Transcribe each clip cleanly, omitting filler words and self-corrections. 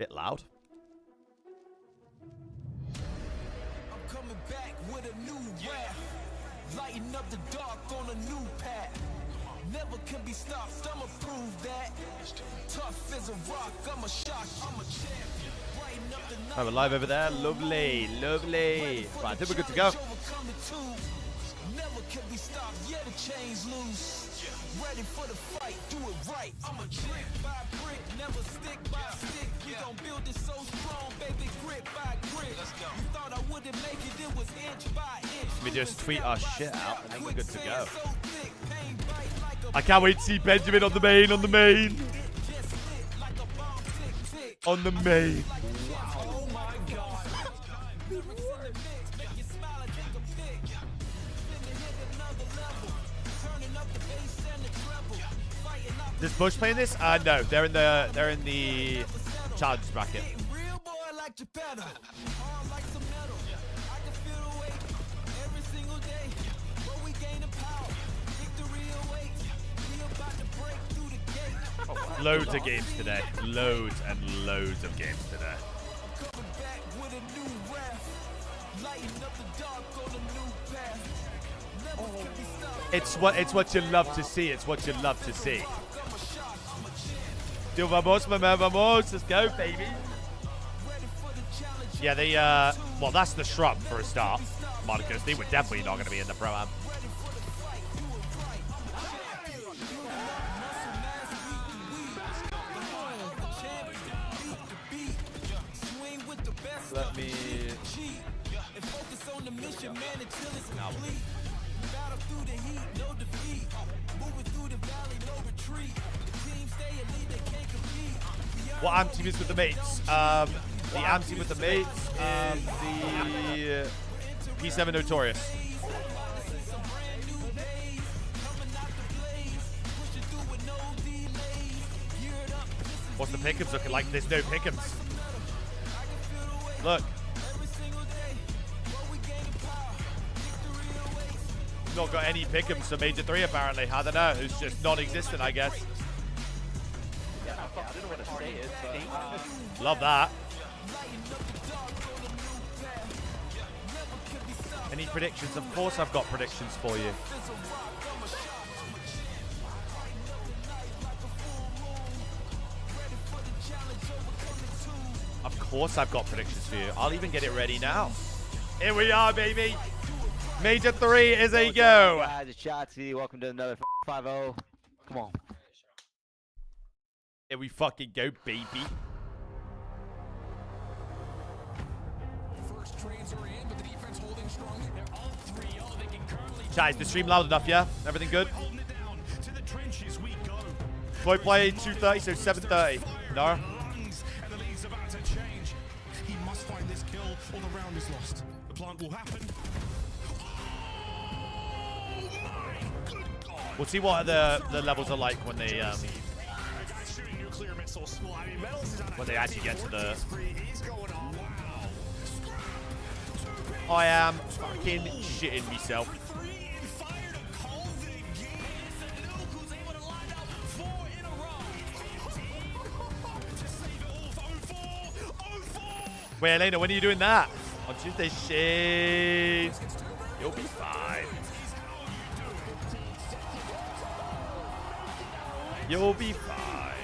Bit loud. I'm coming back with a new rap. Lighting up the dark on a new path. Never can be stopped, I'ma prove that. Tough as a rock, I'm a shock, I'm a champion. Brighten up the night. Have a live over there. Lovely, lovely. Right, I think we're good to go. Never can be stopped, yeah, the chains loose. Ready for the fight, do it right. I'm a brick by brick, never stick by stick. We gon' build it so strong, baby, grit by grit. You thought I wouldn't make it, it was inch by inch. Let me just tweet our shit out and then we're good to go. I can't wait to see Benjamin on the main, on the main. On the main. Does Bush playing this? No, they're in the challenge bracket. Loads of games today. Loads and loads of games today. It's what you love to see. It's what you love to see. Still vamos, my man, vamos. Let's go, baby. Yeah, they well, that's the shrub for a start. Monaco's, they were definitely not going to be in the pro-am. Let me. What AM team is with the mates? The AM team with the mates is the P7 Notorious. What's the pick'ems looking like? There's no pick'ems. Look. Not got any pick'ems for Major 3 apparently. I don't know. It's just non-existent, I guess. Yeah, I don't know what to say it, but love that. Any predictions? Of course I've got predictions for you. Of course I've got predictions for you. I'll even get it ready now. Here we are, baby. Major 3 is a go. Guys, it's Shotzi. Welcome to another 5-0. Come on. Here we fucking go, baby. Chat, is the stream loud enough, yeah? Everything good? Boy play 2:30, so 7:30. No? He must find this kill or the round is lost. The plant will happen. We'll see what the levels are like when they actually get to the. I am fucking shitting myself. Wait, Elena, when are you doing that? On Tuesday, shit. You'll be fine. You'll be fine.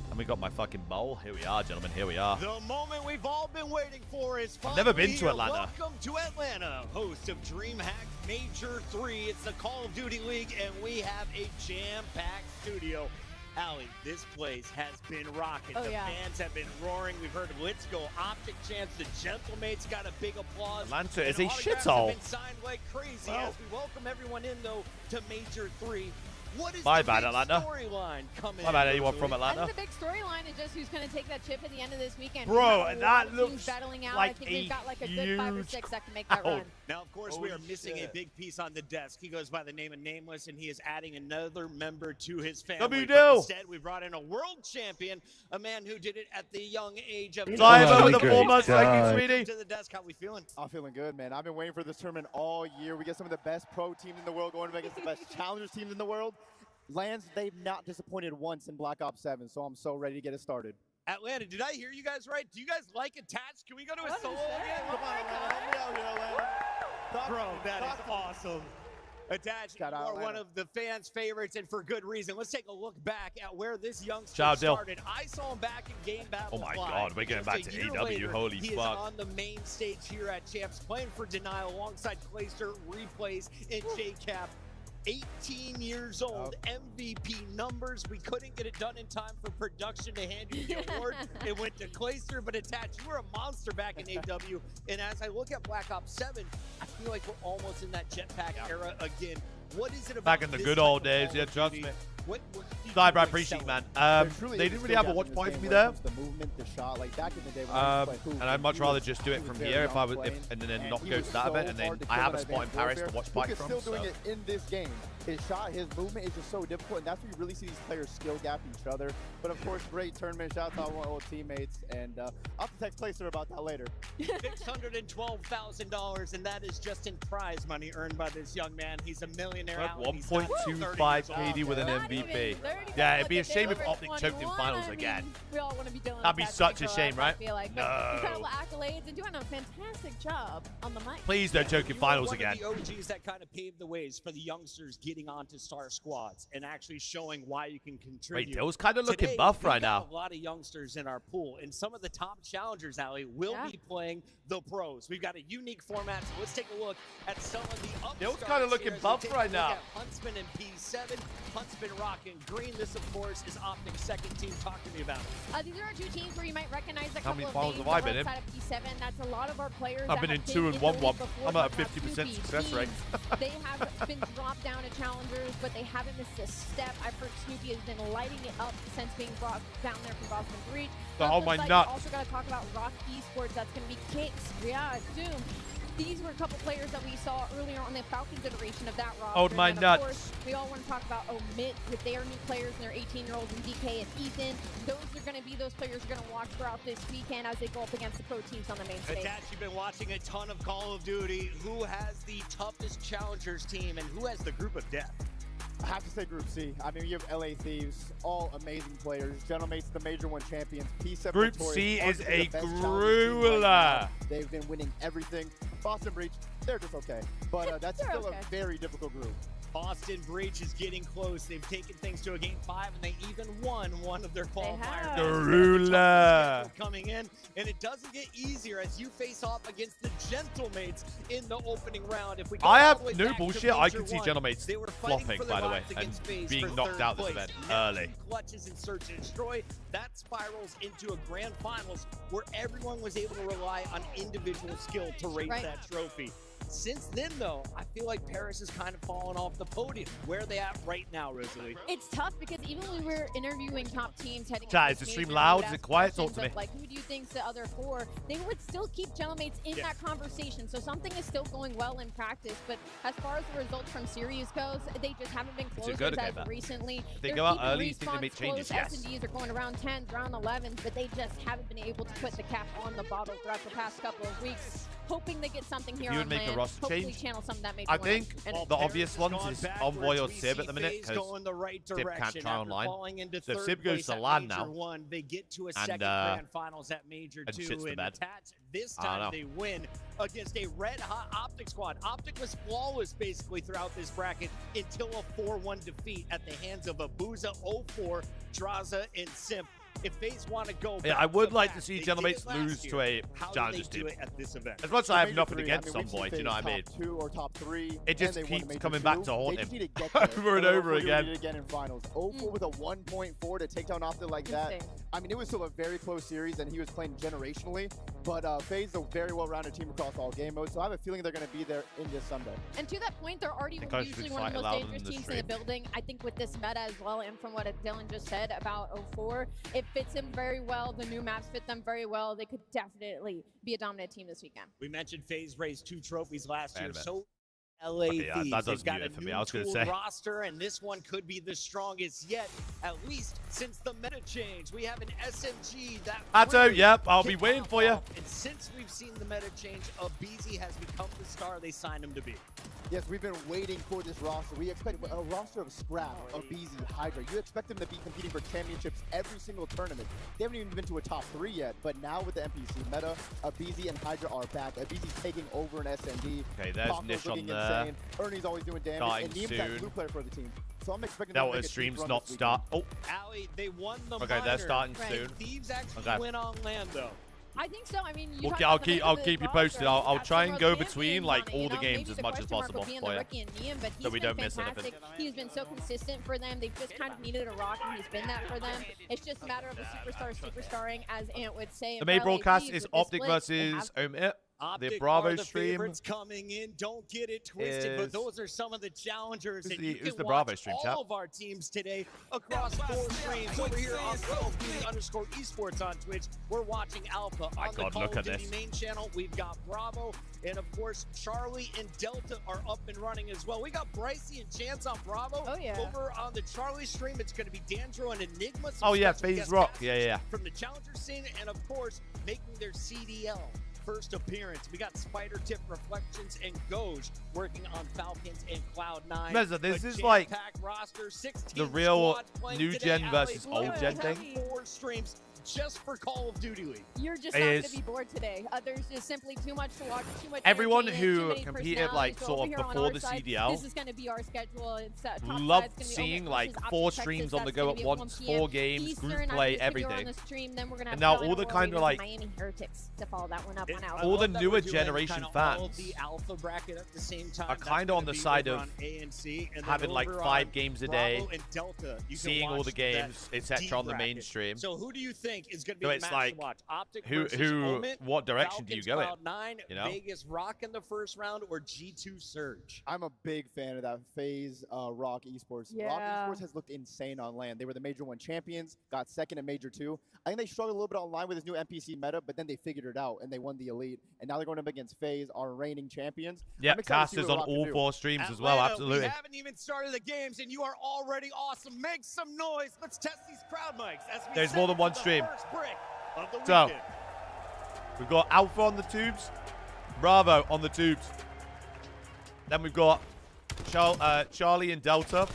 And we got my fucking bowl. Here we are, gentlemen. Here we are. The moment we've all been waiting for is finally. I've never been to Atlanta. Welcome to Atlanta, host of DreamHack Major 3. It's the Call of Duty League, and we have a jam-packed studio. Allie, this place has been rocking. The fans have been roaring. We've heard of Let's Go, Optic Chance. The Gentlemates got a big applause. Atlanta is a shithole. Have been signed like crazy as we welcome everyone in, though, to Major 3. What is My the bad, big Atlanta. storyline coming? My bad, anyone from I Atlanta? think the big storyline is just who's going to take that chip at the end of this weekend. Bro, and that looks battling out. like I think we've got like a good 5 or huge 6 that can make that crowd. run. Now, of course, we are missing a big piece on the desk. He goes by the name of Nameless, and he is adding another member to his family. But instead, we brought in a world champion, a man who did it at the young age of Driver with the 4 months, thank you, sweetie. To the desk, how we feeling? I'm feeling good, man. I've been waiting for this tournament all year. We get some of the best pro teams in the world going against the best challengers teams in the world. Lance, they've not disappointed once in Black Ops 7, so I'm so ready to get it started. Atlanta, did I hear you guys right? Do you guys like Attached? Can we go to a solo again? Come on, Atlanta, help me out here, Atlanta. Bro, that is awesome. Attached, you Shout out, are Atlanta. one of the fans' favorites, and for good reason. Let's take a look back at where this youngster Shout out, Dill. started. I saw him back in Game Battles Oh my Live. God, we're going Just back a to year AEW, later, holy he fuck. is on the main stage here at Champs, playing for Denial alongside Clayster, Replays, and JCap. 18 years old, MVP numbers. We couldn't get it done in time for production to hand you the award. It went to Clayster, but Attached, you were a monster back in AW. And as I look at Black Ops 7, I feel like we're almost in that jetpack era again. What is it about Back in the this good type old of days, Call yeah, of trust Duty? me. What do you Sorry, do bro, I to appreciate you, excel man. There truly They is didn't a really have a skill watch gap in point this for me game when there. it comes to the movement, the shot, like back in the day when I used to play Hoop, And I'd much he rather was- just do he it was from very here if I on was, point, and then and not he go was to that so event, and then hard to I kill have a at spot in Advanced Paris to Warfare. watch fight Luke is from. still doing So. it in this game. His shot, his movement is just so difficult, and that's where you really see these players skill gap each other. But of course, great tournament. Shout out to all my old teammates, and I'll have to text Clayster about that later. $612,000, and that is just in prize money earned by this young man. He's a millionaire. Like Alan. He's not 1.25 30 years KD with an Not even MVP. 30, Yeah, but it'd be a look, shame they if were Optic choked in 21. finals I mean, again. We all want to be Dylan. That'd be Attached such a grow shame, up, right? I feel like. No. But incredible accolades and doing a fantastic job on the mic. Please don't choke in You finals were again. one of the OGs that kind of paved the ways for the youngsters getting onto star squads and actually showing why you can contribute. Wait, Dill's kind of looking Today, buff we've right got now. A lot of youngsters in our pool, and some of the top challengers, Ali, will be playing the pros. We've got a unique format, so let's take a look at some of the upstarts. Dill's kinda looking here as we buff take a right look now. at Huntsman and P7, Huntsman rocking green. This, of course, is Optic's second team. Talk to me about it. These are two teams where you might recognize a How couple many of finals names have I that been were in? outside of P7. That's a lot of our players. I've that been have in 2 and the 1 league one. before I'm at a but have 50% Snoopy success rate. teams. They have been dropped down to challengers, but they haven't missed a step. I've heard Snoopy has been lighting it up since being brought down there from Boston Breach. Oh, my You nuts. also got to talk about Rock Esports. That's going to be Kicks, Riyadh, Doom. These were a couple players that we saw earlier on the Falcons iteration of that roster. Oh, my and nuts. Of course, we all want to talk about Omit with their new players and their 18-year-olds in DK and Ethan. Those are going to be those players you're going to watch throughout this weekend as they go up against the pro teams on the main stage. Attached, you've been watching a ton of Call of Duty. Who has the toughest challengers team, and who has the group of death? I have to say Group C. I mean, you have LA Thieves, all amazing players. Gentlemates, the Major 1 champions. P7 Group Notorious, C is arguably a the best challenge team right grueler. now. They've been winning everything. Boston Breach, they're just okay. But that's They're still okay. a very difficult group. Boston Breach is getting close. They've taken things to a game 5, and they even won one of their qualifiers. have. The Grueler. toughest schedule coming in, and it doesn't get easier as you face off against the Gentlemates in the opening round. If we go I all have the way no back to bullshit. I Major can see 1, Gentlemates they were fighting flopping, for their by the way, lives and against FaZe being for knocked third out this place. event Now, early. Clutches in Search and Destroy, that spirals into a grand finals where everyone was able to rely on individual skill to raise Right. that trophy. Since then, though, I feel like Paris has kind of fallen off the podium. Where are they at right now, Rosalie? It's tough because even when we were interviewing top teams heading Chat, into is the this stream major, loud? we would Is it ask quiet? Talk questions to me. of, like, who do you think's the other 4? They would still keep Gentlemates in Yeah. that conversation. So something is still going well in practice. But as far as the results from series goes, they just haven't been it close good? as Okay, bet. recently. They They're go out keeping early, you think they respawns make changes? close. Yes. S&Ds are going around 10s, around 11s, but they just haven't been able to put the cap on the bottle throughout the past couple of weeks. Hoping they get something here you on would make a land. roster Hopefully change, channel some of that major I win. think And the obvious Paris has ones gone is backwards. Envoy or We Sib see at the minute, FaZe 'cause going the right Sib can't direction try after online. falling into So if third Sib goes place to at LAN Major now, 1, they get to a and, second grand finals at Major and 2 shits the and bed. Attached. This I don't time know. they win against a red-hot Optic squad. Optic was flawless basically throughout this bracket until a 4-1 defeat at the hands of Abuza 04, Draza, and Simp. If FaZe want to go back Yeah, I would to like back, to see they did it Gentlemates last lose to year. a How do Challengers they do team. it at this event? As much as I have Major nothing 3, against I mean, we've Sunboy, seen do you know what I mean? top 2 or top 3. It just and they won keeps Major coming 2. back to haunt They just him. need to get there. Over and over Did again. it again in finals. 0-4 with a 1.4 to take down Optic like that. Insane. I mean, it was still a very close series, and he was playing generationally. But FaZe is a very well-rounded team across all game modes, so I have a feeling they're going to be there in this Sunday. And to that point, they're already think I should usually be one of the slightly most louder dangerous than the teams in the stream. building. I think with this meta as well, and from what Dylan just said about 04, it fits them very well. The new maps fit them very well. They could definitely be a dominant team this weekend. We mentioned FaZe raised 2 trophies last year. Wait a minute. So LA Okay, yeah, Thieves. that They've does got mute a it for me. new I was gonna tooled say. roster, and this one could be the strongest yet, at least since the Meta change. We have an SMG that Atto, really yep, I'll can be waiting pop for you. off. And since we've seen the meta change, Abizi has become the star they signed him to be. Yes, we've been waiting for this roster. We expect a roster of Scrap, of BZ, Hydra. You expect them to be competing for championships every single tournament. They haven't even been to a top 3 yet, but now with the NPC meta, BZ and Hydra are back. BZ's taking over an SMD. Okay, there's Paco's Nish on looking there. insane. Ernie's always doing damage, Starting and Neem's that soon. blue player for the team. So I'm expecting them to Delta make a stream's run not this start. weekend. Oh, Allie, they won the okay, they're minor. starting Right. soon. Thieves actually Okay. went on land, though. I think so. I mean, you We'll talked ke- about the I'll meta keep you roster. posted. I'll Got try some and go real between, champions like, on it, all you the know? games Maybe as the much as question mark possible will be on for the you. rookie and Neem, but So we he's been don't miss fantastic. anything. He's been so consistent for them. They've just kind of needed a rock, and he's been that for them. It's just a matter of the superstarring, as Ant would say. The And main for LA broadcast Thieves is with this Optic split, they versus have- Omit. Optic The Bravo are the stream favorites coming in. Don't get it twisted, but is- those are some of the challengers. Who's And the- you who's can the Bravo watch stream, all chat? of our teams today across 4 streams. Over here on Call of Duty _esports on Twitch, we're watching Alpha. My On God, the Call look of at Duty this. main channel, we've got Bravo. And of course, Charlie and Delta are up and running as well. We got Brycey and Chance on Bravo. Oh, yeah. Over on the Charlie stream, it's going to be Dandro and Enigma. some Oh, yeah, special FaZe guest Rock. casts Yeah, yeah. from the challenger scene, and of course making their CDL first appearance. We got Spider Tip Reflections and Goj working on Falcons and Cloud9. Mezza, this A is like jam-packed roster, 16 the real squads playing new today. gen Allie, versus we're old gonna gen have thing. 4 streams just for Call of Duty League. You're just It not going is. to be bored today. There's just simply too much to watch, too much Everyone entertainment, too who many competed, like, personalities. So sort over of here on before our the side, CDL, this is going to be our schedule. It's, top loved side's gonna be seeing, Omit like, versus 4 Optic streams Texas. on the That's go gonna at be once, 1 p.m. 4 games, Eastern. group After play, this video everything. On the stream, then we're gonna have And now Carolina all the kind of, Warriors like- and Miami Heretics to follow that one up on I Alpha. all the love that newer we're doing generation kinda all fans of the alpha bracket at the same time. are That's kinda gonna on the be side over of on ANC, and then having, like, over 5 on games a Bravo day, and Delta, you can seeing all watch the that games, etc. D on the bracket. mainstream. So who do you think is going to be So the it's match like, to watch? Optic who, versus who, Omit, what direction do you go in? Cloud9, you know? Vegas Rock in the first round, or G2 Surge? I'm a big fan of that FaZe Rock Esports. Yeah. Rock Esports has looked insane on land. They were the Major 1 champions, got second in Major 2. I think they struggled a little bit online with this new NPC meta, but then they figured it out and they won the Elite. And now they're going up against FaZe, our reigning champions. Yeah, I'm excited to see casters what on Rock can all do. 4 streams as well, Atlanta, absolutely. We haven't even started the games, and you are already awesome. Make some noise. Let's test these crowd mics. As we There's set more than to one the stream. first brick of the So, weekend. We've got Alpha on the tubes, Bravo on the tubes. Then we've got Charlie and Delta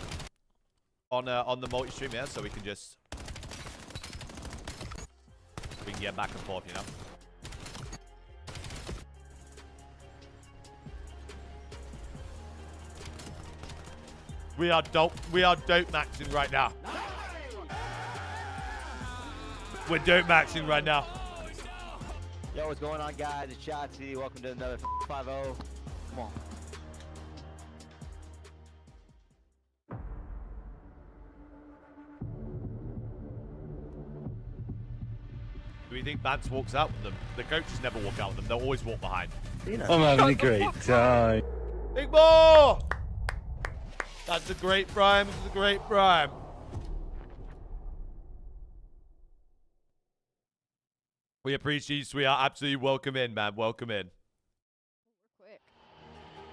on the multi-stream here, so we can get back and forth, you know. We are dope maxing right now. We're dope maxing right now. Yo, what's going on, guys? It's Shotzi. Welcome to another 5-0. Come on. Do we think Bance walks out with them? The coaches never walk out with them. They'll always walk behind. I'm having a great time. Big ball! That's a great prime. This is a great prime. We appreciate you, sweetheart. Absolutely welcome in, man. Welcome in. Quick.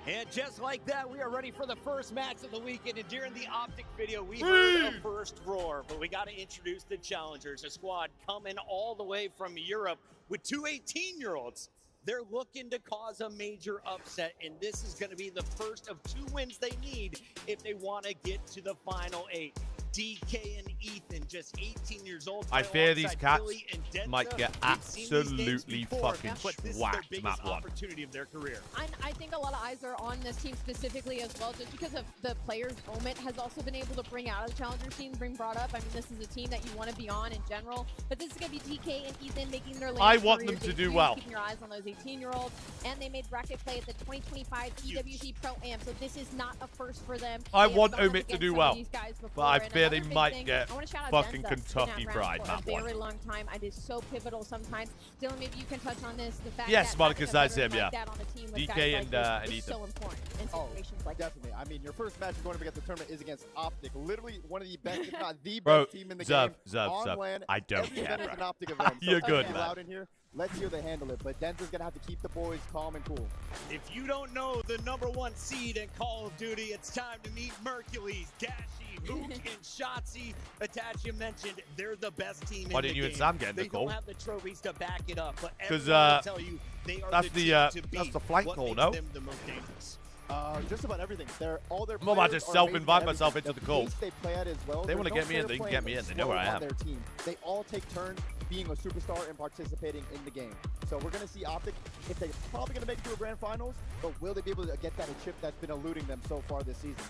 And just like that, we are ready for the first match of the weekend. And during the Optic video, we heard a first roar, but we got to introduce the challengers, a squad coming all the way from Europe with 2 18-year-olds. They're looking to cause a major upset, and this is going to be the first of 2 wins they need if they want to get to the final 8. DK and Ethan, just 18 years old. I play fear these alongside cats Billy and Denza. might get We've seen these games absolutely before, fucking but this is whacked their map biggest 1. opportunity of their career. I think a lot of eyes are on this team specifically as well, just because of the players Omit has also been able to bring out of the challenger scene, bring brought up. I mean, this is a team that you want to be on in general, but this is going to be DK and Ethan making their I lane want career them to do debuts, well. Keeping your eyes on those 18-year-olds, and they made bracket play at the 2025 EWC Pro Am, so this is not a first for them. I They have want gone up Omit to against do some of well, these guys but before, I and fear they another big might thing, get I wanna shout out fucking Denza. Kentucky Been at Pride Rams map for a 1. very long time. It is so pivotal sometimes. Dylan, maybe you can touch on this. The fact Yes, that Marcus, having a that's veteran him, like yeah. that on a team with DK guys like and, this and is Ethan. so important in Oh, situations like definitely. I mean, your first match going up against the tournament is against Optic. Literally one of the best, if not the Bro, best team in the Zub, game. Zub, on Zub. land. I don't Every care, event is bro. an Optic event. So You're it's good, gonna be man. loud in here. Let's see how they handle it. But Denza's going to have to keep the boys calm and cool. If you don't know the #1 seed in Call of Duty, it's time to meet Mercules, Gashi, Hook, and Shotzi. Itachi mentioned they're the best team Why in the didn't you game. and Sam get in the They call? don't have the trophies to back it up, but 'Cause, everyone will tell you they are that's the the, team to that's beat. the flank What call, makes no? them the most dangerous? Just about everything. All their I'm about to players are self-invite amazing at myself everything. into the call. pace they play at as well. They There's wanna no get me in, player they can playing get me in. They know where I slow on am. Their team. They all take turns being a superstar and participating in the game. So we're going to see Optic, if they're probably going to make it to a grand finals, but will they be able to get that chip that's been eluding them so far this season?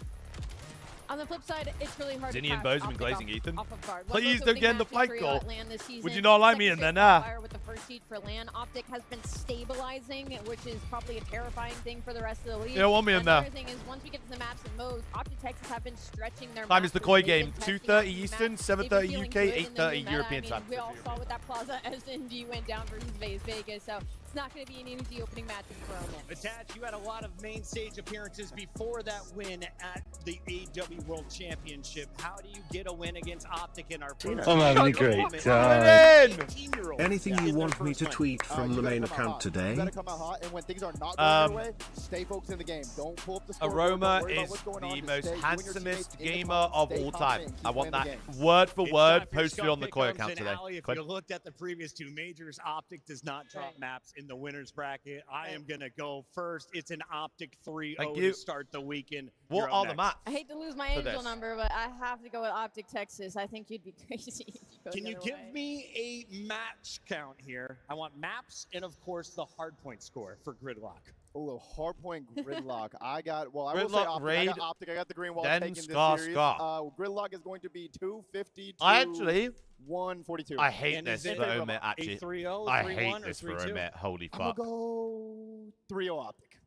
On the flip side, it's really hard Zinni to and catch Bozeman Optic glazing off- Ethan. off of guard. Please One don't get in the of those flank opening goal. matches for LAN this Would season. you not like me Second in there? six Nah. qualifier with the first seed for LAN. Optic has been stabilizing, which is probably a terrifying thing for the rest of the league. You don't want me in Another there. thing is once we get to the maps and modes, Optic Texas have been stretching their Time is the map Koi they've been game. testing 2:30 out these Eastern, maps. 7:30 They've been UK, feeling good in the 8:30 new meta. European I mean, time. we all saw what that Plaza SNG went down versus Vegas, so it's not going to be an easy opening match for Omen. Attach, you had a lot of main stage appearances before that win at the AW World Championship. How do you get a win against Optic in our first? I'm having a great time. In! 18-year-old. Anything you in their want me first to win. tweet from You the gotta main come out account hot. You today? gotta come out hot, and when things are not going your way, stay focused in the game. Don't pull up the scoreboard. Don't Aroma worry about is what's going on. the Just most stay, you and your teammates handsomest in the gamer calm, of stay all confident, time. and keep I want playing that the game. word for It's word time for your posted scuff on the pick Koi comes account in. today. Ali, if Quinn. you looked at the previous two majors, Optic does not drop Right. maps in the winners bracket. I am going to go first. It's an Optic 3-0 Thank you. to start the weekend. What You're up are the next. maps? I hate to lose my For angel this. number, but I have to go with Optic Texas. I think you'd be crazy if you go Can the you other give way. me a match count here? I want maps and, of course, the hardpoint score for Gridlock. Oh, hardpoint Gridlock. I will say Gridlock, Optic. I Raid, got Optic. I got the green wall then taking this Scar, series. Scar. Gridlock is going to be 250 to I actually, 142. I hate And this is it for a Omit, actually. 3-0, I 3-1, hate or this for 3-2? Omit. Holy I'm gonna fuck. go 3-0 Optic.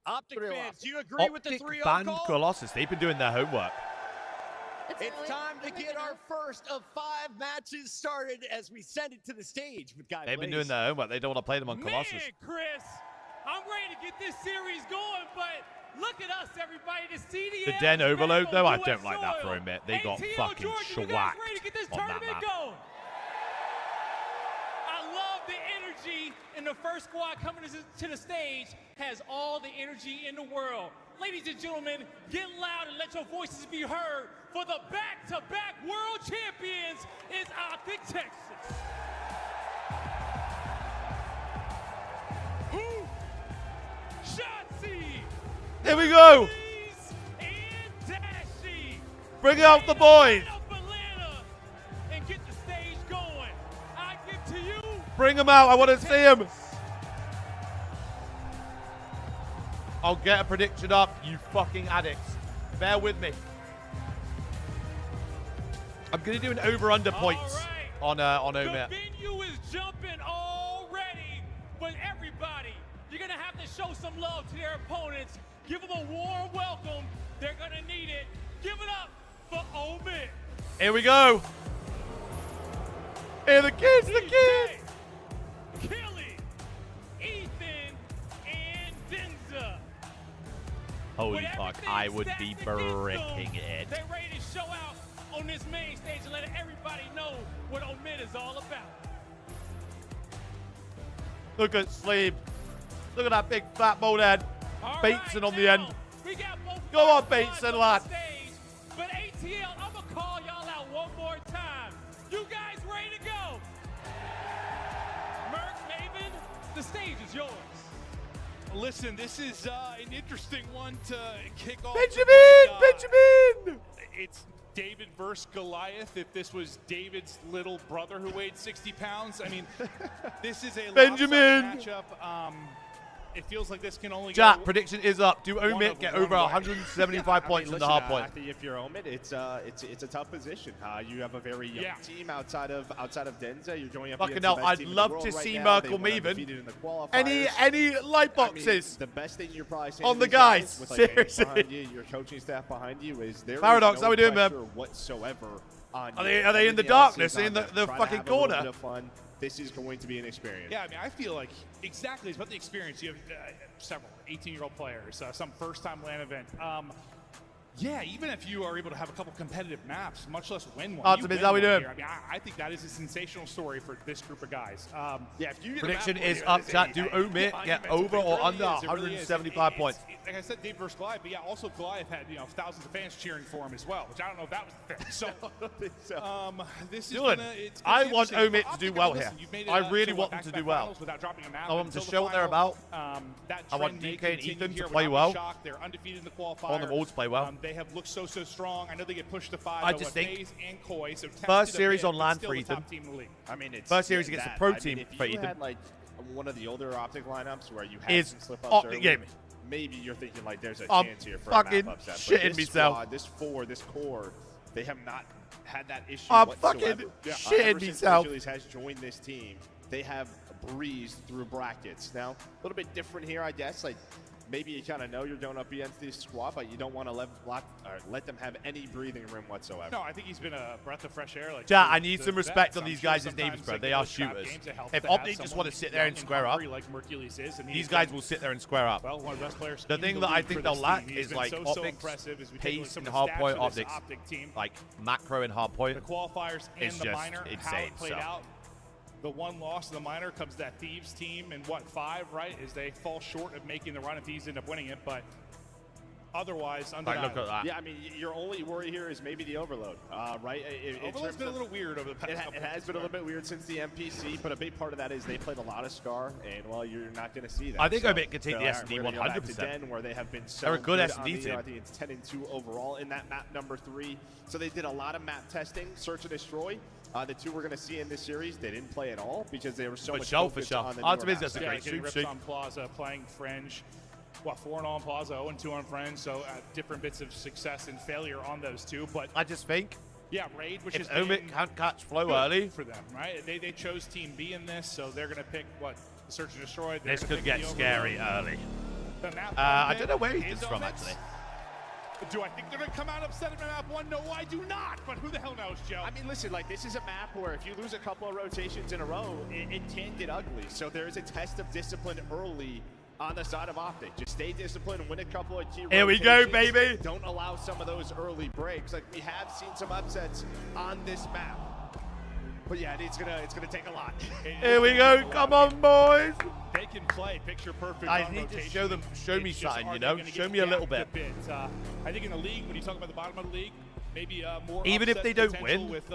Optic 3-0 fans, Optic. do you agree with the Optic 3-0 banned call? Colossus. They've been doing their homework. It's It's early. time to We're get making our it. first of 5 matches started as we send it to the stage with Guy They've been Blaze. doing their homework. They don't want to play them on Colossus. Man, Chris, I'm ready to get this series going, but look at us, everybody. The CDL. The Den Overload, though, I don't like that US for soil. Omit. They got ATL fucking Georgia, you guys shellacked ready to get this on that tournament map. going? I love the energy, and the first squad coming to the stage has all the energy in the world. Ladies and gentlemen, get loud and let your voices be heard for the back-to-back world champions is Optic Texas. Who? Shotzi. Here we go. Blaze, and Dashy. Bring out the boys. Light up Atlanta and get the stage going. I give to you. Bring them out. I want to see them. I'll get a prediction up, you fucking addicts. Bear with me. I'm going to do an over-under points on The Omit. venue is jumping already, but everybody, you're gonna have to show some love to their opponents. Give them a warm welcome. They're gonna need it. Give it up for Omit. Here we go. Here the kids, the kids. Kelly, Ethan, and Denza. Holy With fuck, everything I would stacked be against them, bricking it. They're ready to show out on this main stage and let everybody know what Omit is all about. Look at Sleep. Look at that big fat bald head. All Bateson right, on the now, end. we got both Go on, squads Bateson, on lad. the stage, but ATL, I'm gonna call y'all out one more time. You guys ready to go? Merc, Maven, the stage is yours. Listen, this is an interesting one to kick off. Benjamin! Benjamin! It's David versus Goliath. If this was David's little brother who weighed 60 pounds, I mean, this is a Benjamin! lopsided matchup. It feels like this can only Jack, go. prediction is up. Do Omit get over 175 points in the hard point? I think if you're Omit, it's a tough position. You have a very young team outside of Denza. You're going up Fucking against hell, the best I'd team in love the world to right see now. Merkel They went Maven. undefeated in the qualifiers. Any light I mean, boxes? the best thing you're probably saying On to the these guys, with, like, Ant seriously. behind you, your coaching staff behind you is there Paradox, is how no we doing, man? pressure whatsoever on Are you. they in the Everything else darkness? is Are they in on the them. Try to fucking have a little corner? bit of fun. This is going to be an experience. Yeah, I mean, I feel like exactly it's about the experience. You have several 18-year-old players, some first-time LAN event. Yeah, even if you are able to have a couple competitive maps, much less win one. Optimus, how we doing? I mean, I think that is a sensational story for this group of guys. Yeah, if you get Prediction a map is where up, there's chat. a- Do a Omit get monumental over or victory, under it really is. 175 points? Like I said, Dave versus Goliath, but yeah, also Goliath had thousands of fans cheering for him as well, which I don't know if that was the thing. So, this is Dude, it's I gonna be want interesting. Omit to Optic, do well listen, here. you've made it, I really to want them to back-to-back do well. finals without dropping a map I want them until to the show what they're final. about. That I want trend may DK and continue Ethan to here. play We're not well. shocked. They're undefeated in the qualifier. I want them all to play well. They have looked so strong. I know they get pushed to 5. I but just what, think FaZe and Koi, so tested first a series bit, on but LAN still for the top Ethan. team in the league. I mean, it's First series against the that. pro I mean, team if for you Ethan. had like one of the older Optic lineups where you had Is some slip-ups Optic early, Gaming. maybe you're thinking like there's a I'm chance here for fucking a map upset. shitting But this myself. squad, this core, they have not had that issue I'm whatsoever. fucking Yeah. shitting Ever since myself. Hercules has joined this team, they have breezed through brackets. Now, a little bit different here, I guess. Like, maybe you kind of know you're going up against this squad, but you don't want to let them have any breathing room whatsoever. No, I think he's been a breath of fresh air. Like, Chat, to I need the some respect vets. on I'm these sure guys' names, sometimes, bro. like, They in are those trap shooters. games, it helps If to have Optic just someone want to sit there young and square up, hungry like Mercules is, and these he's guys been, will sit there and square up. well, one of the best players The in thing the that I league think for they'll this lack team. He's is been like so Optic's impressive as we take a look at pace some and of the hard stats point for this Optics, Optic team. like macro and hard point. The qualifiers and It's the just minor, how insane, it played so. out. The one loss in the minor comes to that Thieves team in what, 5, right? As they fall short of making the run, and Thieves end up winning it, but otherwise, Like, undeniable. look at that. Yeah, I mean, your only worry here is maybe the overload, right? Overload's been a little weird over the past couple It has been a little bit weird since the MPC, but a big part of that is they played a lot of Scar, and well, you're not going to see that. I think so, Omit can take so, the all right, S&D we're gonna go back to 100%. Den, where they have been so They're a good on S&D the year. team. I think it's 10-2 overall in that map number 3. So they did a lot of map testing, search and destroy. The two we're going to see in this series, they didn't play at all because they were so much focused on the newer Optimus, maps. that's a great getting stream ripped streak. on Plaza, playing Fringe. What, 4-0 on Plaza, 0-2 on Fringe, so different bits of success and failure on those two. But I just think yeah, Raid, which is if Omit can't catch flow early, for them, right? They chose Team B in this, so they're going to pick what, the Search and Destroy. They're this gonna could pick get the scary Overlord. early. The map I one don't know where is Ethan's from, Omit's. actually. Do I think they're going to come out upset in map 1? No, I do not. But who the hell knows, Joe? I mean, listen, like, this is a map where if you lose a couple of rotations in a row, it can get ugly. So there is a test of discipline early on the side of Optic. Just stay disciplined, win a couple of key Here we go, rotations. baby. Don't allow some of those early breaks. Like, we have seen some upsets on this map. But yeah, it's gonna take a lot. Here we go. Come on, boys. They can play picture perfect. I on need to rotation. show me It's just, something, are you they know? gonna Show get me a little gapped bit. I think in the league, when you talk about the bottom of the league, maybe more Even if upset they don't potential win, with,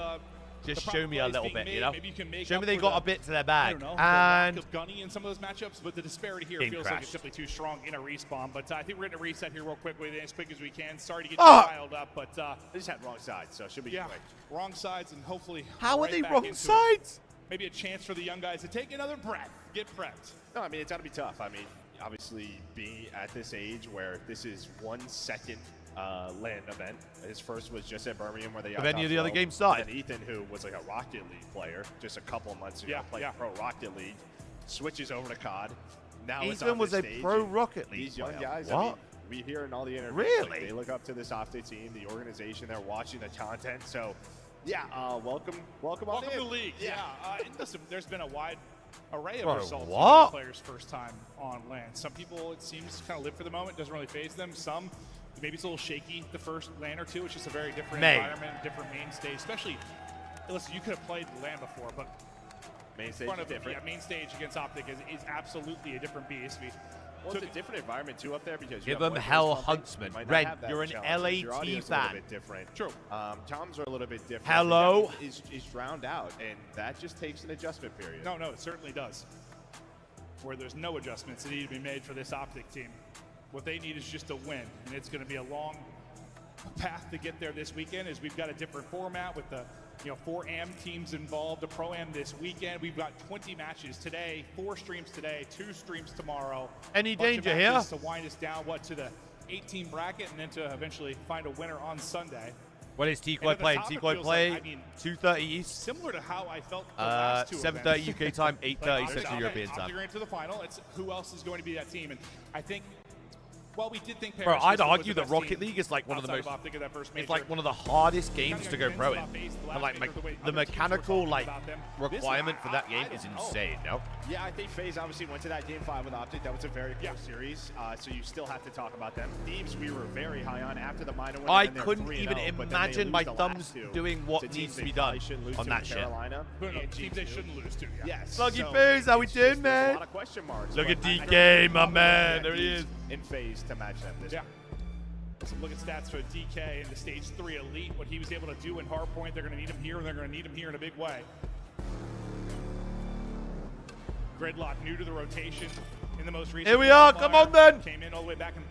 just the show me a proper little plays bit, being you made. know? Maybe you can make Show up me they for got the, a bit to their I bag. don't know, And the lack of Gunny in some of those matchups, but the disparity here Game feels like it's crashed. simply too strong in a respawn. But I think we're going to reset here real quickly, as quick as we can. Sorry to get Ah! you riled up, but They just had wrong sides, so it should be yeah, quick. wrong sides, and hopefully how are right they back wrong into it. sides? Maybe a chance for the young guys to take another breath, get prepped. No, I mean, it's got to be tough. I mean, obviously, being at this age where this is 1 second LAN event. His first was just at Birmingham where they got Have any top of the other 12. games started? And then Ethan, who was like a Rocket League player just a couple months ago, Yeah, played yeah. pro Rocket League, switches over to COD. Now it's Ethan on was this a stage, pro and Rocket League These young player. guys, I What? mean, we hear in all the interviews, Really? like, they look up to this Optic team, the organization. They're watching the content. So, yeah, welcome on Welcome in. to the league. Yeah. And listen, there's been a wide array of Bro, results what? for players' first time on LAN. Some people, it seems, kind of live for the moment. Doesn't really faze them. Some, maybe it's a little shaky the first LAN or two. It's just a very different environment, different main stage. Especially, listen, you could have played LAN before, but Main stage front is of different. Yeah, main stage against Optic is absolutely a different beast. Well, it's a different environment too up there because Give you have them voice hell, pumping. Huntsman. You might not Red, have that you're an challenge. Your LAT audio's a fan. little bit different. True. Comms are a little bit different. Hello? The depth is drowned out, and that just takes an adjustment period. No, it certainly does. Where there's no adjustments that need to be made for this Optic team. What they need is just a win, and it's going to be a long path to get there this weekend. As we've got a different format with the 4 AM teams involved, a Pro Am this weekend. We've got 20 matches today, 4 streams today, 2 streams tomorrow. Any Bunch of danger here? matches to wind us down to the 18 bracket, and then to eventually find a winner on Sunday. What is And T-Coy at the playing? top, it T-Coy feels play like, I mean, 2:30 East, Similar to how I felt the last 2 events. 7:30 UK time, 8:30 Like, Central okay, European Optic time. are into the final. It's who else is going to be that team, and I think Well, we did think Bro, Paris I'd was the argue that best Rocket team League is like one of the outside most. Optic in that first It's major. like one of the hardest games Kinda to go got pro in. convinced about FaZe the And last like major, the way the other teams were mechanical talking like about them. requirement This, for that I game don't is know. insane. No. Yeah, I think FaZe obviously went to that Game 5 with Optic. That was a very close series, so you still have to talk about them. Thieves, we were very high on after the minor win. I and they're couldn't 3-0, even but then they imagine lose my the last thumbs two doing what to teams needs to they be probably done shouldn't lose on to that in shit. Carolina No, and teams they G2. shouldn't lose to. Yeah. Yes. Sluggy so Fizz, how we it's doing, just- there's man? A lot of question marks. Look but at I DK, think my probably man. get There he Thieves is. In FaZe to match them this Yeah. week. Let's look at stats for DK in the Stage 3 Elite. What he was able to do in Hardpoint, they're going to need him here, and they're going to need him here in a big way. Gridlock, new to the rotation in the most recent. Here we are, come on then. Came in all the way back in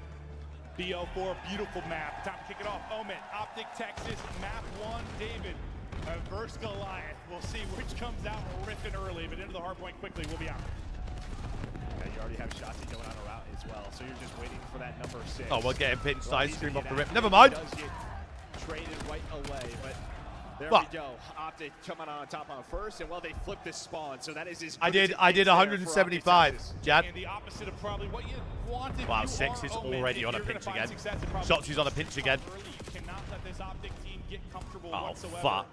BO4, beautiful map. Time to kick it off. Omen, Optic, Texas, map 1, David. Versus Goliath. We'll see which comes out. We're riffing early, but into the Hardpoint quickly. We'll be out. Yeah, you already have Shotzi going on a route as well, so you're just waiting for that number 6. Oh, we're getting pinched Well, ice he's cream gonna off the get rip. out. Never He mind. does get traded right away, but there Fuck. we go. Optic coming on top on first, and well, they flipped the spawn, so that is his. I did 175, Jad. And the opposite of probably what you wanted. Wow, You 6 are is Omen. already If on a you're gonna pinch find again. success, it probably Shotzi's on a pinch again. early. You cannot let this Optic team get comfortable Oh, whatsoever. fuck.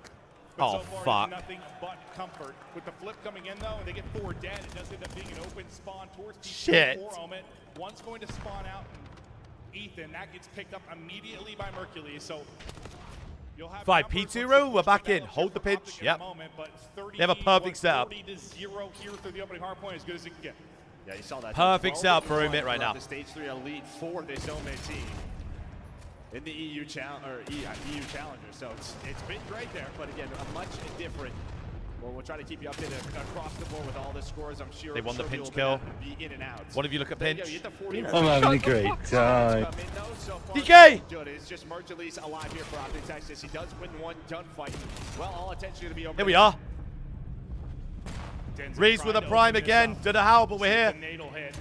But Oh, so far, fuck. it's nothing but comfort. With the flip coming in, though, and they get 4 dead, it does end up being an open spawn towards Shit. for Omen. One's going to spawn out Ethan. That gets picked up immediately by Mercules, so you'll have Fine, numbers. P2 Let's row, push we're back the in. balance Hold here the for pinch, Optic in a yep. moment, but They have a perfect setup. 30 to 0 here through the opening hard point, as good as it can get. Yeah, you saw that. Perfect 12 setup for one Omit right now. The Stage 3 Elite for this Omen team in the EU Challenger. So it's been great there, but again, a much different. Well, we'll try to keep you updated across the board with all the scores. I'm sure They won the we pinch will kill. Be in and out. One of you look at There you go, pinch. you get the 40. I'm having a great time. Come in, though, so far, DK! Good. It's just Mercules alive here for Optic Texas. He does win one gunfight. Well, all attention going to be over. Here we are. Denzel Reese trying with a to prime open this again. up. Don't know how, but we're here. The natal hit.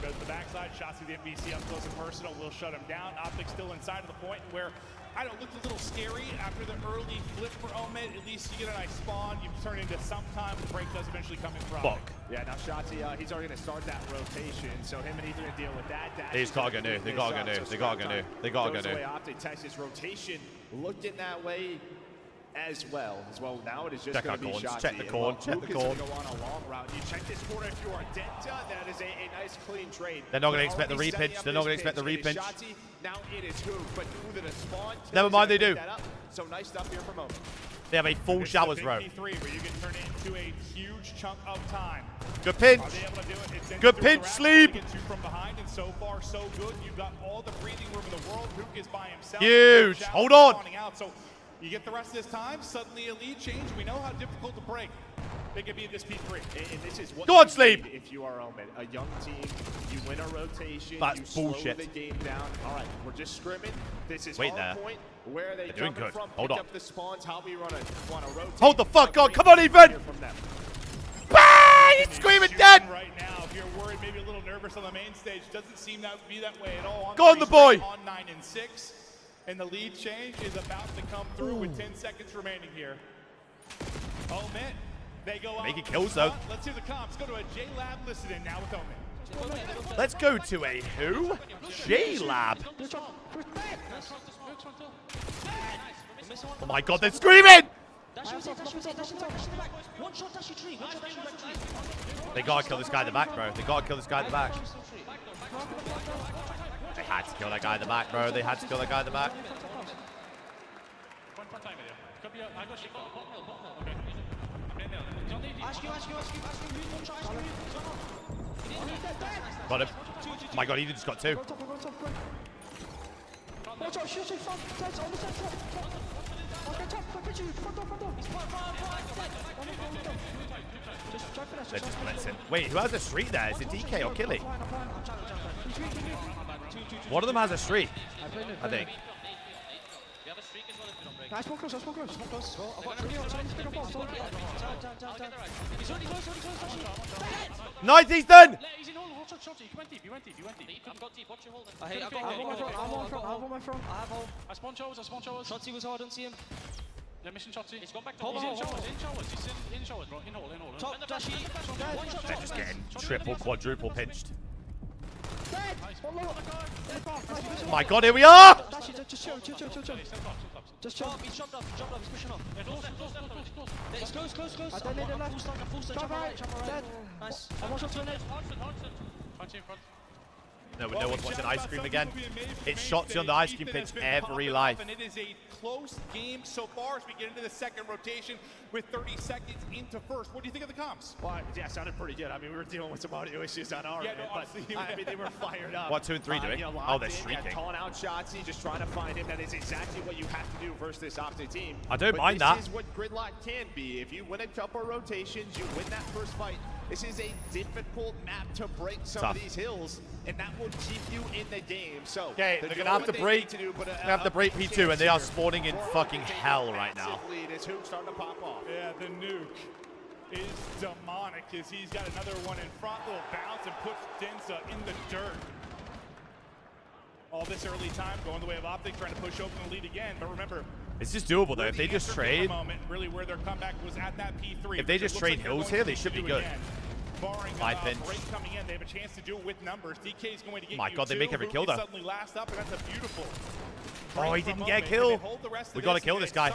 Goes to the backside, shots to the MVC up close and personal will shut him down. Optic still inside of the point where I don't look a little scary after the early flip for Omen. At least you get a nice spawn. You turn into sometime. The break does eventually come in for Optic. Fuck. Yeah, now Shotzi, he's already going to start that rotation, so him and Ethan are going to deal with that. Dash He's is gonna gotta go new. They finish gotta go up, new. so They gotta go Scrap new. Time They gotta go goes new. away. Optic Texas rotation looking that way as well. Now it is just Check going our to be corns, Shotzi. check the and corn, while check the Luke is corn. gonna go on a long route. You check this corner if you are Denta. That is a nice clean trade. They're not gonna They're expect the already setting repinch. up They're not this gonna expect the pinch. It is repinch. Shotzi. Now it is who, but who to the spawn. Never mind, they do. That up. So nice stuff here from Omen. They have a full This is showers the row. big P3 where you get turned into a huge chunk of time. Good pinch. Are they able to do it? It's Good through the pinch, rack, sleep. Gets you from behind, and so far so good. You've got all the breathing room in the world. Hook is by himself. Huge. Shadow Hold on. spawning Out, so you get the rest of this time. Suddenly a lead change. We know how difficult to break they can be at this P3. And this is what Go on, you Sleep. need if you are Omen. A young team, you win a rotation, That's you slow bullshit. the game down. All right, we're just scrimming. This is Wait hard there. point. Where are they They're doing coming good. from? Hold Pick on. up the spawns. How we want to rotate. Hold the fuck on. Great Come on, hear Ethan. from them. Bang! He's screaming Shooting dead. right now. If you're worried, maybe a little nervous on the main stage, doesn't seem to be that way at all. Go on, the boy. On 9 and 6, and the lead change is about to come through with 10 seconds remaining here. Oh man, they go out. Making kills, though. Let's hear the comps. Go to a J-Lab listening now with Omen. Let's go to a who? J-Lab. Oh my god, they're screaming! They gotta kill this guy in the back, bro. They gotta kill this guy in the back. They had to kill that guy in the back, bro. They had to kill that guy in the back. Got him. Oh my god, he just got 2. They're just blitzing. Wait, who has a streak there? Is it DK or Killy? One of them has a streak, I think. Nice, Ethan! He's in hold. Watch out, Shotty. He went deep. I've got deep. Watch your hold. I spawn showers. Shotty was hard, I don't see him. They're missing Shotty. He's gone back to He's hold. in showers. He's in showers, bro. In hold. Top dashy. They're just getting triple, quadruple pinched. Oh my god, here we are! Just chill. Just chill. He's jumped up, he's pushing up. It's close. I don't need it left. Jump right. Dead. Nice. I want you to win it. No one's watching ice cream again. It's shots on the ice cream pitch every life. And it is a close game so far as we get into the second rotation with 30 seconds into first. What do you think of the comms? Well, yeah, sounded pretty good. I mean, we were dealing with some audio issues on our end, but I mean, they were fired up. What, 2 and 3 doing? You know, Oh, they're locked in, streaking. calling out Shotzi, just trying to find him. That is exactly what you have to do versus this Optic team. I don't But mind that. This is what Gridlock can be. If you win a couple rotations, you win that first fight. This is a difficult map to break some Tough. of these hills, and that will keep you in the game. So Okay, they're gonna have to break. They're gonna have to break P2, and they are spawning in fucking hell right now. Lead as Hook starting to pop off. Yeah, the nuke is demonic as he's got another one in front, little bounce, and puts Denza in the dirt. All this early time going the way of Optic, trying to push open the lead again. But remember, It's just doable though. If they just trade, moment, really where their comeback was at that P3. if they just trade hills here, they should be good. Barring Five pinch. break coming in, they have a chance to do it with numbers. DK is going to get My you God, they make every kill, though. Suddenly last up, and that's a beautiful. Oh, he didn't get a kill. We gotta kill this guy.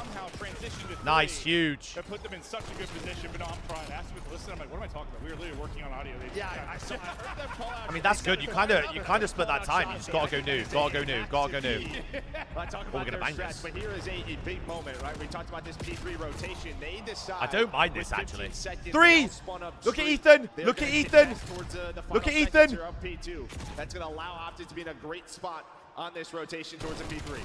Nice, huge. That put them in such a good position, but no, I'm trying to ask them to listen. I'm like, what am I talking about? We were literally working on audio. Yeah, I heard them call out. I mean, that's good. You kind of split that time. You just gotta go new. Gotta go new. We're gonna bang this. But here is a big moment, right? We talked about this P3 rotation. They decide. I don't mind this with actually. 15 seconds, 3. they'll spawn up Look at straight. Ethan. They're Look at gonna Ethan. advance towards, the Look final at seconds Ethan. here of P2. That's going to allow Optic to be in a great spot on this rotation towards a P3.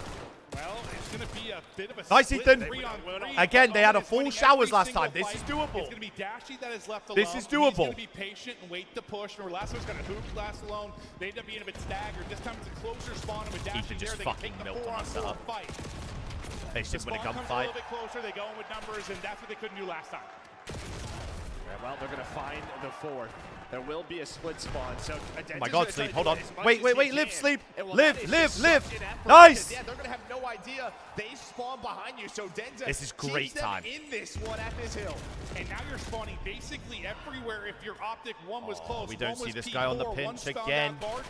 Well, it's going to be a bit of a Nice, split Ethan. 3-on-3. Again, they had a Omen is full winning showers every last time. single This is fight. doable. It's going to be Dashy that is left alone. This is He's doable. going to be patient and wait to push. Remember, last time was going to Hook last alone. They end up being a bit staggered. This time it's a closer spawn, and with Dashy Ethan just there, they can fucking take the milked on that 4-on-4 setup. fight. They should win a Spawn comes a gunfight. little bit closer. They go in with numbers, and that's what they couldn't do last time. Yeah, well, they're going to find the fourth. There will be a split spawn. So Oh my God, Sleep, hold on. Wait, Live, Sleep. Live. Live. Nice. Nice. Yeah, they're going to have no idea. They spawn behind you, so Denza This is great keeps them time. in this one at this hill. And now you're spawning basically everywhere. If your Optic, one was close, we don't one see was this P4, guy on the one pinch spawned again. out Barton,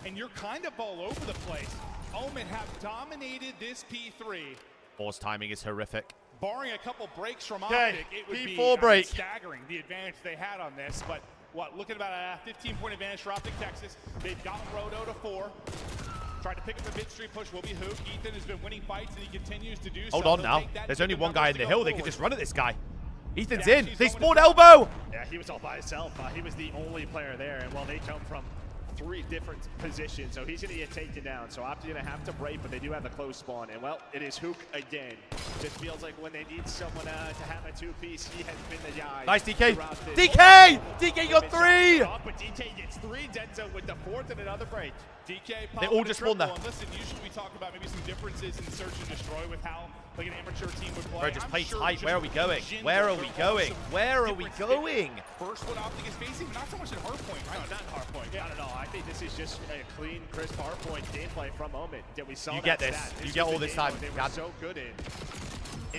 and you're kind of all over the place. Omen have dominated this P3. Force timing is horrific. Barring a couple breaks from Okay, Optic, it would be P4 break. staggering the advantage they had on this. But what, looking about a 15-point advantage for Optic Texas. They've gotten Roto to 4. Tried to pick up the mid-street push will be Hook. Ethan has been winning fights, and he continues to do so. Hold on They'll now. take that There's to only the one guy in numbers the to hill. go They could forward. just run at this guy. Ethan's Yeah, in. she's They going spawned to- elbow. Yeah, he was all by himself. He was the only player there, and well, they come from 3 different positions, so he's going to get taken down. So Optic going to have to break, but they do have a close spawn. And well, it is Hook again. Just feels like when they need someone to have a 2-piece, he has been the guy. Nice DK. throughout this. DK! DK got 3! But DK gets 3. Denza with the 4th and another break. DK They all popping just a spawned triple. there. And listen, usually we talk about maybe some differences in search and destroy with how like an amateur team would play. Bro, just I'm play sure tight. just Where are we going? Jin Where are will we have going? some Where are we different going? First, what Optic is facing, not so much at hardpoint, right? No, not hardpoint. Not at all. I think this is just a clean, crisp hardpoint gameplay from Moment. Yeah, we saw You that get this. stat. You was get all the this game time. where They were God. so good in.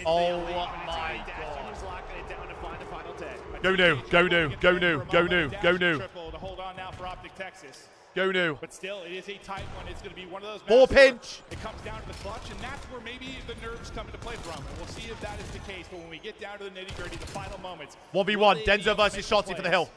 Oh the elite, my and it's like that. He was locking it down to find the final 10. Go new. Go new. Go new. Go new. Go new. Triple to hold on now for Optic Texas. Go new. But still, it is a tight one. It's going to be one of those 4 matches where pinch. It comes down to the clutch, and that's where maybe the nerves come into play for them. And we'll see if that is the case. But when we get down to the nitty-gritty, the final moments. 1v1. Denza versus Shotzi for the hill.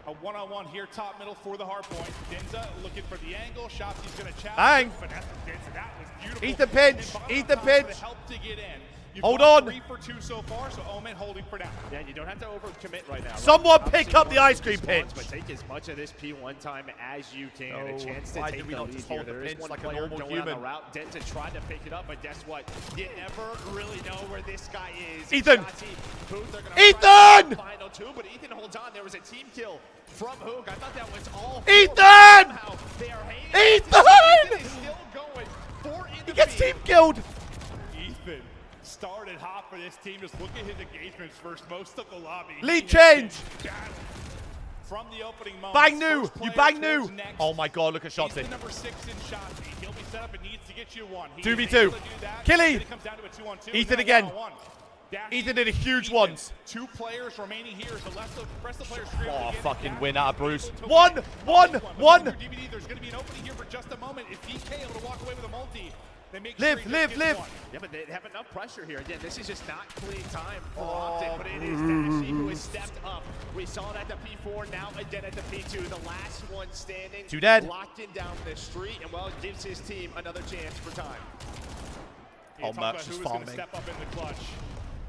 A one-on-one here, top middle for the hard point. Denza looking for the angle. Shotzi's going to challenge. Bang. Finesse from Denza. That was beautiful. Ethan pinch. And bottom Ethan top for the pinch. help to get in. You've Hold gone on. 3 for 2 so far, so Omen holding for now. Yeah, you don't have to overcommit right now. Right? Someone Obviously, pick up you the want ice cream spawns, pinch. But take as much of this P1 time as you can. Oh, a chance to why take did we the not lead just here. hold the There is pinch one like a player normal going on the human? route. Denza tried to pick it up, but guess what? You never really know where this guy is. Ethan. Shotzi, Booth, they're gonna Ethan! find the final 2, but Ethan holds on. There was a team kill from Hook. I thought that was all. 4, Ethan! but somehow they are hanging. Ethan! is still going. 4 in He the gets feed. team killed. Ethan started hot for this team. Just look at his engagements first. Most of the lobby. Lead He has change. been battled from the opening moment. Bang new. You First bang player new. towards next. Oh my God, look at He's Shotzi. the number 6 in Shotzi. He'll be set up and needs to get you 1. He 2v2. is able to do that. Killy. Then it comes down to a 2-on-2. Ethan and then a again. 1-on-1. Dash Ethan did a huge Ethan, ones. 2 players remaining here. So rest the players. Oh, fucking win out of Bruce. One. DVD, there's going to be an opening here for just a moment. If DK able to walk away with a multi, they make Live. Yeah, but they have enough pressure here. Again, this is just not clean time for Optic, but it is Dashy who has stepped up. We saw it at the P4, now again at the P2. The last one standing. 2 dead. Locked in down the street, and well, it gives his team another chance for time. Oh, Mercs is who's going farming. to step up in the clutch.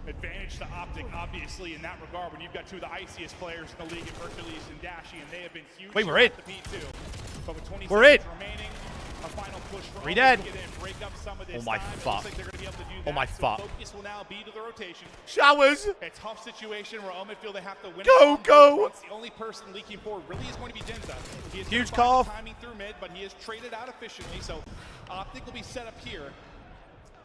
Advantage to Optic, obviously, in that regard, when you've got 2 of the iciest players in the league, in Hercules and Dashy, and they have been huge. Wait, we're in. at the P2. But with 20 We're in. seconds remaining, a final push for 3 Optic dead. to get in, break up some of this Oh my time. It fuck. looks like they're going to be able to do Oh that. my So fuck. focus will now be to the rotation. Showers. A tough situation where Omen feel they have to win. Go, it. go. The only person leaking forward really is going to be Denza. He is Huge gonna find call. the timing through mid, but he is traded out efficiently. So Optic will be set up here.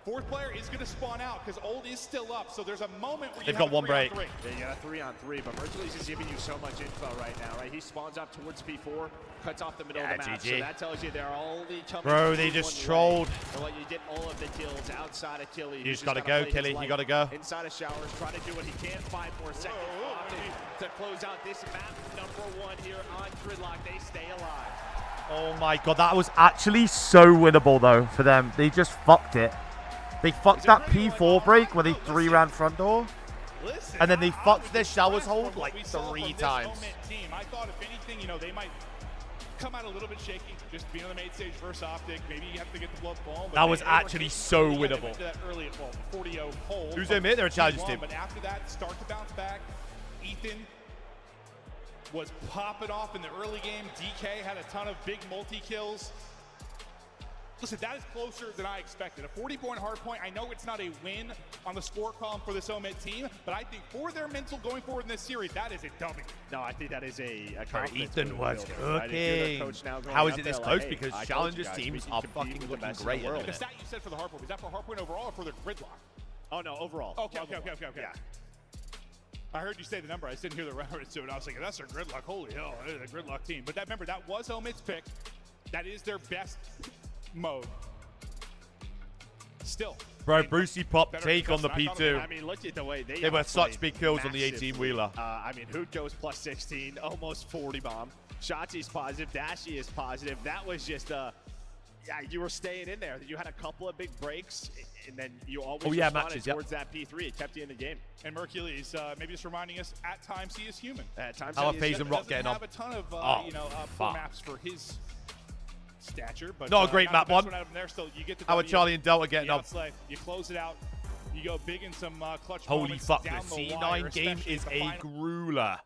4th player is going to spawn out because Old is still up. So there's a moment where They've you have got one a 3-on-3. break. Yeah, you got a 3-on-3, but Hercules is giving you so much info right now, right? He spawns up towards P4, cuts off the middle of the map. GG. So that tells you they're only coming Bro, they through just one trolled. way. And what you get all of the kills outside of Killy. You just gotta go, Killy. You gotta go. Inside of Showers, trying to do what he can. 5 more seconds. Optic to close out this map. #1 here on Gridlock. They stay alive. Oh my god, that was actually so winnable though for them. They just fucked it. They fucked that P4 break where they 3-ran front door. Listen, And then they I fucked was their showers impressed hold from what like we saw 3 from this times. Omen team. I thought if anything, you know, they might come out a little bit shaky, just being on the main stage versus Optic. Maybe you have to get the blood ball. That was actually so winnable. Went to that early, well, 40-0 hole. Who's in it? They're a challenge T1, team. But after that, start to bounce back. Ethan was popping off in the early game. DK had a ton of big multi-kills. Listen, that is closer than I expected. A 40-point hard point. I know it's not a win on the score column for this Omen team, but I think for their mental going forward in this series, that is a W. No, I think that is a Bro, confidence Ethan was builder, right? If you're the cooking. coach now going How is out it this there close? like, hey, Because I told you Challengers guys, we teams can are compete fucking with the looking best in great the at the world. The minute. stat you said for the hard point, was that for hard point overall or for the gridlock? Oh, no, overall. Okay. Yeah. I heard you say the number. I just didn't hear the reference to it. I was thinking, that's their gridlock. Holy hell, they're the gridlock team. But that, remember, that was Omen's pick. That is their best mode. Still. Bro, Brucey Pop Better take on the because P2. I mean, look at the way They were such big kills on the 18-wheeler. I mean, Hoot goes plus 16, almost 40 bomb. Shotzi's positive, Dashy is positive. That was just yeah, you were staying in there. You had a couple of big breaks, and then you always responded matches, yep. towards that P3. It kept you in the game. And Hercules, maybe just reminding us, at times he is human. At times, How he are is- FaZe and Rock Doesn't getting on? have a ton of, Oh, floor fuck. maps for his stature, but Not a great not map the best one. out of them there. Still, you get the How are W. Charlie and Delta getting The on? outslay, you close it out. You go big in some clutch Holy moments fuck, the down the C9 wire, game especially is at the a final. grueler.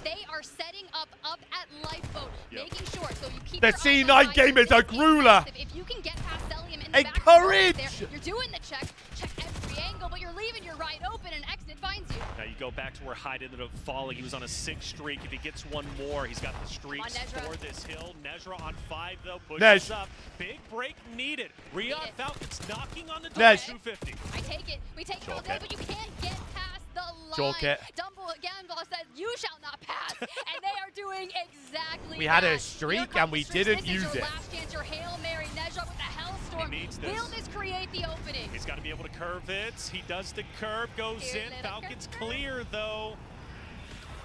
They are setting up at Lifeboat, making sure so you keep The your eyes C9 on game Heiser. is a It's grueler. massive. If you can get past Cellium in the Encourage! back there, you're doing the check every angle, but you're leaving your right open and Exit finds you. Now you go back to where Hyde ended up falling. He was on a 6 streak. If he gets one more, he's got the streaks Nezra. for this hill. Nezra on 5 though, Nej. pushes up. Big break needed. Riyadh Falcons knocking on the door. Nej. 250. I take it. We take it all day, Chalk it. but you can't get past the line. Chalk it. Dumble Gambol says, you shall not pass. And they are doing exactly We had a that. streak Here comes and we the streak. didn't This is use your it. last chance, your Hail Mary. Nezra with the Hellstorm. He needs this. Will this create the opening? He's got to be able to curve it. He does the curve, goes Here, in. little Falcons curve. clear though.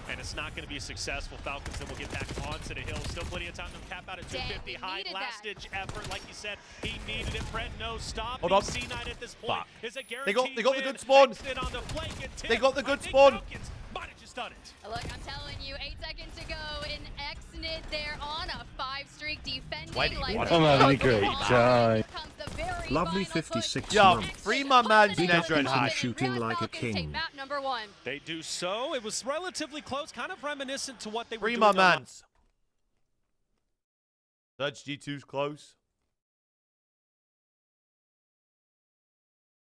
And it's not going to be successful. Falcons then will get back onto the hill. Still plenty of time to cap out at Damn, 250. he High needed last that. ditch effort. Like you said, he needed it. Brett, no stop. Hold on. C9 at this point Fuck. is a They got guaranteed the win. good spawn. Exit on the flank and tip. They got the I good think spawn. Falcons might have just done it. Look, I'm telling you, 8 seconds to go in Exnid. They're on a 5-streak defending 21. like I'm having a great time. Lovely 56. Yo, free my man's Beat Nezra and Hyde. shooting like a king. Map number 1. They do so. It was relatively close, kind of reminiscent to what they were Free doing. my on- mans. Surge G2's close.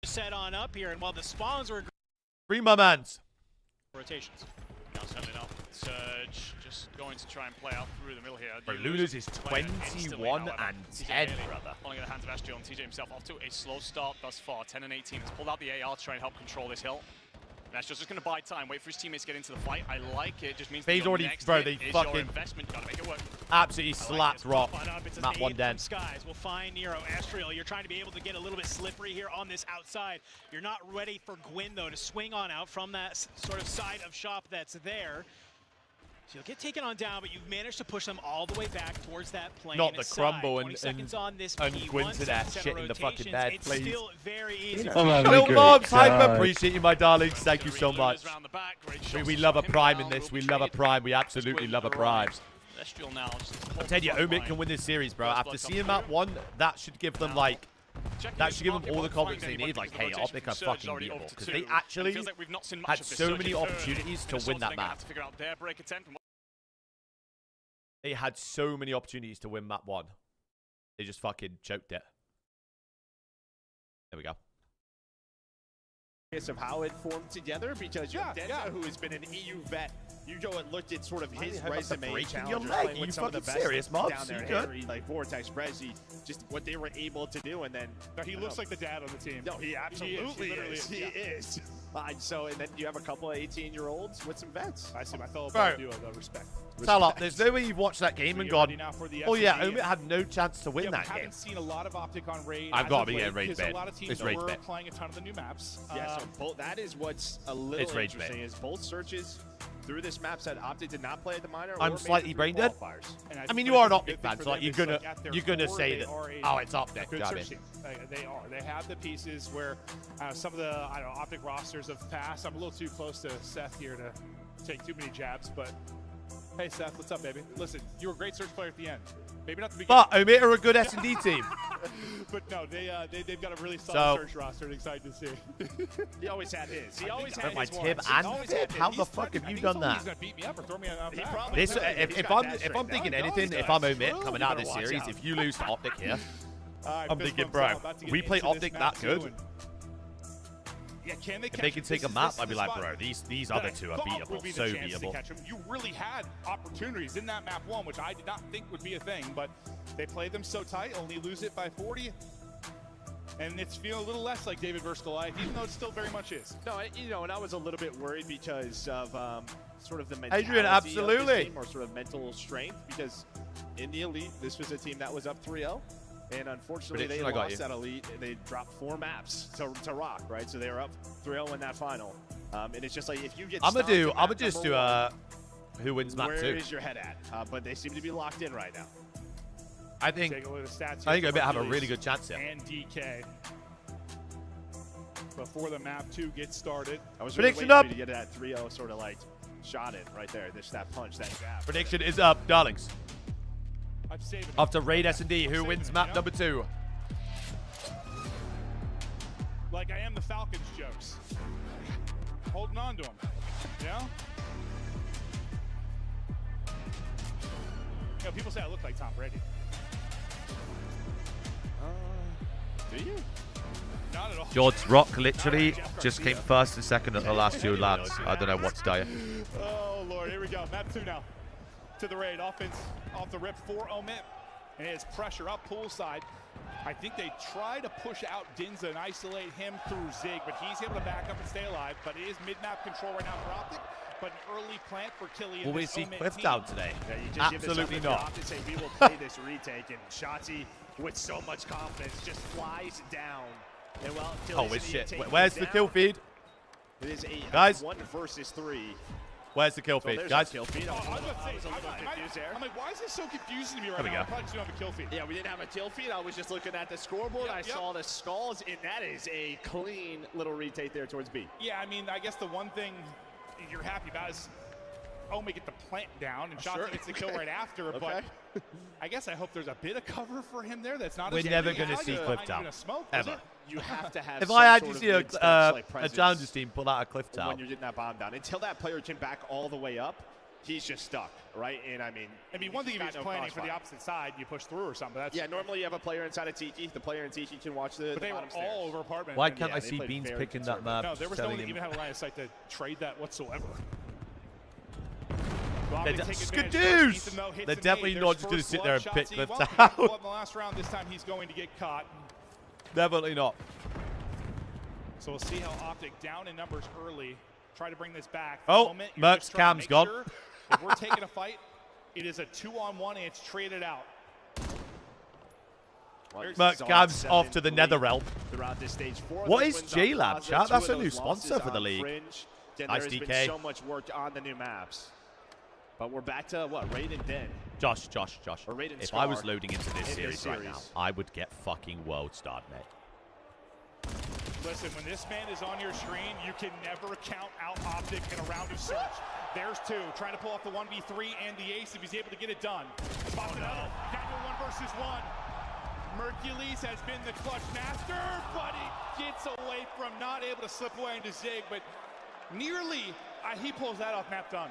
Set on up here, and while the spawns were Free my mans. rotations. Now sending out Surge, just going to try and play out through the middle here. Bro, You Luna's lose is player instantly, 21 however. and TJ 10, Bailey brother. Falling at the hands of Astral, and TJ himself off to a slow start thus far. 10 and 18 has pulled out the AR to try and help control this hill. That's just going to buy time. Wait for his teammates to get into the fight. I like it. Just means He's already, next bro, hit they is fucking your investment. Gotta make it work. absolutely slapped Rock. Map one dead. Skies will find Nero. Astriel, you're trying to be able to get a little bit slippery here on this outside. You're not ready for Gwyn, though, to swing on out from that sort of side of shop that's there. So you'll get taken on down, but you've managed to push them all the way back towards that plane. Not the side. crumble 20 seconds on this and P, Gwyn 1 to that second shit in the fucking rotations. bed, It's please. still very easy. Little Mobs, Hyper, appreciate you, my darlings. Thank you so much. We love a prime in this. We love a prime. We absolutely love a prime. I'm telling you, Omit can win this series, bro. After seeing map 1, that should give them, like, that should give them all the confidence they need. Like, hey, Optic are fucking beatable. Because they actually had so many opportunities to win that map. They had so many opportunities to win map 1. They just fucking choked it. There we go. Of how it formed together, because you have Denza, who has been an EU vet. You go and looked at sort of his resume. Your leg. You fucking serious, Mobs? Down there, You good? Henry, like Vortex, Brezzy, just what they were able to do, and then he looks like the dad on the team. No, he absolutely is. He is. So, and then you have a couple of 18-year-olds with some vets. I see my fellow Bro, duo, though. Respect. Tell up. There's no way you've watched that game and gone, oh yeah, SMD. Omit had no chance to win We that game. haven't seen a lot of Optic on Raid. I've as got of to be late, getting Raid because bait. A lot of teams It's Raid were bait. playing a ton of the new maps. Yeah, so that is what's a little It's rage interesting bait. is both searches through this map said Optic did not play at the minor. I'm or slightly maybe brain through dead. qualifiers. I mean, you are an Optic fan, so like, you're gonna say that, oh, it's Optic. Good Got search it. team. They are. They have the pieces where some of the Optic rosters have passed. I'm a little too close to Seth here to take too many jabs, but hey, Seth, what's up, baby? Listen, you were a great search player at the end. Maybe not the beginning. But Omit are a good S&D team. But no, they've got a really solid So- search roster. And excited to see. He always had his. He always had My his tip ones. and He's always tip? had How his. the fuck have you done He's that? gonna beat me up or throw me out. He probably This, could. He's if got I'm that if I'm strength. thinking No, anything, he's if got I'm Omit true. coming You out of better this watch series, out. if you lose to Optic here, All right, I'm fist thinking, bumps bro, out, about to get we play into this Optic map that good. too, and- Yeah, can they If catch they can him? take a This map, is I'd be the like, spot bro, these that other I two are thought beatable, would be the so chance to beatable. catch him. You really had opportunities in that map 1, which I did not think would be a thing, but they played them so tight, only lose it by 40. And it's feeling a little less like David versus Goliath, even though it still very much is. No, and I was a little bit worried because of sort of the mentality Adrian, of this absolutely. team, or sort of mental strength, because in the Elite, this was a team that was up 3-0. And unfortunately, Prediction, they I got lost you. that Elite. They dropped 4 maps to Rock, right? So they were up 3-0 in that final. And it's just like, if you get I'm gonna stomped in map just number do 1, who wins map where 2. is your head at? But they seem to be locked in right now. I think Take a look at the stats I think here Omit for have a Hercules really good chance here. and DK. Before the map 2 gets started. I was really Prediction waiting up. for you to get that 3-0 sort of like shot in right there. Just that punch, that jab. Prediction is up, darlings. I'm saving it. After Raid S&D, who saving wins it, map you know? number 2? Like I am the Falcons jokes. Holding on to them. You know? You know, people say I look like Tom Brady. Do you? Not at all. George Rock literally just came first and second at the last 2 lads. I don't know what to tell you. Oh, Lord. Here we go. Map 2 now. To the Raid. Offense off the rip for Omit. And it is pressure up poolside. I think they try to push out Dinza and isolate him through Zig, but he's able to back up and stay alive. But it is mid-map control right now for Optic. But an early plant for Killian. Will we this see Omit Cliff team. down today? Yeah, you just give this Absolutely up with not. Opt and say, we will play this retake, and Shotzi, with so much confidence, just flies down. And well, Oh, Tilly's it's in the shit. taking Where's him the down. kill feed? It is a Guys? 1 versus 3. Where's the kill So feed? there's Guys? a kill feed. I was a little confused there. I'm like, why is this so confusing to me right There we now? go. I probably just don't have a kill feed. Yeah, we didn't have a kill feed. I was just looking at the scoreboard. Yep, I yep. saw the skulls, and that is a clean little retake there towards B. Yeah, I mean, I guess the one thing you're happy about is Omid get the plant down, and Shotzi Sure. gets the kill right after. Okay. But I guess I hope there's a bit of cover for him there. That's not. We're as never easy. gonna How's see it Cliff not down. even a smoke, is Ever. it? You have to have If some I had sort to of see a mid-stage, like, a presence challenges team pull out a Cliff when town, you're getting that bomb down. Until that player can back all the way up, he's just stuck, right? And I mean, one thing if got he's no planning for the crossfire. opposite side, you push through or something. That's, Yeah, normally you have a player inside of Tiki. The player in Tiki can watch the but they were bottom all stairs. over apartment. why and can't yeah, I they see played Beans very picking that conservative. map? No, there was no telling one that him- even had a line of sight to trade that whatsoever. They're Robbie taking advantage Skadoos! first. Ethan, though, hits They're the definitely nade. not There's just gonna first sit there and blood. pick Shotzi, Cliff well, down. he got blood in the last round. This time he's going to get caught. Definitely not. So we'll see how Optic down in numbers early. try to bring this back. Oh, The moment you're Merc's just trying to cam's make gone. sure if we're taking a fight, it is a 2-on-1 and it's traded out. Merc Cam's off to the nether realm. Throughout this stage. What is JLab, chat? That's a new sponsor for the league. Again, Nice there's DK. been so much work on the new maps. But we're back to what? Raid and Den. Josh. Or Raid and If I was Scar loading into this in series right now, I would get fucking world starred, mate. Listen, when this man is on your screen, you can never count out Optic in a round of search. There's two, trying to pull off the 1v3 and the ace if he's able to get it done. Spots another, down to 1 versus 1. Mercules has been the clutch master, but he gets away from not able to slip away into Zig, but nearly, he pulls that off, map done.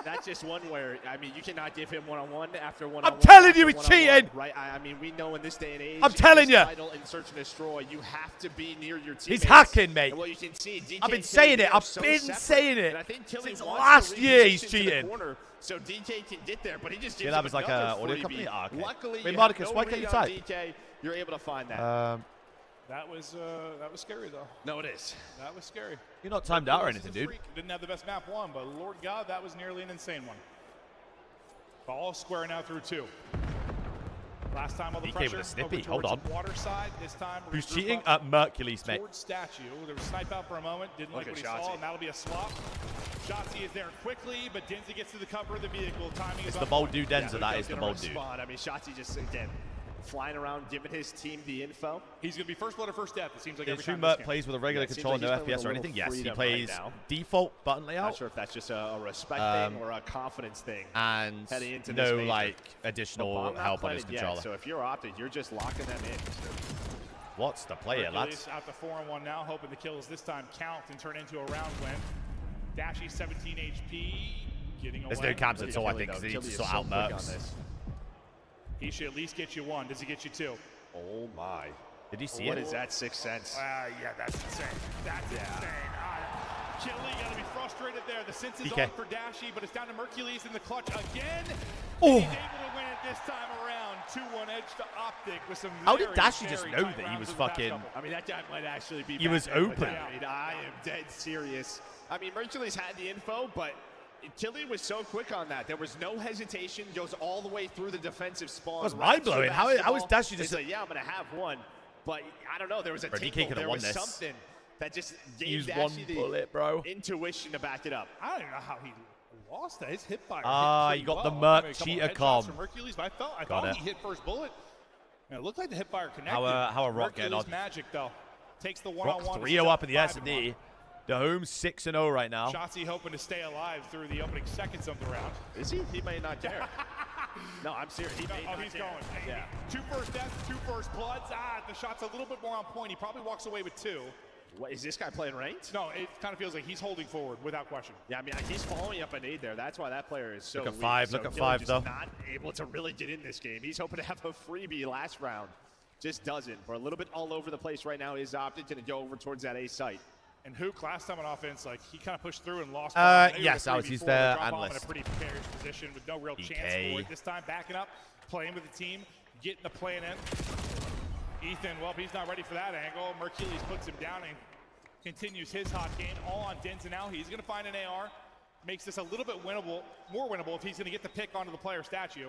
That's just one where, I mean, you cannot give him one-on-one after one-on-one. I'm telling you, after he's one-on-one, cheating. Right? I mean, we know in this day and age, I'm telling you. Title in Search and Destroy, you have to be near your teammates. He's hacking, mate. And well, you can see, DK I've been and saying Tilly, it. they are I've so been separate. saying it. And I think Tilly Since wants last to year he's reposition to the cheating. corner so DK can get there, but he just gives JLab him is like another a audio freebie. company? Ah, okay. Luckily, Wait, you Marcus, have why no can't you read on type? DK. You're able to find that. That was scary, though. No, it is. That was scary. You're not timed out or Mercules is anything, a dude. freak. Didn't have the best map one, but Lord God, that was nearly an insane one. All square now through 2. Last time all the DK pressure with a snippy, over hold towards on. Water side. This time we're Who's gonna group cheating? up Mercules, mate. towards statue. There was snipe out for a moment. Didn't Look like what he at saw, Shotzi. and that'll be a swap. Shotzi is there quickly, but Denza gets to the cover of the vehicle. Timing It's is the on bold point. dude Denza, that is the bold dude. Respond. I mean, Shotzi just, again, flying around, giving his team the info. He's going to be first blood or first death, it seems like Is every true time. Merc plays with a regular Yeah, it seems controller, like no he's playing FPS or with a anything? little Yes, he freedom plays right now. default button Not layout sure if that's just a respect thing or a confidence thing. and heading into this no major. like But additional Bomb not help on his planted yet, controller. So if you're Optic, you're just locking them in. What's the play here, Hercules lads? out to 4-on-1 now, hoping the kills this time count and turn into a round win. Dashy 17 HP, getting away. There's no cams Look at at all, I Tilly, think, because though. he needs Tilly to is sort out so quick on Mercs. this. He should at least get you 1. Does he get you 2? Oh my. Did you see What it? is that, Sixth Sense? Yeah, that's insane. That's insane. Killy got to be frustrated there. The sense is DK. on for Dashy, but it's down to Mercules in the clutch again. Oh. He's able to win it this time around. 2-1 edge to Optic with some How did very, Dashy just very know tight that he rounds was in the past fucking- couple. I mean, that guy might actually be He was Batman with open. that. I mean, I am dead serious. I mean, Mercules had the info, but Tilly was so quick on that. There was no hesitation. Goes all the way through the defensive spawn. That was right to the mind-blowing. How is basketball. Dashy just- He's like, yeah, I'm going to have 1. But I don't know. There was a Bro, DK tinkle. could've There won was this. something that just gave Use Dashy one the bullet, bro. intuition to back it up. I don't even know how he lost that. His hip fire. Ah, hit you pretty got the well. Merc I mean, a couple cheater headshots com. from Hercules, but I Got thought it. he hit first bullet. And it looked like the hip fire connected. How a Rock getting Hercules on? magic though. Takes the Rock one-on-one. 3-0 up in the S&D. The home 6-0 right now. Shotzi hoping to stay alive through the opening seconds of the round. Is he? He may not care. No, I'm serious. He may not he's care. going. Yeah. 2 first deaths, 2 first bloods. The shot's a little bit more on point. He probably walks away with 2. What, is this guy playing ranked? No, it kind of feels like he's holding forward without question. Yeah, I mean, he's following up a nade there. That's why that player is so Look at weak. 5, So look at Tilly 5, just though. not able to really get in this game. He's hoping to have a freebie last round. Just doesn't. We're a little bit all over the place right now. Is Optic going to go over towards that A site? And Hook last time on offense, like he kind of pushed through and lost. Yes, Alex, he's the analyst. In analyst. a pretty precarious position with no real chance for it. This time, backing up, playing with the team, getting the plan in. Ethan, well, he's not ready for that angle. Mercules puts him down and continues his hot game. All on Denza now. He's going to find an AR. Makes this a little bit winnable, more winnable if he's going to get the pick onto the player statue.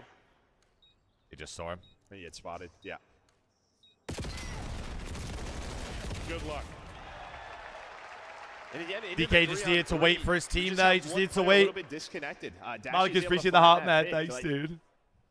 He just saw him. He gets spotted. Yeah. Good luck. And again, DK just needed to wait for his team there. He just needed to A wait. little bit disconnected. Marcus, appreciate the heart, man. Thanks, dude.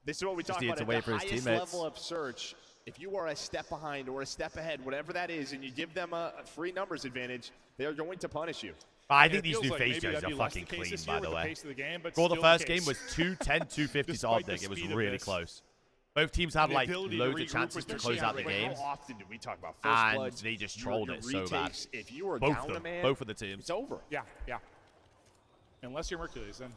This is what we Just talk needed about to at wait the for his highest teammates. level of search. If you are a step behind or a step ahead, whatever that is, and you give them a free numbers advantage, they are going to punish you. I And think it these feels new like phase maybe shows that'd are be less fucking the case clean, this by year the with the way. pace of the game, but For the still first the game case. was 210, 250 Despite Optic. the It was speed of really this. close. Both teams had The like ability to loads of regroup chances with to their close out the teammates. games. How often do we talk about first And bloods? they just your trolled it so bad. retakes? If you are Both down of a them. man, Both of the teams. it's over. Yeah, yeah. Unless you're Mercules, then.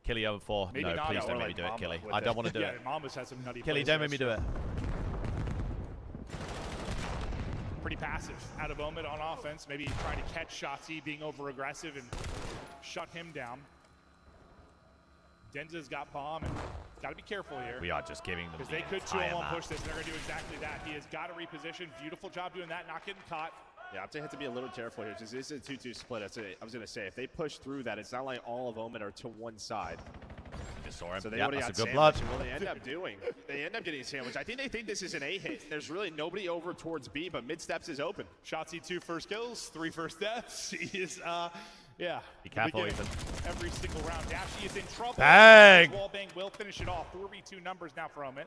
Killy over 4. Maybe No, not. please Or don't make like me do it, Mamba Killy. with I don't the- want to do Yeah, it. Mamba's had some nutty Killy, plays don't there, make me do it. Pretty passive out of Omen on offense. Maybe trying to catch Shotzi, being over aggressive and shut him down. Denza's got bomb and got to be careful here. We are just giving them Because the they could entire 2-on-1 map. push this, and they're going to do exactly that. He has got to reposition. Beautiful job doing that, not getting caught. Yeah, Optic have to be a little careful here. This is a 2-2 split. I was going to say, if they push through that, it's not like all of Omen are to one side. Just saw him. So they Yeah, already that's got a good blood. sandwiched. What they end up doing, they end up getting sandwiched. I think this is an A hit. There's really nobody over towards B, but mid steps is open. Shotzzy 2 first kills, 3 first deaths. He is, yeah. Be careful, beginning Ethan. Every single round. Dashy is in trouble. Bang! Wallbang will finish it off. 4v2 numbers now for Omen.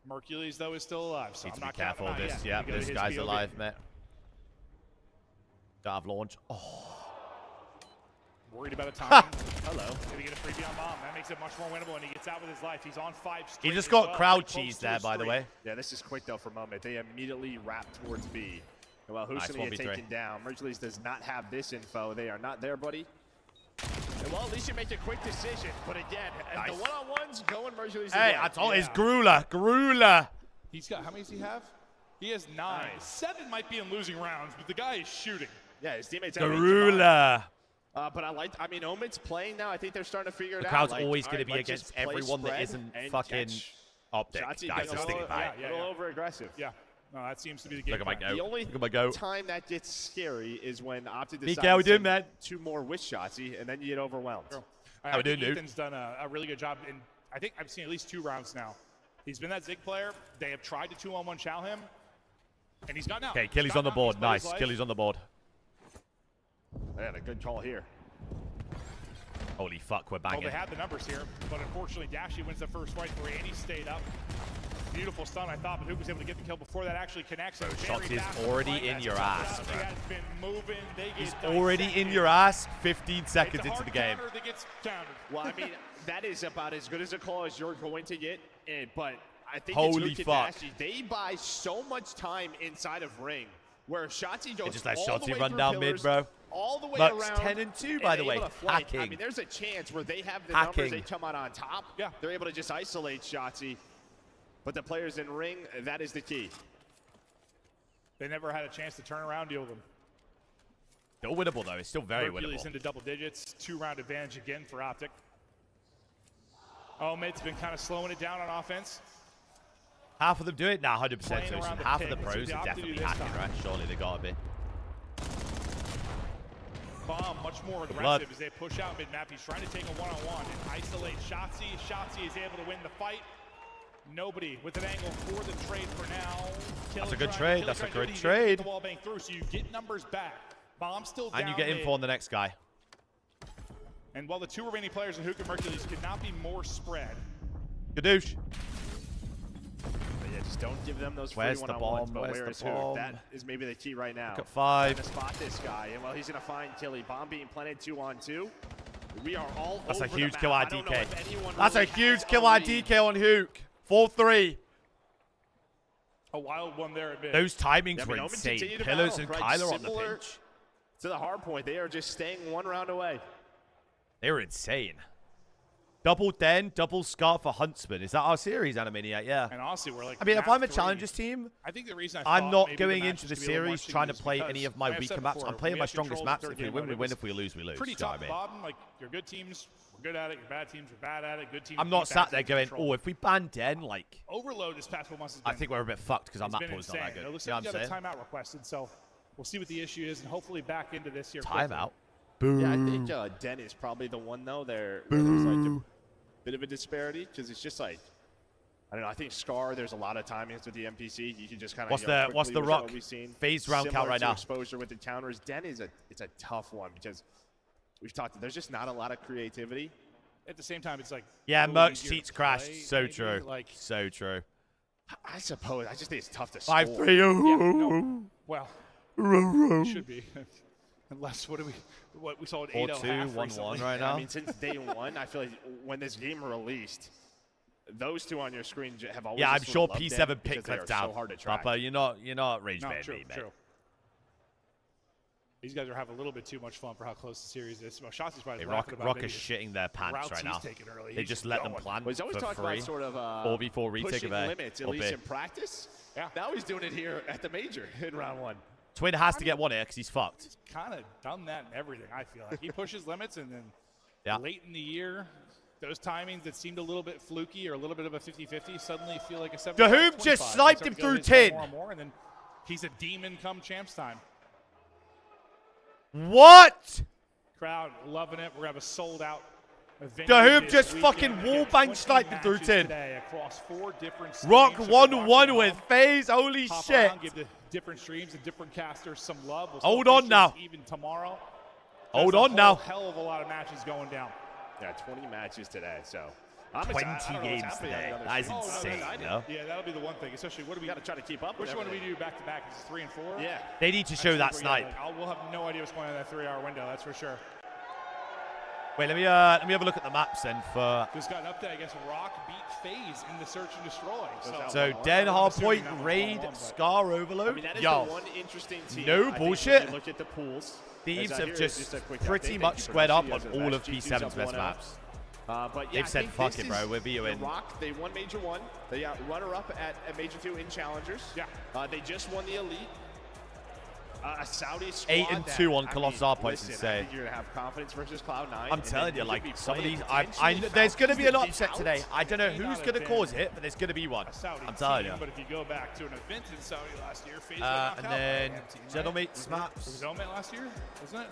Mercules, though, is still alive, so Need I'm to be not careful. counting This, out yeah, yet. We go to this his guy's POV. alive, mate. Don't have launch. Oh, Worried about a timing. Hello. Did he get a freebie on bomb? That makes it much more winnable, and he gets out with his life. He's on 5 he straight just as got well. crowd Pretty cheese close to there, his by the 3. way. Yeah, this is quick, though, for Moment. They immediately wrap towards B. And while Nice, Husani is 1v3. taken down, Mercules does not have this info. They are not there, buddy. And well, at least you make a quick decision. But again, Nice. the one-on-ones going Mercules. Hey, I told you, it's Garula. Garula. He's got, how many does he have? He has 9. 7 might be in losing rounds, but the guy is shooting. Yeah, his teammates have 8 combined. Garula. But I mean, Omen's playing now. I think they're starting to figure it The out. crowd's Like, always all going to right, be let's just against play everyone that spread isn't and fucking catch. Optic. Shotzzy Guys, gets I'm a sticking little, by. a little over aggressive. Yeah. No, that seems to be the game Look at my plan. go. The only Look at my go. time that gets scary is when Optic Miguel, decides we to doing, send man? 2 more with Shotzzy, and then you get overwhelmed. How we doing, think dude? Ethan's done a really good job, and I think I've seen at least 2 rounds now. He's been that Zig player. They have tried to 2-on-1 chow him, and he's gotten out. Okay, Killy's He's on the gotten out. board. He's played his Nice. life. Killy's on the board. They had a good call here. Holy fuck, we're Well, banging. they had the numbers here, but unfortunately, Dashy wins the first fight for and he stayed up. Beautiful stun, I thought, but Hook was able to get the kill before that actually connects. Bro, Very Shots is fast already fight. in That's your tough. ass, Shotzzy bro. has been moving. They get He's already in your ass 15 seconds It's a into hard the game. counter that gets countered. Well, I mean, that is about as good as a call as you're going to get. But I think Holy it's Hook fuck. and Dashy. They buy so much time inside of ring where Shotzzy goes just let all the Shotzzy way run through down pillars, mid, bro. all the way Lux around. 10 and 2, by the able way. to flank. I Hacking. mean, there's a chance where they have the Hacking. numbers, they come out on top. Yeah. They're able to just isolate Shotzzy. But the players in ring, that is the key. They never had a chance to turn around, deal with them. Still winnable, though. It's still very Mercules winnable. into double digits. 2-round advantage again for Optic. Omid's been kind of slowing it down on offense. Half of them do it? Nah, 100%. Playing So around the half of pick. the Let's see pros what are they opt to do definitely this hacking, time. right? Surely they gotta be. Bomb much more blood. aggressive as they push out mid-map. He's trying to take a one-on-one and isolate Shotzzy. Shotzzy is able to win the fight. Nobody with an angle for the trade for now. That's a Killer good trying- trade. Killer That's a trying to do it. good He gets trade. The wall bang through, so you get numbers back. Bomb still down And you get mid. info on the next guy. And while the 2 remaining players in Hook and Mercules could not be more spread. Gadoosh. But yeah, just don't give them those free Where's the one-on-ones. bomb? But Where's where the is Hook? bomb? That is maybe the key right now. Look at 5. Trying to spot this guy, and well, he's gonna find Killy. Bomb being planted 2-on-2. We are all That's a over huge the kill map. on I don't know DK. if anyone That's a really huge has kill a on read. DK on Hook. 4-3. A wild one there at mid. Those timings Yeah, were but Omen insane. continue to Pillars battle, and right? Kyler on the Similar pinch. To the hard point, they are just staying 1 round away. They were insane. Double Den, double Scar for Huntsman. Is that our series, Animaniac? Yeah. And honestly, we're like. I mean, if map I'm a 3. challengers team, I think the reason I I'm thought not maybe going the into the matches could be a little more series trying to sticky play is any of because, my like I weaker said maps. before, I'm playing we my had strongest control maps. of the If we third win, game we mode. win. It If we lose, we lose. Pretty You know top what I to mean? bottom. Like your good teams were good at it. Your bad teams were bad at it. Good teams. I'm were not sat there bad teams going, control. oh, if we ban Den, like, Overload this past 4 months has I been- think we're a bit fucked because our it's map been pool's not that insane. good. It You looks know like what you I'm got a saying? timeout requested, so we'll see what the issue is and hopefully back into this here. quickly. Timeout. Yeah, I think Den is probably the one though. Where there's like a bit of a disparity because it's just like I don't know. I think Scar. There's a lot of timings with the NPC. You can just kind of. What's the rock phase round count right now? Exposure with the counters. Den is it's a tough one because we've talked. There's just not a lot of creativity. At the same time, it's like Yeah, a little Merc's easier seats to crashed. play, So maybe, true. Like So true. I suppose. I just think it's tough to score. 5-3. well, it should be. Unless what we saw at 8-0 half 4-2, 1-1 recently. right I now. mean, since day one, I feel like when this game released, those 2 on your screen have always. Yeah, I'm just sure loved P7 them picked because they Cliff are down. So hard to track. Papa, you're not rage No, baiting true, me, mate. true. These guys are having a little bit too much fun for how close the series is. Well, Shotzzy's probably Hey, laughing about Rock maybe is shitting their pants routes right he's now. taking early. They He's just let them going. plan Well, he's always for talked free. about sort of 4v4 retake pushing of A. limits, at or least B. in practice. Yeah. Now he's doing it here at the major in round 1. Twin has to get one here because he's fucked. Kind of done that in everything, I feel like. He pushes limits, and then Yeah. late in the year, those timings that seemed a little bit fluky or a little bit of a 50-50 suddenly feel like a 7. Dahoom just sniped him through 10. More and more, and then He's a demon come champs time. What? Crowd loving it. We're going to have a sold out event. Dahoop just fucking wallbang sniped him through 10. Across 4 different Rock streams. 1-1 with FaZe. Holy Hop shit. on, give the different streams and different casters some love. We'll Hold still on feature now. Even tomorrow. Hold There's on a now. hell of a lot of matches going down. Yeah, 20 matches today, so. I'm 20 excited. I don't know what's games happening on today. the other That is stream. insane, I did. no? Yeah, that'll be the one thing. Especially, what do we got to try to keep up with Which one do we everything. do back to back? Is it 3 and 4? Yeah. They need to show that snipe. We'll have no idea what's going on in that 3-hour window. That's for sure. Wait, let me have a look at the maps then for. Just got an update. I guess Rock beat FaZe in the search and destroy. So Den, Hardpoint, Raid, Scar, Overload. I mean, that is Yo, the one interesting team. no I think bullshit. when you look at the pools. Thieves as I have hear, just a quick pretty update. much Thank you for squared up G2 on as a all of G2's P7's up best 1-0. maps. But yeah, They've I said, think fuck this it, bro. is We'll be you the in. Rock, they won Major 1. They got runner-up at Major 2 in Challengers. Yeah. They just won the Elite. A Saudi squad 8-2 on that, Colossal I mean, points listen, insane. I think you're going to have confidence versus Cloud9. I'm telling you, like, some of these, I there's going to be an upset today. I don't know who's going to cause it, but there's going to be one. I'm telling you. But if you go back to an event in Saudi last year, FaZe got knocked And out by then an team, right? Gentleman's maps. Was it Omen last year? Wasn't it?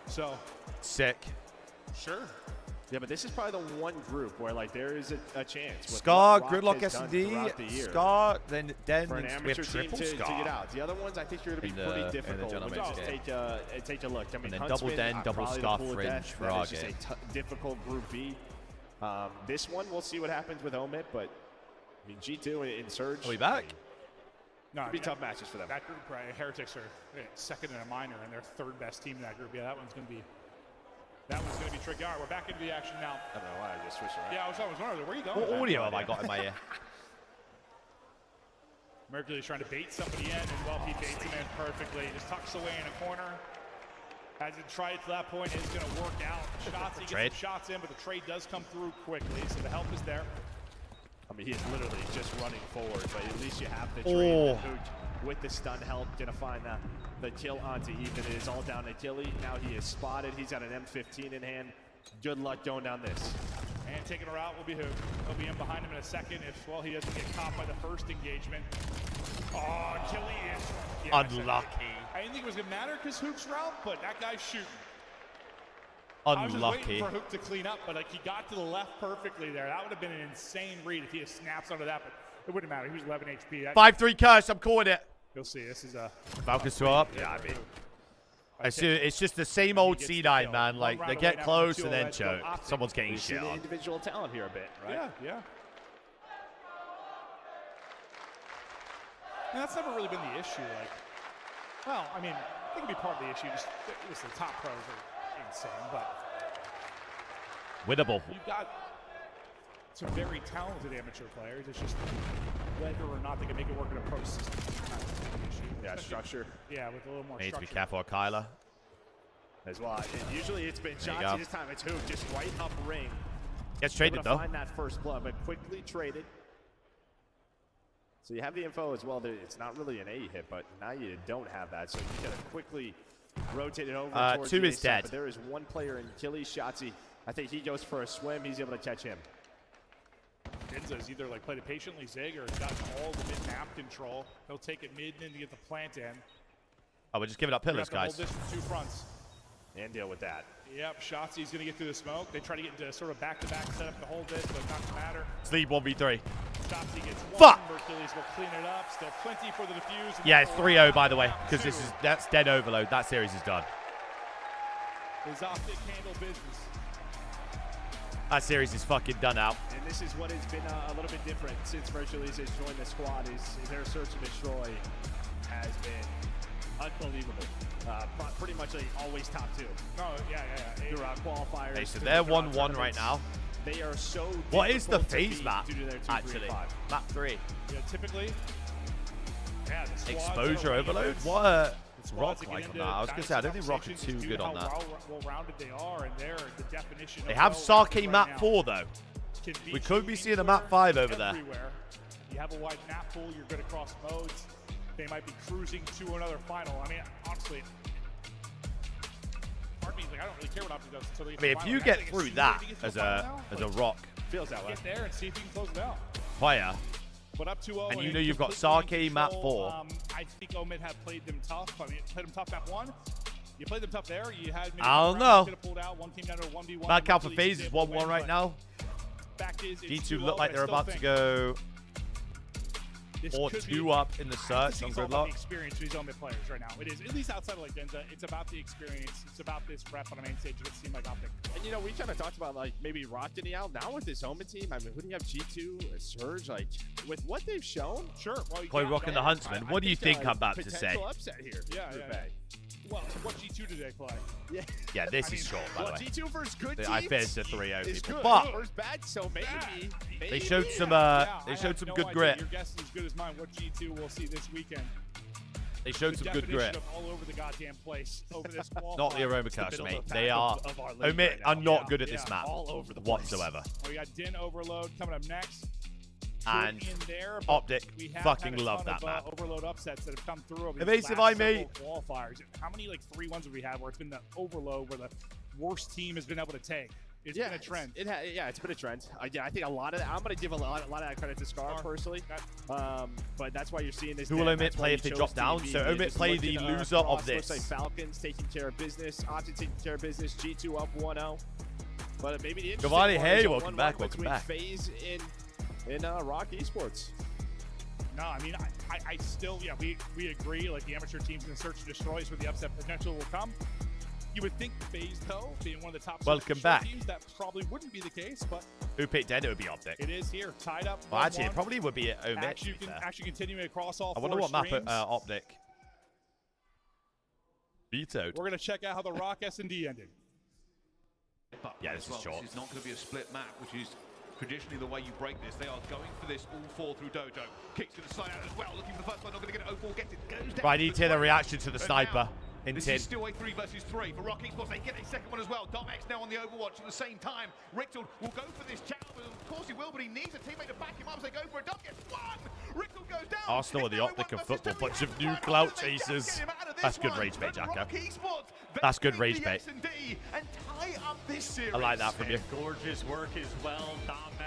So, Sick. Sure. Yeah, but this is probably the one group where like there is a chance. with Scar, what Rock Gridlock has done throughout the S&D, year. Scar, then For an we amateur have team triple to Scar. get out. The other ones, I think you're going to be In the- pretty in the difficult. gentleman's Just game. take a look. I mean, then double Huntsman, Den, double probably the Scar pool of Fringe death. for That our is just game. a difficult Group B. This one, we'll see what happens with Omit, but I mean, G2 in Surge. Are we back? no, It'll be tough matches for them. That group, right? Heretics are second in a minor, and they're third best team in that group. Yeah, that one's going to be tricky. All right, we're back into the action now. I don't know why I just switched around. Yeah, I was wondering, where are you going? What with that? audio have I got in my ear? Mercury's trying to bait somebody in, and well, he baits him in perfectly. Just tucks away in a corner. Hasn't tried to that point. It's going to work out. Shots, he Trade. gets some shots in, but the trade does come through quickly, so the help is there. I mean, he's literally just running forward, but at least you have the Oh. trade. And Hoot with the stun help, gonna find the kill onto Ethan. It is all down to Killy. Now he is spotted. He's got an M15 in hand. Good luck going down this. And taking her out will be Hoot. He'll be in behind him in a second if, well, he doesn't get caught by the first engagement. Oh, Killy is... yeah, Unlucky. I didn't think it was going to matter because Hook's route, but that guy's shooting. I was just Unlucky. waiting for Hook to clean up, but like he got to the left perfectly there. That would have been an insane read if he had snaps onto that, but it wouldn't matter. He was 11 HP. That, 5-3 curse. I'm calling it. you'll see. This is a... Falcon swap. Yeah, I mean, It's just the same old C9, man. Like, they get close and then choke. Someone's getting we see shit the on. individual talent here a bit, right? Yeah, yeah. And that's never really been the issue. Like, well, I mean, it can be part of the issue. Just listen, the top pros are insane, but Winnable. you've got some very talented amateur players. It's just whether or not they can make it work in a pro system. That's the issue. Yeah, Especially- structure Yeah, with a little more Need to structure. be careful of Kyler. as well. And usually it's been There you shots. go. This time it's Hook just right up ring. Gets Able traded, to though. find that first blood, but quickly traded. So you have the info as well that it's not really an A hit, but now you don't have that. So you gotta quickly rotate it over towards 2 the is A side, dead. But there is one player in Achilles, Shotzi. I think he goes for a swim. He's able to catch him. Ginza's either like played it patiently, Zig, or has gotten all the mid-map control. He'll take it mid and to get the plant in. Oh, we're just giving up We pillars, have to hold guys. this from 2 fronts. And deal with that. Yep, Shotzi's going to get through the smoke. They try to get into sort of back-to-back setup to hold this, but not to matter. Sleep 1v3. Shotzi gets one. Fuck! Hercules will clean it up. Still plenty for the defuse. and Yeah, it's the 3-0, by the way, round because two. that's dead overload. That series is done. His optic handle business. That series is fucking done out. And this is what has been a little bit different since Hercules has joined the squad. Is their search and destroy has been unbelievable. Pretty much like always top 2. No, yeah. Throughout qualifiers. Okay, so through they're throughout 1-1 right tournaments. now. They are so What is the difficult to phase beat map, due to their 2, 3, actually? 5. Map 3. Yeah, typically. Yeah, the squads Exposure are overload? defense. What? What's Squads Rock that get like on into that? I was going to say, I don't think Rock are conversations too due good to on that. how well-rounded they are, and they're the definition They of have well-rounded Sake right map now. 4, though. Can We beat could you be seeing a anywhere, map 5 over there. everywhere. You have a wide map pool, you're good across modes. They might be cruising to another final. I mean, honestly, part of me is like, I don't really care what Optic does until they get I mean, to if the you final. get Like, through as that soon as they get to as the final a now, Rock Feels that way. get there and see if you can close it out. player, But up 2-0 and you in know you've got completely Sake map control, 4, I think Omit have played them tough. I mean, played them tough map 1. You played them tough there. You had maybe I don't rounds know. could have pulled out. One came down to a 1v1. Bad count for Eventually FaZe is able to 1-1 win, right but now. Fact is, it's G2 2-0, look like but I they're still about to think go this or could 2 be- up in the I search. think On it's all good about luck. the experience for these Omit players right now. It is, at least outside of like Denza, it's about the experience. It's about this rep on a main stage against a team like Optic. And you know, we kind of talked about like maybe Rock getting out. Now with this Omen team, I mean, who do you have? G2, Surge, like with what they've shown. Sure. Well, you Play got Rock and the that. Huntsman. What do you think I'm about to say? Potential upset here. Yeah, for yeah, Bay. Well, what G2 did they play? Yeah. Yeah, this I is mean, short, by the Well, way. G2 versus good teams. I finished at 3-0 is people. good. But Versus bad, so maybe. they showed some Yeah, they I showed have some no good idea. grit. Your guess is as good as mine. What G2 will see this weekend? They showed The some good definition grit. of all over the goddamn place over this wall. Not the Aroma Clash, mate. They are Omit are not good at this map all over the place. whatsoever. We got Din Overload coming up next. And Good in there, but Optic we have fucking had a love ton that of, map. Overload upsets that have come through over Evasive these last eye, mate. several qualifiers. How many like 3-1s have we had where it's been the Overload where the worst team has been able to take? It's been a trend. It's been a trend. Yeah, I think a lot of that. I'm going to give a lot of that credit to Scar personally. But that's why you're seeing this. Who will Dan. Omit That's why play he if they chose drop down? TV. So He's Omit just play looking, the loser of across, this. Looks like Falcons taking care of business. Optic taking care of business. G2 up 1-0. But maybe the interesting Giovanni, part hey, is a welcome 1-1 back, welcome between back. FaZe in Rock Esports. No, I mean, I still, yeah, we agree. Like, the amateur teams in the search and destroy is where the upset potential will come. You would think FaZe, though, being one of the top Welcome search and back. destroy teams, that probably wouldn't be the case, but Who picked Dead? It would be Optic. it is here, tied up. Well, actually, it 1-1. probably would be Omit. to Actually, be fair. actually continuing across all I wonder four what map streams. Optic vetoed. We're going to check out how the Rock S&D ended. Yeah, this is short. This is not going to be a split map, which is traditionally the way you break this. They are going for this all four through Dojo. Kick's going to slide out as well, looking for the first one, not going to get it. 0-4 gets it, goes down. Right, I need to hear the reaction to the And sniper now, in this 10. is still a 3 versus 3 for Rock Esports. They get a second one as well. Domex now on the Overwatch at the same time. Richtel will go for this challenge. Of course he will, but he needs a teammate to back him up as they go for it. Dom gets one. Richtel goes down. Arsenal are the Optic of football. Bunch of new clout chasers. That's good rage bait, Jacko. That's good rage bait. I like that from you. Gorgeous work as well.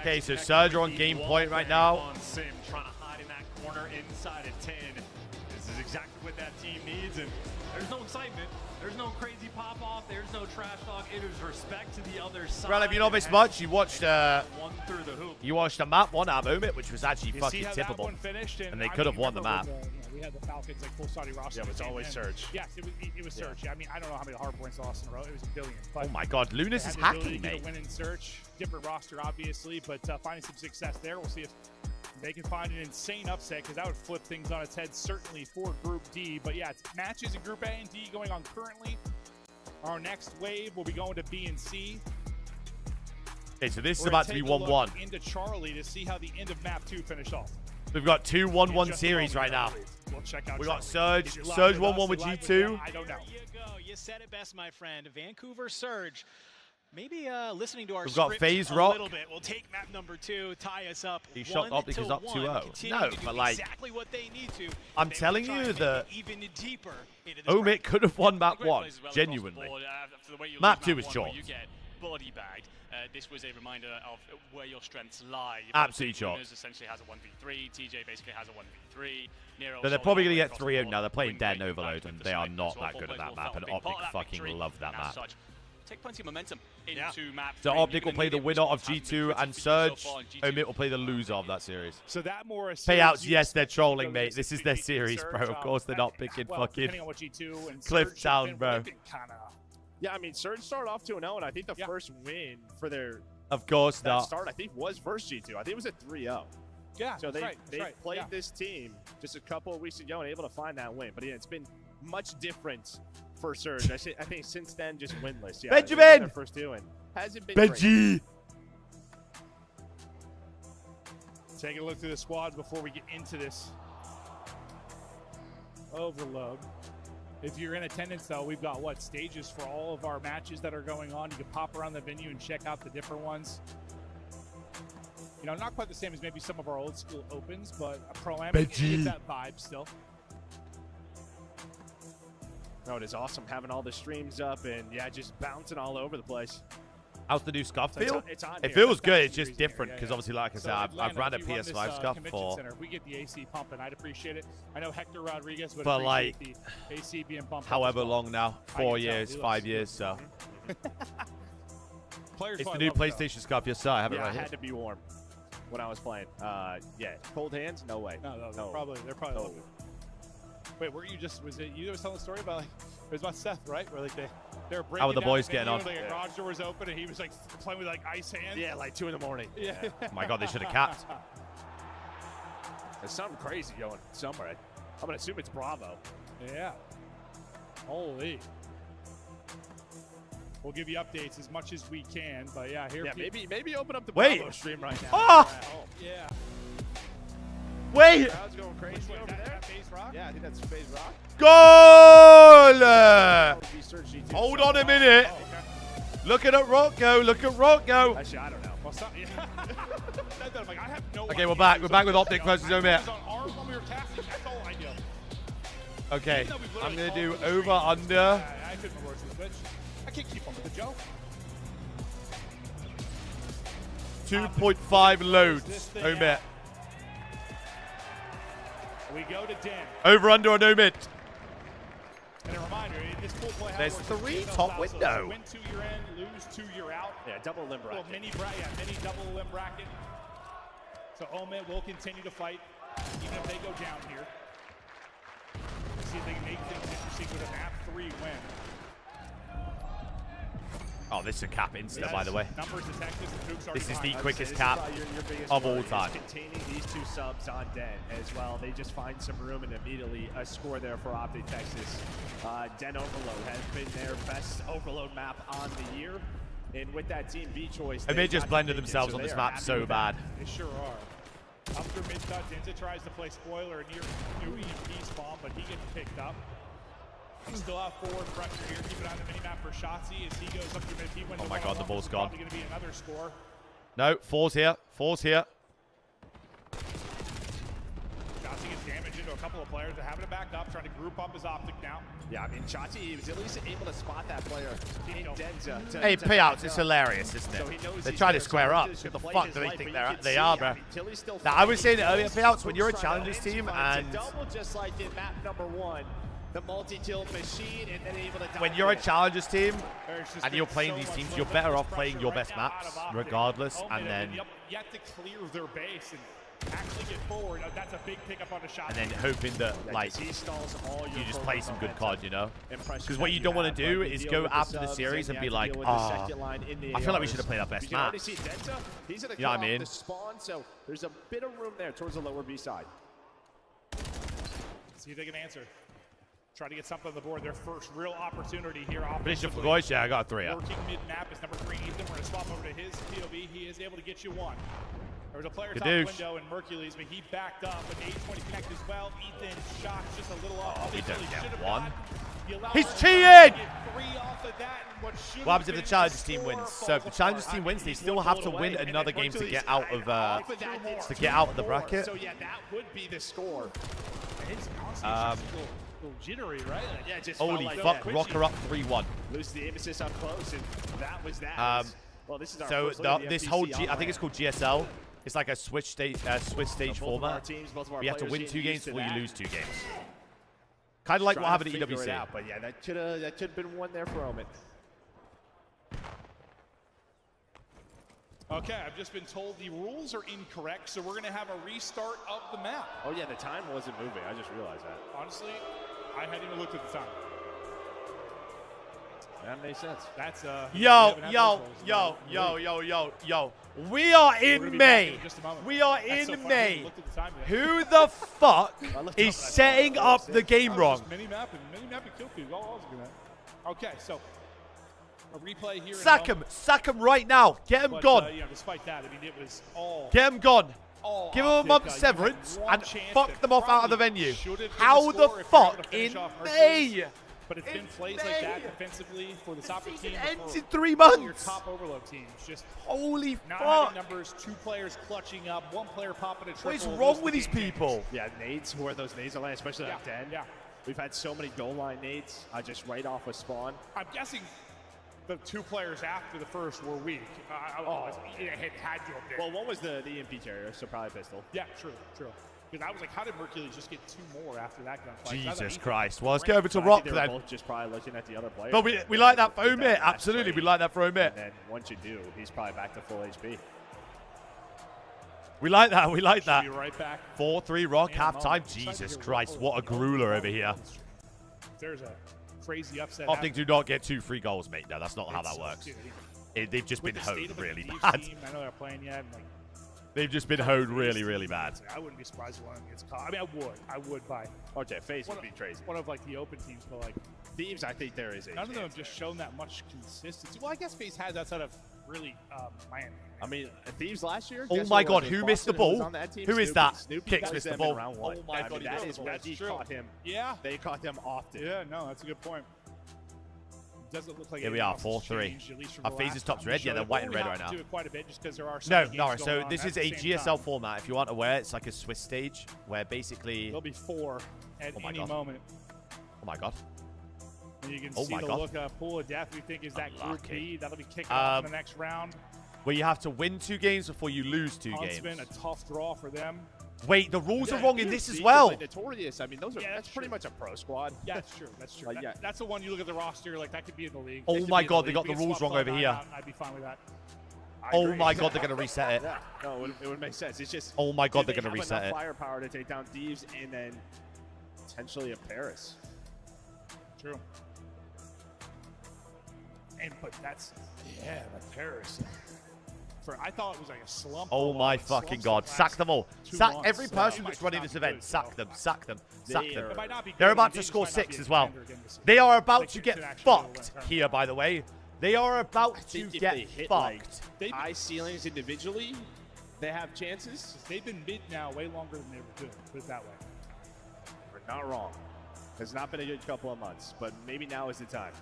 Okay, so Surge are on game point right now. On Sim trying to hide in that corner inside of 10. This is exactly what that team needs, and there's no excitement. There's no crazy pop off. There's no trash talk. It is respect to the other side. Well, if you know this much, you watched one through the hoop. you watched a map one out of Omit, which was actually You fucking see how that tippable. one finished, And they I could have mean, won the map. remember when, we had the Falcons like full Saudi roster. Yeah, but it's came always in. Surge. Yes, it was Surge. Yeah, I mean, I don't know how many hard points lost in a row. It was a billion. But Oh my god, Lunas they is had the ability hacking, to get mate. a win in Search. Different roster, obviously, but finding some success there. We'll see if they can find an insane upset, because that would flip things on its head, certainly for Group D. But yeah, it's matches in Group A and D going on currently. Our next wave will be going to B and C. Okay, so this is We're gonna about to be take a look 1-1. into Charlie to see how the end of map 2 finished off. We've got two In 1-1 just a series moment, right now. We'll check out We got Charlie. Surge. Is it live Surge with us? 1-1 with Live G2. them? I don't know. There you go. You said it best, my friend. Vancouver Surge. Maybe listening to our We've got script FaZe a Rock. little bit. We'll take map number 2, tie us up. He shot 1 Optic, he's to up 1, 2-0. continue No, to do but like, exactly what they need to. I'm They telling try you and that make it even deeper into this Omit bracket. could have won map Great 1, plays as well across the genuinely. board, for the way you Map lose 2 map is 1 short. where you get body bagged. This was a reminder of where your strengths lie. Absolutely short. Lunas essentially has a 1v3. TJ basically has a 1v3. Nero But they're solid probably all going the to way get across the 3-0 board. now. They're playing Wing Dead and break Overload, back and with they the are sniper. not So that all good at four that players map, will and felt a big part Optic of that fucking victory. love that And as map. such, take plenty of momentum into map 3. So Optic will play the winner of G2 and Surge. So far, G2 Omit will play the loser of that series. So that more Payouts, you yes, they're expect trolling, to go mate. against This is G2 their and series, Surge, bro. Of course they're not picking well, fucking depending on what G2 and Cliff Surge Town, have been, bro. they've been kinda. Yeah, I mean, Surge started off 2-0, and I think the first win for their Of course that not. start, I think, was versus G2. I think it was a 3-0. Yeah, so that's they right, played yeah. this team just a couple of weeks ago and able to find that win. But yeah, it's been much different for Surge. I think since then, just winless. Yeah, Benjamin! they won their first two and hasn't been great. Benji! Taking a look through the squads before we get into this overload. If you're in attendance, though, we've got stages for all of our matches that are going on. You can pop around the venue and check out the different ones. You know, not quite the same as maybe some of our old school opens, but a Pro-Am gives that vibe still. No, it is awesome having all the streams up and, yeah, just bouncing all over the place. How's the new scuff So it's feel? on- it's on It here. feels That's good. the It's just reason here, different yeah, because yeah. obviously, like I So said, I've Atlanta, ran a if you run PS5 this, scuff convention for. center, if we get the AC pumping, I'd appreciate it. I know Hector Rodriguez would For, appreciate the AC being pumped. up However as well. long now, I 4 can tell. years, He 5 looks- years. So Players it's the probably new love it, though. PlayStation scuff. Yes, sir. I have it Yeah, right it here. had to be warm when I was playing. Yeah, cold hands, no way. No, they're No. probably No. loving it. Wait, were you just? Was it you that was telling the story about like it was about Seth, right? Where like they were breaking How are the down boys the getting venue, on? Like Yeah. a garage door was open and he was like playing with like ice hands. Yeah, like 2 in the morning. Yeah. Oh my God, they should have capped. There's something crazy going somewhere. I'm gonna assume it's Bravo. Yeah. Holy. We'll give you updates as much as we can, but yeah, here. Yeah, maybe open up the Wait. Bravo stream right now. Oh! Yeah. Wait! Crowd's going crazy Which one, over that- there. that FaZe Rock? Yeah, I think that's FaZe Rock. Goal! That would be Surge G2. Hold on a minute. Oh, okay. Look at Rocco. Look at Rocco. Actually, I don't know. Well, yeah. I'm like, I have no Okay, idea we're back. who We're back with was Optic on. versus I knew Omer. it was on ours when we were casting. That's all I know. Okay, Even though we've I'm literally gonna do called the over streams, under. I couldn't remember what's the bitch. I can't keep up with the joke. 2.5 This loads. thing Omit. out. We go to Den. Over under on Omit. And a reminder, in this pool play, how There's it works is 3 PFL top style, so window. Win 2, you're in. Lose 2, you're out. Yeah, double limb Little bracket. mini double limb bracket. So Omen will continue to fight, even if they go down here. See if they can make things interesting with a map 3 win. Oh, this is a cap insta, by the way. Numbers detected. The Cougs already This is behind. the quickest This is cap probably your biggest of all worry is time. Containing these 2 subs on Den as well. They just find some room and immediately a score there for Optic Texas. Den Overload has been their best Overload map on the year. And with that Team B choice, And they they've just got to blended make it, themselves so on they this are map happy so with bad. They sure are. Up through mid cut, Dinza tries to play spoiler near new EMP spawn, but he gets picked up. Still out forward pressure here. Keep it on the mini-map for Shotzi as he goes up to mid. He wins Oh my God, the ball's Probably gone. going to be another score. No, 4's here. 4's here. Shotzi gets damage into a couple of players. They're having to back up, trying to group up his optic now. Yeah, I mean, Chachi was at least able to spot that player in Denza. Hey, payouts. It's hilarious, isn't So he it? knows They're he's trying to there, so square up. Denza's What the gonna play fuck his do they life, think but you can they see, are, I bro? mean, Tilly's still Now, I was saying fighting. earlier, payouts, when you're a Cooks challengers trying to team finds a and double just like in map number 1. The multi-kill machine and then able to when you're a dominate. challengers team There's just and you're been playing so these much teams, low you're better focus off playing pressure your right best now out maps of Optic. regardless, Omen and have then been yet to clear their base and actually get forward. That's a big pickup on the shot. and then hoping that Yeah, like 'cause he stalls all you your just forward play some good momentum. cards, you know? Impression Because what that you don't want have, to do like, you is deal go with the after the subs, series and and you be have to like, deal with the ah, second line in the I feel like we ARs. should have played our best You can already maps. see Denza. He's gonna You know what come I off mean? the spawn, so there's a bit of room there towards the lower B side. See if they can answer. Try to get something on the board. Their first real opportunity here. Finish it for offensively. Goyce. Yeah, I got a 3 out. Working mid-map is number 3, Ethan. We're going to swap over to his POV. He is able to get you 1. There was a player top Kadoosh. window in Mercules, but he backed up. But 820 connect as well. Ethan shot just a little off. Oh, we Ethan don't really get should have 1. got. He allowed He's Mercules to cheating! get 3 off of that, and what should What happens have if the been challengers a team score wins? So falls if the challengers apart. team I wins, mean, they he's still one have goal to away, win and another then game to Mercules get out of Off of that, it's to get out of the 4. bracket. So yeah, that would be the score. His bounce is Um, just a little jittery, right? Like, Yeah, it just Holy felt like fuck, that. Rocker up 3-1. Lose the aim assist up close, and that was that. Well, this is our So first look at the this FPC whole on I think it's called GSL. It's like a Swiss stage both of our format. teams, both of our You have to players win 2 getting games used to before you that. lose 2 games. Kind of like what Trying to happened at figure it EWC. out, but yeah, that could have been one there for Omen. Okay, I've just been told the rules are incorrect, so we're going to have a restart of the map. Oh yeah, the time wasn't moving. I just realized that. Honestly, I hadn't even looked at the time. That makes sense. That's Yo, we haven't had yo, those rules, yo, but yo, yo, yo, yo. We are we're gonna in be back May. in just a moment. We are That's so in funny, I haven't May. looked at the time yet. Who the fuck looked is up and I setting saw up the game wrong? Mini map and kill feed. All I was looking at. Okay, so a replay here. Sack him. Sack him right now. Get him But, gone. you know, despite that, I mean, it was all. Get him gone. all Give him a Optic. month's You had severance one and chance fuck that them off out of the probably venue. should have been How the score if you were able fuck to finish in off Mercules. May? But it's been In plays like that May. defensively for the The Optic season team. ends for in 3 all Your months. top overload teams just Holy not fuck. having numbers, 2 players clutching up, 1 player popping a triple. What is lose wrong the with these game. people? Yeah, nades, where those nades are landing, especially Yeah, at 10. yeah. We've had so many goal line nades just right off of spawn. I'm guessing the 2 players after the first were weak. It had to have been. Well, one was the EMP carrier, so probably pistol. Yeah, true. Because I was like, how did Mercury just get 2 more after that gunfight? Jesus Christ. Well, let's go over to I Rock think they were then. both just probably looking at the other player. But we like that throw mid. Absolutely, we like that throw mid. And then once you do, he's probably back to full HP. We like that. We like that. Be right back. 4-3 Rock, In a halftime. moment. Jesus Christ, what a grueler over here. There's a crazy upset. Optic do not get 2 free goals, mate. No, that's not how that works. They've just been hoed really bad. I know they're playing yet. And like, They've just been hoed really, really bad. I wouldn't be surprised if one of them gets caught. I mean, I would buy. Okay, FaZe would be crazy. One of like the open teams, but like Thieves, I think there is a none of them have just shown that much consistency. Well, I guess FaZe has outside of really Miami. I mean, Thieves last year. Oh my God, who missed the ball? Who is that? Kicks missed the ball. Oh my God, that is where he caught him. Yeah. They caught him often. Yeah, no, that's a good point. Doesn't look like Here we are, 4-3. Our FaZe's top's red. Yeah, they're white and red right now. Do it quite a bit just because there are No, some no. games So going on this at is the a same GSL time. format. If you aren't aware, it's like a Swiss stage where basically. There'll be 4 at Oh my any God. moment. Oh my God. And you can Oh see my the God. look pool of death we think is that Group Unlucky. B. That'll be kicking off in the next round. Where you have to win 2 games before you lose 2 games. Huntsman, a tough draw for them. Wait, the rules are Yeah, wrong in UFC this as is well. like Notorious. I mean, those are that's pretty much a pro squad. Yeah, that's true. That's true. Like, yeah. That's the one you look at the roster, like that could be in the league. Oh They could my be in God, they league. got We the could rules swap wrong over Cloud9 here. out, and I'd be fine with that. I Oh agree. my God, they're going to reset it. Yeah, no, it would make sense. It's just. Oh my God, do they're going to they have reset enough it. Firepower to take down Thieves and then potentially a Paris. True. But that's but Paris. I thought it was like a slump. Oh my fucking God. Sack them all. Sack every person that's running this event. Good, Sack them. Sack them. Sack them. It might not be They're good, about they to just score might not 6 be a as well. contender again this They are about Like, to it's get an actual win fucked tournament. here, by the way. They are about I to think if get they hit fucked. like high ceilings individually, they have chances. They've been mid now way longer than they ever could. Put it that way. We're not wrong. It's not been a good couple of months, but maybe now is the time.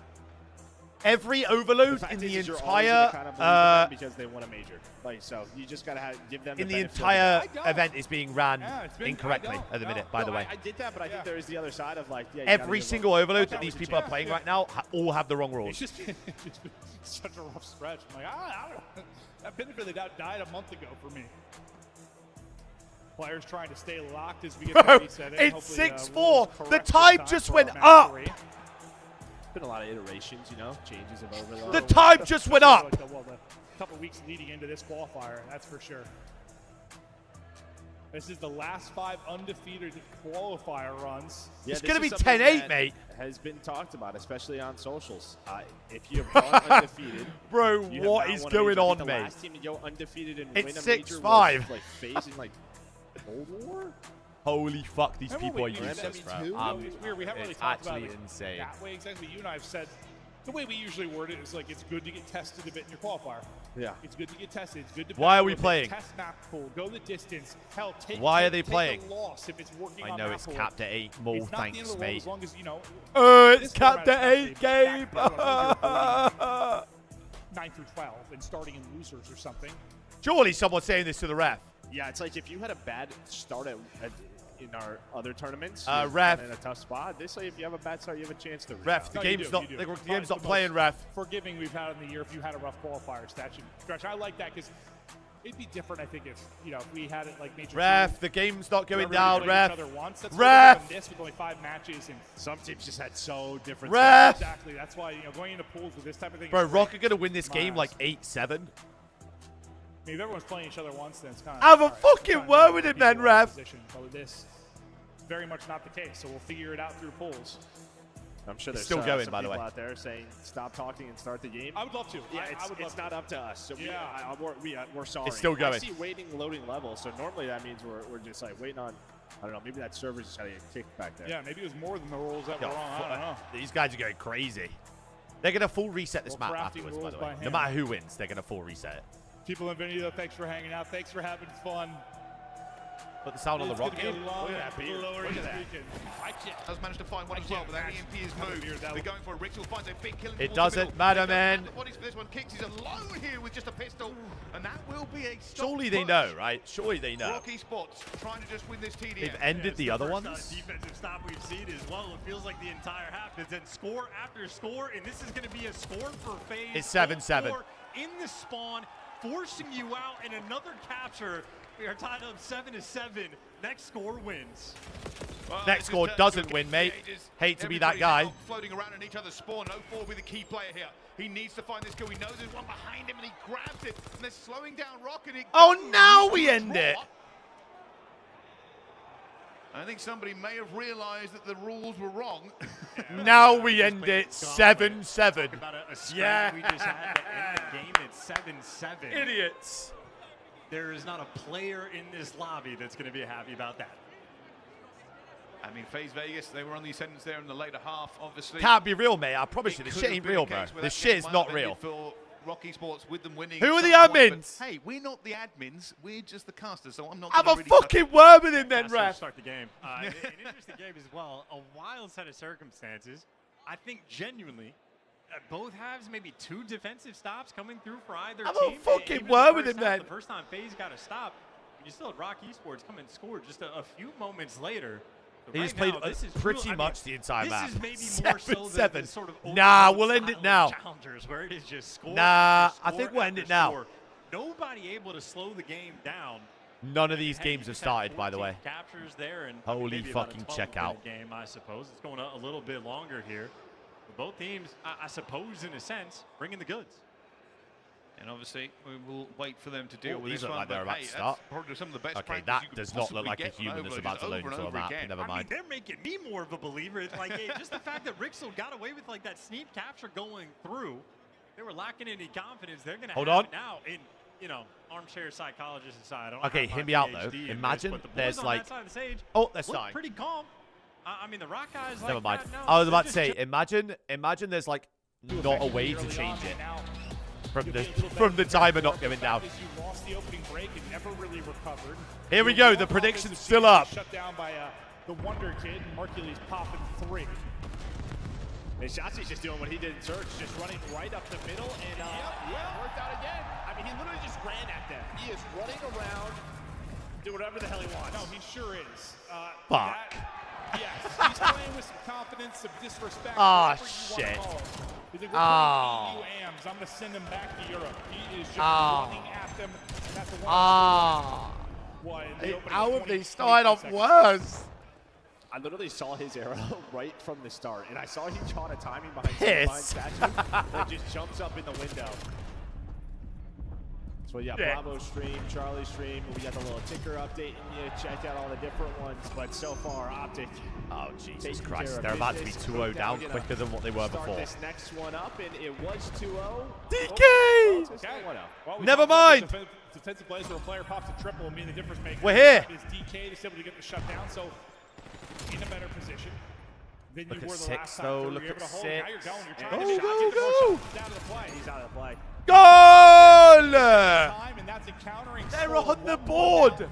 Every overload fact in the is you're always gonna entire kind of believe in them because they won a major. Like, so you just gotta give them in the benefit of entire doubt. event is being ran Yeah, it's been- incorrectly I don't- at the no, minute, by the way. I get that, but I think there is the other side of like, yeah, you gotta Every give single them- overload That that these was a people are chance. playing right now all have the wrong It's rules. just been such a rough stretch. I'm like, I don't know. That Pinnacle died a month ago for me. Players trying to stay locked as we get Bro, the reset in. it's Hopefully, 6-4. rules The correct this time just for went match up. 3. Been a lot of iterations, you know, changes of overload. The time just went up. Like the couple weeks leading into this qualifier, that's for sure. This is the last 5 undefeated qualifier runs. Yeah, It's this gonna is be something 10-8, that mate. Has been talked about, especially on socials. If you've gone undefeated, Bro, you have what not is won a going major. I think on, the mate? last team to go undefeated and It's win a major 6-5. was like FaZe in like Cold War. Holy fuck, these Remember people are we- useless, bro. It's weird. We haven't really It's talked about actually it insane. that way exactly. You and I have said the way we usually word it is like it's good to get tested a bit in your qualifier. Yeah. It's good to get tested. It's good to. Why are battle we a bit, playing? Test map pool. Go the distance. Hell, take. Why are take- they take playing? A loss if it's working I on know map it's pool. capped at 8. More It's not the end of thanks, the world mate. as long as you know. It's this capped format at is 8, actually Gabe. back down to 9 through 12 and starting in losers or something. Surely someone's saying this to the ref. Yeah, it's like if you had a bad start in our other tournaments, Uh, you're ref. kinda in a tough spot. This way, if you have a bad start, you have a chance to Ref, the No, you game's do, not. you do. The Probably game's not the playing, most ref. Forgiving we've had in the year if you had a rough qualifier stretch. I like that because it'd be different. I think if we had it like major. Ref, two, the game's not where going everybody down, played ref. each other once. That's Ref. why this with only 5 matches and some teams just had so different. Ref. Exactly. That's why going into pools with this type of thing. Bro, is Rock great. are going to win this My game eyes. like 8-7. I mean, if everyone's playing each other once, then it's kind of. Have a fucking word with him, then, ref. But with this, very much not the case. So we'll figure it out through polls. I'm sure It's there's still going, some by the people way. out there saying stop talking and start the game. I would love to. Yeah, I would love it's to. not up to us. So Yeah. we're sorry. It's still going. I see waiting, loading levels. So normally that means we're just like waiting on. I don't know. Maybe that server's just gotta get kicked back there. Yeah, maybe it was more than the rules that Yo, were wrong. I don't know. These guys are going crazy. They're going to full reset this Well, map crafting afterwards, by rules the by way. No hand. matter who wins, they're going to full reset it. People in Vinny, though, thanks for hanging out. Thanks for having fun. Put the sound on the rocket. Look at that beard. Look at that. Has managed to find one as well, but that EMP is moved. They're going for it. Rixel finds a big kill. It doesn't matter, man. What is for this one? Kicks. He's alone here with just a pistol, and that will be a stop. Surely they know, right? Surely they know. Rocky Spots trying to just win this TDM. They've ended the other ones. Defensive stop we've seen as well. It feels like the entire half is then score after score, and this is going to be a score for FaZe. It's 7-7. In the spawn, forcing you out, and another capture. We are tied up 7-7. Next score wins. Well, Next score doesn't win, mate. Hate to be that guy. Floating around in each other's spawn. 0-4 will be the key player here. He needs to find this kill. He knows there's one behind him, and he grabs it. And they're slowing down Rock, and it Oh, goes now to we end draw. it. I think somebody may have realized that the rules were wrong. Now we end it 7-7. About a screen Yeah. we just had to end the game at 7-7. Idiots. There is not a player in this lobby that's going to be happy about that. I mean, FaZe Vegas, they were on the ascendance there in the later half, obviously. Can't be real, mate. I promise you, It this could shit have ain't been a real, bro. case where This that shit game is might not have real. ended For Rocky Sports with them winning. Who are at the some point, admins? but, hey, we're not the admins. We're just the casters, so I'm not Have gonna a really touch fucking word with him then, Faster to ref. start the game. An interesting game as well. A wild set of circumstances. I think genuinely, both halves maybe 2 defensive stops coming through for either Have team. a fucking Even the word with first him half, then. The first time FaZe got a stop, you still had Rock Esports come and score just a few moments later. So He right just played now, this is pretty truly- much the entire this map. Is maybe more so the 7-7. sort of Nah, overload we'll end it style now. of Challengers where it is just score Nah, after I think score we'll end after it now. score. Nobody able to slow the game down. None of these Hey, games you have just had started, by the 14 way. Captures there and Holy maybe about a fucking 12-minute checkout. game, I suppose. It's going a little bit longer here. But both teams, I suppose, in a sense, bringing the goods. And obviously, we will wait for them to deal Oh, with these this look one. like they're but about hey, to start. that's probably some of the best Okay, practice that you could does not look possibly like a get from human that's Overload, about just to load over and into a over map. again. Never I mean, mind. they're making me more of a believer. It's like just the fact that Rixel got away with like that sneak capture going through. They were lacking any confidence. They're going to Hold have on. it now. In armchair psychologist aside. I don't Okay, have hear my me out, PhD though. in this, Imagine but the boys there's on like- that side of the stage Oh, they're look starting. pretty calm. I mean, the Rock guys Never like mind. that, no, I was they're about to just say, imagine there's like not a way to change it from the timer not going down. You lost the opening break and never really recovered. Here we go. The prediction's still up. Shut down by the Wonder Kid and Mercury's popping 3. And Shotzi's just doing what he did in Surge, just running right up the middle, and worked out again. I mean, he literally just ran at them. He is running around, do whatever the hell he wants. No, he sure is. Fuck. Yes, he's playing with some confidence, some disrespect. Ah, whatever you wanna shit. call it. He's like, we're Ah. playing EU AMs. I'm going to send him back to Europe. He is just Ah. running at them. And that's the one. What, in the Hey, opening how have 20, they started off 25 worse? I literally saw his arrow right from the start, and I saw he caught a timing behind Piss. statue that just jumps up in the window. So yeah, Yeah. Bravo stream, Charlie stream, we got the little ticker update, and you checked out all the different ones, but so far, Optic. Oh, Jesus taking care Christ. of They're about to be business. 2-0 Now down we're gonna quicker than what they were start before. this next one up, and it was 2-0. DK! Oh, it's Okay. 1-0. Well, we Never talked about mind. Defensive plays where a player pops a triple and being the difference maker. We're here. Is DK is able to get the shutdown, so in a better position than Look you at were the 6, last time. though. through. Look You're at able to hold. Now you're 6. going. You're Yeah. trying Go, to get go, the shot. go. He's out of the play. He's out of the play. Goal! Time, and that's encountering They're Skull on the one more board. down.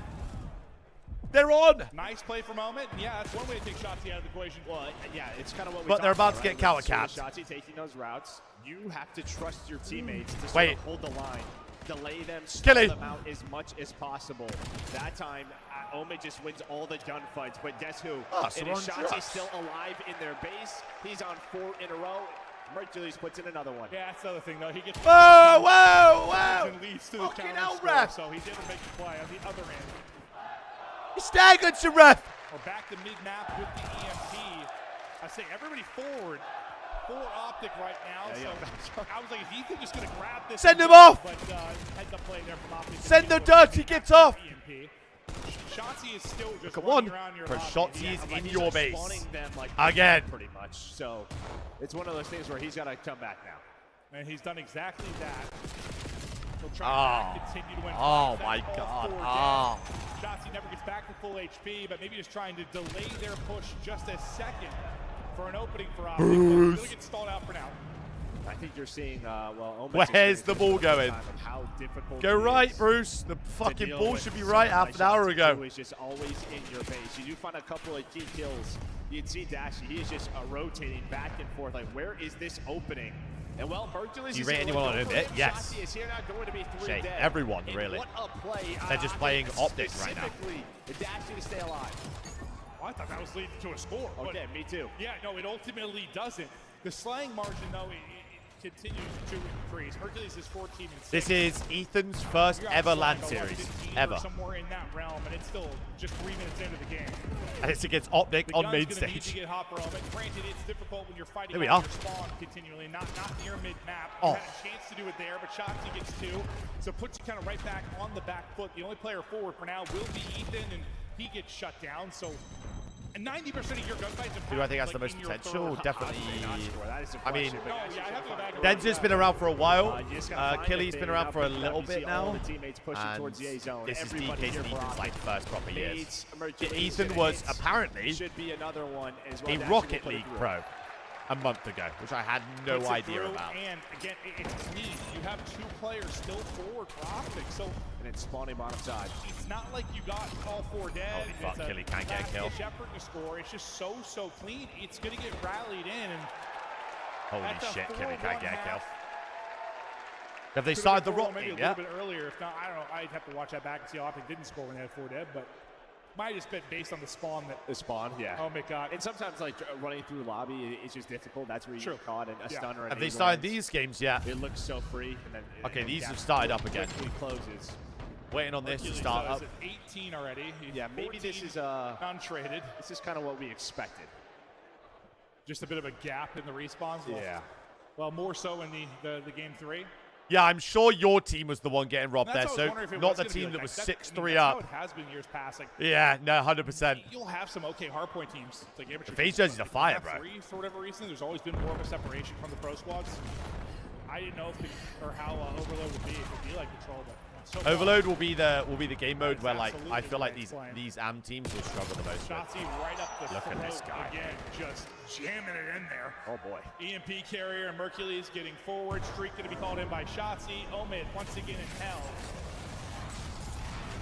They're on. Nice play for a moment. And yeah, that's one way to take Shotzi out of the equation. Well, yeah, it's kind of what we But they're talked about to right? get counter As soon as capped. Shotzi taking those routes, you have to trust your teammates to sort Wait. of hold the line, delay them, Kill stall him. them out as much as possible. That time, Ome just wins all the gunfights, but guess who? Ah, so It we're is on Shotzi drugs. still alive in their base. He's on 4 in a row. Mercules puts in another one. Yeah, that's the other thing, though. He gets Whoa, whoa, whoa. and leads to the Fucking counter hell, score, ref. so he's able to make the play on the other end. He staggered to ref. We're back to mid-map with the EMP. I say everybody forward for Optic right now. Yeah, so I was like, is Ethan just going to grab this? Send and him go? off. But heads up play there from Optic. Send the dirty gits off. EMP. Shotzi is still just Come running on, around your for lobby. Shotzi Yeah, is I'm like, in he's your just base. Spawning them like Again. pretty much. So it's one of those things where he's got to come back now. And he's done exactly that. He'll try Oh. to continue to win. Oh, fights. my That's all God. 4 Oh. dead. Shotzi never gets back to full HP, but maybe just trying to delay their push just a second for an opening for Optic. But Bruce. He'll get stalled out for now. I think you're seeing, well, Where's the ball going? How difficult Go it right, is Bruce. The to fucking deal ball with should be someone right like half an hour Shotzzy, ago. who is just always in your face. You do find a couple of key kills. You'd see Dashy. He is just rotating back and forth. Like, where is this opening? And well, Mercules Do you is rate anyone on going him? for Yes. Shotzzy is here now, going to be 3 Shane, dead. everyone, And really. What a play. They're just playing Optic right now. Specifically, Dashy to stay alive. I thought that was leading to a score. Okay, me too. Yeah, no, it ultimately doesn't. The slaying margin, though, it continues to increase. Hercules is 14 and 6. This is Ethan's first You're ever outside LAN by, what, series. 15 or Ever. somewhere in that realm, and it's still just 3 minutes into the game. And it's against Optic The on gun's main gonna need to stage. get hot for Omen. Granted, it's difficult when you're fighting Here we out are. your spawn continually, not near mid-map. Oh. You had a chance to do it there, but Shotzzy gets 2, so puts you kind of right back on the back foot. The only player forward for now will be Ethan, and he gets shut down. So, and 90% of your gunfights. Who I think has the most potential? Definitely. I mean, No, yeah, I have to go back and Denzel's been around for a while. You just gotta find Killy's it, been baby. around for a Now little you see bit all now. the teammates pushing And towards the A zone. this is Everybody DK's here and for Ethan's like Optic. first proper years. Needs Mercules, Ethan and was it's- apparently should be another one as well. a Dashy Rocket will put it League through. pro a month ago, which I had no Puts it idea through, about. And again, it's clean. You have 2 players still forward for Optic, so And it's spawning bottom side. it's not like you got all 4 dead. Holy fuck, It's a Killy can't get a kill. fast-ish effort to score. It's just so clean. It's going to get rallied in. And Holy at the shit, Killy 4-1 can't get a kill. half, Have they could've started the been 4-1 rock maybe game a yet? little bit earlier. If not, I don't know. I'd have to watch that back and see how Optic didn't score when they had 4 dead, but might have just been based on the spawn that. The spawn, yeah. Oh my god. And sometimes like running through lobby, it's just difficult. That's where you True. get caught in a Yeah. stunner. Have they started these games yet? It looks so free. And then Okay, and these gap have started up again. quickly closes. Waiting on this to Hercules start does up. at 18 already. He's Yeah, maybe this 14 is untraded. this is kind of what we expected. Just a bit of a gap in the respawns. Well, Yeah. Well, more so in the game 3. Yeah, I'm sure your team was the one getting robbed That's there, what I was so wondering if it not was the gonna be team like that was That's 6-3 how up. it has been years past. Like, Yeah, no, 100%. you'll have some okay hardpoint teams. It's like amateur. FaZe teams, Jersey's but a fire, like bro. F3, for whatever reason, there's always been more of a separation from the pro squads. I didn't know if or how Overload would be. If it'd be like Control, but so far, Overload will be the game mode That's where like I absolutely feel like the these right play. AM teams will struggle the most. with. Shotzzy right up the Look at throat this guy. again, just jamming it in there. Oh boy. EMP carrier and Mercules getting forward. Streak going to be called in by Shotzzy. Omid once again in hell.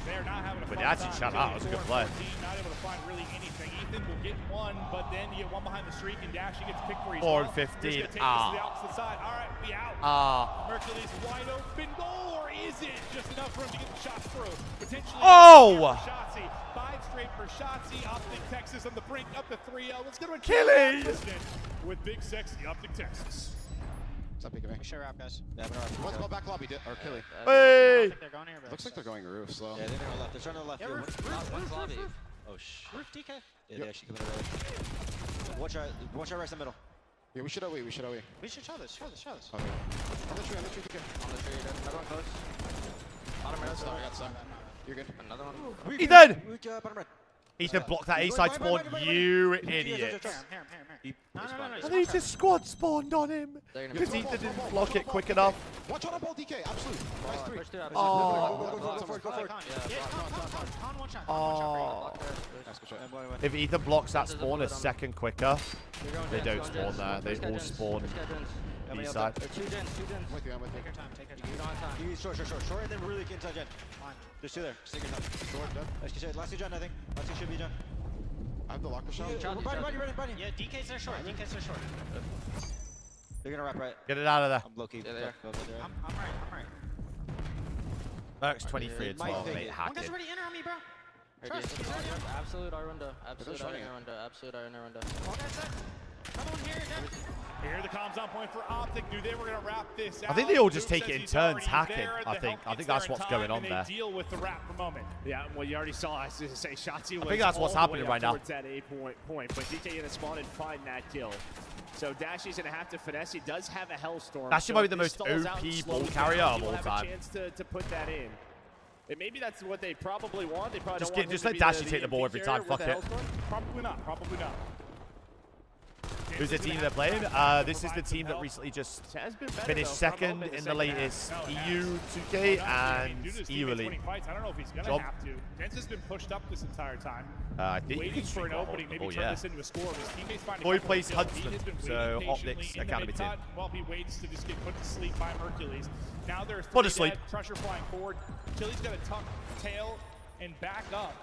They're not having a But fun they actually time. shut out. It was a good play. 14, not able to find really anything. Ethan will get one, but then you get one behind the streak, and Dashy gets picked for his 4 and ball. 15. He's gonna take this to the opposite side. All right, we out. Mercules wide open goal, or is it just enough for him to get the shots through? Potentially. Oh! Shotzzy, 5 straight for Shotzzy. Optic Texas on the brink, up to 3-0. Let's go to a Killy! with Big Sexy Optic Texas. What's up, Pika? Sure up, guys. Yeah, let's go back lobby, or Killy. I don't think they're going here, but Looks like they're going roof slow. Yeah, they're going left. They're trying to left. Yeah, Yo, roof, one's roof, lobby. roof. Oh, shit. Roof DK. Yeah, they actually coming early. Watch out right in the middle. Yeah, we should away, We should show this. Okay. On the tree, Pika. On the tree, another one close. Bottom red. I got some. You're good. Another one. Ethan! Bottom red. Ethan blocked that A-side spawn, you idiot. Here. No. And he just squad spawned on him. They're gonna Because be- Ethan didn't block it quick enough. Watch out on ball, DK. Absolute. Nice three. Push through that. Oh. Go forward. Yeah, con one shot. Oh. Nice, good shot. If Ethan blocks that spawn a second quicker, They're going they gens, don't going spawn there. gens. They First guy all gens. spawn First guy gens. How many B-side. up there? Two gens. I'm with you. Take your time. You don't have time. You short, and then really get inside gen. Fine. There's 2 there. Just take your time. Short, dead. Last 2 gen, I think. Last 2 should be gen. I have the locker shot. Body. Yeah, DK's are short. They're gonna wrap right. Get it out of there. I'm low-key. I'm right. Mercs 23 and 12, mate. One Hack guy's it. already in on me, bro. Trust. He's already in. Absolute iron window. Absolute showing iron it. window. Absolute iron window. All guys set. Another one here. Dead. Here the comms on point for Optic. Knew they were going to wrap this out. I think they all just Luke take says it in he's turns already hacking, there. I The think. help I think gets that's there in what's going time, on and there. They deal with the wrap for moment. Yeah, well, you already saw. I was going to say Shotzzy was think that's what's all the way happening up right now. towards that point, but DK going to spawn and find that kill. So Dashy's going to have to finesse. He does have a Hellstorm. Dashy so might be if the this most stalls out OP and ball slows carrier down, of he'll all have time. a chance to put that in. And maybe that's what they probably want. They probably Just don't want let him to be Dashy the take the ball EMP every time, carrier with fuck a it. Hellstorm. Probably not. Who's the team they're playing? This is the team that recently just finished second in the latest EU 2K and EU Elite. I don't know if he's going to have to. Tense has been pushed up this entire time. I think waiting for an opening, maybe turn this into a score. His teammates find Boy plays Huntsman, so Optics Academy team. While he waits to just get put to sleep by Mercules. Now there's put to sleep. Pressure flying forward. Chili's got to tuck tail and back up.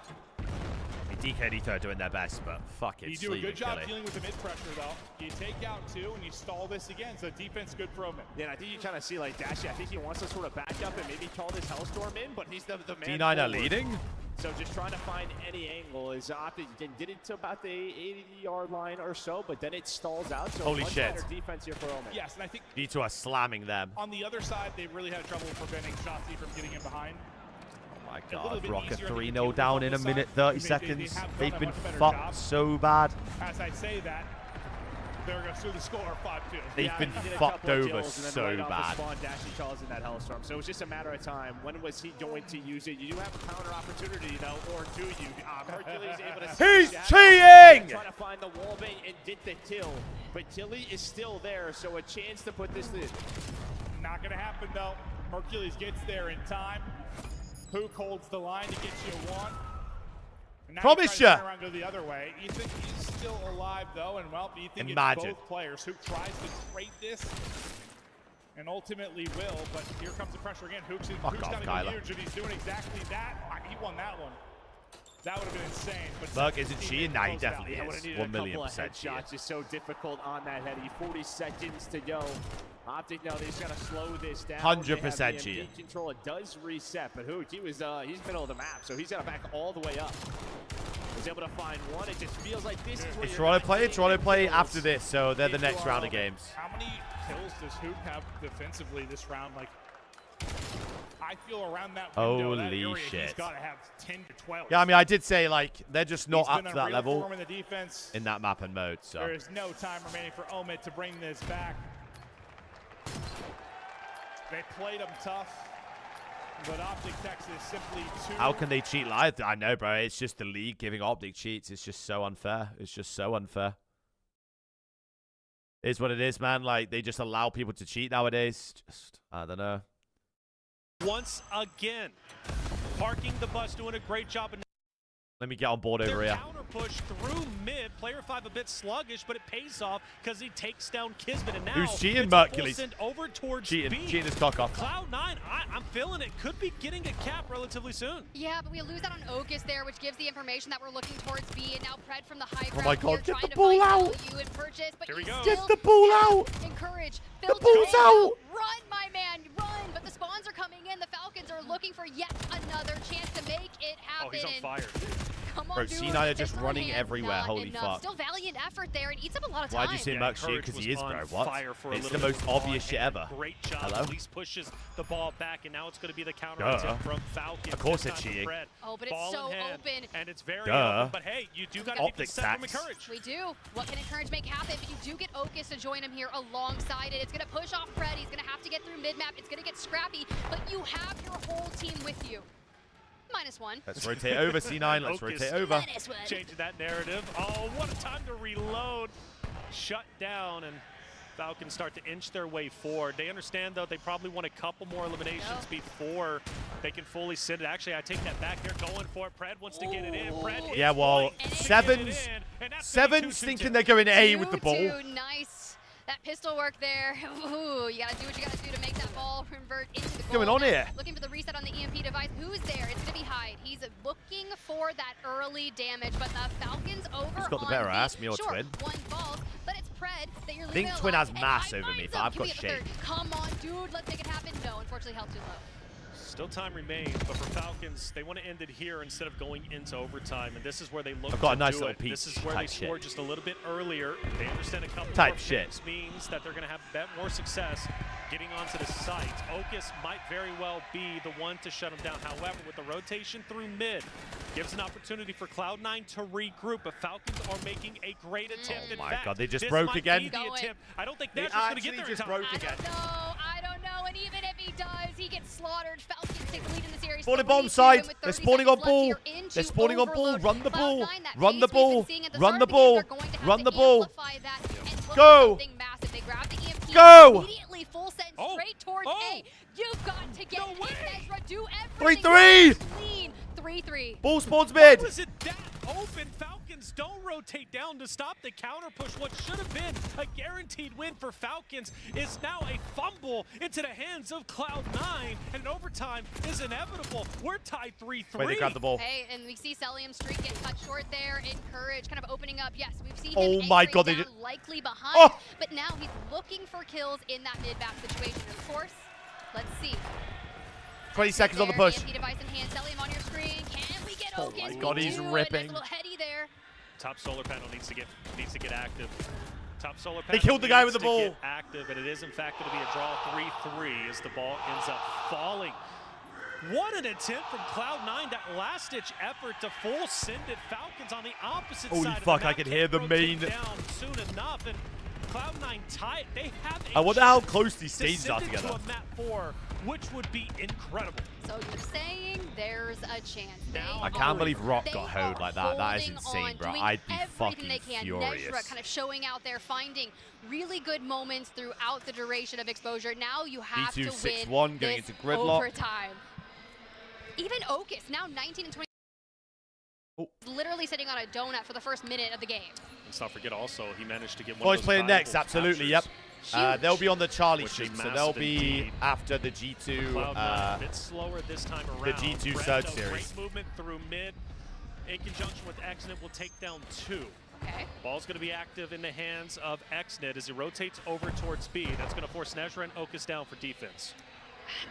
DK and Ito are doing their best, but fucking You do a good job dealing with the mid pressure, though. You take out two and you stall this again, so defense good for Omen. Yeah, and I think you kind of see like Dashy. I think he wants to sort of back up and maybe call this Hellstorm in, but he's the man. D9 are forward. leading. So just trying to find any angle is Optic did it to about the 80-yard line or so, but then it stalls out. So Holy much shit. better defense here for Omen. Yes, and I think Ito are slamming them. on the other side, they really had trouble preventing Shotzi from getting in behind. My God, Rocker 3-0 down in a minute 30 seconds. They've been fucked so bad. As I say that, they're going to see the score 5-2. They've been fucked over so bad. Dashy calls in that Hellstorm. So it was just a matter of time. When was he going to use it? You do have a counter opportunity, though, or do you? Hercules able to He's cheating! cheating! Trying to find the wallbang and get the kill. But Tilly is still there, so a chance to put this in. Not going to happen, though. Hercules gets there in time. Hook holds the line to get you a one. And now Promise you. ya. Turn around, go the other way. Ethan is still alive though, and well, Ethan Imagine. gets both players. Hook tries to trade this, and ultimately will. But here comes the pressure again. Hook's off, got to Kyler. go huge, and he's doing exactly that. He won that one. That would have been insane. But Merc isn't cheating? Nah, he definitely Yeah, is. would've needed 1,000,000% cheating. shots is so difficult on that heady. 40 seconds to go. Optic now, they just gotta slow this down. 100% cheating. Control, it does reset, but Hook, he's middle of the map, so he's gotta back all the way up. He's able to find one. It just feels like this is where It's you're not Toronto getting play kills. after this, so they're the next round of games. How many kills does Hook have defensively this round? Like, I feel around that window, that Holy area, shit. he's got to have 10 to 12. Yeah, I mean, I did say, like, they're just not He's up been to a that real level form in the defense. in that map and mode, so. There is no time remaining for Omid to bring this back. They played him tough, but Optic Texas simply too. How can they cheat live? I know, bro. It's just the league giving Optic cheats. It's just so unfair. It's just so unfair. It is what it is, man. Like, they just allow people to cheat nowadays. Just, I don't know. Once again, parking the bus, doing a great job. Let me get on board over here. Counter push through mid. Player 5 a bit sluggish, but it pays off because he takes down Kismet. And now Who's cheating? it's a full Mercules. send over towards Cheating. B. Cheating his cock off. Cloud9, I'm feeling it. Could be getting a cap relatively soon. Yeah, but we lose out on Ocus there, which gives the information that we're looking towards B. And now Pred from the high Oh ground my God, here get trying the to ball find out. value and purchase, but Here we you go. still Get the ball out. encourage. The Filter ball's it out. Run, my man, run. But the spawns are coming in. The Falcons are looking for yet another chance to make it happen. Oh, he's on fire. Come on, Bro, dude. C9 are just Fist on running hand, everywhere. not Holy enough. fuck. Still valiant effort there. It eats up a lot of time. Why'd you say Merc cheat? Because he is, bro. What? Fire for a It's the little most bit. obvious shit ever. Great job. Hello? At least pushes the ball back, and now it's going to be the counter Duh. attempt from Falcons. Of course This it's time for cheating. Fred. Oh, but it's Ball so in hand, open. And it's very Duh. open. But hey, you do got to keep Optic the set from tax. Encourage. We do. What can Encourage make happen? But you do get Ocus to join him here alongside it. It's going to push off Pred. He's going to have to get through mid-map. It's going to get scrappy, but you have your whole team with you. -1. Let's rotate over, C9. Let's Ocus rotate over. -1. Changing that narrative. Oh, what a time to reload. Shut down, and Falcons start to inch their way forward. They understand, though, they probably want a couple more eliminations before they can fully sit it. Actually, I take that back. They're going for it. Pred wants to get it in. Pred hits Yeah, well, point to Seven's get it in, and that's Seven's 2-2-2. thinking they're going A with the ball. 2-2, nice. That pistol work there. Ooh, you gotta do what you gotta do to make that ball convert into the goal. going on here? Looking for the reset on the EMP device. Who's there? It's gonna be Hyde. He's looking for that early damage, but the Falcons over Who's got the on better B. ass, me or Sure, Twin? one falls, but it's Pred that you're I leaving think Twin has alive, and mass Hyde over me, finds but him. I've Can got we get the shade. third? Come on, dude. Let's make it happen. No, unfortunately, held too low. Still time remains, but for Falcons, they want to end it here instead of going into overtime, and this is where they look I've got to a nice do little it. peach This is where they type shit. score just a little bit earlier. They understand a couple Type more shit. picks means that they're going to have more success getting onto the site. Ocus might very well be the one to shut them down. However, with the rotation through mid, gives an opportunity for Cloud9 to regroup, but Falcons are making a great attempt. Oh In my fact, God, they just this broke might again. be the attempt. I don't think They Natural's going to get actually there just in time. broke again. I don't know, and even if he does, he gets slaughtered. Falcons take the lead in the series. Spawning bomb 3-2, side. and with They're 30 spawning on seconds left ball. here into They're spawning on ball. overload. Run the ball. Cloud9, that Run the pace we've been ball. seeing at the Run start the of the game, ball. they're going to have Run to the ball. amplify that and looking Go. for something massive. They grab the EMP. Go. Immediately full send straight towards A. You've got to get Nezra. Do 3-3. clean. 3-3. Ball spawns mid. Was it that open? Falcons don't rotate down to stop the counter push. What should have been a guaranteed win for Falcons is now a fumble into the hands of Cloud9, and overtime is inevitable. We're tied 3-3. Wait, they grabbed the ball. Hey, and we see Celium's streak get cut short there. Encourage kind of opening up. Yes, we've seen Oh him my angry God, they down, did- likely behind, Oh. but now he's looking for kills in that mid-map situation. Of course, let's see. 20 seconds on the There, push. EMP device in hand. Celium on your screen. Can we get Oh Oakins? my We God, he's do, and ripping. Nice little heady there. Top solar panel needs to get active. Top solar They panel killed the guy needs with the to ball. get active, and it is in fact going to be a draw 3-3 as the ball ends up falling. What an attempt from Cloud9, that last-ditch effort to full send it. Falcons on the opposite Holy side fuck, of the I map can can't hear the rotate main- down soon enough, and Cloud9 tight. They have a I wonder how chance close these to stages send are it together. to a map 4, which would be incredible. So you're saying there's a chance. I can't believe Rock got hoed like that. That is insane, bro. I'd be fucking they can. furious. Nezra kind of showing out there, finding really good moments throughout the duration of exposure. Now you have D2 to 6-1, win getting this into gridlock. overtime. Even Oakis, now 19 and 20. Oh. Literally sitting on a donut for the first minute of the game. Let's not forget also, he managed to get one Boys of those playing next, valuable absolutely, yep. captures. They'll be on the Charlie Which is stream, so they'll massive be indeed. after the G2 Cloud9 a bit slower this time around. the G2 Brando, Surge series. Great movement through mid. In conjunction with Xnet will take down 2. Okay. Ball's going to be active in the hands of Xnet as he rotates over towards B. That's going to force Nezra and Oakis down for defense.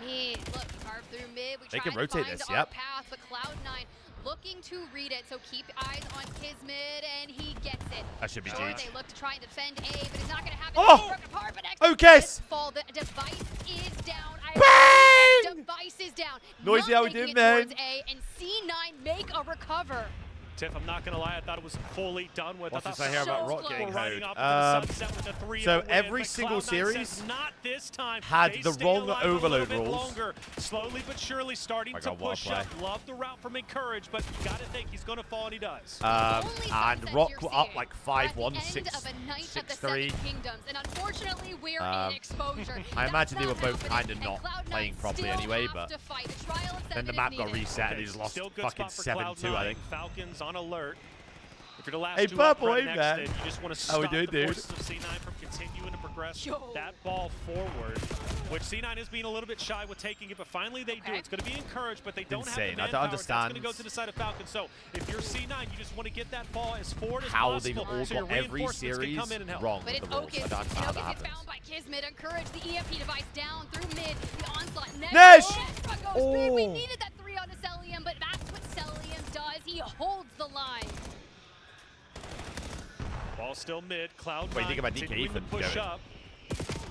I mean, look, carve through mid. We They try can to rotate find this, our yep. path, but Cloud9 looking to read it, so keep eyes on Kismet, and he gets it. That should be Sure, GG. they look to try and defend A, but it's not going to happen. Oh! They broke apart, but Oh, Xnet Kiss! does fall. The device is down. Bang! Device is down. Noisy Not how we making did, it man. towards A, and C9 make a recover. Tiff, I'm not going to lie, I thought it was fully done with. What's I this thought I hear about so Rock close. getting We're riding hoed? off into the sunset with a 3-0 So win, every but single Cloud9 says series not this time. had They the stay wrong alive a little overload bit rules. longer. Slowly but surely starting My to God, what a push up. play. Love the route from Encourage, but you got to think he's going to fall, and he does. And Rock were up like At 5-1, the end of a night of the 6-3. Seven Kingdoms, and unfortunately, we're in exposure. I imagine they were That's both not kind of happening, not and Cloud9 playing properly still anyway, have but to fight. The trial of then the seven map is got needed. reset and he just lost Still good fucking spot for 7-2, I Cloud9. think. Falcons on alert. If you're the last Hey, two Purple, up, hey, next, man. then you just want to How we stop doing, the dude? forces of C9 from continuing to progress that ball forward, which C9 is being a little bit shy with taking it, but finally they do. It's going to be encouraged, but they don't Insane. have I the don't manpower. That's going to understand go to the side of Falcons. So if you're C9, you just want to get that ball as forward as How they've possible all so your got every reinforcements can series come in and help. wrong But with it's the rules. Oakis. I don't And understand how that Oakis gets happens. found by Kismet. Encourage the EMP device down through mid. The onslaught. Nesh! Nezra goes big. We Oh. needed that 3 on the Celium, but that's what Celium does. He holds the line. Ball still mid. Cloud9 What do you think about DK continuing to Ethan push going? up.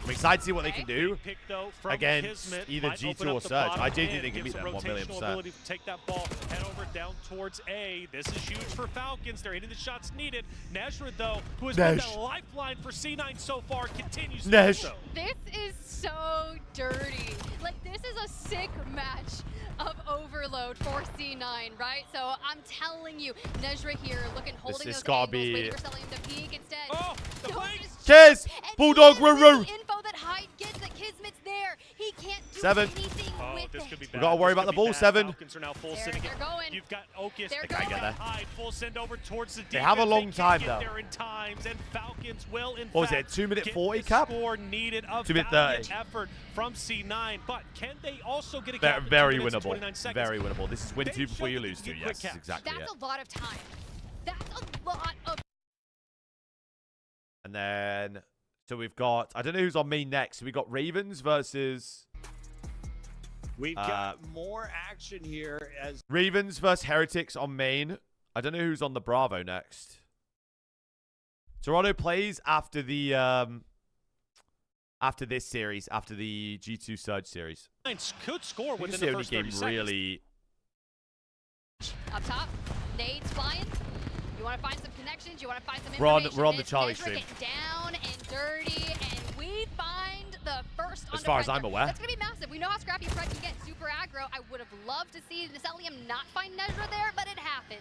I'm excited to see what they can do Pick, though, from against Kismet. either Might G2 open or up the Surge. bottom I do think end, they can gives beat some them 1 million rotational %. ability to take that ball, head over down towards A. This is huge for Falcons. They're hitting the shots needed. Nezra, though, who has been Nesh. the lifeline for C9 so far, continues to do Nesh. so. This is so dirty. Like, this is a sick match of overload for C9, right? So I'm telling you, Nezra here looking, holding has those gotta angles, be- waiting for Celium to peek instead. Oh, the Don't flank. just Cheers! and Bulldog he has Ruru! the info that Hyde gets that Kismet's there. He can't do 7. anything Oh, with this it. could be bad. We gotta worry This about could the be ball, bad. 7. Falcons are now full They're sending it. going. You've got Oakis. They're They going. get there. Hyde, full send over towards the defense. They have a long can't time, get though. there in times, and Falcons will, in What was fact, it, 2-minute get 40 the cap? score needed. A 2-minute valiant 30. effort from C9, but can they also get a They're cap in 2 very minutes and winnable. 29 seconds? Very winnable. This is win They 2 before showed you that lose 2. can get Yes, quick caps. exactly That's it. a lot of time. That's a lot of. And then, so we've got, I don't know who's on main next. We've got Ravens versus... We've got more action here as Ravens versus Heretics on main. I don't know who's on the Bravo next. Toronto plays after the after this series, after the G2 Surge series. Could score This within is the the only first game 30 seconds. really. Up top, nades flying. You want to find some connections. You want to find some We're on- information. we're on the It's Charlie Nezra stream. getting down and dirty, and we find the first. As far as under I'm pressure. aware. That's gonna be massive. We know how Scrappy Fred can get super aggro. I would have loved to see Necelium not find Nezra there, but it happens.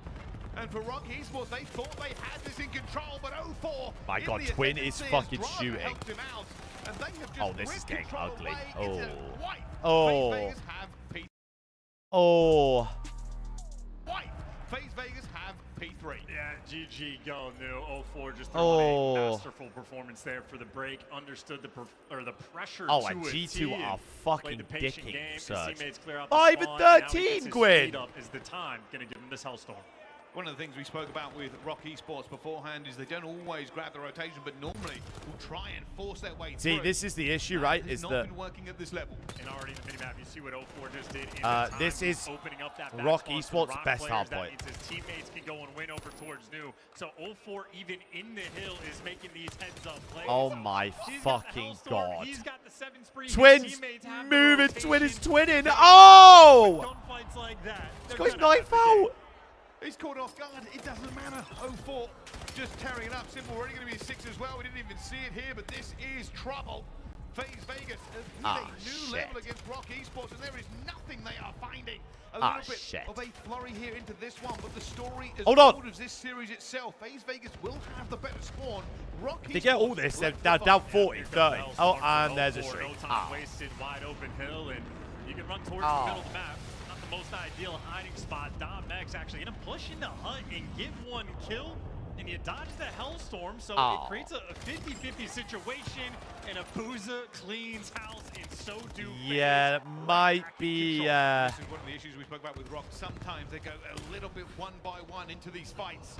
And for Rock Esports, they thought they had this in control, but 0-4. My in God, the Twin ascendancy is as fucking Draga shooting. helped him out, and they have just Oh, this is ripped getting control ugly. away. Oh. It's a wipe Oh. FaZe Vegas have P. Oh. White. FaZe Vegas have P3. Yeah, GG go new. 0-4 just Oh. throwing a masterful performance there for the break. Understood the pressure Oh, to and a G2 T are and fucking played the patient dicking game. His Surge. teammates clear out the 5 and spawn, now he gets 13, his Gwyn. speed up is the time. Gonna give him this Hellstorm. One of the things we spoke about with Rock Esports beforehand is they don't always grab the rotation, but normally will try and force their way See, through. this is the issue, right? It's Is not that been working at this level. And already in the minimap, you see what 0-4 just did. In the time, this is opening up that Rock back spawn to the Esports' Rock best players. hardpoint. That means his teammates can go and win over towards new. So 0-4 even in the hill is making these heads-up plays. Oh my He's got the fucking Hellstorm, god. He's got the 7 spree. His Twins teammates have the moving. rotation. Twin is twinning. Oh! Gunfights like that. This guy's knife out. He's caught off guard. It doesn't matter. 0-4 just tearing it up. Simple already going to be a 6 as well. We didn't even see it here, but this is trouble. FaZe Vegas has hit a new level against Rock Esports, and there is nothing they are finding. A little bit of a flurry here into this one, but the story is Hold on. old as this series itself. FaZe Vegas will have the better spawn. Rock They get all this. They're down 40, 30. Oh, and there's a No streak. time wasted, wide open hill, and you can run towards the middle of the map. Not the most ideal hiding spot. Dom X actually gonna push into hut and get one kill, and you dodge the Hellstorm, so it creates a 50-50 situation, and Abuza cleans house, and so do Yeah, it might be. This is one of the issues we spoke about with Rock. Sometimes they go a little bit one by one into these fights.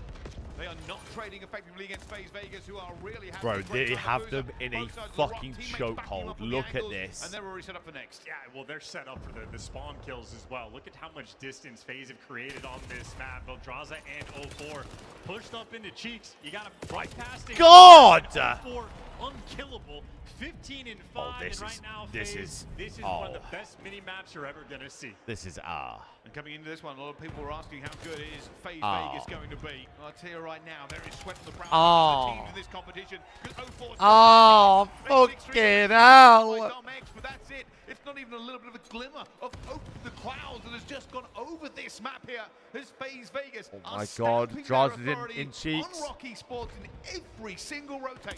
They are not trading effectively against FaZe Vegas, who are really having Bro, a great they time. have Abuza, them in a both sides of the Rock fucking teammates backing them chokehold. up on the Look at angles, this. And they're already set up for next. Yeah, well, they're set up for the spawn kills as well. Look at how much distance FaZe have created on this map. Veldraza and 0-4 pushed up into Cheeks. You got to right past it. God! 0-4 unkillable. 15 and 5, this and right is- now, this FaZe, is- this is one of oh. the best mini maps you're ever gonna see. This is And coming into this one, a lot of people are asking how good is FaZe Vegas going to be. Well, I'll tell you right now, there is sweat on the brow of the teams in this competition. Oh, fucking hell. Dom X, but that's it. It's not even a little bit of a glimmer of the clouds that has just gone over this map here. As FaZe Vegas Oh my god, draws it in cheeks. on Rock Esports in every single rotation.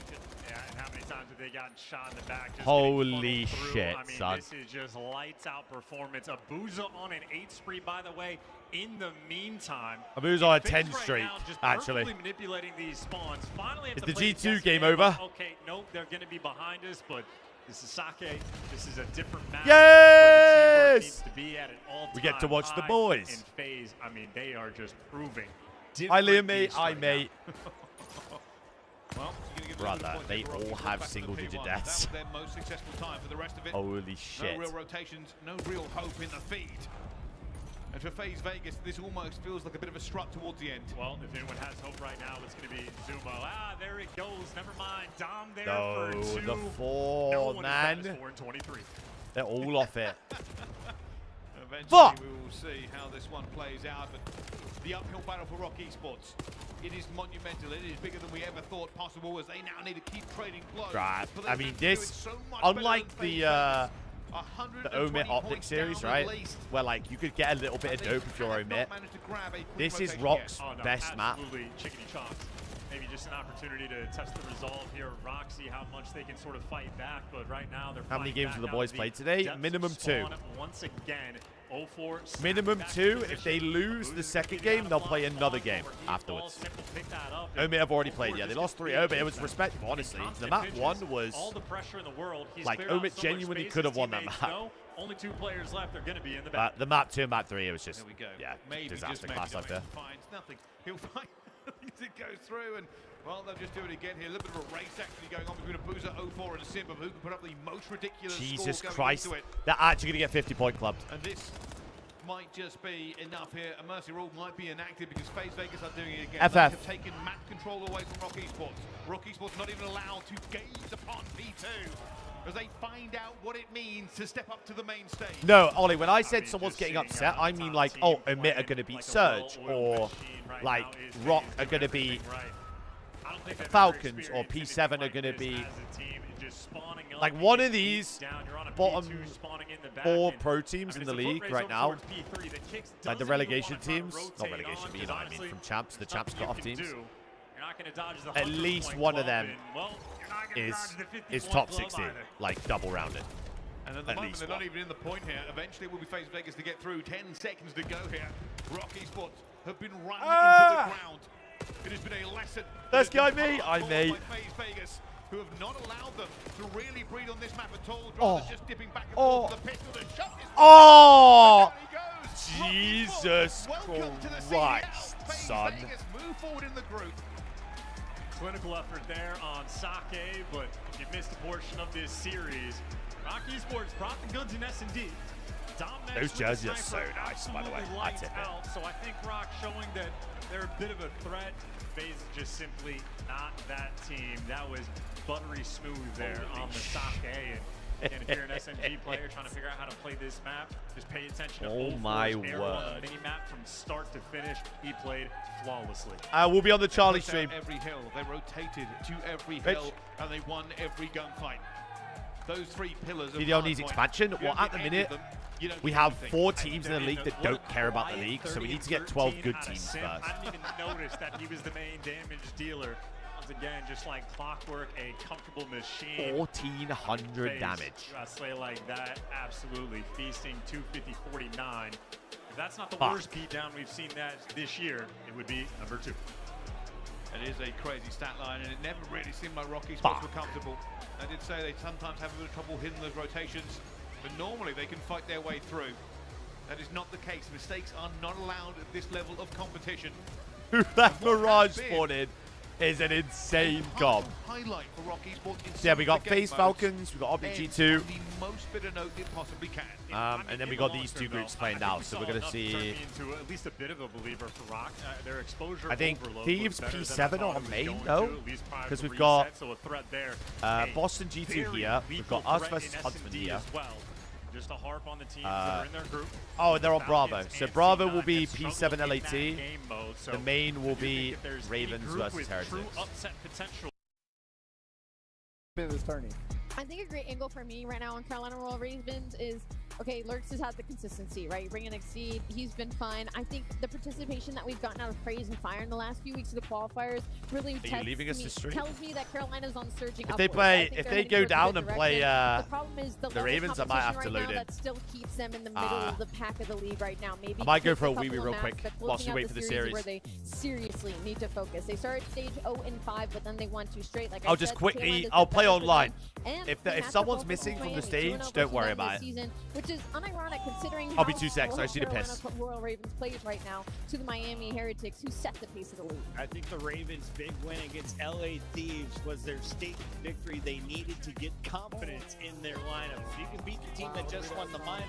Yeah, and how many times have they gotten shot in the back? Just Holy getting funneled through? shit, I mean, son. this is just lights out performance. Abuza on an 8 spree, by the way. In the meantime, Abuza on a FaZe 10 right streak, now just actually. perfectly manipulating these spawns. Finally, have Is to the play G2 guess game game. over? Okay, nope, they're going to be behind us, but this is Sake. This is a different map. Yes! Needs to be at an all-time We get to watch the high. boys. And FaZe, I mean, they are just proving. Hi, Liam, different mate. beasts Hi, right mate. Well, you're gonna give Brother, them a point they there for all Rocky have back to the single-digit P1. deaths. That was their most successful time. For the rest of it, Holy shit. no real rotations, no real hope in the feed. And for FaZe Vegas, this almost feels like a bit of a strut towards the end. Well, if anyone has hope right now, it's going to be Zumo. Ah, there it goes. Never mind. Dom there No, for 2. the 4, no one man. Is 4 and 23. They're all off it. Eventually, Fuck! we will see how this one plays out. But the uphill battle for Rock Esports, it is monumental. It is bigger than we ever thought possible, as they now need to keep trading blows. Right. But I they've mean, managed to do it this, so much better unlike than the FaZe Vegas. Omit 120 Optic points series, down right? at least. Where like you could get a little bit of And they dope if you're have Omit. not managed to grab a quick This is rotation Rock's yet. Oh, no, best map. absolutely chickadee chocks. Maybe just an opportunity to test the resolve here of Roxy, how much they can sort of fight back. But right now, they're How many fighting games back have the out boys of played today? depths of Minimum 2. spawn Once again, 0-4 snapped Minimum back 2. position. If they lose the Abuza's second getting game, out they'll of play block, another spawn game over deep afterwards. balls, Simple picked that up. Omit have already 0-4 played, yeah. They just lost 3 continues Omit. It was to respectable, honestly. The constant map pitches, 1 was all the pressure in the world. He's like cleared out Omit so much genuinely space, could his have won that teammates map. know only 2 players left. They're going to be in the back. the map 2 and map 3. It was just There we go. yeah, Maybe disaster just maybe class life there. Dom finds nothing. He'll find as it goes through, and well, they'll just do it again here. A little bit of a race actually going on between Abuza, 0-4, and a Simba, who can put up the most ridiculous Jesus score going Christ, into it. they're actually gonna get 50-point clubbed. And this might just be enough here. A Mercy Rule might be enacted because FaZe Vegas are doing it again. FF. They have taken map control away from Rock Esports. Rock Esports not even allowed to gaze upon P2 as they find out what it means to step up to the main stage. No, Ollie, when I said someone's getting upset, I mean like, oh, Omit are gonna beat Surge, or like Rock are gonna beat Falcons, or P7 are gonna be like one of these bottom 4 pro teams in the league right now. Like the relegation teams, not relegation, but you know what I mean, from champs, the champs cut-off teams. At least one of them is top 16, like double rounded. And at the At moment, least they're one. not even in the point here. Eventually, we'll be FaZe Vegas to get through. 10 seconds to go here. Rock Esports have been run into the ground. It has been a lesson. Let's that has go, been me. taught I me. by FaZe Vegas, who have not allowed them to really breathe on this map at all. Oh. Rather just dipping back and Oh. forth with the pistol. The shot is Oh! and down he goes. Jesus Welcome to the Christ, CDL. FaZe son. Vegas move forward in the group. Clinical effort there on Sake, but if you missed a portion of this series, Rock Esports brought the guns in S&D. Domnex Those with the jerseys are so sniper nice, by the way. absolutely I lights tip it. out, so I think Rock showing that they're a bit of a threat. FaZe is just simply not that team. That was buttery smooth there on the Sake. And again, if you're an SMG player trying to figure out how to play this map, just pay attention to Oh both my arrow on the word. mini-map from start to finish. He played flawlessly. We'll be on the Charlie They pushed out stream. every hill. They rotated to every Bitch. hill, and they won every gunfight. Those 3 pillars of Video needs hardpoint, expansion. you Well, have at the end of minute, them, you don't we get have anything. 4 teams in the league that What don't a care about the quiet league, so we 30 need to get and 12 13 good out of teams Sim. first. I didn't even notice that he was the main damage dealer. Once again, just like clockwork, a comfortable machine. 1,400 FaZe, damage. I slay like that, absolutely. Feasting 250-49. If that's not the Fuck. worst beatdown we've seen that this year, it would be number 2. It is a crazy stat line, and it never really seemed like Rocky Fuck. Sports were comfortable. I did say they sometimes have a bit of trouble hitting those rotations, but normally they can fight their way through. That is not the case. Mistakes are not allowed at this level of competition. That Mirage spawned in is an insane comp. Highlight for Rocky Sports. So yeah, we got FaZe Falcons, we got OBG2, The most bitter note it possibly can. and then we got these 2 groups playing now. So we're gonna see. Into at least a bit of a believer for Rock. Their exposure. I think overload Thieves was better than I P7 thought on it was main going though, to, at least prior because to we've got reset, so a threat there. Boston G2 Very here. We've got lethal us threat versus in Huntsman S&D here. as well. Just to harp on the teams that are in their group. Oh, and they're on Falcons Bravo. So and Bravo C9 will be have struggled P7 in that LAT. game mode, so The main will I do think be if there's any Ravens group versus with Heretics. True upset potential. In this tourney. I think a great angle for me right now on Carolina Royal Ravens is, okay, Lurks has had the consistency, right? You bring in Exceed, he's been fine. I think the participation that we've gotten out of Praise and Fire in the last few weeks of the qualifiers really leaving us to stream? tells me that Carolina's on surging If they upwards. play- I think if they're they heading go towards a down good and play, direction. The problem is the the level of Ravens, I might have to competition load right now in. that still keeps them in the middle of the pack of the league right now. Maybe I might go take for a couple wee-wee of real maps, quick but whilst closing we out wait for the series where series. they seriously need to focus. They started stage 0 and 5, but then they won 2 straight. Like I'll I just said, quickly, K1 has I'll been play better for online. them. And If they if matched someone's up missing from the Miami, 2-0 stage, versus don't worry them about this it. season, which is unironic considering I'll be how 2 secs, I slow just need to Carolina piss. Royal Ravens plays right now to the Miami Heretics, who set the pace of the league. I think the Ravens' big win against LA Thieves was their state victory. They needed to get confidence in their lineup. If you can beat the team that just won the minor,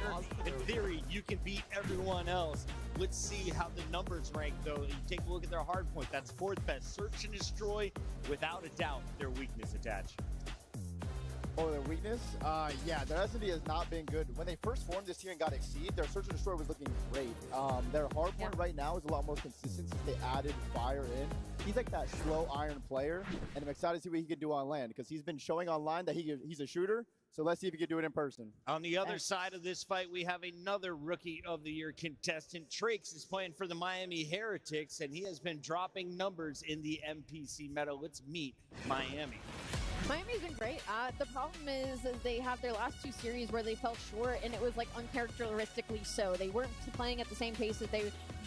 in theory, you can beat everyone else. Let's see how the numbers rank, though. You take a look at their hard point. That's 4th best. Search and destroy, without a doubt, their weakness attached. Oh, their weakness? Yeah, their S&D has not been good. When they first formed this year and got Exceed, their Search and Destroy was looking great. Their hardpoint right now is a lot more consistent since they added Fire in. He's like that slow iron player, and I'm excited to see what he can do on land because he's been showing online that he's a shooter. So let's see if he can do it in person. On the other side of this fight, we have another Rookie of the Year contestant. Trakes is playing for the Miami Heretics, and he has been dropping numbers in the MPC meta. Let's meet Miami. Miami's been great. The problem is they have their last 2 series where they fell short, and it was like uncharacteristically so. They weren't playing at the same pace that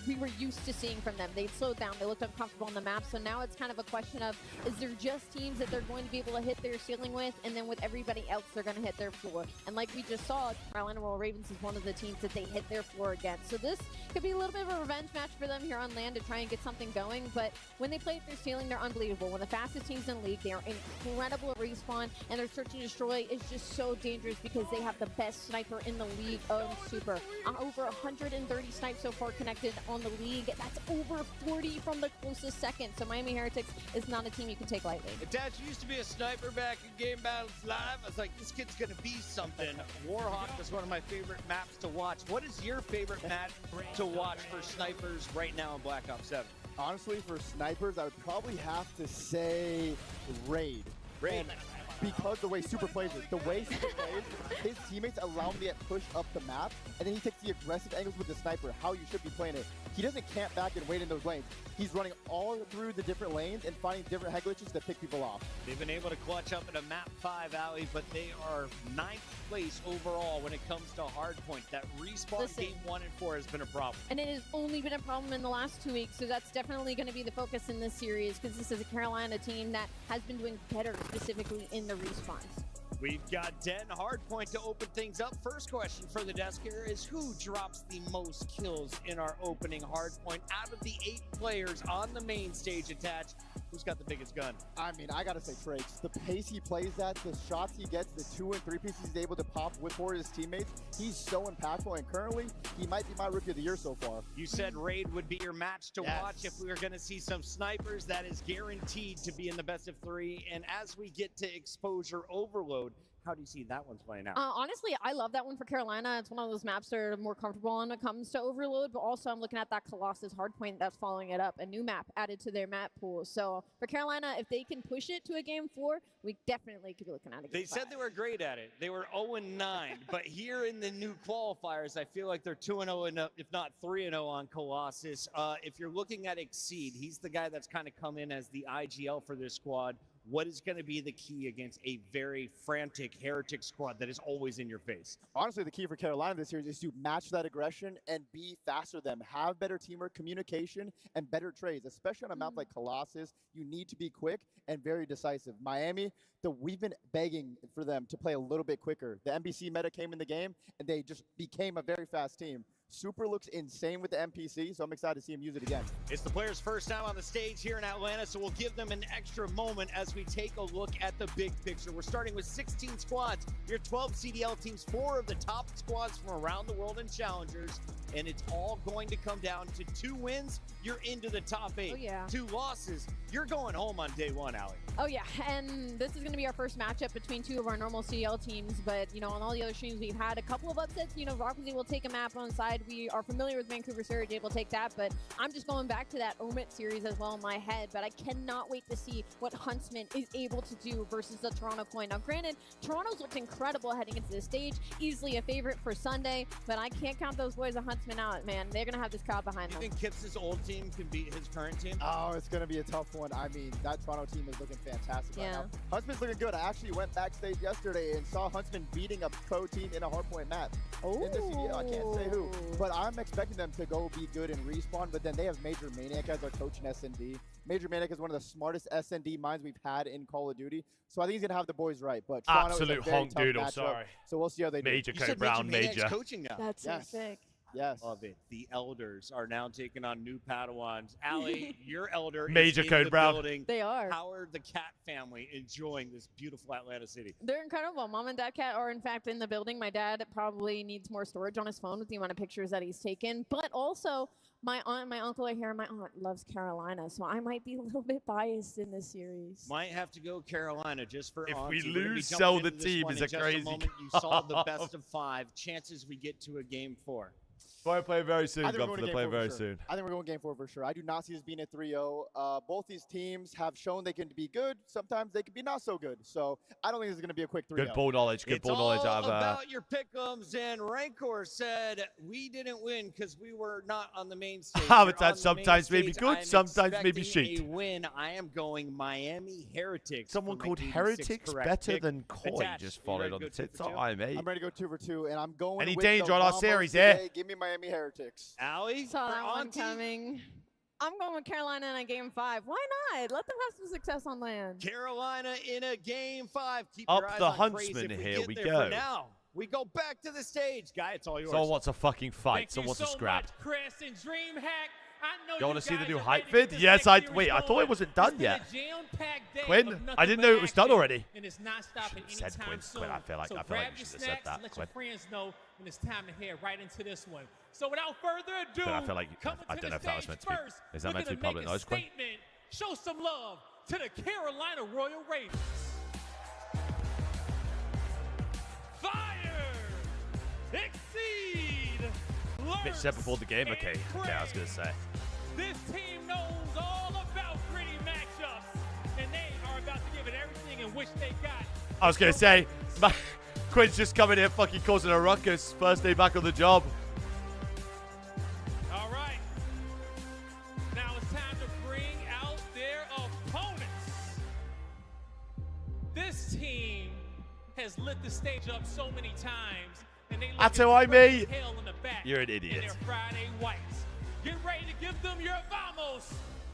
we were used to seeing from them. They slowed down. They looked uncomfortable on the map. So now it's kind of a question of, is there just teams that they're going to be able to hit their ceiling with, and then with everybody else, they're going to hit their floor. And like we just saw, Carolina Royal Ravens is one of the teams that they hit their floor against. So this could be a little bit of a revenge match for them here on land to try and get something going. But when they play at their ceiling, they're unbelievable. One of the fastest teams in the league. They are incredible at respawn, and their search and destroy is just so dangerous because they have the best sniper in the league on Super. Over 130 snipes so far connected on the league. That's over 40 from the closest second. So Miami Heretics is not a team you can take lightly. Dad used to be a sniper back in Game Battles Live. I was like, this kid's going to be something. Warhawk was one of my favorite maps to watch. What is your favorite map to watch for snipers right now in Black Ops 7? Honestly, for snipers, I would probably have to say Raid. Raid. And because the way Super plays it. The way Super plays, his teammates allow him to get pushed up the map, and then he takes the aggressive angles with the sniper, how you should be playing it. He doesn't camp back and wait in those lanes. He's running all through the different lanes and finding different head glitches to pick people off. They've been able to clutch up in a map 5 alley, but they are 9th place overall when it comes to hardpoint. That respawn game 1 and 4 has been a problem. And it has only been a problem in the last 2 weeks, so that's definitely going to be the focus in this series, because this is a Carolina team that has been doing better specifically in the respawns. We've got Den hardpoint to open things up. First question for the desk here is who drops the most kills in our opening hardpoint? Out of the 8 players on the main stage attached, who's got the biggest gun? I mean, I gotta say Trakes. The pace he plays at, the shots he gets, the 2 and 3 pieces he's able to pop for his teammates, he's so impactful, and currently, he might be my rookie of the year so far. You said Raid would be your match to watch if we were gonna see some snipers. That is guaranteed to be in the best of 3, and as we get to exposure overload, how do you see that one's playing out? Honestly, I love that one for Carolina. It's one of those maps that are more comfortable on when it comes to overload, but also I'm looking at that Colossus hardpoint that's following it up, a new map added to their map pool. So for Carolina, if they can push it to a game 4, we definitely could be looking at it. They said they were great at it. They were 0-9, but here in the new qualifiers, I feel like they're 2-0, if not 3-0 on Colossus. If you're looking at Exceed, he's the guy that's kind of come in as the IGL for this squad. What is going to be the key against a very frantic Heretic squad that is always in your face? Honestly, the key for Carolina this series is to match that aggression and be faster than them. Have better teamwork, communication, and better trades. Especially on a map like Colossus, you need to be quick and very decisive. Miami, we've been begging for them to play a little bit quicker. The NBC meta came in the game, and they just became a very fast team. Super looks insane with the NPC, so I'm excited to see him use it again. It's the players' first time on the stage here in Atlanta, so we'll give them an extra moment as we take a look at the big picture. We're starting with 16 squads, your 12 CDL teams, 4 of the top squads from around the world and challengers, and it's all going to come down to 2 wins, you're into the top 8. Oh, yeah. 2 losses, you're going home on day 1, Allie. Oh yeah, and this is going to be our first matchup between 2 of our normal CL teams, but you know, on all the other streams we've had a couple of upsets. You know, Rock was able to take a map on side. We are familiar with Vancouver Surge, able to take that, but I'm just going back to that Omit series as well in my head, but I cannot wait to see what Huntsman is able to do versus the Toronto coin. Now granted, Toronto's looked incredible heading into the stage, easily a favorite for Sunday, but I can't count those boys of Huntsman out, man. They're going to have this crowd behind them. You think Kip's old team can beat his current team? Oh, it's going to be a tough one. I mean, that Toronto team is looking fantastic right now. Huntsman's looking good. I actually went backstage yesterday and saw Huntsman beating a pro team in a hardpoint match. In the CDL, I can't say who. But I'm expecting them to go be good and respawn, but then they have Major Maniac as their coach in SND. Major Maniac is one of the smartest SND minds we've had in Call of Duty. So I think he's going to have the boys right. But Toronto absolute is a very honk tough doodle, matchup, sorry. So we'll see how they do. Major Code Brown, Major. Coaching now. That's so sick. Yes. Love it. The Elders are now taking on new Padawans. Allie, your Elder Major is in Code the Brown. building. They are. How are the Cat family enjoying this beautiful Atlanta city? They're incredible. Mom and Dad Cat are in fact in the building. My dad probably needs more storage on his phone with the amount of pictures that he's taken. But also, my aunt and my uncle are here. My aunt loves Carolina, so I might be a little bit biased in this series. Might have to go Carolina just for If auntie. we We're gonna be lose, jumping sell the into this team one is in a just crazy moment. You saw the best of 5. Chances we get to a game 4. Going to play very soon. I think we're Got going to to play game 4 very for sure. soon. I think we're going game 4 for sure. I do not see this being a 3-0. Both these teams have shown they can be good. Sometimes they can be not so good. So I don't think this is going to be a quick 3-0. Good ball knowledge. Good ball knowledge out It's all of about your pick'ems, and Rancor said we didn't win because we were not on the main stage. Habitat You're on the sometimes main may be stage. good, I'm sometimes may be expecting shit. A win. I am going Miami Heretics. Someone for my called 86 Heretics correct better pick. than Koi Attached. just You followed ready on to the go 2 tits. for 2? I mate. I'm ready to go 2 for 2, and I'm going Any with danger the on our Ramos series today. here? Give me Miami Heretics. Allie, Saw that for one auntie? coming. I'm going with Carolina in a game 5. Why not? Let them have some success on land. Carolina in a game 5. Keep Up your eyes the on Craze Huntsman if here get we there. go. For now, we go back to the stage. Guy, it's all yours. Someone wants a fucking fight. Thank Someone you wants a so scrap. much, Chris and DreamHack. I know You want to see the guys new are hype ready to vid? get Yes, this I next wait. I series thought it going. wasn't done It's been yet. a jam-packed day Quinn, of I nothing didn't but know it was done action, already. And it's not stopping Should've said anytime Quinn. soon. Quinn, I feel like so you grab should your have said snacks that, and let Quinn. your friends know when it's time to head right into this one. So without further ado, But I feel like coming I to don't the know if that was stage meant to be. first, Is that we're meant to be gonna public make a noise, Quinn? statement, show some love to the Carolina Royal Raiders. Fire! Exceed! Bitch said before the game. Okay, I was gonna say. This team knows all about gritty matchups, and they are about to give it everything in which they got I was going to say, Quinn's just coming here fucking causing a ruckus. First day back on the job. All right. Now it's time to bring out their opponents. This team has lit the stage up so many times, and they look Atto, I me. hell in the back. You're an In idiot. their Friday whites. Get ready to give them your vamos.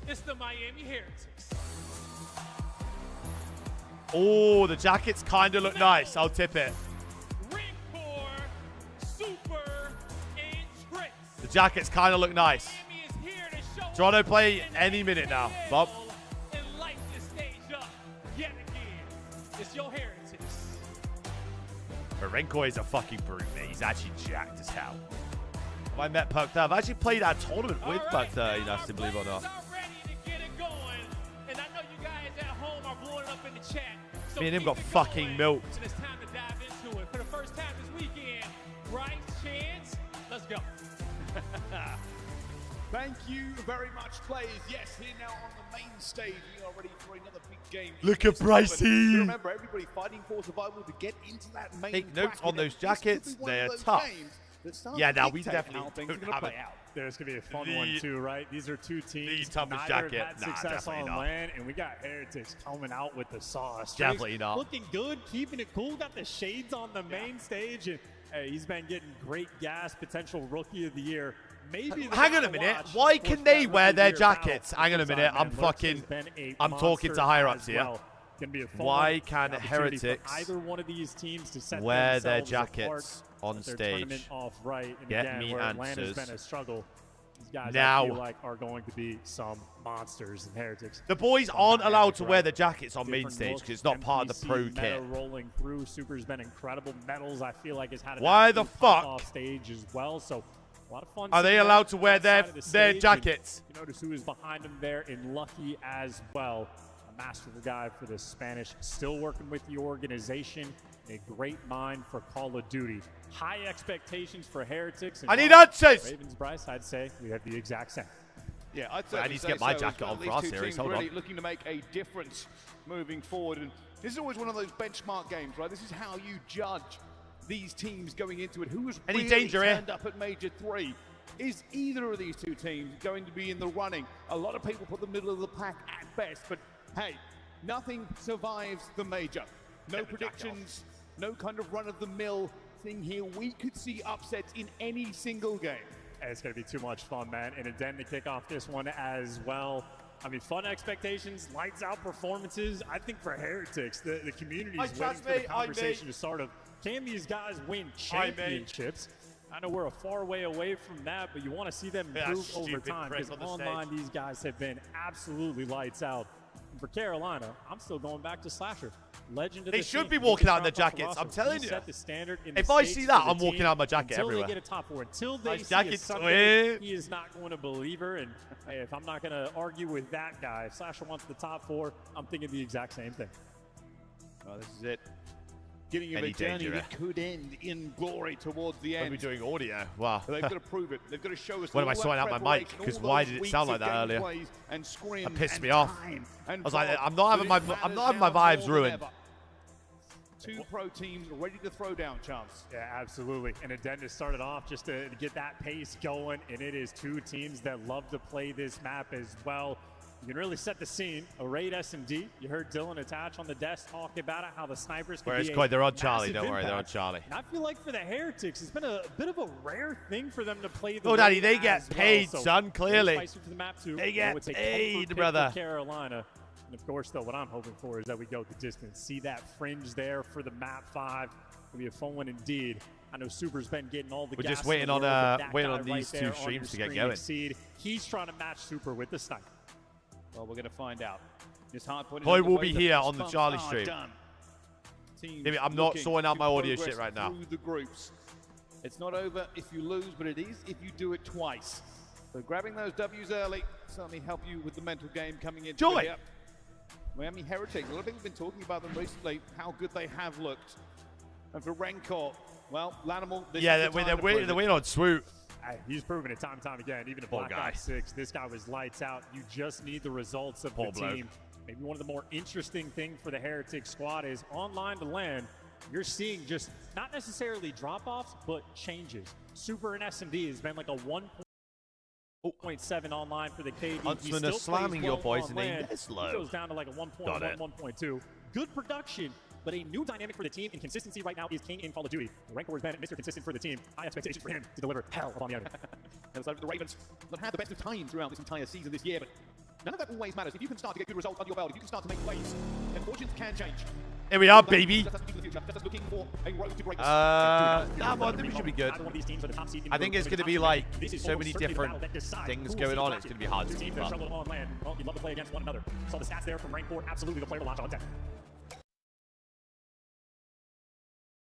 It's the Miami Heretics. Oh, the jackets kind of look nice. I'll tip it. Rancor, Super, and Tricks. The jackets kind of look nice. Toronto play any minute now, Bob. And light this stage up yet again. It's your Heretics. But Renko is a fucking brute, man. He's actually jacked as hell. Have I met Perk there? I've actually played our tournament with Perk there, you know, to believe it or not. And I know you guys at home are blowing up in the chat. So Me and him keep got it fucking going, milked. And it's time to dive into it. For the first time this weekend, Bryce Chance, let's go. Thank you very much, players. Yes, here now on the main stage, we are ready for another big game. Look at Brycey. Remember, everybody fighting for survival to get into that main Take notes bracket. on those This could be jackets. one of They're those tough. games that starts Yeah, to now we dictate definitely how things don't are going to have play it. out. There's going to be a fun one, too, right? These are two teams. The toughest Neither jacket. had Nah, success definitely on not. land, and we got Heretics coming out with the sauce. Definitely not. Looking good, keeping it cool. Got the shades on the main stage, and hey, he's been getting great gas. Potential Rookie of the Year. Maybe. Hang on a minute. Why can they wear their jackets? Hang on a minute. I'm fucking. I'm talking to higher ups here. Why can Heretics either one of these teams to set wear their themselves jackets apart on with their tournament stage? off right. And Get again, me where Atlanta's answers. been a struggle. These guys Now. I feel like are going to be some monsters and Heretics. The boys aren't allowed to wear their jackets on main Different stage looks, because it's not part of the pro NPC meta kit. rolling through. Super's been incredible. Metals, I feel like, has had an Why the absolute pump fuck off stage as well. So a lot of fun. Are they seeing that allowed to wear outside their of the their stage. jackets? And you notice who is behind them there in Lucky as well. A masterful guy for the Spanish, still working with the organization. A great mind for Call of Duty. High expectations for Heretics. And I need answers. Ravens, Bryce, I'd say we have the exact same. Yeah, I'd Well, I certainly need to say get my so. jacket As well. on for These our two series. teams Hold really on. looking to make a difference moving forward. And this is always one of those benchmark games, right? This is how you judge these teams going into it. Who has Any really danger here? turned up at Major 3? Is either of these two teams going to be in the running? A lot of people put the middle of the pack at best, but hey, nothing survives the Major. No predictions, no kind of run-of-the-mill thing here. We could see upsets in any single game. It's going to be too much fun, man. And a den to kick off this one as well. I mean, fun expectations, lights out performances. I think for Heretics, the community is waiting for the conversation to start of, can these guys win championships? I know we're a far way away from that, but you want to see them improve over stupid time prick because on the online stage. these guys have been absolutely lights out. And for Carolina, I'm still going back to Slasher. Legend of They the should team. be He walking can out in their start off the jackets. I'm roster. telling He you. set the standard in the If I States see that, for the I'm walking team out my jacket until everywhere. they get a top 4. Until they Nice see a jackets, Sunday, sweet. he is not going to believe her. And hey, if I'm not going to argue with that guy, if Slasher wants the top 4, I'm thinking the exact same thing. Well, this is it. Beginning of Any a journey danger that could end in glory towards the When end. we're doing audio. Wow. They've got to prove it. They've got to show us. When am I all that sorting out my mic? preparation, Because all why those did it weeks sound like of that earlier? gameplays and scrims That pissed and me off. time I and was like, fog. I'm not having But my it I'm not matters having my now vibes more than ruined. ever. Two pro teams ready to throw down, Chance. Yeah, absolutely. And Addenda started off just to get that pace going, and it is two teams that love to play this map as well. You can really set the scene. A raid S&D. You heard Dylan Attach on the desk talk about it, how the snipers can Whereas be Coy, a they're on Charlie. massive Don't worry, they're on impact. Charlie. And I feel like for the Heretics, it's been a bit of a rare thing for them to play the Oh, Daddy, raid they get as paid, well. So son, clearly. very spicy for the map too. They You get know, it's a paid, comfort pick brother. for Carolina. And of course, though, what I'm hoping for is that we go the distance. See that fringe there for the map 5. It'll be a fun one indeed. I know Super's been getting all the We're gas just in waiting the on, world, but that waiting guy on these right two there on streams your to get screen, going. Exceed. He's trying to match Super with the snipe. Well, we're going to find out. This hard point. Coy will be here on the Charlie stream. Maybe I'm not sorting out my audio shit right now. Through the groups. It's not over if you lose, but it is if you do it twice. So grabbing those W's early certainly help you with the mental game coming into Joy. it here. Miami Heretics. A lot of people have been talking about them recently, how good they have looked. And for Rancor, well, Lanimal, this Yeah, is the time they're to prove waiting it. on Swoop. He's proven it time and time again. Even in Poor Black guy. Ops 6, this guy was lights out. You just need the results of Poor the bloke. team. maybe one of the more interesting things for the Heretics squad is online to land, you're seeing just not necessarily drop-offs, but changes. Super and SMD has been like a 1.7 online for the KD. Huntsman are slamming your boys in the Indes low. He goes down to like a 1.1, 1.2. Good production, but a new dynamic for the team, and consistency right now is king in Call of Duty. Rancor has been Mr. Consistent for the team. High expectations for him to deliver hell upon the enemy. And so the Ravens have had the best of times throughout this entire season this year, but none of that always matters. If you can start to get good results under your belt, if you can start to make plays, then fortunes can change. Here we are, baby. Nah, I think we should be good. I think it's going to be like so many different things going on. It's going to be hard to keep up. Well, you'd love to play against one another. Saw the stats there from Rancor. Absolutely the player to watch on deck.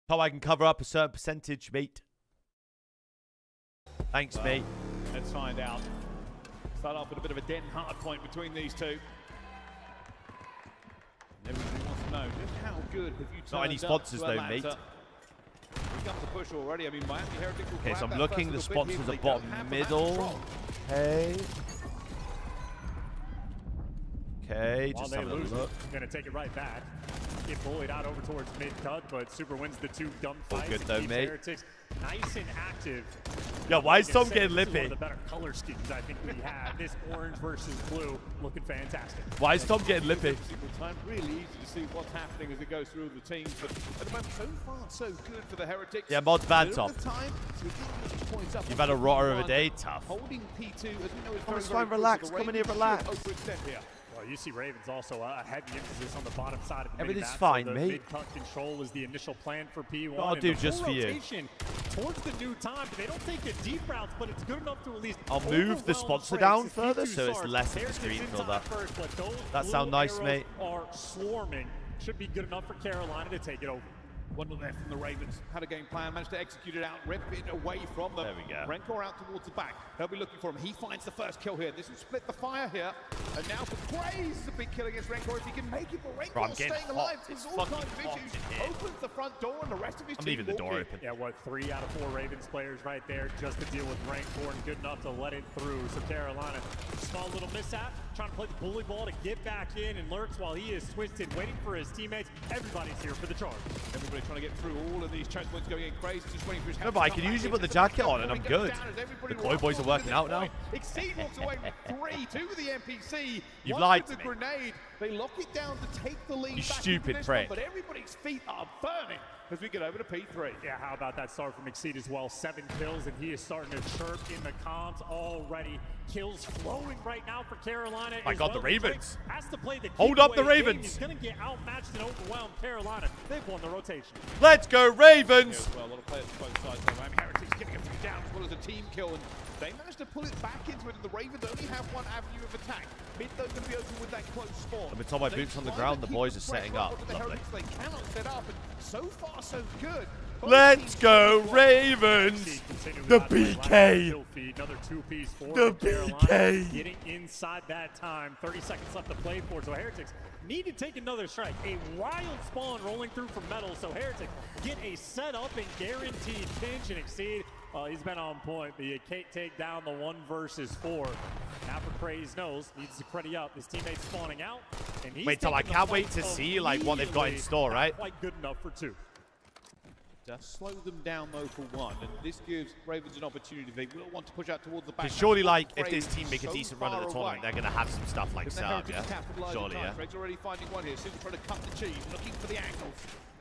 How I can cover up a certain percentage, mate. Thanks, mate. Let's find out. Start off with a bit of a dead hard point between these two. Everybody wants to know just how good have you turned Not any sponsors up though, to Atlanta. mate. Here comes the push already. I mean, Miami Heretics will Okay, grab so I'm that looking. The first little bit sponsors here, are but bottom they don't have the middle. control. Okay. Okay, While just they having a lose, look. gonna take it right back. Get bullied out over towards mid-cut, but Super wins the two gun All fights. good and though, keeps mate. Heretics nice and active. Yo, why is Like I Tom said, getting this is one lippy? of the better color schemes I think we have. This orange versus blue looking fantastic. Why is Tom getting lippy? Single time, really easy to see what's happening as it goes through the teams, but at the moment, so far, so good for the Heretics. Yeah, mod's bad, Little Tom. bit of time to get these points up You've had a rotter of a P1. day, tough. Holding P2, as we know, is Come very, on, very fine, crucial. relax. The Come in here, Ravens relax. should overextend here. Well, you see Ravens also a heavy emphasis on the bottom side of the Everything's minimap, fine, so the mate. mid-cut control is the initial plan for P1. I'll and do the just full for you. rotation towards the new time. They don't take the deep routes, but it's good enough to at least I'll move the overwhelm sponsor Frakes down as further P2 so it's starts. less of the Heretics screen inside builder. first, but those That blue sound nice, arrows mate. are swarming. Should be good enough for Carolina to take it over. One look there from the Ravens. Had a game plan, managed to execute it out, rip it away from them. There we go. Rancor out towards the back. They'll be looking for him. He finds the first kill here. This will split the fire here. And now for Graze, a big kill against Rancor. If he can make it, but Bro, I'm Rancor getting staying hot. alive. It's There's all fucking kinds of hot issues. in here. Opens the front door, and the rest of his I'm team leaving the door walk in. open. Yeah, what, 3 out of 4 Ravens players right there just to deal with Rancor and good enough to let it through. So Carolina, small little mishap, trying to play the bully ball to get back in, and Lurks, while he is twisted, waiting for his teammates. Everybody's here for the charge. Everybody trying to get through all of these choke points going in crazy, just waiting for his No, help but to I come can back usually in. put the It's jacket before on and he I'm goes good. down as everybody The Koi rolls boys are on to working this out now. point. Exceed walks away with 3 to the NPC. You've One lied with to the me. grenade. They lock it down to take the lead You back stupid into this prick. one, but everybody's feet are burning as we get over to P3. Yeah, how about that start from Exceed as well? 7 kills, and he is starting to chirp in the comms already. Kills flowing right now for Carolina. My as God, the well. Drake Ravens. has to play the Hold up the keep away game. Ravens. He's going to get outmatched and overwhelmed. Carolina, they've won the rotation. Let's go, Ravens! Well, a lot of players on both sides. Though. Miami Heretics getting a few down as well as a team kill, and they managed to pull it back into it, and the Ravens only have one avenue of attack. Mid, though, going to be open with that close spawn. I've been told my They boots on the try ground, to the keep boys the are setting pressure up. but with the Lovely. Heretics, they cannot set up, and so far, so good. Both Let's teams go, continue Ravens! Continue The without the last BK! kill feed. Another 2-piece for The Carolina. BK! Getting inside that time. 30 seconds left to play for. So Heretics need to take another strike. A wild spawn rolling through from Metal. So Heretics get a setup and guaranteed pinch and Exceed. He's been on point, but you can't take down the 1 versus 4. Now for Craze knows, needs to credit up. His teammate's spawning out. And he's Wait till I taking the can't wait fight to see like what they've got in immediately. store, Not right? quite good enough for 2. Just slow them down though for 1, and this gives Ravens an opportunity. They will want to push out towards the back. Because surely, like, if Craze this team make a so decent run at the far tournament, away. they're going to have some stuff like Can the Serve, Heretics yeah? capitalize Surely, on yeah? time? Craig's already finding one here. Super trying to cut the cheese, looking for the angles.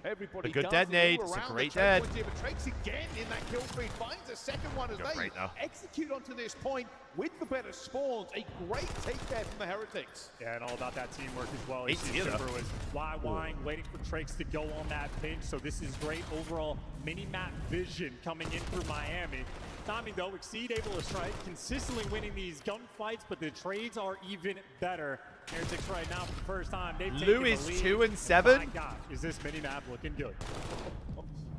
Everybody A good does dead it nade. all It's a around great the choke dead. points here, but Drake's again in that kill feed, finds a second one as Go they great now. execute onto this point with the better spawns. A great take there from the Heretics. Yeah, and all about that teamwork as well. Eight's You see here, Super though. was waiting for Trakes to go on that pinch. So this is great overall mini-map vision coming in through Miami. Timing though, Exceed able to strike, consistently winning these gunfights, but the trades are even better. Heretics right now for the first time. They've taken Lou the is lead. 2 and 7. My God, is this mini-map looking good?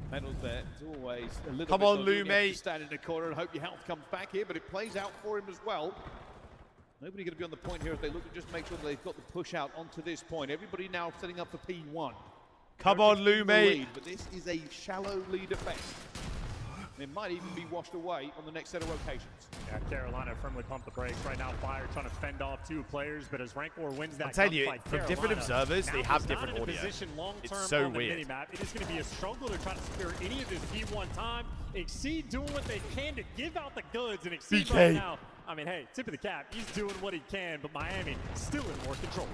Medals there. It's always a little Come bit on, dodgy Lou, when you have to mate. stand in the corner and hope your health comes back here, but it plays out for him as well. Nobody going to be on the point here as they look to just make sure that they've got the push out onto this point. Everybody now setting up for P1. Come on, Heretics Lou, in the mate. lead, but this is a shallow lead at best. It might even be washed away on the next set of rotations. Yeah, Carolina firmly pumped the brakes. Right now, Fire trying to fend off 2 players, but as Rancor wins that I'm telling you, gunfight, from different observers, they have different audio. It's so weird. Minimap. It is going to be a struggle to try to secure any of this P1 time. Exceed doing what they can to give out the goods, and Exceed right now, I mean, hey, tip of the cap. He's doing what he can, but Miami still in more control.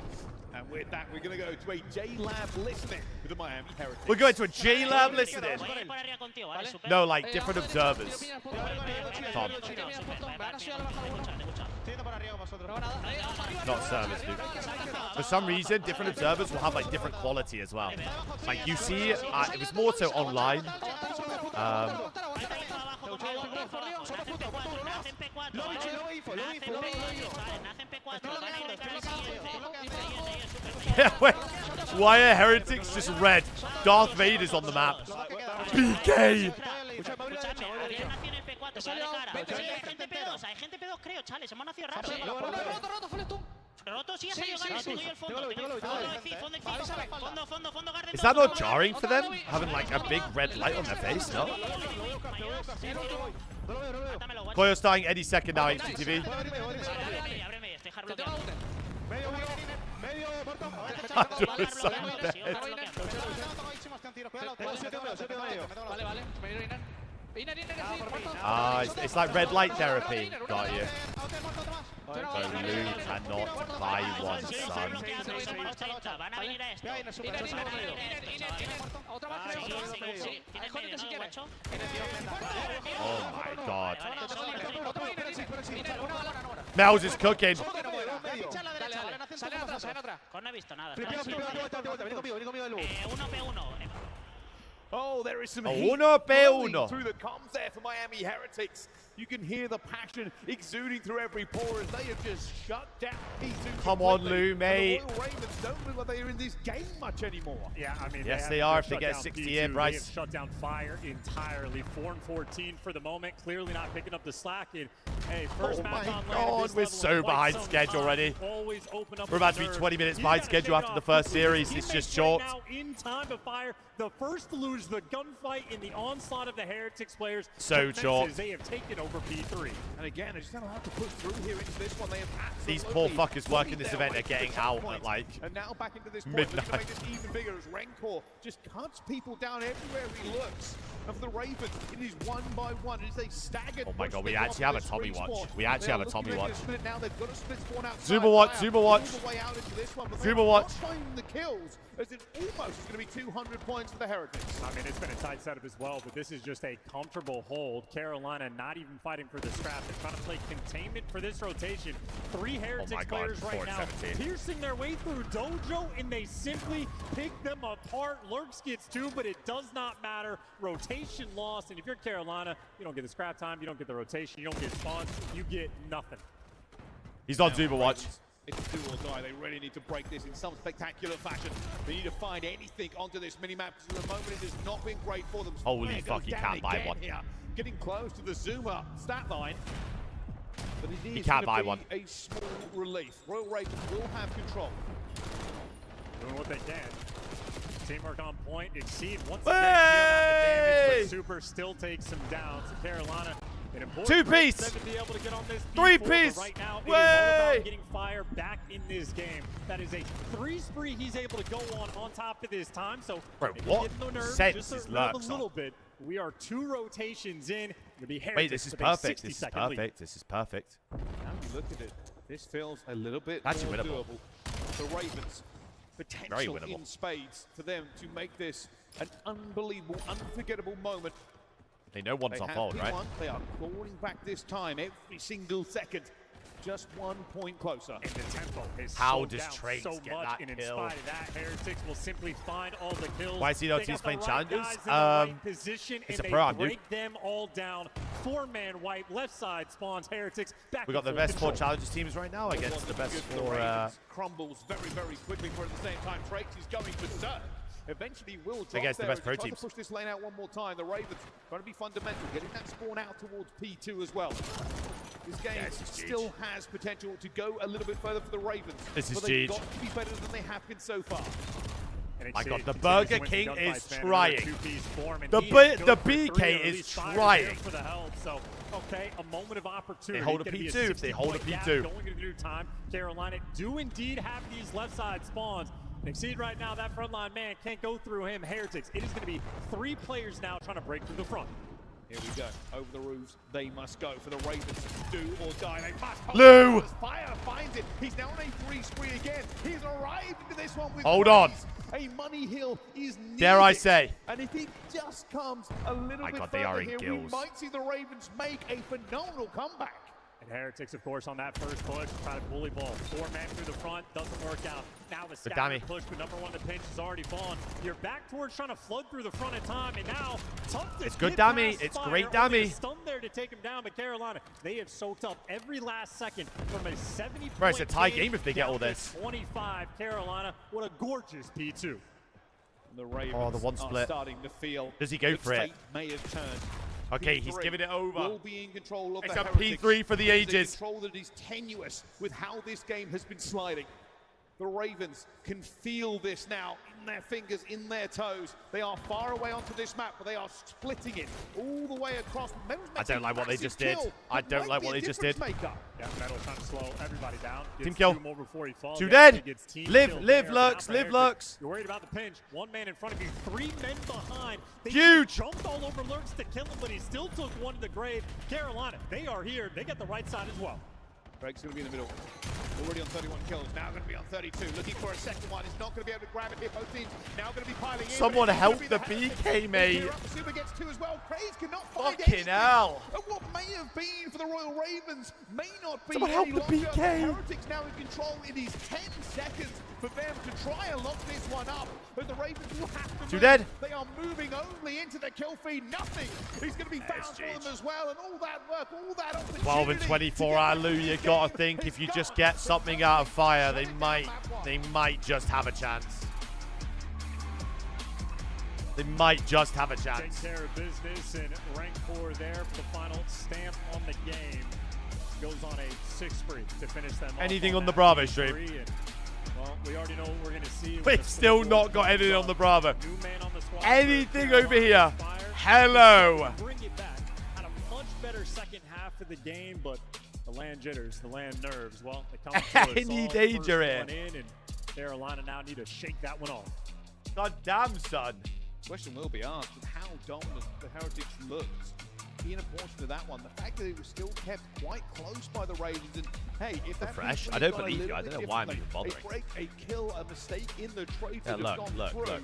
And with that, we're going to go to a J-Lab listening with the Miami Heretics. We're going to a J-Lab listening. No, like different observers. Tom. Not service, dude. For some reason, different observers will have like different quality as well. Like you see, it was more so online. Yeah, wait. Why are Heretics just red? Darth Vader's on the map. PK! Is that not jarring for them? Having like a big red light on their face, no? Koyo starting any second now, HTTV. It's like red light therapy. Got you. Lou cannot buy one, son. Oh my god. Mel's is cooking. Oh, there is some A heat uno pe flowing uno. through the comms there for Miami Heretics. You can hear the passion exuding through every pore as they have just shut down P2. Come on, completely. Lou, mate. And the Royal Ravens don't look like they are in this game much anymore. Yeah, I mean, Yes, they are if they get 60 in, Bryce. They have shut down Fire entirely. 4-14 for the moment. Clearly not picking up the slack. And hey, first match on God, we're so behind schedule already. We're about to be 20 minutes behind schedule after the first series. It's just short. Now in time to Fire, the first to lose the gunfight in the onslaught of the Heretics players. So short. They have taken over P3. And again, they're just not allowed to push through here into this one. They have These poor fuckers working this event are getting out at like and now back into this midnight. point, to make this even bigger as Rancor just cuts people down everywhere he looks. And for the Ravens, it is 1 by 1. It is a staggered. Oh my god, we push. actually have a Tommy watch. We actually have a Tommy watch. Now they've got to split spawn outside. Zuma watch, Zuma watch. All the way out into this one, but Zuma they're watch. not finding the kills, as it almost is going to be 200 points for the Heretics. I mean, it's been a tight setup as well, but this is just a comfortable hold. Carolina not even fighting for the scrap. They're trying to play containment for this rotation. 3 Heretics players right now piercing their way through Dojo, and they simply pick them apart. Lurks gets 2, but it does not matter. Rotation lost, and if you're Carolina, you don't get the scrap time, you don't get the rotation, you don't get spawns, you get nothing. He's on Zuma watch. It's do or die. They really need to break this in some spectacular fashion. They need to find anything onto this minimap, because at the moment it has not been great for them. Holy Flare fuck, goes he down can't buy again one. Here. Getting close to the Zuma stat line. But it is He can't buy gonna one. be a small relief. Royal Ravens will have control. Doing what they can. Teamwork on point. Exceed once again. The damage, but Super still takes some down. So Carolina, an important 2-piece. to be able to get on this 3-piece. Right now, it is all about getting Fire back in this game. That is a 3 spree he's able to go on top of this time. So Bro, maybe what getting the nerves sense just is a little Lurks bit. We are 2 rotations in. Wait, this is perfect. This is perfect. This is perfect. Now you look at it. This feels a little bit Actually more winnable. doable. The Ravens, potential winnable. in spades for them to make this an unbelievable, unforgettable moment. They know one's They on have fold, right? P1. They are clawing back this time every single second. Just 1 point closer. And the tempo is How so does down Trace so get much, that and in kill? spite of that, Heretics will simply find all the kills. Why is he not They got playing the right challenges? guys in the right position, it's and a they pro, dude. break them all down. 4-man wipe, left side spawns Heretics. Back We got the in best full 4 control. challenges teams right now against the best The 4. Ravens crumbles very, very quickly, but at the same time, Trace is going berserk. Eventually will drop Against the there best as he pro tries teams. to push this lane out one more time. The Ravens trying to be fundamental, getting that spawn out towards P2 as well. This game still has potential to go a little bit further for the Ravens. This is but they've Jeej. got to be better than they have been so far. And My God, Exceed the continues to Burger win King some is gunfights, man. trying. Another two-piece form, and The he B- is the good for BK three, or at is least five trying. there for the health. So, okay, a moment of opportunity. They hold a Gonna be P2 if they hold a 60-point gap P2. Going into new time. Carolina do indeed have these left side spawns. And Exceed right now, that frontline man can't go through him. Heretics, it is going to be 3 players now trying to break through the front. Here we go. Over the roofs. They must go for the Ravens. Do or die. They must. Lou! Fire finds it. He's now on a 3 spree again. He's arrived into this one with Hold on. A money hill is needed. Dare I say. And if it just comes a little My bit God, they are further in here, we gills. might see the Ravens make a phenomenal comeback. And Heretics, of course, on that first push, try to bully ball. 4 men through the front, doesn't work out. Now the scatter dummy. push, but number 1, the pinch is already fallen. You're back towards trying to flood through the front in time, and now tough to It's good get dummy. past It's fire. great Only dummy. a stun there to take him down, but Carolina, they have soaked up every last second from a 70-point Bro, it's a tie game if they get down all to this. 25, Carolina. What a gorgeous P2. The Ravens Oh, the one are split. starting to feel Does he go that for it? fate may have turned. Okay, he's P3 giving it over. will be in control of It's the a Heretics. P3 for the It is a ages. control that is tenuous with how this game has been sliding. The Ravens can feel this now in their fingers, in their toes. They are far away onto this map, but they are splitting it all the way across. Metals I makes don't a like what they massive just did. kill I that don't might like be what a they just difference did. maker. Yeah, Metal's trying to slow everybody down. Team Gets kill. 2 more before he falls. 2 He dead. actually gets team Live, kill live, there, lurks, but not live, for Heretics. lurks. You're worried about the pinch. 1 man in front of you, 3 men behind. They Huge. jumped all over Lurks to kill him, but he still took 1 to the grave. Carolina, they are here. They get the right side as well. Drake's going to be in the middle. Already on 31 kills, now going to be on 32. Looking for a second one. He's not going to be able to grab it here. Both teams now going to be piling in. Someone It's help gonna be the Heretics. BK, mate. Super gets 2 as well. Craze cannot find Fucking anything. hell. And what may have been for the Royal Ravens may not be Someone any help the longer. BK. The Heretics now in control. It is 10 seconds for them to try and lock this one up. But the Ravens will have to 2 move. dead. They are moving only into the kill feed. Nothing is going to be found for them as well. And all that work, all that opportunity. 12 and 24, Alu, you gotta think if you just get something out of fire, they might just have a chance. They might just have a Take chance. care of business, and rank 4 there for the final stamp on the game. Goes on a 6 spree to finish them off. Anything on the that Bravo P3, stream? and, well, we already know what we're going to see. with We've the still scoreboard. not got anything on the Bravo. New man on the squad for Anything Carolina over here? Fire. Hello. Bring it back. Had a much better second half of the game, but the land jitters, the land nerves, well, they come to us. Any All danger first here? one in, and Carolina now need to shake that one off. God damn, son. Question will be asked is how dominant the Heretics looked in a portion of that one. The fact that it was still kept quite close by the Ravens, and hey, if that fresh. means I don't we've gone a believe you. little I bit don't know why I'm differently, even bothering. A break, a kill, a mistake in the trade Yeah, that has gone look, through. look.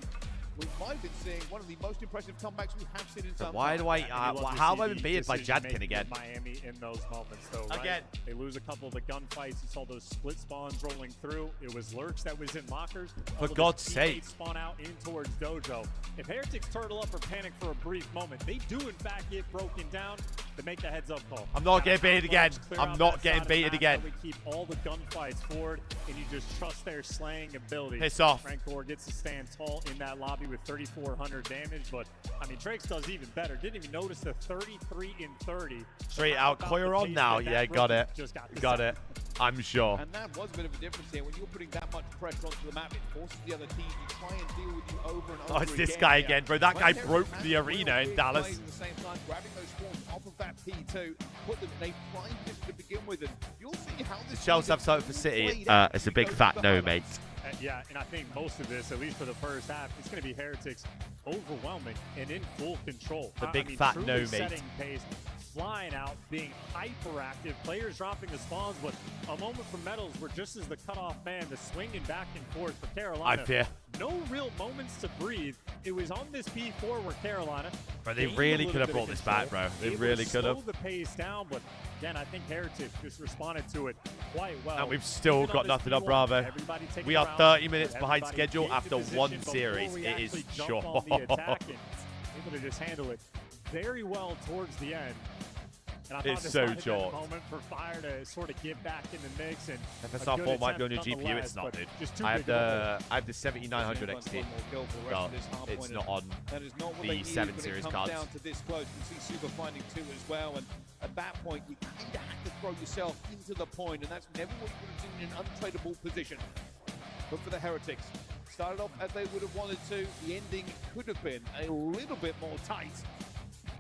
We might have been seeing one of the most impressive comebacks we have seen in some Why time. do I? And you love to How see have I been the beaten by decision-making Jadkin again? of Miami in those moments, though, right? Again. They lose a couple of the gunfights. You saw those split spawns rolling through. It was Lurks that was in lockers. For All of his God's sake. teammates spawn out in towards Dojo. If Heretics turtle up or panic for a brief moment, they do in fact get broken down to make the heads up call. I'm not getting baited again. Clear I'm out not that getting side of the baited map again. so we keep all the gunfights forward, and you just trust their slaying ability. Piss off. Rancor gets to stand tall in that lobby with 3,400 damage, but I mean, Drakes does even better. Didn't even notice the 33 in 30. Straight How out, about Coyer the on pace now. that Yeah, that got rookie it. just got the Got second? it. I'm sure. And that was a bit of a difference here. When you're putting that much pressure onto the map, it forces the other team to try and deal with you over and over Oh, it's this again guy here. again, bro. That When guy Heretics broke has the arena real in big Dallas. plays At the same time, grabbing those spawns off of that P2, put them in a prime position to begin with, and you'll see how this Chelsea have something for City. It's a big fat no, mate. Yeah, and I think most of this, at least for the first half, it's going to be Heretics overwhelming and in full control. The I big mean, fat truly no, mate. setting pace, flying out, being hyperactive, players dropping the spawns, but a moment for Metals where just as the cutoff man, the swinging back and forth for Carolina. I fear. No real moments to breathe. It was on this P4 where Carolina. Bro, they gained a really little could have bit brought of this control, back, bro. They able to really could have. slow the pace down, but again, I think Heretics just responded to it quite well. And we've still Even got this nothing on P1, Bravo. everybody taking We are rounds, 30 minutes but behind everybody schedule into after position one before series. we It is actually jump short. on the attack and able to just handle it very well towards the end. And I thought It's this so might have been short. the moment for Fire to sort of get back in the mix. And FSR 4 might be on your GPU. It's not, dude. I have the 7900 XT. No, it's not on That is not what they the need 7 when series it comes cards. down to this close. You see Super finding 2 as well, and at that point, you kind of have to throw yourself into the point, and that's never what you would have seen in an untradeable position. But for the Heretics, started off as they would have wanted to. The ending could have been a little bit more tight,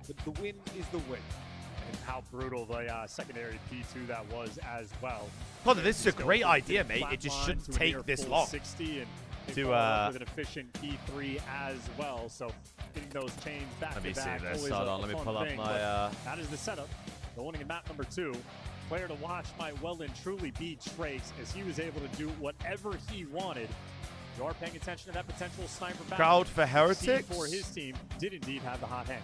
but the win is the win. And how brutal the secondary P2 that was as well. Connor, this is a great idea, mate. It just shouldn't take this long. 60 and to with an efficient P3 as well. So getting those chains back let to me back. see this. Always Hold a on, let me fun pull up thing, my. but that is the setup. Going in map number 2. Player to watch might well and truly be Trace, as he was able to do whatever he wanted. You are paying attention to that potential sniper battle. Crowd for Heretics? For his team did indeed have the hot hand.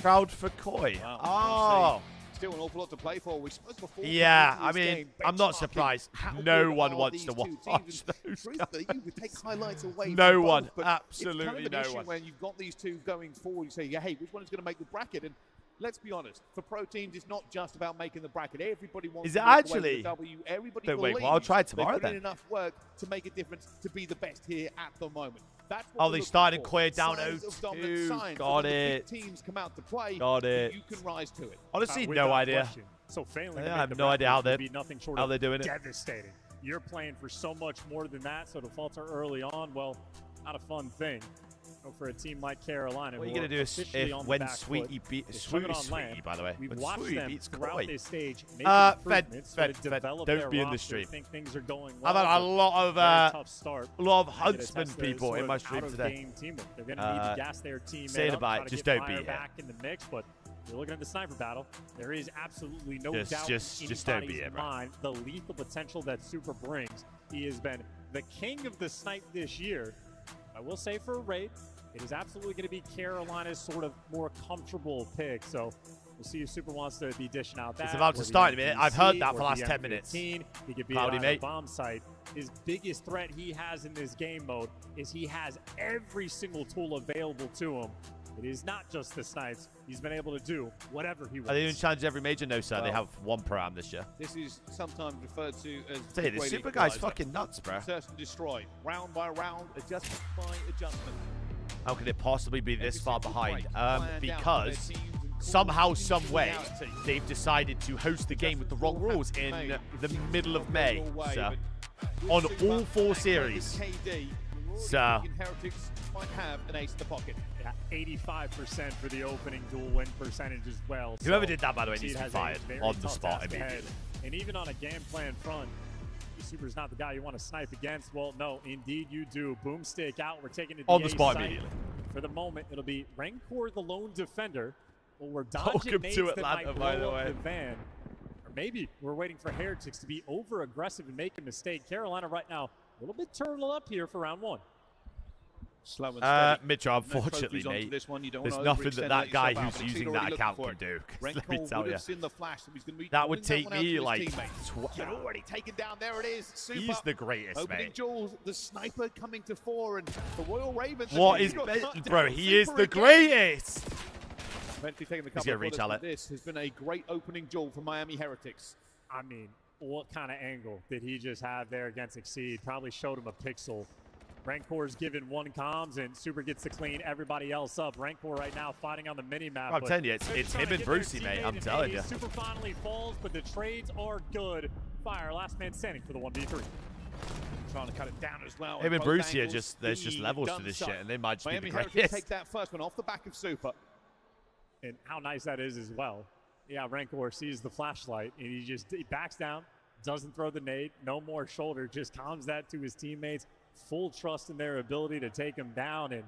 Crowd for Koi. Oh. Still an awful lot to play for. We spoke before. Yeah, I mean, I'm not surprised. No one wants to watch those Truthfully, you would take highlights away. No from one. both, but Absolutely it's kind of no an issue one. when you've got these two going forward, you say, yeah, hey, which one is going to make the bracket? And let's be honest, for pro teams, it's not just about making the bracket. Everybody wants Is to it walk away actually? with the W. Everybody Wait, believes well, I'll try it tomorrow they put in then. enough work to make a difference to be the best here at the moment. That's what Oh, we're they looking started for. Koya down Signs of dominant 0-2. signs. So Got when the big it. teams come out to play, Got it. you can rise to it. Honestly, Without no idea. question. So failing to Yeah, I make have the no idea how bracket would they're be nothing short how of they're doing it. devastating. You're playing for so much more than that, so to falter early on, well, not a fun thing. For a team like Carolina, What are you who gonna do officially on the when back Sweetie foot, beat is coming on Sweetie, land. by the way? We've When watched Sweetie them beats throughout Koi. this stage make Fed, improvements, Fed, to Fed, develop don't their be in the roster. stream. I think things are going I've well. had a but lot of very tough start. a lot of I can Huntsman attest their people sort in of my stream today. out-of-game teamwork. They're going to need to gas their teammate say it up, about try it, to just get don't be fire it. back in the mix, but you're looking at the sniper battle. There is absolutely no doubt Just in don't be anybody's it, bro. mind the lethal potential that Super brings. He has been the king of the snipe this year. I will say for a raid, it is absolutely going to be Carolina's sort of more comfortable pick. So we'll see if Super wants to be dishing out that. It's about to or the start in a minute. I've heard that or for the last the 10 minutes. M15. He could be Cloudy, at mate. a bomb site. His biggest threat he has in this game mode is he has every single tool available to him. It is not just the snipes. He's been able to do whatever he wants. Are they doing challenge every major? No, sir. They Well, have one per am this year. This is sometimes referred to as Hey, the great Super guy's equalizer. fucking nuts, bro. Search and destroy, round by round, adjustment by adjustment. How could it possibly be this far behind? planned out for their Because teams and somehow, caused some way, reality. they've decided to host the game with the wrong rules in the middle of May, sir. On all 4 series. KD, So, Heretics might have an ace in the pocket. Yeah, 85% for the opening dual win percentage as well. Whoever So did that, by the way, needs Seed to be has a fired very on the tough spot task ahead. immediately. And even on a game plan front, Super's not the guy you want to snipe against. Well, no, indeed you do. Boomstick out. We're taking it On the DA spot site. immediately. For the moment, it'll be Rancor, the lone defender. Well, we're Welcome dodging nades to that Atlanta, might by blow the up way. the van. Or maybe we're waiting for Heretics to be over-aggressive and make a mistake. Carolina right now, a little bit turtle up here for round 1. Slow and steady. Mitchell, No unfortunately, trophies onto mate, this one. You don't there's wanna nothing overextend, that let guy yourself out, who's but he's using already that looking account for can it. do. 'Cause Rancor let me tell would you, have seen the flash, so he's gonna be that would pulling take one out to me his like teammate. And already taken down. There it is. Super. He's the greatest, Opening mate. Jules, the sniper coming to 4, and the Royal Ravens. What he's is, got cut bro? down He is Super the again. greatest. Eventually taking the He's couple gonna of reach bullets, outlet. but this has been a great opening duel for Miami Heretics. I mean, what kind of angle did he just have there against Exceed? Probably showed him a pixel. Rancor's given 1 comms, and Super gets to clean everybody else up. Rancor right now fighting on the mini-map. I'm but telling you, it's they're him trying to and get their Brucey, mate. teammate I'm in telling A. you. Super finally falls, but the trades are good. Fire, last man standing for the 1v3. Trying to cut it down as well. Him and Both Brucey are angles, just, there's just he levels to done this so. shit, and they might just Miami be the Heretics greatest. take that first one off the back of Super. And how nice that is as well. Yeah, Rancor sees the flashlight, and he backs down, doesn't throw the nade, no more shoulder, just calms that to his teammates. Full trust in their ability to take him down. And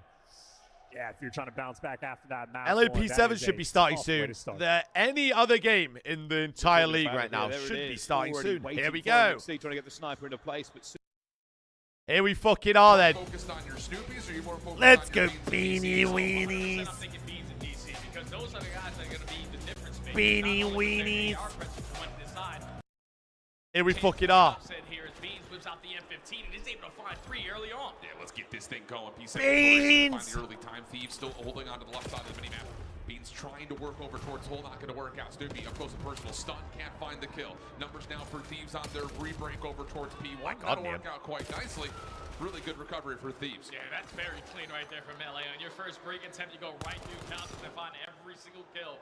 yeah, if you're trying to bounce back after that match, LAP7 should be starting soon. Any other game in the entire league right now should be starting soon. Here we go. Trying to get the sniper into place, but Here we fucking are then. Focused on your Snoopies, or you more focused Let's on go, your beanie weenies. I'm thinking Beans and DC because those are the guys that are going to be the difference makers. Beanie Not only weenies. are present from one side. Here we fucking are. Said here as Beans whips out the M15 and is able to find 3 early on. Yeah, let's get this thing going. P7 Beans! find the early time. Thieves still holding on to the left side of the minimap. Beans trying to work over towards hole, not going to work out. Snoopy up close and personal. Stun, can't find the kill. Numbers now for Thieves on their re-break over towards P1. That'll work out quite nicely. Really good recovery for Thieves. Yeah, that's very clean right there from LA. On your first break attempt, you go right through counters and find every single kill.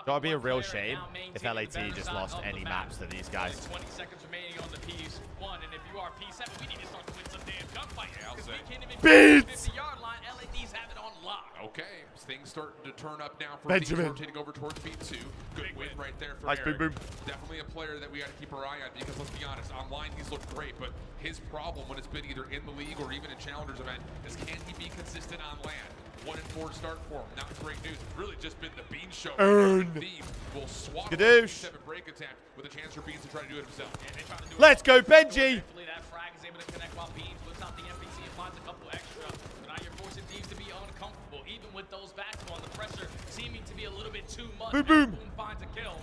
Gotta be a real shame if LAT just lost any maps to these guys. 20 seconds remaining on the P1, and if you are P7, we need to start to win some damn gunfight. Because we can't even Beats! get the 50-yard line. LAD's have it on lock. Okay, things starting to turn up now for Benjamin. Thieves, rotating over towards P2. Good win right there for Nice, Eric. boom, boom. Definitely a player that we got to keep our eye on because let's be honest, online he's looked great, but his problem when it's been either in the league or even a challengers event is can he be consistent on land? 1-4 start for him. Not great news. It's really just been the Bean show. Earn. Thieves will swat Skadoosh. the P7 break attempt with a chance for Beans to try to do it himself. Let's go, Benji! Hopefully that frag is able to connect while Beans looks out the NPC and finds a couple extra. But now you're forcing Thieves to be uncomfortable, even with those backs on the pressure seeming to be a little bit too much. Boom, boom. Boom finds a kill.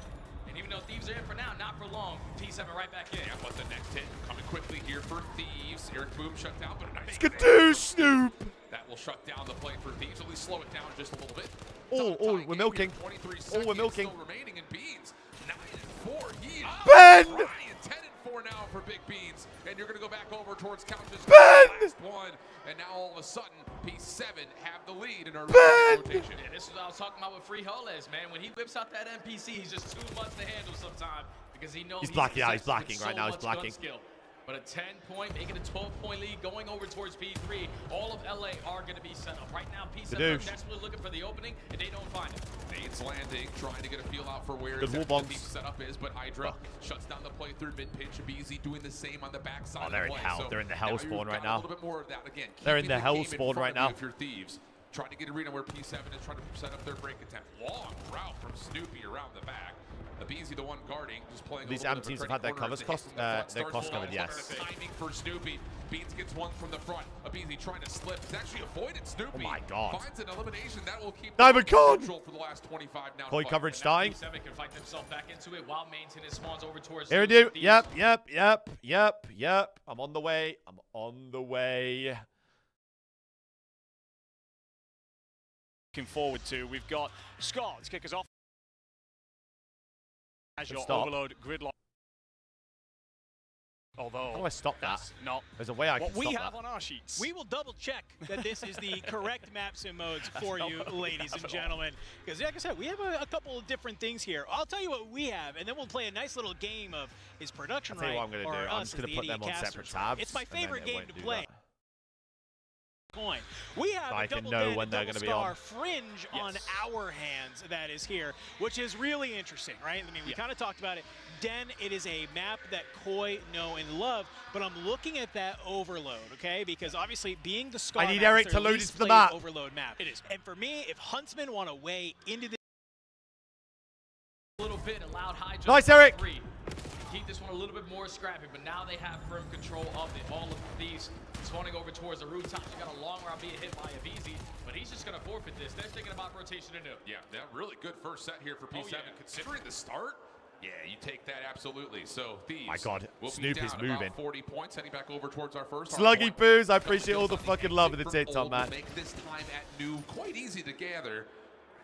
And even though Thieves are in for now, not for long. P7 right back in. Yeah, but the next hit coming quickly here for Thieves. Eric Boom shut down, but a nice Skadoosh, Snoop! that will shut down the play for Thieves. At least slow it down just a little bit. Oh, we're milking. 23 Oh, we're seconds milking. still remaining in Beans. 9-4. He is Ben! flying. 10-4 now for Big Beans. And you're going to go back over towards couches. Ben! Last one. And now all of a sudden, P7 have the lead in our Ben! rotation. Yeah, this is what I was talking about with Free Holes, man. When he whips out that NPC, he's just too much to handle sometimes because he knows He's blocking, yeah, he's possessed with blocking right so now, he's much gun blocking. skill. But a 10-point, making a 12-point lead, going over towards P3. All of LA are going to be set up. Right now, P7 are desperately looking for the opening, and they don't find it. Bates landing, trying to get a feel out for where Good exactly wall the bombs. deep setup is, but Hydra shuts down the play through mid-pitch. Beezy doing the same on the backside. Oh, they're of in the hell. play. They're in the So hell now spawn you've right got now. A little bit more of that again. They're in keeping the hell game spawn front right of you now. If you're Thieves, trying to get a read on where P7 is trying to set up their break attempt. Long route from Snoopy around the back. Beezy, the one guarding, just playing. These a AM little bit teams of have had their corners covers to hit from the front. their Starts cost covered, long, yes. Timing for Snoopy. Beans gets one from the front. Beezy trying to slip. He's actually avoided Snoopy. Oh my God. Finds an elimination that will keep Diamond Con! control for the last 25 now. Koi coverage dying. P7 can fight themselves back into it while maintaining spawns over towards Here we do. Yep. I'm on the way. Looking forward to. We've got Scott to kick us off. As your Stop. overload gridlock. Although, How do I stop that? not There's a way I can what we stop have that. on our sheets. We will double check that this is the correct maps and modes for you, ladies and gentlemen. Because like I said, we have a couple of different things here. I'll tell you what we have, and then we'll play a nice little game of is production I'll tell you right what I'm or going to do. us I'm just as going to the put them idiot on casters. separate tabs. It's my and then favorite it game won't to do play. that. Coin. We have I a can double know dead when they're double gonna be star on. fringe on our hands that is here, which is really interesting, right? I mean, we kind of talked about it. Den, it is a map that Koi know and love, but I'm looking at that overload, okay? Because obviously being the Scar I need map, Eric it's to their load least into the played map. overload map. It is. And for me, if Huntsmen want to weigh into this a little bit, allowed Hydra. Nice, Eric. Free. Keep this one a little bit more scrappy, but now they have firm control of it. All of these spawning over towards the rooftop. You got a long round being hit by Avizi, but he's just going to forfeit this. They're thinking about rotation anew. Yeah, that really good first set here for P7. Considering the start, yeah, you take that absolutely. So Thieves. My God, will Snoop be is down moving. About 40 points, heading back over towards our first. Sluggy hardpoint. Boos, I Couple appreciate all kills the on fucking exit love in the from TikTok, Old will man. Make this time at new quite easy together.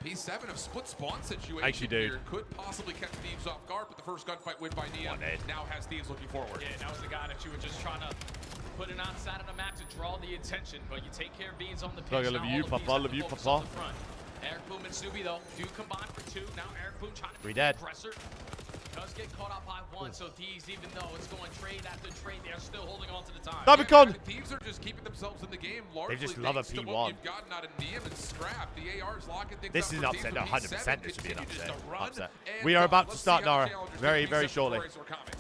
P7 of split spawn situation Actually, dude. here could possibly catch Thieves off guard, but the first gunfight win by Nia now has Thieves looking forward. Yeah, that was the guy that you were just trying to put it outside of the map to draw the attention, but you take care of Beans on the pitch. I love you, Papa. Love you, Papa. Eric Boom and Snoopy, though, do combine for two. Now Eric Boom trying to We be dead. the aggressor. Does get caught up by one, so Thieves, even though it's going trade after trade, they're still holding on to the time. Double con. Thieves are just keeping themselves in the game largely just love a thanks to P1. what you've gotten out of Niem and Scrap. The AR's locking things This up is an for upset. Thieves, No, but 100%. P7 This should be an continues upset. to run Upset. and We are run. about to Let's start see how the Nara challengers very, do. very P7 shortly. race are coming.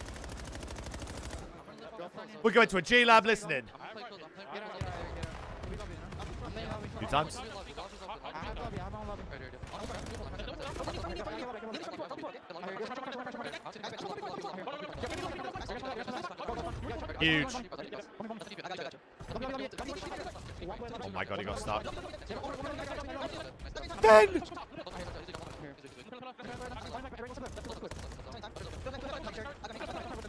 We're going to a G Lab listening. 2 times. Huge. Oh my god, he got stuck. 10!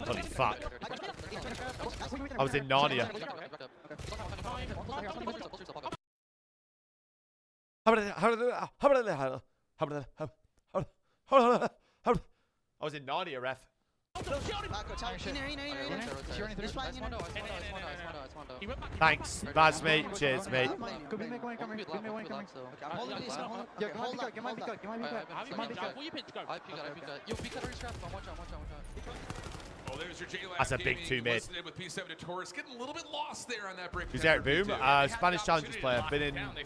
Holy fuck. I was in Narnia. I was in Narnia, ref. Thanks, Baz, mate. Cheers, mate. Oh, there's your J-Lab That's a big Gaming 2 mid. listed in with P7 Notorious, getting a little bit lost there on that break. Who's Eric Boom? Spanish Challengers player.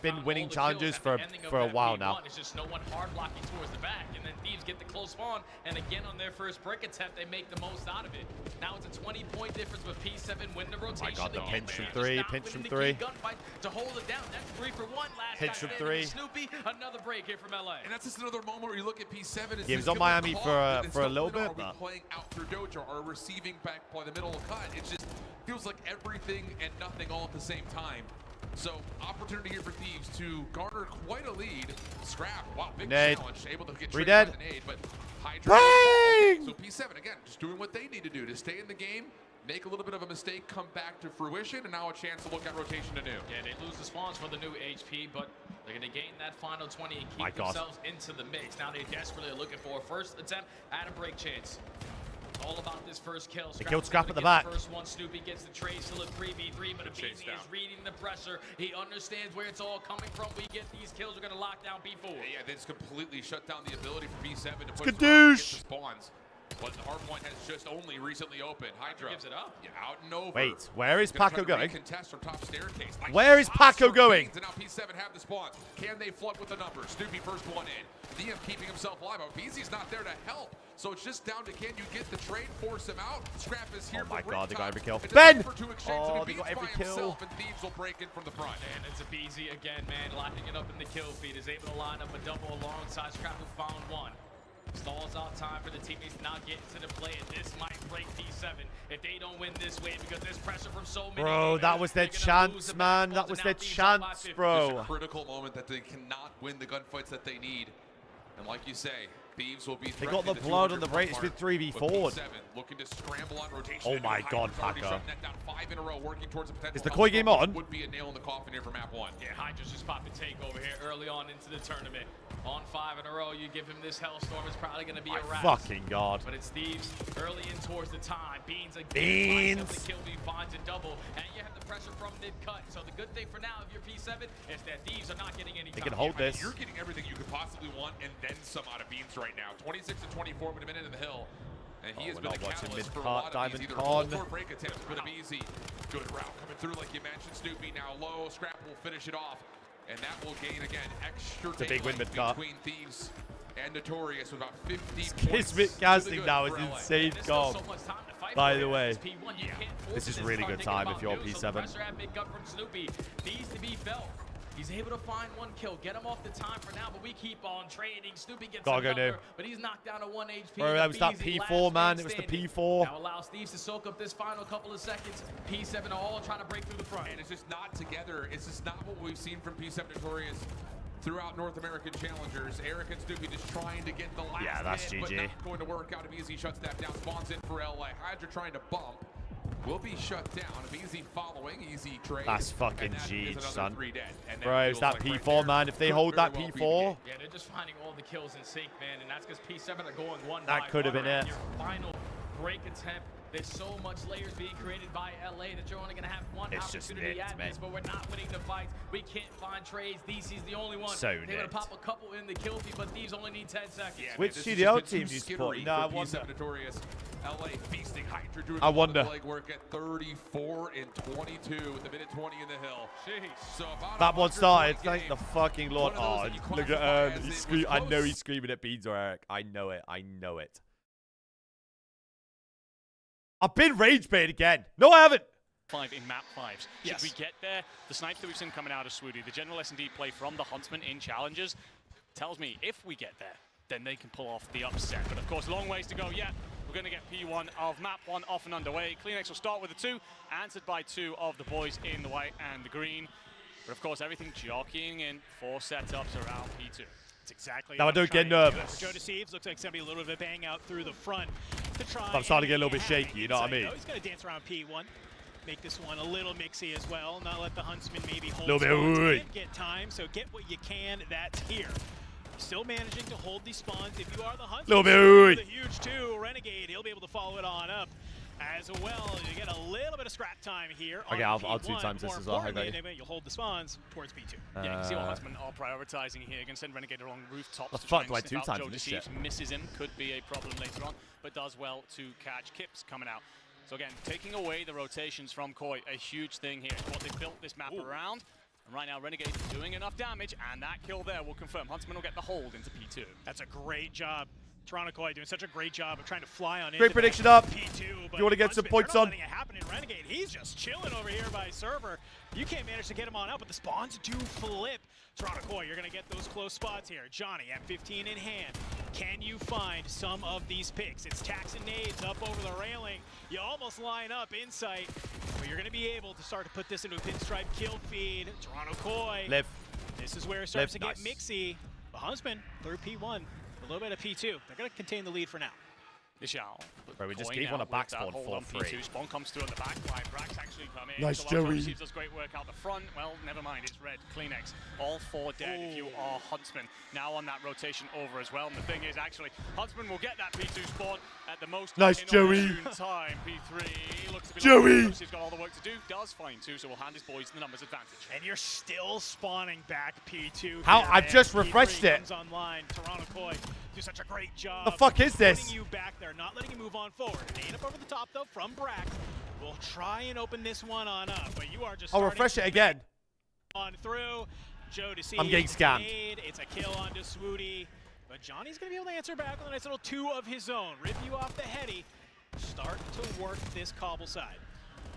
Been winning challenges for a while now. It's just no one hard blocking towards the back, and then Thieves get the close spawn, and again on their first break attempt, they make the most out of it. Now it's a 20-point difference with P7 win the rotation. Oh my God, the again. pinch from They're 3, just not pinch from winning the 3. key gunfight to hold it down. That's 3 for 1 last Pinch time from standing 3. with Snoopy, another break here from LA. And that's just another moment where you look at P7. He was on Miami for a little bit. Are we playing out through Dojo or receiving back by the middle cut? It just feels like everything and nothing all at the same time. So opportunity here for Thieves to garner quite a lead. Scrap, wow, big Nade. challenge, able to get 3 triggered dead. by the nade, but Hydra. Bang! So P7 again, just doing what they need to do to stay in the game, make a little bit of a mistake, come back to fruition, and now a chance to look at rotation to new. Yeah, they lose the spawns for the new HP, but they're going to gain that final 20 and My keep God. themselves into the mix. Now they desperately are looking for a first attempt at a break chance. All about this first kill. They killed Scrap at the Gonna get back. First one, Snoopy gets the trade, still a 3v3, but Abizi is reading the pressure. He understands where it's all coming from. We get these kills, we're gonna lock down B4. Yeah, they just completely shut down the ability for B7 to push Skadoosh! the spawns. But the hard point has just only recently opened. Hydra gives it up. Yeah, out and over. Wait, where is Gonna Paco try to going? recontest from top staircase. Nice Where is shots Paco from going? Beans, and now P7 have the spawns. Can they flood with the numbers? Snoopy first one in. DM keeping himself alive. But Beezy's not there to help. So it's just down to can you get the trade, force him out. Scrap is here. Oh my for God, they got Bricktop. every kill. It's a Ben! for 2 exchange. Oh, So they Beans got every by kill. himself, and Thieves will break in from the front. And it's Abizi again, man, locking it up in the kill feed. Is able to line up a double alongside Scrap, who found one. Stalls out time for the teammates not getting to the play, and this might break P7 if they don't win this wave because there's pressure from so many. Bro, that was their chance, man. That was their chance, It's bro. a critical moment that they cannot win the gunfights that they need. And like you say, Thieves will be They got the threatening blood on the 200 break. It's been mark, 3v4. but P7 looking to scramble on rotation. Oh my Hydra's God, already Paco. shutting that down 5 in a row, working towards a potential Is the hell koi storm, game on? which would be a nail in the coffin here for map 1. Yeah, Hydra's just popping take over here early on into the tournament. On 5 in a row, you give him this Hellstorm, it's probably going to be a wrap. Fucking God. But it's Thieves early in towards the time. Beans again. Beans. finds the kill, he finds a double, and you have the pressure from mid-cut. So the good thing for now, if you're P7, is that Thieves are not getting any They time. can hold I mean, this. you're getting everything you could possibly want and then some out of Beans right now. 26 to 24 with a minute in the hill. And he has we're been a not watching catalyst for a mid-cart, lot of Diamond these either Con. full or break attempts, but Abizi, good route coming through like you mentioned. Snoopy now low. Scrap will finish it off. And that will gain, again, extra It's a big win daylight mid-cart. between Thieves and Notorious with about 50 points. Kismet to the casting good now is for LA. insane calm. By the way, this is really good time if you're So the P7. pressure at mid-cut from Snoopy needs to be felt. He's able to find one kill, get him off the time for now, but we keep on trading. Snoopy gets Gotta go another, new. but he's knocked down to 1 HP. Bro, that was that Abizi, P4, last man. man It was the standing. P4. Now allows Thieves to soak up this final couple of seconds. P7 are all trying to break through the front. And it's just not together. It's just not what we've seen from P7 Notorious throughout North American Challengers. Eric and Snoopy just trying to get the last Yeah, that's hit, but GG. not going to work out. Abizi shuts that down. Spawns in for LA. Hydra trying to bump. Will be shut down. Abizi following. Easy trade. That's fucking And that is G, another son. 3 dead. And Bro, it's feels that like right P4, there man. If they could hold very that well be the P4, game. Yeah, they're just finding all the kills in sync, man, and that's because P7 are going one That by could have one, been right? it. Your final break attempt. There's so much layers being created by LA that you're only going to have one It's just opportunity nicked, at man. this, but we're not winning the fights. We can't find trades. DC's the only one. So They're going to nicked. pop a couple in the kill feed, but these only need 10 seconds. Yeah, Which man, this has CDL just been team too you support? skittery No, I for wonder. P7 Notorious. LA feasting. Hydra doing I a lot of wonder. legwork at 34 and 22 with a minute 20 in the hill. Jeez. So about that a one 100 started. point Thank game. the fucking Lord. One of those Oh, that you look classify at as it was I know close. he's screaming at Beans or Eric. I know it. I know it. I've been rage bait again. No, I haven't. 5 in map 5s. Should we get there? The snipes that we've seen coming out of Swoody, the general S&D play from the Huntsman in challenges, tells me if we get there, then they can pull off the upset. But of course, long ways to go yet. We're going to get P1 of map 1 off and underway. CleanX will start with a 2, answered by 2 of the boys in the white and the green. But of course, everything jockeying in 4 setups around P2. That's exactly. Now I what I'm don't get trying to do. nervous. Joe Deceives looks like it's going to be a little bit of a bang out through the front to try. I'm starting to get a and little bit havoc shaky, you know what I inside. mean? He's going to dance around P1. Make this one a little mixy as well. Not let the Huntsman maybe hold Little bit, spawns ooh. and get time. So get what you can. That's here. Still managing to hold these spawns. If you are the Huntsman, Little bit. the huge 2, Renegade, he'll be able to follow it on up as well. You get a little bit of scrap time here. Okay, on I'll P1. 2 times this More as well. How importantly, about you? you'll hold the spawns towards P2. Yeah, you can see what Huntsman are prioritizing here. Going to send Renegade along rooftops. The to try fuck and do I sniff 2 out times Joe in this Deceives. shit? Misses him, could be a problem later on, but does well to catch Kips coming out. So again, taking away the rotations from Koi, a huge thing here. It's what they built this map around. And right now, Renegade doing enough damage, and that kill there will confirm Huntsman will get the hold into P2. That's a great job. Toronto Koi doing such a great job of trying to fly on Great into prediction that up. P2. You want to get some points they're on? not letting it happen in Renegade. He's just chilling over here by Server. You can't manage to get him on out, but the spawns do flip. Toronto Koi, you're going to get those close spots here. Johnny at 15 in hand. Can you find some of these picks? It's tacks and nades up over the railing. You almost line up in sight, but you're going to be able to start to put this into a pinstripe kill feed. Toronto Koi. Live. This is where it starts to Live. get mixy. The Huntsman through P1. A little bit of P2. They're going to contain the lead for now. Vishal. Bro, we just Koi gave one now a back with that spawn hold for on free. P2. Spawn comes through on the back line. Brax actually come in. Nice, so while Joey. Receives does great work out the front. Well, never mind. It's red. Kleenex. All 4 dead if you are Huntsman. Now on that rotation over as well. And the thing is, actually, Huntsman will get that P2 spawn at the most Nice, Joey. time. P3 looks to be Joey. like he's got all the work to do. Does find 2, so we'll hand his boys the numbers advantage. And you're still spawning back P2. How? here, I've man. just P3 refreshed it. comes online. Toronto Koi do such a great job. The fuck is this? Putting you back there, not letting you move on forward. Nade up over the top though from Brax. We'll try and open this one on up, but you are just. I'll starting refresh it again. on through. Joe Deceives. I'm getting scammed. It's a kill onto Swooty, but Johnny's gonna be able to answer back with a nice little 2 of his own. Rip you off the heady. Start to work this cobble side.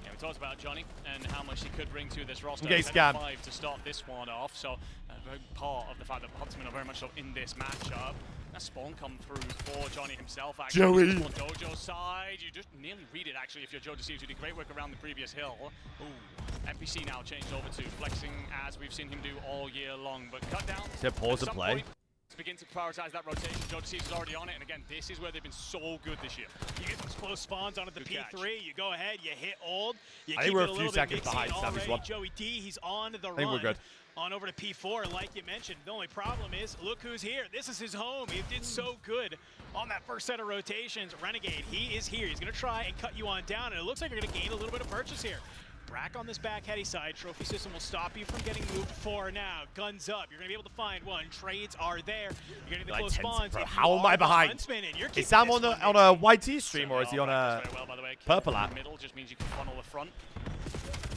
Yeah, we talked about Johnny and how much he could bring to this roster. Okay, scam. 5 to start this one off, so a very part of the fact that Huntsman are very much so in this matchup. That spawn come through for Johnny himself. Actually, Joey. on Dojo's side, you just nearly read it. Actually, if you're Joe Deceives, who did great work around the previous hill. Ooh, NPC now changed over to flexing as we've seen him do all year long. But cut down. Said pause at the some play. point, to begin to prioritize that rotation. Joe Deceives is already on it, and again, this is where they've been so good this year. You get those close spawns onto the Good P3. catch. You go ahead, you hit old. You I think keep we're it a few little bit seconds mixy behind already. Sammy's one. Joey D, he's on the run. I think we're good. On over to P4, like you mentioned. The only problem is, look who's here. This is his home. He did so good on that first set of rotations. Renegade, he is here. He's going to try and cut you on down, and it looks like you're going to gain a little bit of purchase here. Brack on this back heady side. Trophy system will stop you from getting moved for now. Guns up. You're going to be able to find one. Trades are there. You're going to get the Like close 10 spawns. bro, If you how am are I the behind? Huntsman and you're Is keeping Sam this on a, one on a YT stream or is he on a Very well, by the way. purple Killing app? in the middle just means you can funnel the front.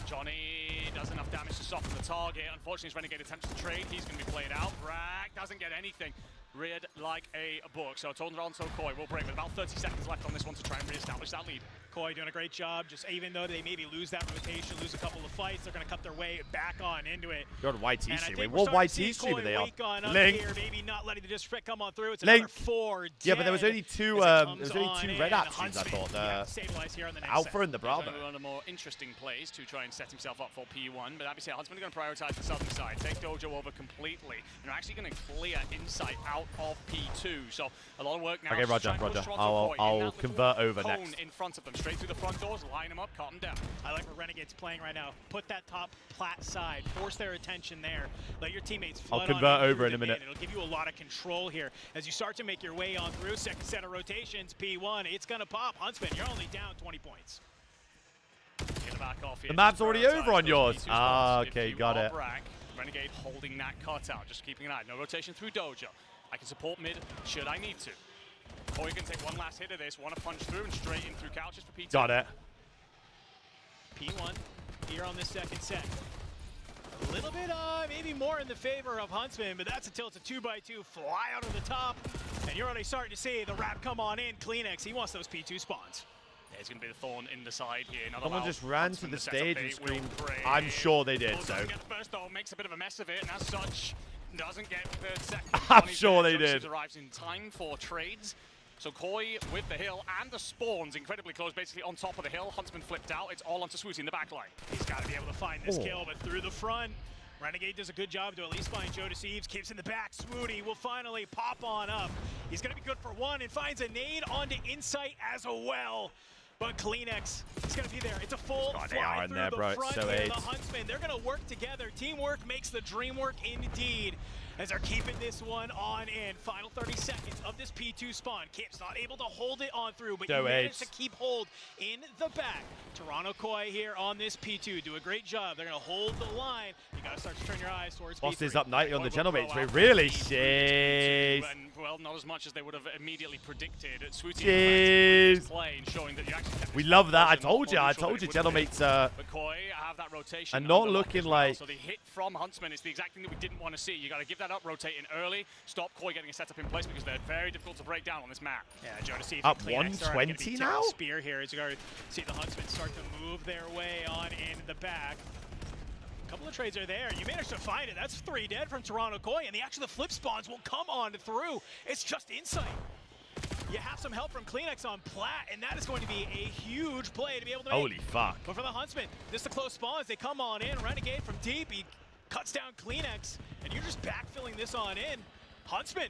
Johnny does enough damage to soften the target. Unfortunately, his Renegade attempts to trade. He's going to be played out. Brack doesn't get anything. Reared like a book. So Toronto Koi will break with about 30 seconds left on this one to try and re-establish that lead. Koi doing a great job. Just even though they maybe lose that rotation, lose a couple of fights, they're going to cut their way back on into it. You're on YT And I stream. think Wait, we're what starting to YT see stream are Koi they on? wake on up Link. here, maybe not letting the disrespect come on through. It's Link. another 4 Yeah, but there was dead only two. as it There comes was only on 2 in. red app streams. I Huntsman, thought. yeah, stabilize here on the next Alpha set. and the Bravo. One of the more interesting plays to try and set himself up for P1, but obviously Huntsman are going to prioritize the southern side, take Dojo over completely, and are actually going to clear insight out of P2. So a lot of work now. Okay, Roger. I'll convert over next. In front of them, straight through the front doors, line them up, cut them down. I like where Renegade's playing right now. Put that top plat side, force their attention there. Let your teammates flood I'll convert on over in a through the minute. mid. It'll give you a lot of control here. As you start to make your way on through, second set of rotations, P1, it's going to pop. Huntsman, you're only down 20 points. Get the back off here. The map's already Prioritize over on those yours. P2 spots. Ah, If okay, you got are it. Brack, Renegade holding that cutout, just keeping an eye. No rotation through Dojo. I can support mid should I need to. Or you can take one last hit of this, want to punch through and straight in through couches for P2. Got it. P1 here on this second set. A little bit, maybe more in the favor of Huntsman, but that's until it's a 2x2 fly out of the top, and you're already starting to see the wrap come on in. Kleenex, he wants those P2 spawns. Yeah, it's going to be the thorn in the side here. Not Someone allow just ran to Huntsman the set up. stage They and will screamed. break. I'm sure they did, Doesn't so. get the first though, makes a bit of a mess of it, and as such, doesn't get the second. I'm Johnny's sure there. they Johnny's did. arrives in time for trades. So Koi with the hill and the spawns incredibly close, basically on top of the hill. Huntsman flipped out. It's all onto Swooty in the back line. He's got to be able to find this Oh. kill, but through the front, Renegade does a good job to at least find Joe Deceives. Keeps in the back. Swooty will finally pop on up. He's going to be good for one and finds a nade onto Insight as well. But Kleenex is going to be there. It's a full God, they fly are in through there, the bro. front So here. AIDS. The Huntsmen, they're going to work together. Teamwork makes the dream work indeed. as they're keeping this one on in. Final 30 seconds of this P2 spawn. Kip's not able to hold it on through, but you managed to keep hold in the back. Toronto Koi here on this P2 do a great job. They're going to hold the line. You got to start to turn your eyes towards Boss P3. is up 90 on the general mates. Really? Jeez. And, well, not as much as they would have immediately predicted. Jeez. Showing that you actually kept We love that. I told you, general mates But Koi have that rotation. and not looking like. So the hit from Huntsman is the exact thing that we didn't want to see. You got to give that up, rotate in early, stop Koi getting a setup in place because they're very difficult to break down on this map. Yeah, Joe, to see if Up Kleenex are gonna be 120 taking now? a spear here as you got to see the Huntsmen start to move their way on in the back. A couple of trades are there. You managed to find it. That's 3 dead from Toronto Koi, and the flip spawns will come on through. It's just insight. You have some help from Kleenex on Plat, and that is going to be a huge play to be able to make. Holy fuck. But for the Huntsmen, just the close spawns, they come on in. Renegade from deep, he cuts down Kleenex, and you're just backfilling this on in. Huntsmen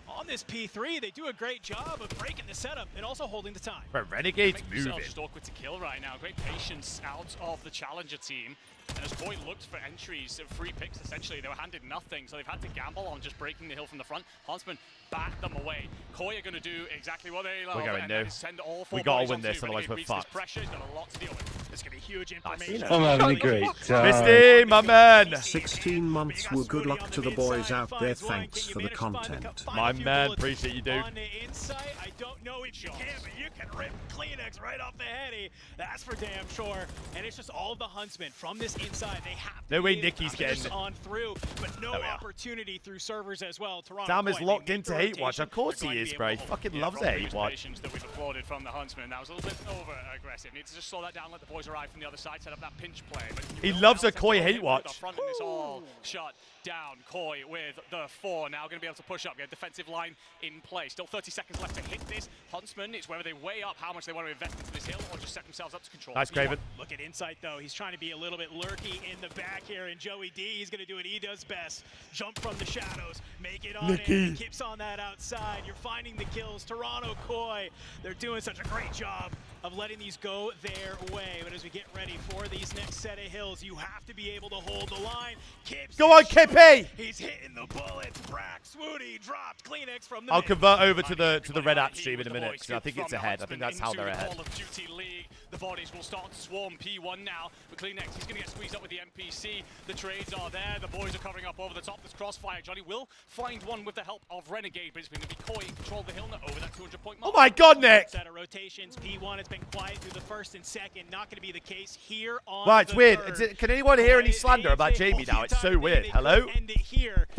on this P3, they do a great job of breaking the setup and also holding the time. But Renegade's Make moving. themselves just awkward to kill right now. Great patience out of the challenger team. And as Koi looked for entries, free picks essentially, they were handed nothing, so they've had to gamble on just breaking the hill from the front. Huntsman backed them away. Koi are going to do exactly what they love. We're going and new. that is send all 4 We gotta boys win onto this, otherwise we're Renegade. Reads this fucked. pressure, he's got a lot to deal with. It's going to be huge information. I'm having a great time. Misty, my man. 16 months. Well, good luck to the boys out there. Thanks for the content. My man, appreciate you, dude. On the inside, I don't know if you can, but you can rip Kleenex right off the heady. That's for damn sure. And it's just all of the Huntsmen from this inside. They have to No way be Nicky's able to getting push it. on through, but no There we are. opportunity through servers as well. Toronto Sam is Koi, they locked make into the Hate Watch. rotation. Of course They're he going is, to be bro. He able to fucking Yeah, loves from the Hate Watch. patience that we've applauded from the Huntsman. That was a little bit over-aggressive. Need to just slow that down, let the boys arrive from the other side, set up that pinch play. But He will loves now a set Koi up Hate with Watch. the front, and it's all shut down. Koi with the 4. Now going to be able to push up, get a defensive line in place. Still 30 seconds left to hit this. Huntsman, it's whether they weigh up how much they want to invest into this hill or just set themselves up to control. Nice, Craven. Look at Insight, though. He's trying to be a little bit lurky in the back here, and Joey D, he's going to do what he does best. Jump from the shadows, make it on Nicky. in. Keeps on that outside. You're finding the kills. Toronto Koi, they're doing such a great job of letting these go their way. But as we get ready for these next set of hills, you have to be able to hold the line. Kips Go on, Kippy! He's hitting the bullets. Brack, Swooty, dropped Kleenex from the I'll mid. convert over to the Red App stream in a minute, because I think it's ahead. I think that's how they're ahead. Call of Duty League. The bodies will start to swarm P1 now. But Kleenex, he's going to get squeezed up with the NPC. The trades are there. The boys are covering up over the top. This crossfire. Johnny will find one with the help of Renegade, but it's going to be Koi control the hill now over that 200-point mark. Oh my god, Nick! Set of rotations. P1 has been quiet through the first and second. Not going to be the case here on Right, it's the weird. third. Can anyone hear any slander about Jamie now? It's so weird. Hello?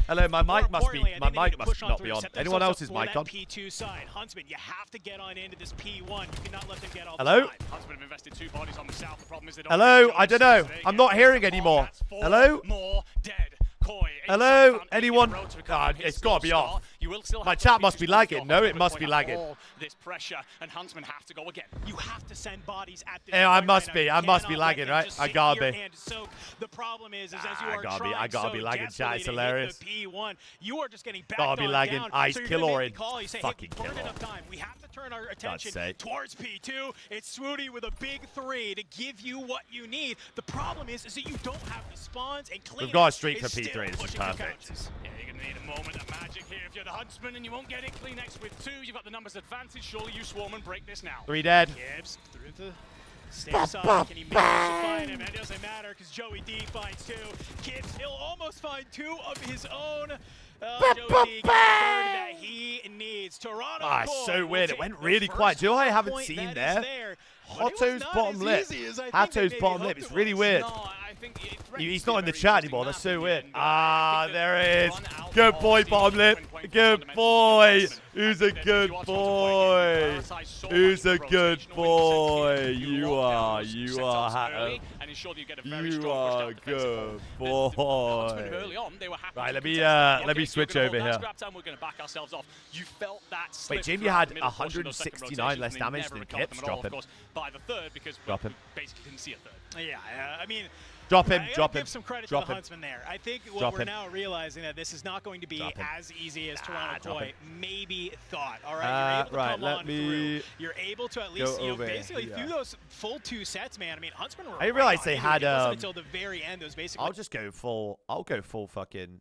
Hello, my mic must be. My mic must not be on. Anyone else's mic on? P2 side. Huntsman, you have to get on into this P1. You cannot let them get all Hello? the time. Huntsman have invested 2 bodies on the south. The problem is they don't Hello? have I don't know. I'm not hearing anymore. Hello? More dead. Koi. Hello? Anyone? It's got to be off. You will still My have chat to must be lagging. No, it must be lagging. all this pressure, and Huntsman have to go again. You have to send bodies at this Yeah, I point must right be. now. I You must be cannot let lagging, them right? just I sit gotta here be. and soak. The problem is as you I are gotta be- trying I gotta be so lagging, chat. desperately It's to hit hilarious. the P1, you are just getting backed Gotta be on lagging. down. Ice So you're kill gonna make Orin. the call. You say, Fucking hey, we've burned kill enough time. We have to turn our attention sake. towards P2. It's Swooty with a big 3 to give you what you need. The problem is that you don't have the spawns, and We've Kleenex got a streak for is still P3. This is pushing the perfect. couches. Yeah, you're going to need a moment of magic here if you're the Huntsman, and you won't get it. Kleenex with 2. You've got the numbers advantage. Surely you swarm and break this now. 3 dead. Gibbs through the stairs side. Can he manage to find him? It doesn't matter because Joey D finds 2. Gibbs, he'll almost find 2 of his own. Joey D gets the 3rd that he needs. Toronto. Ah, it's Koi so will weird. It take went the really first quiet. Do you know what I haven't point seen that is there? But it was Hotto's not bottom as lip. easy as I think they Hatto's maybe bottom hoped lip. it It's really was. weird. No, I think it He's not in the chat anymore. That's so weird. Ah, there it is. Good boy, bottom lip. Good boy. Who's a good boy? Who's a good boy? You are. You are, Hatto. You are a good boy. Early on, they were happy Right, to let me switch over here. Scrap time, we're going to back ourselves off. You felt that slip Wait, Jamie throughout had the middle portion of those second 169 less rotations, and they damage never than recovered Kips. them at all, Drop of him. course, by the third, because Drop him. we basically didn't see a third. Yeah, I mean, Drop him. I gotta Drop him. give some credit Drop to the him. Huntsman there. I think what Drop we're him. now realizing that this is not going to be Drop him. as easy as Toronto drop Koi him. maybe thought. All right, you're able to right, come let on me through. You're able to at least, go over basically here. through those full 2 sets, man. I mean, Huntsman were I didn't realize right they on had, it. It wasn't until the very end. It was basically I'll just go full. I'll go full fucking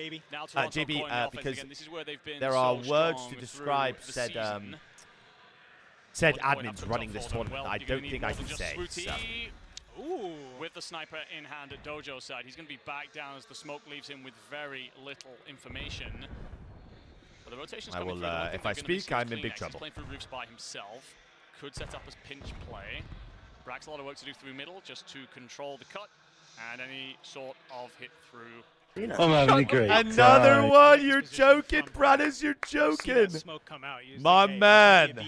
baby. Now Toronto JB, calling the offense because again. This is where they've been there so are words strong to describe through the said season. said Going up admins to running top this four, tournament well, that I you're gonna don't need think more I than can just say. Swooty. So. Ooh. With the sniper in hand at Dojo's side, he's going to be back down as the smoke leaves him with very little information. But the rotation's coming through. If I speak, I'm in big trouble. He's playing through roofs by himself. Could set up as pinch play. Brack's a lot of work to do through middle just to control the cut and any sort of hit through. I'm having a great Another time. one. You're joking, Brothers. You're joking. Smoke come out. My man.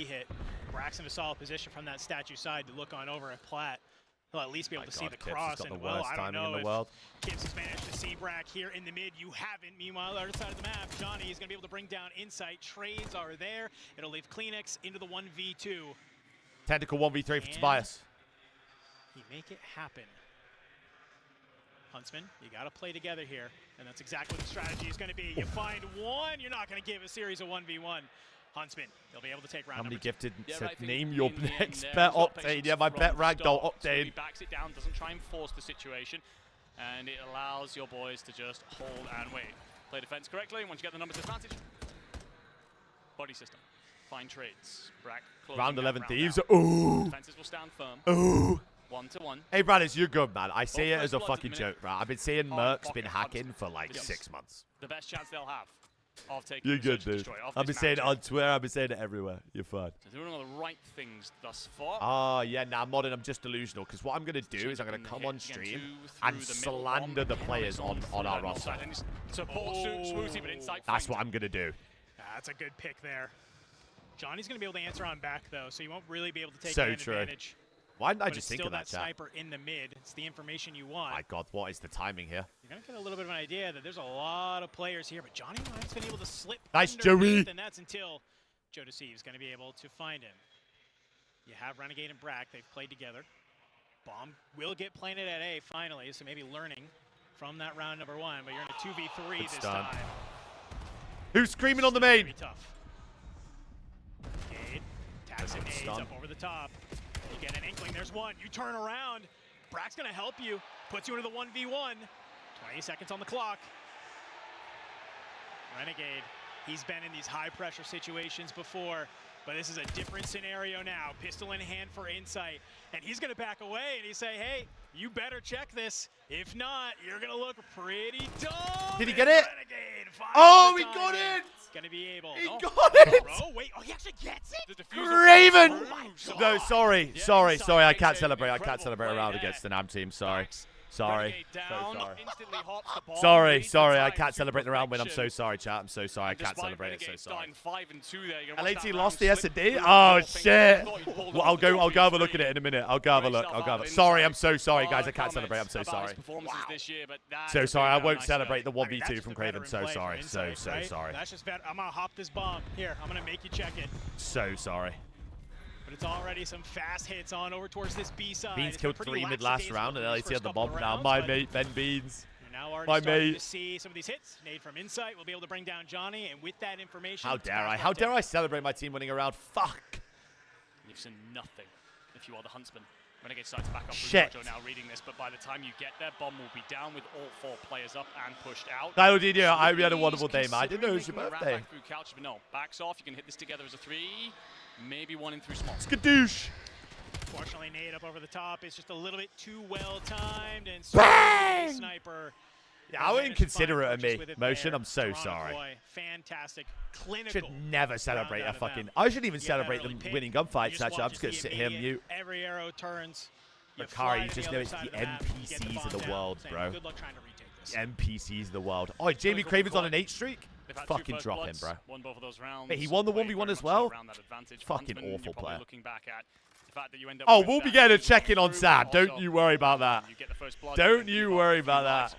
Brack's in a solid position from that statue side to look on over at Platt. He'll at least be able to see the Kips has cross. got And the well, worst I don't timing in know the world. if Kips has managed to see Brack here in the mid. You haven't. Meanwhile, the other side of the map, Johnny is going to be able to bring down Insight. Trades are there. It'll leave Kleenex into the 1v2. Tentacle 1v3 for Tobias. You make it happen. Huntsman, you got to play together here, and that's exactly what the strategy is going to be. You find one, you're not going to give a series of 1v1. Huntsman, they'll be able to take round How many number 2. gifted said, name your next bet, Octane. Yeah, my bet ragdoll, Octane. So he backs it down, doesn't try and force the situation, and it allows your boys to just hold and wait. Play defense correctly, and once you get the numbers advantage, body system. Fine trades. Brack Round 11 Thieves. out. Ooh. Defenses will stand firm. Ooh. 1-1. Hey, Brothers, you're good, man. I say Both it as a first bloods fucking at the minute. joke, right? I've been saying On Merc's pocket been hacking for like Yes. 6 months. The best chance they'll have of taking You're the good, Search and dude. Destroy off I've been this saying it matchup. on Twitter. I've been saying it everywhere. You're fine. So they're doing all the right things thus far. Oh, yeah, nah, Modern, I'm just delusional. Because what I'm going to do is I'm going to come on stream and slander the players on our roster. Support Swooty, but Insight That's what I'm going to do. That's a good pick there. Johnny's going to be able to answer on back, though, so you won't really be able to take So an true. advantage. Why didn't I But just it's think still of that, chat? sniper in the mid. It's the information you want. My God, what is the timing here? You're going to get a little bit of an idea that there's a lot of players here, but Johnny Wyan's been able to slip Nice, underneath, Joey. and that's until Joe Deceives going to be able to find him. You have Renegade and Brack. They've played together. Bomb will get planted at A finally, so maybe learning from that round number 1, but you're in a 2v3 Good this stun. time. Who's screaming on the main? Pretty tough. Cade taps and Good nades stun. up over the top. You get an inkling. There's one. You turn around. Brack's going to help you. Puts you into the 1v1. 20 seconds on the clock. Renegade, he's been in these high-pressure situations before, but this is a different scenario now. Pistol in hand for Insight, and he's going to back away, and he's say, hey, you better check this. If not, you're going to look pretty dumb. Did he get it? Renegade finds Oh, the he got timing. it! Gonna be able. He No. got it! Oh, wait. Oh, he actually gets it? Raven! Oh my God. No, sorry. Yeah, sorry. Insight Sorry. I makes can't an celebrate. I incredible can't celebrate a play round there. against the NAM team. Sorry. Sorry. Renegade down, So sorry. instantly hops the ball, Sorry. reads the Sorry. I time can't to celebrate the round win. I'm so perfection. sorry, chat. I'm so sorry. I And can't despite celebrate it. So Renegade sorry. starting 5-2 there, you're gonna watch LAT that lost the round slip S&D? through Oh, your fingers. shit. Thought you'd pulled Well, off I'll the go have a 2v3. look at it in a minute. I'll go have a look. I'll go have a Sorry. I'm so sorry, guys. I can't celebrate. I'm so About his sorry. performances this year, but that's So a sorry. I big won't nice celebrate the I mean, that's 1v2 just from a veteran Craven. So play sorry. from So Insight, right? sorry. That's just I'm gonna hop this bomb. Here, I'm gonna make you check it. So sorry. But it's already some fast hits on over towards this B side. Beans It's killed been pretty 3 mid last lackadaisical round, and these LAT first had the couple bomb of now. rounds, My but mate, Ben Beans. You're now already My starting mate. to see some of these hits. Nade from Insight will be able to bring down Johnny, and with that information, How it's dare back I? up How to- dare I celebrate my team winning a round? Fuck. You've seen nothing if you are the Huntsman. Renegade starts back up Shit. with Mojo now reading this, but by the time you get there, Bomb will be down with all 4 players up and pushed out. Kyle Dino, I hope you had a He's wonderful day, man. I didn't know it was your considering making a birthday. round back through couch, but no, backs off. You can hit this together as a 3, maybe 1 in through small. Skadoosh. Fortunately, Nade up over the top. It's just a little bit too well timed, and Bang! Sniper. Yeah, I wouldn't consider it a me. Motion, I'm so Toronto sorry. boy, fantastic, clinical. Should never celebrate round a out of them. fucking. I shouldn't even You celebrate heavily them pick, winning you gunfights, just actually. I'm watch just going to the sit here immediate- mute. Every arrow turns. You Makari, fly you to just the know other it's side the of the map, you get the NPCs of bomb the down, world, saying, bro. Good luck trying to retake this. The NPCs of the world. Oh, Jamie Craven's on an 8 streak? They've had 2 Fucking first drop him, bloods, bro. won both of those rounds. Wait, he won the played 1v1 very as much well? around that advantage. Fucking Huntsman, awful you're probably player. looking back at the fact that you end up Oh, with we'll that be getting a easy check-in on through, Sad. but Don't also you worry about that. you get the first blood, Don't and you got worry a few about lives. that.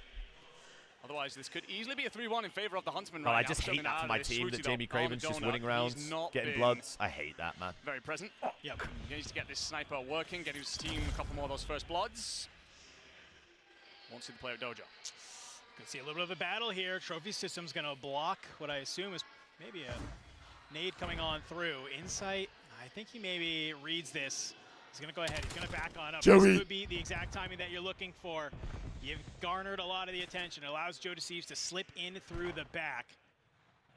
Otherwise, this could easily be a 3-1 in favor of the Huntsman Well, right I now. just hate Shoving that out for of my this. team, Swooty, that though, Jamie on Craven's just donut. winning He's rounds, not getting been bloods. I hate that, man. Very present. Yep. He needs to get this sniper working, get his team a couple more of those first bloods. Won't see the player Dojo. Can see a little bit of a battle here. Trophy System's going to block what I assume is maybe a nade coming on through. Insight, I think he maybe reads this. He's going to go ahead. He's going to back on up. Joey. This could be the exact timing that you're looking for. You've garnered a lot of the attention. It allows Joe Deceives to slip in through the back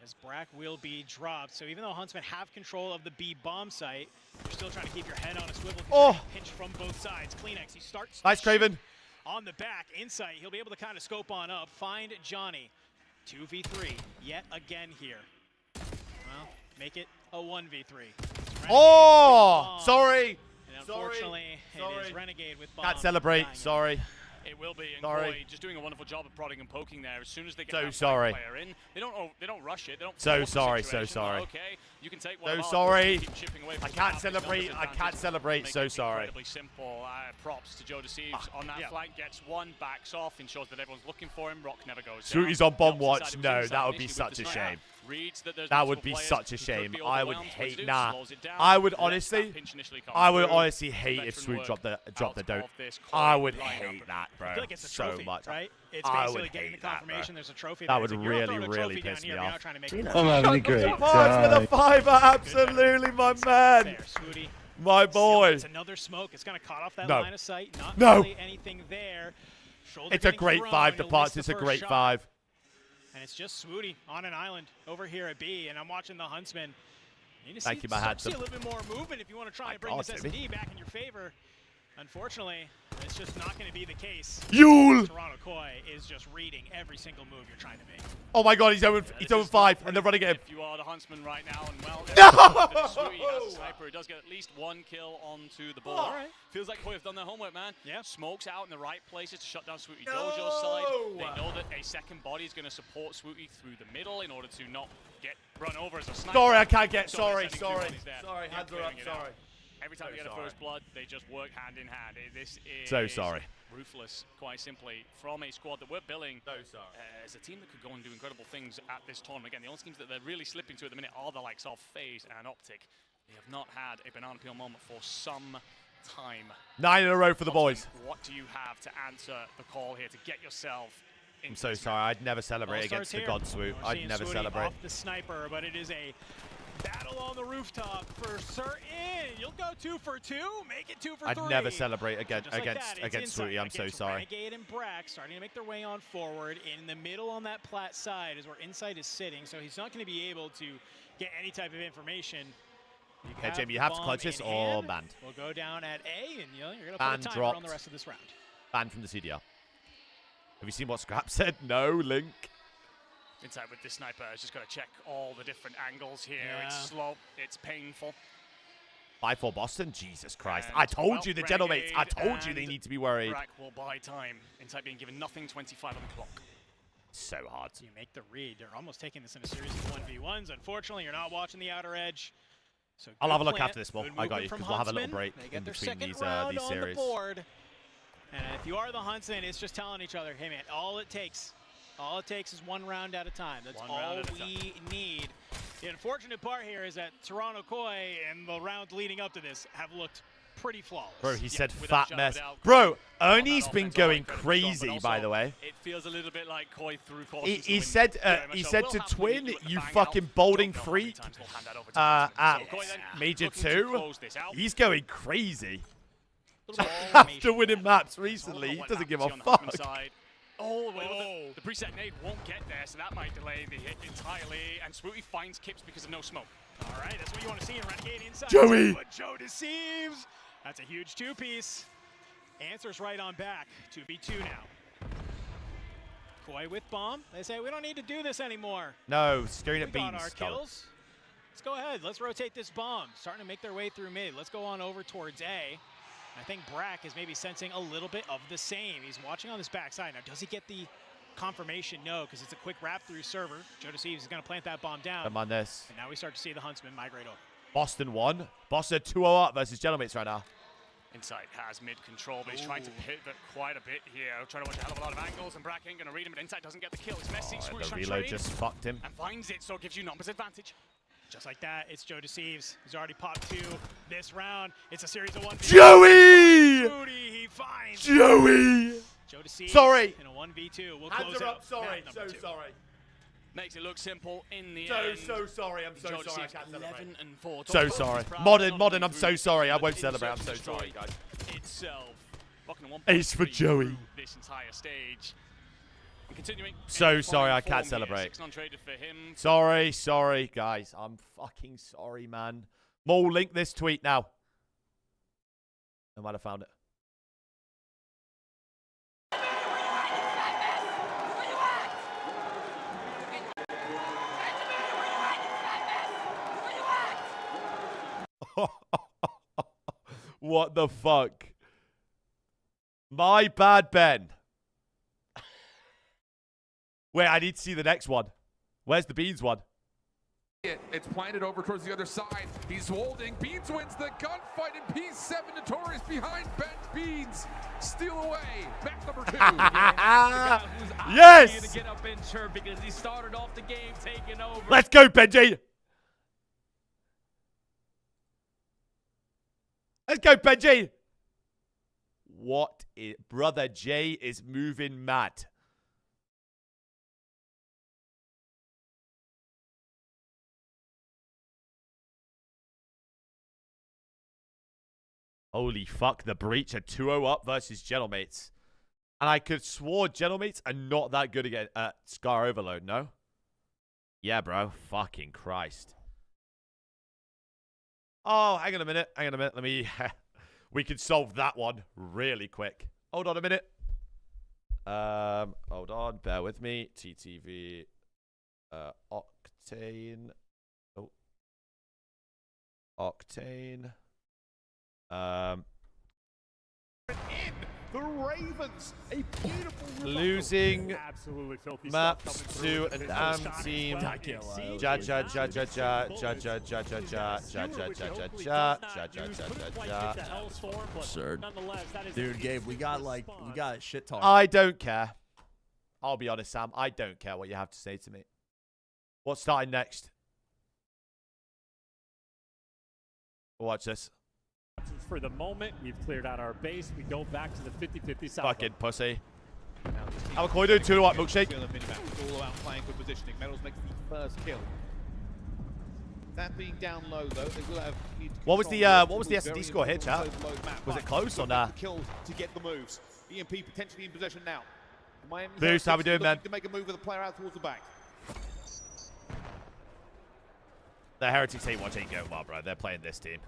as Brack will be dropped. So even though Huntsmen have control of the B bomb site, you're still trying to keep your head on a swivel. 'Cause you're Oh. gonna pinch damage from both sides. CleanX, he starts. Nice, Craven. On the back, Insight, he'll be able to kind of scope on up, find Johnny. 2v3, yet again here. Well, make it a 1v3. Oh, sorry. And unfortunately, it is Renegade with bomb. Can't celebrate. Sorry. It will be, and Sorry. Koi just doing a wonderful job of prodding and poking there. As soon as they get So that sorry. player in, they don't rush it. They don't. So force the sorry, so situation. sorry. Okay, you can take one So of ours, sorry. keep chipping away I from can't the celebrate. I can't celebrate. Make So it sorry. Incredibly simple. Props to Joe Deceives on that flank. Gets one, backs off, ensures that everyone's looking for him. Rock never goes down. Sweetie's on bomb Helps watch. inside No, inside that would be initially with such the a sniper. shame. Reads that there's That would multiple be players such a who could shame. be I would overwhelmed. What hate to do, that. slows it down, I would lets honestly. that pinch initially come I would through. honestly hate if Veteran Swoop work dropped the don't. of this I Koi would lineup. hate that, bro. I feel like it's a so trophy, much. right? It's I basically would getting the hate that, confirmation bro. there's a trophy That there. would It's like, you're not really, throwing a really trophy down piss here, me you're off. not trying to make I'm having a great Marks with a time. 5, absolutely, my man. There, Swooty. My boy. It's another smoke. It's going to cut off that No. line of sight. Not No. really anything there. Shoulder It's a getting great thrown. 5 to He'll Parts. miss It's the a first great shot. 5. And it's just Swooty on an island over here at B, and I'm watching the Huntsman. You need to Thank see, you, my start to see handsome. a little bit more movement if you want to try and bring God, this Timmy. SD back in your favor. Unfortunately, it's just not going to be the case. Yule! Toronto Koi is just reading every single move you're trying to make. Oh my God, he's 0-5, and they're running at him. If you are the Huntsman right now, and well, No! Swooty has a sniper who does get at least one kill onto the board. All right. Feels like Koi have done their homework, man. Yeah. Smokes out in the right places to shut down Swooty No! Dojo's side. They know that a second body is going to support Swooty through the middle in order to not get run over as a sniper. Sorry, I can't get. So they're Sorry, sending two sorry. bodies there. Sorry, Yeah, hands are up. clearing it out. Sorry. Every time So they get a sorry. first blood, they just work hand in hand. This is So sorry. ruthless, quite simply, from a squad that we're billing So sorry. as a team that could go and do incredible things at this tournament. Again, the only teams that they're really slipping to at the minute are the likes of FaZe and Optic. They have not had a banana peel moment for some time. 9 in a row for the boys. What do you have to answer the call here to get yourself into I'm so this sorry. I'd never celebrate All-Stars against the here. God Swoop. We're I'd seeing never Swooty celebrate. off the sniper, but it is a battle on the rooftop for certain. You'll go 2 for 2, make it 2 for 3. I'd never celebrate Just like against that, it's inside Swooty. I'm so against sorry. Renegade and Brack starting to make their way on forward. In the middle on that plat side is where Insight is sitting, so he's not going to be able to get any type of information. Okay, Jamie, you have to clutch this or banned. We'll go down at A, and you're going to put Banned, a timer dropped. on the rest of this round. Banned from the CDL. Have you seen what Scrap said? No, Link. Inside with this sniper, has just got to check all the different angles here. Yeah. It's slow, it's painful. 5-4 Boston? Jesus Christ. And, I told well, you, the general mates. I Renegade told you they and need to be worried. Brack will buy time. Inside being given nothing, 25 on the clock. So hard. You make the read. You're almost taking this in a series of 1v1s. Unfortunately, you're not watching the outer edge. So I'll good have a look plant, after this one. good I got movement you, from because we'll have a little Huntsman. break They get in their between second these round on series. the board. And if you are the Huntsman, it's just telling each other, hey man, all it takes is one round at a time. That's all we need. The unfortunate part here is that Toronto Koi and the rounds leading up to this have looked pretty flawless. Bro, he said without fat shadow of mess. doubt, Bro, on Ernie's that been offense, going incredibly strong, crazy, but by also the way. It feels a little bit like Koi through course. He said to Twin, you fucking bowling freak at Major 2. He's going crazy. After winning maps recently, he doesn't give a fuck. Oh, well, the preset nade won't get there, so that might delay the hit entirely. And Swooty finds Kips because of no smoke. All right, that's what you want to see in Renegade inside. Joey! But Joe Deceives. That's a huge two-piece. Answers right on back. 2v2 now. Koi with bomb. They say, we don't need to do this anymore. No, staring We at got beams. our kills. Let's go ahead. Let's rotate this bomb. Starting to make their way through mid. Let's go on over towards A. I think Brack is maybe sensing a little bit of the same. He's watching on this backside. Now, does he get the confirmation? No, because it's a quick wrap through server. Joe Deceives is going to plant that bomb down. Come on, this. And now we start to see the Huntsman migrate over. Boston won. Boston 2-0 up versus Gentlemates right now. Insight has mid control, but he's trying to pivot quite a bit here. Trying to watch a hell of a lot of angles, and Brack ain't going to read him, but Insight doesn't get the kill. It's messy. Oh, Swooty's the trying to reload trade just fucked him. and finds it, so it gives you numbers advantage. Just like that, it's Joe Deceives. He's already popped 2 this round. It's a series of 1v1. Joey! Swooty, he finds Joey! Joe Deceives Sorry. in a 1v2. We'll Hands close are out up, sorry. map So number 2. sorry. Makes it look simple in the So end. sorry. I'm so Joe sorry. I Deceives can't celebrate. 11 and 4. So sorry. Modern, I'm so sorry. I won't celebrate. I'm so sorry, guys. Itself. Rocking a 1.3 Ace for Joey. through this entire stage. And continuing. So in sorry, I fine can't form here. celebrate. 6 non-traded for him. Sorry, guys. I'm fucking sorry, man. Mo, link this tweet now. I might have found it. What the fuck? My bad, Ben. Wait, I need to see the next one. Where's the Beans one? It's planted over towards the other side. He's holding. Beans wins the gunfight, and P7 Notorious behind Ben. Beans steal away. Back number 2. Yes! To get up in chirp because he started off the game taking over. Let's go, Benji. Let's go, Benji. What is... Brother J is moving mad. Holy fuck, the Breach are 2-0 up versus Gentlemates. And I could swore Gentlemates are not that good against Scar Overload, no? Yeah, bro. Fucking Christ. Oh, hang on a minute. Hang on a minute. Let me... we can solve that one really quick. Hold on a minute. Hold on. Bear with me. TTV. Octane. Oh. Octane. The Ravens, a beautiful losing absolutely filthy maps to an AM team. Ja ja ja ja ja ja ja ja ja ja ja ja ja ja. Absurd. Dude, Gabe, we got shit talk. I don't care. I'll be honest, Sam. I don't care what you have to say to me. What's starting next? Watch this. For the moment, we've cleared out our base. We go back to the 50-50 south. Fucking pussy. How are we doing? 2-1 milkshake. It's all about playing for positioning. Metals makes the first kill. That being down low though, they will have. What was the S&D score here, chat? Was it close or nah? Kill to get the moves. EMP potentially in possession now. Boost, how we doing, man? To make a move with a player out towards the back. The Heretics ain't watching going well, bro. They're playing this team.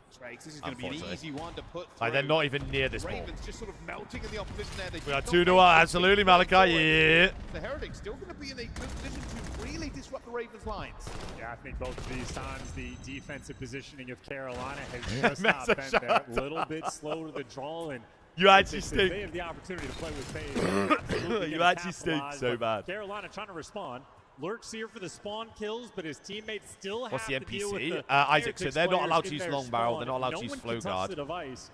This is going to be an easy one to put through. Like, they're not even near this ball. Ravens just sort of melting in the opposition there. We got 2-0, absolutely, Malachi. Yeah. The Heretics still going to be in a good position to really disrupt the Ravens' lines. Yeah, I think both of these times the defensive positioning of Carolina has just not been there. A little bit slow to the draw, and you actually stink. They have the opportunity to play with phase. You actually stink so bad. Carolina trying to respond. Lurks here for the spawn kills, but his teammates still have What's the to deal with NPC? the Isaac, so they're not allowed to in use their long barrel. spawn. They're not allowed No to use one flow can touch guard. the device.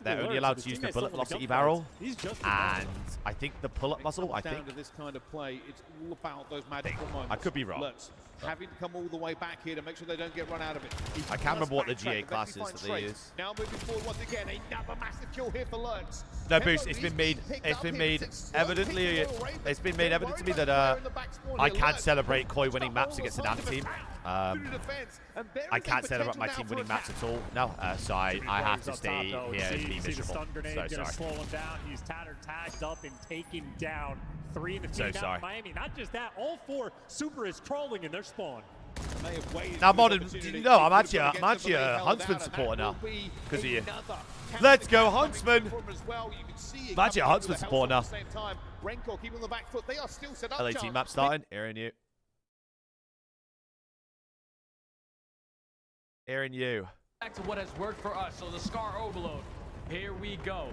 They're only allowed to use the bullet velocity barrel. And I think the pull-up muzzle, I think. Down to this kind of play, it's all about those magical moments. I could be wrong. Lurks having to come all the way back here to make sure they don't get run out of it. I can't remember what the GA class is that they use. Now moving forward once again, another massive kill here for Lurks. No, Boost, it's been made evidently, it's been made evident to me that I can't celebrate Koi winning maps against an AMP team. I can't celebrate my team winning maps at all. No, so I have to stay here and be miserable. So sorry. Slow him down. He's tattered, tagged up, and taking down 3 in the team. So sorry. Miami, not just that, all 4 Super is crawling in their spawn. Now, Modern, no, I'm actually a Huntsman supporter now because of you. Let's go, Huntsman! I'm actually a Huntsman supporter now. LA team map starting. Hearing you. Hearing you. Back to what has worked for us. So the Scar Overload. Here we go.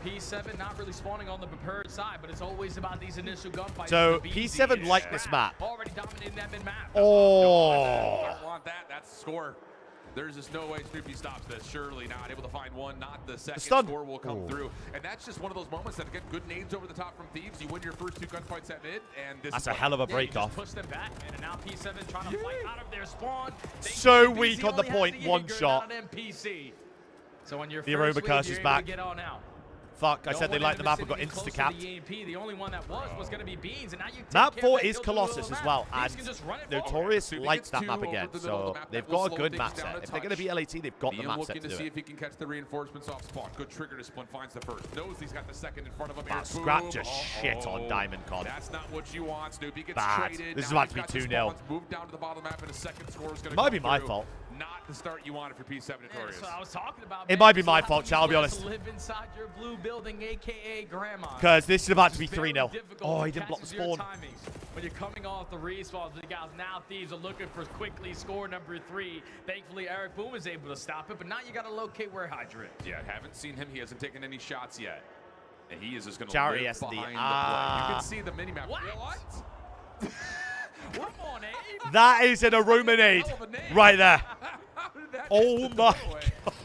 P7 not really spawning on the prepared side, but it's always about these initial gunfights. So P7 like this map. Already dominating that mid-map. Oh. I don't want that. That's the score. There's just no way Snoopy stops this. Surely not able to find one. Not the second score will come through. And that's just one of those moments that get good nades over the top from Thieves. You win your first 2 gunfights at mid, and this that's a hell of a break off. Push them back, and now P7 trying to fight out of their spawn. So weak on the point, 1 shot. So on your the Aroma Curse is back. Get on out. Fuck, I said they liked the map and got insta-capped. The only one that was going to be Beans, and now you map 4 is Colossus as well, and Notorious likes that map again, so they've got a good map set. If they're going to be LAT, they've got the map set to do see it. if he can catch the reinforcements off spawn. Good trigger discipline, finds the first. Knows he's got the second in front of him. But Scrap just shit on Diamond Con. That's not what you want. Snoopy gets bad. traded. This is about to be 2-0. Move down to the bottom map, and a second score is going to Might be my fault. Not the start you wanted for P7 Notorious. That's what I was talking about. It might be my fault, Chad, I'll be honest. Live inside your blue building, aka Grandma. Because this is about to be 3-0. Oh, he didn't block the spawn. When you're coming off the respawns, the guys now Thieves are looking for quickly score number 3. Thankfully, Eric Boom is able to stop it, but now you got to locate where Hydra is. Yeah, haven't seen him. He hasn't taken any shots yet. And he is just going to Charity live SD. behind the play. You can see the minimap. What? Come on, Abe. That is an Aruminade right there. Oh my God.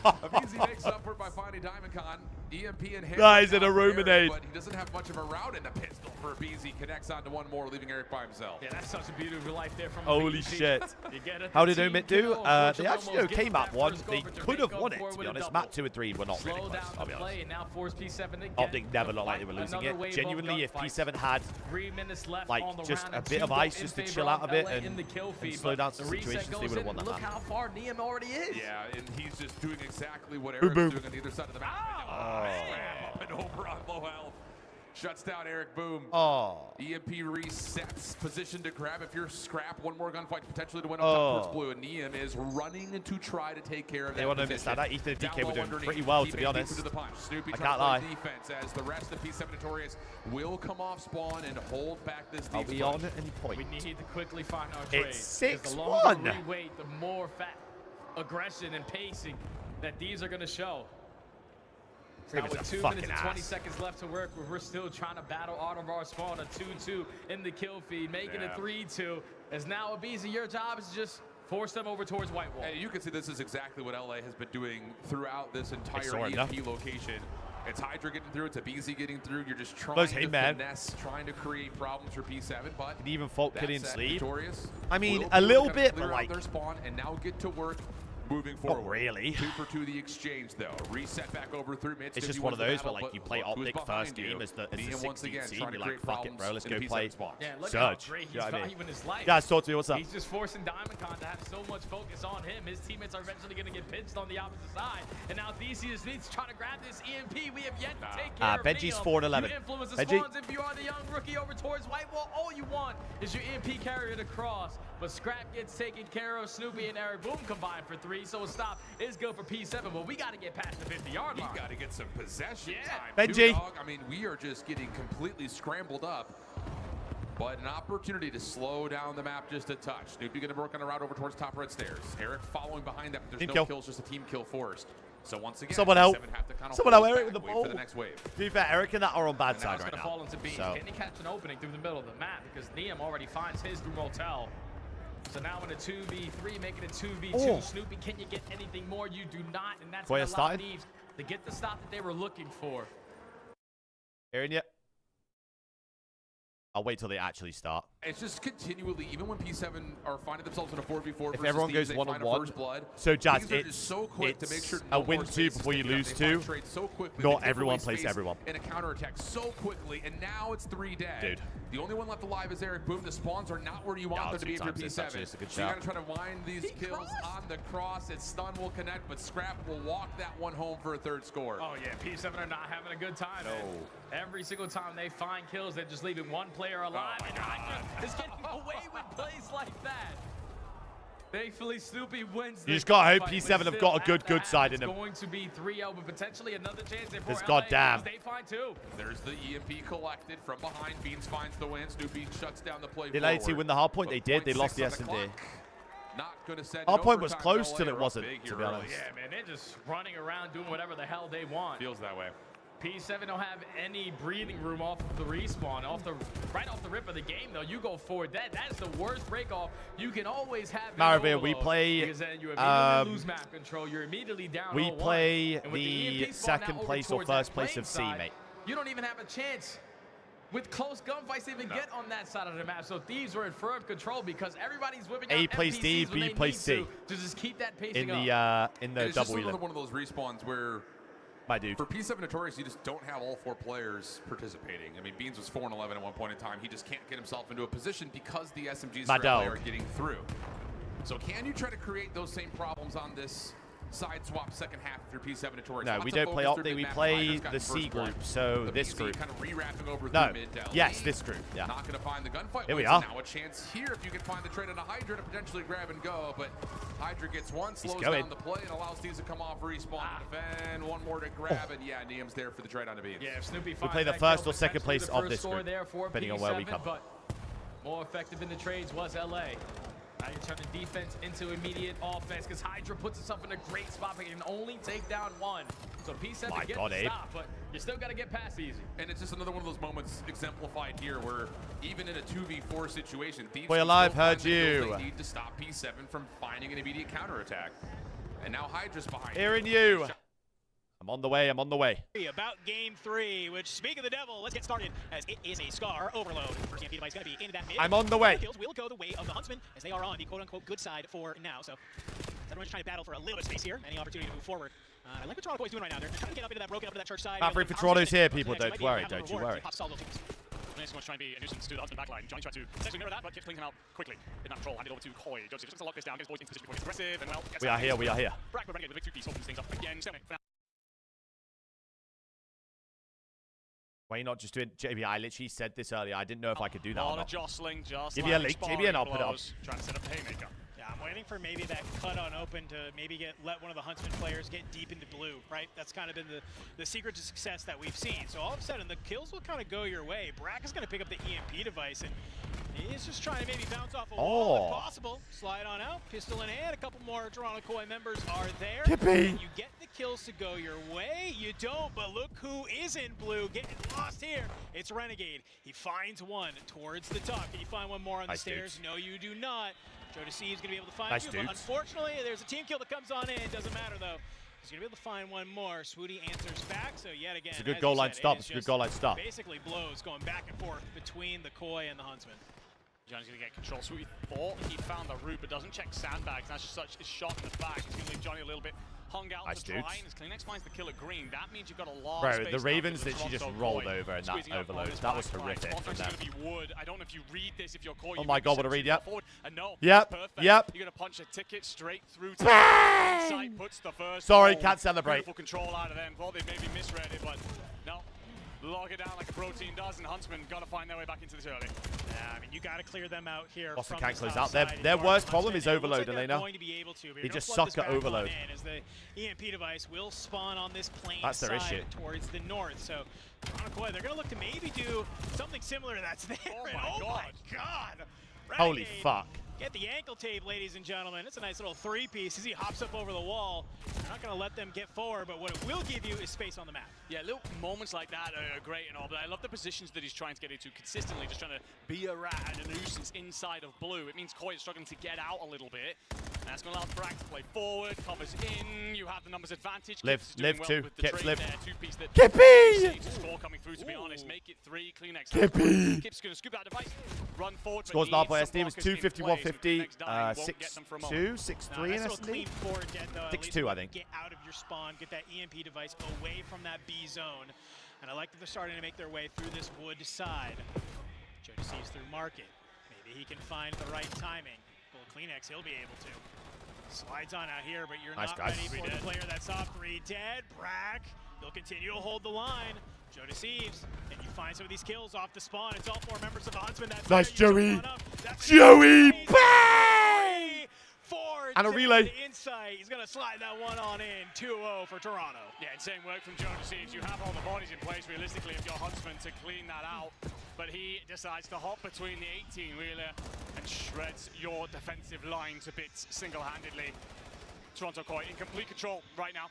Abizi makes up for it by finding DiamondCon. EMP in hand. That is an Aruminade. But he doesn't have much of a route in the pistol for Abizi. Connects onto one more, leaving Eric by himself. Yeah, that's such a beautiful life there from Holy Abizi. shit. How did Omit do? They actually okay map 1. They could have won it, to be honest. Map 2 and 3 were not really close, I'll be honest. Now force P7 again. Optic never looked like they were losing it. Genuinely, if P7 had like just a bit of ice just to chill out a bit and slow down some situations, they would have won that Look map. how far Neum already is. Yeah, and he's just doing exactly what Boom, Eric's boom. doing on the other side of the map. And over on low health. Shuts down Eric Boom. EMP resets. Position to grab if you're Scrap. One more gunfight potentially to win up top towards blue. And Neum is running to try to take care of that. They want to miss that. Ethan and DK were doing pretty well, to be honest. Snoopy I trying can't to lie. play defense as the rest of P7 Notorious will come off spawn and hold back this Are deep we push. on at any point? We need to quickly find our trade. It's The longer 6-1. we wait, the more aggression and pacing that these are going to show. Now Raven's with a 2 fucking minutes and 20 ass. seconds left to work, we're still trying to battle out of our spawn. A 2-2 in the kill feed, making it 3-2. As now, Abizi, your job is to just force them over towards White Wall. And you can see this is exactly what LA has been doing throughout this entire saw it, EMP location. It's Hydra getting through, it's Abizi getting through. You're just trying Those to Hitman. finesse, trying to create problems for P7, but Can even fault that killing said, sleep. Notorious I mean, will be a able to little kind of bit, clear but out like their spawn and now get to work moving forward. Not really. 2 for 2 the exchange though. Reset back over through mid. It's just Snoopy one of wins the those where battle, like you but play look who's Optic behind first you. game as the Neum once 16th again seed. trying You're to like, create fuck it, bro, problems let's in go the play P7 spawn. Yeah, look how Surge. great he's You know what I mean? valuing his life. Guys, talk to me. What's up? He's just forcing DiamondCon to have so much focus on him. His teammates are eventually going to get pinched on the opposite side. And now DC just needs to try to grab this EMP. We have yet to take care of Benji's Neum. 4-11. You influence the Benji. spawns if you are the young rookie over towards White Wall. All you want is your EMP carrier to cross. But Scrap gets taken care of. Snoopy and Eric Boom combined for 3. So a stop is good for P7. But we got to get past the 50-yard line. We got to get some possession time. Benji. Too, dog. I mean, we are just getting completely scrambled up. But an opportunity to slow down the map just a touch. Snoopy going to work on a route over towards top red stairs. Eric following behind that, but there's Team no kill. kills, just a team kill forced. So once again, Someone help. P7 have to kind of Someone help hold Eric with back, the wait ball. for the next wave. To be fair, Eric and that are on bad And now side it's right gonna now. fall into beans. So. Can he catch an opening through the middle of the map? Because Neum already finds his through Motel. So now in a 2v3, making it 2v2. Oh. Snoopy, can you get anything more? You do not, and that's Boy, gonna it allow started. Thieves to get the stop that they were looking for. Hearing you. I'll wait till they actually start. It's just continually, even when P7 are finding themselves in a 4v4 If versus everyone Thieves, goes they one-on-one, find a first blood. so Jazz, Thieves are just so quick to make sure it's no a win more 2 space is before you taken up. lose They 2. find trades so quickly, Not they give everyone away plays space everyone. in a counterattack so quickly, and now it's 3 dead. Dude. The only one left alive is Eric Boom. The spawns are not where you want Yeah, them to be if you're 2 times this, actually. P7. It's a good So you shot. gotta try to wind these kills on the cross. Its stun will connect, but Scrap will walk that one home for a 3rd score. Oh yeah, P7 are not having a good time. No. Man. Every single time they find kills, they're just leaving one player alive. And Hydra is getting away with plays like that. Thankfully, Snoopy wins. You this just gotta hope gunfight, P7 but have still, got a good at the side half, in it's them. going to be 3-0, but potentially another chance there for Because LA, goddamn. because they find 2. There's the EMP collected from behind. Beans finds the win. Snoopy shuts down the play Did they forward. win the hard point? But They did. They lost the 0.6 on S&D. clock. Not gonna send Hard it point was overtime. close LA till it are up wasn't, big to here be early. honest. Yeah, man, they're just running around doing whatever the hell they want. Feels that way. P7 don't have any breathing room off of the respawn. Right off the rip of the game, though, you go forward. That is the worst break off. You can always have Maravilla, overload, we play, because then you immediately lose map control. You're immediately down. We 0-1. play And with the EMP spawn now second over place or towards that first place playing of C, side, mate. You don't even have a chance with close gunfights to even get on that side of the map. So Thieves are in firm control because everybody's whipping A out plays NPCs D, when B they plays need C. to just keep that In pacing the up. It's just double another one of those respawns where my dude. For P7 Notorious, you just don't have all 4 players participating. I mean, Beans was 4-11 at one point in time. He just can't get himself into a position because the SMGs My for LA dog. are getting through. So can you try to create those same problems on this side swap second half if you're P7 and Torres. No, Lots we of don't play focus Optic. through We mid-map. play Hydra's gotten the C first blood. group. So The this BZ group. kind of re-wrapping over No. through mid to LE. Yes, this group. Yeah. Not going to find the gunfight. Here we wins, are. and now a chance here if you can find the trade on a Hydra to potentially grab and go. But Hydra gets one, slows going. down the play, and allows these to come off respawn to defend. One more to grab, and yeah, Niam's there for the trade on the beam. Yeah, if Snoopy We finds play the that first kill, or second potentially place the of first this score group, there for depending on where we P7, come. But more effective in the trades was LA. Now you're turning defense into immediate offense because Hydra puts itself in a great spot, but can only take down one. So P7 My gets God, the Abe. stop, but you still got to get past easy. And it's just another one of those moments exemplified here where even in a 2v4 situation, Thieves Boy can alive, still find heard the kills you. they need to stop P7 from finding an immediate counterattack. And now Hydra's behind. Hearing you. I'm on the way. I'm on the way. About game 3, which, speak of the devil, let's get started as it is a Scar overload. First EMP device going to be into that mid. I'm on the way. Kills will go the way of the Huntsman as they are on the quote-unquote good side for now. So everyone's trying to battle for a little bit of space here. Any opportunity to move forward. I like what Toronto Boys doing right now. They're trying to get up into that broken up into that church side. Not free for Toronto's here, people. Don't worry. Don't you worry. Next one's trying to be a nuisance to the Huntsman backline. Johnny tried to essentially mirror that, but keeps cleaning him out quickly. In that control, hand it over to Koi. Josie just to lock this down, get his boys into position before he gets aggressive, and well, We are here. We are here. Brack with Renegade with a big 2-piece, opens things up again. Stalemate for now. Why are you not just doing JB? I literally said this earlier. I didn't know if I could do that A or lot of not. jostling, just Give me a like link, JB, and I'll put it up. blows, trying to set up a haymaker. Yeah, I'm waiting for maybe that cut on open to maybe let one of the Huntsman players get deep into blue, right? That's kind of been the secret to success that we've seen. So all of a sudden, the kills will kind of go your way. Brack is going to pick up the EMP device, and he's just trying to maybe bounce off a wall if possible. Slide on out, pistol in hand. A couple more Toronto Koi members are there. Kippy. You get the kills to go your way. You don't, but look who is in blue. Getting lost here. It's Renegade. He finds one towards the top. Can you find one more on the stairs? Dudes. No, you do not. Jodeci is going to be able to find Nice you, dudes. but unfortunately, there's a team kill that comes on in. Doesn't matter, though. He's going to be able to find one more. Swooty answers back, so yet again, It's a good as goal you line said, stop. it is It's a good just goal line stop. Basically blows going back and forth between the Koi and the Huntsman. Johnny's going to get control. Swooty thought he found the route, but doesn't check sandbags. That's just such a shot in the back. It's going to leave Johnny a little bit hung out Nice to dry. dudes. And as Kleenex finds the kill at green, that means you've got a lot Bro, of space the now Ravens for the literally just Toronto rolled Koi. over in that Squeezing up on overload. this That was back line. horrific Sponsor's from them. going to be wood. I don't know if you read this if you're Koi. Oh You my might be God, what a sending read, stuff yep. forward. And no, Yep, perfect. yep. You're going to punch a ticket straight through to inside, puts the first Sorry, goal. can't celebrate. Beautiful control out of them. Thought they maybe misread it, but no. Log it down like a protein does, and Huntsman got to find their way back into this early. Yeah, I mean, you got to clear them out here. Boston from can't the close south out. Their side. their If you are worst the problem Huntsman, is it looks overload, like they're Elena. going to be able to, but They you're just gonna flood suck this at back line overload. in as the EMP device will spawn on this plane That's their side issue. towards the north. So, Toronto Koi, they're going to look to maybe do something similar to that's there. Oh my God. Holy Renegade. fuck. Get the ankle tape, ladies and gentlemen. It's a nice little three-piece as he hops up over the wall. You're not going to let them get forward, but what it will give you is space on the map. Yeah, little moments like that are great and all, but I love the positions that he's trying to get into consistently, just trying to be a rat and a nuisance inside of blue. It means Koi is struggling to get out a little bit. And that's going to allow Brack to play forward, covers in, you have the numbers advantage. Live, Kips is doing live well two, with the Kips, trade live. there. Two-piece that Kippy! to score coming through, to be honest. Make it 3, Kleenex. Kippy! Kips going to scoop that device, run forward, Scores but now needs by some SD was blockers in 250, place. 150, Kleenex dying won't get them for a moment. 6-2, 6-3 Nice in little clean SD. forward dead, though. At 6-2, least I think. Get out of your spawn, get that EMP device away from that B zone. And I like that they're starting to make their way through this wood side. Jody sees through market. Maybe he can find the right timing. Well, Kleenex, he'll be able to. Slides on out here, but you're Nice, not guys. ready for the player that's off 3 dead. Brack, he'll continue to hold the line. Joe deceives, and you find some of these kills off the spawn. It's all 4 members of the Huntsman. That's Nice, there. You Joey. jump on up. That's Joey, crazy. bang! 4 And a to relay. the inside. He's going to slide that one on in. 2-0 for Toronto. Yeah, insane work from Joe Deceives. You have all the bodies in place, realistically, if you're Huntsman, to clean that out. But he decides to hop between the 18-wheeler and shreds your defensive line to bits single-handedly. Toronto Koi in complete control right now.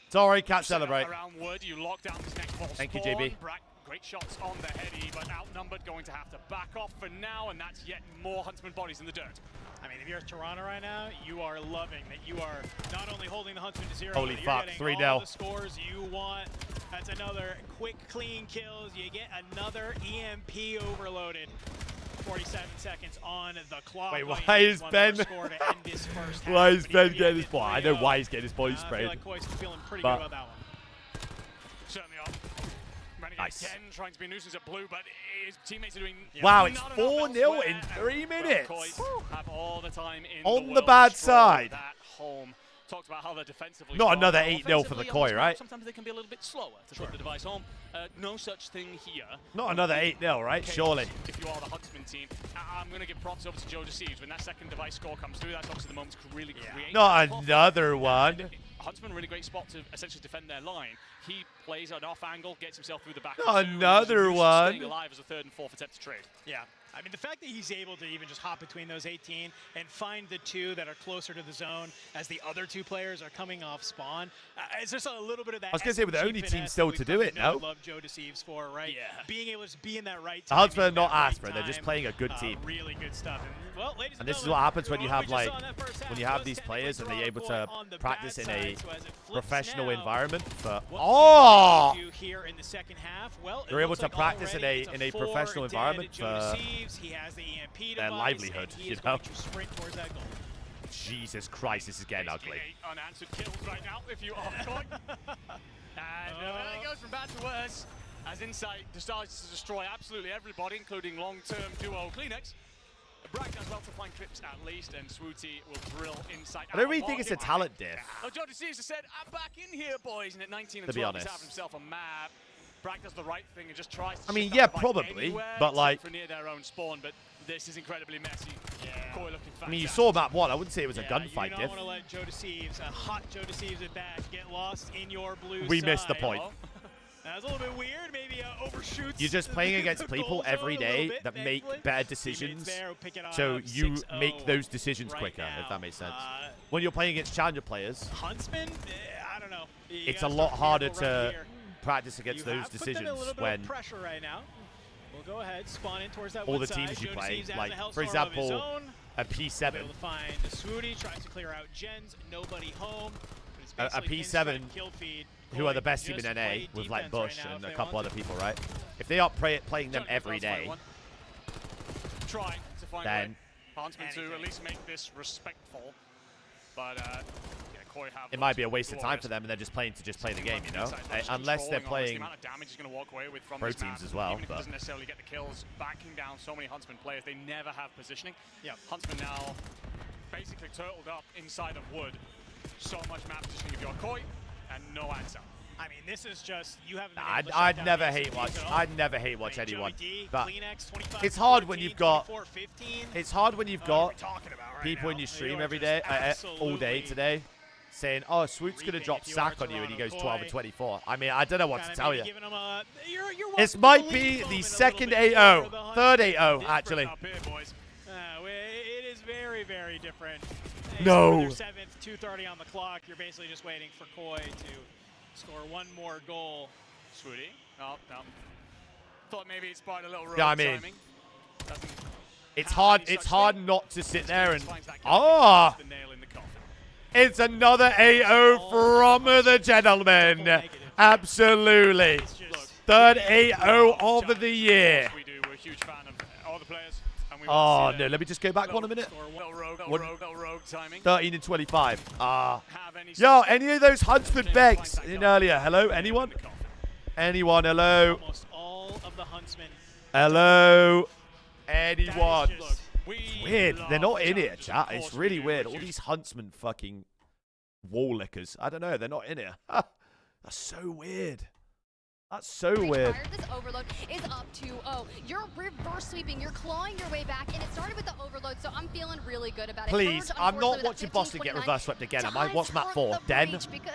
Sorry, can't Set up celebrate. around wood, you lock down this next ball. Thank you, spawn. JB. Brack, great shots on the heady, but outnumbered, going to have to back off for now, and that's yet more Huntsman bodies in the dirt. I mean, if you're Toronto right now, you are loving that you are not only holding the Huntsman to 0, Holy but fuck, you're 3-0. getting all the scores you want. That's another quick, clean kills. You get another EMP overloaded. 47 seconds on the clock. Wait, All you why need is one Ben? more score to end this first half, Why is but Ben he getting his ended boy? I know 3-0. why he's getting his boy I sprayed. feel like Koi's feeling pretty But- good about that one. Certainly are. Renegade Nice. again trying to be a nuisance at blue, but his teammates are doing Wow, it's not enough 4-0 in elsewhere. 3 minutes. Well, Koi have all the time in On the the world bad to scroll side. that home talked about how they're defensively Not strong. another Well, 8-0 for the offensively on Koi, this map, right? Sometimes they can be a little bit slower to put the device home. No such thing here. Not another 8-0, right? Okay, Surely. If you are the Huntsman team, I'm going to give props over to Joe Deceives. When that second device score comes through, that's obviously the moment to really create. Not that another one. Huntsman, really great spot to essentially defend their line. He plays an off angle, gets himself through the back. Not another one. Staying alive as a third and fourth attempt to trade. Yeah. I mean, the fact that he's able to even just hop between those 18 and find the two that are closer to the zone as the other two players are coming off spawn, it's just a little bit of that. I was going to say, we're the only team still to do it, no? Love Joe Deceives for, right? Yeah. Being able to be in that right The time. Huntsmen are not Asper. They're just playing a good team. Really good stuff. Well, ladies And this is what happens when you have these players and they're able to practice in a professional environment for here in the second half. Well, they're able to practice in a professional environment for their livelihood, you know. Jesus Christ, this is getting ugly. Unanswered kills right now if you are Koi. And it goes from bad to worse as Insight decides to destroy absolutely everybody, including long-term duo Kleenex. Brack does well to find clips at least, and Swooty will drill Insight. I don't really think it's a talent diff. Oh, Joe Deceives has said, I'm back in here, boys. And at 19 and To be 12, he's honest. having himself a map. Brack does the right thing and just tries to I mean, shift yeah, that device probably, anywhere but like, except for near their own spawn, but this is incredibly messy. Koi looking fantastic. I mean, you saw map 1. I wouldn't say it was a You gunfight don't diff. want to let Joe Deceives, a hot Joe Deceives at bat, get lost in your blue We missed the side. point. That was a little bit weird. Maybe overshoots. You're just playing against the people goal zone every a little day bit, that thankfully. make better decisions, Teammates there will pick it so up, you 6-0 make those decisions right quicker, now. if that makes sense. When you're playing against challenger players, Huntsman, I don't know. You it's a gotta lot start harder being careful right to here. practice against You those have put them in decisions a little bit when of pressure right now. We'll go ahead, spawn in towards that all one the teams side. you Joe play, Deceives has like a hellstorm for of his example, own. a P7, Able to find Swooty, tries to clear out Gens, nobody home. a P7, kill feed. who are the best team in NA with like Bush and a couple other people, right? If they are playing them every day, Trying to find then Huntsman to at least make this respectful, but yeah, Koi have it might be a waste of time for them, and they're just playing to just play the game, you know? Unless they're playing the amount of damage he's going to walk away with from pro this teams map, as well. even if he But doesn't necessarily get the kills, backing down so many Huntsman players, they never have positioning. Yeah, Huntsman now basically turtled up inside of wood. So much map positioning if you're Koi, and no answer. I mean, this is just, you haven't been able to I'd shut down never the hate SMGs watch. at all. I'd never hate watch I mean, anyone. Joey D, But Kleenex, 25, it's hard 14, when you've got 24, 15. it's hard when you've got right people in now. your stream You are every just day, all day today, saying, "Oh, Swoot's gonna drop sack on you," and he goes 12 and 24. I mean, I don't know what to tell you. This might be the second 8-0, third 8-0 actually. It is very, very different. No. Your 7th, 2:30 on the clock. You're basically just waiting for Koi to score one more goal. Swooty. Oh, no. Thought maybe it spied a little road Yeah, I mean, timing. it's hard. It's hard not to sit there and it's another 8-0 from the gentleman. Absolutely, third 8-0 of the year. We're a huge fan of all the players. Oh no, let me just go back 1 minute. Rogue timing. 13 and 25. Yo, any of those Huntsman Becks in earlier? Hello, anyone? Anyone? Hello. Almost all of the Huntsmen. Hello. Anyone? It's weird. They're not in here, chat. It's really weird. All these Huntsman fucking wall lickers. I don't know. They're not in here. That's so weird. That's so weird. This overload is up 2-0. You're reverse sweeping. You're clawing your way back, and it started with the overload, so I'm feeling really good about it. Please, Courage, I'm not unfortunately, watching with a Boston get reverse swept again. Am I? What's map 4? Den? Because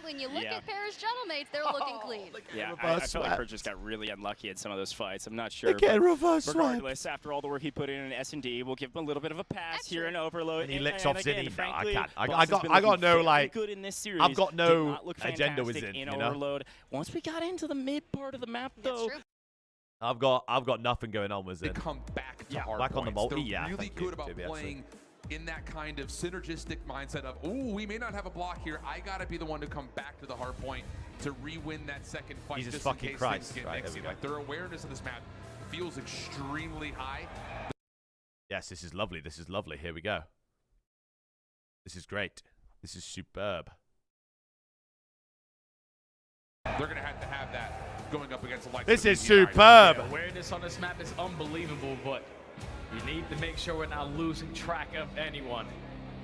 when you look Yeah. at Paris Gentlemates, they're looking clean. Yeah, I reverse feel like swept. Purge just got really unlucky in some of those fights. I'm not sure. getting but reverse swept. regardless, after all the work he put in S&D, we'll give him a little bit of a pass here in Overload. And he licks and off again, Zinni. No, I frankly, can't. I Boston's been got looking no very like. good in this series. I've got Did no not look agenda with fantastic Zin. in You know. Overload. Once we got into the mid part of the map, though. I've got nothing going on with Zin. They come back to hard back on the points. multi. They're Yeah, really thank you, good about JB, actually. playing in that kind of synergistic mindset of, ooh, we may not have a block here. I gotta be the one to come back to the hard point to re-win that second fight. Jesus just fucking in case Christ. things get Right, mixy. there we Like, their awareness of this map feels extremely high. Yes, this is lovely. This is lovely. Here we go. This is great. This is superb. They're gonna have to have that going up against the likes This of is BZI. superb. Yeah, awareness on this map is unbelievable, but you need to make sure we're not losing track of anyone.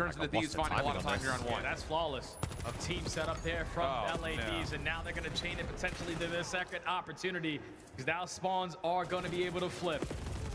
turns into Thieves finding a lot of time here on one. That's flawless. A team set up there from LADs, and now they're going to chain it potentially to their second opportunity, because now spawns are going to be able to flip.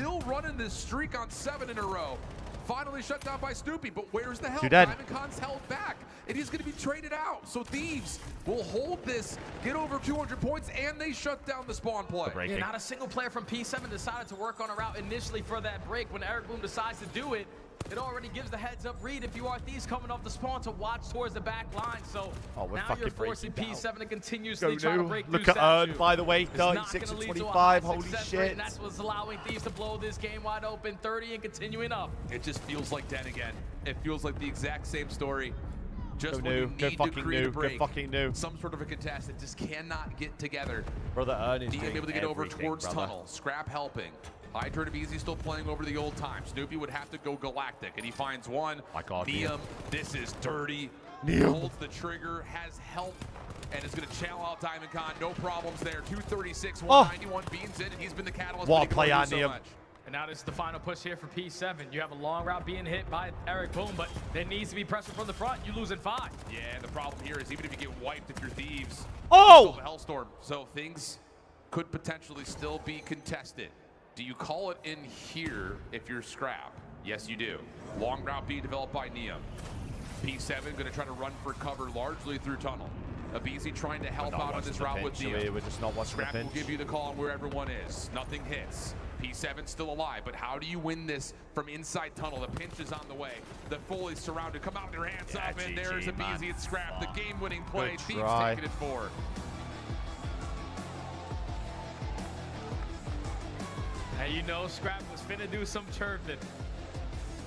still running this streak on 7 in a row. Finally shut down by Snoopy, but where's the help? Too dead. Diamond Con's held back. and he's going to be traded out. So Thieves will hold this, get over 200 points, and they shut down the spawn play. Yeah, not a single player from P7 decided to work on a route initially for that break. When Eric Boom decides to do it, it already gives the heads-up read if you are Thieves coming off the spawn to watch towards the back line. So now you're forcing P7 to continuously try to break through. Look at Ern, by the way, 36 and 25. Holy shit. And that's what's allowing Thieves to blow this game wide open, 30 and continuing up. It just feels like Den again. It feels like the exact same story. Just when you Go need to fucking create a new. Go break, fucking new. some sort of a contest that just cannot get together. Brother Ern is being doing able to get over everything, towards brother. tunnel. Scrap helping. Hydra to Easy still playing over the old time. Snoopy would have to go galactic, and he finds one. My God, Neum, this is dirty. Neum. Holds the trigger, has help, and is going to chow out Diamond Con. No problems there. 236, 191 beans in, and he's been the catalyst. What a but he play can on only do so Neum. much. And now this is the final push here for P7. You have a long route being hit by Eric Boom, but there needs to be pressure from the front. You losing 5. Yeah, the problem here is even if you get wiped, if you're Thieves, oh, still the Hellstorm. So things could potentially still be contested. Do you call it in here if you're Scrap? Yes, you do. Long route being developed by Neum. P7 going to try to run for cover largely through tunnel. Abizi trying to help out on this route with Neum. We're just not watching Scrap the will pinch. give you the call on where everyone is. Nothing hits. P7 still alive, but how do you win this from inside tunnel? The pinch is on the way. The Foley's surrounded. Come out with your hands up, and there's Abizi and Scrap. The game-winning play. Thieves taking it forward. And you know Scrap was finna do some chirping,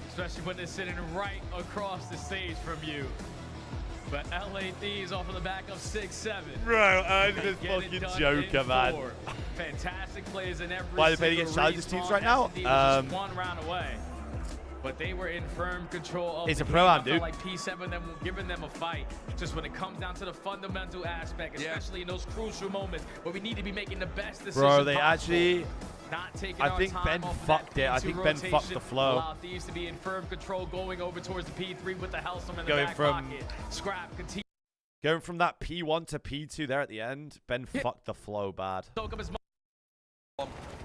especially when they're sitting right across the stage from you. But LA Thieves off of the back of 6-7. Bro, I'm just fucking joker, man. Fantastic plays in every Why are they playing against Challengers teams right now? Just one round away. But they were in firm control of It's the a game. pro-am, I felt dude. like P7 them giving them a fight. Just when it comes down to the fundamental aspect, especially in those crucial moments where we need to be making the best decision Bro, they possible. actually... Not taking I our think time Ben off of fucked that it. I P2 think Ben fucked the rotation. flow. Allow Thieves to be in firm control, going over towards the P3 with the Hellstorm in the Going back from- pocket. Scrap continue. Going from that P1 to P2 there at the end, Ben fucked the flow bad. Soak up his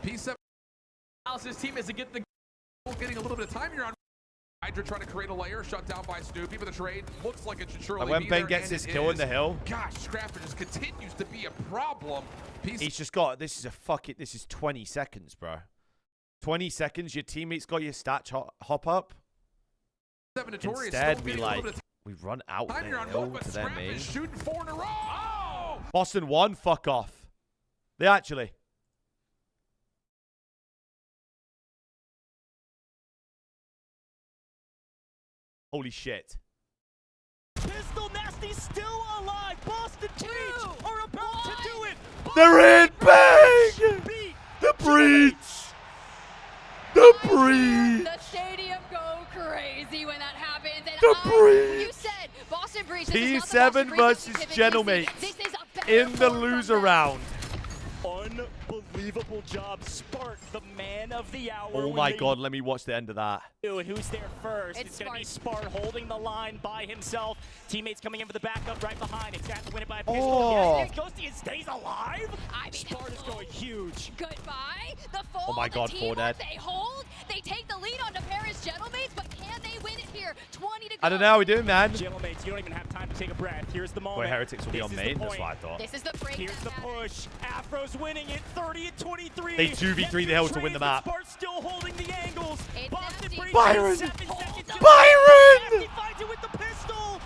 P7 allows his teammates to get the getting a little bit of time here on Hydra trying to create a layer, shut down by Snoopy, but the trade looks like it should surely And when be Ben there, gets and his it kill in is. the hill, Gosh, Scrapper just continues to be a problem. he's just got, this is 20 seconds, bro. 20 seconds, your teammates got your stat hop up. Instead, we run out the hill to their main. Shooting 4 in a row. Oh! Boston won, fuck off. They actually. Holy shit. Pistol Nasty still alive. Boston Breach are about to do it. They're in, bang! The breach! The breach! The stadium go crazy when that happens. And The breach! You said Boston Breach. This is not the Boston P7 Breach that versus we typically Gentlemen see. This is a better in the form from loser them. round. Unbelievable job. Spark, the man of the hour. Oh my god, let me watch the end of that. And who's there first? It's going to be Spart holding the line by himself. Teammates coming in for the backup right behind. He's got to win it by a pistol. Oh. Yes, Ghosty and stays alive. I mean, Spart is going huge. Goodbye. The full, Oh my God, the four teamwork dead. they hold. They take the lead on the Paris Gentlemates, but can they win it here? 20 to go. I don't know how we doing, man. Gentlemates, you don't even have time to take a breath. Here's the moment. Boy, Heretics will be This on is the main, that's point. what I thought. This is the break. Here's the push. Afro's winning it. 30-23. They 2v3 the hill to win the map. Spart still holding the angles. Boston Breach Byron! 7 seconds. Byron! Nasty finds it with the pistol.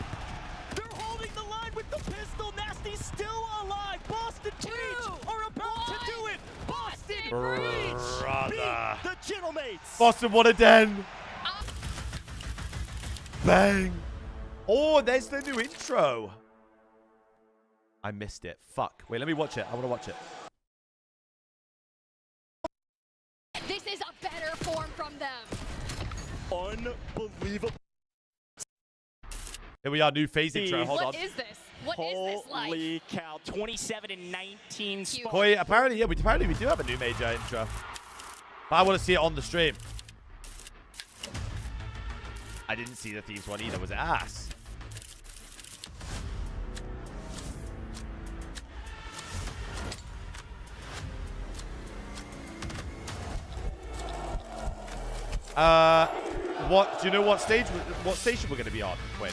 They're holding the line with the pistol. Nasty still alive. Boston Breach are about to do it. Boston Breach Brother. beat the Gentlemates. Boston, what a den. Bang. Oh, there's the new intro. I missed it. Fuck. Wait, let me watch it. I want to watch it. This is a better form from them. Unbelievable. Here we are, new phase intro. Hold on. What is this? What is this like? Holy cow. 27-19 Spart. Boy, apparently we do have a new major intro. But I want to see it on the stream. I didn't see the Thieves one either. Was it ass? What do you know? What station we're going to be on? Wait.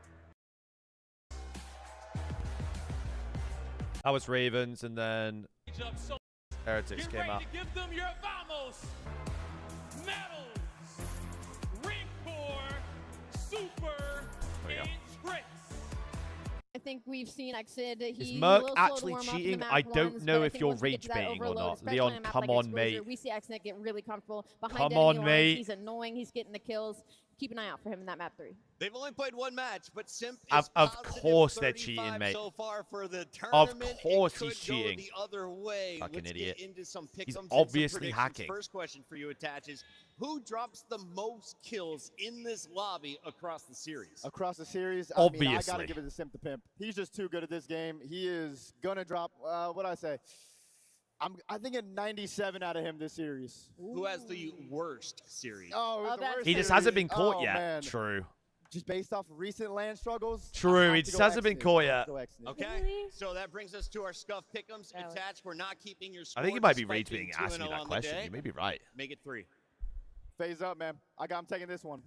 That was Ravens, and then Heretics came out. Give them your vamos, medals, ring core, super, and tricks. I think we've seen Exit. Is Merc actually cheating? I don't know if you're rage baiting or not. Leon, come on, mate. We see Exit get really comfortable behind Come enemy on, lines. mate. He's annoying. He's getting the kills. keep an eye out for him in that map 3. They've only played one match, but Simp is Of positive course they're 35 cheating, mate. so far for the Of tournament. course It could he's cheating. Go the other way. Fucking Let's idiot. Get into some He's pick'ems and obviously some predictions. hacking. First question for you, Attaches. Who drops the most kills in this lobby across the series? Across the series, Obviously. I gotta give it to Simp the Pimp. He's just too good at this game. He is gonna drop. What I say? I think a 97 out of him this series. Who has the worst series? Oh, the worst He just series. hasn't been caught Oh, yet. man. True. Just based off recent land struggles. True, he just hasn't been caught yet. Okay, so that brings us to our Scuff Pick'ems. Attached, we're not keeping your score. I think he might be despite being retweeting asking 2-0 me that on the question. day. You may be right. Make it 3. Phase up, man. I'm taking this one.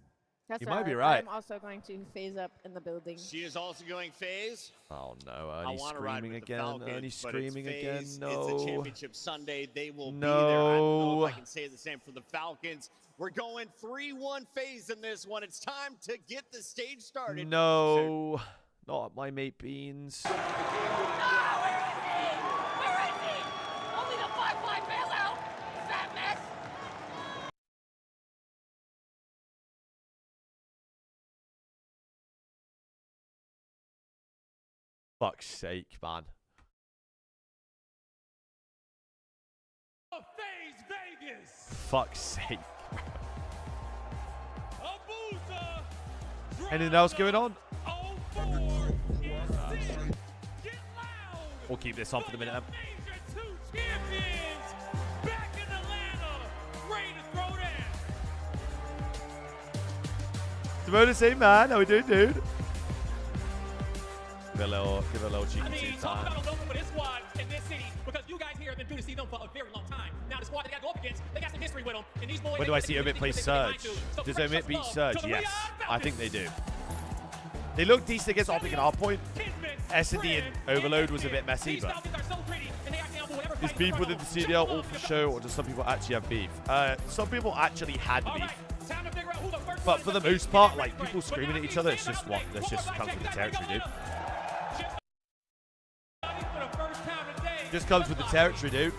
That's You might be right. I'm also going to phase up in the building. She is also going phase. Oh no, I Ernie's want to ride screaming with the again. Falcons, Ernie's but it's screaming phase. again. It's a No. championship Sunday. They will be there. I don't know No. if I can say the same for the Falcons. We're going 3-1 phase in this one. It's time to get the stage started. No. Not my mate Beans. Only the 5-5 bailout! Fat mess! Fuck's sake, man. FaZe Vegas. Fuck's sake. Abusa. Anything else going on? 04 is Sid. Get loud. We'll keep this on for the minute. Major 2 champions. Back in Atlanta. Ready to throw down. Simona, say man, how we doing, dude? Give it a little cheeky I mean, two talk time. about a local for this squad in this city because you guys here have been due to see them for a very long time. Now the squad they got to go up against, they got some history with them. And these boys. When do I see Omit play Surge? Does Omit beat Surge? So Yes, I think they do. They look decent against Optic at our point. S&D and Overload was a bit messy, but is beef within the CDL all for show, or do some people actually have beef? Some people actually had beef, but for the most part, like people screaming at each other, it's just what this just comes with the territory, dude. Just comes with the territory, dude.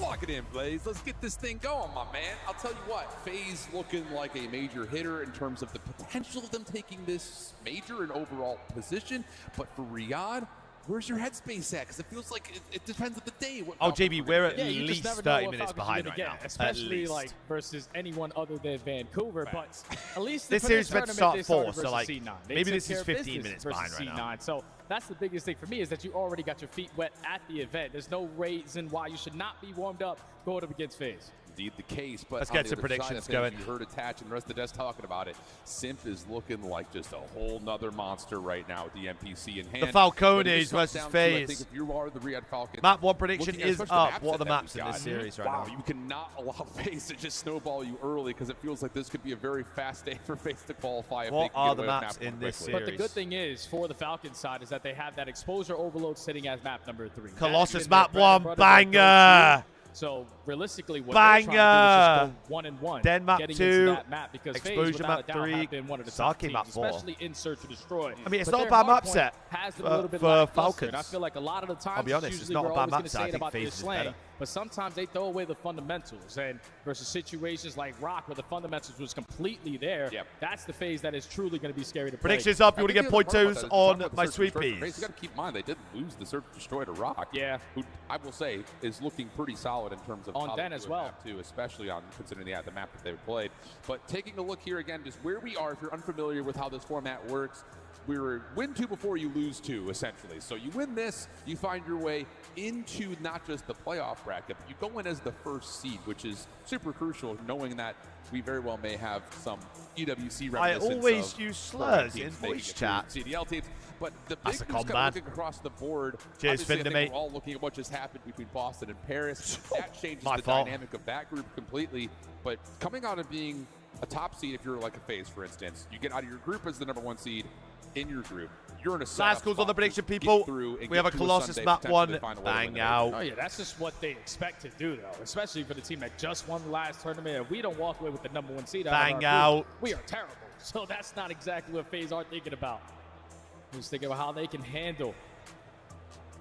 Lock it in, Blaze. Let's get this thing going, my man. I'll tell you what, FaZe looking like a major hitter in terms of the potential of them taking this major and overall position. But for Riyadh, where's your headspace at? Because it feels like it depends on the day. What Oh, Falcons JB, are we're gonna at do. least 30 minutes behind right now. Especially like versus anyone other than Vancouver. But at least This for series this meant to tournament, start they started 4, so, versus like, C9. They maybe took this is care of 15 business minutes versus behind right C9. So that's the biggest thing for me is that you already got your feet wet at the event. There's no reason why you should not be warmed up going up against FaZe. Indeed the case, but Let's on get the some other side of predictions things, going. You heard Attach and the rest of the desk talking about it. Simp is looking like just a whole nother monster right now with the NPC in hand. The Falcones But it just comes versus down to, I think FaZe. if you are the Riyadh Falcons, Map 1 prediction looking at is especially up. map What are the set that maps we've in this got, series right wow, now? you cannot allow FaZe to just snowball you early because it feels like this could be a very fast day for FaZe to qualify. If What they can are get the away with maps map one in this quickly. But the good thing is for the Falcons side is that they have that exposure overload sitting as map number 3. Colossus That's been map their bread and 1, butter, their banger! go-to. So realistically, what Banger! they're trying to do is just go 1-1, Then map getting 2, into that map because FaZe, Exposure without map a doubt, 3, have been one of the top Saki teams, map 4. especially in Search and Destroy. I mean, it's But not a their bad map hardpoint set has been for- a little bit for lackluster, Falcons. and I feel like a lot of the times, I'll be honest, it's usually not a we're bad always map gonna set. say I it think about FaZe their is slang, better. but sometimes they throw away the fundamentals. And versus situations like Rock, where the fundamentals was completely there, that's the phase that is truly going to be scary to play. Predictions up. You want to get point twos on my sweet You peas. got to keep in mind they did lose the Search and Destroy to Rock. Yeah. Who I will say is looking pretty solid in terms of On how Den they as do well. map too, especially on considering the map that they played. But taking a look here again, just where we are. If you're unfamiliar with how this format works, we're win 2 before you lose 2, essentially. So you win this, you find your way into not just the playoff bracket, but you go in as the first seed, which is super crucial, knowing that we very well may have some EWC I reminiscence always of use scoring slurs teams in making voice it through chat. CDL teams. But the That's big a news con, kind man. of looking across the board, Cheers, obviously, I Finder, think mate. we're all looking at what just happened between Boston and Paris. That changes My the fault. dynamic of that group completely. But coming out and being a top seed, if you're like a FaZe, for instance, you get out of your group as the #1 seed in your group. You're in a Last calls on the prediction, people. We have a Colossus map 1. Bang out. Oh yeah, that's just what they expect to do, though. Especially for the team that just won the last tournament. If we don't walk away with the #1 seed, Bang out, of our out. group, we are terrible. So that's not exactly what FaZe are thinking about. Just thinking about how they can handle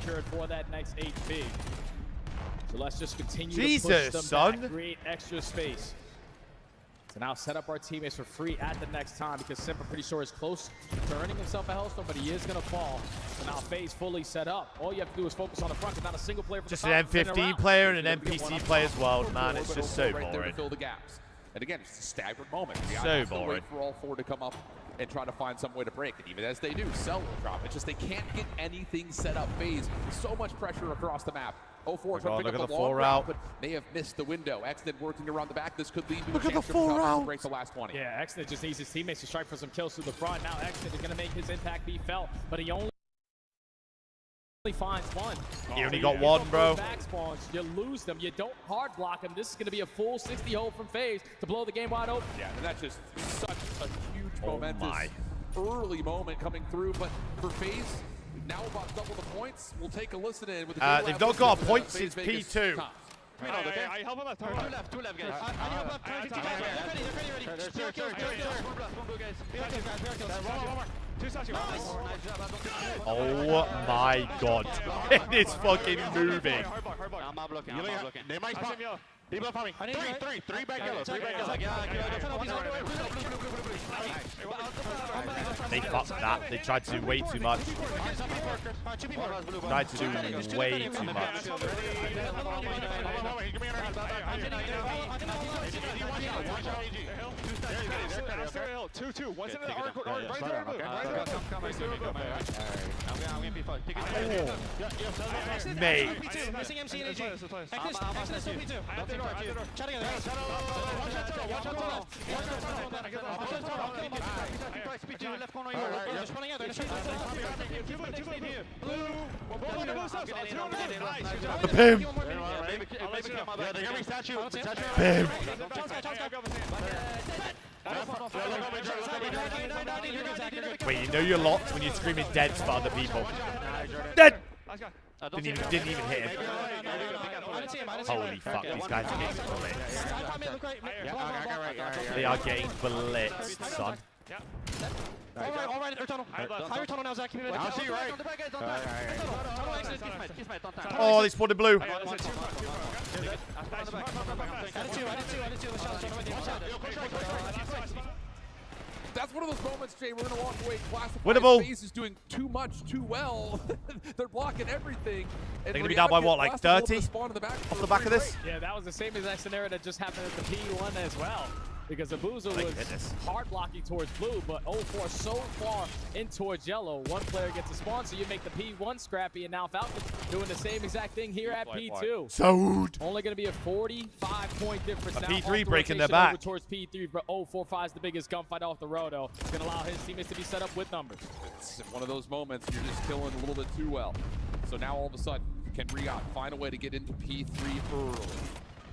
secured for that next HP. So let's just continue Jesus, to push them son. back, create extra space. So now set up our teammates for free at the next time because Simp, I'm pretty sure, is close to earning himself a Hellstone, but he is going to fall. So now FaZe fully set up. All you have to do is focus on the front. There's not a single player from Just the an top spinning M15 around. player and an NPC player's world, man. It's just so Right there to boring. fill the gaps. And again, it's a staggered moment. The So guys have to boring. wait for all four to come up and try to find some way to break. And even as they do, Cell will drop. It's just they can't get anything set up. FaZe, so much pressure across the map. 0-4 Look trying to at pick up the the long full route, route. but may have missed the window. Exnid working around the back. This could lead to Look a at the chance full to route. break the last 20. Yeah, Exnid just needs his teammates to strike for some kills through the front. Now Exnid is going to make his impact be felt, but he only finds one. He only got one, bro. Back spawns, you lose them. You don't hard block them. This is going to be a full 60 hold from FaZe to blow the game wide open. Yeah, and that's just such a huge momentous early moment coming through. But for FaZe, now about double the points. We'll take a listen in with the they've not got a point since P2. I help him left. Two left, guys. Oh my god. It is fucking moving. I'm not blocking. They might spawn. People are farming. Three back yellow. They fucked that. They tried to do way too much. Tried to do way too much. Two. One's in the arc. Mate. Missing MC and AG. The Pim. Pim. Wait, you know you're locked when you're screaming dead for other people. Dead! Didn't even hit him. Holy fuck, these guys are getting blitzed. They are getting blitzed, son. All right, tunnel. Higher tunnel now, Zach. I'll see you right. Oh, they spotted blue. That's one of those moments, Jay, we're going to walk away classified. Winnable. FaZe is doing too much, too well. They're blocking everything. They're going to be down by what, like 30? Off the back of this? Yeah, that was the same exact scenario that just happened at the P1 as well. Because Abuza was hard blocking towards blue, but 0-4 so far in towards yellow. One player gets a spawn, so you make the P1 scrappy, and now Falcons doing the same exact thing here at P2. Sold. Only going to be a 45-point difference now. P3 breaking their back. Over towards P3, but 0-4-5 is the biggest gunfight off the road, though. It's going to allow his teammates to be set up with numbers. It's one of those moments you're just killing a little bit too well. So now all of a sudden, can Riyadh find a way to get into P3 early?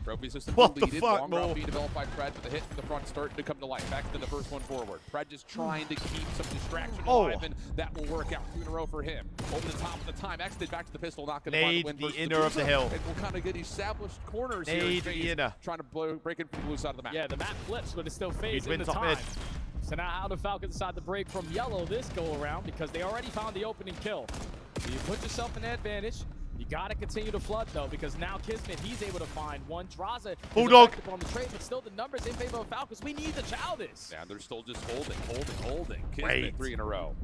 Trophy system deleted. Long route being developed by Pred with a hit from the front starting to come to life. Back to the first one forward. Pred just trying to keep some distraction alive, and that will work out 2 in a row for him. Over the top of the time. Extend back to the pistol, not going to find the win. The inner of the hill. And we'll kind of get established corners here. The inner. Trying to break in from the blue side of the map. Yeah, the map flips, but it's still FaZe in the time. So now how do Falcons decide to break from yellow this go around? Because they already found the opening kill. So you put yourself in advantage. You gotta continue to flood though, because now Kismet, he's able to find one. Draza Bulldog on the trade, but still the numbers in favor of Falcons. We need to chow this. Yeah, they're still just holding. Kismet 3 in a row.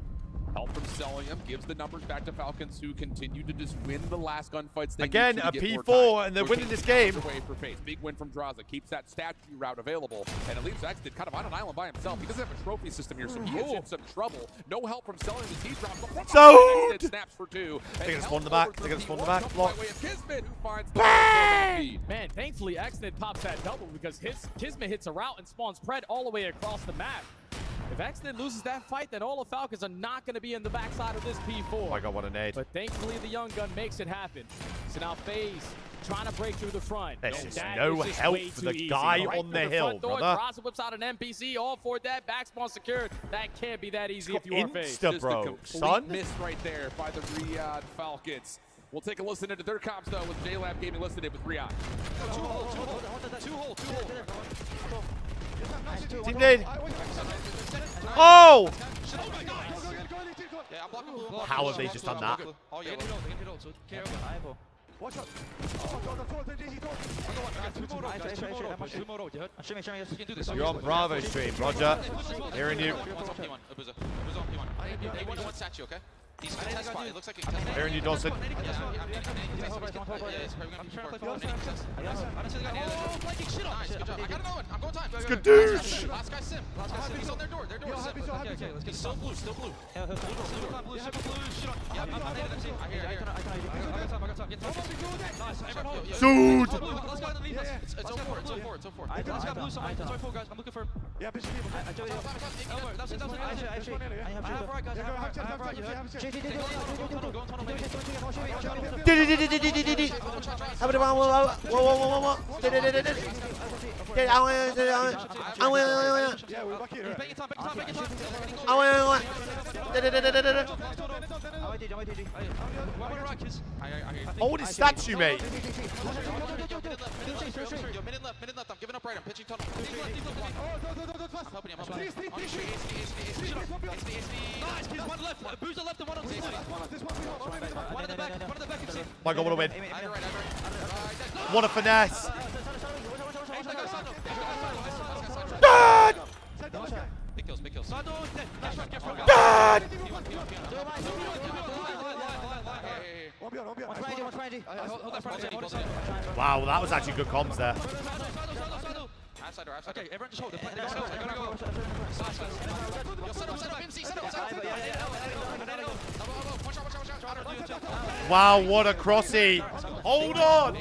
Help from Celium gives the numbers back to Falcons, who continue to just win the last gunfights. Again, a P4, and they're winning this game. Away for FaZe. Big win from Draza. Keeps that statue route available, and it leaves Extid kind of on an island by himself. He doesn't have a trophy system here, so he is in some trouble. No help from Celium as he drops. Sold! Snaps for 2. They're going to spawn in the back. They're going to spawn in the back. Block. Kismet, who finds the Bang! Man, thankfully Exnid pops that double because Kismet hits a route and spawns Pred all the way across the map. If Exnid loses that fight, then all the Falcons are not going to be in the backside of this P4. Oh my god, what a nade. But thankfully, the young gun makes it happen. So now FaZe trying to break through the front. There's just no help for the guy on the hill, brother. Draza whips out an NPC, all for that. Back spawn secured. That can't be that easy if you are FaZe. Insta-bro, son. Miss right there by the Riyadh Falcons. We'll take a listen into their comps, though, with JLab Gaming listed with Riyadh. Two hole. Team nade. Oh! How have they just done that? You're on Bravo stream, Roger. Hearing you. He's gonna test spot. It looks like he tested. Aaron, you Dawson. I'm trying to play shit on. Nice, good job. I got another one. I'm going time. Skadoosh! Last guy Sim. He's on their door. Their door. Sim. Okay, let's get still blue. Still blue. Blue. Super blue. Shit on. Yeah, I'm native MC. I hear. I got time. Get top. Nice. Everyone hold. Suit! Let's go underneath us. It's 04. It's 04. It's 04. I got blue side. It's 04, guys. I'm looking for. Yeah, bitch. Hold his statue, mate. Minute left. I'm giving up right. I'm pitching tunnel. I'm helping you. Nice. He's one left. Boozer left and one on C. One in the back. My God, what a win. What a finesse. Dad! Big kills. Dad! Wow, that was actually good comms there. Outside door. Okay, everyone just hold. They're go. Set up, MC. Set up. Wow, what a crossy. Hold on.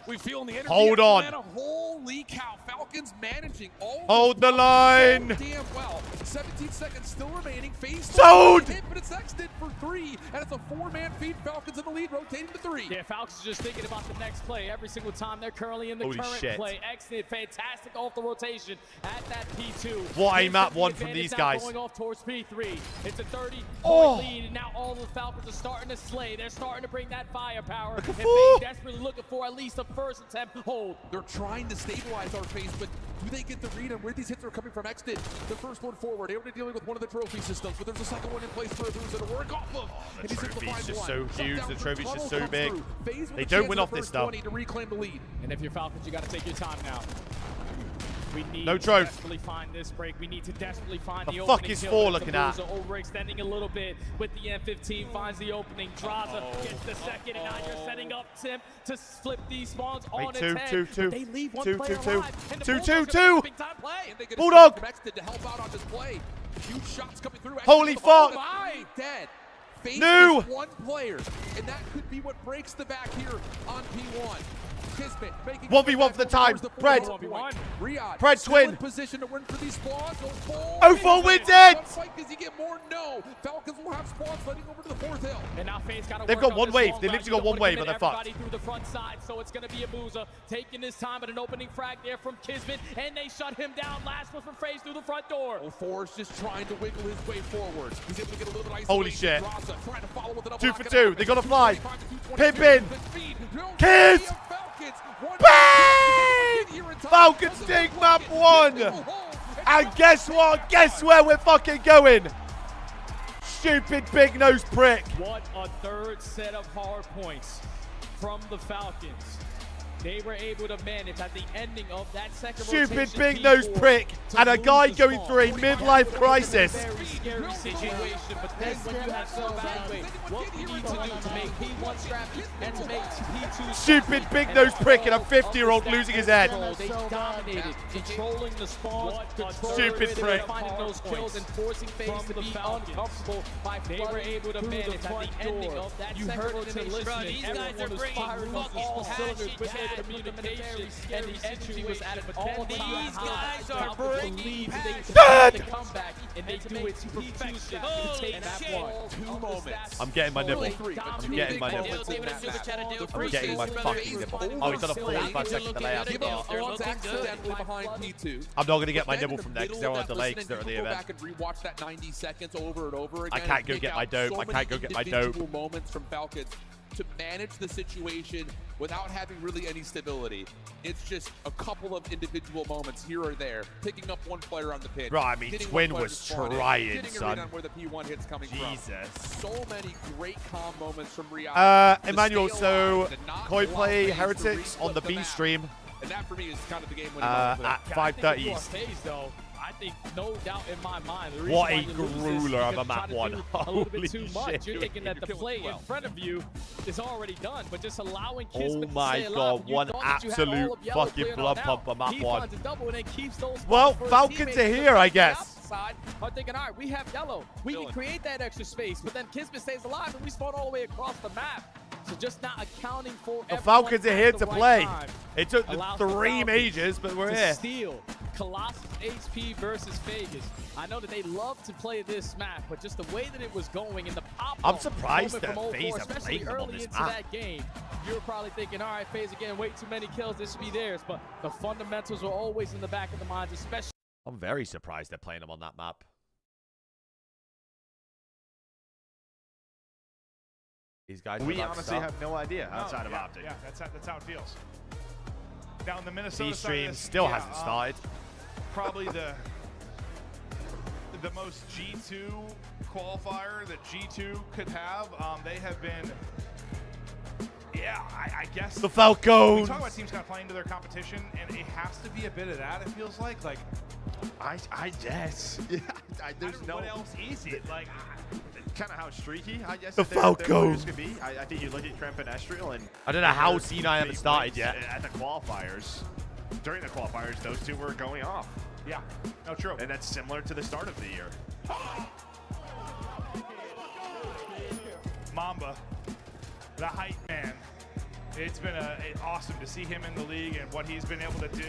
We feel the energy. Hold on. Holy cow, Falcons managing all. Hold the line. Damn well. 17 seconds still remaining. FaZe Sold. but it's Exton for 3, and it's a 4-man feed. Falcons in the lead, rotating to 3. Yeah, Falcons are just thinking about the next play every single time. They're currently in the current play. Exton, fantastic off the rotation at that P2. What a map one from these guys. Going off towards P3. It's a 30-point lead, and now all the Falcons are starting to slay. They're starting to bring that firepower. And FaZe desperately looking for at least a first attempt hold. They're trying to stabilize our FaZe, but do they get the read on where these hits are coming from? Exton, the first one forward, able to dealing with one of the trophy systems, but there's a second one in place for Abuza to work off of. The trophy's just so huge. The trophy's just so big. They don't win off this stuff. To reclaim the lead. And if you're Falcons, you got to take your time now. We need to desperately find this break. We need to desperately find the opening. The fuck is 4 looking at? Overextending a little bit with the M15, finds the opening. Draza gets the second, and now you're setting up Tim to flip these spawns on its head. They leave one player alive. 2-2-2. Big time play. Bulldog. To help out on this play. Huge shots coming through. Holy fuck. Dead. FaZe No. is one player, and that could be what breaks the back here on P1. Kismet making 1v1 for the time. Pred. Riyadh Pred twin. in position to win for these spawns. 04 wins it. Does he get more? No. Falcons will have spawns leading over to the 4th hill. And now FaZe got to They've got one wave. They literally got one wave, but they're fucked. Through the front side, so it's going to be Abuza taking his time at an opening frag there from Kismet, and they shut him down. Last one from FaZe through the front door. 04 is just trying to wiggle his way forward. He's able to get a little bit of Holy shit. Raza trying to follow with an 2 for 2. They got to fly. Pimpin. Kids. Bang! Falcons take map 1. And guess what? Guess where we're fucking going? Stupid big nose prick. What a third set of hard points from the Falcons. They were able to manage at the ending of that second Stupid big nose prick and a guy going through a midlife crisis. Very scary situation, but then when you have to evaluate what we need to do to make P1 scrappy and to make P2 Stupid big nose prick and a 50-year-old losing his head. They dominated, controlling the spawns, Stupid prick. finding those kills and forcing FaZe to be uncomfortable by they were able to manage at the ending of that second rotation. These guys are bringing all cylinders with their communication, and the energy was at it. But then these guys are bringing the comeback, and they do it to perfection to take that one. 2 moments. I'm getting my nibble. I'm getting my nibble. I'm getting my fucking nibble. Oh, he's done a 45-second delay after that. Accidentally behind P2. I'm not going to get my nibble from there because they're on a delay because they're at the Go event. back and rewatch that 90 seconds over and over again. I can't go get my dope. I can't go get my dope. Moments from Falcons to manage the situation without having really any stability. It's just a couple of individual moments here or there, picking up one player on the pitch. Right, I mean, Twin was trying, son. On where the P1 hit's coming Jesus. From. So many great calm moments from Riyadh. Emmanuel, so Koi play Heretics on the B stream. that for me is kind of the game winning moment. At 5:30 East. FaZe, though, I think no doubt in my mind. The reason What why a you lose this is grueler of because a map you try to one. do a little bit too Holy much. You're shit. thinking that the You're play killing well. in front of you is already done, but just allowing Oh Kismet to my stay alive. god, You one thought that you had all absolute of yellow fucking cleared blood on pump on map He one. finds a double and then keeps those Well, spots for his Falcons teammates. are here, I guess. On the outside are thinking, all right, we have yellow. We can create that extra space, but then Kismet stays alive and we spawn all the way across the map. So just not accounting for The everyone Falcons are at here the to right play. time It took allows the 3 Falcons mages, but we're to here. steal Colossus HP versus Vegas. I know that they love to play this map, but just the way that it was going in the pop I'm surprised that from FaZe 04, are especially playing them on early this into map. that game, you're probably thinking, all right, FaZe are getting way too many kills. This should be theirs. But the fundamentals are always in the back of the minds, especially. I'm very surprised they're playing them on that map. These guys. We honestly have no idea outside of Optic. Yeah, that's how it feels. Down the Minnesota side of T-Stream this, still hasn't started. Probably the most G2 qualifier that G2 could have. They have been, I guess. The Falcons. We talk about teams kind of playing to their competition, and it has to be a bit of that. It feels like I guess. Yeah, there's no. What else is it? Like, kind of how streaky, I guess. The Falcons. Could be. I think you look at Kremp and Estriel, and I don't know how C9 haven't started yet. At the qualifiers, during the qualifiers, those two were going off. Yeah, no, true. And that's similar to the start of the year. Mamba, the hype man. It's been awesome to see him in the league and what he's been able to do.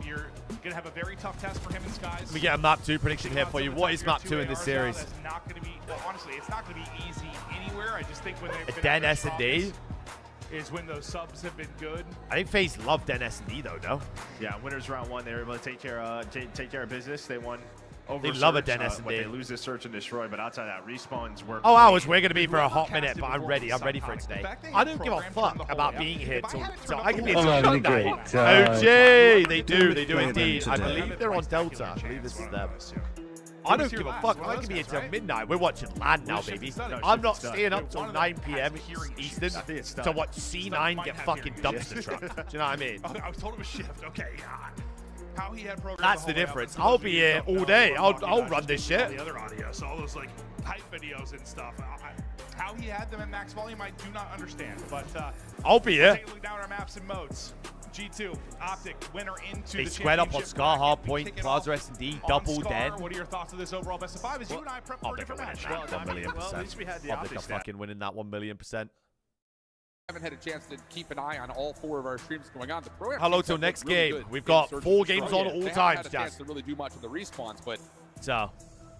You're going to have a very tough test for him in Skies. Let me get a map 2 prediction here for you. What is map 2 in this series? That's not going to be, well, honestly, it's not going to be easy anywhere. I just think when they've been Den at their S&D? is when those subs have been good. I think FaZe love Den S&D though, no? Yeah, winners round 1, they were able to take care of business. They won over They love a Surge, Den S&D. They lose this Search and Destroy, but outside that, respawns work. Oh, hours we're going to be for a hot minute, but I'm ready. I'm ready for it today. I don't give a fuck about being here till I can be I'm until having a midnight. great time. OG, they do them indeed. I today. believe they're on Delta. I believe this is them. I don't give a fuck. I can be here till midnight. We're watching LAN now, baby. I'm not staying up till 9 p.m. Eastern to watch C9 get fucking dumpster trucked. Do you know what I mean? I was told it was shift. Okay. How he had programmed That's the difference. I'll be here all day. I'll run this shit. The other audio, so all those like hype videos and stuff. How he had them in max volume, I do not understand. But I'll be here. Take a look down at our maps and modes. G2, Optic, winner into They the squared up on championship Scar, bracket. Hardpoint, We kick it Plaza off S&D, on double Scar. Den. What are your thoughts of this overall best of 5 as you and I prep for a different match? Well, 1 million well, at percent. least we had the Optic Optic are stat. fucking winning that 1 million %. Haven't had a chance to keep an eye on all 4 of our streams going on. The pro Hello teams till have next looked really game. good We've in got Search 4 and games Destroy. on at all They haven't times, had a chance Jazz. to really do much of the respawns, but So,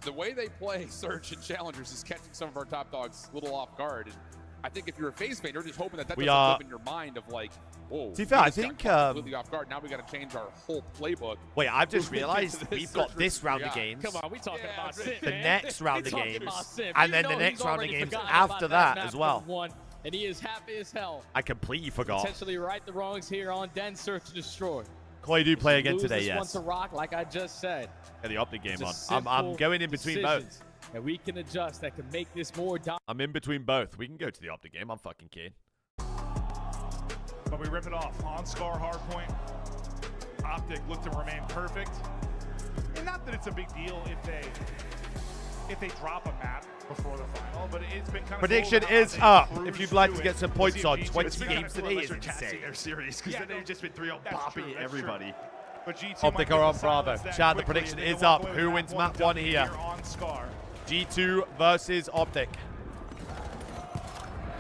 the way they play Search and Challengers is catching some of our top dogs a little off guard. And I think if you're a FaZe fan, you're just hoping that We doesn't are- flip in your mind of like, whoa. To be fair, I we just got think, caught completely off guard. Now we got to change our whole playbook. wait, I've just We're realized thinking we've this got Search this versus round of React. games, Come on, we talking about Simp, the man. next round We of talking games, about Simp. and You then the know next he's round of already games forgotten after about that as map well. one, and he is happy as hell. I completely forgot. Potentially right the wrongs here on Den Search and Destroy. Koi do play again Lose today, this one yes. to Rock, like I just said. Get the Optic game It's on. a I'm simple going in between both. decisions that we can adjust that can make this more dominant. I'm in between both. We can go to the Optic game. I'm fucking keen. But we rip it off on Scar Hardpoint. Optic look to remain perfect. And not that it's a big deal if they drop a map before the final, but it's been kind of Prediction cool how is they up. cruise If you'd like to through get it. some We'll points see on if G2 20 it's been games kinda today cool is unless you're insane. Their series because Yeah, then they've just been 3-0 That's true, bopping that's everybody. But G2 Optic might are be on able to Bravo. silence that Chad, the quickly. prediction They is can walk up. away Who with wins that one map 1 W here? on Scar. G2 versus Optic.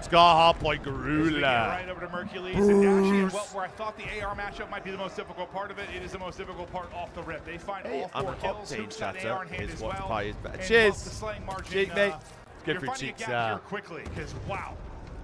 Scar Hardpoint As we get Garula. right over to Mercules and actually, well, where I thought the AR matchup might be the most difficult part of it, it is the most difficult part off the rip. They find Hey, all I'm 4 an kills. Octane Hoops got an chatter. AR in hand Here's as what well. pie is better. And Cheers. plus the slaying margin, Cheers, mate. Let's go you're through finding a cheeks. gap here quickly because wow,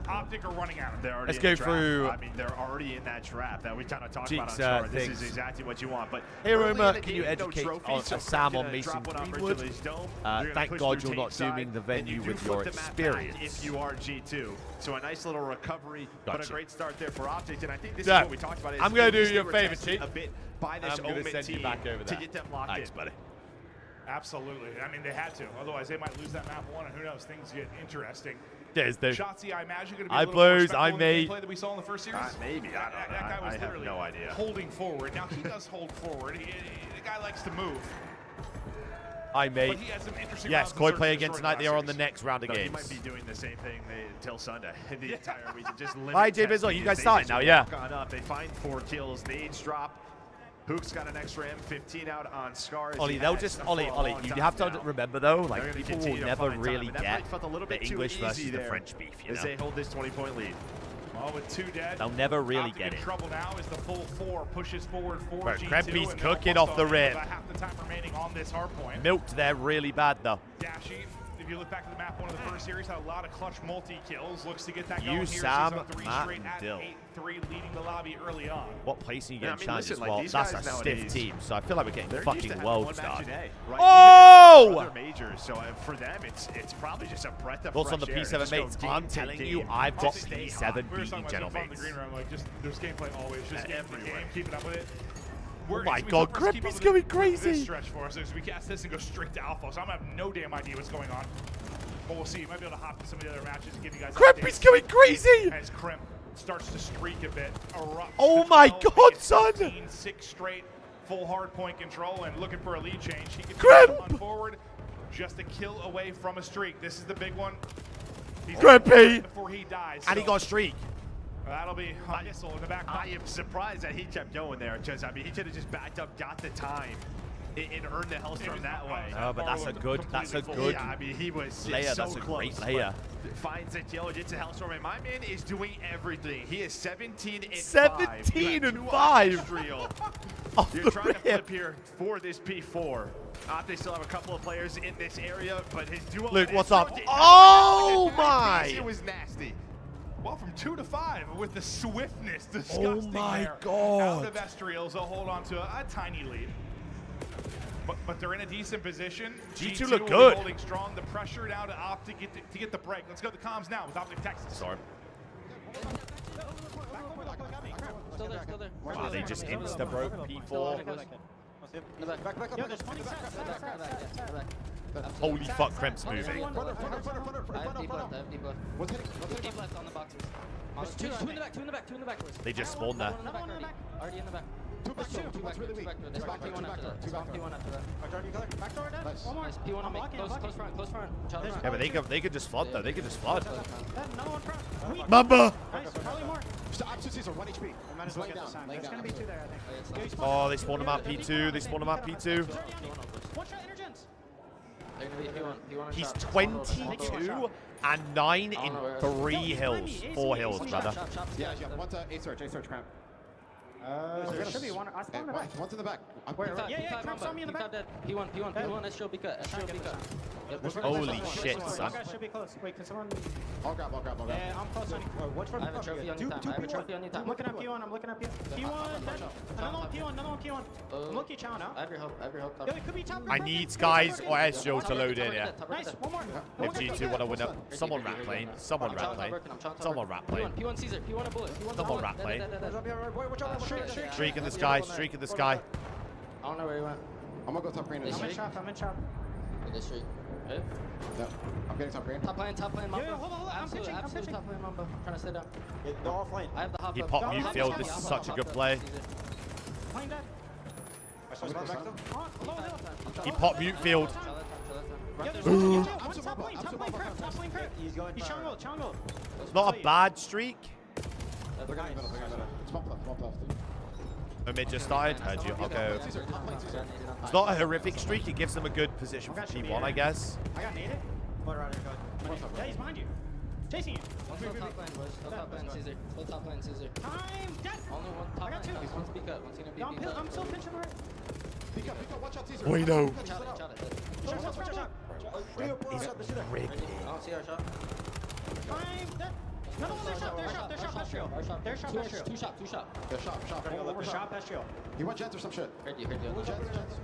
Optic are running at them. They're already Let's in go the trap. through I mean, they're already in that trap that we kind of talked Cheeks, about on Star. This things. is exactly what you want. But Hey, early Roma, in the can you game, no educate trophies, so Sam Craig on gonna Mason drop one on Greenwood? Mercules Dome. You're gonna Thank push God through you're not Take dooming side, the venue and you with do your flip the map back experience. if you are G2. So a nice little recovery, but a Gotcha. great start there for Optic. And I think this So, is what we talked about. Is I'm gonna at least do you a they were favor, tested Chief. a bit by And this I'm gonna Omen send you team back over to there. get them locked Thanks, in. buddy. Absolutely. I mean, they had to. Otherwise, they might lose that map 1, and who knows? Things get interesting. Cheers, dude. Shotzi, I imagine, going to be I a little more blues, respectful I of the me. gameplay that we saw in the first series. Maybe. I don't know. That guy was I have literally no idea. holding forward. Now, he does hold forward. The guy likes to move. I mate. But he had some interesting Yes, rounds in Koi search play and again destroy tonight. They are on the series. next round of No, he games. might be doing the same thing until Sunday. The entire week. Just limit Hi, Jay test Bizzle. You speed. guys They starting just now, yeah. walk on up. They find 4 kills. The age drop. Hook's got an extra M15 out on Scars. Ollie, they'll just Ollie. You have to remember though, like people will never really get the English versus the French beef. You as know, they hold this 20-point lead. Well, with 2 dead, they'll never really Optic get in it. trouble now as the full 4 pushes forward 4 Bro, G2, Krempy's and they're cooking almost off the on rip. about half the time remaining on this hard point. Milked there really bad though. Dashy, if you look back at the map, one of the first series had a lot of clutch multi-kills. Looks to get that You, going here. Sam, She's on 3 Matt, straight and at Dill. 8-3, leading the lobby early on. What place are you Yeah, getting I mean, challenged listen, as like, well? these That's a guys stiff nowadays, team, so I feel like we're getting They're used to fucking having world one match star. a day, right? Oh! Other majors, so for them, it's probably just a breath of Thoughts fresh on the air. P7 Just go mates? game, I'm take telling you, game. I've got Stay P7 hot. We were beating talking about General so far in the mates. green room, like just there's gameplay always, just getting the game, keeping up with it. Oh my It's gonna God, be tough for us to keep Krempy's up going with this crazy. stretch for us as we cast this and go straight to Alpha, so I'm gonna have no damn idea what's going on. But we'll see. You might be able to hop to some of the other matches and give you guys Krempy's updates going crazy. as Kremp starts to streak a bit. Erupts Oh to my 12, God, it's son. 15, 6 straight full hard point control and looking for a lead change. He can Kremp! on forward, just a kill away from a streak. This is the big one. He's Krempy. before he dies. And he so got a streak. that'll be a missile in the back. I am surprised that he kept going there, because I mean he could have just backed up, got the time, and earned the Hellstorm that way. Oh, but that's a good. Yeah, I mean he was layer. so That's a close, great layer. but finds a kill, gets a Hellstorm, and my man is doing everything. He is 17 and 17 5. and 5. You're trying to flip here for this P4. They still have a couple of players in this area, but his duo. Luke, and what's his up? throw- Oh my! It was nasty. Well, from 2 to 5 with the swiftness, Oh disgusting my there. God! Out of the Vestrials, they'll hold on to a tiny lead. But they're in a decent position. G2 will look be good. holding strong. The pressure now to Optic to get the break. Let's go to the comms now with Optic Texas. Sorry. Still there, still there. Wow, they just insta broke P4. Holy fuck, Kremp's moving. Two in the back, two in the back, two in the back. They just spawned there. Another one in the back. Already in the back. Two back, two back. There's P1 after that. There's P1 after that. Back door dead. One more. Nice. P1 on me. Close front. Child front. Yeah, but they could just flood though. They could just flood. Another one front. Mamba! Nice. Probably more. Caesar, 1 HP. Might as well get this time. There's gonna be 2 there, I think. Oh, they spawned him at P2. They spawned him at P2. One shot intergens. They're gonna be P1 He's shot. 22 and 9 in 3 hills. 4 hills, brother. Yeah, one's A search, cramp. There should be one. I spawned in the back. One's in the back. Yeah, Cramp saw me in the back. P1, let's show be cut. Let's show be cut. Holy shit, son. One guy should be close. Wait, can someone... I'll grab. Yeah, I'm close on... Which one? I have a trophy on your time. I have a trophy on your time. I'm looking at P1, I'm looking at P1. P1, dead. Another one P1. I'm looking at Chow now. I have your help. Yo, it could be top. I need skies or SJO to load in here. Nice, one more. If G2 want to win up, someone rat plane. Someone rat plane. Someone rat plane. P1 Caesar, P1 a bullet. Someone rat plane. Streak in the sky. Streak in the sky. I don't know where he went. I'm gonna go top green. I'm in shop. This streak. Right? Yeah, I'm getting top green. Top lane, Mamba. Yo, hold on. I'm pitching. Top lane, Mamba. I'm trying to stay down. They're offlane. I have the hop He up. popped mute field. This is such a good play. Playing dead. He popped mute field. Yo, there's one top lane, crap. He's Chow gold. It's not a bad streak. They're going middle. It's one left. The mid just started. Heard you. I'll go. It's not a horrific streak. It gives them a good position for G1, I guess. I got naded. Yeah, he's behind you. Chasing you. Still top lane, Caesar. Time, dead. Only one top lane. He's one speak up. One's gonna be beat up. I'm still pinching the right. Pick up, watch out, Caesar. We know. Shot it. Shot. He's rigged. I don't see our shot. Time, dead. No, they're shot Pestrial. They're shot Pestrial. Two shot. Yeah, shop. They're shot Pestrial. He went Jets or some shit. Heard you. Jets.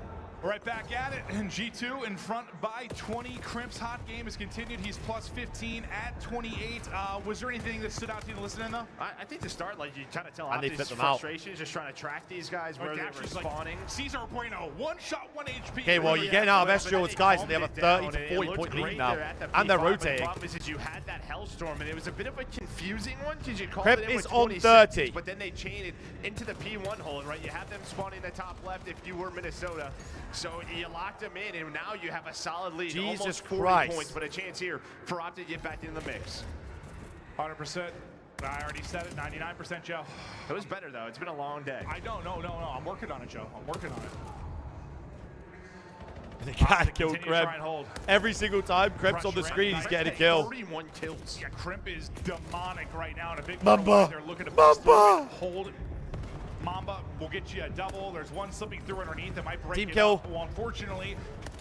Right back at it, and G2 in front by 20. Crimp's hot game has continued. He's plus 15 at 28. Was there anything that stood out to you listening, though? I think to start, like, you kind of tell And they Opti's fit them out. frustrations, just trying to track these guys where they're Like, spawning. Caesar Bueno, 1 shot, 1 HP. Okay, well, you're getting out of Estriel's guys, and they have a 30 to 40 point lead now. And they're rotating. The problem is that you had that Hellstorm, and it was a bit of a confusing one because you called Crimp it in is with on 20 30. seconds, but then they chain it into the P1 hole, right? You have them spawning in the top left if you were Minnesota. So you locked them in, and now you have a solid lead. Jesus almost 40 Christ. points, but a chance here for Opti to get back in the mix. 100%. I already said it, 99%, Joe. It was better, though. It's been a long day. I don't, no. I'm working on it, Joe. I'm working on it. They gotta kill Continue to Crimp. try and hold. Every single time Crimp's on the screen, he's getting a kill. 31 kills. Yeah, Crimp is demonic right now, and a big Mamba. they're looking to Mamba. hold it. Mamba will get you a double. There's one slipping through underneath that might break Team it kill. up. Well, unfortunately,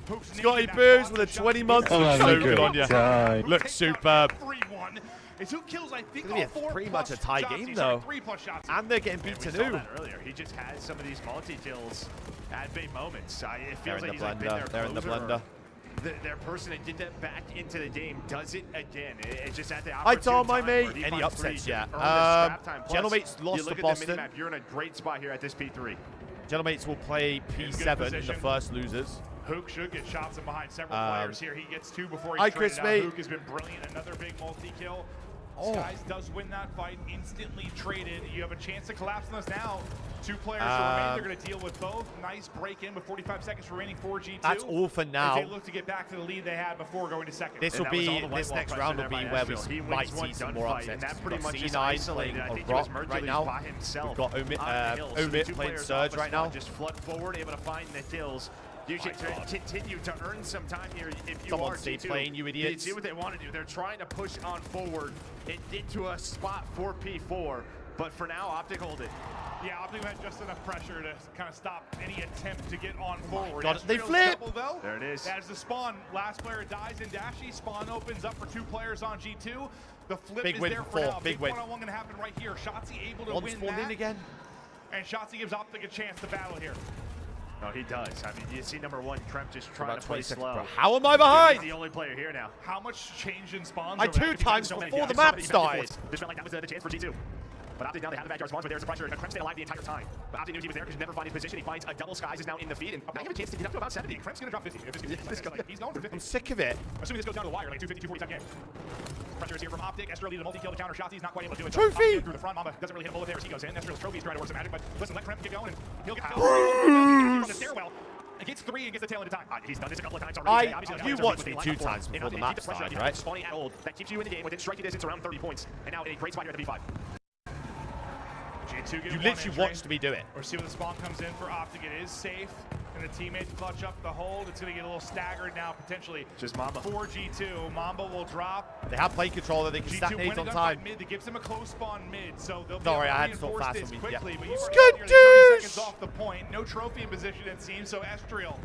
Hook's Scotty nicking that Booze spot. with a 20 months. Oh, Looks that'd so be good great. on you. Time. Looks superb. Everyone. It's who kills, I think, It's gonna be all 4 pretty plus much a tie shots. game, He's though. got 3 plus shots. And they're getting beat We to saw new. that earlier. He just has some of these multi-kills at big moments. It They're feels in like the he's been blender. their They're in the closer, blender. or Their person that did that back into the game does it again. It's just at the I told my opportune time mate. where he Any finds upsets three yet? to earn the scrap time. Plus, Gentlemates you lost look to at Boston. the minimap, you're in a great spot here at this P3. Gentlemates will play P7 in the position. first losers. Hook should get shots in behind several players here. He gets 2 before Hi, he's Chris, traded out. mate. Hook has been brilliant. Another big multi-kill. Oh. Skies does win that fight, instantly traded. You have a chance to collapse on this now. 2 players remain. They're going to deal with both. Nice break in with 45 seconds remaining for G2. That's all for now. As they look to get back to the lead they had before going to second. This will be this next round will be where we might see some more upsets. And that We've pretty got much is C9 isolated. playing I a think he was rock right Mercules now. by himself. We've got Omit, on the hill. So the Omit 2 playing players Surge off the right now. spot Just flood forward, able to find the kills. You should continue to earn some time here if you Someone are stay G2. playing, you idiots. See what they want to do. They're trying to push on forward and into a spot for P4. But for now, Optic hold it. Yeah, Optic had just enough pressure to kind of stop any attempt to get on forward. God, they Estriel's flip! double, though. There it is. As the spawn, last player dies in Dashy. Spawn opens up for 2 players on G2. The flip Big is win there for for 4. now. Big win. One-on-one going to happen right here. Shotzzy able to One win spawned that. in again. And Shotzzy gives Optic a chance to battle here. No, he does. I mean, you see number 1, Kremp just trying About to play 20 seconds, slow. bro. How am I behind? He's the only player here now. How much change in spawns? I over that? 2 times So many before the guys, so map many back and started. forth. This felt like that was the chance for G2. But Optic now they have the backyard spawns, but there's the pressure. Kremp stayed alive the entire time. But Optic knew he was there because he never finds his position. He finds a double. Skies is now in the feed, and now you have a chance to get up to about 70. Kremp's going to drop 50. He's known for 50. I'm sick of it. Assuming this goes down to the wire, like a 250, 240 type game. Pressure is here from Optic. Estriel needs a multi-kill to counter Shotzzy. He's not quite able to do it. Trophy! Through the front. Mamba doesn't really hit a bullet there as he goes in. Estriel's trophy is trying to work some magic, but listen, let Kremp get going, and he'll get from the stairwell. It gets 3 and gets the tail at a time. He's done this a couple of times already. You watched me 2 times before the map started, right? Spawning at old. That keeps you in the game within striking distance around 30 points. And now in a great spot here at the B5. G2 get You one literally entry. watched me do it. Or see when the spawn comes in for Optic. It is safe. And the teammates clutch up the hold. It's going to get a little staggered now, potentially. Just Mamba. For G2. Mamba will drop. They have play controller. They can G2 stack nades went on up time. by mid. That gives them a close spawn mid. So they'll be Sorry, able to I had to stop reinforce fast this on me, yeah. quickly. But you've Skadoosh! already got nearly 30 seconds off the point. No trophy in position, it seems. So Estriel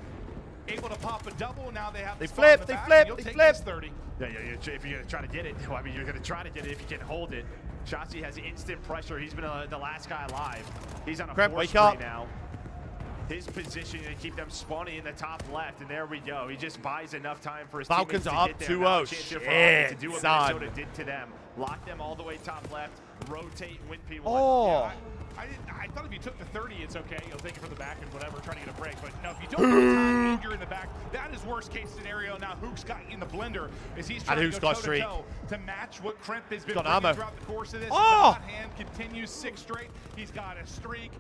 able to pop a double. Now they have They the spawn in flip, the they back, flip, and you'll they take flip. this 30. Yeah, if you're going to try to get it, well, I mean, you're going to try to get it if you can hold it. Shotzzy has instant pressure. He's been the last guy alive. He's on a Kremp, 4 wake spree up. now. His position to keep them spawning in the top left, and there we go. He just buys enough time for his Falcons teammates to are get up there. Now a 2-0. chance here for Optic to do what Shit, son. Minnesota did to them. Lock them all the way top left, rotate, win P1. Oh. I thought if you took the 30, it's okay. You'll take it from the back and whatever, trying to get a break. But no, if you don't get the time and you're in the back, that is worst case scenario. Now Hook's got in the blender as he's trying to Hook's go got streak. toe-to-toe to match what Kremp has been got bringing ammo. throughout the course of this. Oh! The hot hand continues 6 straight. He's got a streak.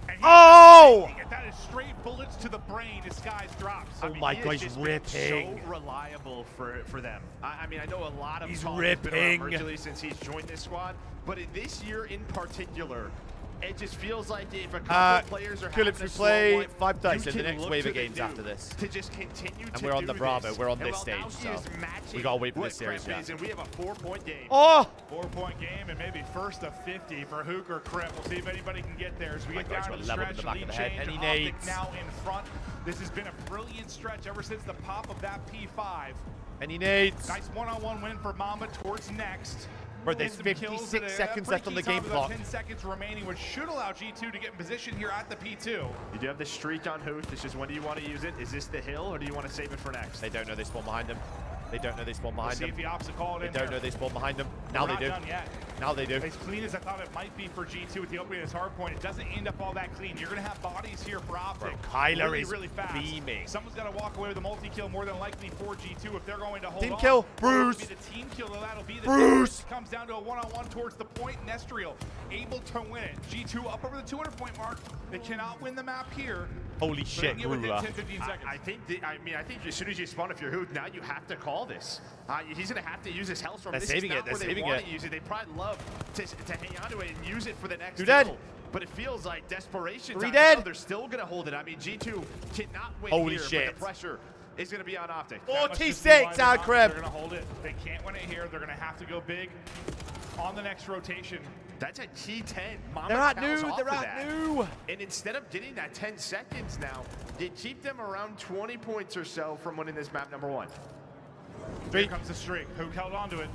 And Oh! that is straight bullets to the brain as Skies drops. Oh my God, He has he's just been ripping. so reliable for them. I mean, I know a lot of He's talk has been around ripping. Mercules since he's joined this squad, but in this year in particular, it just feels like if a couple of players are having Phillips, a we slow play one, 5 dice you in the can next look wave to of the games dude after this. to just continue And to we're on do the Bravo. this. We're on And this well, now stage, he is so matching we gotta wait for what this series, Kremp yeah. is, and we have a 4-point game. Oh! 4-point game and maybe first of 50 for Hook or Kremp. We'll see if anybody can get there as we get guys down to got the leveled in stretch. the back of Lead the head. change. Any Optic nades? now in front. This has been a brilliant stretch ever since the pop of that P5. Any nades? Nice one-on-one win for Mamba towards next. Bro, there's Get some kills 56 at a seconds pretty left on key the game time with clock. about 10 seconds remaining, which should allow G2 to get in position here at the P2. You do have the streak on Hoot. It's just when do you want to use it? Is this the hill, or do you want to save it for next? They don't know they spawn behind them. They don't know they spawn behind Let's see them. if the ops are called They in don't here. know they spawn behind them. Now We're they not do. done yet. Now they do. As clean as I thought it might be for G2 with the opening of this hard point, it doesn't end up all that clean. You're going to have bodies here for Optic. Bro, Kyler really, is really fast. beaming. Someone's got to walk away with a multi-kill more than likely for G2 if they're going to hold Team on. kill, Or Bruce. it'll be the team kill, that'll be the Bruce. difference. It comes down to a one-on-one towards the point. Nestriel able to win it. G2 up over the 200-point mark. They cannot win the map here. Holy shit, Grula. 10, 15 seconds. I think as soon as you spawn, if you're Hoot, now you have to call this. He's going to have to use his Hellstorm. They're This saving is it, not they're where saving they want it. to use it. They probably love to hang on to it and use it for the next Two dead. kill. But it feels like desperation. 3 time. dead. No, they're still going to hold it. I mean, G2 cannot win Holy here, shit. but the pressure is going to be on Optic. 46 out crib. They're going to hold it. They can't win it here. They're going to have to go big on the next rotation. That's a T10. Mama They're at counts new. off They're of at that. new. And instead of getting that 10 seconds now, they keep them around 20 points or so from winning this map number 1. Here comes the streak. Who held on to it?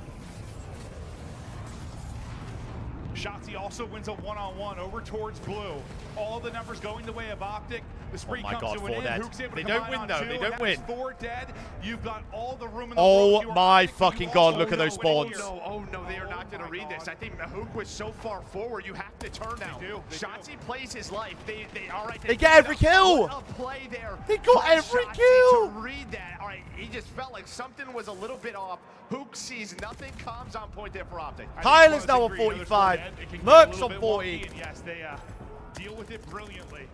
Shotzi also wins a one-on-one over towards blue. All the numbers going the way of Optic. The spree my comes God, to 4 an end. dead. Hook's able They to don't combine win, on though. 2, They and don't that win. is 4 dead. You've got all the room in the Oh world. You're my Optic. fucking You God, also look at those know when spawns. you're- Oh no, they are not going to read this. I think Mahook was so far forward, you have to turn now. They do. Shotzi plays his life. They all right. They get every kill. What a play there. They got by every Shotzi kill. To read that. All right, he just felt like something was a little bit off. Hook sees nothing. Comms on point there for Optic. Kyler's now on 45. Merc's on 40. And yes, they deal with it brilliantly.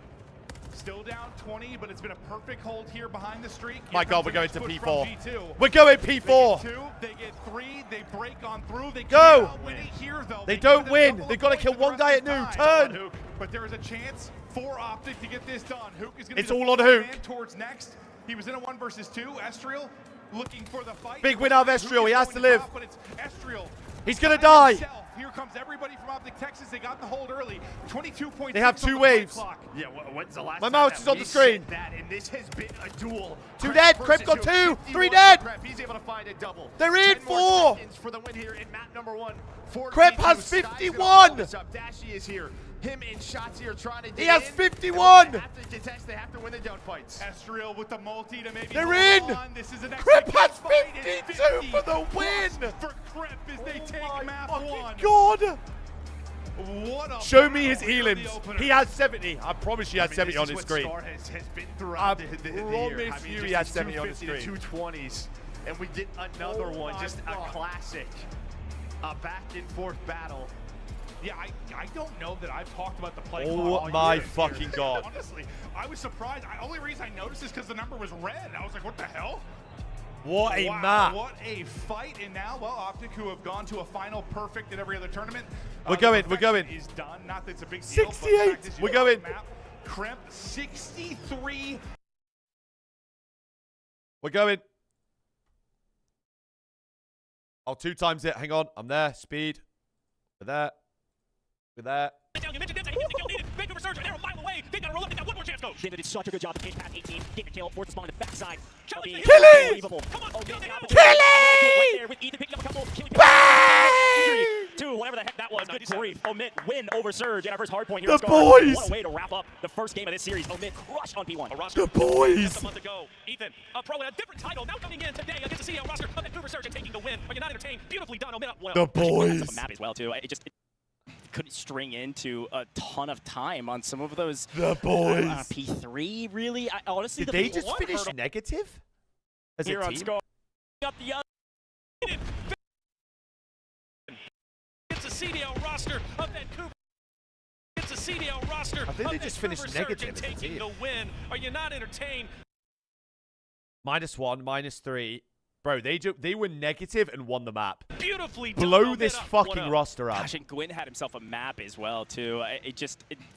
Still down 20, but it's been a perfect hold here behind the streak. My Here God, comes we're the going next to push P4. from G2. We're going They P4. get 2, they get 3, they break on through. They Go. cannot win it here, though. They give don't them win. double They've got to the kill points one the guy rest at new. of the time. Turn. But there is a chance for Optic to get this done. Hook is going to It's be the all on fourth Hook. man towards next. He was in a 1 versus 2. Estriel looking for the fight. Big win out of Hook Estriel. is He has going to live. drop, but it's Estriel. He's going to by die. himself. Here comes everybody from Optic Texas. They got the hold early. 22 points. They have 2 waves. Yeah, when's the last My time mouse that is on we the screen. said that, and this has been a duel. 2 Krep dead. versus Krep got Hook. 2. 51 3 for dead. Krep. He's able to find a double. They're in 10 more 4. seconds for the win here in map number 1. Krep has Sky's gonna 51. follow this up. Dashy is here. Him and Shotzi are trying to He dig has in. 51. They have to contest. They have to win the gunfights. Estriel with the multi to maybe They're hold in. on. This is an Krep extra has fight. It's 52 for 50 the win. plus for Krep as they take map 1. God. What a Show me his battle here in the elims. opener. He has 70. I promise you he has 70 this on is his what screen. Scar has been I throughout the year. promise you he has 70 on his 250 screen. to 220s, and we get another Oh one, my just God. a classic, a back and forth battle. Yeah, I don't know that I've talked about the play Oh clock all my year. fucking God. Honestly, I was surprised. The only reason I noticed is because the number was red. I was like, what the hell? What a Wow, map. What a fight. And now, well, Optic, who have gone to a final perfect in every other tournament. We're the going. perfection is done. Not that it's a big deal. but the 68. fact is you We're got going. the map. Kremp, 63. We're going. I'll 2 times it. Hang on. I'm there. Speed. We're there. We're there. Vancouver Surge, they're a mile away. They gotta roll up. They got one more chance, coach. They did such a good job of getting past 18. Get your kill, force the spawn on the backside. Killy! Unbelievable. Come on, Killy! Right there with Ethan picking up a couple. Killy. 2, whatever the heck that was. Good grief. Omit win over Surge in our first hard point here. The boys! What a way to wrap up the first game of this series. Omit crush on P1. The boys! Just a month ago, Ethan, a pro in a different title, now coming in today against the CEO roster of Vancouver Surge and taking the win. Are you not entertained? Beautifully done. Omit. Well, The boys! the map as well too. It just couldn't string into a ton of time on some of those. The boys. P3 really. I honestly, Did the they just P1 finish hurdle negative? As here a on team? score. Up the other. It's a CDL roster of Vancouver. It's a CDL roster. I think of they just Vancouver finished Surge negative and as a taking team. the win. Are you not entertained? -1, -3. Bro, they were negative and won the map. Beautifully done. Blow Omit this up. fucking What up? roster up. Gosh, and Gwyn had himself a map as well too. It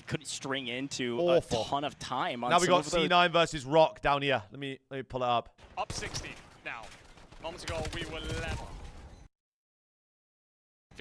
couldn't string into Awful. a ton of time. On Now we some got of those- C9 versus Rock down here. Let me pull it up. Up 60 now. Moments ago, we were level.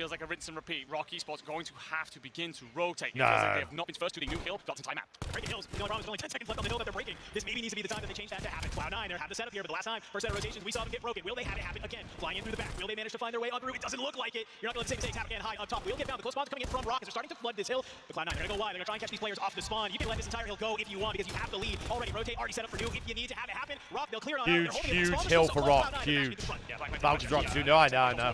feels like a rinse and repeat. Rock Esports going to have to begin to rotate. No. It feels like they have not been first to the new kill. Got some time out. Breaking hills. The only problem is there's only 10 seconds left on the hill that they're breaking. This maybe needs to be the time that they change that to happen. Cloud9, they have the setup here, but the last time, first set of rotations, we saw them get broken. Will they have it happen again? Flying in through the back. Will they manage to find their way on through? It doesn't look like it. You're not going to let the same mistakes happen again high up top. We'll get down. The close spawns coming in from Rock as they're starting to flood this hill. The Cloud9, they're going to go wide. They're going to try and catch these players off the spawn. You can let this entire hill go if you want because you have the lead. Already rotate, already set up for new. If you need to have it happen, Rock, they'll clear on Huge, out. huge hill for Rock. Huge. Valkyrie drop 2. No, I know.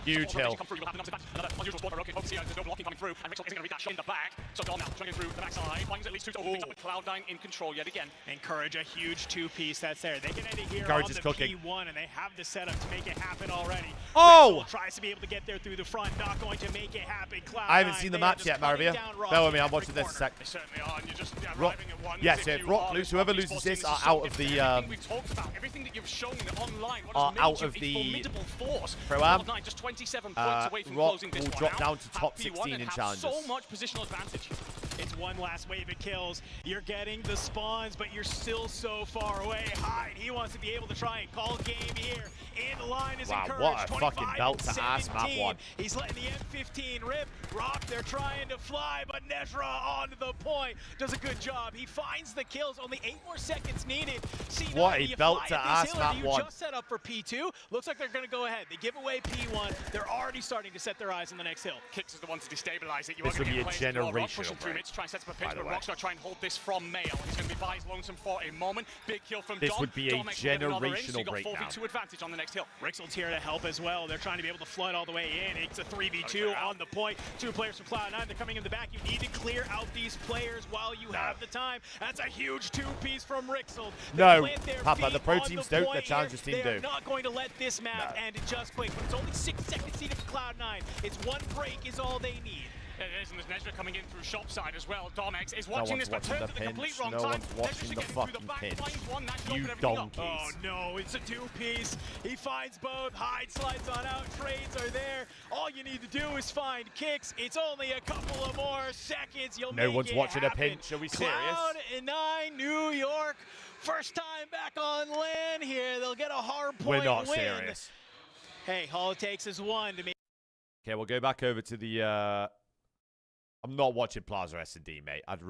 Huge hill. Another unusual spot for Rocket. There's no blocking coming through, and Rixel isn't going to read that shot in the back. So Dom now trying to get through the backside, finds at least 2 to picks up with Cloud9 in control yet again. Encourage a huge 2-piece that's there. They can end it here Encourage on is the cooking. P1, and they have the setup to make it happen already. Oh! Rixel tries to be able to get there through the front, not going to make it happen. Cloud9, I haven't seen the they are match just yet, hunting Maravia. down Rock Bear with me, in I'm watching every this a sec. They certainly are, and you're just Rock. arriving at one. Yes, if Rock loses, whoever loses this are out of the Everything we've talked about, everything that you've shown online, what are has made out you of a the formidable force. Pro-Am. Cloud9 just 27 points away from Rock closing this will one drop out. down to top P1 16 and in have challenges. so much positional advantage. It's one last wave of kills. You're getting the spawns, but you're still so far away. Hyde, he wants to be able to try and call game here. In the line is Wow, encouraged. what a 25 fucking belt and to ass map 17. one. He's letting the M15 rip. Rock, they're trying to fly, but Nezra on the point does a good job. He finds the kills. Only 8 more seconds needed. C9, What a do you belt fly to at this ass hill, or map do you one. just set up for P2? Looks like they're going to go ahead. They give away P1. They're already starting to set their eyes on the next hill. Kicks is the one to destabilize it. You This are would going be to a get players Rock generational pushing through break, it to try and set up a by pitch, the but way. Rock's going to try and hold this from Mail. He's going to be by his lonesome for a moment. Big kill from This Dom. would be a Dom actually getting another in, so generational you got breakdown. 4v2 advantage on the next hill. Rixel's here to help as well. They're trying to be able to flood all the way in. It's a 3v2 on the point. 2 players from Cloud9. They're coming in the back. You need to clear out these players while you have the time. That's a huge 2-piece from Rixel. No, Papa, the pro teams don't, the challenges team They're do. not going to let this map end just quick. But it's only 6 seconds needed for Cloud9. It's 1 break is all they need. It is, and there's Nezra coming in through shop side as well. Domex is No watching one's this, but watching turns the at the complete pinch. wrong No time. one's watching the fucking pinch. You donkeys. Oh no, it's a 2-piece. He finds both. Hyde slides on out. Trades are there. All you need to do is find kicks. It's only a couple of more seconds. You'll No make one's it watching a happen. pinch. Are we serious? Cloud9, New York. First time back on land here. They'll get a hard point We're not win. serious. Hey, all it takes is 1 to make. Okay, we'll go back over to the I'm not watching Plaza S&D, mate. I'd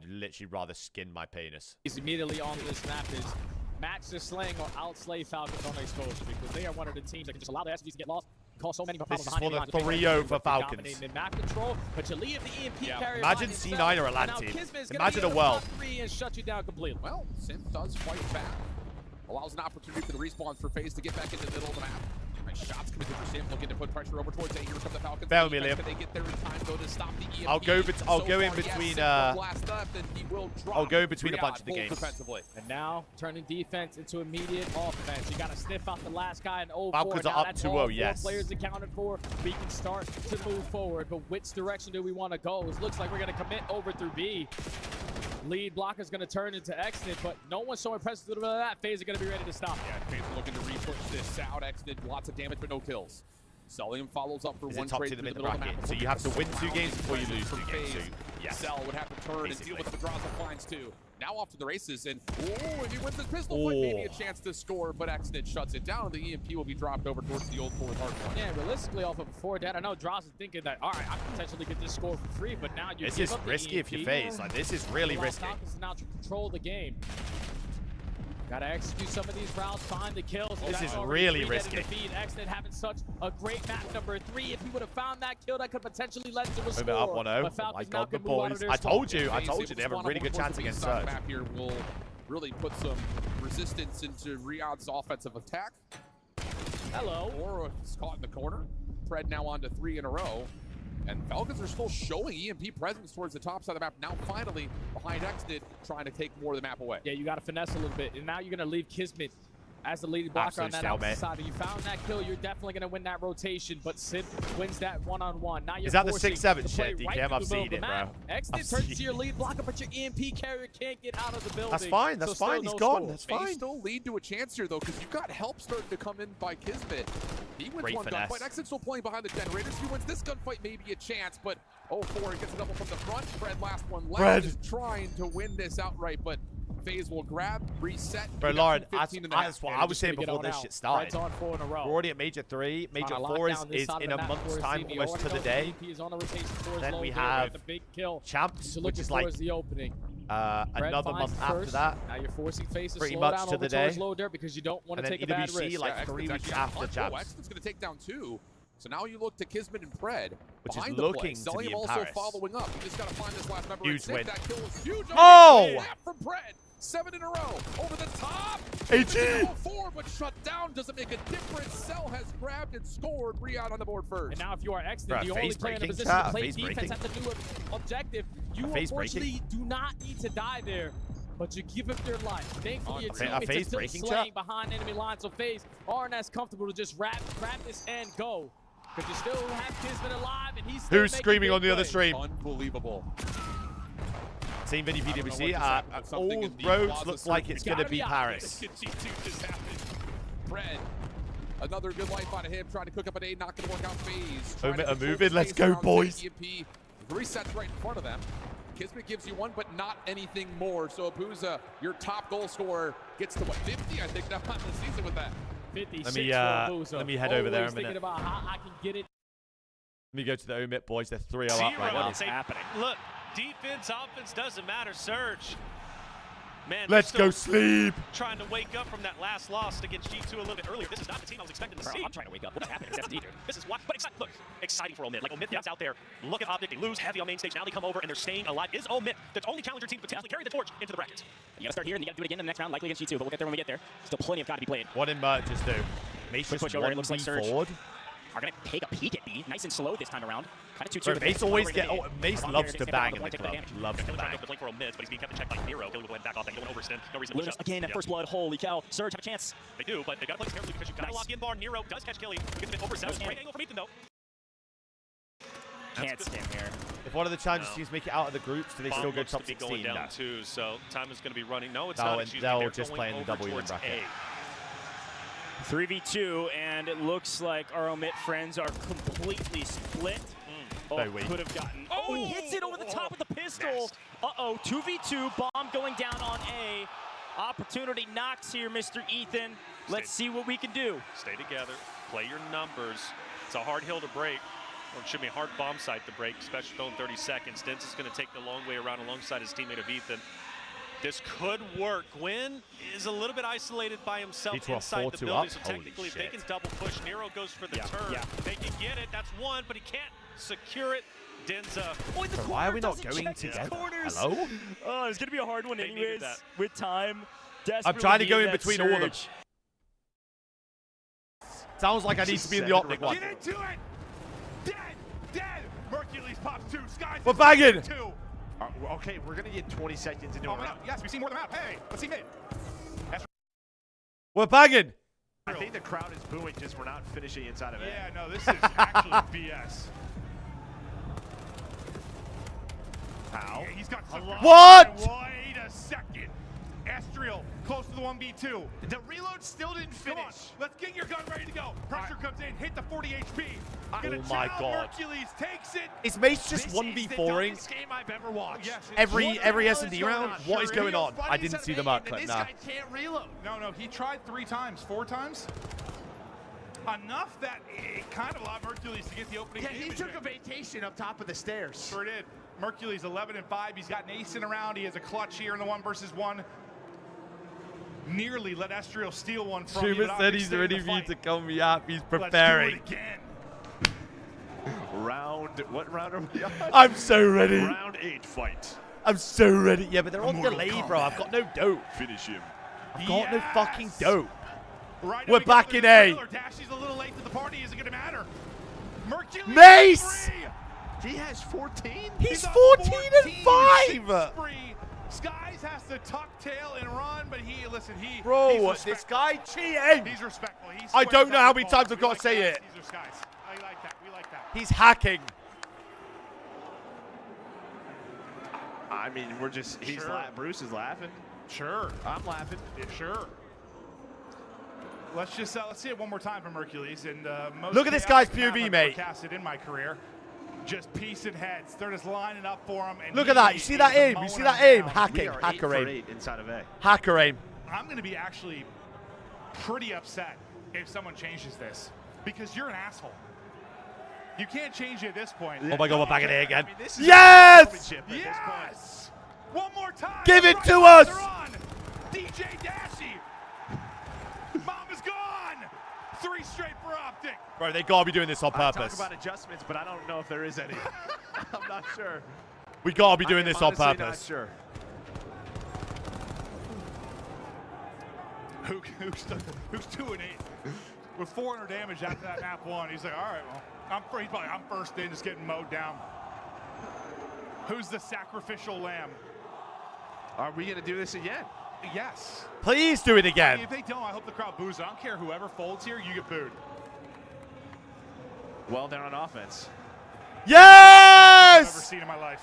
literally rather skin my penis. He's immediately on this map is match the slaying or outslay Falcons on exposure because they are one of the teams that can just allow the SMGs to get lost. Cause so many This is behind for the 3-0 for Falcons. In map control, but you leave the EMP carrier Imagine behind C9 himself, or and now Atlantean. Kismet is gonna Imagine be a able to world. pop 3 and shut you down completely. Well, Sim does fight back. Allows an opportunity for the respawns for FaZe to get back into the middle of the map. Nice shots coming through for Sim, looking to put pressure over towards A. Here come the Falcons. Bear with me, Defense, Liam. can they get there in time, though, to stop the EMP? I'll go in Yes, between, Sim will blast left, and he will drop. I'll go in between a Riyadh bunch of the holds games. defensively. And now turning defense into immediate offense. You got to sniff out the last guy in 0-4. Falcons now are up that's 2-0, all 4 yes. players accounted for. We can start to move forward, but which direction do we want to go? It looks like we're going to commit over through B. Lead blocker is going to turn into Exit, but no one's so impressed with that. FaZe are going to be ready to stop. Yeah, FaZe are looking to re-push this out. X did lots of damage, but no kills. Sullivan follows up for Is one it top trade 2 through the the mid middle of the bracket? map. So you have to win 2 games before you lose 2 From games. So, FaZe. yes. Cell would have to turn and deal with the Madrazo finds 2. Now off to the races, and if he wins the pistol fight, maybe a chance to score, but Exnid shuts it down, and the EMP will be dropped over towards the old forward hard point. Yeah, realistically, off of a 4 dead, I know Droz is thinking that, all right, I can potentially get this score for free, but now you This give is up the risky if you EMP. FaZe. Like, this is really Allow risky. Falcons now to control the game. Gotta execute some of these routes, find the kills. This That's is already really 3 getting risky. the feed. Exnid having such a great map number 3. If he would have found that kill, that could potentially led to a Move score. it up 1-0. But Oh Falcons my now god, the can move out of boys. their I spot. told you FaZe they have a able to really good spawn chance up against towards the Surge. map here will really put some resistance into Riyadh's offensive attack. Hello. Or is caught in the corner. Fred now on to 3 in a row. And Falcons are still showing EMP presence towards the top side of the map. Now finally behind Exnid trying to take more of the map away. Yeah, you got to finesse a little bit. And now you're going to leave Kismet as the leading blocker Absolute on that stalemate. outside side. If you found that kill, you're definitely going to win that rotation. But Sim wins that one-on-one. Now you're Is that the forcing 6-7 to play shit, right DKM? through I've the middle seen of the it, map. bro. Exnid I've turns seen to your lead blocker, but your EMP carrier can't get out of the building. That's fine. That's So fine. still He's no gone. score. That's May fine. still lead to a chance here, though, because you've got help starting to come in by Kismet. He wins Great one finesse. gunfight. Exit still playing behind the generators. He wins this gunfight, maybe a chance, but 0-4 gets a double from the front. Fred last one left Fred. is trying to win this outright, but FaZe will grab, reset. Bro, We got Lauren, 15 in the that's half. what And I they're was just saying gonna get before on this out. shit started. Red's on 4 in a row. We're already at Major 3. Major Trying to 4 lock down this is side of in the a map month's for time, CB. almost to Already the knows day. MVP is on the rotation for his Then low we there, have the big kill. Champs, So which looking is like towards the opening. another month after that. Now you're forcing FaZe to Pretty slow much down to over the day. towards low there because you don't want And to then take a bad EWC, risk. like 3 weeks after Champs. Exnit's going to take down 2. So now you look to Kismet and Pred. Which is behind the looking play. to Sellium be in also Paris. following up. You just got to find this last member. Huge and win. That kill is huge. Oh! Snap from Pred. 7 in a row. Over the top. AG! 4, but shut down. Doesn't make a difference. Cell has grabbed and scored. Riyadh on the board first. And now if you are Exnit, Bruh, the only FaZe player in a breaking, position to chat, play FaZe defense breaking. at the new objective, you FaZe unfortunately do not need to die there. But you give up your life. Thankfully, your FaZe teammates are still breaking, slaying behind enemy lines. So FaZe aren't as comfortable to just grab this and go. Because you still have Kismet alive, and he's still Who's making screaming big on the other plays. stream? Unbelievable. Same video I don't know PWC. what just happened, but something All in the roads Plaza look like circuit it's going to be got Paris. G2 just happened. Pred. Another good life out of him, trying to cook up an 8, not going to work out FaZe. Trying to Omit are control moving, the let's space go, around boys. EMP. 3 sets right in front of them. Kismet gives you 1, but not anything more. So Abuza, your top goal scorer, gets to what, 50? I think now on the season with that. 56 Let me head over there a Always thinking minute. about how I can get it. Let me go to the Omit boys. They're 3-0 up right now. What is happening? Look, defense, offense doesn't matter. Surge. Man, Let's they're go still sleep. Trying to wake up from that last loss against G2 a little bit earlier. This is not the team I was expecting to see. I'm trying to wake up. What's happening? It's dude. This is what. But look, exciting for Omit. Like Omit gets out there. Look at Optic. They lose heavy on main stage. Now they come over and they're staying alive. Is Omit the only challenger team to potentially carry the torch into the brackets? You gotta start here and you gotta do it again in the next round, likely against G2. But we'll get there when we get there. Still plenty of God to be played. What did Mert just do? Mace Quick just push over. It looks like 1v Surge forward. are gonna take a peek at B. Nice and slow this time around. Kind of 2-2. Bro, but Mace they always over get. into Oh, A. Mace Around loves here, to they bang take in the the club. damage. Loves to They're bang. the blink for Omid, but he's being kept in check by Nero. He'll go and back off. They don't overextend. No reason to Lunas push up. again at first blood. Holy cow. Surge have a chance. They do, but they gotta play this carefully because you gotta lock in bar. Nero does catch Killy. Gets a bit overzealous. Great angle from Ethan though. Can't stand here. If one of the challenger teams make it out of the groups, do they still Bomb go looks top to be 16? going down No. too, so time is going to be running. No, it's They'll- not. Excuse me. they'll They're just going play in the over W towards bracket. A. 3v2, and it looks like our Omit friends are completely split. Oh, No way. could have gotten. Oh, he hits it over the top of the pistol. Uh-oh, 2v2, bomb going down on A. Opportunity knocks here, Mr. Ethan. Let's see what we can do. Stay together. Play your numbers. It's a hard hill to break. Or it should be a hard bomb site to break, especially though in 30 seconds. Dens is going to take the long way around alongside his teammate of Ethan. This could work. Gwyn is a little bit isolated by himself Need to have inside the 4-2 building, up? so Holy technically if they shit. can double push, Nero goes for the turn. yeah. They can get it. That's one, but he can't secure it. Denza. Oh, the Bro, why are we not doesn't going check his together? corners. Hello? Oh, it's going to be a hard one They needed anyways. that. With time. I'm trying to go in Desperately between needed all of them. that surge. Sounds like I need to be in the Optic one. Get into it! Dead! Dead! Mercules pops 2. Skies We're bagging! 2. Okay, we're gonna get 20 seconds into Oh, a no, round. yes, we see more than that. Hey, let's see mid. We're bagging! I think the crowd is booing just for not finishing inside of it. Yeah, no, this is actually BS. How? He's got some What? Wait a second. Estriel, close to the 1v2. The reload still didn't Come on, finish. let's get your gun ready to go. Pressure comes in, hit the 40 HP. Gonna Oh my chow, God. Mercules takes it. Is Mace just This 1v4ing is the dumbest game I've ever watched. Yes, it's every what the every hell S&D is going round? on? What is Sure, going he on? goes I didn't see the mark clip This now. guy can't reload. No, he tried 3 times, 4 times. Enough that it kind of allowed Mercules to get the opening. Yeah, he damage took in. a vacation up top of the stairs. Sure did. Mercules 11-5. He's got an ace in a round. He has a clutch here in the 1v1. Nearly let Estriel steal one from you. Schumer but said Optic he's stayed in ready the for you fight. to come me up. He's Let's do preparing. it again. What round are we on? I'm so ready. Round 8 fight. I'm so ready. Yeah, but they're on Mortal delay, bro. I've got no dope. Finish him. I've got no fucking dope. Right We're up back against in the A. trailer. Dashy's a little late to the party. Isn't going to matter. Mercules Mace! 3. He has 14? He's on 14 and 14 5. spree. Skies has to tuck tail and run, but he he's Bro, this respectful. guy cheating. He's respectful. He I swears don't know up how the many ball. times I've We got like to say that. it. Caesar Skies. I like that. We like that. He's hacking. I mean, he's Sure. Bruce is laughing. Sure. I'm laughing. Yeah, sure. Let's see it one more time from Mercules. And most Look at this chaotic guy's map POV, I've mate. forecasted in my career. just piecing heads. They're just lining up for him. And Look at that. You see that aim? You see that aim? Hacking. Hacker aim. Inside of A. Hacker aim. I'm going to be actually pretty upset if someone changes this because you're an asshole. You can't change it at this point. Oh my God, we're back in here again. I mean, this is Yes! Yes! One more time. Give it Right to now, us! they're on. DJ Dashy. Mama's gone. 3 straight for Optic. Bro, they gotta be doing this on Talk purpose. about adjustments, but I don't know if there is any. I'm not sure. We gotta be doing this on honestly purpose. Not sure. Who's 2 and 8 with 400 damage after that map 1. He's like, all right, well, I'm first in, just getting mowed down. Who's the sacrificial lamb? Are we gonna do this again? Yes. Please do it I again. mean, if they don't, I hope the crowd boos. I don't care whoever folds here, you get booed. Well, they're on offense. I've Yes! never seen in my life.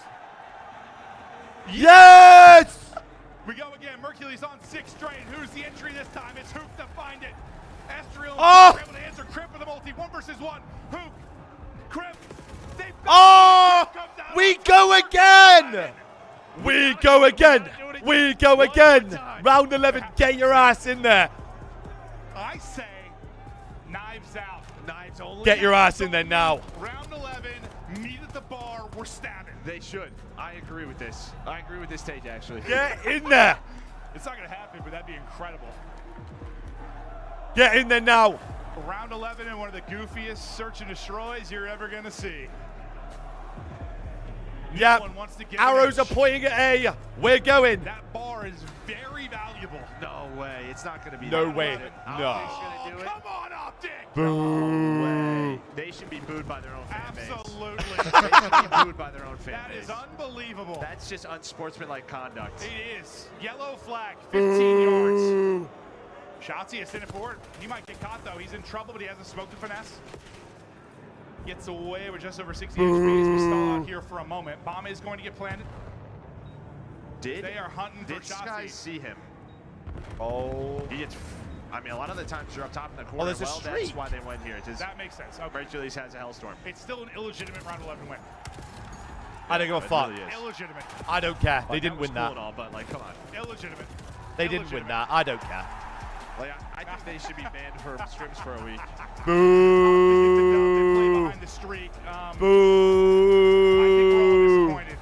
Yes! We go again. Mercury's on 6 straight. Who's the entry this time? It's Hook to find it. Estriel Oh! able to answer Crimp with a multi. 1 versus 1. Hook. Crimp. Oh! We go again! We go again! We go again! Round 11, get your ass in there. I say, knives out. Knives only. Get your ass in there now. Round 11, meet at the bar. We're stabbing. They should. I agree with this. I agree with this take, actually. Get in there. It's not going to happen, but that'd be incredible. Get in there now. Round 11 and one of the goofiest search and destroys you're ever going to see. Yep. one wants to get Arrows an are pointing at A. We're going. That bar is very valuable. No way. It's not going to be. No that way. good. No. Optic's gonna do it. Come on, Optic. Boo. Way. They should be booed by their own fan base. Absolutely. They should be booed by their own fan That base. is unbelievable. That's just unsportsmanlike conduct. It is. Yellow flag, 15 yards. Shotzi is sent it forward. He might get caught, though. He's in trouble, but he hasn't smoked the finesse. Gets away with just over 60 HP as we stall out here for a moment. Bomb is going to get planted. They are hunting for Did Sky Shotzi. see him? Oh. He gets. I mean, a lot of the times you're up top in the corner. Oh, there's a That's streak. why they went here. That makes sense. Okay. Hercules has a Hellstorm. It's still an illegitimate round 11 win. I don't give a fuck. Really is. Illegitimate. I don't care. They Like, didn't was win cool that. and all, but like, come on. Illegitimate. They didn't win that. I don't care. Like, I think they should be banned for scrims for a week. Boo. Behind the streak. Boo. I think we're all disappointed.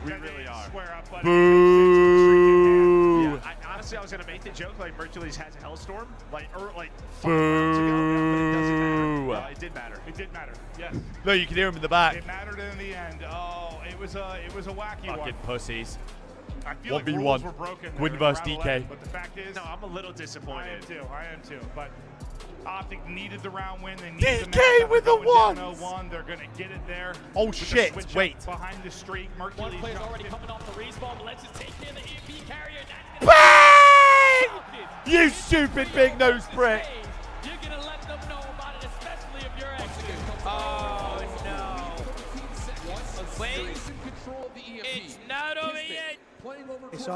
We that really they are. Square up, but Boo. Yeah, honestly, I was gonna make the joke like Hercules has a Hellstorm, like 5 rounds ago, but it doesn't matter. Boo. It did matter. It did matter. Yes. No, you can hear him in the back. It mattered in the end. Oh, it was a wacky one. Fucking pussies. I feel like 1v1. rules were broken there Gwyn in versus round DK. 11, but the fact is, No, I'm a little disappointed. I am too. But Optic needed the round win. They needed the DK match. with the Going down ones. 0-1. They're gonna get it there. Oh With the shit! switch up Wait. behind the streak. Mercury One player's already coming off the respawn, but let's just take in the EMP carrier. Bang! You stupid big nose prick. You're gonna let them know about it, especially if you're executed. Oh no. Wait. It's not over yet.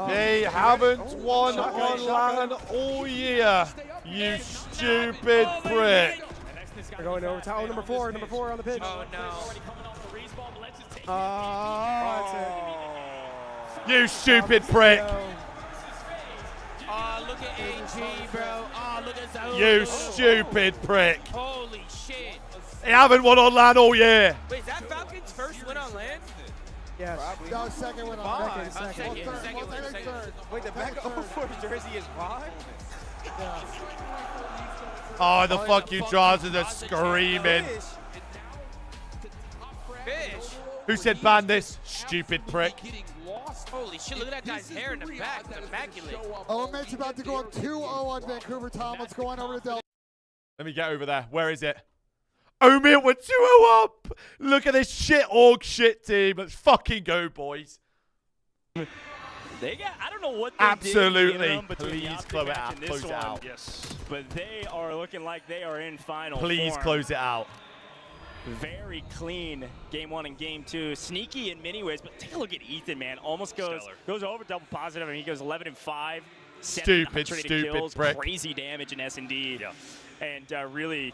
They haven't won on LAN all year. You stupid prick. They're going to overtime. Oh, number four on the pitch. Oh no. You stupid prick. Oh, look at AG, bro. Oh, look at Zahu. You stupid prick. Holy shit. They haven't won on LAN all year. Wait, is that Falcon's first win on land? Yes. No, second one on record. Second. Wait, the back 04 jersey is 5? Oh, the fuck you Jaws are screaming. Fish. Who said ban this? Stupid prick. Holy shit, look at that guy's hair in the back. It's immaculate. Omen's about to go up 2-0 on Vancouver, Tom. Let's go on over to Delta. Let me get over there. Where is it? Omen, we're 2-0 up. Look at this shit org shit team. Let's fucking go, boys. They got, I don't know what they Absolutely. did in between Please the Optic close it match out. and this Close it one. out. Yes, but they are looking like they are in final Please form. close it out. Very clean game 1 and game 2. Sneaky in many ways, but take a look at Ethan, man. Almost goes over double positive, and he goes 11-5. Stupid kills, prick. crazy damage in S&D, and really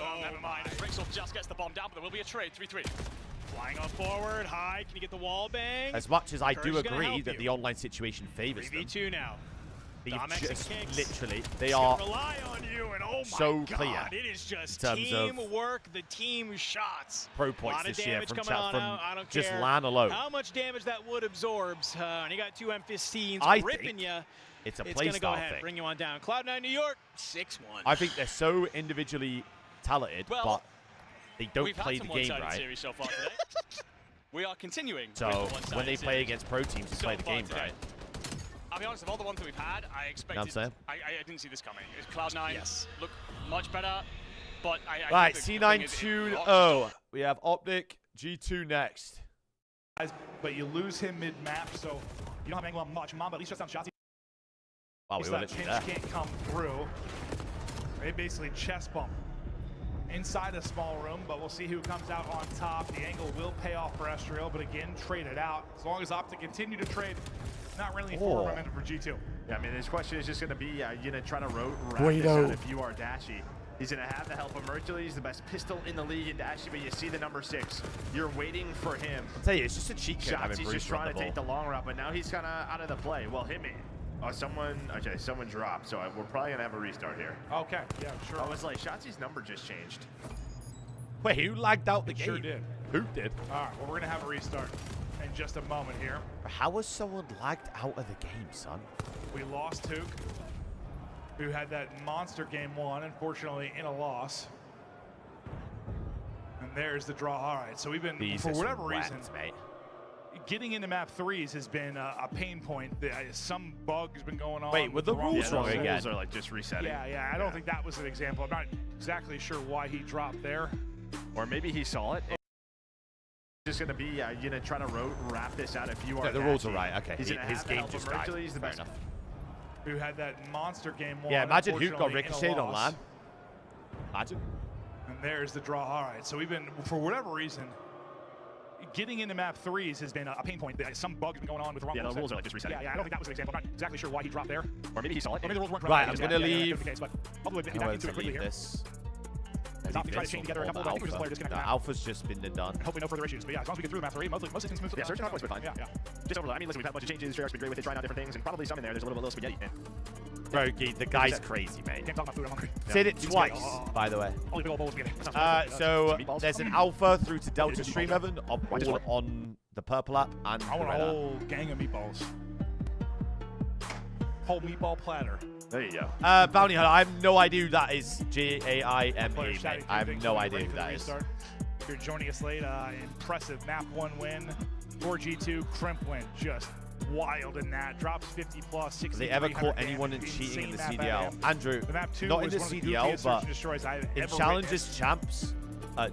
Oh, never mind. Rixel just gets the bomb down, but there will be a trade. 3-3. Flying up forward, high. Can you get the wall bang? As much as I do Courage is gonna agree help that you. the online situation favors them. 3v2 now. just literally, they He's are gonna rely on you, and oh my so God, clear it is just in terms of teamwork, the team shots. pro A points lot of this year damage from coming on out. I don't just care LAN alone. how much damage that wood absorbs. And you got two M15s I ripping think you. it's a It's play gonna go style ahead, thing. bring you on down. Cloud9 New York, 6-1. I think they're so individually talented, Well, but they don't We've play had the some game one-sided right. series so far today. We are continuing. So with the one-sided when they play series. against pro teams, they So play the far game today. right. I'll be honest, of all the ones that we've had, I expected. saying? I didn't see this coming. Cloud9 look much better, but I Right, think the thing is, C9-2-0. We have Optic G2 next. But you lose him mid-map, so you don't have angle on much. But at least just on shots. Wow, we were that literally pinch there. can't come through. They basically chest bump inside a small room, but we'll see who comes out on top. The angle will pay off for Estriel, but again, trade it out. As long as Optic continue to trade, not really forward momentum for G2. Yeah, I mean, this question is just going to be, you're going to try to wrap this Bueno. out if you are Dashy. He's going to have the help of Mercury. He's the best pistol in the league in Dashy, but you see the number 6. You're waiting for him. I'll tell you, it's just a cheat code having He's Bruce just trying run to the take ball. the long route, but now he's kind of out of the play. Well, hit me. Oh, someone dropped, so we're probably going to have a restart here. Okay, yeah, sure. I was like, Shotzi's number just changed. Wait, who lagged out the It game? sure did. Who did? All right, well, we're going to have a restart in just a moment here. How was someone lagged out of the game, son? We lost Took, who had that monster game 1, unfortunately in a loss. And there's the draw. All right, so we've been, These for are whatever some reason, whacks, mate. getting into map 3s has been a pain point. Some bug has been going on. Wait, were with the rules wrong rules. again? Rules are like just resetting. Yeah, I don't think that was an example. I'm not exactly sure why he dropped there. Or maybe he saw it. Just going to be, you're going to try to wrap this out if you are Yeah, the rules are Dashy. right. Okay, He's gonna his have the game help just of died. Mercury. He's the Fair best. enough. Who had that monster game 1. Yeah, imagine who got unfortunately, in a ricocheted on loss. LAN. Imagine. And there's the draw. All right, so we've been, for whatever reason, getting into map 3s has been a pain point. Some bug's been going on with the wrong the rules are like just resetting. Yeah, I don't think that was an example. I'm not exactly sure why he dropped there. Or maybe he saw it. Or maybe the rules weren't Right, correct. I'm going to Yeah, leave. the case, but I'll be back I'm into it quickly here. this. It's not to try to chain together a couple of, I think it was just a player disconnected now. Alpha's just been done. And hopefully no further issues. But yeah, as long as we get through the map 3, most things move. Yeah, Surge and Hardpoint's been fine. Yeah. Just overload. I mean, listen, we've had a bunch of changes. Treyarch's been great with it, trying out different things, and probably some in there. There's a little spaghetti. Bro, the guy's crazy, mate. Can't talk about food, I'm hungry. Said it twice, by the way. Only big old bowls spaghetti. So there's an alpha through to Delta Stream, Evan, on the purple app and I want the a red app. whole gang of meatballs. Whole meatball platter. There you go. Bounty Hunter, I have no idea who that is. G-A-I-M-E, Players mate. chatting I have through no things, idea ready who for the that is. restart. If you're joining us late, impressive map 1 win for G2. Crimp win, just wild in that. Drops 50 plus, 60. Have they ever caught anyone in cheating in the CDL? Andrew, The map 2 not in was the one of the CDL, goofiest search but and destroys I've in ever Challenges witnessed. Champs,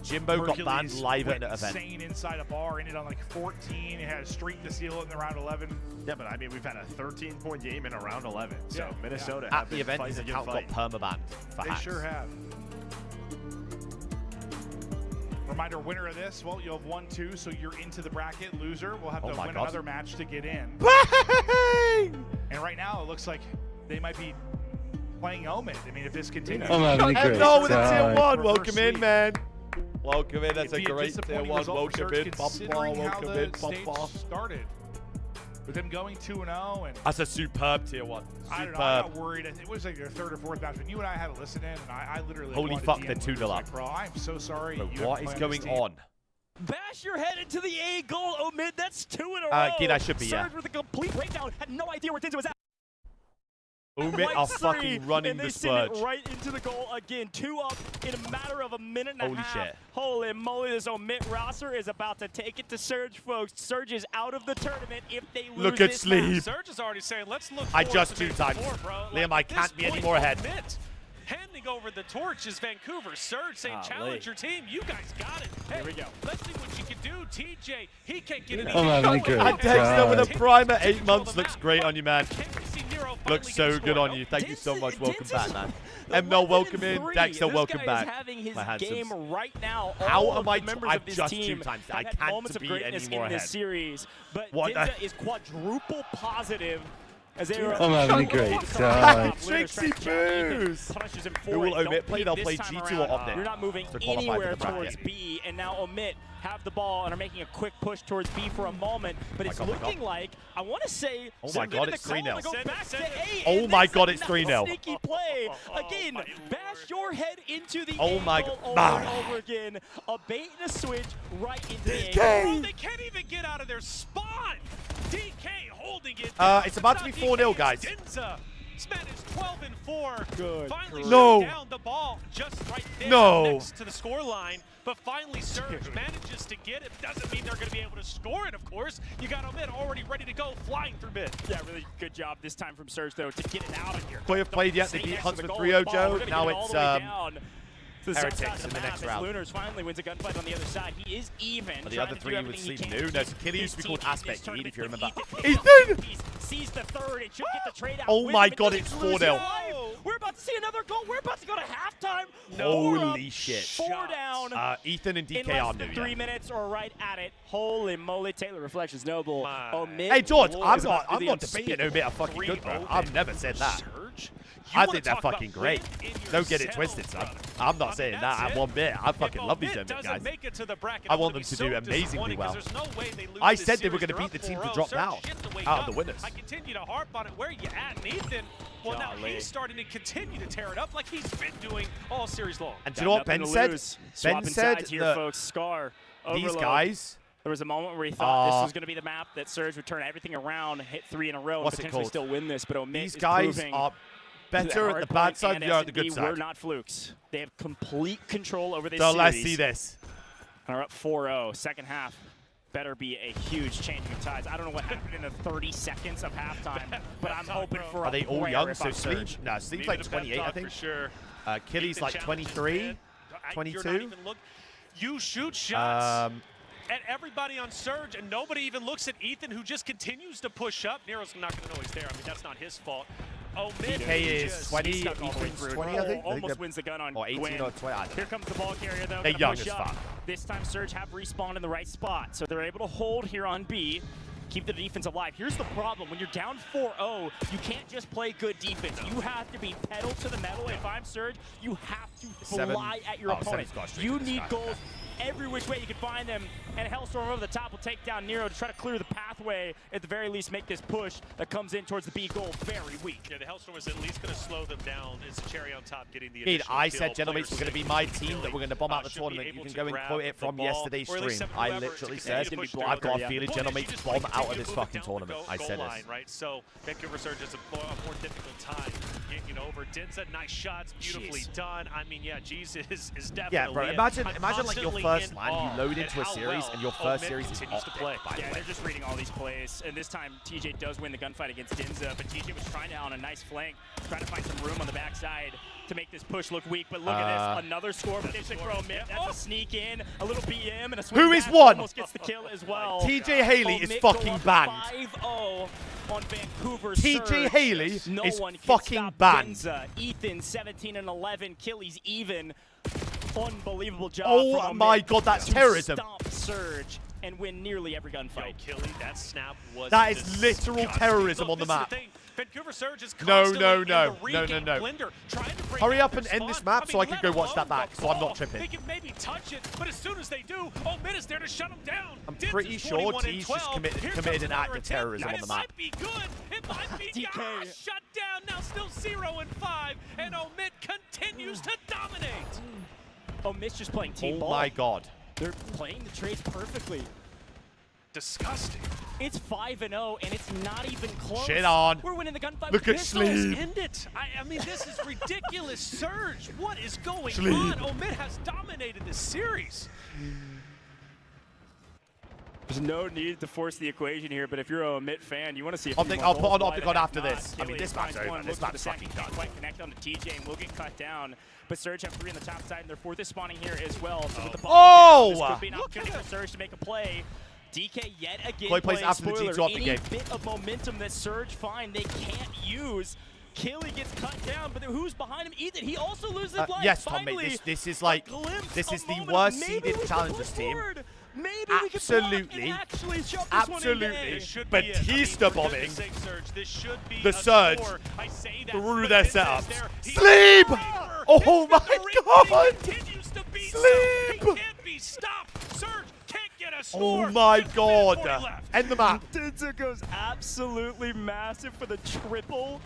Jimbo got banned Hercules live at went an event. insane inside a bar, ended on like 14. It had a streak to seal it in the round 11. Yeah, but I mean, we've had a 13-point game in a round 11. So Yeah, Minnesota At the event, his account got permabanned for They hacks. sure have. Reminder, winner of this, well, you'll have 1-2, so you're into the bracket. Loser will have Oh to my win God. another match to get in. Bang! And right now, it looks like they might be playing Omid. I mean, if this continues. I'm having a great No, with a tier time. 1. Reverse Welcome in, sweep. man. Welcome in. That's It'd a be great tier disappointing 1. result for Welcome Surge in, considering how Welcome the in, stage started. With them going 2-0 and That's a superb tier 1. I don't know, I got Superb. worried. It was like their third or fourth match, but you and I had to listen in, and I literally Holy wanted fuck, DM they're when 2-0 it was up. like, bro, I'm so sorry. Bro, you have what to is play going this team. on? Bash your head into the A goal, Omid. That's 2 in a row. Gid, I should be, yeah. Surge with a complete breakdown. Had no idea where Dinzo was at. Umit are Wipes fucking three, running and the they send Surge. it right into the goal again. 2 up in a matter of a minute and a Holy half. shit. Holy moly, this Omid roster is about to take it to Surge, folks. Surge is out of the tournament if they lose Look at this Sleeve. match. Surge is already saying, let's look I forward just to 2 times. maybe 4, bro. Liam, Like, I at this can't be any point, more ahead. Omid handing over the torch is Vancouver. Surge saying, Golly. challenge your team. You guys got it. Hey, Here we go. let's see what you can do. TJ, he can't get anything I'm having a going. great And Dexter with a time. prime at 8 months looks great on you, man. Can we see Nero finally Looks get so a good score? on you. Thank you so much. Welcome Dinz back, is man. 11 Mel, and welcome in. 3. Dexter, This welcome guy back. is having his My handsomes. game right now. How All am of I the members I've of this just team 2 times. have I had can't moments of be greatness any more in this ahead. series, but What? Dinza is quadruple positive As they were I'm having a great time. Trixie Boos! Who will Omit play? They'll play G2 or Omnit. You're not moving to qualify for anywhere the bracket. towards B, and now Omit have the ball and are making a quick push towards B for a moment, but it's looking like, I want to say, oh my god, it's 3-0. Go back to A, oh my god, it's 3-0. Sneaky play. Again, bash your head into the oh my angle god. over and over again. A bait and a switch right into the DK. angle. Bro, they can't even get out of their spawn. DK holding it. It's about to be 4-0, guys. Dinza. This man is 12-4. Good. Finally no. down the ball just right there next to the score line. But finally, Surge manages to get it. Doesn't mean they're going to be able to score it, of course. You got Omid already ready to go, flying through mid. Yeah, really good job this time from Surge, though, to get it out of here. Play have played yet. They beat Hunts with 3-0, Joe. Now it's Heretics in the next round. Lunars finally wins a gunfight on the other side. He is even. But the other three would sleep new. No, Killy used to be called Aspect Heat, if you remember. Ethan! Sees the third and should get the trade out. Oh my god, it's 4-0. We're about to see another goal. We're about to go to halftime. Holy shit. 4 down. Ethan and DK in less are than new. 3 minutes or right at it. Holy moly, Taylor Reflections Noble. Hey George, I'm not debating Omit are fucking good, bro. I've never said that. I think they're fucking great. Don't get it twisted, son. I'm not saying that at one bit. I fucking love these Omit guys. I want them to do amazingly well. I said they were going to beat the team to drop down out of the winners. I continue to harp on it. Where are you at, and Ethan? Well, now he's starting to continue to tear it up like he's been doing all series long. And do you know what Ben said? Ben said here, folks. Scar. These guys. There was a moment where he thought this was going to be the map that Surge would turn everything around, hit 3 in a row, and potentially still win this. But Omit these guys are better at the bad side than they are at the good side. We're not flukes. They have complete control over this so series. Let's see this. And are up 4-0. Second half better be a huge changing of tides. I don't know what happened in the 30 seconds of halftime, but I'm hoping for Are they all young? So Sleep? No, Sleep's like 28, I think. Sure. Killy's like 23, 22. You shoot shots at everybody on Surge, and nobody even looks at Ethan, who just continues to push up. Nero's not going to know he's there. I mean, that's not his fault. DK is 20, Ethan's 20, I think. Almost wins the gun on or 18 Gwyn. or 20. Here comes the ball carrier, though. They're young as fuck. This time, Surge have respawned in the right spot, so they're able to hold here on B. Keep the defense alive. Here's the problem. When you're down 4-0, you can't just play good defense. You have to be pedal to the metal. If I'm Surge, you have to fly at your opponent. You need goals every which way you can find them, and Hellstorm over the top will take down Nero to try to clear the pathway, at the very least make this push that comes in towards the B goal very weak. Yeah, the Hellstorm is at least going to slow them down. It's a cherry on top getting the additional I kill. said Genomics were going to be my team that we're going to bomb out the tournament. You can go and quote it from yesterday's stream. I literally said, I've got a feeling Genomics bomb out of this fucking tournament. I said this. Right? So Vancouver Surge has a more difficult time getting over. Dinza, nice shots, beautifully done. I mean, yeah, G's is definitely. Yeah, bro. Imagine like your first land, you load into a series, and your first series is continues to play. Yeah, they're just reading all these plays, and this time TJ does win the gunfight against Dinza, but TJ was trying to on a nice flank, trying to find some room on the backside to make this push look weak. But look at this, another score position for Omit. That's a sneak in, a little BM, and a swing. Who is back, one? Almost gets the kill as well. TJ Haley is fucking banned. 5-0 on Vancouver. TJ Haley is fucking banned. Dinza. Ethan 17-11, Killy's even. Unbelievable job. Oh my god, that's terrorism. Stomp Surge and win nearly every gunfight. Yo, Killy, that snap was that is literal terrorism on the map. Vancouver Surge is No. Blender, Hurry up and end this map so I can go watch that back, so I'm not tripping. They can maybe touch it, but as soon as they do, Omid is there to shut them down. I'm pretty sure T's just committed an act of terrorism on the map. It might be good. It might be shut down. Now still 0-5, and Omid continues to dominate. Omit's just playing team ball. Oh my god. They're playing the trades perfectly. Disgusting. It's 5-0, and it's not even close. Shit on. We're winning the gunfight. Look at Sleep. End it. I mean, this is ridiculous. Surge, what is going Sleep. on? Omid has dominated this series. There's no need to force the equation here, but if you're a Omit fan, you want to see. I'll put on Opticon after this. I mean, this map's over. This map's fucking done. Quite connect on to TJ, and we'll get cut down. But Surge have 3 on the top side, and their 4th is spawning here as well. So with the ball down, this could be an opportunity for Surge to make a play. DK yet again Chloe plays after the G2 off the game. Any bit of momentum that Surge find, they can't use. Killy gets cut down, but who's behind him? Ethan, he also loses life. Yes, Tommy, this is like, this is the worst seeded challengers team. maybe we can block and actually shove this one into A. Batista bombing This should be the a surge score. I say that, through but their Dinza's setups. there. He's Sleep! forever. Oh my god! Continues to be Sleep! so. He can't be stopped. Surge can't get a score. Oh my With god! 40 left. End the map. Dinza goes absolutely massive for the triple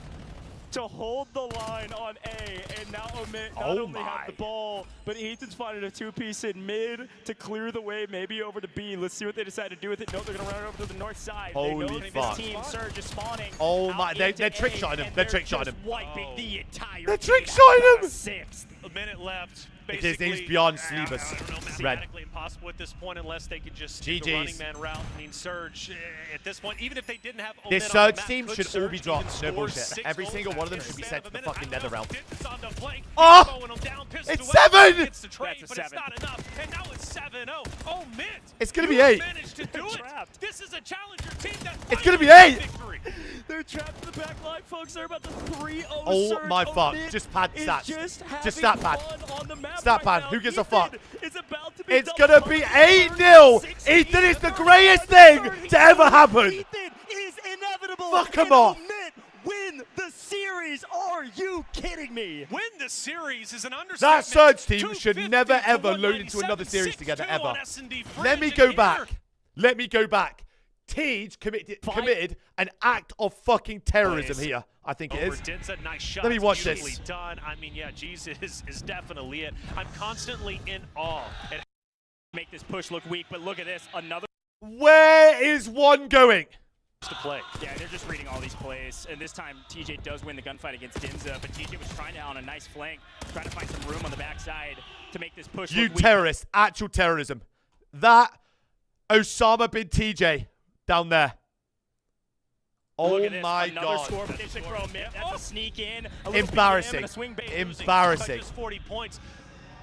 to hold the line on A, and now Omit not only have the ball, but Ethan's finding a two-piece in mid to clear the way, maybe over to B. Let's see what they decide to do with it. No, they're going to run it over to the north side. Holy they know that fuck. this team Surge is spawning. Oh my, out they're into trick A, shotting him. and They're trick shotting just him. wiping the entire They're team trick out shotting of him. sixth. A minute left. His Basically, name's beyond I don't know, Sleevers. Red. mathematically impossible at this point unless they could just take the running GG's. man route. I mean, Surge at this point, even if they didn't have This Omid on Surge the map, team could should all be Surge dropped. even No score bullshit. 6 Every goals single one of them in a should be span sent of to a the minute? fucking I know nether realm. Dinza's on the flank. Oh! He's mowing them down, pistol It's away. 7! It's the trade, That's a but it's 7. not enough. And now it's 7-0. Oh, Mint. It's gonna be you 8. managed to do it. This is a challenger team that It's gonna be finally 8. got victory. They're trapped in the back line, folks. They're about to 3-0 Oh Surge. my fuck. Omid Just pad is stats. Just Just stat pad. fun on the map Stat right pad. now. Who gives a Ethan fuck? is about to be It's double gonna be up. 8-0. Ethan is the greatest thing to ever happen. Ethan is inevitable. Fuck him and off. Omid win the series. Are you kidding me? Win the series is an understatement. That Surge team should 250 never to ever load into 197, another series together 6-2 ever. on S&D Let me Fringe, go and back. here- Let me go back. Tej committed an act of fucking terrorism here. I think it Over is. Dinza, nice shot. Let me watch Beautifully this. done. I mean, yeah, Jesus is definitely it. I'm constantly in awe at Make this push look weak, but look at this. Another Where is one going? to play. Yeah, they're just reading all these plays, and this time TJ does win the gunfight against Dinza, but TJ was trying to on a nice flank, trying to find some room on the backside to make this push You look weak. terrorist. Actual terrorism. That Osama bin TJ down there. Oh Look at this, my another god. score for District Pro Mid. That's a sneak in. A little Embarrassing. BM and a swing bait. Embarrassing. Just 40 points.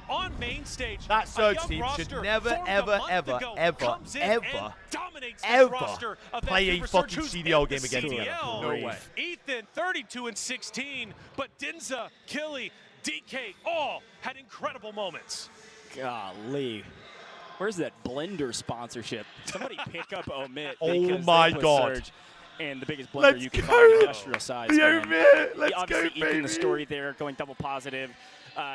On main stage, That a Surge young team roster should never, formed a ever, month ever, ago ever, comes in ever, and dominates this ever roster of play a Vancouver Surge, fucking who's CDL in game the against them. CDL. No way. Ethan, 32-16, but Dinza, Killy, DK, all had incredible moments. Golly. Where's that Blender sponsorship? Somebody pick up Omit. Oh because my they put God. Surge and the biggest blender Let's you can go. find on the industrial size. The man. Omit. Let's Obviously go, eating baby. the story there, going double positive,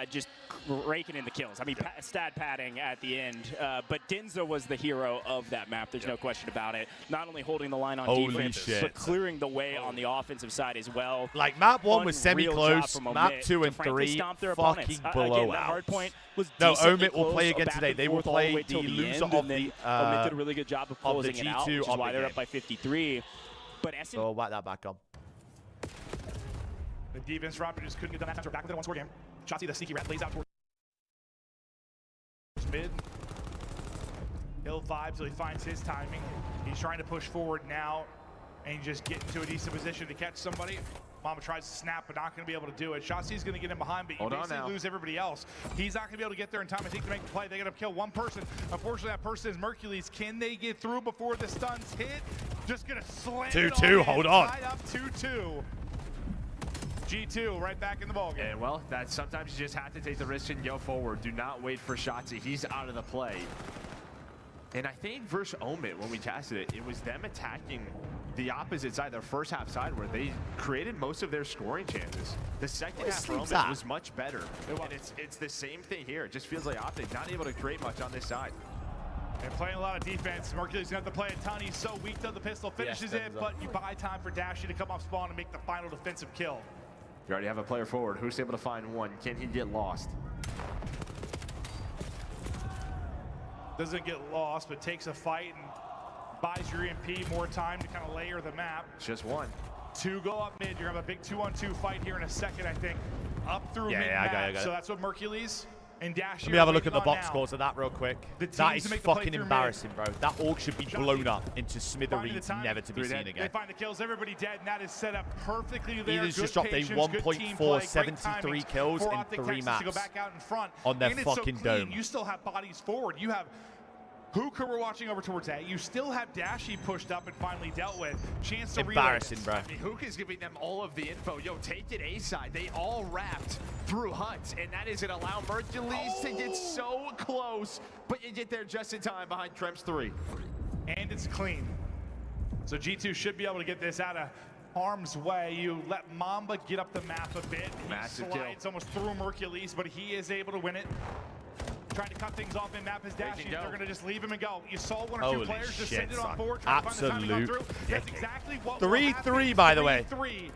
just raking in the kills. I mean, stat padding at the end. But Dinza was the hero of that map. There's no question about it. Not only holding the line on Holy defense, shit. but clearing the way on the offensive side as well. Like, map 1 was Unreal job semi-close. from Map Omit 2 to and frankly 3, stomp their fucking opponents. Again, blowout. that hard point was No, decently Omit will close, play a again back today. and They will forth all the play way till the end, loser and of then the Omit did a really good job of closing the it out, G2 which is of why the they're game. up by 53. But SN So whack that back on. The defense Raptor just couldn't get done that time. So we're back within a one-score game. Shotzi, the sneaky rat, lays out towards mid. Hill 5 till he finds his timing. He's trying to push forward now and just get into a decent position to catch somebody. Mama tries to snap, but not going to be able to do it. Shotzi's going to get in behind, but you Hold on basically now. lose everybody else. He's not going to be able to get there in time, I think, to make the play. They got to kill one person. Unfortunately, that person is Mercules. Can they get through before the stuns hit? Just going to slam 2-2, hold on. Tied up 2-2. G2 right back in the ballgame. Yeah, well, that sometimes you just have to take the risk and go forward. Do not wait for Shotzi. He's out of the play. And I think versus Omit, when we tested it, it was them attacking the opposite side, their first half side, where they created most of their scoring chances. The second half for Omit was much better. And it's the same thing here. It just feels like Optic not able to create much on this side. They're playing a lot of defense. Mercury's gonna have to play a ton. He's so weak to the pistol. Finishes it, but you buy time for Dashy to come off spawn and make the final defensive kill. You already have a player forward. Who's able to find one? Can he get lost? Doesn't get lost, but takes a fight and buys your EMP more time to kind of layer the map. Just one. 2 go up mid. You're gonna have a big 2-on-2 fight here in a second, I think. Up through Yeah, mid yeah, I map. got it. So that's what Mercules and Dashy Let me have a look are at the waiting on box now. scores of that real quick. The That teams is to make the play fucking through mid. embarrassing, bro. That org should be Shotzi blown up into finding the smithereens, time. never to be seen They again. find the kills, everybody dead, and that is set up perfectly there. Either's Good just dropped a patience, good team play, great 1.473 timings kills for in Optic 3 Texas to go maps back out in front. on their And it's so fucking clean. dome. You still have bodies forward. You have Hook, who we're watching over towards A. You still have Dashy pushed up and finally dealt with. Chance to Embarrassing, reload. bro. I mean, Hook is giving them all of the info. Yo, take it A side. They all wrapped through Huts, and that is going to allow Mercules to get so close, but you get there just in time behind Trems 3. And it's clean. So G2 should be able to get this out of harm's way. You let Mamba get up the map a bit. He slides almost through Mercules, but he is able to win it. Trying to cut things off in map his Dashy. They're going to just leave him and go. You saw one or two players just send it on forward, trying to find the time to come through. That's exactly what 3-3, by the way. 3-3.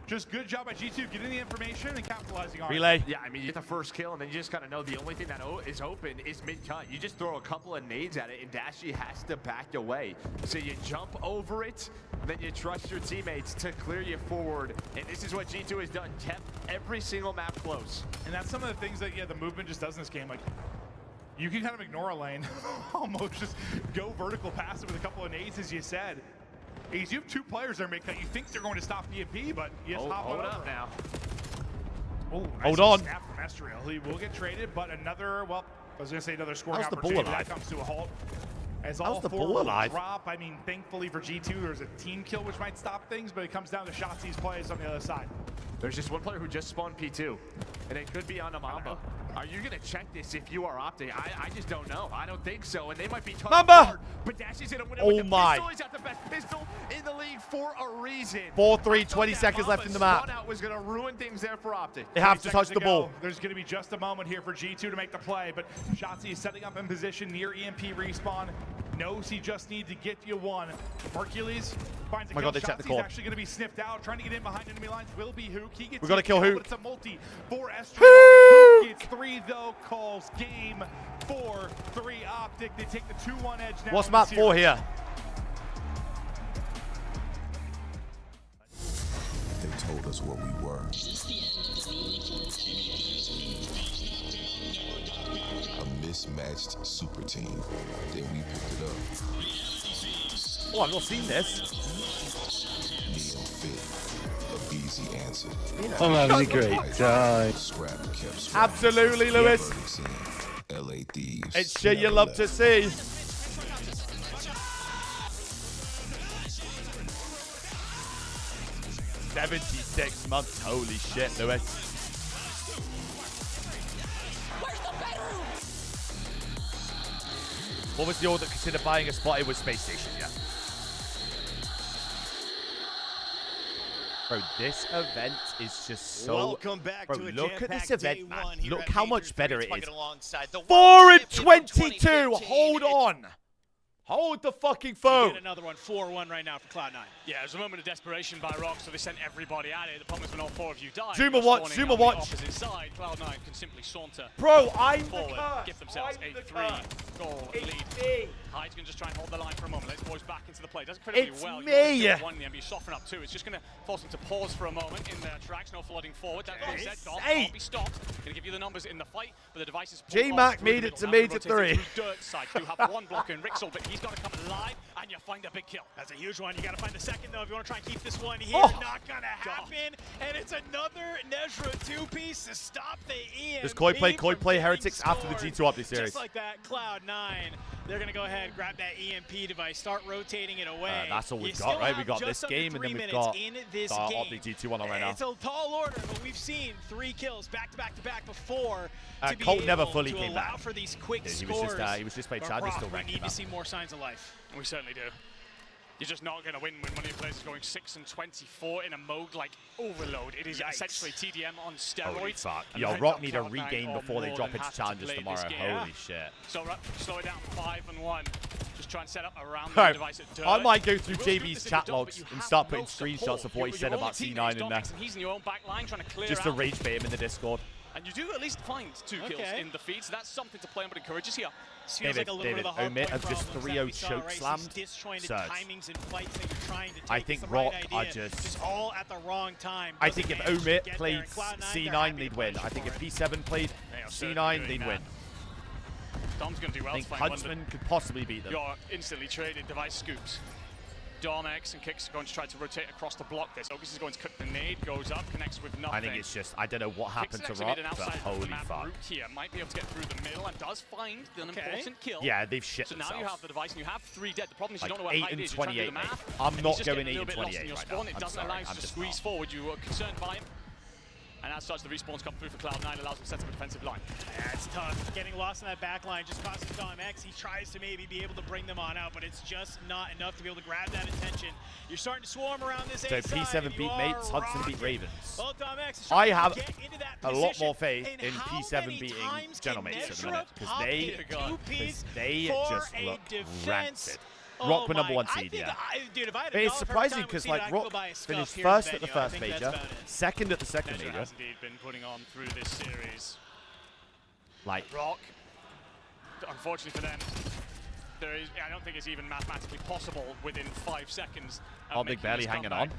Just good job by G2 getting the information and capitalizing on Relay. it. Yeah, I mean, you get the first kill, and then you just kind of know the only thing that is open is mid-cut. You just throw a couple of nades at it, and Dashy has to back away. So you jump over it, then you trust your teammates to clear you forward. And this is what G2 has done, kept every single map close. And that's some of the things that, yeah, the movement just does in this game. Like, you can kind of ignore a lane, almost just go vertical past it with a couple of nades, as you said. You have two players there, mid-cut. You think they're going to stop PMP, but you just hop on over. Now. Oh, nice Hold on. Snap from Estriel. He will get traded, but another, well, I was going to say another scoring How's the opportunity. ball alive? That comes to a halt. As How's all the four ball will alive? drop. I mean, thankfully for G2, there's a team kill which might stop things, but it comes down to Shotzzy's plays on the other side. There's just one player who just spawned P2, and it could be on a Mamba. Are you going to check this if you are Optic? I just don't know. I don't think so, and they might be caught Mamba! apart. But Dashy's going to win it with the my. pistol. He's got the best pistol in the league for a reason. 4-3, 20 seconds left in the map. Out was going to ruin things there for Optic. They have to touch the ball. There's going to be just a moment here for G2 to make the play, but Shotzzy is setting up in position near EMP respawn. Knows he just needs to get you one. Hercules finds a kill. they checked the Shotzi's cord. actually going to be sniffed out. Trying to get in behind enemy lines will be Hook. He gets We gotta the kill Hook. But it's a multi for Estriel. Hook gets 3 though. Calls game 4-3 Optic. They take the 2-1 edge now. What's in the map 4 series. here? They told us what we were. A mismatched super team. Then we picked it up. Oh, I've not seen this. Neon fit. A easy answer. I'm having a great time. Scrap kept scrap. Absolutely, Lewis. LA Thieves. It's shit you love to see. $76 months. Holy shit, Lewis. What was the order? Consider buying a spot? It was Space Station, yeah. Bro, this event is just so... Welcome back Bro, to a look at this jam-packed event, day man. one here Look at how Major much better Threes, it is. fucking alongside the 4-22! Hold on! Hold the fucking phone! Get another one, 4-1 right now for Cloud9. Yeah, it was a moment of desperation by Rock, so they sent everybody at it. The problem is when all 4 of you die, Zuma you're watch, spawning Zuma on the watch. opposite side. Cloud9 can simply saunter Bro, I'm the forward, curse. give themselves I'm a the 3-goal It's lead. me. Hyde's going to just try and hold the line for a moment. Let's boys back into the play. Does incredibly It's well. me. You one in the end, but you soften up too. It's just going to force them to pause for a moment in their tracks. No flooding forward. That being said, Dom can't be stopped. Going to give you the numbers in the fight, but the device is pulled J-Mac off through made the it middle. to Now Major they're rotating 3. through Dirt side. You have one blocker in Rixel, but he's got to come alive, and you find a big kill. That's a huge one. You got to find the second, though, if you want to try and keep this one here. Oh. Not going to happen. And it's another Nezra 2-piece to stop the EMP. Does Koi play from getting Heretics after the scored. G2 update series? Just like that, Cloud9. They're going to go ahead and grab that EMP device, start rotating it away. That's all You we've still got, right? We have got just this under game, and 3 then we've minutes got in this the game. Optic G2 on right now. It's a tall order, but we've seen 3 kills back-to-back before to be Colt never able fully to came allow back. for these quick Yeah, scores. he was just playing But Chad, he's Brock, still we ranking need to up. see more signs of life. We certainly do. You're just not going to win when one of your players is going 6-24 in a mode like Overload. It is essentially TDM on steroids. Holy fuck. And Yo, the Rock fact need that a Cloud9 regain are before they more drop than its happy to challenges play this tomorrow. game. Holy shit. So slow it down, 5-1. Just try and set up around the Bro, device at Dirt. I might go through You will scoop JB's this chat if you don't, logs but you and have start putting no support. screenshots of what he Your said only about teammate C9 is in there. Domix, and he's in your own back line trying to clear Just to out. rage bait him in the Discord. And you do at least find 2 kills in the feed, so that's something to play on, but encourages here. David, Omit have just 3-0 choke slammed. Disjointed Surge. timings and fights that you're trying to take. I think It's the right Rock idea. are just... all at the wrong time. I think if Doesn't manage to Omit get there, played and Cloud9, they're C9, happy they'd to win. push I think for if it. P7 played certainly C9, they'd doing win. Dom's going to do well I think to find one Huntsman that could possibly beat them. your instantly traded device scoops. Domex and Kicks are going to try to rotate across the block this. August is going to cook the nade, goes up, connects with nothing. I think it's just, I don't know what happened to Kicks Rock, made an but outside holy the map fuck. route here. Might be able to get through the middle and does find an important kill. Yeah, they've shit So now themselves. you have the device and you have 3 dead. The problem is you Like don't know where 8 height and is. You're trying to do 28, the math. I'm and not he's just going getting a 8 little and bit lost in 28 your right spawn. now. It I'm doesn't sorry, allow you I'm to just squeeze not. forward. You were concerned by him. And as such, the respawns come through for Cloud9, allows him to set up a defensive line. Yeah, it's tough. Getting lost in that back line just costs Domex. He tries to maybe be able to bring them on out, but it's just not enough to be able to grab that attention. You're starting to swarm around this So A side. P7 beat mates, Hudson beat Ravens. Well, Domex is I trying have to get into that a lot position. more faith And in how P7 many beating times General can Mates at the Nezra minute, pop into 2Ps they for just a look defense? rancid. Oh Rock were number my, 1 I seed, think yeah. Dude, if I had But a it's dollar for surprising every time because we see it, like I could go Rock buy a scuff finished here in first the at the venue. I first think that's major, about it. second at the second Nezra major. has indeed been putting on through this series. Like, Rock, unfortunately for them, I don't think it's even mathematically possible within 5 seconds. Oh, Big Barely hanging on.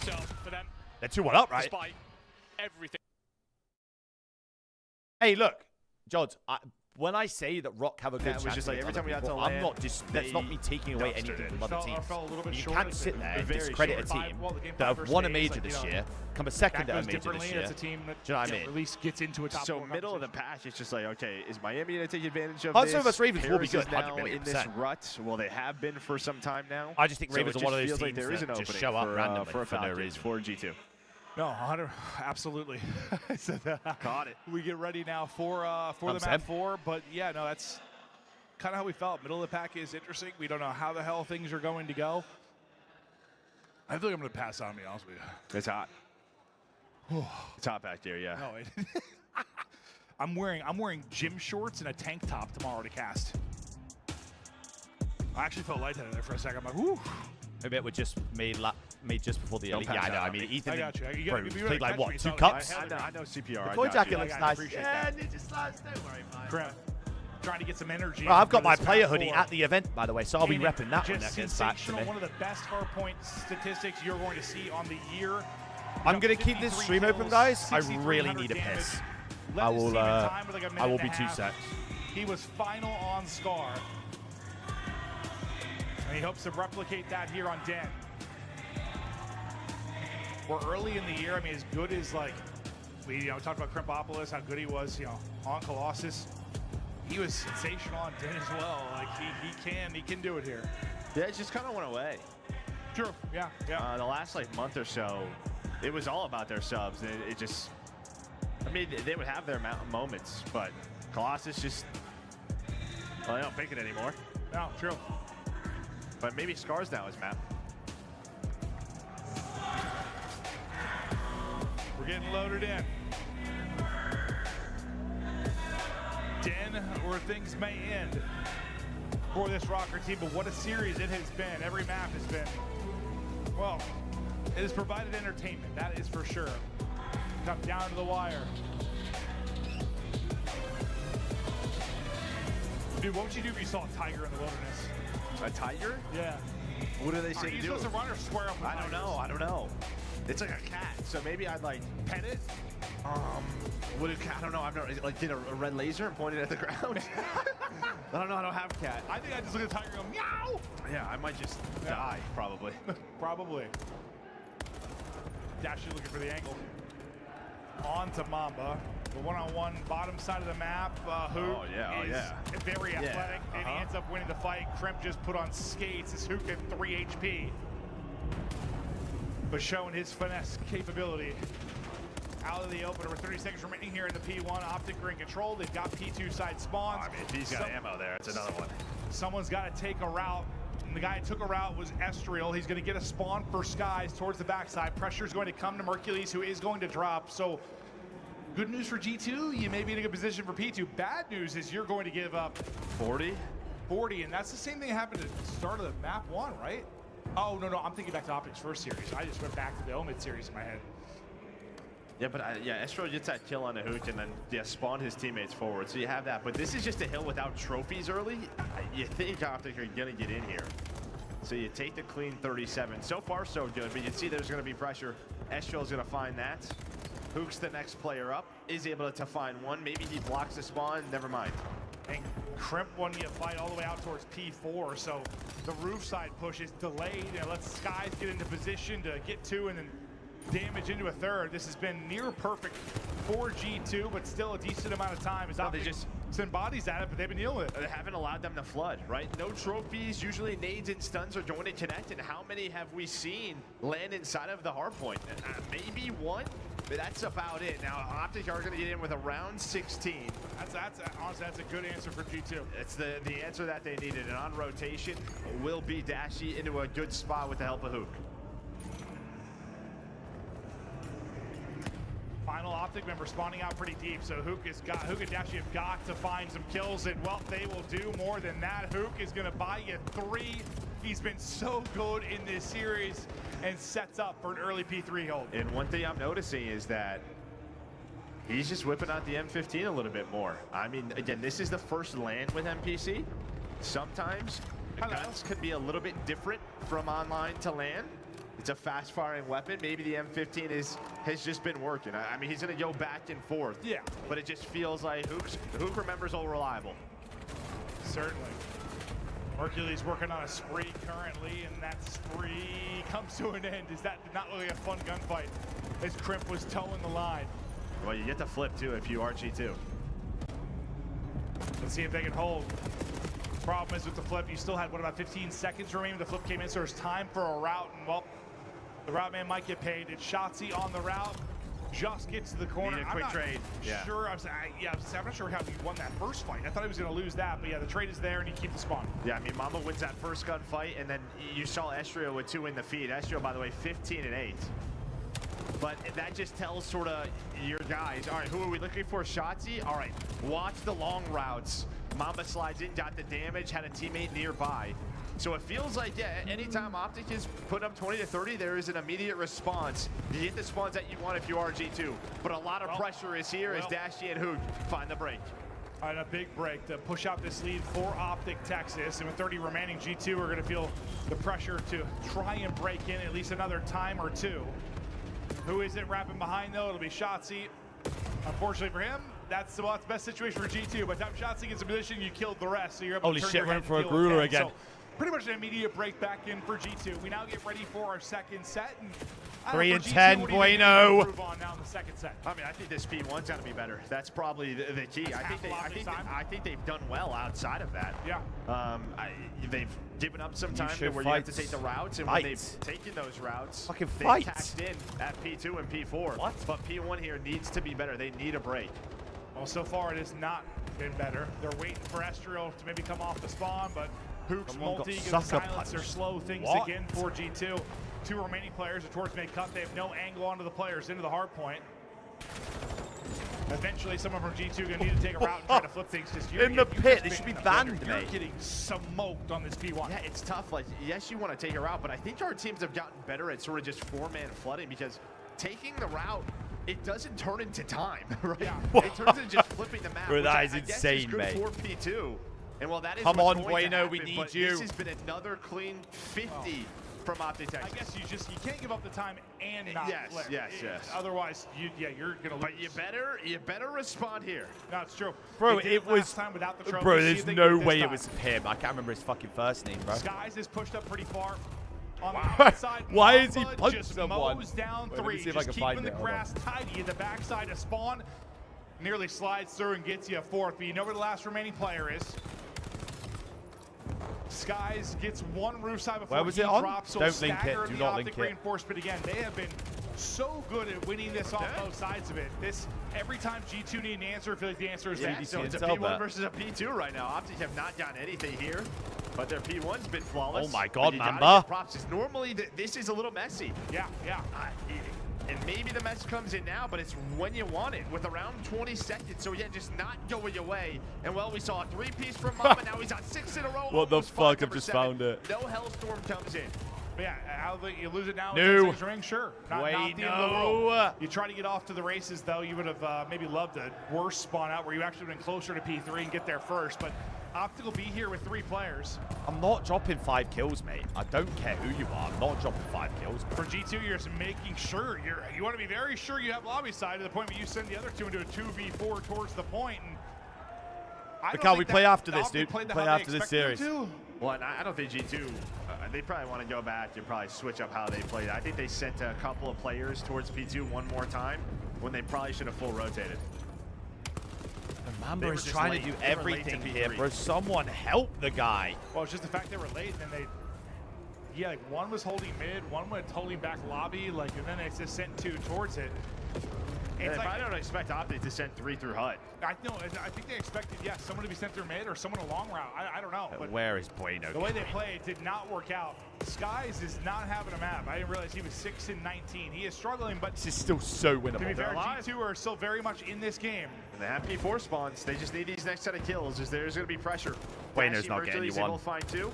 So for them, They're 2-1 up, right? despite everything. Hey, look, Jod, when I say that Rock have a good Yeah, it was chance just like against every time we other got to people, I'm land, not just, that's not me taking away dumpstered anything it. from other I teams. felt a little bit You short. can't sit there and Very discredit a short. team Well, the game that have 5 won a versus major eight, this like, you know, year, come a second that at a goes major differently. this year. It's a team that Do you know what I mean? at least gets into a top So 4 middle of the competition. patch, it's just like, okay, is Miami going to take advantage of Hudson this? versus Ravens will be Paris good, is now 100 in this million%. rut. Well, they have been for some time now. I just think So Ravens it are one of just those feels like teams there is an that just opening show up randomly for a for no Falcons, reason. for G2. No, 100, absolutely. So, Caught it. We get ready now for the Sam. map 4, but yeah, no, that's kind of how we felt. Middle of the pack is interesting. We don't know how the hell things are going to go. I feel like I'm going to pass on, to be honest with you. It's hot. It's hot back there, yeah. No, I'm wearing gym shorts and a tank top tomorrow to cast. I actually felt lightheaded there for a second. I'm like, whoo. Maybe it was just made just before the Don't elite. Yeah, pass I know. out I on mean, me. Ethan I got you. You bro, gotta be played ready to like catch what, me. 2 So, cups? I know CPR. The I coin got jacket you. looks I nice. appreciate Yeah, that. Ninja Slides, don't worry, man. Crap. Trying to get some energy. Well, I've got for my this player map hoodie 4. at the event, by the way, so I'll be And repping that when just that gets back to me. sensational, one of the best hardpoint statistics you're going to see on the year. I'm going to keep this 53 stream open, kills, guys. I 6,300 really need a damage. piss. Led I his will, team in time with like a I minute will and be a 2 half. secs. He was final on Scar. And he hopes to replicate that here on Den. We're early in the year. I mean, as good as like we talked about Krimpopoulos, how good he was, on Colossus. He was sensational on Den as well. Like he can do it here. Yeah, it just kind of went away. True. Yeah. The last like month or so, it was all about their subs. And it just, I mean, they would have their moments, but Colossus just, well, they don't pick it anymore. No, true. But maybe Scar's now his map. We're getting loaded in. Den, where things may end for this Rocker team, but what a series it has been. Every map has been, well, it has provided entertainment, that is for sure. Come down to the wire. Dude, what would you do if you saw a tiger in the wilderness? A tiger? Yeah. What do they say Are to you do? supposed to run or square up with I don't know. I don't know. It's like a cat, so maybe I'd like pet it. Would a cat? I don't know. I've never like did a red laser and pointed at the ground. I don't know. I don't have a cat. I think I just look at the tiger and go meow. Yeah, I might just die probably. Probably. Dash looking for the angle. On to Mamba. The one-on-one bottom side of the map. Hook is very athletic, and he ends up winning the fight. Crimp just put on skates as Hook at 3 HP. But showing his finesse capability. Out of the open, over 30 seconds remaining here in the P1. Optic are in control. They've got P2 side spawns. I mean, if he's got ammo there, it's another one. Someone's got to take a route. And the guy who took a route was Estriel. He's going to get a spawn for Skies towards the backside. Pressure is going to come to Mercules, who is going to drop. So good news for G2, you may be in a good position for P2. Bad news is you're going to give up 40, and that's the same thing that happened at the start of the map 1, right? Oh, no, I'm thinking back to Optic's first series. I just went back to the Omid series in my head. Yeah, but Estro gets that kill on the Hook and then spawn his teammates forward. So you have that. But this is just a hill without trophies early. You think Optic are going to get in here. So you take the clean 37. So far, so good. But you see there's going to be pressure. Estro's going to find that. Hook's the next player up. Is able to find one. Maybe he blocks the spawn. Never mind. And Crimp won the fight all the way out towards P4, so the roof side push is delayed and lets Skies get into position to get 2 and then damage into a 3rd. This has been near perfect for G2, but still a decent amount of time. As They just send bodies at it, but they've been dealing with it. They haven't allowed them to flood, right? No trophies. Usually nades and stuns are going to connect. And how many have we seen land inside of the hard point? Maybe 1, but that's about it. Now, Optic are going to get in with a round 16. Honestly, that's a good answer for G2. It's the answer that they needed. And on rotation will be Dashy into a good spot with the help of Hook. Final Optic member spawning out pretty deep, so Hook and Dashy have got to find some kills, and well, they will do more than that. Hook is going to buy you 3. He's been so good in this series and sets up for an early P3 hold. And one thing I'm noticing is that he's just whipping out the M15 a little bit more. I mean, again, this is the first land with MPC. Sometimes the guns could be a little bit different from online to land. It's a fast-firing weapon. Maybe the M15 has just been working. I mean, he's going to go back and forth. Yeah. But it just feels like Hook remembers all reliable. Certainly. Hercules working on a spree currently, and that spree comes to an end. That did not look like a fun gunfight as Crimp was towing the line. Well, you get the flip, too, if you are G2. Let's see if they can hold. Problem is with the flip, you still had, what, about 15 seconds remaining? The flip came in, so there's time for a route, and well, the route man might get paid. It's Shotzzy on the route, just gets to the corner. Need a quick trade. Sure, I'm not sure how he won that first fight. I thought he was going to lose that, but yeah, the trade is there, and you keep the spawn. Yeah, I mean, Mama wins that first gunfight, and then you saw Estrio with 2 in the feed. Estrio, by the way, 15 and 8. But that just tells sort of your guys, all right, who are we looking for? Shotzzy? All right, watch the long routes. Mamba slides in, got the damage, had a teammate nearby. So it feels like, yeah, anytime Optic is put up 20 to 30, there is an immediate response. You get the spawns that you want if you are G2. But a lot of pressure is here as Dashy and Hook find the break. All right, a big break to push out this lead for Optic Texas. And with 30 remaining, G2 are going to feel the pressure to try and break in at least another time or 2. Who is it wrapping behind, though? It'll be Shotzzy. Unfortunately for him, that's the best situation for G2. By the time Shotzzy gets in position, you killed the rest, so you're able to turn your head for a and grueler again. So pretty much an immediate break back in for G2. We now get ready for our second set. And 3 and 10, bueno. Move on now in the second set. I mean, I think this P1's got to be better. That's probably the key. I think they've done well outside of that. Yeah. They've given up some time to where you have to take the routes, and when they've taken those routes, they've tacked in at P2 and P4. What? But P1 here needs to be better. They need a break. Well, so far it has not been better. They're waiting for Estrio to maybe come off the spawn, but Hook's multi and silence or slow things again for G2. 2 remaining players are towards mid-cut. They have no angle onto the players into the hard point. Eventually, someone from G2 going to need to take a route and try to flip things. In the pit, they should be banned, You're mate. getting smoked on this P1. Yeah, it's tough. Like, yes, you want to take a route, but I think our teams have gotten better at sort of just 4-man flooding because taking the route, it doesn't turn into time, right? Yeah. It turns into just flipping the map. Bro, that is I guess insane, is good mate. for P2. And while that is Come what's on, going to Bueno, we happen, need but you. This has been another clean 50 from Optic Texas. I guess you can't give up the time and not flip. Yes. Otherwise, you're gonna lose. But you better respond here. No, it's true. Bro, They did it was. last time without the trophy. Bro, See there's if they no can do way this it time. was him. I can't remember his fucking first name, bro. Skies is pushed up pretty far. On the backside, Why is he Mamba punched just someone? mows down Wait, let me 3, see if I just can find keeping the it. Hold on. grass tidy at the backside of spawn. Nearly slides through and gets you a 4th, but you know where the last remaining player is. Skies gets 1 roof side before Where was he it on? drops. So Don't link it. stagger Do the not Optic link it. reinforcement again. They have been so good at winning this off both sides of it. Every time G2 need an answer, I feel like the answer is Yeah, so it's a P1 versus a P2 right now. Optic have not gotten anything here, but their P1's been flawless. Oh my But God, you gotta Mamba. give props. Normally, this is a little messy. Yeah. And maybe the mess comes in now, but it's when you want it with around 20 seconds. So yeah, just not going away. And well, we saw a 3-piece from Mamba. Now he's on 6 in a row. What the almost fuck? five, I've just 7. found it. No Hellstorm comes in. But yeah, how you lose it now? No. With 10 seconds sure. Not the end of the world. You try to get off to the races, though. You would have maybe loved a worse spawn out where you actually would have been closer to P3 and get there first. But Optic will be here with 3 players. I'm not dropping 5 kills, mate. I don't care who you are. I'm not dropping 5 kills. For G2, you're just making sure you want to be very sure you have lobby side to the point where you send the other 2 into a 2v4 towards the point. And But can we play after this, dude? Play after this series. Well, I don't think G2, they probably want to go back and probably switch up how they played. I think they sent a couple of players towards P2 one more time when they probably should have full rotated. Mamba is trying to do everything here, bro. Someone help the guy. Well, it's just the fact they were late, and they, yeah, like one was holding mid, one was holding back lobby, like, and then they just sent 2 towards it. It's like, I don't expect Optic to send 3 through HUD. I think they expected, yeah, someone to be sent through mid or someone a long route. I don't know. But where is Bueno? The way they played did not work out. Skies is not having a map. I didn't realize he was 6-19. He is struggling, but this is still so winnable. To be fair, G2 are still very much in this game. And they have P4 spawns. They just need these next set of kills. There's going to be pressure. Bueno's not getting you one. They both find 2.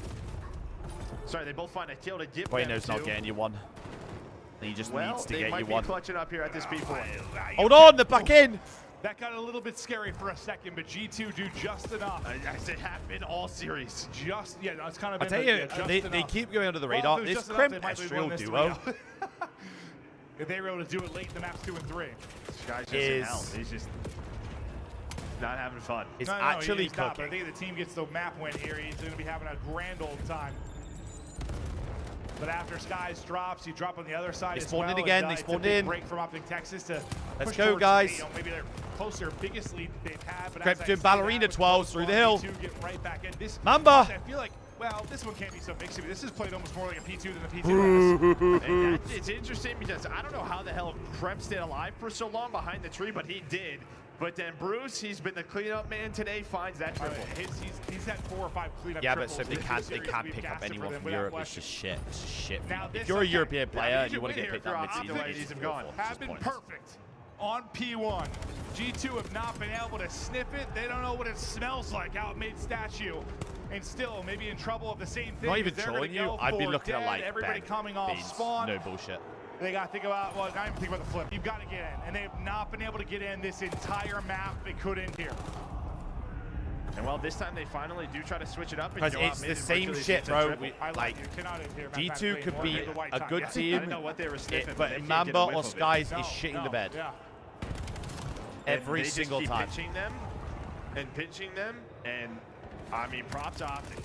Sorry, they both find a kill to give Bueno's them 2. not getting you one. He just needs to get you one. They might be clutching up here at this P4. Hold on, they're back in. That got a little bit scary for a second, but G2 do just enough. As it happened all series. Just, yeah, it's kind of I tell you, they keep going under the radar. This Kremp-Ezreal duo. If they were able to do it late in the maps 2 and 3. This guy's just in hell. He's just not having fun. It's actually he's cooking. Not, but I think the team gets the map win here. He's going to be having a grand old time. But after Skies drops, you drop on the other side. They spawned in again. They spawned in. Break from Optic Texas to let's go, guys. Maybe they're close to their biggest lead they've had. But Kremp doing ballerina 12 through the hill. Right back in. This, Mamba. I feel like, well, this one can't be so mixy. This is played almost more like a P2 than the P2 has. It's interesting because I don't know how the hell Kremp stayed alive for so long behind the tree, but he did. But then Bruce, he's been the cleanup man today, finds that triple. He's had 4 or 5 cleanup yeah, triples. but so they can't pick up anyone from Europe. Question. It's just shit. It's just shit. Now, if you're a European player and you want to get picked up mid-season, have gone. Have been perfect on P1. G2 have not been able to sniff it. They don't know what it smells like out mid-statue. And still, maybe in trouble of the same thing. Not even trolling you. I'd be looking at like everybody coming off beans. spawn. No bullshit. They got to think about, well, not even think about the flip. You've got to get in. And they've not been able to get in this entire map. They couldn't here. And well, this time they finally do try to switch it up. Because it's the same shit, bro. Like, G2 could be a good team, but Mamba or Skies is shitting the bed. Every single time. Pinching them, and I mean, props to Optic.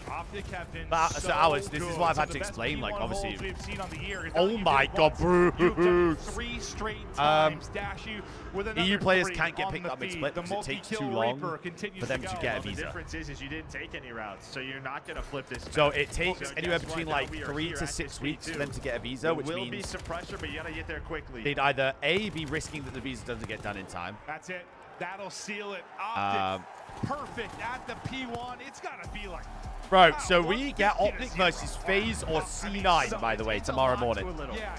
Optic have been so Alice, this is what I've had to explain, like, obviously. We've seen on the year is oh my god, Bruce. 3 straight times dash you with EU players can't get picked up mid-split because it takes too long for them to get a visa. The difference is you didn't take any routes, so you're not going to flip this. So it takes anywhere between like 3 to 6 weeks for them to get a visa, which means there will be some pressure, but you got to get there quickly. They'd either A, be risking that the visa doesn't get done in time. That's it. That'll seal it. Optic, perfect at the P1. It's got to be like... Bro, so we get Optic versus FaZe or C9, by the way, tomorrow morning.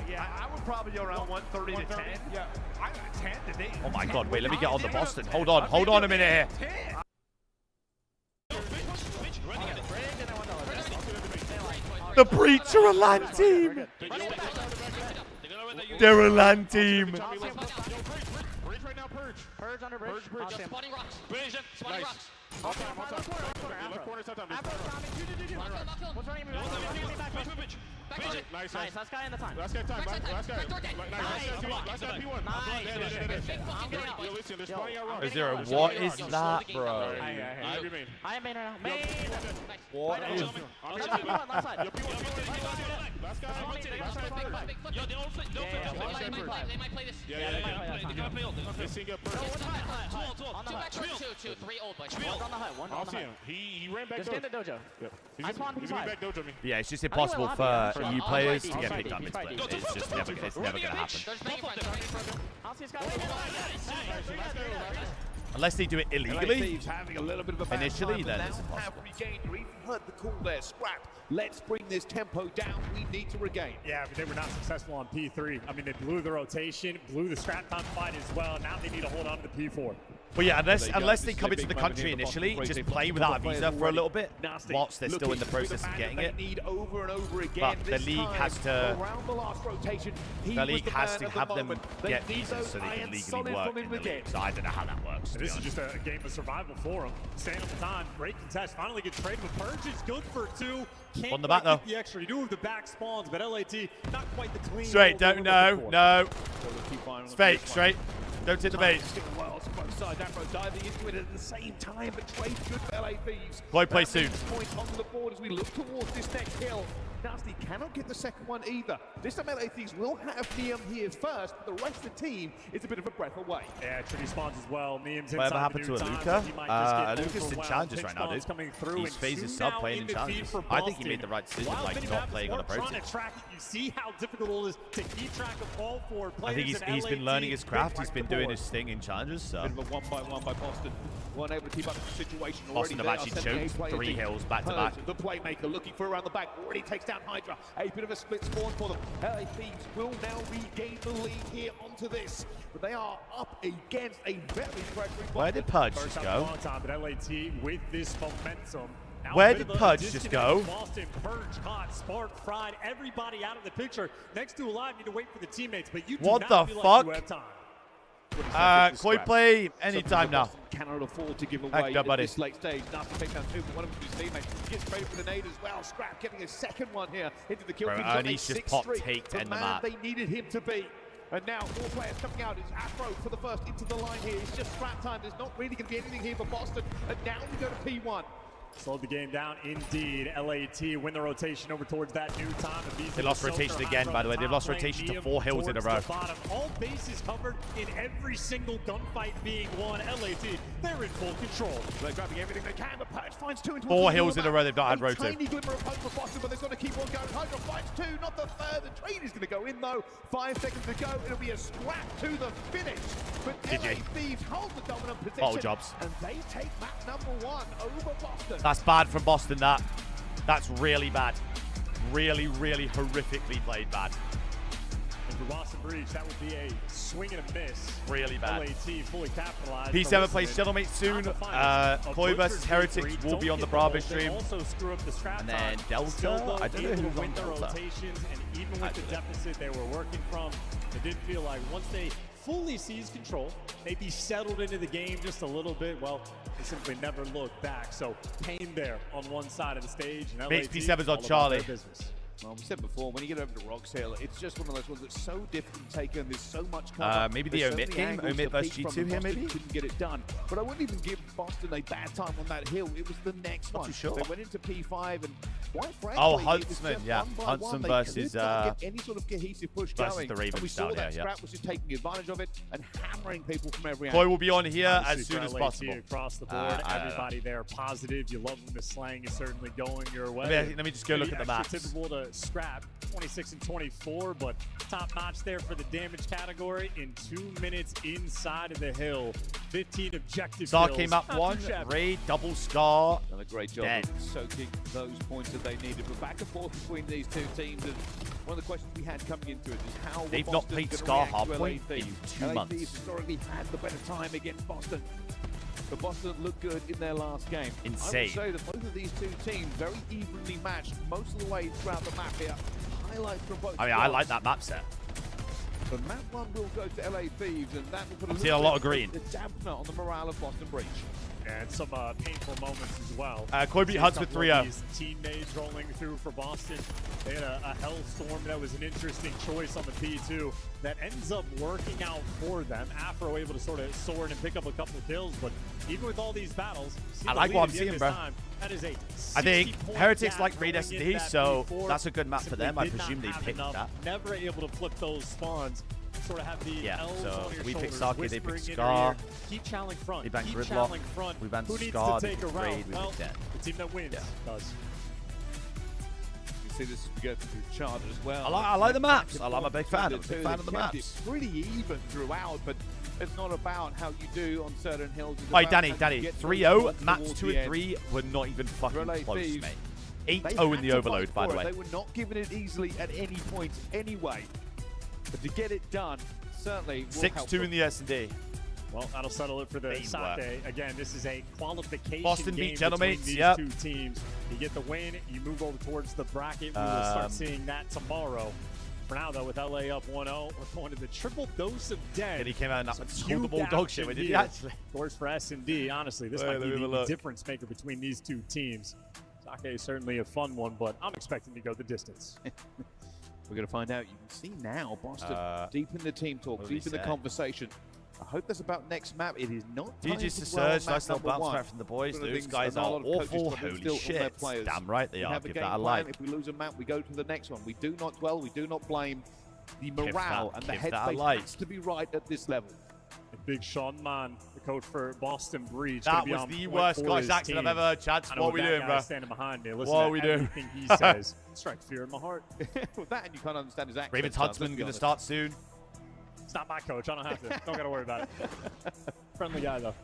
Yeah. I would probably go around 130 to 10. Yeah, I got 10 today. Oh my god, wait, let me get on the Boston. Hold on a minute here. The Breach are a LAN team. They're a LAN team. Purge under bridge. Spawning rocks. Spawning rocks. Nice. Last guy in the time. Last guy time. Last guy. Is there a what is that, bro? I am main right now. Main. What is left side. Last guy. Yo, they all play. They might play this. Yeah, they're gonna play all this. On the hut. 2, 3 old boys. On the hut. One on the hut. He ran back. Just get in the dojo. I spawned P5. Yeah, it's just impossible for EU players to get picked up mid-split. It's just never gonna happen. Unless they do it illegally, initially, then it's impossible. You've heard the call there, Scrap. Let's bring this tempo down. We need to regain. Yeah, but they were not successful on P3. I mean, they blew the rotation, blew the scrap time fight as well. Now they need to hold on to the P4. Well, yeah, unless they come into the country initially, just play without a visa for a little bit, whilst they're still in the process of getting it. But the league has to, have them get visas so they can legally work in the league. So I don't know how that works. This is just a game of survival for them. Staying up the time, great contest. Finally get traded with Purge. Is good for 2. Can't on the back though. The extra. You do have the back spawns, but LAT not quite the clean. Straight, don't know. No. It's fake, straight. Don't take the bait. Still well, so both sides. Afro diving into it at the same time, but Trade's good for LA Thieves. Chloe, play soon. Point on the board as we look towards this next kill. Nasty cannot get the second one either. This time LA Thieves will have Neum here first, but the rest of the team is a bit of a breath away. Yeah, Trinity spawns as well. Neum's inside. Whatever happened to Aluka? Aluka's in challenges right now, dude. He's phases sub playing in challenges. I think he made the right decision, like not playing on a pro team. You see how difficult it is to keep track of all four players. I think he's been learning his craft. He's been doing his thing in challenges. So. Bit of a one by Boston. Weren't able to keep up the situation already. Boston have actually choked 3 hills back to back. The playmaker looking for around the back already takes down Hydra. A bit of a split spawn for them. LA Thieves will now regain the lead here onto this, but they are up against a very pressuring. Where did Pudge just go? But LAT with this momentum. Now where did Pudge just go? Boston, Purge, caught, Spark, fried, everybody out of the picture. Next to Alive, need to wait for the teammates, but you do what not the feel fuck? like you have time. Koi play anytime now. Cannot afford to give away at this late stage. Nasty takes down 2, but one of his teammates gets traded for the nade as well. Scrap getting a second one here into the kill. Ernie's just pop take to end the map. They needed him to be. And now 4 players coming out. It's Afro for the first into the line here. It's just scrap time. There's not really going to be anything here for Boston. And now we go to P1. Slowed the game down indeed. LAT win the rotation over towards that new time. They lost rotation again, by the way. They've lost rotation to 4 hills in a row. All bases covered in every single gunfight being won. LAT, they're in full control. They're grabbing everything they can, but Pudge finds 2 into 4 hills in a row. They've not had roto. Tiny glimmer of hope for Boston, but they've got to keep on going. Hydra finds 2, not the third. The trade is going to go in though. 5 seconds to go. It'll be a scrap to the finish. But LA Thieves hold the dominant position. Bottle jobs. And they take map number 1 over Boston. That's bad from Boston. That's really bad. Really, really horrifically played bad. And for Boston Breach, that would be a swing and a miss. Really bad. LAT fully capitalized. P7 plays Gentlemate soon. Koi versus Heretics will be on the Bravo stream. Also screw up the scrap and then Delta. Still, I don't know who's on Delta. Rotations, and even with the deficit they were working from, it did feel like once they fully seized control, maybe settled into the game just a little bit, well, they simply never looked back. So pain there on one side of the stage. And Mates P7's on Charlie. Well, we said before, when you get over to Rocks Hill, it's just one of those ones that's so difficult to take in. There's so much cover. Maybe the Omit game? Omit versus G2 here, maybe? Couldn't get it done. But I wouldn't even give Boston a bad time on that hill. It was the next one. Too sure. They went into P5 and quite frankly, Huntsman, yeah. Huntsman versus any sort of cohesive push going. The Ravens and we saw down that here, Scrap was just taking advantage of it and hammering people from every Koi angle. will be on here as soon as possible. Across the board, everybody there positive. You love when the slang is certainly going your way. Let me just go look at the maps. Typical to Scrap. 26 and 24, but top notch there for the damage category in 2 minutes inside of the hill. 15 objective Star kills. came up 1, Raid, double Scar. Done a great job of soaking those points that they needed. But back and forth between these two teams, and one of the questions we had coming into it is how they've not played Scar hardpoint in 2 months. LA Thieves historically had the better time against Boston. But Boston looked good in their last game. Insane. I would say that both of these two teams very evenly matched most of the way throughout the map here. Highlights from both. I mean, I like that map set. The map 1 will go to LA Thieves, and that will put I'm seeing a lot of green. The dampener on the morale of Boston Breach. And some painful moments as well. Koi beat Huds with 3-0. Teammates rolling through for Boston. They had a Hellstorm that was an interesting choice on the P2 that ends up working out for them. Afro able to sort of soar and pick up a couple of kills, but even with all these battles, I like what I'm seeing, bro. That is a I think Heretics like Raid SD, so that's a good map for them. I presume they picked that. Never able to flip those spawns. Sort of have the L's so on your we picked shoulders, Sake, they picked whispering Scar. Keep channeling front. We banned Keep Gridlock. channeling front. We banned Who needs Scar. to take a round? Raid. Well, the team that wins does. You see this as we go through the chart as well. I like the maps. I'm a big fan. I'm a big fan of the maps. It's pretty even throughout, but it's not about how you do on certain hills. Wait, Danny, 3-0. Maps 2 and 3 were not even fucking close, mate. 8-0 in the overload, by the way. They were not given it easily at any point anyway. But to get it done, certainly will help 6-2 in the S&D. Well, that'll settle it for the Sake. Again, this is a qualification Boston game beat Gentlemate, between these two teams. You get the win, you move over towards the bracket. We will start seeing that tomorrow. For now, though, with LA up 1-0, we're going to the triple dose of dead. And he came out and schooled the ball dog shit. Did he actually? Of course, for S&D, honestly, this might be the difference maker between these two teams. Sake is certainly a fun one, but I'm expecting to go the distance. We're going to find out. You can see now Boston deep in the team talk, deep in the conversation. I hope that's about next map. It is not. DJ's to Surge. Nice little bounce back from the boys. Those guys are awful. Holy shit. Damn right they are. Give that a like. If we lose a map, we go to the next one. We do not dwell. We do not blame. The morale and the headspace has to be right at this level. Big Sean Man, the coach for Boston Breach. That was the worst Scottish accent I've ever heard, Chad. What are we doing, bro? Standing behind me. Listen what are we doing? Everything he says. Strike fear in my heart. With that, and you can't understand his accent. Ravens Huntsman going to start soon. It's not my coach. I don't have to. Don't got to worry about it. Friendly guy, though.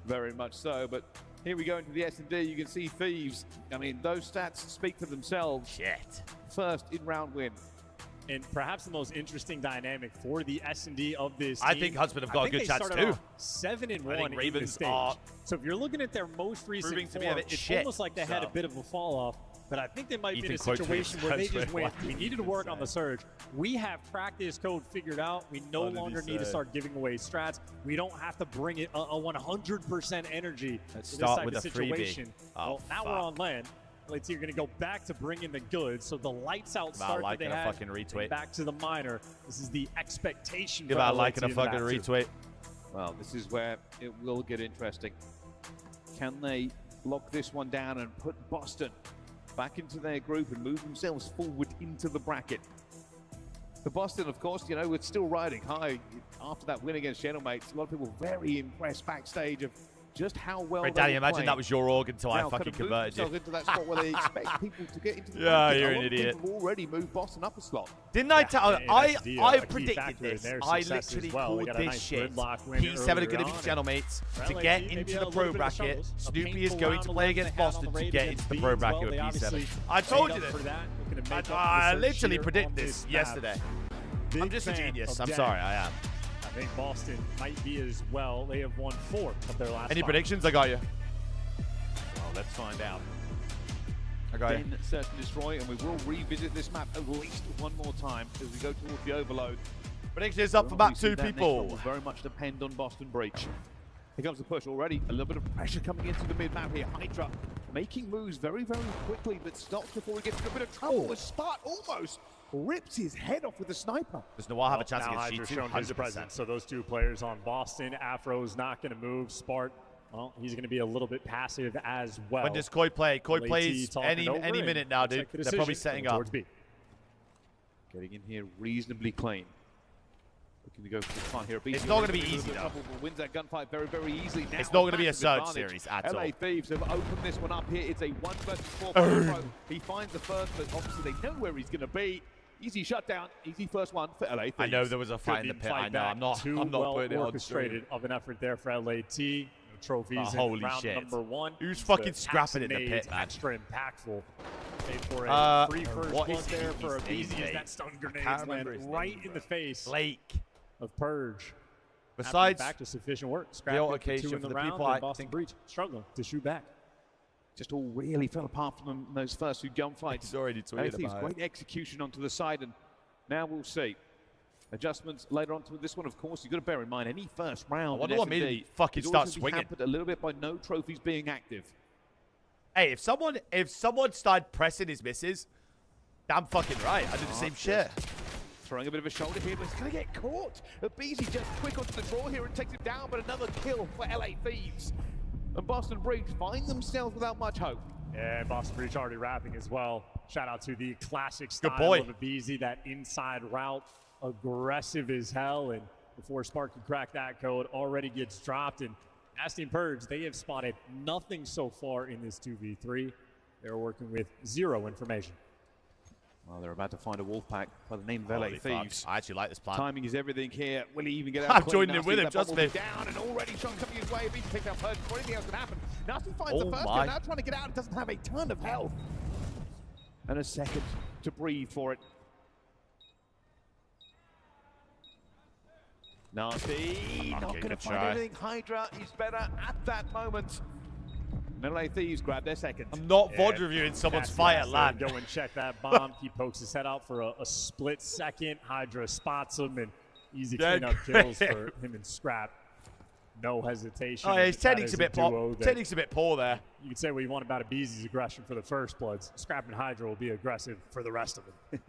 Very much so. But here we go into the S&D. You can see Thieves. I mean, those stats speak for themselves. Shit. First in-round win. And perhaps the most interesting dynamic for the S&D of this team. I think Huntsman have got a good chance too. 7-1 Ravens in the stage. are so if you're looking at their most recent form, it's almost like they had a bit of a fall off. But I think they might be in a situation where they just went, we needed to work on the surge. We have cracked this code figured out. We no longer need to start giving away strats. We don't have to bring it a 100% energy to this type of situation. Well, now we're on land. LAT are going to go back to bringing the goods. So the lights out start that they had back to the minor. This is the expectation. Give out like and a fucking retweet. Well, this is where it will get interesting. Can they lock this one down and put Boston back into their group and move themselves forward into the bracket? For Boston, of course, you know, it's still riding high after that win against Gentlemates. A lot of people very impressed backstage of just how well Right, Daddy, imagine that was your org until I fucking converted you. Into that spot where they expect people to get into the yeah, you're an idiot. People already moved Boston up a slot. Didn't I tell I predicted this. I literally called this shit. P7 are going to be Gentlemates to get into the pro bracket. Snoopy is going to play against Boston to get into the pro bracket with P7. I told you this. I literally predicted this yesterday. I'm just a genius. I'm sorry, I am. I think Boston might be as well. They have won 4 of their last 5. Any predictions? I got you. Well, let's find out. I got you. Search and Destroy, and we will revisit this map at least one more time as we go towards the overload. Predictions up for map 2, people. Will very much depend on Boston Breach. Here comes the push already. A little bit of pressure coming into the mid-map here. Hydra making moves very, very quickly, but stops before he gets into a bit of trouble. The Spart almost rips his head off with the sniper. Does Noah have a chance now against Hydra G2? shown his presence. So those 2 players on Boston. Afro's not going to move. Spart, well, he's going to be a little bit passive as well. When does Koi play? Koi plays any minute now, dude. They're probably setting up. B. Getting in here reasonably clean. Looking to go for the fight here. It's not going to be easy, though. Wins that gunfight very, very easily. Now it's not going to be a surge series at all. LA Thieves have opened this one up here. It's a 1 versus 4. He finds the first, but obviously they know where he's going to be. Easy shutdown, easy first one for LA Thieves. I know there was a fight in the pit. I know. I'm not putting it on orchestrated of an effort there for LAT. No trophies in holy round shit. number 1. Who's fucking scrapping in the pit, man? Extra impactful. Made for a free first what blood is there for a his BZ name? as that stun grenades land right in the face Blake of Purge. Besides back to sufficient work. the Scrapped altercation 2 in for the the round, people, and I Boston think Breach struggling to shoot back. Just all really fell apart from them, those first 2 gunfights. He's already tweeted about great execution onto the side, and now we'll see. Adjustments later on to this one, of course. You've got to bear in mind, any first round I wonder what made him fucking start swinging. Hampered a little bit by no trophies being active. Hey, if someone started pressing his misses, damn fucking right. I did the same shit. Throwing a bit of a shoulder here, but it's going to get caught. Abizi just quick onto the draw here and takes it down, but another kill for LA Thieves. And Boston Breach find themselves without much hope. Yeah, Boston Breach already wrapping as well. Shout out to the classic style of Abizi, that inside route, aggressive as hell, and before Spark can crack that code, already gets dropped. And Nasty and Purge, they have spotted nothing so far in this 2v3. They're working with 0 information. Well, they're about to find a Wolfpack by the name of LA Thieves. I actually like this plan. Timing is everything here. Will he even get out? I'm joining in with him, just me. Down and already shot coming his way. He's picked up Purge before anything else can happen. Nasty finds the first kill. Now trying to get out. Doesn't have a ton of health. And a second to breathe for it. Nasty, not going to find anything. Hydra is better at that moment. LA Thieves grab their second. I'm not VOD reviewing someone's fight at land. Go and check that bomb. He pokes his head out for a split second. Hydra spots him, and easy cleanup kills for him and Scrap. No hesitation. Oh, his technique's a bit poor. Technique's a bit poor there. You can say what you want about Abizi's aggression for the first bloods. Scrap and Hydra will be aggressive for the rest of it.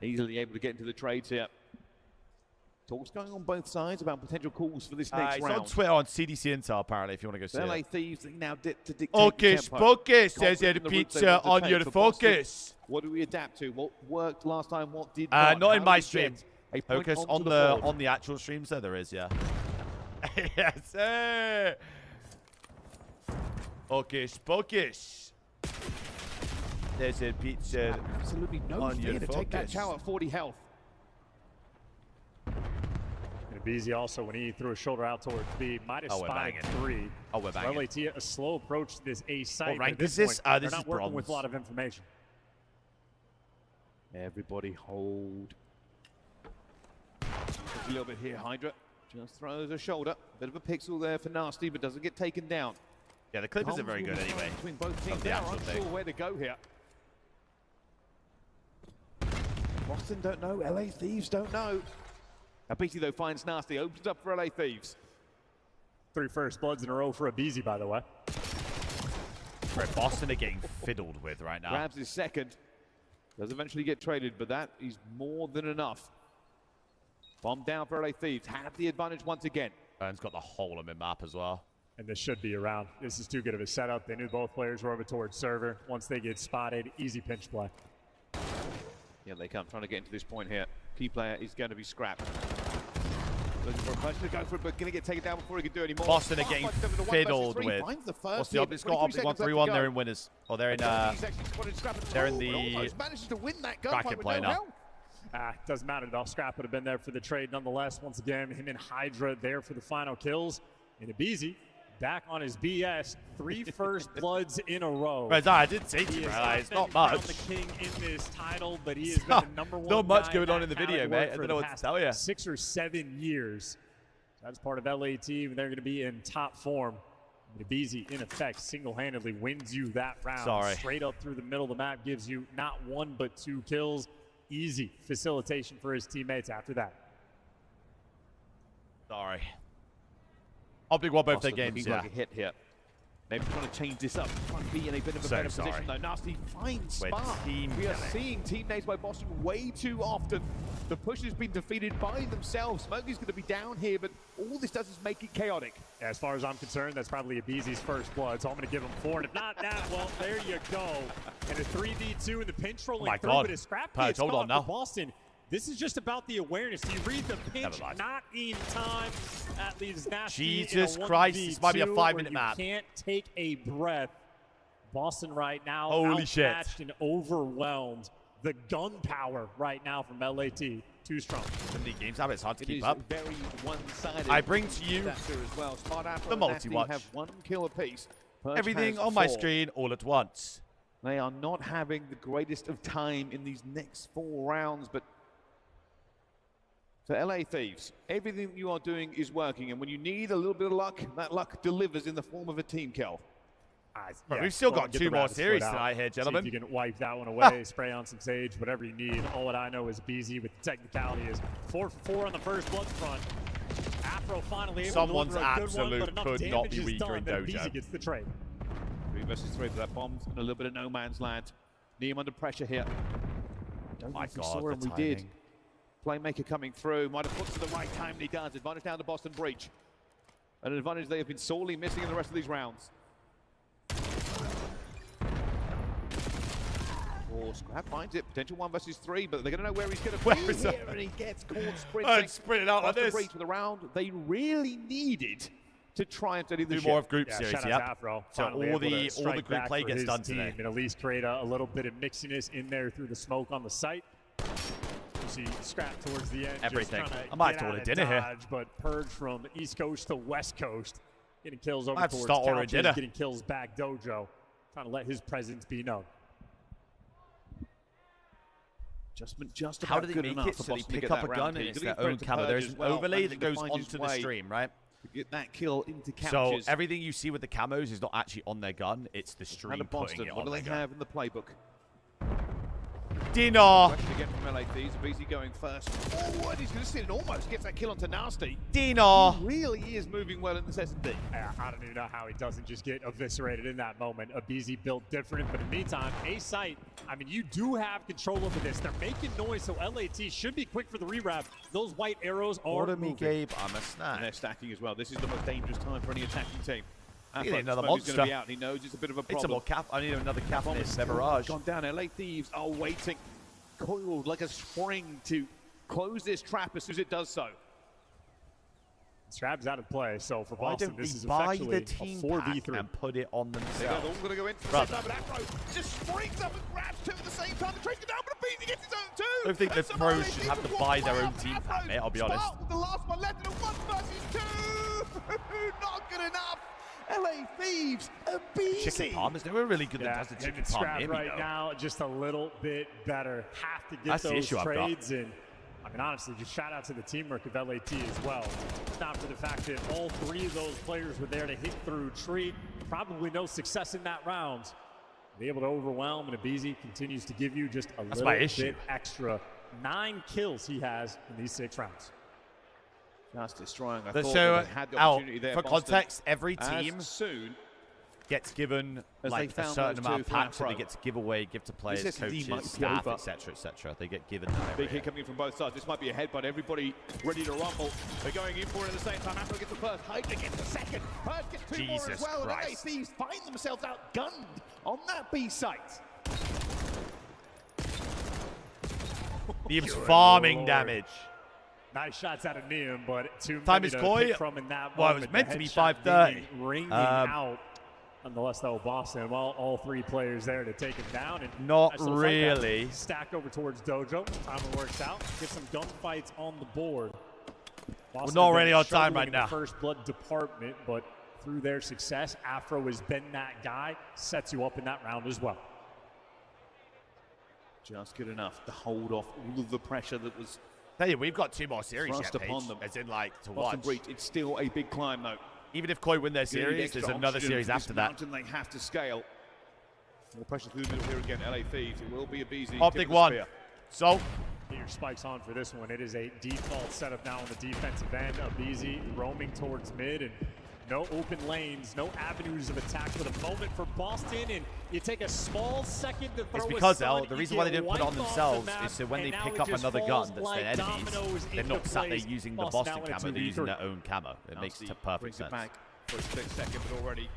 Easily able to get into the trades here. Talks going on both sides about potential calls for this next It's round. on Twitter on CDC Intel, apparently, if you want to go see LA it. Thieves now to dictate Focus, the tempo. focus, says Confident the in the route they pizza want to on take your for Boston. focus. What do we adapt to? What worked last time? What did Not How in my do we stream. get a point Focus onto on board? the actual streams. There is, yeah. Yes, sir. Focus, focus. There's a pizza. Absolutely no on fear your to take that focus. Chow at 40 health. And Beezy also, when he threw a shoulder out towards B, might have Oh, we're spotted banging. 3. Oh, we're So banging. LAT, a slow approach to this A site. What but rank at this is this? point, This they're is not working with a bronze. lot of information. Everybody hold. Just a little bit here, Hydra. Just throws a shoulder. Bit of a pixel there for Nasty, but doesn't get taken down. Yeah, the clip isn't very good anyway. Between both of teams, the they are actual unsure thing. where to go here. Boston don't know. LA Thieves don't know. Abiti, though, finds Nasty. Opens up for LA Thieves. 3 first bloods in a row for Abizi, by the way. Right, Boston are getting fiddled with right now. Grabs his second. Does eventually get traded, but that is more than enough. Bomb down for LA Thieves. Have the advantage once again. Burns got the whole of mid-map as well. And this should be around. This is too good of a setup. They knew both players were over towards server. Once they get spotted, easy pinch play. Yeah, they come trying to get into this point here. Key player is going to be scrapped. Looking for a punch to go for it, but going to get taken down before he can do any more. Boston are getting fiddled with. Finds the What's first the hit, Optics but got? 23 Optic 1 seconds left 3-1. to They're go. in winners. Or they're in They're in the manages to win that bracket gunfight play with no now. help. Doesn't matter though. Scrap would have been there for the trade nonetheless. Once again, him and Hydra there for the final kills. And Abizi back on his BS. 3 first bloods in a row. Right, I did say to He you, has right, it's been not crowned much. the king in this title, but he has been the number 1 Not much guy going on that in the video, category mate. I for don't know the what to past tell you. 6 or 7 years. That's part of LAT, and they're going to be in top form. Abizi, in effect, single-handedly wins you that round. Sorry. Straight up through the middle of the map, gives you not 1 but 2 kills. Easy facilitation for his teammates after that. Sorry. Optic won both their Boston games, looking yeah. like a hit here. They're trying to change this up, trying to be in a bit of a So better sorry. position though. Nasty finds We're Spark. team We are killing. seeing teammates by Boston way too often. The push has been defeated by themselves. Smokey's going to be down here, but all this does is make it chaotic. As far as I'm concerned, that's probably Abizi's first blood, so I'm going to give him 4. And if not that, well, there you go. And a 3v2 in the pinch rolling my through, God. but his scrap Pudge, gets hold caught on now. for Boston. This is just about the awareness. You read the pinch, Never mind. not in time. That leaves Nasty Jesus in a Christ, this might be a 1v2 5-minute where map. You can't take a breath. Boston right now Holy shit. outmatched and overwhelmed. The gun power right now from LAT. Too strong. So many games have it, it's hard to It keep is up. very one-sided. I bring to you That's as well. Smart Afro the and Nasty multi-watch. have 1 kill apiece. Perch Everything has on my 4. screen all at once. They are not having the greatest of time in these next 4 rounds, but for LA Thieves, everything you are doing is working, and when you need a little bit of luck, that luck delivers in the form of a team kill. Right, we've still go got get 2 the more rabbit series foot out. tonight here, See gentlemen. if you can wipe that one away, spray on some sage, whatever you need. All what I know is BZ with the technicality is 4 for 4 on the first blood front. Afro finally able Someone's to deliver a good absolute one, but enough could not damage be is weaker done in that Dojo. BZ gets the trade. 3 versus 3 for that bomb, and a little bit of no man's land. Neem under pressure here. Don't know My if we God, saw the him, we did. timing. Playmaker coming through, might have put to the right time, and he does. Advantage down to Boston Breach. An advantage they have been sorely missing in the rest of these rounds. Oh, Scrap finds it. Potential 1 versus 3, but they're going to know where he's going to be Where is here, it? and he gets caught Oh, sprinting. it's sprinting out like Boston this. Breach with a round they really needed to triumph any of the Do ship. more of group Yeah, series, shout out yep. to Afro. So Finally all able to the strike group back play for gets his done team today. and at least create a little bit of mixiness in there through the smoke on the site. You see Scrap towards the end. Everything. Just trying to I might get have to order out of dinner here. dodge, but purge from East Coast to West Coast. Getting kills over I have to towards start ordering couches, dinner. getting kills back Dojo. Trying to let his presence be known. Adjustment just How about do they good make enough it for so they Boston to pick get up that a round gun and clear. it's Good their throw own to camera? Purge There's as an well, overlay managing that to goes find his onto the way stream, right? to get that kill into couches. So everything you see with the camos is not actually on their gun, it's the stream And putting Boston, it what on do their they gun. have in the playbook? Dinar. Question again from LA Thieves. aBeZy going first forward. He's going to sit and almost gets that kill onto Nasty. Dinar. He really is moving well in this S&D. I don't even know how he doesn't just get eviscerated in that moment. aBeZy built different, but in the meantime, A-Site, I mean, you do have control over this. They're making noise, so LAT should be quick for the rewrap. Those white arrows are Order me, moving. Gabe. I'm a snack. And they're stacking as well. This is the most dangerous time for any attacking team. He need another Smoke is monster. gonna be out. He knows it's a bit of a problem. It's a more cap. I need another cap in this Bomb Barrage. gone down. LA Thieves are waiting, coiled like a spring to close this trap as soon as it does so. Strab's out of play, so for Why Boston, don't this they is buy effectively the a team 4v3. pack and put it on They're themselves? all going to go in. Brother. But Afro just springs up and grabs two at the same time. The trade's down, but aBeZy gets his own two. I don't think the pros should have to buy their own team pack, mate. I'll be honest. The last one left in a 1 versus 2. Not good enough. LA Thieves, aBeZy. Chicken Palm is doing really good. Yeah, That does the him chicken and palm Scrap near me, right though. now, just a little bit better. Have to get That's the those issue I've got. trades in. I mean, honestly, just shout out to the teamwork of LAT as well. It's not for the fact that all three of those players were there to hit through tree. Probably no success in that round. Be able to overwhelm, and aBeZy continues to give you just a That's little my issue. bit extra. 9 kills he has in these 6 rounds. Just destroying. I But thought so, that they had the opportunity there. for Boston, context, every as team soon gets given as like they a found certain those amount of two packs that through they get to give away, give to players, S&D might coaches, be staff, over. etc., etc. They get given that every Big hit coming in from both sides. This might be a headbutt. Everybody ready to rumble. They're going in for it at the same time. Afro gets the first. Hydra gets the second. Hurd gets 2 more as Jesus well. And LA Christ. Thieves find themselves outgunned on that B site. Thieves farming damage. Nice shots out of Neum, but too Time many is to Koi. pick from in that Well, it moment. was meant The to be headshot 5:30. ringing out. Nonetheless, though, Boston, well, all 3 players there to take him down. And Not nice little fight back. really. Stack over towards Dojo. Time works out. Get some gunfights on the board. Boston not again really on time struggling right in now. the first blood department, but through their success, Afro has been that guy. Sets you up in that round as well. Just good enough to hold off all of the pressure that was Tell you, we've got 2 more series thrust yet, upon Paige, them. as in like to Boston watch. Breach, it's still a big climb though. Even if Koi win their Gonna need series, extra there's another oxygen series for this after that. mountain they have to scale. More pressure through the middle here again. LA Thieves. It will be aBeZy. Optic 1. So, Get your spikes on for this one. It is a default setup now on the defensive end. aBeZy roaming towards mid, and no open lanes, no avenues of attack for the moment for Boston. And you take a small second to throw it's because, a stun, the you reason why they get didn't put it on wiped off themselves the map, is so when and they now pick it up just another falls gun that's like their enemies, dominoes they're into not sat there place. using the Boston Boston now in a camo, they're using 2v3. their own camo. It makes Nasty perfect brings sense. it back for a split second, but already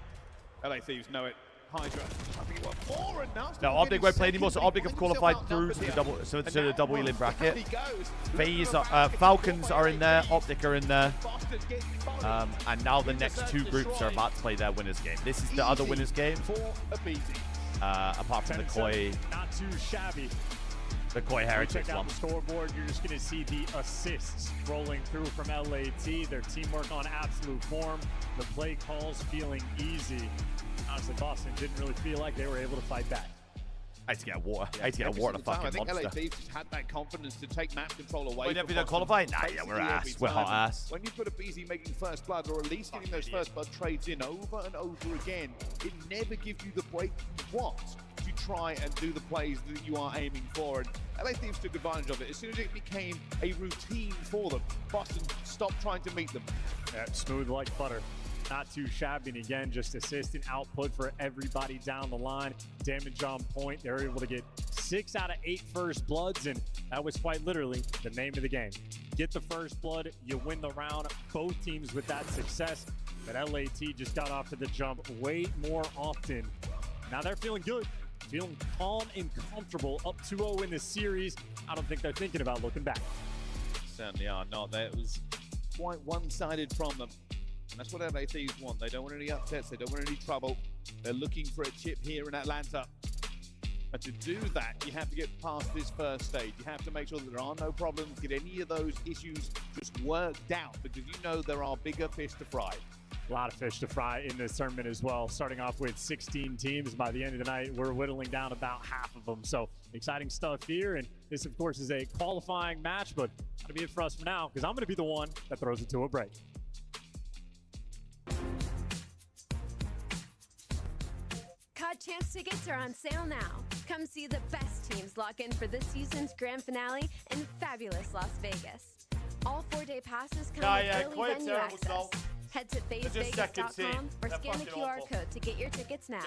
LA Thieves know it. Hydra, I think it was 4 and Nasty. No, Optic won't play anymore, so Optic have qualified through to the double, to the double wheeling bracket. FaZe, Falcons are in there, Optic are in there, and now the next 2 groups are about to play their winners game. This is the other winners game, apart from the Koi, Not too shabby. the Koi Check Heretics out one. the scoreboard. You're just going to see the assists rolling through from LAT. Their teamwork on absolute form. The play calls feeling easy. Honestly, Boston didn't really feel like they were able to fight back. I had to get water. I had to get water to I fucking think LA monster. Thieves just had that confidence to take map control away. Wait, from we don't Boston qualify? Nah, yeah, basically we're ass. every We're hot time. ass. When you've got aBeZy making first blood, or at least getting those first blood trades in over and over again, it never gives you the break you want to try and do the plays that you are aiming for. And LA Thieves took advantage of it. As soon as it became a routine for them, Boston stopped trying to meet them. Yeah, smooth like butter. Not too shabby, and again, just assistant output for everybody down the line. Damage on point. They're able to get 6 out of 8 first bloods, and that was quite literally the name of the game. Get the first blood, you win the round. Both teams with that success, but LAT just got off to the jump way more often. Now they're feeling good, feeling calm and comfortable, up 2-0 in this series. I don't think they're thinking about looking back. Certainly are not. It was quite one-sided from them. And that's what LA Thieves want. They don't want any upsets. They don't want any trouble. They're looking for a chip here in Atlanta. But to do that, you have to get past this first stage. You have to make sure that there are no problems, get any of those issues just worked out, because you know there are bigger fish to fry. A lot of fish to fry in this tournament as well. Starting off with 16 teams. By the end of the night, we're whittling down about half of them. So exciting stuff here. And this, of course, is a qualifying match, but that'll be it for us for now, because I'm going to be the one that throws it to a break. COD Champs tickets are on sale now. Come see the best teams lock in for this season's grand finale in fabulous Las Vegas. All 4-day passes come with early venue access. Head to FazeVegas.com or scan the QR code to get your tickets now.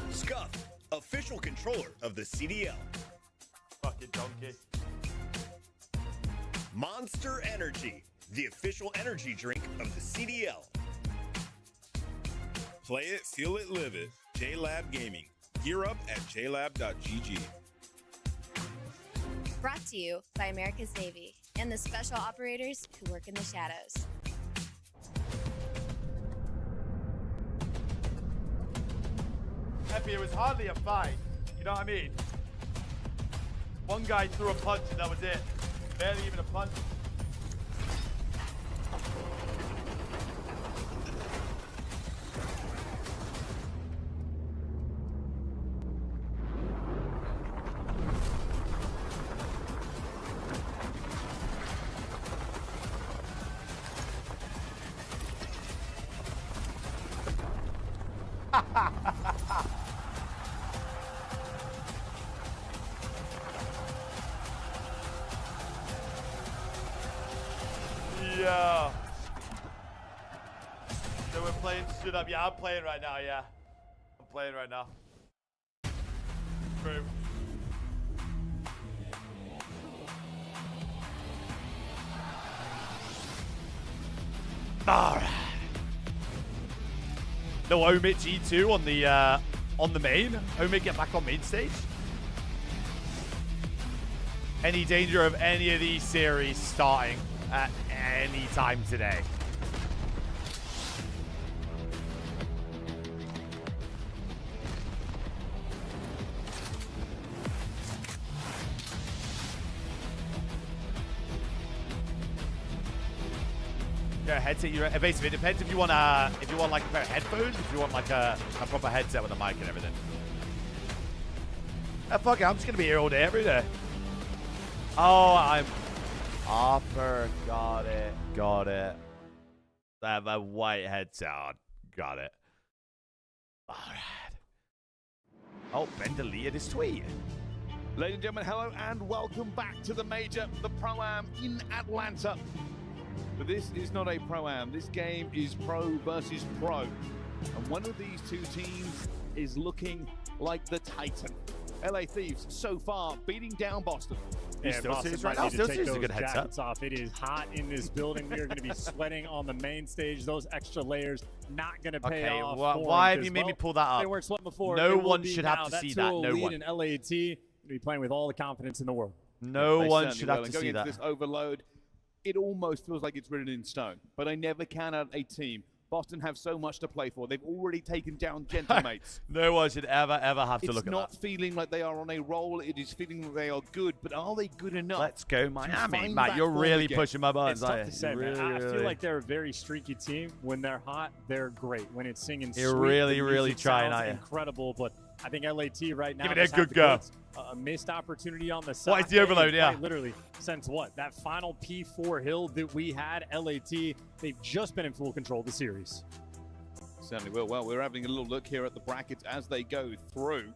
Scuff, official controller of the CDL. Fucking donkey. Monster Energy, the official energy drink of the CDL. Play it, feel it, live it. JLab Gaming. Gear up at jlab.gg. Brought to you by America's Navy and the special operators who work in the shadows. Epi, it was hardly a fight. You know what I mean? One guy threw a punch and that was it. Barely even a punch. Yeah. So we're playing stood up. Yeah, I'm playing right now. Yeah. I'm playing right now. True. Alright. No Omit G2 on the main. Omit get back on main stage. Any danger of any of these series starting at any time today? Yeah, headset. You're basically it depends if you want like a pair of headphones, if you want like a proper headset with a mic and everything. Fuck it, I'm just gonna be here all day, every day. Oh, I'm Hopper. Got it. Got it. I have a white headset on. Got it. All right. Oh, Ben deleted his tweet. Ladies and gentlemen, hello and welcome back to the major, the Pro-Am in Atlanta. But this is not a Pro-Am. This game is Pro versus Pro. And one of these two teams is looking like the Titan. LA Thieves so far beating down Boston. Yeah, still sees right now. Still sees a good headset. Off. It is hot in this building. We are going to be sweating on the main stage. Those extra layers not going to pay off. Why have you made me pull that up? They weren't sweating before. No one should have to see that. No one. In LAT, going to be playing with all the confidence in the world. No one should have to see that. This overload, it almost feels like it's written in stone. But I never count out a team. Boston have so much to play for. They've already taken down Gentlemates. No one should ever have to look at that. It's not feeling like they are on a roll. It is feeling that they are good. But are they good enough? Let's go, Miami. Matt, you're really pushing my buttons. It's tough to say, man. I feel like they're a very streaky team. When they're hot, they're great. When it's singing sweet, you're really trying, aren't you? Incredible, but I think LAT right now give it a good go. A missed opportunity on the side. What is the overload? Yeah. Literally, since what? That final P4 hill that we had, LAT, they've just been in full control of the series. Certainly will. Well, we're having a little look here at the brackets as they go through.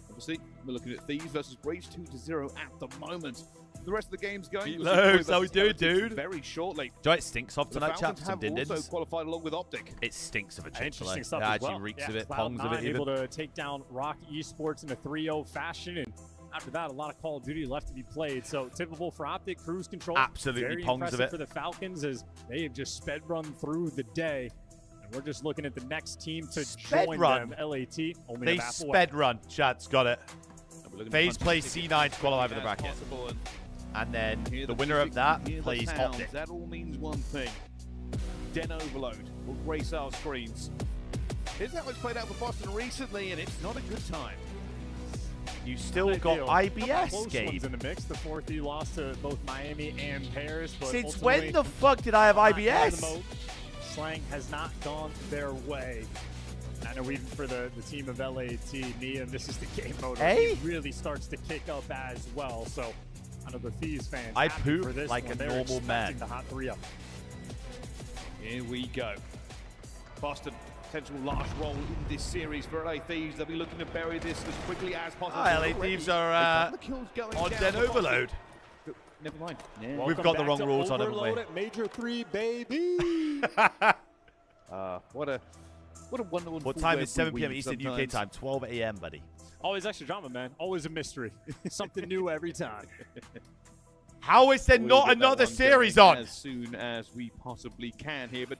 Obviously, we're looking at Thieves versus Breeze 2-0 at the moment. The rest of the game's going. Hello, how we doing, dude? Very shortly. Do it stinks off tonight, chaps? Some have also qualified along with Optic. It stinks of a Chick-fil-A. Interesting stuff it as actually well. reeks of it, Cloud9 pongs of it even. Able to take down Rock Esports in a 3-0 fashion, and after that, a lot of Call of Duty left to be played. So typical for Optic, cruise control. Absolutely very pongs impressive of it. for the Falcons as they have just sped run through the day. And we're just looking at the next team to join them, LAT. Only they sped run. Chat's got it. FaZe plays C9 to qualify for the bracket. And then the winner of that plays Optic. That all means one thing. Den Overload will grace our screens. Here's how it's played out for Boston recently, and it's not a good time. You still got IBS, Gabe. In the mix. The fourth you lost to both Miami and Paris. But since when the fuck did I have IBS? Slang has not gone their way. I know even for the team of LAT, Nia, this is the game mode. Hey? It really starts to kick up as well. So I know the Thieves fans. I for poop this like one. a They're normal man. The hot 3-up. Here we go. Boston Potential last roll in this series for LA Thieves. They'll be looking to bury this as quickly as possible. LA Thieves are on Den Overload. Never mind. Yeah. We've got the wrong rules on, haven't we? At Major 3, baby. What a wonderful. What time is 7 p.m. Eastern UK time? 12 a.m., buddy. Always extra drama, man. Always a mystery. Something new every time. How is there not another series on? As soon as we possibly can here, but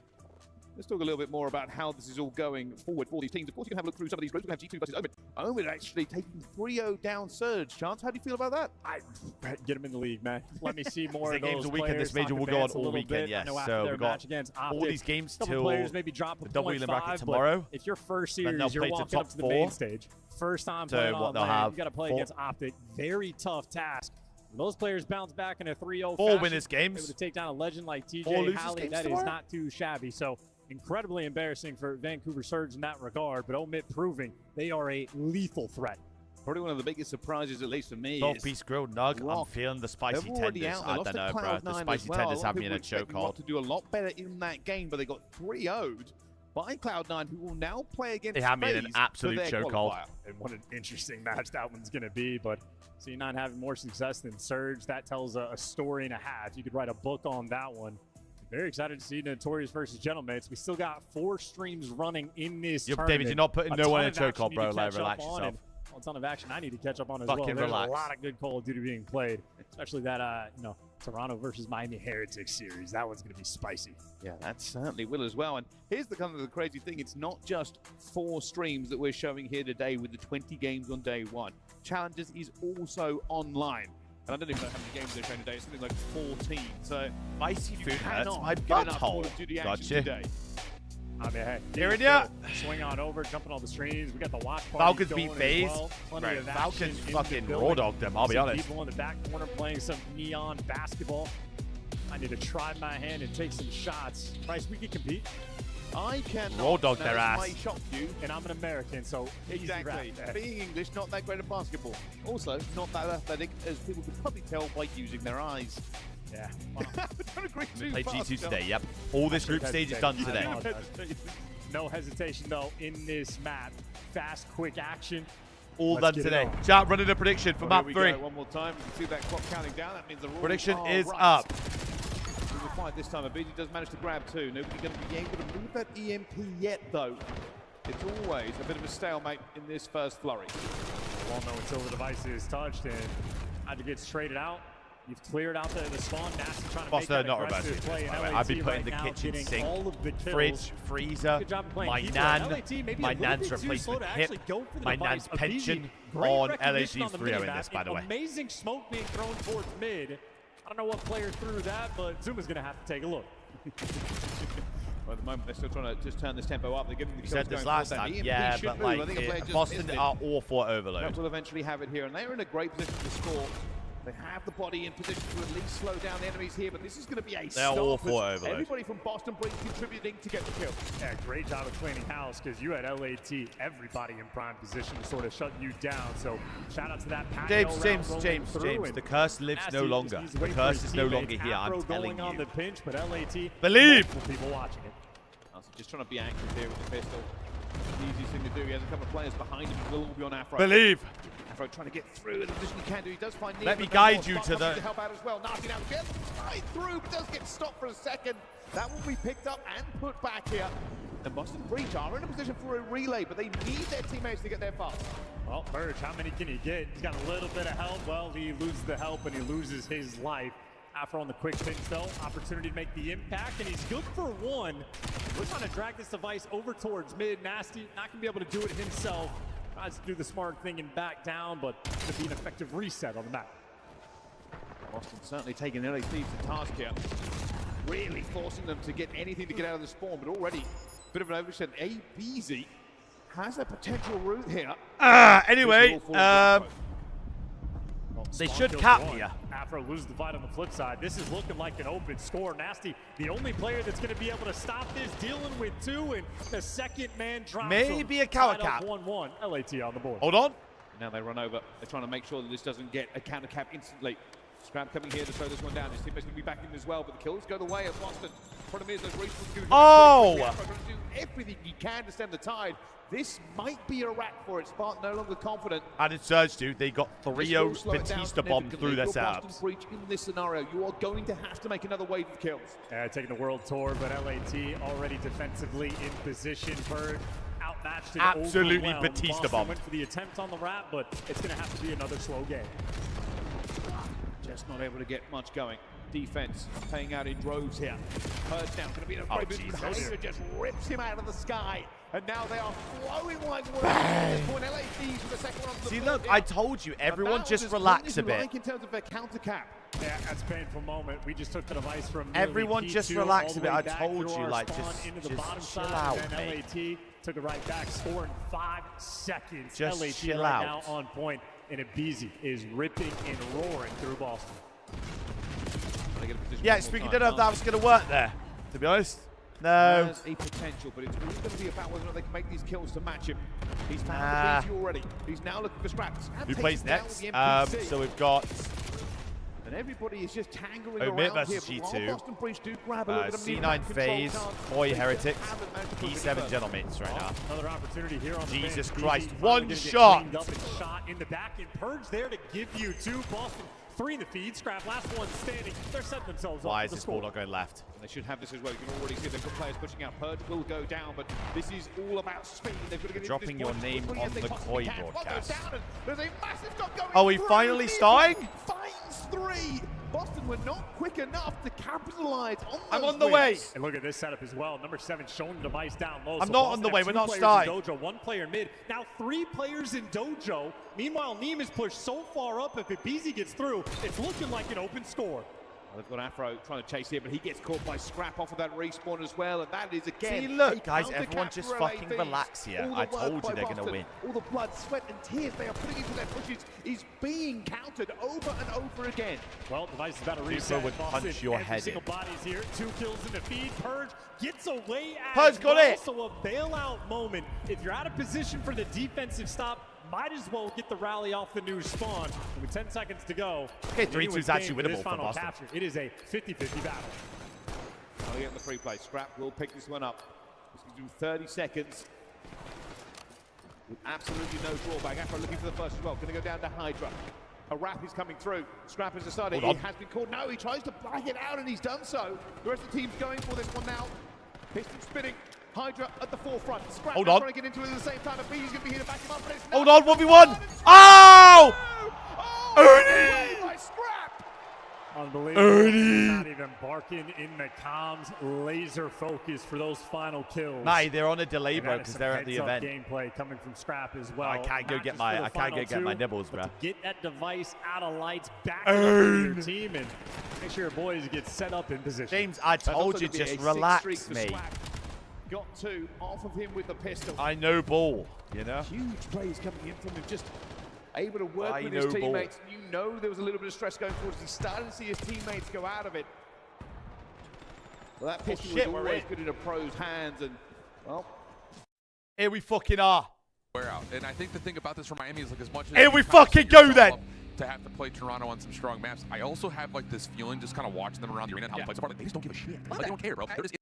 let's talk a little bit more about how this is all going forward for these teams. Of course, you can have a look through some of these groups. We have G2 versus Omen. Omen actually taking 3-0 down Surge. Chance, how do you feel about that? Get him in the league, man. Let me see more of those games a weekend. players. This major will go on all weekend, yes. So we've got all these games till players maybe drop a the W .5, bracket tomorrow. If your first series, you're walking up to the main stage. First time playing online, you got to play against Optic. Very tough task. When those players bounce back in a 3-0 4 winners games. Able to take down a legend like TJ Halley, that is not too shabby. So incredibly embarrassing for Vancouver Surge in that regard, but Omit proving they are a lethal threat. Probably one of the biggest surprises, at least for me. 12-piece grilled nug. I'm feeling the spicy tenders. I don't know, bro. The spicy tenders have me in a chokehold. To do a lot better in that game, but they got 3-0'd by Cloud9, who will now play against They have me in an absolute chokehold. And what an interesting match that one's going to be, but C9 having more success than Surge, that tells a story and a half. You could write a book on that one. Very excited to see Notorious versus Gentlemates. We still got 4 streams running in this tournament. David, you're not putting no one in a chokehold, bro. Like, relax yourself. A ton of action I need to catch up on as Fucking well. There's relax. a lot of good Call of Duty being played, especially that Toronto versus Miami Heritage series. That one's going to be spicy. Yeah, that certainly will as well. And here's the kind of the crazy thing. It's not just 4 streams that we're showing here today with the 20 games on day 1. Challengers is also online. And I don't even know how many games they're showing today. It's something like 14. So spicy food hurts my butthole. Gotcha. I mean, hey, Hearing ya. Swing on over, jumping all the streams. We got the watch party. Falcons beat FaZe. Well. Right. Falcons fucking raw dogged them, I'll be honest. People in the back corner playing some neon basketball. I need to try my hand and take some shots. Bryce, we can compete. I can raw dog their ass. Might shock you. And I'm an American, so exactly. Being English, not that great at basketball. Also, not that athletic, as people could probably tell by using their eyes. Yeah. Don't agree too Play fast, G2 today, yep. All this group stage is done today. No hesitation, though, in this map. Fast, quick action. All done today. Chat, running a prediction for map 3. One more time. You can see that clock counting down. That means the prediction is up. Fight this time. Abidi does manage to grab 2. Nobody going to be able to move that EMP yet, though. It's always a bit of a stalemate in this first flurry. Won't know until the device is touched and either gets traded out. You've cleared out the spawn. Nasty trying to make that aggressive play. I'd be putting the kitchen sink, fridge, freezer, my nan's replacement hip, my nan's pension on LAG's 3-0 in this, by the way. Amazing smoke being thrown towards mid. I don't know what player threw that, but Zuma's going to have to take a look. Well, at the moment, they're still trying to just turn this tempo up. They're giving the kills said this last time, yeah, but like, Boston are all for overload. That will eventually have it here, and they're in a great position to score. They have the body in position to at least slow down the enemies here, but this is going to be a They're all for overload. Everybody from Boston Break contributing to get the kill. Yeah, great job of cleaning house, because you had LAT, everybody in prime position to sort of shut you down. So shout out to that James, the curse lives no longer. The curse is no longer here, I'm telling you. On the pinch, but LAT, believe! People watching it. So just trying to be active here with the pistol. The easiest thing to do. He has a couple of players behind him who will all be on Afro. Believe! Afro trying to get through the position he can do. He does find Let me guide you to the... to help out as well. Nasty now gets right through, but does get stopped for a second. That will be picked up and put back here. And Boston Breach are in a position for a relay, but they need their teammates to get there fast. Well, Merge, how many can he get? He's got a little bit of help. Well, he loses the help and he loses his life. Afro on the quick pinch, though. Opportunity to make the impact, and he's good for 1. We're trying to drag this device over towards mid. Nasty not going to be able to do it himself. Tries to do the smart thing and back down, but it's going to be an effective reset on the map. Boston certainly taking LA Thieves to task here. Really forcing them to get anything to get out of the spawn, but already a bit of an overshed. ABZ has a potential route here. Anyway, they should cap here. Afro loses the fight on the flip side. This is looking like an open score. Nasty, the only player that's going to be able to stop this, dealing with 2, and the second man drops. Maybe a counter cap. 1-1. LAT on the board. Hold on. Now they run over. They're trying to make sure that this doesn't get a counter cap instantly. Scrap coming here to slow this one down. His teammates going to be back in as well, but the kills go the way of Boston. Problem is, those respawns do going to do everything he can to stem the tide. This might be a wrap for it. Spartan no longer confident. And in Surge, dude, they got 3-0 Batista bomb through their setups. Breach in this scenario, you are going to have to make another wave of kills. Taking the world tour, but LAT already defensively in position. Bird outmatched and absolutely overwhelmed. Batista Boston bomb. went for the attempt on the wrap, but it's going to have to be another slow game. Just not able to get much going. Defense paying out in droves here. Purge down, going to be in a great position. Hydra just rips him out of the sky. And now they are flowing like water. LATs with the second one. See, look, I told you, everyone just relax a bit. Like in terms of their counter cap. Yeah, that's a painful moment. We just took the device from everyone P2 just relax a bit. I back told through you, our like, spawn just into the bottom chill side, out, and then mate. LAT took it right back, scoring 5 seconds. Just LAT chill right out. now on point, and Ibizi is ripping and roaring through Boston. Yeah, speaking of that was going to work there, to be honest. No. Has a potential, but it's really going to be about whether or not they can make these kills to match him. He's found the BG already. He's now looking for scraps. Who plays next? So we've got... And everybody is just tangling Omit around versus here. G2. Grab a little bit of C9 FaZe, Koi Heretics, P7 Gentlemates right now. Another opportunity here on Jesus the Christ, one shot! Shot in the back, and Purge there to give you 2. Boston 3 in the feed. Scrap, last one standing. They're setting themselves up. Why is this ball not going left? And they should have this as well. You can already see they've got players pushing out. Purge will go down, but this is all about speed. They've got to get dropping your name on the Koi broadcast. There's a massive shot going. Are we finally starting? Finds 3. Boston were not quick enough to capitalize on those I'm on the way. And look at this setup as well. Number 7 showing the device down low. I'm not on the way. We're not starting. Dojo, 1 player mid. Now 3 players in Dojo. Meanwhile, Neem is pushed so far up. If Ibizi gets through, it's looking like an open score. Well, they've got Afro trying to chase here, but he gets caught by Scrap off of that respawn as well, and that is again. See, look, guys, everyone just fucking relax here. I told you they're going to win. All the blood, sweat, and tears they are putting into their pushes is being countered over and over again. Well, device is about to reset. People would punch your head in. Bodies here. 2 kills in the feed. Purge gets away. Purge got it. Also a bailout moment. If you're out of position for the defensive stop, might as well get the rally off the new spawn. And with 10 seconds to go, okay, 3-2 is actually winnable for Boston. Capture. It is a 50-50 battle. Oh, yeah, on the free play. Scrap will pick this one up. He's going to do 30 seconds. With absolutely no drawback. Afro looking for the first as well. Going to go down to Hydra. A wrap is coming through. Scrap has decided he has been caught. No, he tries to black it out, and he's done so. The rest of the team's going for this one now. Piston spinning. Hydra at the forefront. Scrap trying to get into it at the same time. He's going to be here to back him up. But it's hold on, 1v1. Oh! Ernie! By Scrap! Unbelievable. Ernie! Not even barking in the comms. Laser focus for those final kills. Mate, they're on a delay, bro, because they're at the event. Gameplay coming from Scrap as well. I can't go get my nibbles, bro. Get that device out of lights, back up to your team, and make sure your boys get set up in position. James, I told you, just relax, mate. Got 2 off of him with the pistol. I know ball, you know? Huge plays coming in from him, just able to work with his teammates. You know there was a little bit of stress going forward. He started to see his teammates go out of it. Well, that pistol was always good in a pro's hands, and, well... Here we fucking are. We're out. And I think the thing about this for Miami is, like, as much as... Here we fucking go, then! To have to play Toronto on some strong maps, I also have, like, this feeling just kind of watching them around the arena and how they play apart. Like, they just don't give a shit. Like, they don't care, bro. They're just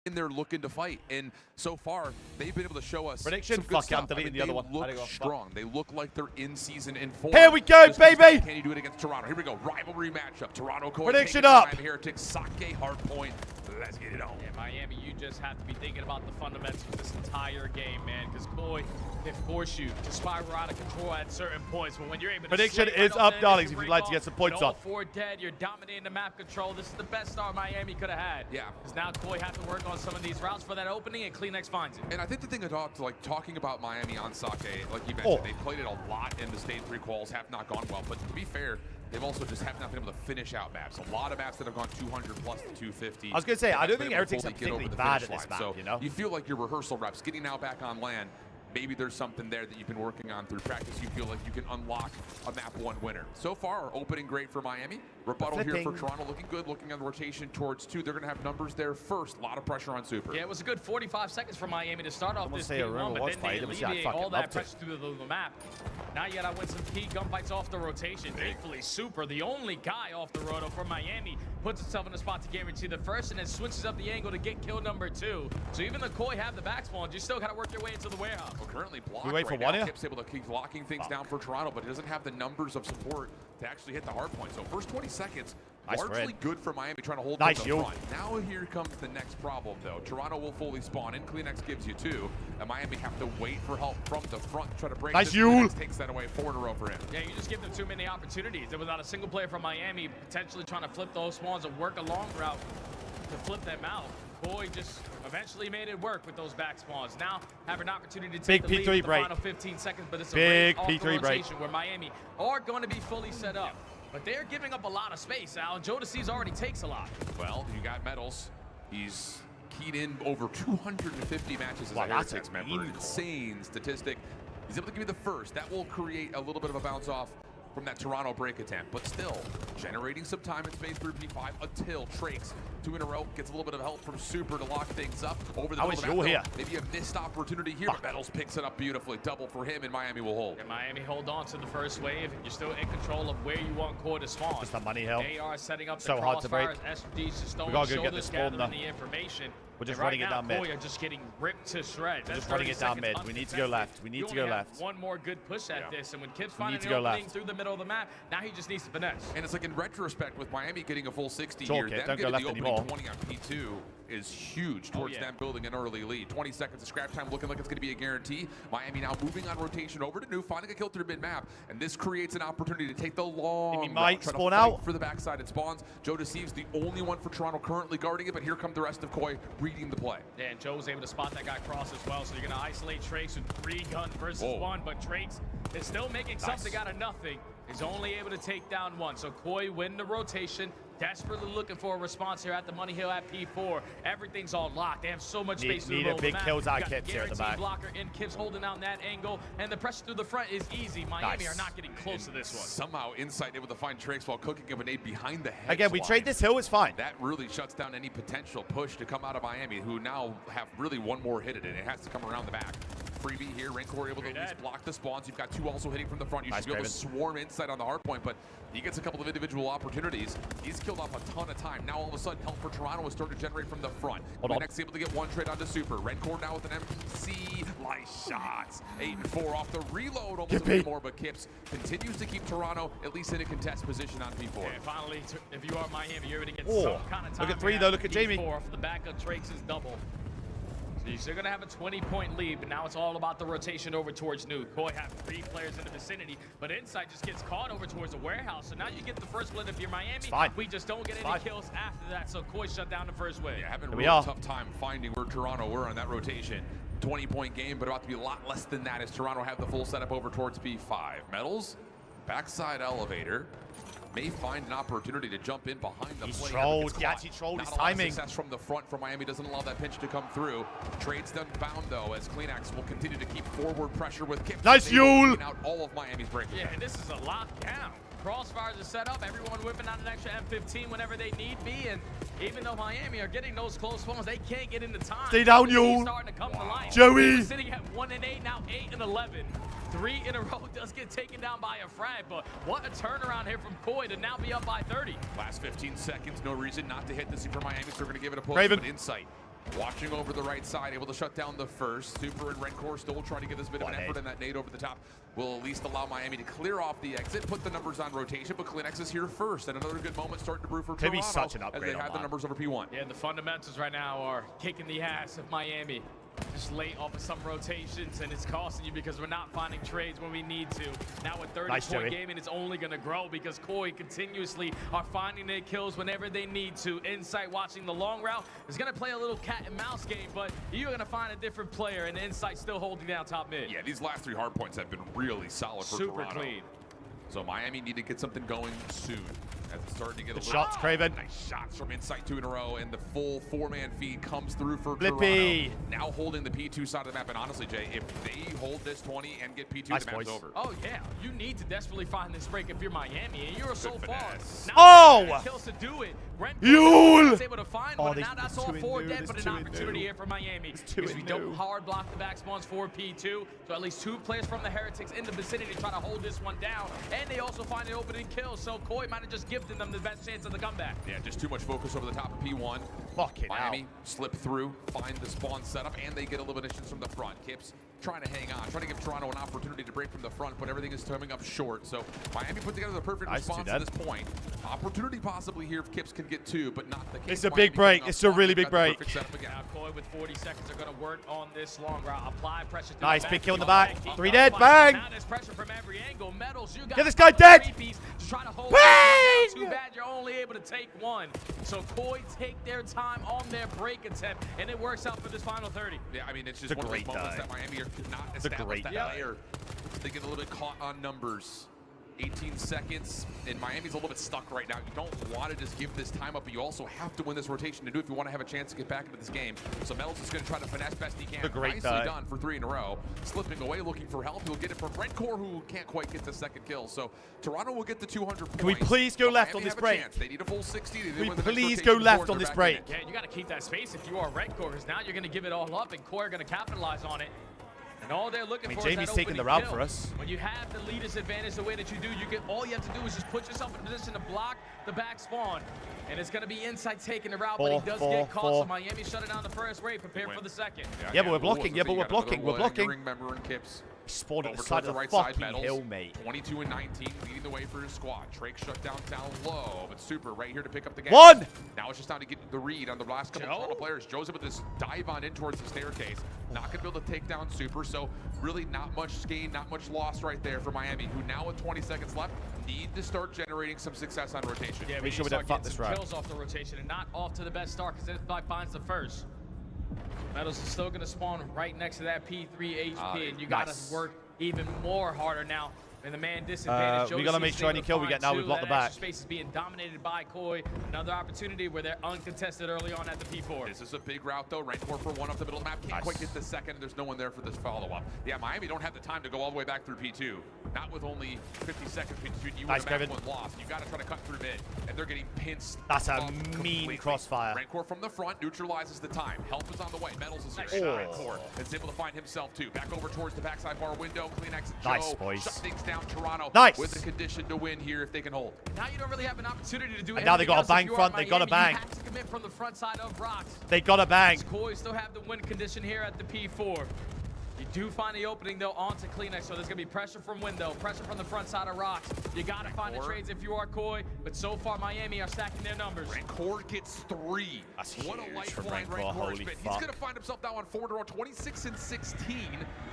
in there looking to fight, and so far they've been able to show us prediction. Some good Fuck, stuff. I'm deleting the other one. They look strong. They look like they're in season in form. Here we go, baby. Can you do it against Toronto? Here we go. Rivalry matchup. Toronto Koi. Prediction up. Heretics, Sake, Hardpoint. Let's get it on. Yeah, Miami, you just have to be thinking about the fundamentals of this entire game, man, because Koi can force you to spiral out of control at certain points, but when you're able to prediction is up, darlings, if you'd like to get some points on. 4 dead, you're dominating the map control. This is the best start Miami could have had. Yeah. Because now Koi have to work on some of these routes for that opening, and CleanX finds it. And I think the thing about, like, talking about Miami on Sake, like you mentioned, they played it a lot in the stage 3 quals, have not gone well, but to be fair, they've also just have not been able to finish out maps. A lot of maps that have gone 200 plus to 250. I was going to say, I don't think Heretics are particularly bad at this map, so you know? You feel like your rehearsal reps, getting now back on land, maybe there's something there that you've been working on through practice. You feel like you can unlock a map 1 winner. So far, opening great for Miami. Rebuttal here for Toronto, looking good, looking at the rotation towards 2. They're going to have numbers there first. A lot of pressure on Super. Yeah, it was a good 45 seconds for Miami to start off this game, but then they alleviate all that pressure through the map. Now you got to win some key gunfights off the rotation. Thankfully, Super, the only guy off the roto for Miami, puts himself in a spot to guarantee the first and then switches up the angle to get kill number 2. So even though Koi have the back spawn, you still got to work your way into the warehouse. Well, currently blocked right now. Kip's able to keep locking things down for Toronto, but he doesn't have the numbers of support to actually hit the hard point. So first 20 seconds, largely good for Miami trying to hold them to the front. Now here comes the next problem, though. Toronto will fully spawn in. CleanX gives you 2, and Miami have to wait for help from the front to try to break this. CleanX takes that away, 4 in a row for him. Yeah, you just give them too many opportunities. There was not a single player from Miami potentially trying to flip those spawns and work a long route to flip them out. Koi just eventually made it work with those back spawns. Now have an opportunity to take the lead in the final 15 seconds, but it's a big P3 break where Miami are going to be fully set up. But they're giving up a lot of space, Al, and Joe DeCeves already takes a lot. Well, you got Metals. He's keyed in over 250 matches as a Heretics member. Insane statistic. He's able to give you the first. That will create a little bit of a bounce off from that Toronto break attempt, but still generating some time and space for P5 until Trakes 2 in a row gets a little bit of help from Super to lock things up over the middle of the maybe a missed opportunity here, but Metals picks it up beautifully. Double for him, and Miami will hold. And Miami hold on to the first wave. You're still in control of where you want Koi to spawn. Just the money hill. They are setting up so the hard to break. SGD's just we gotta go get this spawn though. The information. We're just right running it now, down mid. Koi are just getting ripped to shreds. We're just running it down mid. We need to go left. We need to go left. One more good push at this, and when Kip's finding the opening through the middle of the map, now he just needs to finesse. And it's like in retrospect with Miami getting a full 60 here, them getting the opening 20 on P2 is huge towards them building an early lead. 20 seconds of scrap time looking like it's going to be a guarantee. Miami now moving on rotation over to New, finding a kill through mid-map, and this creates an opportunity to take the long route, spawn out for the backside. It spawns. Joe DeCeves the only one for Toronto currently guarding it, but here come the rest of Koi reading the play. Yeah, and Joe was able to spot that guy cross as well, so you're going to isolate Trakes with 3 guns versus 1, but Trakes is still making something out of nothing. He's only able to take down 1, so Koi win the rotation. Desperately looking for a response here at the Money Hill at P4. Everything's all locked. They have so much space to need a big kills out Kips here at the back. Blocker in Kips holding down that angle, and the pressure through the front is easy. Miami are not getting close to this one. Somehow Insight able to find Trakes while cooking up an nade behind the head. Again, we trade this hill, it's fine. That really shuts down any potential push to come out of Miami, who now have really one more hit at it. It has to come around the back. Freebie here, Rancor able to at least block the spawns. You've got 2 also hitting from the front. You should be able to swarm Insight on the hard point, but he gets a couple of individual opportunities. He's killed off a ton of time. Now all of a sudden, help for Toronto is starting to generate from the front. Next able to get 1 trade onto Super. Rancor now with an MC. Nice shots. 8 and 4 off the reload. Almost a bit more, but Kips continues to keep Toronto at least in a contest position on P4. And finally, if you are Miami, you're going to get some kind of time. Look at 3 though. Look at Jamie. Off the back of Trakes is double. So you're still going to have a 20-point lead, but now it's all about the rotation over towards New. Koi have 3 players in the vicinity, but Insight just gets caught over towards the warehouse. So now you get the first split if you're Miami. We just don't get any kills after that, so Koi shut down the first wave. Yeah, having a real tough time finding where Toronto were on that rotation. 20-point game, but about to be a lot less than that as Toronto have the full setup over towards P5. Metals, backside elevator. May find an opportunity to jump in behind the play. He actually trolled his timing. Success from the front for Miami doesn't allow that pinch to come through. Trades done bound though, as CleanX will continue to keep forward pressure with Kips. Nice Yule! Out all of Miami's breaking. Yeah, and this is a lockdown. Crossfires are set up, everyone whipping out an extra M15 whenever they need be, and even though Miami are getting those close phones, they can't get into time. Stay down, Yule. Starting to come to life. Joey! Sitting at 1 and 8, now 8 and 11. 3 in a row does get taken down by a frag, but what a turnaround here from Koi to now be up by 30. Last 15 seconds, no reason not to hit this for Miami, so we're going to give it a push. Raven. But Insight watching over the right side, able to shut down the first. Super and Rancor still trying to get this bit of an effort, and that nade over the top will at least allow Miami to clear off the exit, put the numbers on rotation, but CleanX is here first, and another good moment starting to brew for Toronto such an upgrade as they have the numbers over P1. Yeah, the fundamentals right now are kicking the ass of Miami. Just late off of some rotations, and it's costing you because we're not finding trades when we need to. Now with 30-point game, and it's only going to grow because Koi continuously are finding their kills whenever they need to. Insight watching the long route is going to play a little cat and mouse game, but you're going to find a different player, and Insight still holding down top mid. Yeah, these last 3 hard points have been really solid for Toronto. Super clean. So Miami need to get something going soon. As it's starting to get Good a shots, Craven. Nice shots from inside 2 in a row, and the full 4-man feed comes through for Flippy. Toronto. Now holding the P2 side of the map, and honestly, Jay, if they hold this 20 and get P2, nice, the map's boys. over. Oh yeah, you need to desperately find this break if you're Miami, and you're so far. Oh! Kills to do it. Yule! Able to find one, and now that's all 4 dead, but an opportunity here for Miami. Because we don't hard block the back spawns for P2, so at least 2 players from the Heretics in the vicinity try to hold this one down, and they also find an opening kill, so Koi might have just gifted them the best chance of the comeback. Yeah, just too much focus over the top of P1. Fucking Miami slip through, find the spawn setup, and they get eliminations from the front. Kips trying to hang on, trying to give Toronto an opportunity to break from the front, but everything is coming up short. So Miami put together the perfect response at this point. Opportunity possibly here if Kips can get 2, but not the case. It's a big break. It's a really big break. Now Koi with 40 seconds are going to work on this long route. Apply pressure. Nice, big kill in the back. 3 dead, bang! Now there's pressure from every angle. Metals, you got get this guy dead! To try to hold bang! Too bad you're only able to take 1. So Koi take their time on their break attempt, and it works out for this final 30. Yeah, I mean, it's just one of those moments that Miami are not established that layer. They get a little bit caught on numbers. 18 seconds, and Miami's a little bit stuck right now. You don't want to just give this time up, but you also have to win this rotation to do if you want to have a chance to get back into this game. So Metals is going to try to finesse best he can. Nicely done for 3 in a row. Slipping away, looking for help. He'll get it from Redcore, who can't quite get the second kill. So Toronto will get the 200 points. Can we please go left on this break? They need a full 60. Can we please go left on this break? Yeah, you got to keep that space if you are Redcore, because now you're going to give it all up, and Koi are going to capitalize on it. And all they're looking for Jamie's is that taking the route for us. When you have the leader's advantage the way that you do, all you have to do is just put yourself in a position to block the back spawn. And it's going to be Insight taking the route, but he does get caught. So Miami shutting down the first wave, prepare for the second. Yeah, but we're blocking. Yeah, but we're blocking. We're blocking. Member and Kips. Spawned at the Over side towards of the right fucking side, hill, mate. 22 and 19, leading the way for his squad. Drake shut down low, but Super right here to pick up the game. 1! Now it's just time to get the read on the last couple of Toronto players. Joseph with this dive on in towards the staircase. Not going to be able to take down Super, so really not much gain, not much loss right there for Miami, who now with 20 seconds left, need to start generating some success on rotation. Yeah, make sure we don't fuck this route. Kills off the rotation and not off to the best start, because it finds the first. Metals is still going to spawn right next to that P3 HP, and you got to work even more harder now. And the man disadvantage. We got to make sure any kill we get now, we block the back. Space is being dominated by Koi. Another opportunity where they're uncontested early on at the P4. This is a big route, though. Rancor for 1 up the middle of the map. Can't quite get the second, and there's no one there for this follow-up. Yeah, Miami don't have the time to go all the way back through P2. Not with only 50 seconds between you and the map one lost. You got to try to cut through mid, and they're getting pinched. That's a mean crossfire. Rancor from the front neutralizes the time. Help is on the way. Metals is here. Rancor is able to find himself, too. Back over towards the backside bar window. Kleenex and Joe shut things down. Toronto. Nice. With a condition to win here if they can hold. Now you don't really have an opportunity to do and now they got a bang front. They got a bang. You have to commit from the front side of Rocks. They got a bang. Koi still have the win condition here at the P4. You do find the opening, though, onto Kleenex, so there's going to be pressure from window, pressure from the front side of Rocks. You got to find the trades if you are Koi, but so far Miami are stacking their numbers. Rancor gets 3. That's what huge a lifeline Rancor's been. He's going to find himself down on 4 to 26 and 16.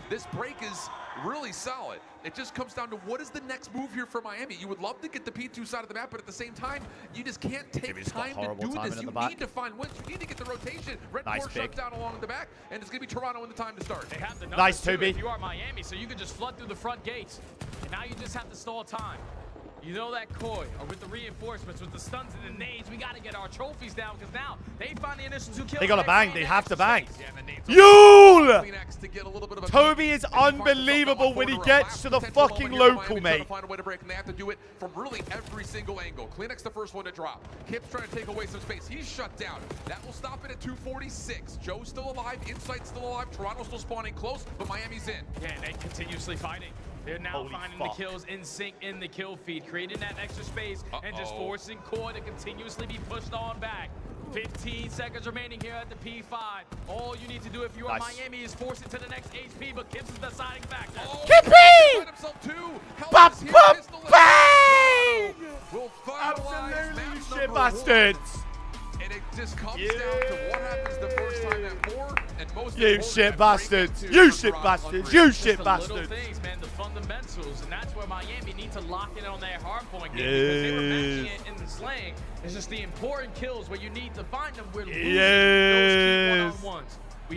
This break is really solid. It just comes down to what is the next move here for Miami. You would love to get the P2 side of the map, but at the same time, you just can't take time to do this. You need to find wins. You need to get the rotation. Rancor shut down along the back, and it's going to be Toronto in the time to start. They have the numbers nice, Toby. If you are Miami, so you can just flood through the front gates, and now you just have to stall time. You know that Koi, or with the reinforcements, with the stuns and the nades, we got to get our trophies down, because now they find the initial 2 kills. They got to bang. They have to bang. Yule! Toby is unbelievable when he gets to the fucking local, mate. Find a way to break, and they have to do it from really every single angle. Kleenex the first one to drop. Kip's trying to take away some space. He's shut down. That will stop it at 246. Joe's still alive. Insight's still alive. Toronto's still spawning close, but Miami's in. Yeah, and they continuously fighting. They're now finding the kills in sync in the kill feed, creating that extra space and just forcing Koi to continuously be pushed on back. 15 seconds remaining here at the P5. All you need to do if you are Miami is force it to the next HP, but Kips is the deciding factor. Kippy! Bang! Absolutely, you shit bastards. And it just comes down to what happens the first time at 4, and most you shit bastards. You shit bastards. You shit bastards. Little things, man, the fundamentals, and that's where Miami need to lock in on their hard point game, because they were matching it in the slang. It's just the important kills where you need to find them. We're losing those key one-on-ones. We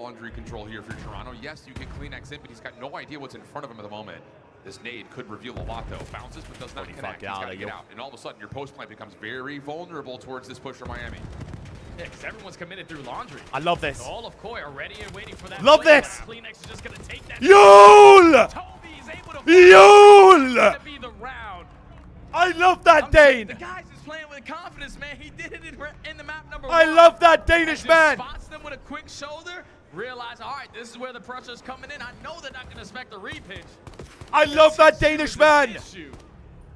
laundry control here for Toronto. Yes, you get CleanX in, but he's got no idea what's in front of him at the moment. This nade could reveal a lot, though. Bounces, but does not connect. He's got to get out. And all of a sudden, your post plant becomes very vulnerable towards this push from Miami. Yeah, because everyone's committed through laundry. I love this. So all of Koi are ready and waiting for that. Love this. Kleenex is just going to take that. Yule! Toby's able to Yule! be the round. I love that Dane. The guys is playing with confidence, man. He did it in the map number I 1. love that Danish man. Spots them with a quick shoulder. Realize, all right, this is where the pressure's coming in. I know they're not going to expect a repitch. I love that Danish man.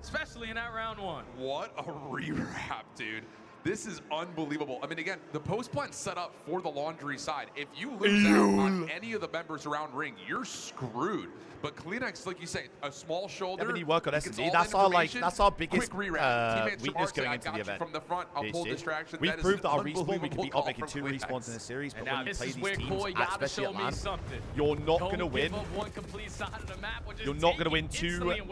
Especially in that round 1. What a re-wrap, dude. This is unbelievable. I mean, again, the post plant set up for the laundry side. If you lose out on any of the members around ring, you're screwed. But Kleenex, like you say, a small shoulder. Yeah, we work on S&D. That's our biggest weakness going into the event. From the front, I'll pull distraction. We've proved that our respawn, we can be up making 2 respawns in a series, but when you play these teams, especially at LAN, you're not going to win. You're not going to win 2,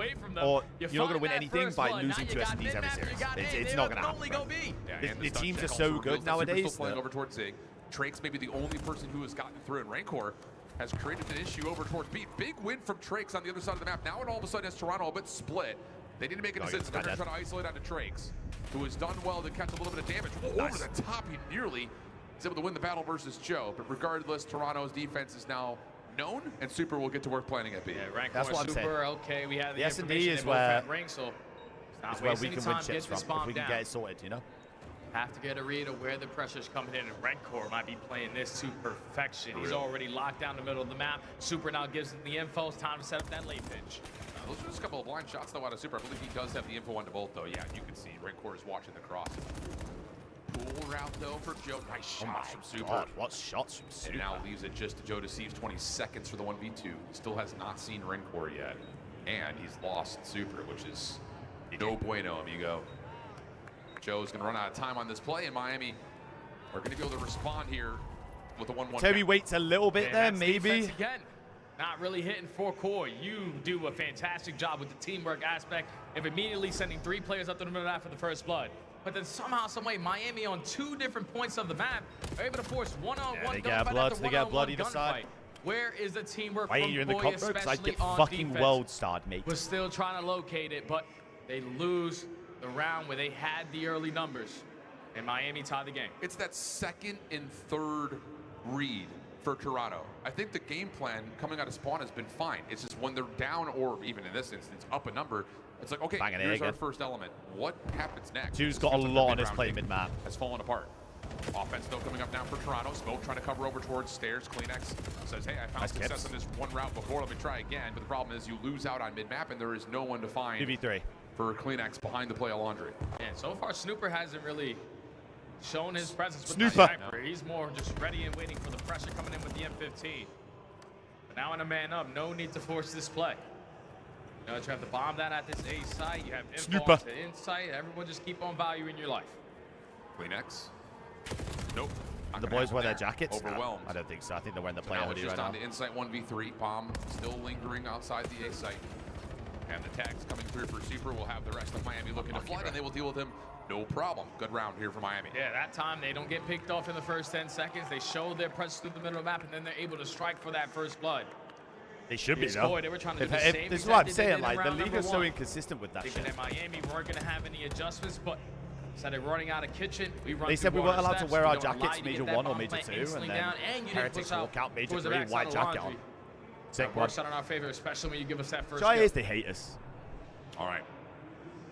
or you're not going to win anything by losing 2 S&Ds every series. It's not going to happen. The teams are so good nowadays. Playing over towards Zig. Trakes may be the only person who has gotten through, and Rancor has created an issue over towards B. Big win from Trakes on the other side of the map. Now it all of a sudden has Toronto a bit split. They need to make a decision. They're trying to isolate onto Trakes, who has done well to catch a little bit of damage. Over the top, he nearly is able to win the battle versus Joe. But regardless, Toronto's defense is now known, and Super will get to work planning at B. Yeah, Rancor, that's what I'm saying. Okay, we have the S&D is where ring, so we can win chips from, if we can get it sorted, you know? Have to get a read of where the pressure's coming in, and Rancor might be playing this to perfection. He's already locked down the middle of the map. Super now gives him the info. It's time to set up that late pitch. Those are just a couple of blind shots, though, out of Super. I believe he does have the info on the bolt, though. Yeah, you can see Rancor is watching the cross. Cool route, though, for Joe. Nice shots from Super. God, what shots from Super. And now leaves it just to Joe to seize 20 seconds for the 1v2. Still has not seen Rancor yet. And he's lost Super, which is no bueno, amigo. Joe's going to run out of time on this play, and Miami are going to be able to respond here with a 1-1. Toby waits a little bit there, maybe. Again, not really hitting for Koi. You do a fantastic job with the teamwork aspect of immediately sending 3 players up to the middle after the first blood. But then somehow, some way, Miami on 2 different points of the map are able to force one-on-one gunfight. They get blood either side. Where is the teamwork Why from you're in the Koi, comp because I get fucking world starred, mate. We're still trying to locate it, but they lose the round where they had the early numbers, and Miami tied the game. It's that second and third read for Toronto. I think the game plan coming out of spawn has been fine. It's just when they're down, or even in this instance, up a number, it's like, okay, here's our first element. What happens next? Two's got a lot on his play mid-map. Has fallen apart. Offense though coming up now for Toronto. Smoke trying to cover over towards stairs. Kleenex says, hey, I found success on this one route before. Let me try again. But the problem is you lose out on mid-map, and there is no one to find 2v3 for Kleenex behind the play of laundry. And so far, Snooper hasn't really shown his presence with Snooper. the sniper. He's more just ready and waiting for the pressure coming in with the M15. But now in a man up, no need to force this play. You know, you have to bomb that at this A site. You have info to insight. Everyone just keep on valuing your life. Kleenex. Nope. The boys wear their jackets? Overwhelmed. No, I don't think so. I think they're wearing the player now hoodie it's just right on now. the insight 1v3. Bomb still lingering outside the A site. And the tags coming through for Super will have the rest of Miami looking to flood, and they will deal with him no problem. Good round here for Miami. Yeah, that time they don't get picked off in the first 10 seconds. They show their presence through the middle of the map, and then they're able to strike for that first blood. They should be, though. They were trying to do the same. This is what I'm saying. Like, the league is so inconsistent with that shit. Miami weren't going to have any adjustments, but said they're running out of kitchen. They said we weren't allowed to wear our jackets, major 1 or major 2, and then Heretics walk out major 3, white jacket on. Sick one. Works out in our favor, especially when you give us that first Try is they hate us. All right.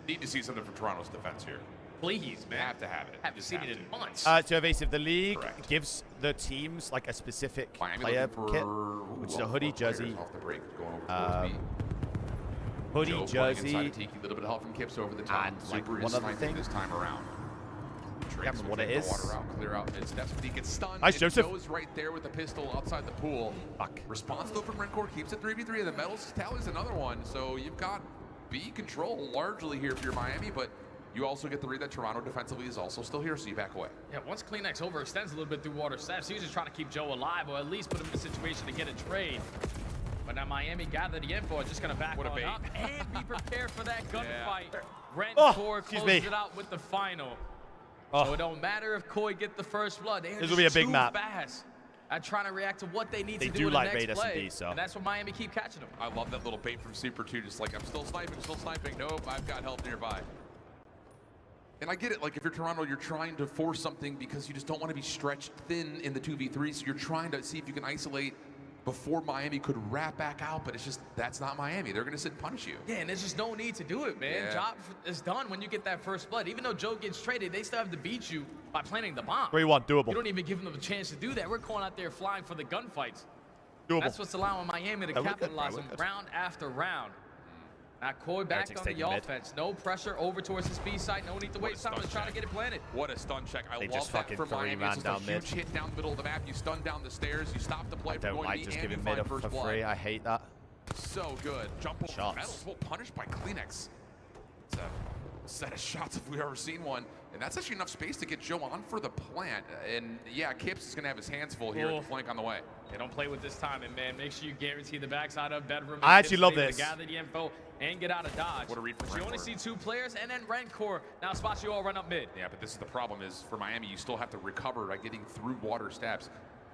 Need to see something from Toronto's defense here. Please, man. Have to have it. Haven't seen it in months. So Evasive, the league gives the teams like a specific player kit, which is a hoodie, jersey, off the break, going over towards hoodie, Joe jersey, a little bit of help from Kips over the top. and like Super one other thing. This time around. I can't remember what it is. Water out, clear out mid steps, but he gets stunned. Nice, Joseph. Joe's right there with the pistol outside the pool. Fuck. Response though from Rancor keeps it 3v3, and the medals tallies another one. So you've got B control largely here for your Miami, but you also get the read that Toronto defensively is also still here, so you back away. Yeah, once Kleenex overextends a little bit through water steps, he was just trying to keep Joe alive, or at least put him in a situation to get a trade. But now Miami gathered the info, just going to back on up and be prepared for that gunfight. Rancor closes it out with the final. So it don't matter if Koi get the first blood. This will be a big map. Fast. at trying to react to what they need They to do do in like the next raid play. SMD, so. And that's what Miami keep catching them. I love that little bait from Super 2, just like, I'm still sniping, Nope, I've got help nearby. And I get it, like if you're Toronto, you're trying to force something because you just don't want to be stretched thin in the 2v3, so you're trying to see if you can isolate before Miami could wrap back out, but it's just, that's not Miami. They're going to sit and punish you. Yeah, and there's just no need to do it, man. Yeah. Job is done when you get that first blood. Even though Joe gets traded, they still have to beat you by planting the bomb. 3-1, doable. You don't even give them a chance to do that. We're going out there flying for the gunfights. Doable. That's what's allowing Miami to capitalize on round after round. Now, Koi back on the offense. No pressure over towards his B side. No need to waste time to try to get it planted. What a stun check. I They love just that fucking from Miami. It's just down a mid. huge hit down the middle of the map. You stun down the stairs. You stop the play I from don't going like B just and you giving mid find up first for blood. free. I hate that. So good. Jump over Shots. Metals. Well punished by Kleenex. It's a set of shots if we've ever seen one. And that's actually enough space to get Joe on for the plant. And yeah, Kips is going to have his hands full here at the flank on the way. They don't play with this timing, man. Make sure you guarantee the backside of bedroom. I actually love Kips this. to gather the info and get out of dodge. What a read from But you only see 2 players, and then Rancor now spots you all run up mid. Yeah, but this is the problem is for Miami, you still have to recover by getting through water steps.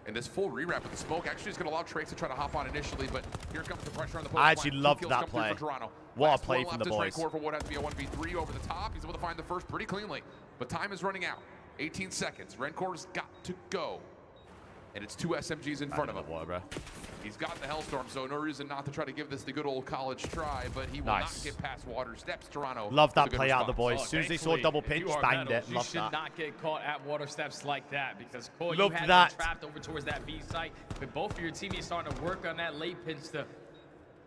And this full rewrap with the smoke actually is going to allow Trakes to try to hop on initially, but here comes the pressure on the post. I actually flank. loved 2 kills that come through play. for Toronto. What a Last play one from left the is boys. Rancor for what has to be a 1v3 over the top. He's able to find the first pretty cleanly, but time is running out. 18 seconds. Rancor's got to go. And it's 2 SMGs in front of him. Water, bro. He's got the Hellstorm, so no reason not to try to give this the good old college try, but he will not get past water steps. Toronto. Love that with a good play out of the response. boys. As soon as they saw double pinch, banged it. You Love should that. not get caught at water steps like that because Koi, you Love had that. been trapped over towards that B site. But both of your teammates starting to work on that late pinch to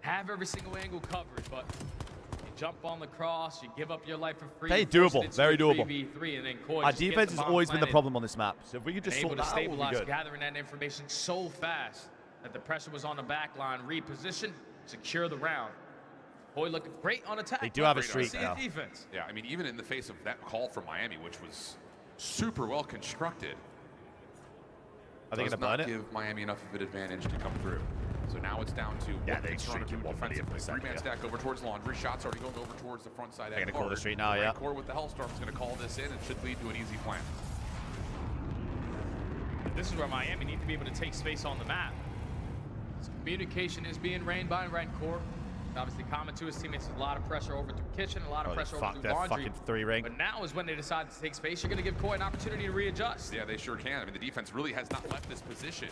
have every single angle covered. But you jump on the cross, you give up your life for free. Very you force it doable. into Very a doable. 3v3, and then Koi Our just gets defense the has bomb always been the planted. problem on this map. So if we could just Able sort to that out, we'll be stabilize, good. gathering that information so fast that the pressure was on the back line. Reposition, secure the round. Koi looking great on attack. They do have a Great streak on now. defense. Yeah, I mean, even in the face of that call from Miami, which was super well constructed, Are they does going to burn not it? give Miami enough of an advantage to come through. So now it's down to Yeah, what they can Toronto streak do it 1 minute per defensively. second, 3-man yeah. stack over towards Laundry. Shots already going over towards the front side. They're gonna call the streak now, yeah. Rancor with the Hellstorm is going to call this in. It should lead to an easy plan. This is where Miami need to be able to take space on the map. So communication is being rained by Rancor. Obviously, common to his teammates is a lot of pressure over through Kitchen, a lot of pressure over Fuck through that Laundry. fucking 3-ring. But now is when they decide to take space. You're going to give Koi an opportunity to readjust. Yeah, they sure can. I mean, the defense really has not left this position.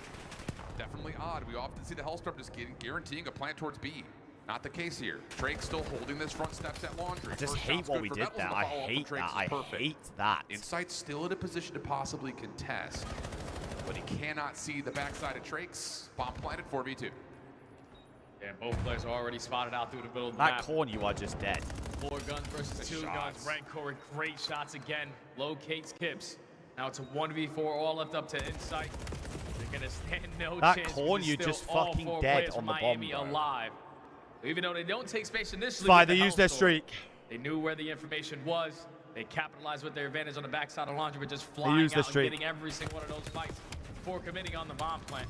Definitely odd. We often see the Hellstorm just guaranteeing a plant towards B. Not the case here. Drake still holding this front steps at Laundry. I just First hate shot's what good we for did Metals, there. and the I follow-up from hate Drake that. is I perfect. hate that. Insight's still in a position to possibly contest, but he cannot see the backside of Drake's. Bomb planted 4v2. Yeah, both players are already spotted out through the middle of the That map. corn, you are just dead. 4 guns versus 2 guns. Rancor with great shots again. Locates Kips. Now it's a 1v4, all left up to Insight. They're going to stand no That chance. corn, because you still just all fucking 4 dead players on from the bomb, Miami bro. alive. Even though they don't take space initially. Fine, with they the used their Hellstorm, streak. They knew where the information was. They capitalized with their advantage on the backside of Laundry, but just flying used out their and streak. getting every single one of those fights before committing on the bomb plant.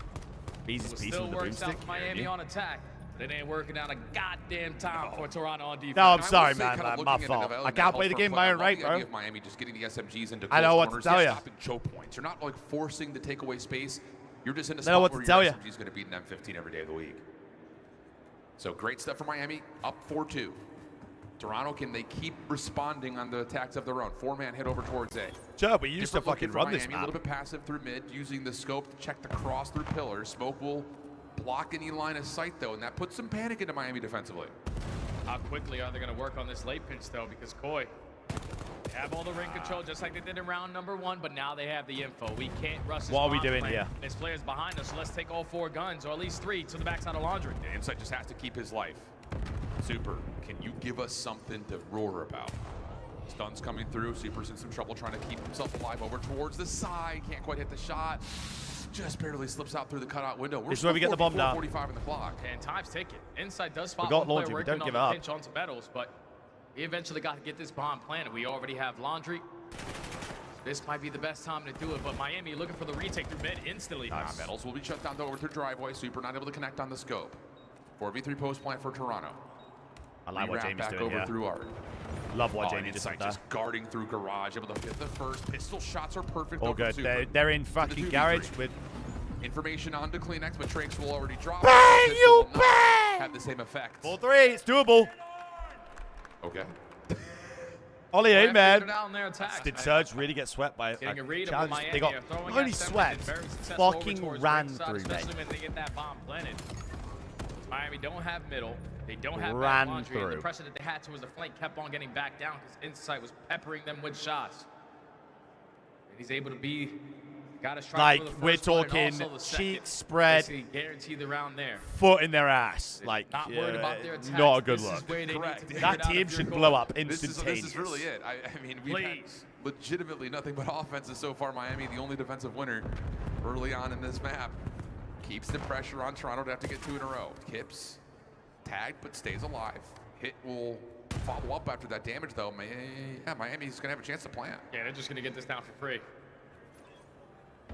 Beast So is it beast still with the works out boomstick. for Miami on attack. But it ain't working out a goddamn time for Toronto on defense. No, I'm I will sorry, say, man. kinda My looking at fault. Novelli I and can't that play the Hellstorm game play, my I own love right, the bro. idea of Miami just getting the SMGs into I know close what to corners. tell You're ya. stopping choke points. You're not like forcing the takeaway space. You're just in a I know spot what where to your tell ya. SMG is going to beat an M15 every day of the week. So great stuff for Miami. Up 4-2. Toronto, can they keep responding on the attacks of their own? 4-man hit over towards A. Sure, we used to Different looking fucking for run this Miami, a map. little bit passive through mid, using the scope to check the cross through pillars. Smoke will block any line of sight, though, and that puts some panic into Miami defensively. How quickly are they going to work on this late pinch, though? Because Koi, they have all the ring control just like they did in round number 1, but now they have the info. We can't rush this What are we bomb doing plant. here? There's players behind us, so let's take all 4 guns, or at least 3, to the backside of Laundry. And Insight just has to keep his life. Super, can you give us something to roar about? Stun's coming through. Super's in some trouble trying to keep himself alive over towards the side. Can't quite hit the shot. Just barely slips out through the cutout window. We're This is where we get the bomb down. 45 in the clock. And time's ticking. Inside does spot We got one player Laundry, we working don't on give the up. pinch onto Metals, but we eventually got to get this bomb planted. We already have Laundry. This might be the best time to do it, but Miami looking for the retake through mid instantly. Metals will be shut down over through driveway. Super not able to connect on the scope. 4v3 post plant for Toronto. I like what Rewrap Jamie's back doing over here. through Art. Love what Oh, Jamie and just did Insight there. just guarding through garage, able to hit the first. Pistol shots are perfect. All over good. Super. They're in To the fucking 2v3. garage with Information onto Kleenex, but Trakes will already drop. Bang, you bang! Have the same effect. 4-3, it's doable. Okay. Ollie, hey, man. Attacks, Did Surge really get swept by getting a read challenge? of Miami? They got not only swept, fucking ran through, especially mate. when they get that bomb planted. Miami don't have middle. They don't have Ran laundry. through. The pressure that they had towards the flank kept on getting back down because Insight was peppering them with shots. And he's able to be got a strike Like, for the we're first one and talking also the cheek second. spread, Basically guarantee the round there. foot in their ass. Like, Not worried about their attacks. not a good This is look. where they need to figure That it out team if you're should going. blow up This instantaneously. is really it. I mean, we've had legitimately nothing but offenses so far. Miami, the only defensive winner early on in this map. Keeps the pressure on Toronto to have to get 2 in a row. Kips, tagged, but stays alive. Hit will follow up after that damage, though. Miami's going to have a chance to plant. Yeah, they're just going to get this down for free.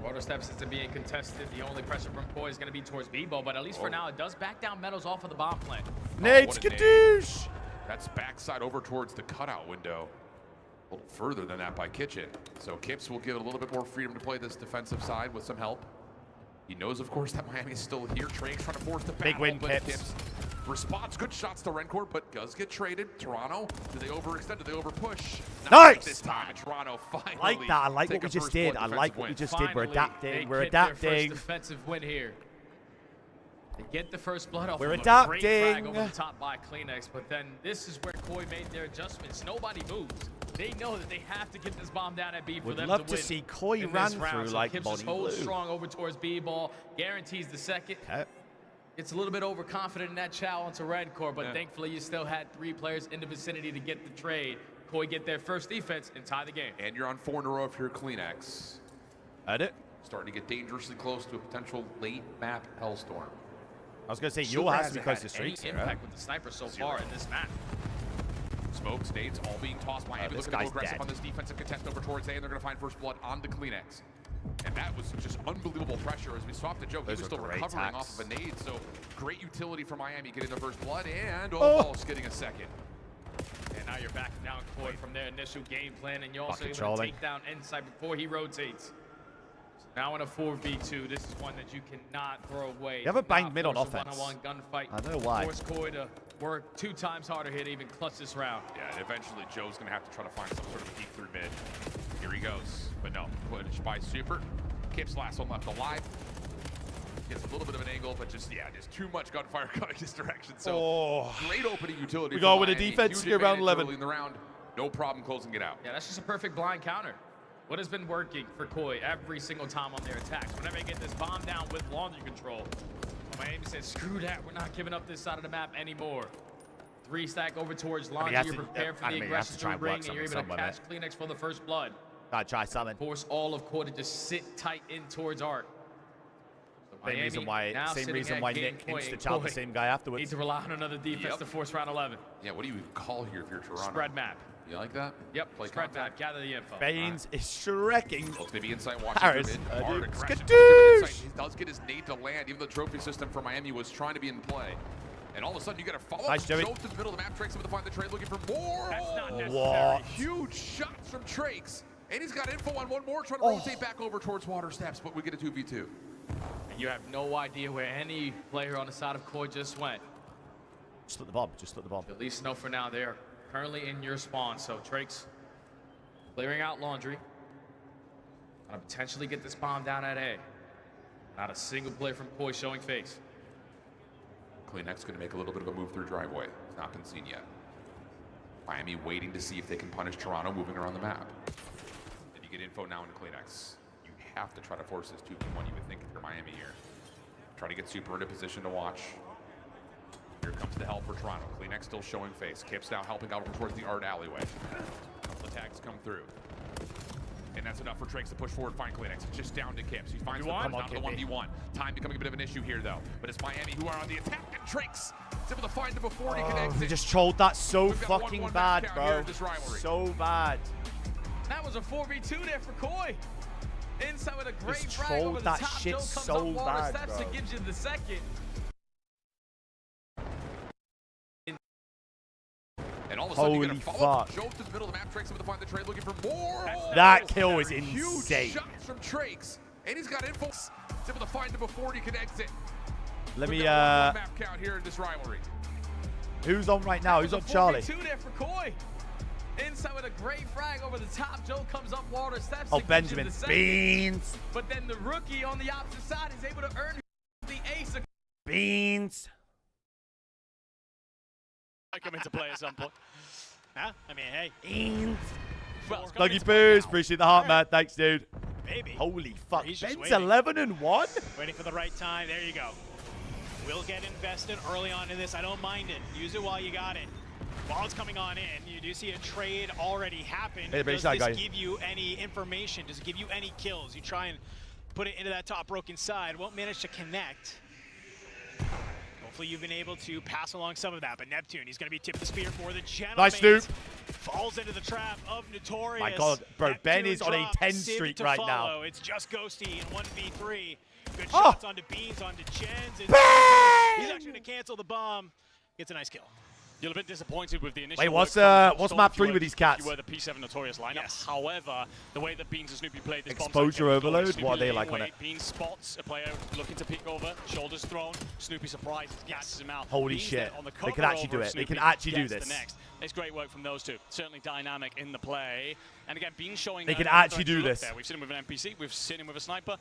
Water steps into being contested. The only pressure from Koi is going to be towards B-Ball, but at least for now, it does back down Metals off of the bomb plant. Nate's Kadoosh! That's backside over towards the cutout window. A little further than that by Kitchen. So Kips will give it a little bit more freedom to play this defensive side with some help. He knows, of course, that Miami's still here. Train's trying to force the battle. Big win, but Kips. Responds, good shots to Rencourt, but does get traded. Toronto, do they overextend? Do they overpush? Nice! This time, and Toronto finally I like that. I like take what we a just first did. blood I like what we defensive just win. did. We're Finally, adapting. they We're get their first adapting. defensive win here. They get the first blood off. We're of a great frag adapting. over the top by Kleenex, but then this is where Koi made their adjustments. Nobody moves. They know that they have to get this bomb down at B for Would them love to win. to see Koi in ran this round. through So like Kips Bonnie just holds Blue. strong over towards B-Ball, guarantees the second. Okay. It's a little bit overconfident in that chow onto Redcore, but thankfully you still had 3 players in the vicinity to get the trade. Koi get their first defense and tie the game. And you're on 4 in a row if you're Kleenex. Edit. Starting to get dangerously close to a potential late map hellstorm. I was going to say, Super Yule has to hasn't be close had to streaks any here, right? Impact with the sniper so far in this map. Smokes, nades, all being tossed. Miami this looking to go guy's aggressive dead. on this defensive contest over towards A, and they're going to find first blood on the Kleenex. And that was just unbelievable pressure as we swapped the joke. He Those was were still great recovering tacks. off of a nade, so great utility for Miami getting the first blood, and Balls getting a second. And now you're backing down Koi from their initial game plan, and you're also able to controlling. take down Insight before he rotates. So now in a 4v2, this is one that you cannot throw away. You haven't banged Not mid on force a offense. one-on-one gunfight. I know why. Force Koi to work 2 times harder here to even clutch this round. Yeah, and eventually Joe's going to have to try to find some sort of peek through mid. Here he goes. But no, footage by Super. Kips last one left alive. Gets a little bit of an angle, but just too much gunfire coming this direction. So great opening utility. We for go with a Miami. defense Huge here, round advantage 11. early in the round. No problem closing it out. Yeah, that's just a perfect blind counter. What has been working for Koi every single time on their attacks? Whenever they get this bomb down with laundry control, Miami said, screw that, we're not giving up this side of the map anymore. 3 stack over towards laundry, you're prepared for the aggression to ring, and you're able to catch Kleenex for the first blood. Gotta try something. Force all of Koi to just sit tight in towards Art. So Same reason why Nick insta-chopped the same guy afterwards. Need to rely on another defense to force round 11. Yeah, what do you call here if you're Toronto? Spread map. You like that? Yep, Play spread contact. map, gather the info. Baines is shrekking. Looks to be inside watching Paris. mid. Hard aggression. Skadoosh! He does get his nade to land, even though the trophy system for Miami was trying to be in play. And all of a sudden, you got to follow Nice, Joey. Joe to the middle of the map. Trakes able to find the trade, looking for more. That's not necessary. What? Huge shots from Trakes. And he's got info on one more, trying to rotate back over towards Water Steps, but we get a 2v2. And you have no idea where any player on the side of Koi just went. Just let the bomb. Just let the bomb. At least know for now they're currently in your spawn. So Trakes clearing out laundry. Gonna potentially get this bomb down at A. Not a single play from Koi showing face. Kleenex going to make a little bit of a move through driveway. It's not been seen yet. Miami waiting to see if they can punish Toronto moving around the map. And you get info now into Kleenex. You have to try to force this 2v1, you would think, if you're Miami here. Try to get Super into position to watch. Here comes the help for Toronto. Kleenex still showing face. Kips now helping out towards the Art alleyway. A couple of tags come through. And that's enough for Trakes to push forward, find Kleenex. Just down to Kips. He finds the down to the 1v1. Time becoming a bit of an issue here, though. But it's Miami who are on the attack, and Trakes is able to find him before he can exit. They just trolled that so We've got a fucking 1-1 bad, back down here bro. in this rivalry. So bad. That was a 4v2 there for Koi. Inside with a great Just frag over trolled the that top. shit Joe comes so up water bad, steps bro. and gives you the second. And all of a sudden, Holy you're going to follow fuck. Joe to the middle of the map. Trakes able to find the trade, looking for more. That kill was Huge insane. shots from Trakes. And he's got info. He's able to find him before he can exit. Let me, map count here in this rivalry. Who's on right now? Who's on Charlie? 2 there for Koi. Inside with a great frag over the top. Joe comes up, water steps. Oh, Benjamin. Beans. But then the rookie on the opposite side is able to earn the ace. Beans. I come into play at some point. Huh? I mean, hey. Beans. Well, Lucky Boos. Appreciate the heart, man. Thanks, dude. Maybe. Holy fuck. He's just Ben's waiting. 11-1. Waiting for the right time. There you go. We'll get invested early on in this. I don't mind it. Use it while you got it. While it's coming on in, you do see a trade already happen. Hey, does this give you any information? Does it give you any kills? You try and put it into that top broken side. Won't manage to connect. Hopefully you've been able to pass along some of that. But Neptune, he's going to be tipped the spear for the gentleman. Nice, dude. Falls into the trap of Notorious. My God, bro, Neptune Ben is on a drops, 10 Civ streak to right follow. now. It's just Ghosty in 1v3. Good Oh. shots onto Beans, onto Jens. He's actually going to cancel the bomb. Gets a nice kill. You'll have been disappointed with the initial. Wait, what's work from map Hellstorm 3 if with these cats? You were the P7 Notorious lineup. Yes. However, the way that Beans and Snoopy played this Exposure overload? What are they like on it? Beans spots a player looking to peek over, shoulders thrown. Snoopy surprised, catches him out. Holy Beans shit. On the They can actually do cover it. over They can Snoopy actually do gets this. The next. It's great work from those two. Certainly dynamic in the play. And again, Beans showing. They can another actually do look this. There. We've seen him with an NPC. We've seen him with a sniper.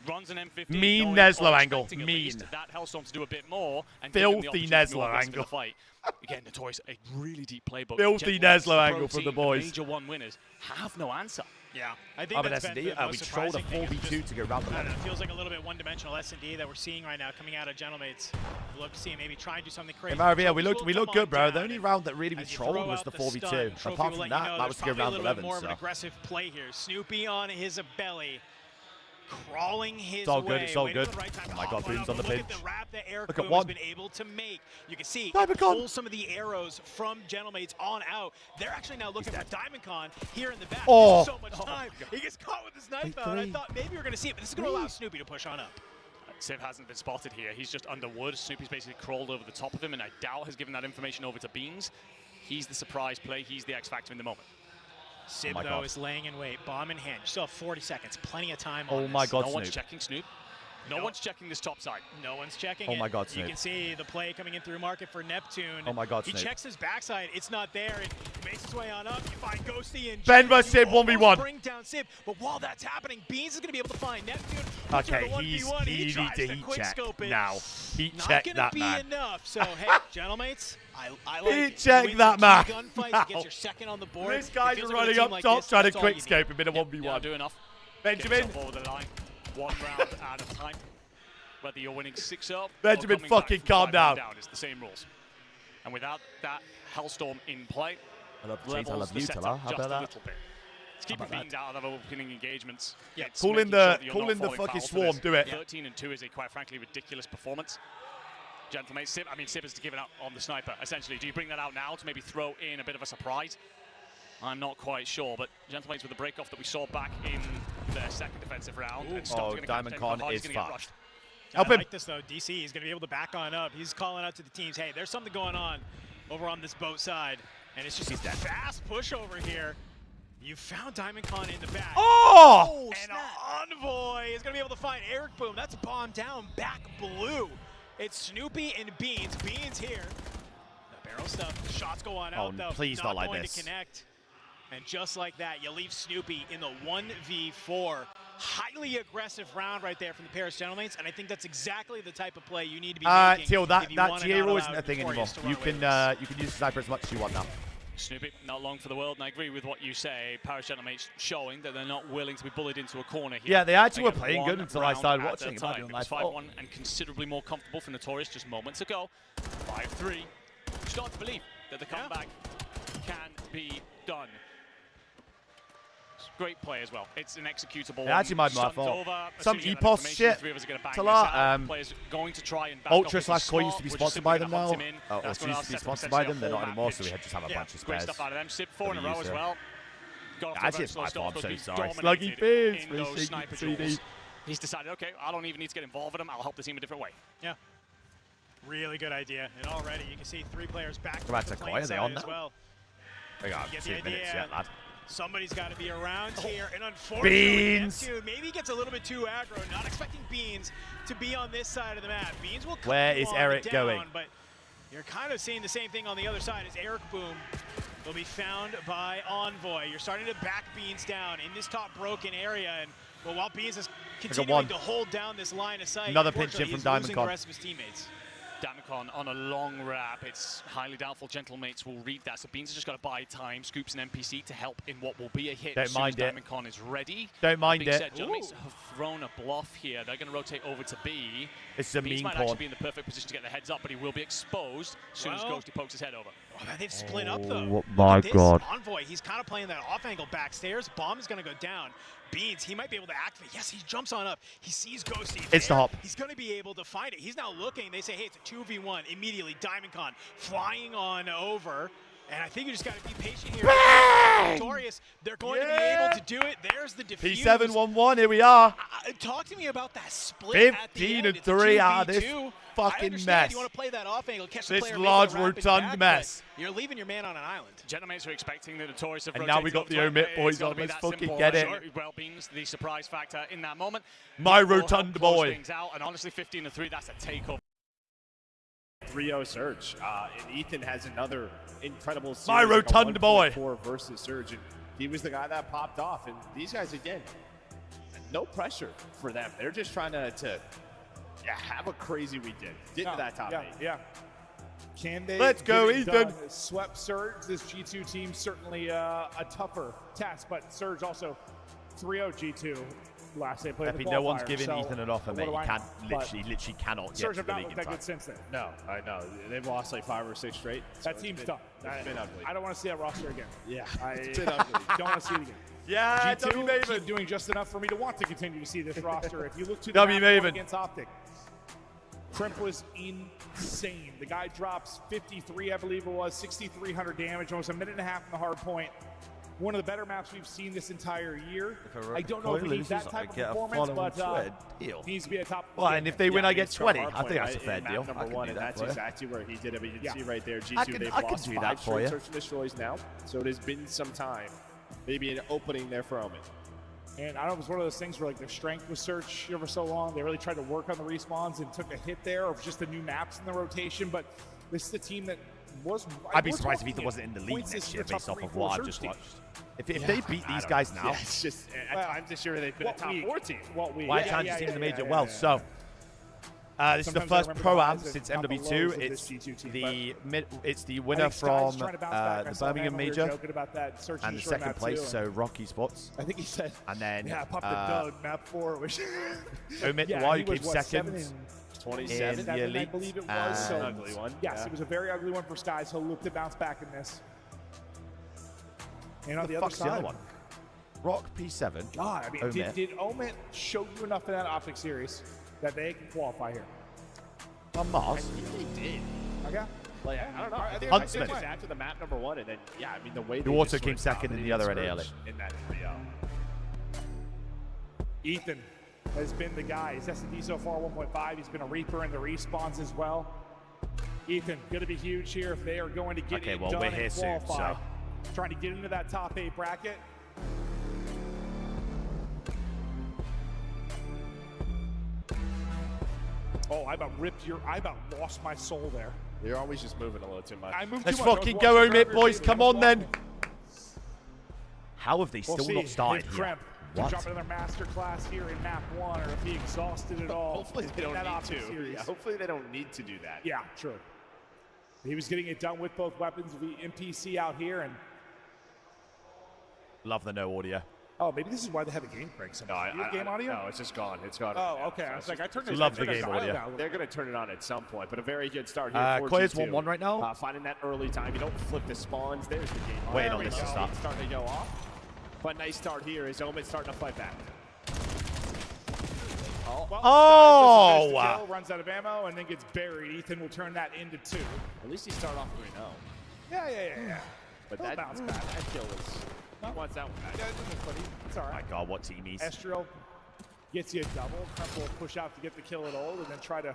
Runs an M15. Mean knowing Neslo or angle. expecting at Mean. least that Hellstorm to do a bit more. And give him the Filthy opportunity to move Neslo up into the angle. fight. Again, Notorious, a really deep playbook. Filthy Gentlemen, Neslo angle from the pro boys. team, Major 1 winners have no answer. Yeah, I think that's been the most we trolled a surprising thing. 4v2 to go round the I don't know, line. it feels like a little bit one-dimensional S&D that we're seeing right now coming out of Gentlemates. I'd love to see him maybe try and do something crazy. Hey, Maravilla, we looked Come good, on bro. The down, only and round that really we as you trolled throw was out the stun, 4v2. Trophy Apart will from let you that, know that was to go there's round probably a little 11. bit more of an So. aggressive play here. Snoopy on his belly. Crawling his It's all way. good, it's all waiting good. for the right time Oh to my hop God, Boom's up. on the Look bench. at the wrap that Eric Look at Boom one. has been able to make. You can see Diamond Con. pull some of the arrows from Gentlemaites on out. They're actually now looking for Diamond Con here in the back. Oh. So much time. He gets caught with his knife out. I thought maybe we were going to see it, but this is going to allow Snoopy to push on up. Civ hasn't been spotted here. He's just under wood. Snoopy's basically crawled over the top of him, and I doubt has given that information over to Beans. He's the surprise play. He's the X factor in the moment. Civ, my though, God. is laying in wait. Bomb in hand. You still have 40 seconds. Plenty of time on Oh this. my God, No one's Snoop. checking Snoop. No one's checking this top side. No one's checking Oh it. my God, You Snoop. can see the play coming in through market for Neptune. Oh my God, He Snoop. checks his backside. It's not there. It makes its way on up. You find Ghosty and Ben Jen. vs. You Civ 1v1. almost bring down Civ. But while that's happening, Beans is going to be able to find Neptune. Puts her Okay, to 1v1. he needs tries to to heat quick check scope it. now. Heat Not check gonna that be man. enough. So hey, gentlemates, I like Heat it. check You win that some key man. gunfights, Now. you get your second on the board. This It guy's feels like with a running team up like top this, trying to that's all you quick need. scope him in a Yeah, 1v1. do enough. Benjamin. Get yourself over the line. One round at a time. Whether you're winning 6-0 Benjamin, or coming back fucking from calm 5-1 down. It's the same rules. And without that Hellstorm in play, I love the change. I levels love the you, setup Tala. How just about a that? little bit. It's keeping about Beans out of opening engagements. Yeah, It's call in making the- sure that you're call not in the falling fucking foul to swarm, this. do it. 13-2 is a quite frankly ridiculous performance. Gentlemen, Civ has given up on the sniper, essentially. Do you bring that out now to maybe throw in a bit of a surprise? I'm not quite sure, but Gentlemen's with the break-off that we saw back in their second defensive round. And Stock's gonna Diamond catch Con David is Hardy's gonna get fucked. rushed. Help I him. like this, though. DC is going to be able to back on up. He's calling out to the teams, hey, there's something going on over on this boat side. And it's just a fast push over here. You found Diamond Con in the back. Oh! And Envoy is going to be able to find Eric Boom. That's a bomb down, back blue. It's Snoopy and Beans. Beans here. The barrel stuff. The shots go on out, though. Please not like going this. to connect. And just like that, you leave Snoopy in the 1v4. Highly aggressive round right there from the Paris Gentlemates, and I think that's exactly the type of play you need to be making. Teal, if that you wanna not Giero isn't allow a thing anymore. Notorious to run You away can with this. you can use the sniper as much as you want now. Snoopy, not long for the world, and I agree with what you say. Paris Gentlemen showing that they're not willing to be bullied into a corner here. Yeah, they actually were Again, playing good one until I round started at watching. a It might be time. on It was my fault. 5-1 and considerably more comfortable for Notorious just moments ago. 5-3. You start to believe that the comeback can be done. Great play as well. It's an executable. It actually might be my Stuns fault. over, Some assuming you get that EPOS information, shit. the three of us are gonna bang It's a this lot. out. Players going to try and back Ultra off slash with Koi the used to be smart, sponsored which by is them simply now. gonna hunt him in. Or That's used gonna to be set up sponsored by essentially them. They're a not whole anymore, map so we pitch. had just have a bunch of Great spares. stuff out of them. Sip 4 in a that we row use as there. well. Got off to a Actually, very it's slow my start, fault. but I'm being so sorry. dominated Sluggy Fizz, in please those take sniper it, CD. duels. He's decided, okay, I don't even need to get involved with him. I'll help the team a different way. Yeah. Really good idea. And already you can see 3 players back Come back to the to playing Koi, are they side on as now? well. We got You get 2 the minutes idea. yet, lad. Somebody's got to be around here, and unfortunately, Beans. Neptune maybe gets a little bit too aggro. Not expecting Beans to be on this side of the map. Beans will come Where is Eric down, going? But you're kind of seeing the same thing on the other side as Eric Boom will be found by Envoy. You're starting to back Beans down in this top broken area, and well, while Beans is continuing to hold down this line of sight, Another pinch in from losing the Diamondcon. rest of his teammates. Diamondcon on a long wrap. It's highly doubtful Gentlemates will read that. So Beans has just got to buy time. Scoops an NPC to help in what will be a hit. Don't mind it. Diamondcon is ready. Don't mind it. Gentlemates have thrown a bluff here. They're going to rotate over to B. It's a Beans mean might pawn. actually be in the perfect position to get the heads up, but he will be exposed as soon as Ghosty pokes his head over. Oh, they've split up though. Oh my God. Envoy, he's kind of playing that off angle backstairs. Bomb is going to go down. Beans, he might be able to activate. Yes, he jumps on up. He sees Ghosty. It's the hop. He's going to be able to find it. He's now looking. They say, hey, it's a 2v1. Immediately, Diamondcon flying on over. And I think you just got to be patient here. Victorious. They're going to be able to do it. There's the defuse. P7 1-1. Here we are. Talk to me about that split at the end. 15-3 out of this I fucking understand mess. you want to play that off angle, catch the This player, large make a rapid rotund back, mess. but you're leaving your man on an island. Gentlemates are expecting the Notorious of And now we got the omit boys on. Let's fucking get it. Well, Beans, the surprise factor in that moment. My He will rotund help close boy. things out, and honestly, 15-3, that's a takeover. 3-0 Surge. And Ethan has another incredible series. My rotund boy. 4 versus Surge. And he was the guy that popped off. And these guys, again, no pressure for them. They're just trying to have a crazy weekend. Get to that top 8. Yeah. Can they? Let's go, get it Ethan. done? Swept Surge. This G2 team certainly a tougher task, but Surge also 3-0 G2 last they played. Epi, the no one's qualifier, giving so Ethan an offer, what mate. do He I can't know? literally cannot get Surge to have the not league looked in that time. good since then. No, I know. They've lost like 5 or 6 straight. That so team's it's tough. been ugly. I don't want to see that roster again. Yeah, It's been ugly. Don't want to see it again. Yeah, G2 W Maven. keep doing just enough for me to want to continue to see this roster. If you look to the W map Maven. against Optic, Crimp was insane. The guy drops 53, I believe it was, 6,300 damage, almost a minute and a half in the hard point. One of the better maps we've seen this entire year. I don't know if he needs that type of performance, but he needs to be a top. Well, and if they win, I get 20. I think Point, that's a fair deal. Number I can 1, do and that that's for you. exactly where he did it. But you can see right there, G2, I can they've do lost that 5 for you. straight search and destroys now. So it has been some time. Maybe an opening there for Omen. And I don't know if it was one of those things where like their strength was Search for so long. They really tried to work on the respawns and took a hit there, or just the new maps in the rotation. But this is the team that was. I'd be surprised if Ethan wasn't in the league next year based off of what I've just watched. If they beat these guys now, it's just at times this year they've been a top 4 team. Why can't you team the major well? So this is the first pro-am since MW2. It's the winner from the Birmingham major and the second place. So Rocky Spots. I think he said. And then popped the Doug map 4, which Omit Noir came second. 27, in the elite, I believe it was. So, an ugly one. Yes, it was a very ugly one for Skies. He'll look to bounce back in this. And on the other side, one? Rock P7. God, I mean, did Omit show you enough in that Optic series that they can qualify here? On Mars? I think they did. Okay. Like, I don't know. I think Huntsman. it was after the map number 1, and then I mean the way Who they also just came sort of second in the other dominated NALE. Surge in that 3-0. Ethan has been the guy. He's S&D so far 1.5. He's been a Reaper in the respawns as well. Ethan, going to be huge here if they are going to get it done we're here and soon, qualify. so. Trying to get into that top 8 bracket. Oh, I about lost my soul there. You're always just moving a little too much. I moved Let's too much. fucking go, Omit boys. Come on then. How have they still not started if here? Kremp What? jump another masterclass here in map 1, or if he exhausted it all. Hopefully they in don't that need to. series. Yeah, hopefully they don't need to do that. Yeah, true. He was getting it done with both weapons. The NPC out here, and Love the no audio. oh, maybe this is why they have a game break. No, You have game audio? No, it's just gone. It's gone. Oh, right now. okay. I was like, I turned it. Love I turned the it game dialed audio. down. They're going to turn it on at some point, but a very good start here for Koya's G2. 1-1 right now. Finding that early time. You don't flip the spawns. There's the game. Waiting There on we this to go. stop. It's starting to go off. But nice start here as Omen starting to fight back. Well, Oh! Skies kill, runs out of ammo, and then gets buried. Ethan will turn that into 2. At least he started off 3-0. Yeah. But He'll that bounce back. that kill was. He wants that one back. It's all My right. God, what team he's. Estriel gets you a double. Kremp will push out to get the kill at old, and then try to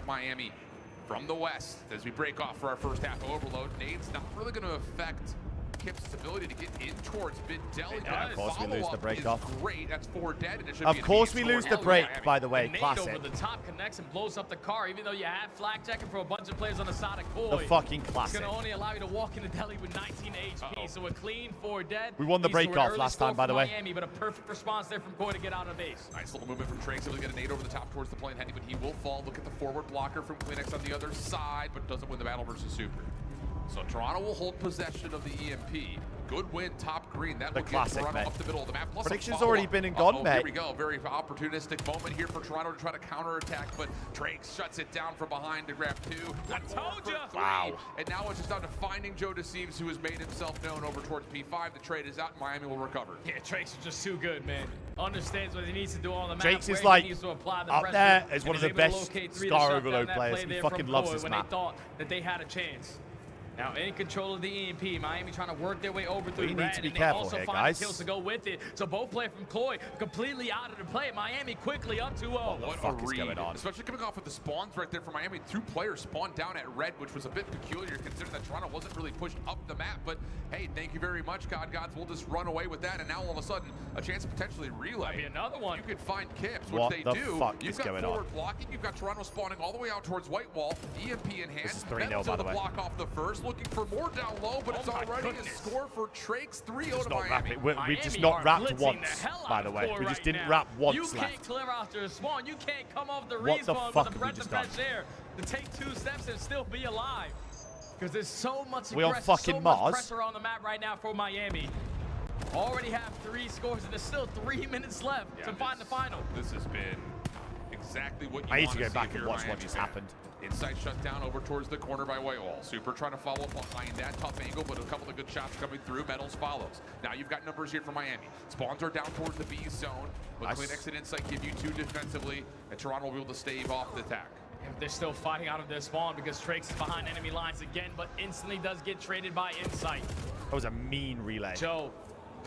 have Miami from the west as we break off for our first half of Overload. Nades not really going to affect Kips' ability to get in towards mid deli. Yeah, of course we lose the break off. Great. That's 4 dead. And it should Of be course we lose the break, by the way. The nade Classic. over the top connects and blows up the car, even though you have flag checking for a bunch of players on the side of Koi. The fucking classic. It's going to only allow you to walk in the deli with 19 HP, so a clean 4 dead. We won the break off last time, by the way. Miami, but a perfect response there from Koi to get out of base. Nice little movement from Trakes, able to get a nade over the top towards the plane heading, but he will fall. Look at the forward blocker from Kleenex on the other side, but doesn't win the battle versus Super. So Toronto will hold possession of the EMP. Good win, top green. That will get Toronto up the middle of the map. Plus Prediction's already been and gone, mate. Here we go. Very opportunistic moment here for Toronto to try to counterattack, but Drake shuts it down from behind to grab 2. I told you. Wow. And now it's just down to finding Joe Deceives, who has made himself known over towards P5. The trade is out, and Miami will recover. Yeah, Drake's is just too good, man. Understands what he needs to do on the map. Drake's is where like he needs to apply the up pressure, there as one and of the he's able to best locate 3 to Star shut down Overload that players. play He there fucking from loves Koi this when map. they thought that they had a chance. Now in control of the EMP, Miami trying to work their way over through We red, need to be and careful they also here, find guys. the kills to go with it. So both play from Koi completely out of the play. Miami quickly up 2-0. What a read. Especially coming off with the spawns right there for Miami. 2 players spawned down at red, which was a bit peculiar considering that Toronto wasn't really pushed up the map. But hey, thank you very much, Gods. We'll just run away with that. And now all of a sudden, a chance to potentially relay. Might be another one. You could find Kips, which What they the do. fuck You've is got going forward on? blocking. You've got Toronto spawning all the way out towards Whitewall. EMP in hand. This is 3-0, Metals by able the to way. block off the first. Looking for more down low, but it's already a score for Trakes. 3-0 to Not Miami. wrapping. We just Miami not are wrapped blitzing once, the hell by out the of way. Koi We just right didn't now. wrap once You left. can't clear after a spawn. You can't come off the What the respawn fuck with have a we breath just of done? fresh air to take 2 steps and still be alive. Because there's so much We on aggressive, fucking so Mars? much pressure on the map right now for Miami. Already have 3 scores, and there's still 3 minutes left to find the final. This has been exactly what you I need want to go see back if and you're watch what Miami just fan. happened. Inside shut down over towards the corner by Whitewall. Super trying to follow up behind that. Tough angle, but a couple of good shots coming through. Metals follows. Now you've got numbers here for Miami. Spawns are down towards the B zone, but Nice. Kleenex and Insight give you 2 defensively, and Toronto will be able to stave off the attack. And they're still fighting out of their spawn because Trakes is behind enemy lines again, but instantly does get traded by Insight. That was a mean relay. Joe,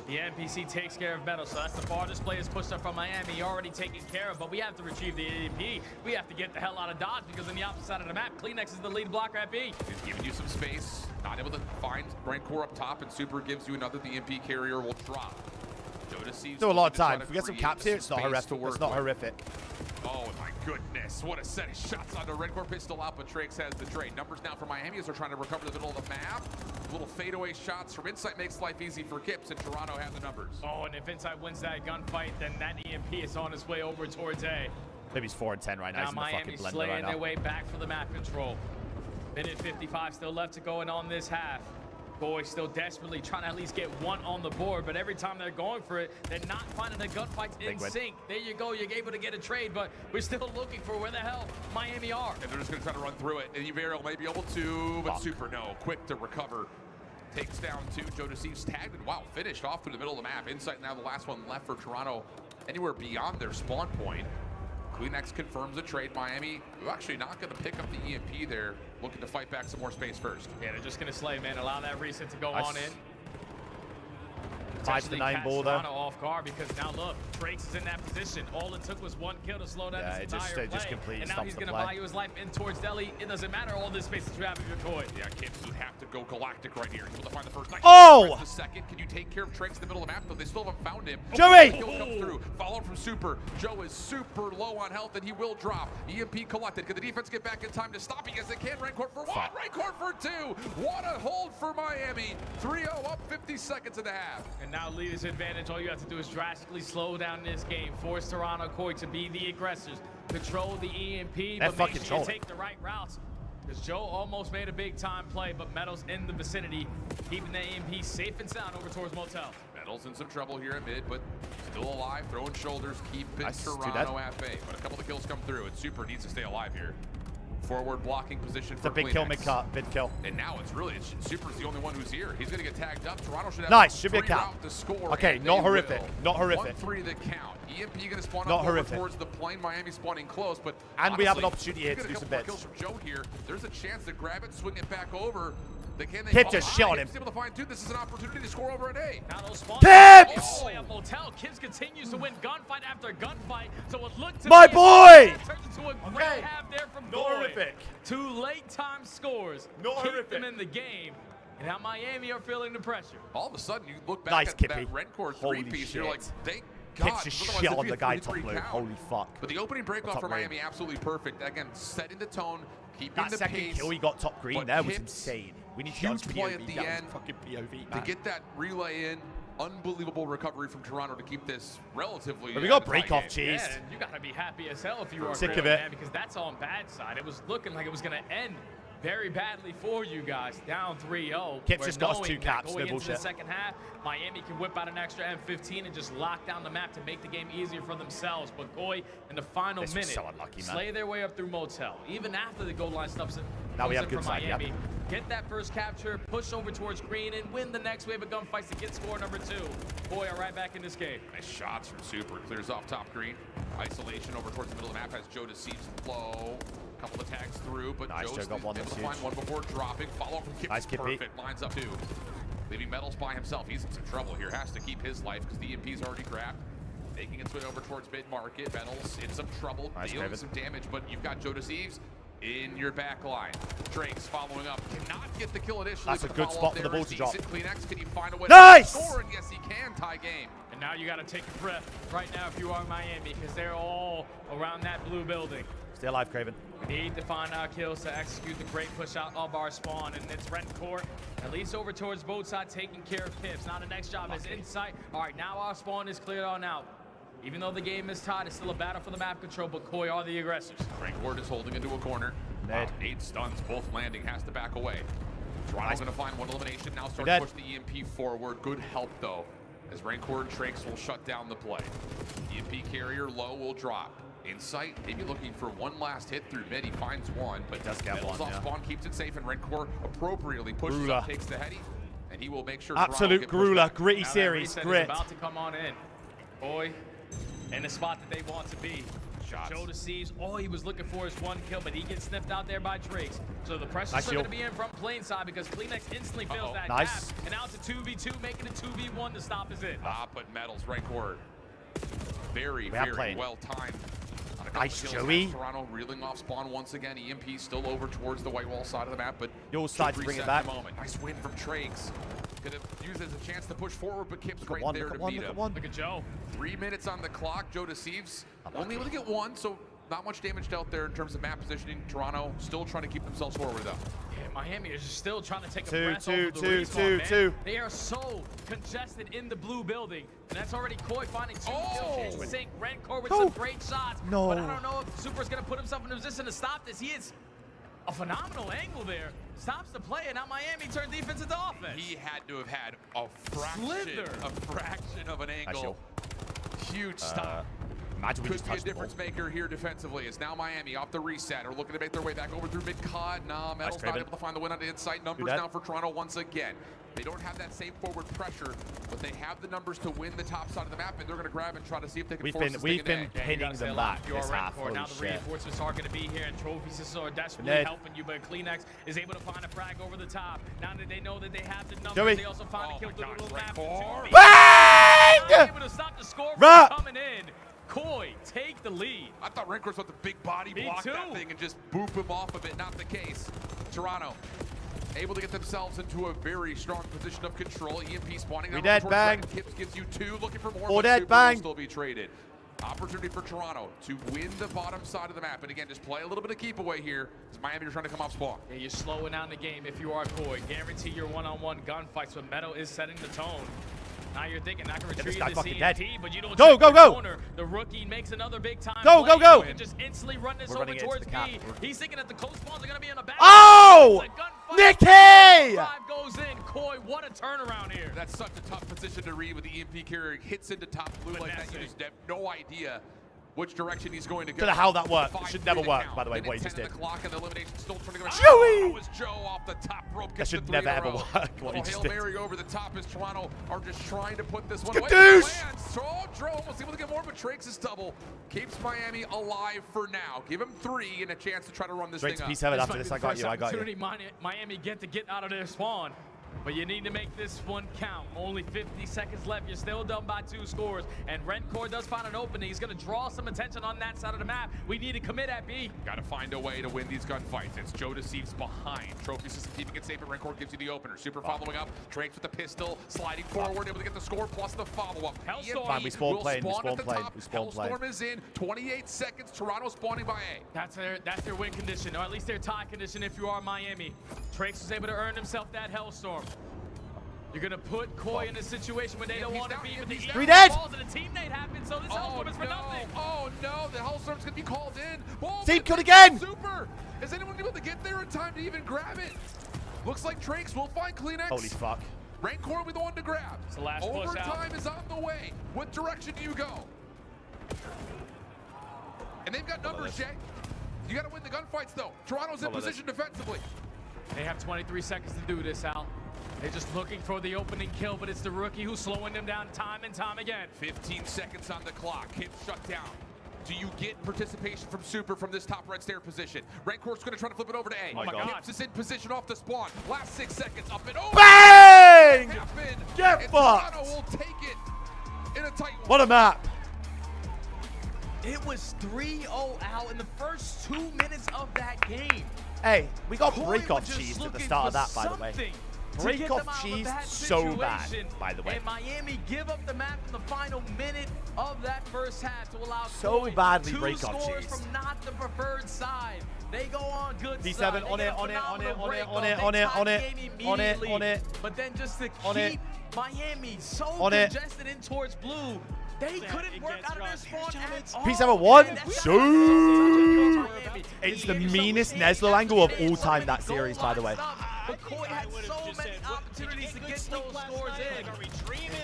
the NPC takes care of Metal, so that's the farthest players pushed up from Miami, already taken care of, but we have to retrieve the EMP. We have to get the hell out of Dodge because on the opposite side of the map, Kleenex is the lead blocker at B. He's giving you some space, not able to find Rancor up top, and Super gives you another. The EMP carrier will drop. Joe Deceives Still a lot of looking to try time. to If we get some create caps here, it's not space horrific. to work It's not with. horrific. Oh my goodness, what a set of shots on the Rancor pistol out, but Trakes has the trade. Numbers now for Miami as they're trying to recover the middle of the map. Little fadeaway shots from Insight makes life easy for Kips, and Toronto have the numbers. Oh, and if Insight wins that gunfight, then that EMP is on its way over towards A. Maybe he's 4 and 10 right now. Now He's in the fucking Miami's blender slaying right their now. way back for the map control. Minute 55 still left to go in on this half. Boys still desperately trying to at least get 1 on the board, but every time they're going for it, they're not finding the gunfights in Big win. sync. There you go, you're able to get a trade, but we're still looking for where the hell Miami are. And they're just going to try to run through it. And Uvero may be able to, but Super no. Quick to recover. Takes down 2. Joe Deceives tagged and wow, finished off through the middle of the map. Insight now the last one left for Toronto anywhere beyond their spawn point. Kleenex confirms the trade. Miami actually not going to pick up the EMP there. Looking to fight back some more space first. Yeah, they're just going to slay, man. Allow that reset to go on in. 5 to 9 ball though. Toronto off guard because now look, Trakes is in that position. All it took was 1 kill to slow down Yeah, this it just- entire it just play. completely And now stops he's the going to play. buy you his life in towards Deli. It doesn't matter all this space that you have in your Koi. Yeah, Kips would have to go galactic right here. He's able to find the first. Nice. Oh! The second. Can you take care of Trakes in the middle of the map? Though they still haven't found him. Joey! Kill comes through. Followed from Super. Joe is super low on health, and he will drop. EMP collected. Can the defense get back in time to stop? Yes, they can. Rancor for 1. Rancor for 2. What a hold for Miami. 3-0 up 50 seconds in the half. And now leaders advantage. All you have to do is drastically slow down this game. Force Toronto Koi to be the aggressors. Control the EMP, but make sure you take the right routes. Because Joe almost made a big time play, but Metals in the vicinity, keeping the EMP safe and sound over towards Motel. Metals in some trouble here at mid, but still alive, throwing shoulders, keeping Nice. Toronto at bay. But a couple of kills come through, and Super needs to stay alive here. Forward blocking position It's for a big kill, Kleenex. mid kill. And now it's really, Super's the only one who's here. He's going to get tagged up. Toronto should have Nice, should be a 3 cap. route to score. Okay, and not they horrific, will. not horrific. 1-3 the count. EMP going to spawn Not up horrific. over towards the plane. Miami spawning close, but And we have an honestly, opportunity here you to get do a some couple more bits. kills from Joe here. There's a chance to grab it, swing it back over. They can. Kip just shot him. He's able to find 2. This is an opportunity to score over an A. Now those spawns Kips! all the way up Motel. Kips continues to win gunfight after gunfight. So it looked to My be boy! turns into a great half there from Koi. horrific. 2 late time scores. Not Keep horrific. them in the game. And now Miami are feeling the pressure. All of a sudden, you look back at that Rencore three-piece, you're like, thank God. Kips just shit on the guy top blue. Holy fuck. But the opening break-off for Miami, absolutely perfect. Again, setting the tone, keeping the second pace. kill he got top green there was insane. We need to get on huge play at POV. the That end was fucking POV, to man. get that relay in. Unbelievable recovery from Toronto to keep this relatively. But we got break off, cheese. Yeah, and you gotta be happy as hell if you are Sick Koy, of it. man, because that's on bad side. It was looking like it was gonna end very badly for you guys, down 3-0. Kips just got us knowing 2 that caps, going no into the bullshit. second half, Miami can whip out an extra M15 and just lock down the map to make the game easier for themselves. But Koy, in the final This was minute, so unlucky, man. slay their way up through Motel. Even after the goal line stuffs it. Now we have for good side, Miami. yep. Get that first capture, push over towards green, and win the next wave of gunfights to get score number 2. Koy are right back in this game. Nice shots from Super. Clears off top green. Isolation over towards the middle of the map has Joe Deceives flow. Couple of tags through, but Nice, Joe's Joe got one able that's to find huge. one before dropping. Follow from Kips. Nice, Kippy. Perfect. Lines up 2. Leaving Metals by himself. He's in some trouble here. Has to keep his life because the EMP's already grabbed. Making its way over towards mid-market. Metals in some trouble. Nice, dealing David. some damage, but you've got Joe Deceives in your back line. Drake's following up. Cannot get the kill initially. That's a but good the spot follow-up for the there ball is to drop. decent. CleanX, can you find a way Nice! to score? And yes, he can tie game. And now you got to take a breath right now if you are Miami, because they're all around that blue building. Stay alive, Craven. We need to find our kills to execute the great push out of our spawn, and it's Rencore, at least over towards both sides, taking care of Kips. Now the next job is Insight. All right, now our spawn is cleared on out. Even though the game is tied, it's still a battle for the map control, but Koy are the aggressors. Rencore is holding into a corner. Ned. 8 stuns, both landing, has to back away. Toronto's going to find one elimination, now start Dead. to push the EMP forward. Good help, though, as Rencore and Trakes will shut down the play. EMP carrier low will drop. Insight, maybe looking for one last hit through mid. He finds one, but does get Metals one, off yeah. spawn keeps it safe, and Rencore appropriately pushes Gruler. up, takes the heady, and he will make sure Absolute Toronto get pushed Gruler, back. gritty Now that series, reset grit. is about to come on in. Koy in the spot that they want to be. Shots. Joe Deceives, all he was looking for is one kill, but he gets sniffed out there by Drakes. So the pressure's Nice still going to shield. be in from plain side because CleanX instantly fills that Nice. gap. And now it's a 2v2, making it 2v1 to stop is it. But Metals, Rencore, very, We have very played. well timed. On a couple Nice, of kills, Joey. Toronto reeling off spawn once again. EMP still over towards the white wall side of the map, but You'll should start to bring it reset back. in a moment. Nice win from Trakes. Could have used it as a chance to push forward, but Kips right one, there look to at one, beat look him. at one. Look at Joe. 3 minutes on the clock. Joe Deceives only able to get one, so not much damage dealt there in terms of map positioning. Toronto still trying to keep themselves forward, though. Yeah, Miami is just still trying to take a Two, breath two, off of the two, respawn, man. two. They are so congested in the blue building. And that's already Koy finding 2 Oh! kills. In sync, Rencore with Oh! some great shots. No. But I don't know if Super's going to put himself in a position to stop this. He is a phenomenal angle there. Stops the play, and now Miami turned defense into offense. He had to have had a Slither. fraction of an angle. shield. Huge stop. Imagine we Could just be a touched the ball. difference maker here defensively. It's now Miami off the reset, are looking to make their way back over through mid-cod. Nah, Metal's not Craven. able to find the win on the Insight. Numbers dead. down for Toronto once again. They don't have that same forward pressure, but they have the numbers to win the top side of the map, and they're going to grab and try to see if they can We've force been this thing in pinning egg. them back this half. Now Holy the shit. reinforcements are going to be here, and trophies are desperately Ned. helping you, but CleanX is able to find a frag over the top. Now that they know that they have the numbers, Joey. they also find a kill through the little map. Bang! Able to stop the score Ruh! from coming in. Koy, take the lead. I thought Rencore's with the big body Me block too. that thing and just boop him off of it. Not the case. Toronto able to get themselves into a very strong position of control. EMP spawning. We out dead, towards bang. Red. Kips gives you 2, looking for more. Four but dead, Super bang. will still be traded. Opportunity for Toronto to win the bottom side of the map. And again, just play a little bit of keep away here as Miami are trying to come off spawn. Yeah, you're slowing down the game if you are Koy. Guarantee your one-on-one gunfights, but Meadow is setting the tone. Now you're thinking, I can this retrieve guy the fucking CMT, dead. but you don't Go, check go, the go. corner. The rookie makes another big time Go, play. go, go. You can just instantly run this We're over running it into towards the cap. B. He's thinking that the close spawns are going to be in the back. Oh! It's a gunfight. Nicky! Drive goes in. Koy, what a turnaround here. That's such a tough position to read with the EMP carrier. Hits into top blue like that. You just have no idea which direction he's going to go. Don't know how that worked. It 5-3 should never to work, count. by the way, Minute what he 10 just on did. the clock and the elimination still trying to go. Joey! Oh, it's Joe off the top rope. That Gets should the 3 never in a ever row. work, what he Well, just Hail did. Mary over the top as Toronto are just trying to put this one away. Skadoosh! Oh, Joe almost able to get more, but Trakes' double keeps Miami alive for now. Give him 3 and a chance to try to run this Straight thing to up. P7 This after might this. be I the got first you. I got you. opportunity Miami get to get out of their spawn. But you need to make this one count. Only 50 seconds left. You're still down by 2 scores. And Rencore does find an opening. He's going to draw some attention on that side of the map. We need to commit at B. Got to find a way to win these gunfights. It's Joe Deceived behind. Trophy system keeping it safe, but Rencore gives you the opener. Super following up. Drakes with the pistol. Sliding forward, able to get the score plus the follow-up. Fine, we spawn playing. We spawn playing. We spawn playing. Hellstorm is in. 28 seconds. Toronto spawning by A. That's their win condition, or at least their tie condition if you are Miami. Trakes was able to earn himself that Hellstorm. You're gonna put Koi in a situation where they don't want to be, but the Three dead. balls and a teammate happens, so this Hellstorm is for nothing. Oh no, the Hellstorm's gonna be called in. Team kill again. Super. Is anyone able to get there in time to even grab it? Looks like Trakes will find Kleenex. Holy fuck. Rancor will be the one to grab. It's the last push out. Overtime is on the way. What direction do you go? And they've got numbers, Jay. You got to win the gunfights, though. Toronto's in position defensively. They have 23 seconds to do this, Al. They're just looking for the opening kill, but it's the rookie who's slowing them down time and time again. 15 seconds on the clock. Hip shut down. Do you get participation from Super from this top red stair position? Rencor's going to try to flip it over to A. Oh my God. Hips is in position off the spawn. Last 6 seconds. Up and over. Bang! Get and fucked. Toronto will take it in a tight one. What a map. It was 3-0 out in the first 2 minutes of that game. Hey, we got Koi break-off was just cheese at the looking start of for that, by the way. something to Break get off them out of a cheese, bad so bad, situation. by the way. And Miami give up the map in the final minute of that first half to allow So Koi badly 2 break off scores cheese. from not the preferred side. They go on good D7 side. on They it, get a on it, on it, phenomenal on it, break on off. it, They on it, tie on the it, game on it, immediately. on it. But then just to On it. keep Miami so On it. congested in towards blue, they couldn't work out of their spawn at all. P7 1. And that's So it's the meanest Neslo angle of all time, that series, by the way. But Koi had so many opportunities to get those scores in.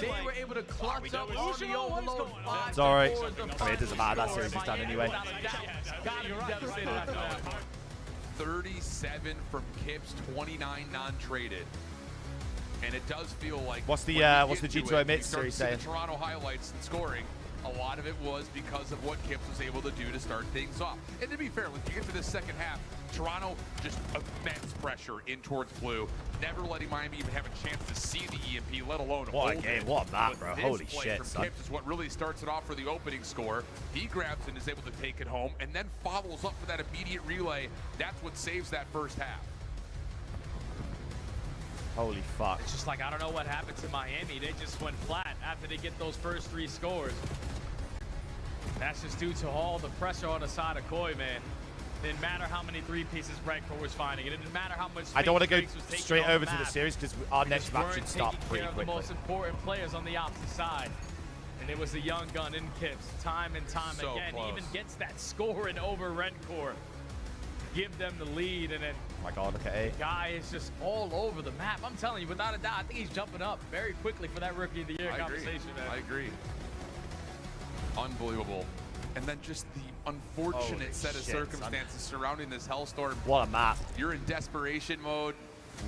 They were able to clutch up on the overload. Sorry. I mean, it doesn't matter. That series is done anyway. 37 from Kips, 29 non-traded. And it does feel like What's the G2O Mid series saying? The Toronto highlights and scoring. A lot of it was because of what Kips was able to do to start things off. And to be fair, when you get to the second half, Toronto just immense pressure in towards blue, never letting Miami even have a chance to see the EMP, let alone What a hold game, it. what a map, But bro. this Holy play shit, from son. Kips is what really starts it off for the opening score. He grabs and is able to take it home, and then follows up for that immediate relay. That's what saves that first half. Holy fuck. It's just like, I don't know what happened to Miami. They just went flat after they get those first 3 scores. That's just due to all the pressure on the side of Koi, man. Didn't matter how many 3 pieces Rencore was finding. It didn't matter how much I don't want to go Trakes was taking straight on over the to the map. series because our They next just match weren't should start taking pretty care of the quickly. most important players on the opposite side. And it was the young gun in Kips, time and time So again. close. Even gets that scoring over Rencore. Give them the lead, and then Oh my God, look at A. guy is just all over the map. I'm telling you, without a doubt, I think he's jumping up very quickly for that Rookie of the Year conversation, man. I agree. Unbelievable. And then just the unfortunate Holy set of shit, circumstances surrounding this Hellstorm. What a map. You're in desperation mode.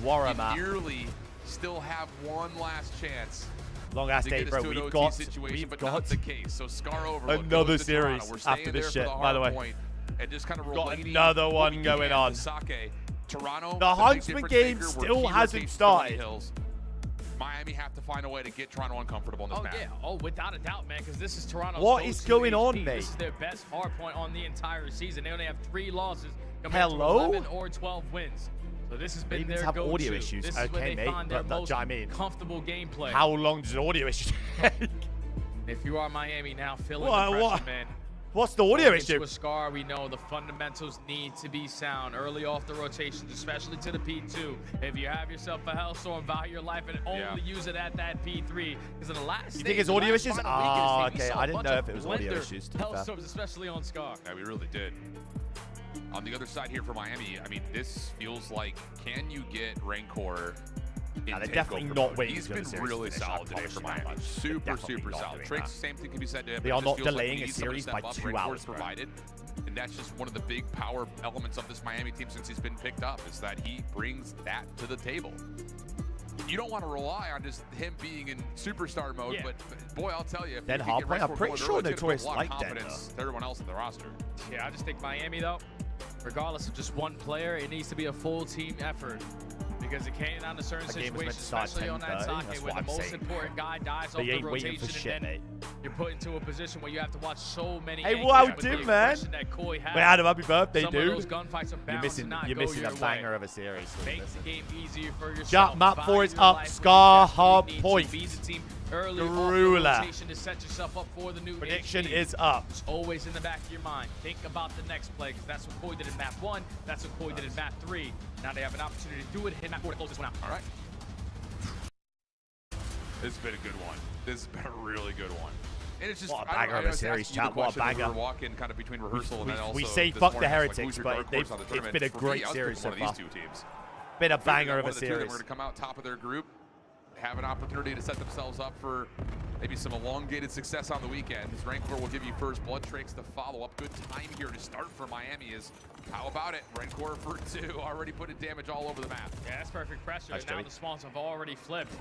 What a you map. nearly still have one last chance. Long ass to day, get bro. us to an We've OT got, situation, but not the case. So Scar over another series We're after staying this there shit, for the by the hard way. point and just kind of Got relating another what one we going can on. to Sake. Toronto, The big Huntsman difference game maker, still where he hasn't rotates to started. Hills. Miami have to find a way to get Toronto uncomfortable in this Oh, match. yeah. Oh, without a doubt, man, because this is Toronto's What is go-to going on, HP. mate? This is their best hard point on the entire season. They only have 3 losses compared Hello? to 11 or 12 wins. So this has been Ravens their have go-to. audio issues. This is where Okay, they mate, find their but that- most do you know what I mean? comfortable gameplay. How long does an audio issue take? If you are Miami now, feeling What- the pressure, what? man. What's the audio Going issue? into a Scar, we know the fundamentals need to be sound early off the rotations, especially to the P2. If you have yourself a Hellstorm, value your life and only use it at that P3. Because in the last You think it's audio issues? Ah, okay. I didn't know if it was audio issues, to be fair. Hellstorms, especially on Scar. Yeah, we really did. On the other side here for Miami, I mean, this feels like, can you get Rancor in they're takeover definitely mode? not waiting He's for the been series to really finish. I solid today promise for you that Miami. much. Super, They're definitely super not solid. doing Trakes, that. same thing can be said to him. They but are it just not feels like delaying we a need somebody series to by step up. 2 Rancor's hours, bro. provided. And that's just one of the big power elements of this Miami team since he's been picked up, is that he brings that to the table. You don't want to rely on just him being in superstar mode, Yeah. but boy, I'll tell you, if Then you can get Hardpoint, I'm Rancor pretty going sure early, it's gonna Notorious build a lot of liked that, confidence to everyone else in the roster. Yeah, I just think Miami, though, regardless of just one player, it needs to be a full team effort. Because it came down to certain That game was meant situations, to start especially on that 10:30, socket, that's where what the I'm most saying. important guy dies off But you the ain't waiting rotation, for shit, and then mate. you're put into a position where you have to watch so many Hey, angles. wow, with the dude, man. aggression that Koi has. Wait, Adam, happy birthday, Some dude. of those gunfights are bound to not You're go missing your a banger way. of a series. Make the game easier for yourself. Jump, map 4 Value is your up. life Scar, when you hard desperately need point. to. Be the team early off the Grueler. rotation to set yourself up for the new Prediction HP. is up. It's always in the back of your mind. Think about the next play, because that's what Koi did in map 1. That's what Koi did in map 3. Now they have an opportunity to do it. Hit map 4 to close this one out. All right. This has been a good one. This has been a really good one. And it's just, What a banger of a series, chat. What a banger. We were walking kind of between rehearsal and then also We say this fuck the morning, I was like, Heretics, who's your but dark horse on the it's tournament? been a For great me, I was series picking so one of far. these two teams. Been a Figured banger that of one a the two that series. were going to come out top of their group, have an opportunity to set themselves up for maybe some elongated success on the weekend. As Rancor will give you first blood tricks to follow up. Good time here to start for Miami is, how about it? Rancor for 2, already putting damage all over the map. Yeah, that's perfect pressure. Nice, And now Joey. the spawns have already flipped.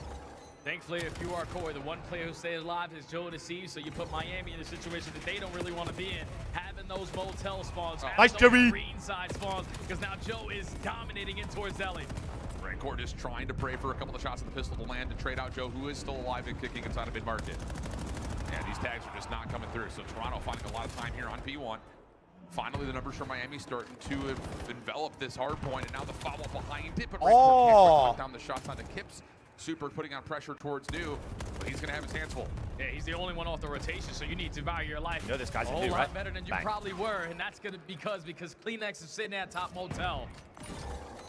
Thankfully, if you are Koi, the one player who stays alive is Joe Deceive, so you put Miami in a situation that they don't really want to be in. Having those motel spawns, Nice, having those Joey. green side spawns, because now Joe is dominating in towards Ellie. Rancor just trying to pray for a couple of shots of the pistol to land to trade out Joe, who is still alive and kicking inside of mid-market. And these tags are just not coming through, so Toronto finding a lot of time here on P1. Finally, the numbers from Miami starting to envelop this hard point, and now the follow-up behind it, but Rancor can't quite knock down the shots onto Kips. Super putting on pressure towards New, but he's going to have his hands full. Yeah, he's the only one off the rotation, so you need to value your life. You know this guy's a a whole dude, lot right? better than you Bang. probably were, and that's gonna because Kleenex is sitting at top motel.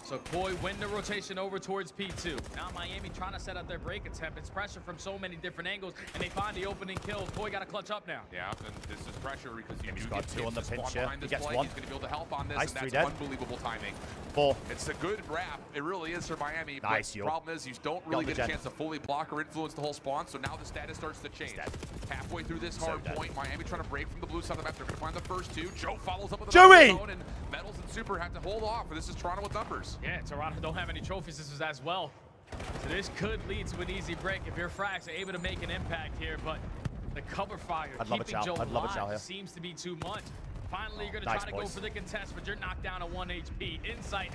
So Koi win the rotation over towards P2. Now Miami trying to set up their break attempt. It's pressure from so many different angles, and they find the opening kill. Koi got to clutch up now. Yeah, and this is pressure because you do got get 2 on the Kips to spawn pinch here. behind He this gets play. 1. He's going to be able to help on this, Nice, and 3 that's dead. unbelievable timing. 4. It's a good wrap. It really is for Miami. Nice, but the yo. problem is you don't really Got the get a gen. chance to fully block or influence the whole spawn, so now the status starts to change. Halfway through this So hard dead. point, Miami trying to break from the blue side of the map. They're going to find the first 2. Joe follows up with Joey! another zone, and Metals and Super have to hold off. This is Toronto with numbers. Yeah, Toronto don't have any trophies. This is as well. So this could lead to an easy break if your frags are able to make an impact here, but the cover fire I'd love a keeping chow. Joe I'd love a chow alive here. seems to be too much. Finally, you're going to Nice, try to go boys. for the contest, but you're knocked down to 1 HP. Insight,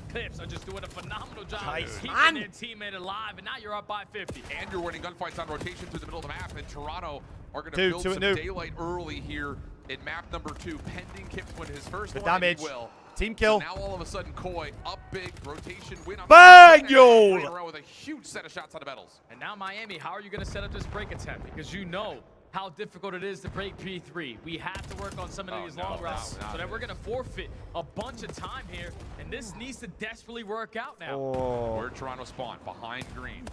Clips are just doing a phenomenal job Nice, keeping man. their teammate alive, and now you're up by 50. And you're winning gunfights on rotation through the middle of the map, and Toronto are going to Two, build 2 some and new. daylight early here in map number 2, pending Kips win his first Good one, and he damage. will. Team kill. So now all of a sudden, Koi up big, rotation win on Bang, yo! in a row with a huge set of shots on the medals. And now Miami, how are you going to set up this break attempt? Because you know how difficult it is to break P3. We have to work on some of these long routes, so that we're going to forfeit a bunch of time here, and this needs to desperately work out now. Where Toronto spawn behind green.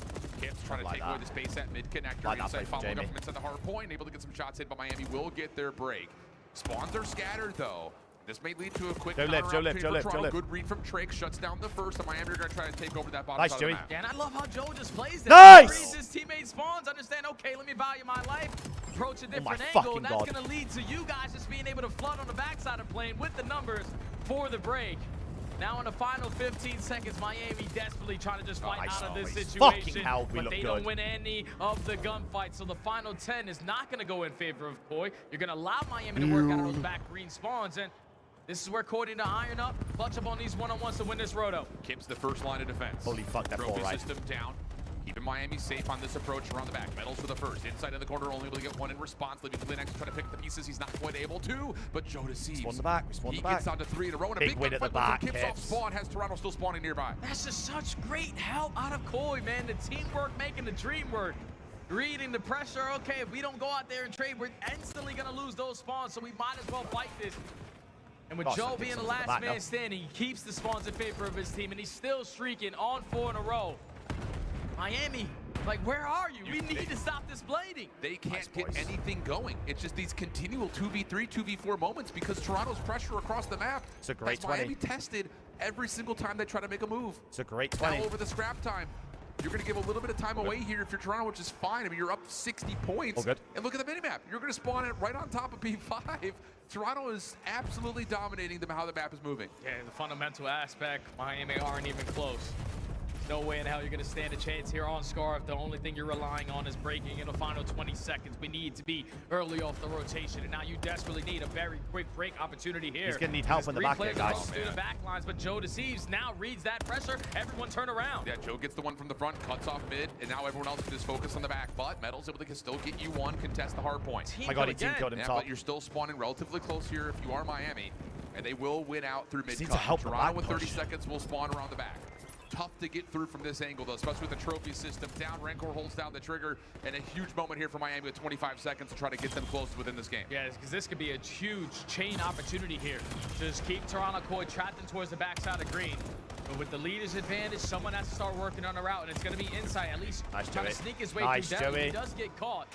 Kips trying to take away the space at mid connector. Like that Inside play from following up Jamie. from inside the hard point, able to get some shots in, but Miami will get their break. Spawns are scattered though. This may lead to a quick Joe counter left, Joe left, opportunity Joe for left, Joe Toronto. left. Good read from Trake, shuts down the first, and Miami are going to try to take over that bottom Nice, side of Joey. the map. Yeah, and I love how Joe just plays that. Nice! He reads his teammate spawns, understand, okay, let me value my life, approach a Oh my different angle, fucking and that's God. going to lead to you guys just being able to flood on the backside of plane with the numbers for the break. Now in the final 15 seconds, Miami desperately trying to just fight Nice. out of this Fucking situation, hell, we but look they good. don't win any of the gunfights, so the final 10 is not going to go in favor of Koi. You're going to allow Miami to work out of those back green spawns, and this is where Koi need to iron up, clutch up on these one-on-ones to win this roto. Kips the first line of defense. Holy fuck, that Trophy fall right. system down. Keeping Miami safe on this approach around the back. Metals for the first. Inside in the corner, only able to get 1 in response. Leaving Kleenex to try to pick up the pieces. He's not quite able to, but Joe deceives. Spawn the back, we spawn He the back. gets down to 3 in a row, and a Big big win at the gunfight back, from Kips off Kips. spawn. Has Toronto still spawning nearby. That's just such great help out of Koi, man. The teamwork making the dream work. Reading the pressure, okay, if we don't go out there and trade, we're instantly going to lose those spawns, so we might as well fight this. And with Gosh, Joe I think being the someone's last at the back man now. standing, he keeps the spawns in favor of his team, and he's still streaking on 4 in a row. Miami, like, where are you? We need to stop this blading. They can't get anything going. It's just these continual 2v3, 2v4 moments because Toronto's pressure across the map. It's a great has Miami 20. tested every single time they try to make a move. It's a great Now 20. over the scrap time. You're going to give a little bit of time away here if you're Toronto, which is fine. I mean, you're up 60 points. All good. And look at the minimap. You're going to spawn it right on top of P5. Toronto is absolutely dominating them how the map is moving. Yeah, the fundamental aspect, Miami aren't even close. No way in hell you're going to stand a chance here on Scar if the only thing you're relying on is breaking in the final 20 seconds. We need to be early off the rotation, and now you desperately need a very quick break opportunity here. He's going to need help in the back here, guys. Through the back lines, but Joe Deceives now reads that pressure. Everyone turn around. Yeah, Joe gets the one from the front, cuts off mid, and now everyone else can just focus on the back. But Metal's able to still get you one, contest the hard point. My God, he team killed him top. But you're still spawning relatively close here if you are Miami, and they will win out through mid. Toronto with 30 seconds will spawn around the back. Tough to get through from this angle, though, especially with the trophy system down. Rancor holds down the trigger, and a huge moment here for Miami with 25 seconds to try to get them close within this game. Yeah, because this could be a huge chain opportunity here. Just keep Toronto Koi trapped in towards the backside of green. But with the leader's advantage, someone has to start working on a route, and it's going to be inside. At least trying to sneak his way through down. He does get caught.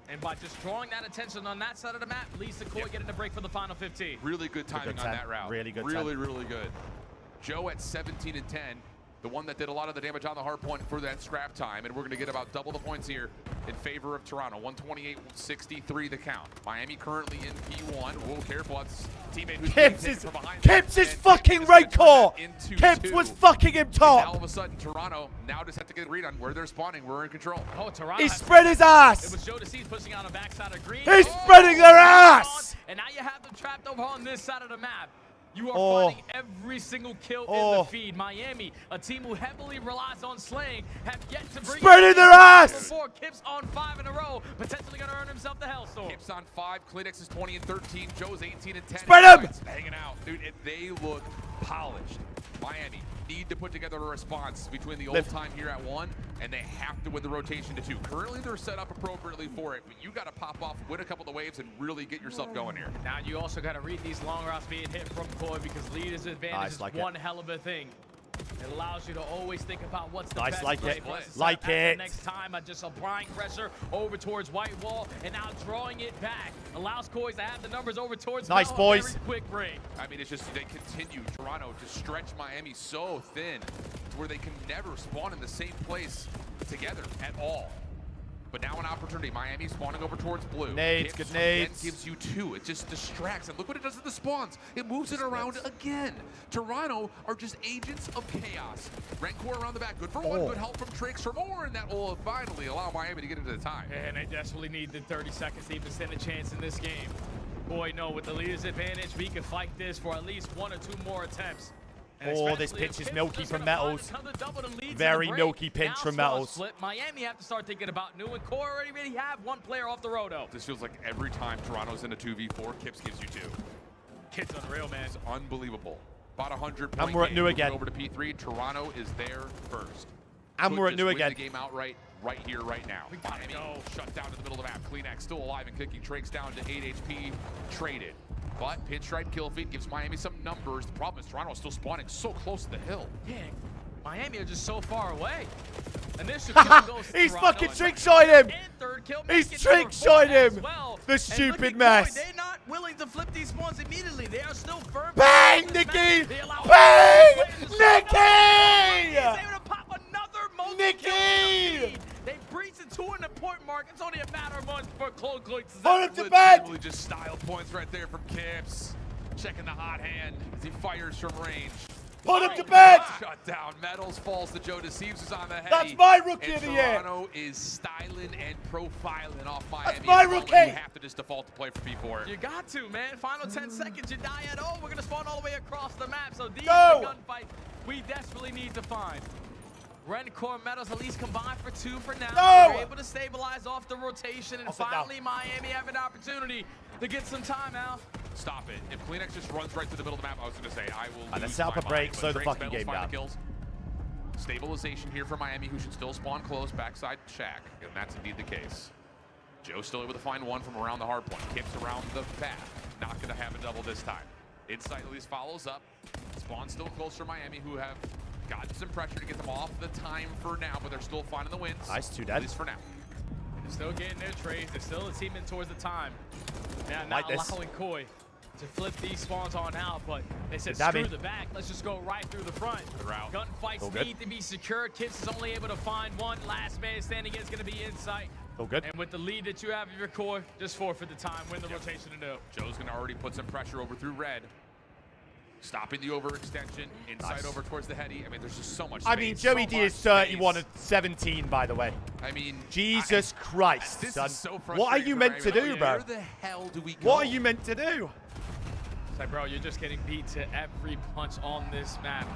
And by just drawing that attention on that side of the map, leads to Koi getting a break for the final 15. Really good timing on that route. Really good. Really good. Joe at 17 and 10. The one that did a lot of the damage on the hard point for that scrap time, and we're going to get about double the points here in favor of Toronto. 128-63 the count. Miami currently in P1. Whoa, careful. That's teammate who's Kips is fucking Rancor. Kips was fucking him top. All of a sudden, Toronto now just have to get a read on where they're spawning. We're in control. Oh, Toronto. He spread his ass. It was Joe Deceives pushing on the backside of green. He's spreading their ass. And now you have them trapped over on this side of the map. You are finding every single kill in the feed. Miami, a team who heavily relies on slaying, have yet to bring spreading their ass. Before Kips on 5 in a row, potentially going to earn himself the Hellstorm. Kips on 5, Kleenex is 20 and 13, Joe's 18 and 10. Spread him. Hanging out, dude. They look polished. Miami need to put together a response between the old time here at 1, and they have to win the rotation to 2. Currently, they're set up appropriately for it, but you got to pop off, win a couple of the waves, and really get yourself going here. Now you also got to read these long routes being hit from Koi, because leader's advantage is one hell of a thing. It allows you to always think about what's the best play. The next time, just applying pressure over towards white wall, and now drawing it back. Allows Koi to have the numbers over towards nice, boys. Very quick break. I mean, it's just they continue, Toronto, to stretch Miami so thin to where they can never spawn in the same place together at all. But now an opportunity. Miami spawning over towards blue. Nades, good nades. Gives you 2. It just distracts. And look what it does at the spawns. It moves it around again. Toronto are just agents of chaos. Rancor around the back. Good for 1. Good help from Tricks for more. And that will finally allow Miami to get into the time. And they desperately need the 30 seconds to even stand a chance in this game. Boy, no, with the leader's advantage, we can fight this for at least 1 or 2 more attempts. Oh, this pinch is milky from Metals. Very milky pinch from Metals. Miami have to start thinking about new, and Core already really have 1 player off the roto. This feels like every time Toronto's in a 2v4, Kips gives you 2. Kid's unreal, man. It's unbelievable. About 100 point and we're at new again. Over to P3. Toronto is there first. And we're at new again. The game outright right here, right now. Miami shut down to the middle of the map. Kleenex still alive and kicking. Trakes down to 8 HP. Traded. But pinstripe kill feed gives Miami some numbers. The problem is Toronto is still spawning so close to the hill. Yeah, Miami are just so far away. Initial kill goes to He's Toronto, fucking trick shot him. He's trick shot him. Well. The stupid mess. They're not willing to flip these spawns immediately. They are still firm. Bang, Nikki! Bang, Nikki! Nikki! They breached into an important mark. It's only a matter of months before Clone Clicks is Put him to bed! Just style points right there from Kips. Checking the hot hand as he fires from range. Put him to bed! Shut down. Metals falls to Joe Deceives, who's on the heavy. That's my rookie of the year. Toronto is styling and profiling off Miami. That's my rookie. You have to just default to play for P4. You got to, man. Final 10 seconds, you die at all. We're going to spawn all the way across the map. So these are the gunfights we desperately need to find. Rancor Metals at least combined for 2 for now. They're able to stabilize off the rotation, and finally Miami have an opportunity to get some time out. Stop it. If Kleenex just runs right to the middle of the map, I was going to say, I will let's set up a break, slow the fucking game down. Stabilization here for Miami, who should still spawn close, backside Shack, and that's indeed the case. Joe still able to find 1 from around the hard point. Kips around the back. Not going to have a double this time. Inside at least follows up. Spawn still close for Miami, who have gotten some pressure to get them off the time for now, but they're still finding the wins. Nice, 2 dead. At least for now. They're still getting their trades. They're still teaming towards the time. Now, not allowing Koi to flip these spawns on out, but they said screw the back. Let's just go right through the front. Gunfights need to be secure. Kips is only able to find 1. Last man standing is going to be Insight. Good. And with the lead that you have of your Koi, just forfeit the time, win the rotation to do. Joe's going to already put some pressure over through red. stopping the overextension, inside over towards the heady. I mean, there's just so much space. I mean, Joey D is 31 and 17, by the way. I mean, Jesus Christ, this son. is so What are you meant to do, bro? Where the hell do we go? What are you meant to do? It's like, bro, you're just getting beat to every punch on this map.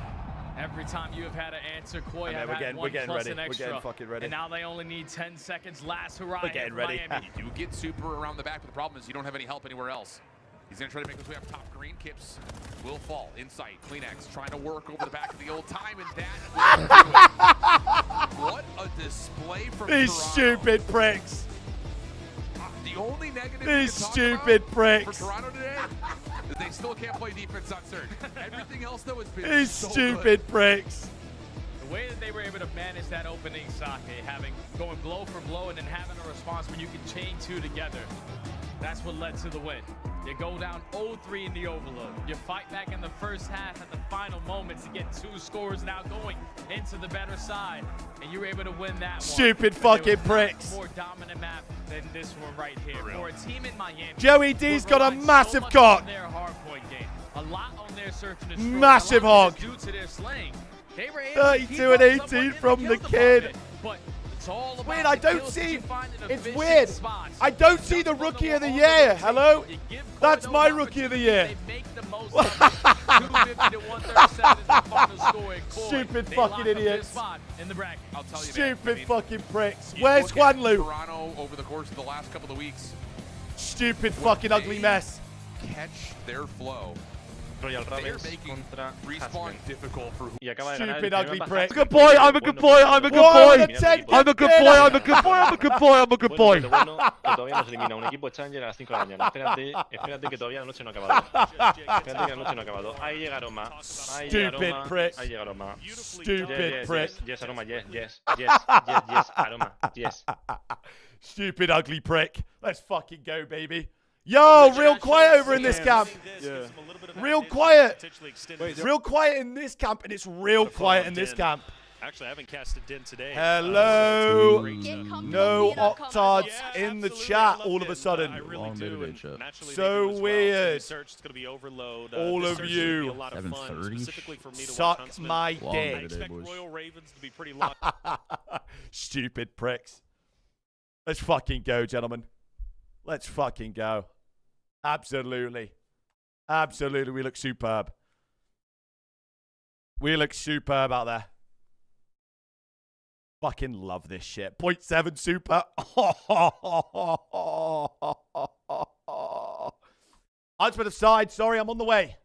Every time you have had to answer, Koi have had one plus an extra. We're getting fucking ready. And now they only need 10 seconds. Last hurrah. We're getting ready. You do get super around the back, but the problem is you don't have any help anywhere else. He's going to try to make his way up top green. Kips will fall. Insight. Kleenex trying to work over the back of the old time, and that will do it. What a display from These Toronto. stupid pricks. The only negative These stupid pricks. for Toronto today is they still can't play defense on Surge. Everything else, though, has been These so stupid good. pricks. The way that they were able to manage that opening sake, going blow for blow and then having a response where you can chain two together, that's what led to the win. You go down 0-3 in the overload. You fight back in the first half at the final moments to get 2 scores now going into the better side. And you were able to win that one. Stupid fucking pricks. More dominant map than this one right here. For a team in Miami. Joey D's got a massive cock. Their hard point game. A lot on their search and destroy. Massive hog. Due to their slaying. They were able 32 and 18 from the kid. But it's all about Weird, I the don't kills see. you find in It's efficient weird. spots. I don't see the rookie of the year. Hello? That's my rookie of the year. Stupid fucking idiots. I'll tell you, Stupid man, fucking pricks. you Where's look at Juanlu? Toronto over the course of the last couple of weeks. Stupid fucking ugly mess. Catch their flow. Royal They're Ravens making contra respawn difficult for who. Y acaba de ganar Stupid el ugly primer prick. bajazo. Good boy, I'm a good boy, I'm a good boy. I'm a good boy, I'm a good boy, I'm a good boy, I'm a good boy. Bueno, pero bueno, que todavía no se elimina un equipo Challenger a las 5 de la mañana. Espérate que todavía la noche no ha acabado. Espérate que la noche no ha acabado. Ahí llega Aroma. Ahí llega Stupid Aroma. prick. Ahí llega Aroma. Stupid prick. Yes, Aroma, yes, Aroma, yes. Stupid ugly prick. Let's fucking go, baby. Yo, real quiet over in this camp. Yeah. Real quiet. Wait, Real quiet in this camp, and it's real quiet in this camp. Actually, I haven't casted Din today. Hello. No octards in the chat all of a sudden. I really do. So weird. Search, it's going to be overload. All of you. A lot of fun, specifically for me to Suck watch Huntsman. my I dick. expect Royal Ravens to be pretty locked. Stupid pricks. Let's fucking go, gentlemen. Let's fucking go. Absolutely. Absolutely. We look superb. We look superb out there. Fucking love this shit. 0.7 super. Huntsman aside. Sorry, I'm on the way.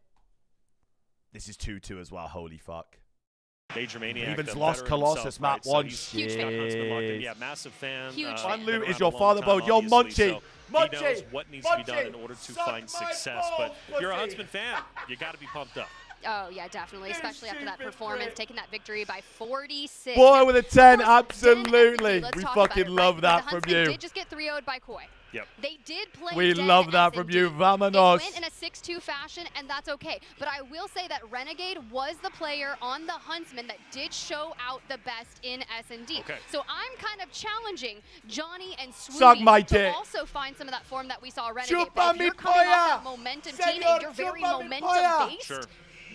This is 2-2 as well. Holy fuck. Major Maniac. Even's lost Colossus map one. Shit. Yeah, massive fan. Juanlu is your father boat. Yo, Munchie. So he knows what needs to be done in order to find success. But if you're a Huntsman fan, you got to be pumped up. Oh, yeah, definitely, especially after that performance, taking that victory by 46. Boy with a 10, absolutely. We fucking love that from you. They did just get 3-0'd by Koi. Yep. They did play We dead love that from S&D. you. It Vamonos. went in a 6-2 fashion, and that's okay. But I will say that Renegade was the player on the Huntsman that did show out the best in S&D. Okay. So I'm kind of challenging Johnny and Suck my Swooty to dick. also find some of that form that we saw Renegade. Chupa But if mi you're coming polla. off that momentum team and you're very chupa mi momentum-based, Sure.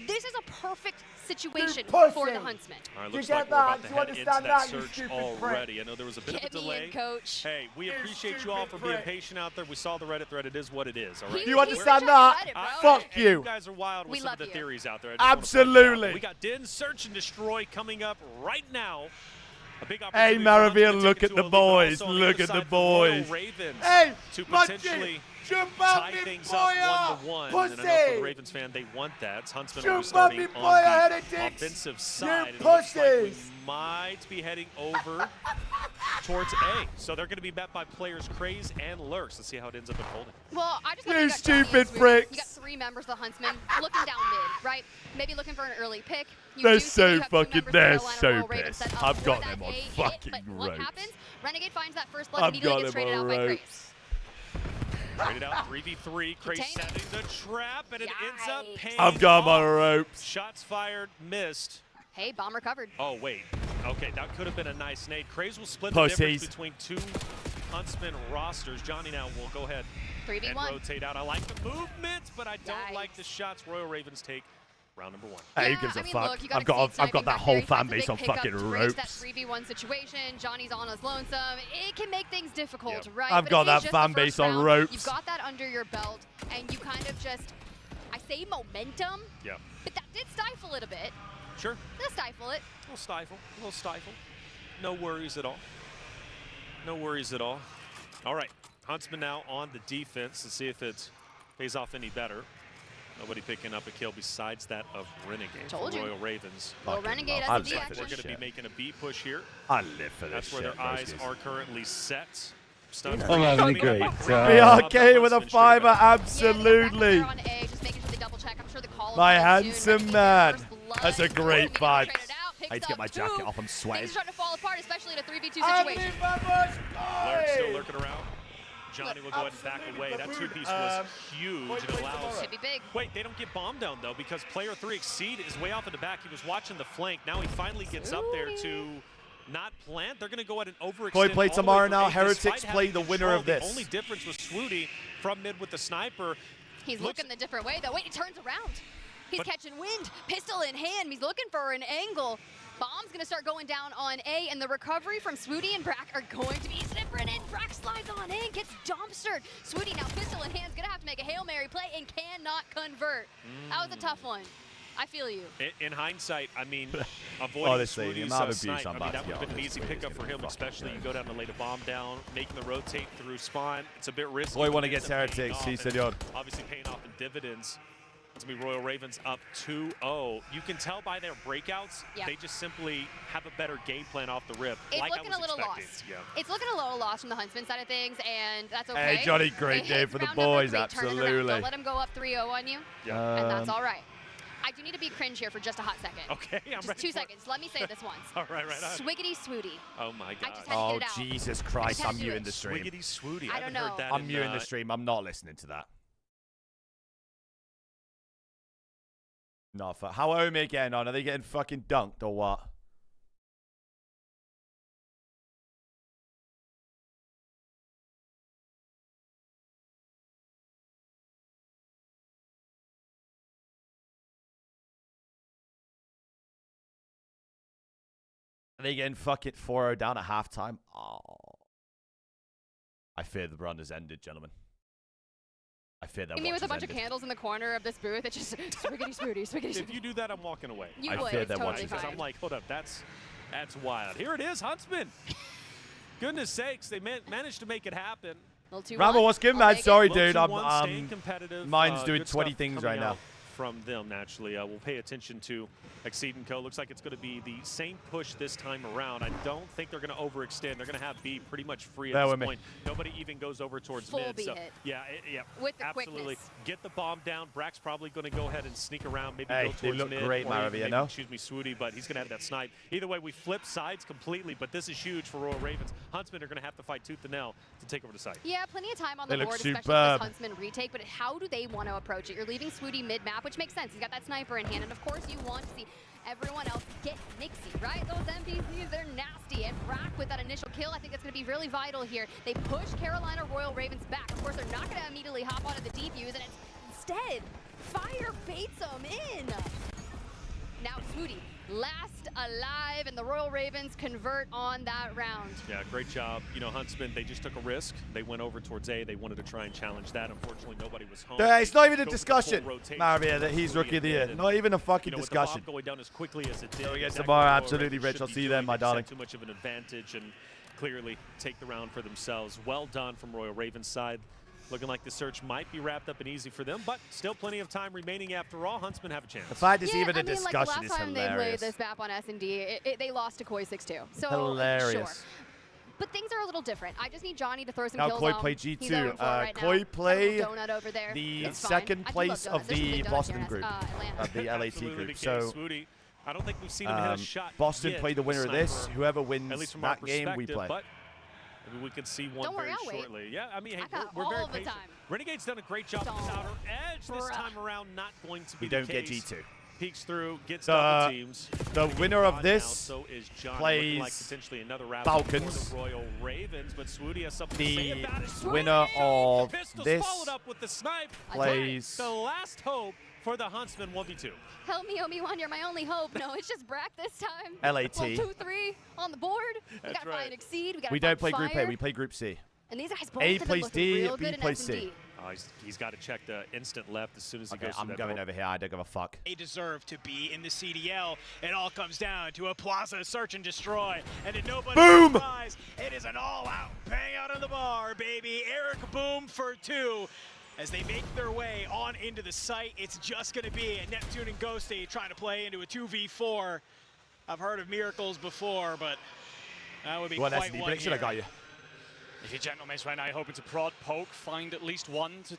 this is a perfect situation pussy. for the Huntsman. All right, You looks get like we're that? about to You head into understand that that, you search stupid already. I know there was a bit of a Get me delay. in, coach. Hey, we appreciate you all for being patient out there. We saw the Reddit thread. It is what it is, all right? You understand that? Fuck And you. you guys are wild with We some love of the you. theories out there. I just wanna point that out. Absolutely. We got Din Search and Destroy coming up right now. A big Hey, opportunity for Maravilla, Huntsman to look take at it the to a lead, but boys. also on the Look other at the side for Royal boys. Ravens Hey, to Munchie, potentially jump up tie me things boya. up 1-1. And I know for Pussy. the Ravens fan, they want that. It's Huntsman Jump are up starting me on boya, head the of dicks. offensive You side. It looks like we pussies. might be heading over towards A. So they're going to be met by players Craze and Lurks. Let's see how it ends up unfolding. Well, I just You got Johnny and stupid Swooty. pricks. You got 3 members of the Huntsman looking down mid, right? Maybe looking for an early pick. You They're do see so you have 2 fucking- members of they're Carolina so Royal Ravens pissed. set up I've for got that them on A hit, fucking but what ropes. happens? Renegade finds that first blood, I've immediately got gets them traded on out by ropes. Graves. Traded out 3v3. Craze Tank. setting the trap, and it ends up paying I've got them on off. ropes. Shots fired, missed. Hey, bomb recovered. Oh, wait. Okay, that could have been a nice nade. Craze will split Pussies. the difference between 2 Huntsman rosters. Johnny now will go ahead 3v1. and rotate out. I like the movement, but I don't Yikes. like the shots Royal Ravens take round number 1. Hey, who gives a fuck? I've got that whole fan base on fucking ropes. That 3v1 situation, Johnny's on his lonesome. It can make things difficult, right? I've got that fan base on ropes. You've got that under your belt, and you kind of just, I say momentum, but that did stifle it a bit. Sure. Did stifle it. A little stifle. No worries at all. No worries at all. All right, Huntsman now on the defense to see if it pays off any better. Nobody picking up a kill besides that of Renegade for Royal Ravens. Well, Renegade has a D action. We're going to be making a B push here. I live for this. That's where their eyes are currently set. I'm having a great time. BRK with a 5er, absolutely. My handsome man. That's a great vibe. I need to get my jacket off. I'm sweating. Things are starting to fall apart, especially in a 3v2 situation. Lurk still lurking around. Johnny will go ahead and back away. That 2-piece was huge. It allows. Should be big. Wait, they don't get bomb down though because player 3 Exceed is way off in the back. He was watching the flank. Now he finally gets up there to not plant. They're going to go ahead and overextend. Koi play tomorrow now. Heretics Heretics play the winner of this. The only difference was Swooty from mid with the sniper. He's looking the different way though. Wait, he turns around. He's catching wind, pistol in hand. He's looking for an angle. Bomb's gonna start going down on A, and the recovery from Swooty and Brack are going to be different. And Brack slides on A and gets dumpstered. Swooty now pistol in hand's gonna have to make a Hail Mary play and cannot convert. That was a tough one. I feel you. In hindsight, I mean, avoiding Swooty's snipe, I'm that would have been an easy pickup for him, especially you go down to lay the bomb down, making the rotate through spawn. It's a bit risky. Koi want to get Heretics, sí, señor. Obviously paying off in dividends. It's going to be Royal Ravens up 2-0. You can tell by their breakouts, they just simply have a better game plan off the rip. It's like looking I was a little expecting. lost. It's looking a little lost from the Huntsman side of things, and that's okay. Hey, Johnny, great day for the boys, absolutely. Don't let him go up 3-0 on you, and that's all right. I do need to be cringe here for just a hot second. Okay, I'm just ready 2 seconds. Let me say this once. All right, right on. Swiggity Swooty. Oh my God. I just had to get it out. Jesus Christ, I'm muting the stream. Swiggity Swooty. I don't know. Heard that I'm muting the stream. I'm not listening to that. No, how are Omi getting on? Are they getting fucking dunked or what? Are they getting fucking 4-0 down at halftime? Oh. I fear the run has ended, gentlemen. I fear that. Me with a bunch of candles in the corner of this booth. It's just swiggity swooty, swiggity swooty. If you do that, I'm walking away. You would. It's totally fine. I'm like, hold up, that's wild. Here it is, Huntsman. Goodness sakes, they managed to make it happen. Rambo, what's good, man? Sorry, dude. Staying competitive. Mine's doing 20 things right now. From them, naturally. We'll pay attention to Exceed & Co. Looks like it's going to be the same push this time around. I don't think they're going to overextend. They're going to have B pretty much free at this point. Nobody even goes over towards mid. So, yeah, with the absolutely. Quickness. Get the bomb down. Brack's probably going to go ahead and sneak around, maybe hey, go towards they look mid. Great, Maravilla, no? Excuse me, Swooty, but he's going to have that snipe. Either way, we flip sides completely, but this is huge for Royal Ravens. Huntsmen are going to have to fight tooth and nail to take over the site. Yeah, plenty of time on the board, especially with this Huntsman retake, but how do they want to approach it? You're leaving Swooty mid-map, which makes sense. He's got that sniper in hand, and of course you want to see everyone else get Nixie, right? Those NPCs, they're nasty. And Brack with that initial kill, I think that's going to be really vital here. They push Carolina Royal Ravens back. Of course, they're not going to immediately hop onto the defuse, and instead, Fire baits them in. Now Swooty, last alive, and the Royal Ravens convert on that round. Yeah, great job. You know, Huntsman, they just took a risk. They went over towards A. They wanted to try and challenge that. Unfortunately, nobody was home. Yeah, it's not even a discussion, Maravilla, that he's Rookie of the Year. Not even a fucking discussion. With the bomb going down as quickly as it did. So against tomorrow, absolutely, Rich. I'll see you then, my darling. Too much of an advantage and clearly take the round for themselves. Well done from Royal Ravens' side. Looking like the search might be wrapped up and easy for them, but still plenty of time remaining after all. Huntsmen have a chance. The fact is even a discussion is hilarious. Like the last time they played this map on S&D, they lost to Koi 6-2. So hilarious. Sure. But things are a little different. I just need Johnny to throw some now kills Koi on. play G2. Right Koi play over there. the second place of the Boston group, of the LAT group. So I don't think we've seen him hit a shot Boston yet play the winner of this. Whoever wins at least from that game, we play. But maybe we could see one very shortly. Yeah, I mean, hey, we're very patient. Renegade's done a great job on this outer edge this time around. Not going to be we don't get G2. peeks through, gets double teams. The winner of this so is Johnny, plays like potentially another round Falcons. for the Royal Ravens, but Swoody has something to say The about it. winner of Pistols this followed up with the snipe. plays The last hope for the Huntsman 1v2. Help me, Obi-Wan, you're my only hope. No, it's just Brack this time. LAT. Well, 2-3 on the board. We That's gotta right. find Exceed. We don't play Group A, we play Group C. And these guys both A have been plays looking D, real B good in plays S&D. C. Oh, he's got to check the instant left as soon as he Okay, goes I'm through that going door. over here. I don't give a fuck. They deserve to be in the CDL. It all comes down to a Plaza search and destroy. And to nobody's Boom! surprise, it is an all-out bang out of the bar, baby. Eric Boom for 2. As they make their way on into the site, it's just going to be a Neptune and Ghosty trying to play into a 2v4. I've heard of miracles before, but that would be What quite SD one prediction I here. got you. If you're Gentlemates right now, you're hoping to prod, poke, find at least one to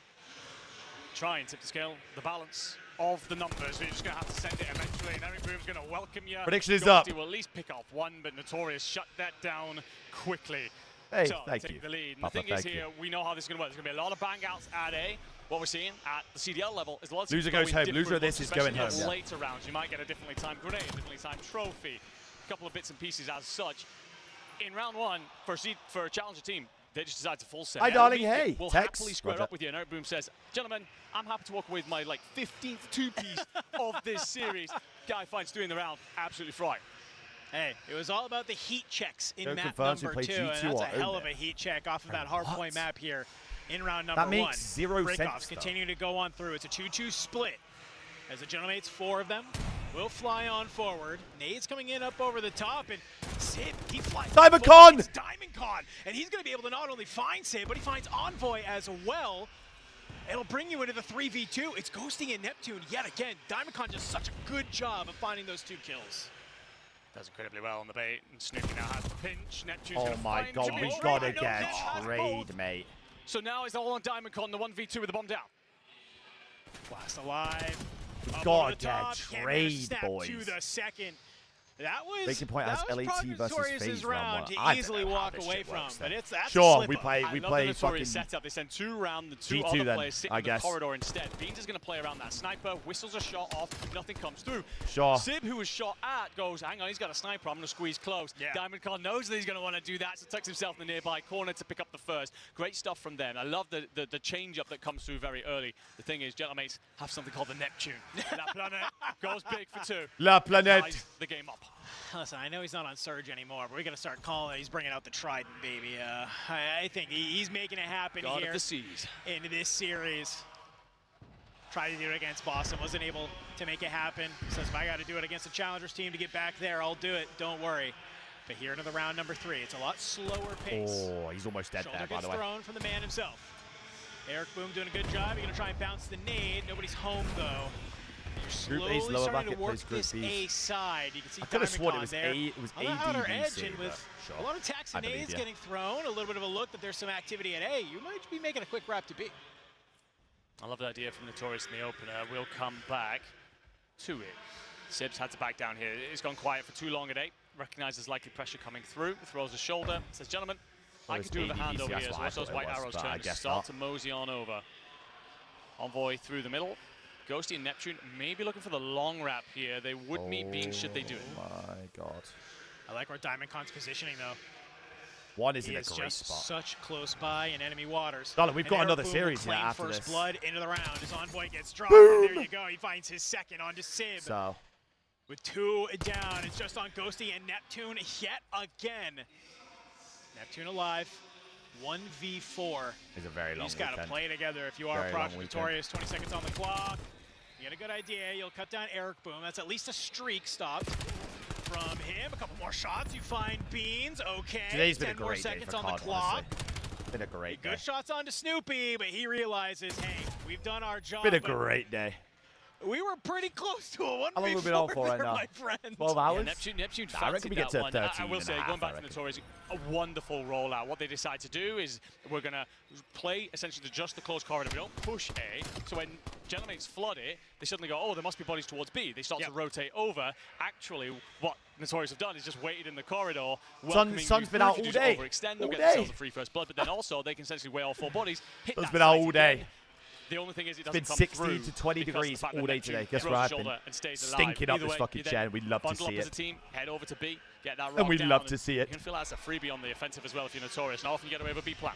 try and tip the scale, the balance of the numbers. You're just going to have to send it eventually, and Eric Boom's going to welcome you. Prediction is Ghosty up. will at least pick off one, but Notorious shut that down quickly. Hey, so thank take you. the lead. And Papa, the thing is thank here, you. we know how this is going to work. There's going to be a lot of bang outs at A. What we're seeing at the CDL level is a lot of Loser teams goes going home. Loser of different this is routes, going home, especially yeah. in later rounds. You might get a differently timed grenade, a differently timed trophy, a couple of bits and pieces as such. In round one, for a challenger team, they just decide to full set. Hi, darling. LBK Hey, will Tex. happily square Roger. up with you. And Eric Boom says, gentlemen, I'm happy to walk away with my 15th two-piece of this series. Guy finds 3 in the round. Absolutely fried. Hey, it was all about the heat checks in Joe map confirms we number play 2, and G2 that's a or hell own of a it. heat check off of that hardpoint What? map here in round number That 1. makes zero Breakoffs sense, though. continue to go on through. It's a 2-2 split. As the Gentlemates, 4 of them will fly on forward. Nade's coming in up over the top, and Sid, he flies. Diamond Con! It's Diamond Con! And he's going to be able to not only find Sid, but he finds Envoy as well. It'll bring you into the 3v2. It's Ghosty and Neptune yet again. Diamond Con does such a good job of finding those 2 kills. Does incredibly well on the bait, and Snoopy now has the pinch. Neptune's Oh gonna my find god, Jimmy we Tree. gotta I know get Ned has trade, both. mate. So now it's all on Diamond Con, the 1v2 with the bomb down. Blast alive. We Up gotta over the top. get Can't manage to trade, snap boys. To the second. That was Breaking Point has that was LAT versus Notorious's FaZe round round to one. I don't easily know how walk this away shit from. works, But then. it's that's Sure, a we slip-up. play I love the fucking Notorious setup. They send 2 round, the 2 G2 other then, players sit I in the guess. corridor instead. Beans is going to play around that sniper. Whistles are shot off. Nothing comes through. Sure. Sib, who was shot at, goes, hang on, he's got a sniper. I'm going to squeeze close. Yeah. Diamond Con knows that he's going to want to do that, so tucks himself in the nearby corner to pick up the first. Great stuff from them. I love the change-up that comes through very early. The thing is, Gentlemates have something called the Neptune. La Planet goes big for 2. La Planète. Ties the game up. Listen, I know he's not on Surge anymore, but we're gonna start calling it. He's bringing out the Trident, baby. I think he's making it happen God here of the seas. in this series. Tried to do it against Boston, wasn't able to make it happen. Says, if I got to do it against the Challengers team to get back there, I'll do it. Don't worry. But here into the round number 3, it's a lot slower pace. Oh, he's almost dead Shoulder there, by gets the way. thrown from the man himself. Eric Boom doing a good job. He's gonna try and bounce the nade. Nobody's home though. You're Group A's slowly lower starting bracket to work plays Group this B's. A side. You can see I could have Diamond sworn Con it was there. it was On the outer edge, ADBC, and with but a lot of attacks I and believe nades you. getting thrown, a little bit of a look that there's some activity at A, you might be making a quick wrap to B. I love the idea from Notorious in the opener. We'll come back to it. Sibs had to back down here. It's gone quiet for too long at 8. Recognizes likely pressure coming through. Throws a shoulder. Says, gentlemen, I could do with a hand over here. So watch those white arrows turn. Start to mosey on over. Envoy through the middle. Ghosty and Neptune may be looking for the long wrap here. They would meet Beans should they do it. Oh my god. I like where Diamond Con's positioning though. One is He in a is great just spot. such close by in enemy waters. Darling, we've And got Eric another Boom series will here claim after first this. blood into the round as Envoy gets dropped. Boom! And there you go. He finds his second onto Sib. So, With 2 down, it's just on Ghosty and Neptune yet again. Neptune alive, 1v4. it's a very You long just gotta weekend. play together if you are Very Project long weekend. Notorious. 20 seconds on the clock. You get a good idea. You'll cut down Eric Boom. That's at least a streak stopped from him. A couple more shots. You find Beans. Okay. Today's been a 10 more great day seconds for on COD, the clock. honestly. Been a great day. Good shots onto Snoopy, but he realizes, hey, we've done our job. Been a but great day. We were pretty close to a 1v4 How long have we been on for right there, now? my friend. 12 Yeah, hours? Neptune Nah, I reckon we fancied get that to one. 13 I will and say, a half, going back I to reckon. Notorious, a wonderful rollout. What they decide to do is we're going to play essentially just the close corridor. We don't push A. So when Gentlemates flood it, they suddenly go, oh, there must be bodies towards B. They start to rotate over. Actually, what Notorious have done is just waited in the corridor. Sun's been out all day. Overextend, All they'll get day. themselves a free first blood, but then also they can essentially weigh all 4 bodies. Hit Sun's that been out site all again. day. The only thing is It's been 16 to 20 degrees all day today. Guess where I've been? Stinking up this fucking chair. We'd love to see it. Team, head over to B, get that and we'd love to see it. You can feel that's a freebie on the offensive as well if you're Notorious. And often you get away with a B plan.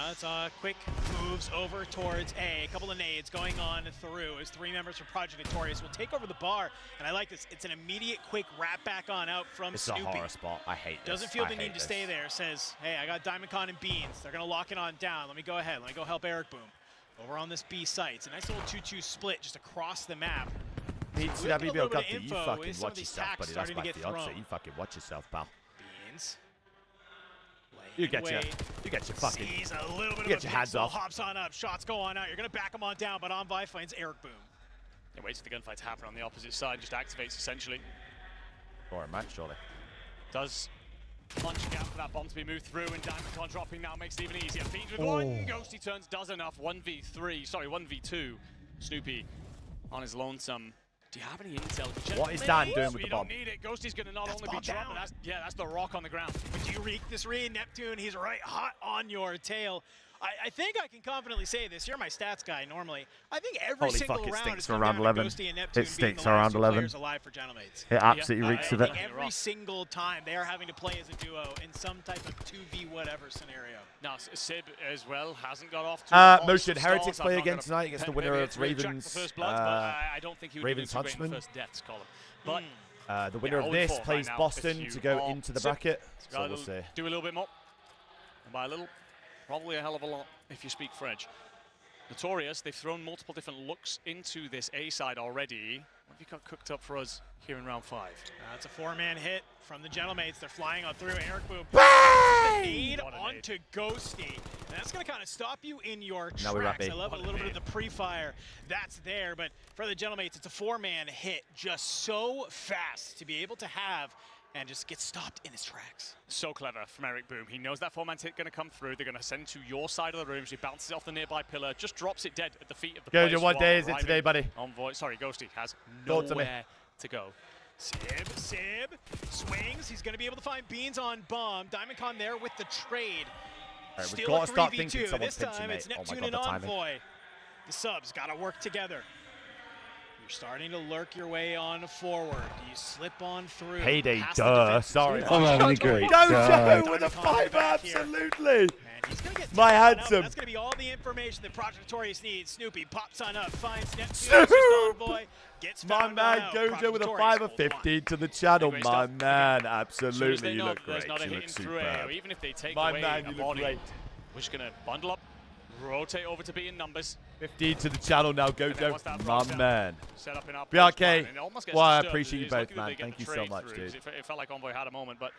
It's quick moves over towards A. A couple of nades going on through as 3 members from Project Notorious will take over the bar. And I like this. It's an immediate, quick wrap back on out from Snoopy. It's a horror spot. I hate this. Doesn't feel the need to stay there. Says, hey, I got Diamondcon and Beans. They're going to lock it on down. Let me go ahead. Let me go help Eric Boom. Over on this B site. It's a nice little 2-2 split just across the map. You fucking watch yourself, buddy. That's my fiance. You fucking watch yourself, pal. Beans. You get your fucking, you get your hands off. Hops on up, shots go on out. You're gonna back him on down, but Envoy finds Eric Boom. It waits for the gunfight to happen on the opposite side, just activates essentially. Or a match, surely. Does punch gap for that bomb to be moved through, and Diamondcon dropping now makes it even easier. Beans with one, Ghosty turns does enough. 1v2. Snoopy on his lonesome. Do you have any intel? What is Dan doing with the bomb? You don't need it. Ghosty's going to not only be dropping, that's the rock on the ground. But do you reek this read, Neptune? He's right hot on your tail. I think I can confidently say this. You're my stats guy normally. I think every single round is around 11. It stinks around 11. Alive for Gentlemates. It absolutely reeks of it. Every single time they are having to play as a duo in some type of 2v whatever scenario. Now Sib as well hasn't got off to Motion Heretics play again tonight against the winner of Ravens. I don't think he would Ravens Huntsman. First deaths column. But the winner of this plays Boston to go into the bracket. So we'll see. Do a little bit more. And by a little, probably a hell of a lot if you speak French. Notorious, they've thrown multiple different looks into this A side already. What have you got cooked up for us here in round 5? It's a 4-man hit from the Gentlemates. They're flying on through. Eric Boom. The nade onto Ghosty. And that's going to kind of stop you in your tracks. I love a little bit of the pre-fire that's there. But for the Gentlemates, it's a 4-man hit. Just so fast to be able to have and just get stopped in his tracks. So clever from Eric Boom. He knows that 4-man hit going to come through. They're going to send to your side of the room. She bounces off the nearby pillar, just drops it dead at the feet of the players. What day is it today, buddy? Envoy, sorry, Ghosty has nowhere to go. Sib swings. He's going to be able to find Beans on bomb. Diamondcon there with the trade. Right, Still a 3v2. This time it's Neptune and Envoy. The subs got to work together. You're starting to lurk your way on forward. You slip on through. Payday, sorry. I'm having a great Dojo with a 5, absolutely. My handsome. That's going to be all the information that Project Notorious needs. Snoopy pops on up, finds Neptune, Envoy, gets found. My man, Gojo with a 5 of 15 to the channel. My man, absolutely, you look great. You look superb. Even if they take my away man, you look great. We're just going to bundle up, rotate over to B in numbers. 15 to the channel now, Gojo. My man. Set up in our BRK, well, I appreciate you both, man. Thank you so much, dude. It felt like Envoy had a moment, but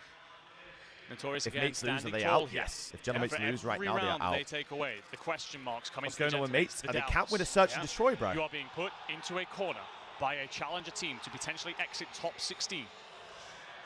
Notorious if again, mates lose, are they out? Yes. If Gentlemates lose right now, they're out. They take away the question marks coming. What's going on with mates? They can't win a search and destroy, bro. You are being put into a corner by a challenger team to potentially exit top 16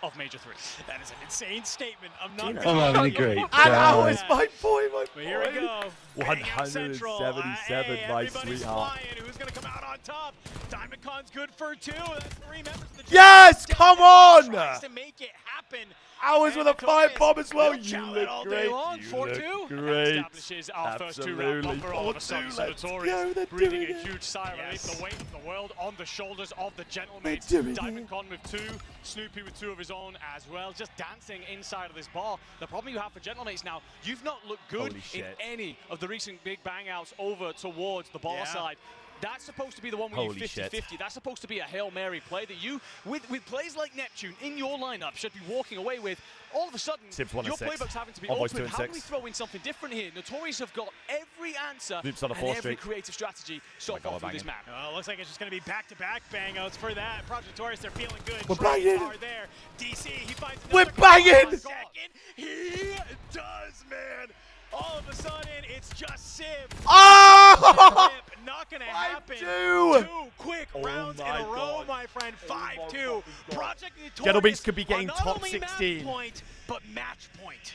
of Major 3. That is an insane statement. I'm not I'm having a great And how is my boy, But here we go. 177, my sweetheart. Flying. Who's going to come out on top? Diamondcon's good for 2. That's 3 members of the Yes, come on! Tries to make it happen. Hours with a 5 bomb as well. You look great. You look great. Establishes our first 2-round bumper all of a sudden. Notorious breathing a huge sigh of relief. The weight of the world on the shoulders of the Gentlemates. Diamondcon with 2, Snoopy with 2 of his own as well. Just dancing inside of this bar. The problem you have for Gentlemates now, you've not looked good in any of the recent big bang outs over towards the bar side. That's supposed to be the one where you 50-50. That's supposed to be a Hail Mary play that you, with plays like Neptune in your lineup, should be walking away with. All of a sudden, your playbook's having to be open. How do we throw in something different here? Notorious have got every answer and every creative strategy so far through this map. Looks like it's just going to be back-to-back bang-outs for that. Project Notorious, they're feeling good. We're banging. Are there. DC, he finds we're banging. Second. He does, man. All of a sudden, it's just Sib. Oh! Not going to happen. 2 quick rounds in a row, my friend. 5-2. Project Notorious Gentlemates could be getting top 16. Not only point, but match point.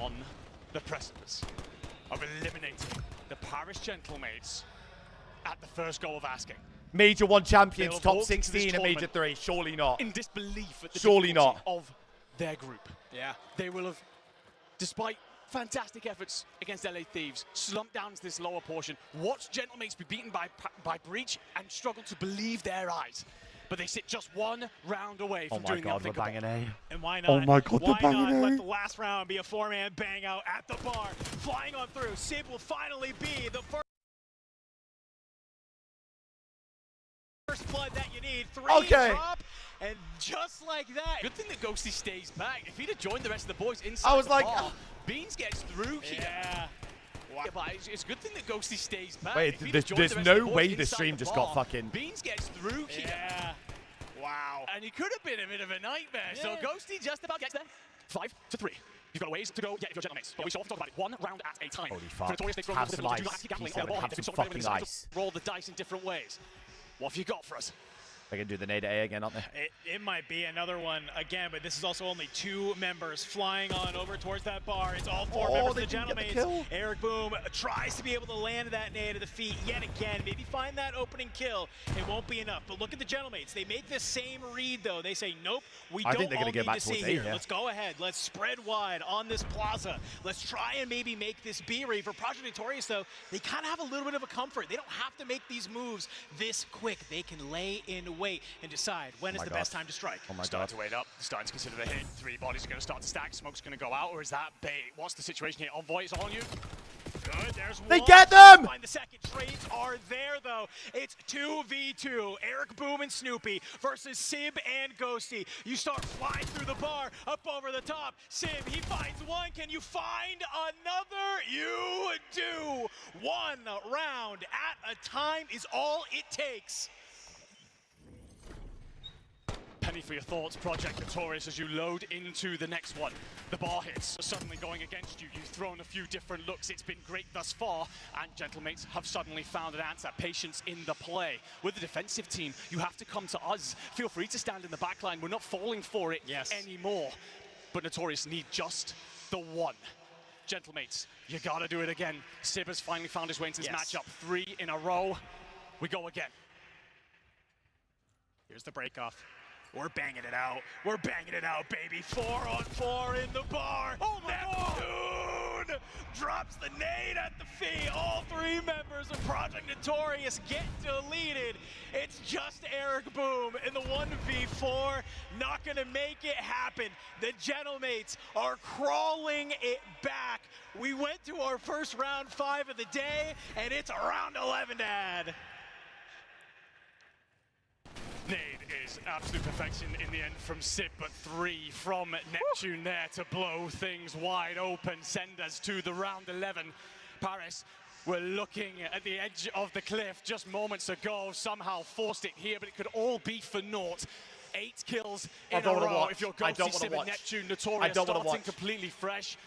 On the precipice of eliminating the Paris Gentlemates at the first goal of asking. Major 1 champions, top 16 and Major 3. Surely not. In disbelief at the surely not of their group. Yeah. They will have, despite fantastic efforts against LA Thieves. Slump down to this lower portion. Watch Gentlemates be beaten by Breach and struggle to believe their eyes. But they sit just one round away from doing the unthinkable. We're banging A. And why not? Oh my God, why they're not banging let A. the last round be a 4-man bang out at the bar? Flying on through. Sib will finally be the first blood that you need. 3 drop, and just like that. Good thing that Ghosty stays back. If he'd have joined the rest of the boys inside I was the like, bar, Beans gets through here. Yeah. Yeah, but it's a good thing that Ghosty stays back. Wait, If he'd have joined there's the rest no of the boys way the inside stream the just bar, got fucking... Beans gets through here. Yeah. Wow. And he could have been a bit of a nightmare. Yeah. So Ghosty just about gets there. 5 to 3. You've got a ways to go. Yeah, if you're Gentlemates. But we should often talk about it. 1 round at a time. Holy For fuck. Notorious, they throw Have the some ball, ice. do not have to keep gambling He on the said, ball. have They some sort of fucking decide to ice. Roll the dice in different ways. What have you got for us? They're going to do the nade at A again, aren't they? It might be another one again, but this is also only 2 members flying on over towards that bar. It's all 4 members of the Gentlemates. Eric Boom tries to be able to land that nade at the feet yet again. Maybe find that opening kill. It won't be enough. But look at the Gentlemates. They make the same read, though. They say, nope, we don't think they're all gonna need get back to see towards A here. here. Let's go ahead. Let's spread wide on this plaza. Let's try and maybe make this B-Ray. For Project Notorious, though, they kind of have a little bit of a comfort. They don't have to make these moves this quick. They can lay in wait and decide when is the best time to strike. Oh my Starting God. to wait up, starting to consider the hit. 3 bodies are going to start to stack. Smoke's going to go out, or is that bait? What's the situation here? Envoy is on you. Good, there's They one. get them! Find the second. Trades are there, though. It's 2v2. Eric Boom and Snoopy versus Sib and Ghosty. You start flying through the bar, up over the top. Sib, he finds one. Can you find another? You do. 1 round at a time is all it takes. Penny for your thoughts, Project Notorious, as you load into the next one. The bar hits are suddenly going against you. You've thrown a few different looks. It's been great thus far, and Gentlemates have suddenly found an answer. Patience in the play. With the defensive team, you have to come to us. Feel free to stand in the back line. We're not falling for it anymore. But Notorious need just the one. Gentlemates, you gotta do it again. Sib has finally found his way into this matchup. 3 in a row. We go again. Here's the breakoff. We're banging it out. We're banging it out, baby. 4 on 4 in the bar. Oh my Neptune drops the nade at the feet. All 3 members of Project Notorious get deleted. It's just Eric Boom in the 1v4. Not gonna make it happen. The Gentlemates are crawling it back. We went to our first round 5 of the day, and it's round 11, Dad. Nade is absolute perfection in the end from Sib, but 3 from Neptune there to blow things wide open, send us to the round 11. Paris, we're looking at the edge of the cliff just moments ago, somehow forced it here, but it could all be for naught. 8 kills in a row if you're Ghosty, Sib and Neptune. Notorious starting completely fresh.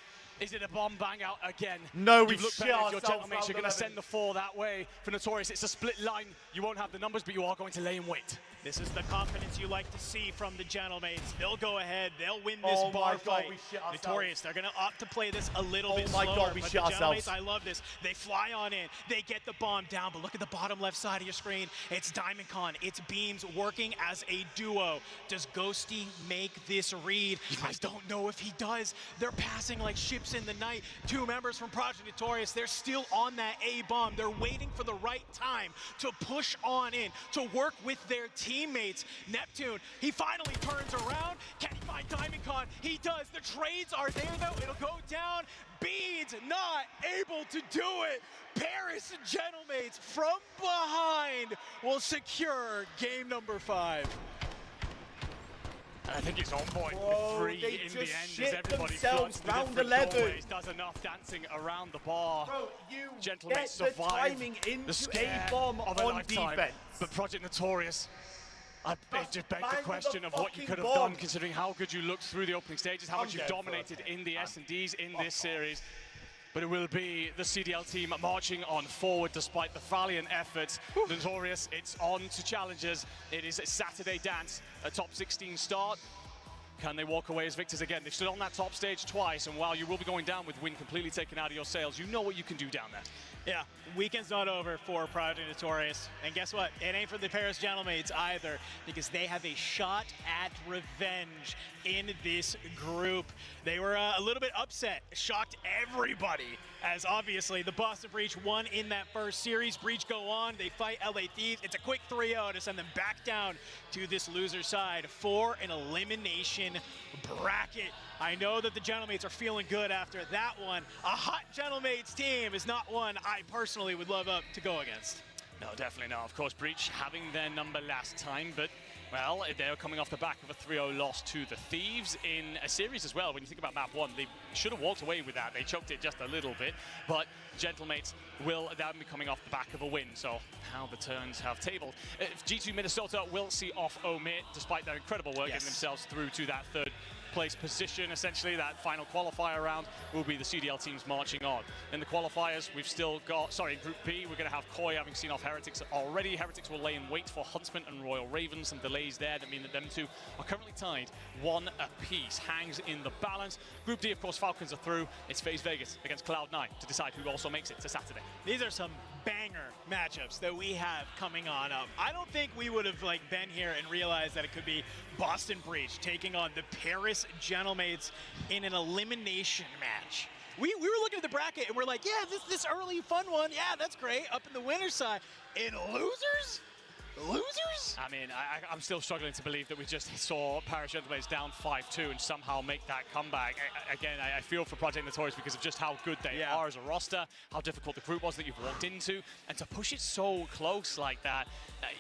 Is it a bomb bang out again? No, we You've looked shit better if you're ourselves Gentlemates. You're going to round send the 4 that way. For Notorious, it's a split line. You won't have the numbers, but you are going to lay in wait. This is the confidence you like to see from the Gentlemates. They'll go ahead. They'll win this bar fight. Notorious, they're going to opt to play this a little bit slower. God, we but shit the ourselves. Gentlemates, I love this. They fly on in. They get the bomb down. But look at the bottom left side of your screen. It's DiamondCon. It's Beams working as a duo. Does Ghosty make this read? I don't know if he does. They're passing like ships in the night. 2 members from Project Notorious, they're still on that A-bomb. They're waiting for the right time to push on in, to work with their teammates. Neptune, he finally turns around. Can he find DiamondCon? He does. The trades are there, though. It'll go down. Beans not able to do it. Paris and Gentlemates from behind will secure game number 5. I think it's Envoy with 3 in the end as everybody themselves floods the round different 11. doorways, does enough dancing around the bar. Bro, you Gentlemates get the survive timing into the scare A-bomb of a on lifetime. defense. But Project Notorious, it just begs the bang question the of what you could have fucking bomb. done, considering how good you looked through the opening stages, how much you've dominated in the S&Ds in this series. But it will be the CDL team marching on forward despite the valiant efforts. Notorious, it's on to challengers. It is a Saturday dance, a top 16 start. Can they walk away as victors again? They've stood on that top stage twice, and while you will be going down with wind completely taken out of your sails, you know what you can do down there. Yeah, weekend's not over for Project Notorious. And guess what? It ain't for the Paris Gentlemates either, because they have a shot at revenge in this group. They were a little bit upset, shocked everybody, as obviously the Boston Breach won in that first series. Breach go on, they fight LA Thieves. It's a quick 3-0 to send them back down to this loser side for an elimination bracket. I know that the Gentlemates are feeling good after that one. A hot Gentlemates team is not one I personally would love up to go against. No, definitely not. Of course, Breach having their number last time, but, well, they're coming off the back of a 3-0 loss to the Thieves in a series as well. When you think about map 1, they should have walked away with that. They choked it just a little bit, but Gentlemates will then be coming off the back of a win. So how the turns have tabled. G2 Minnesota will see off Omit, despite their incredible work getting themselves through to that third place position. Essentially, that final qualifier round will be the CDL teams marching on. In the qualifiers, we've still got, in Group B, we're going to have Koi having seen off Heretics already. Heretics will lay in wait for Huntsman and Royal Ravens. Some delays there that mean that them two are currently tied 1 apiece. Hangs in the balance. Group D, of course, Falcons are through. It's FaZe Vegas against Cloud9 to decide who also makes it to Saturday. These are some banger matchups that we have coming on up. I don't think we would have been here and realized that it could be Boston Breach taking on the Paris Gentlemates in an elimination match. We were looking at the bracket and we're like, yeah, this early fun one, yeah, that's great. Up in the winner's side. In losers? Losers? I mean, I'm still struggling to believe that we just saw Paris Gentlemates down 5-2 and somehow make that comeback. Again, I feel for Project Notorious because of just how good they are as a roster, how difficult the group was that you've walked into, and to push it so close like that,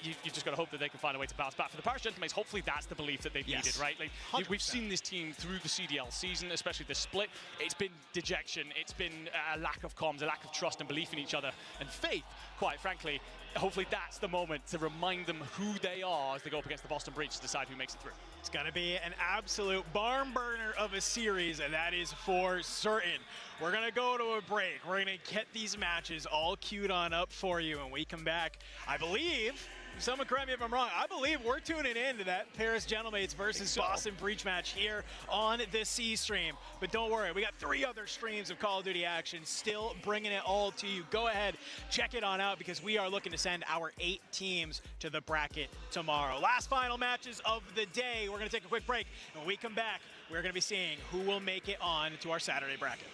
you just got to hope that they can find a way to bounce back. For the Paris Gentlemates, hopefully that's the belief that they've needed, right? Like, we've seen this team through the CDL season, especially the split. It's been dejection, it's been a lack of comms, a lack of trust and belief in each other, and faith, quite frankly. Hopefully that's the moment to remind them who they are as they go up against the Boston Breach to decide who makes it through. It's going to be an absolute barn burner of a series, and that is for certain. We're going to go to a break. We're going to get these matches all queued on up for you, and we come back, I believe, someone correct me if I'm wrong, I believe we're tuning in to that Paris Gentlemates versus Boston Breach match here on the C stream. But don't worry, we got 3 other streams of Call of Duty action still bringing it all to you. Go ahead, check it on out because we are looking to send our 8 teams to the bracket tomorrow. Last final matches of the day. We're going to take a quick break. When we come back, we're going to be seeing who will make it on to our Saturday bracket.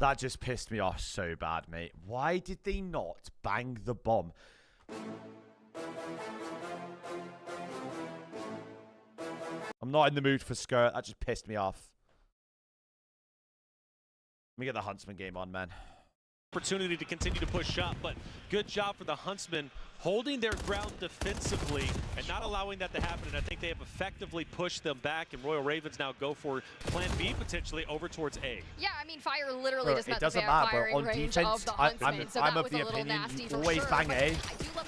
That just pissed me off so bad, mate. Why did they not bang the bomb? I'm not in the mood for skirt. That just pissed me off. Let me get the Huntsman game on, man. Opportunity to continue to push up, but good job for the Huntsmen holding their ground defensively and not allowing that to happen. And I think they have effectively pushed them back, and Royal Ravens now go for plan B potentially over towards A. Yeah, I mean, Fire literally just met the matter, firing on range defense, of the Huntsmen, so that I'm was of the a little opinion nasty you for always sure. bang A,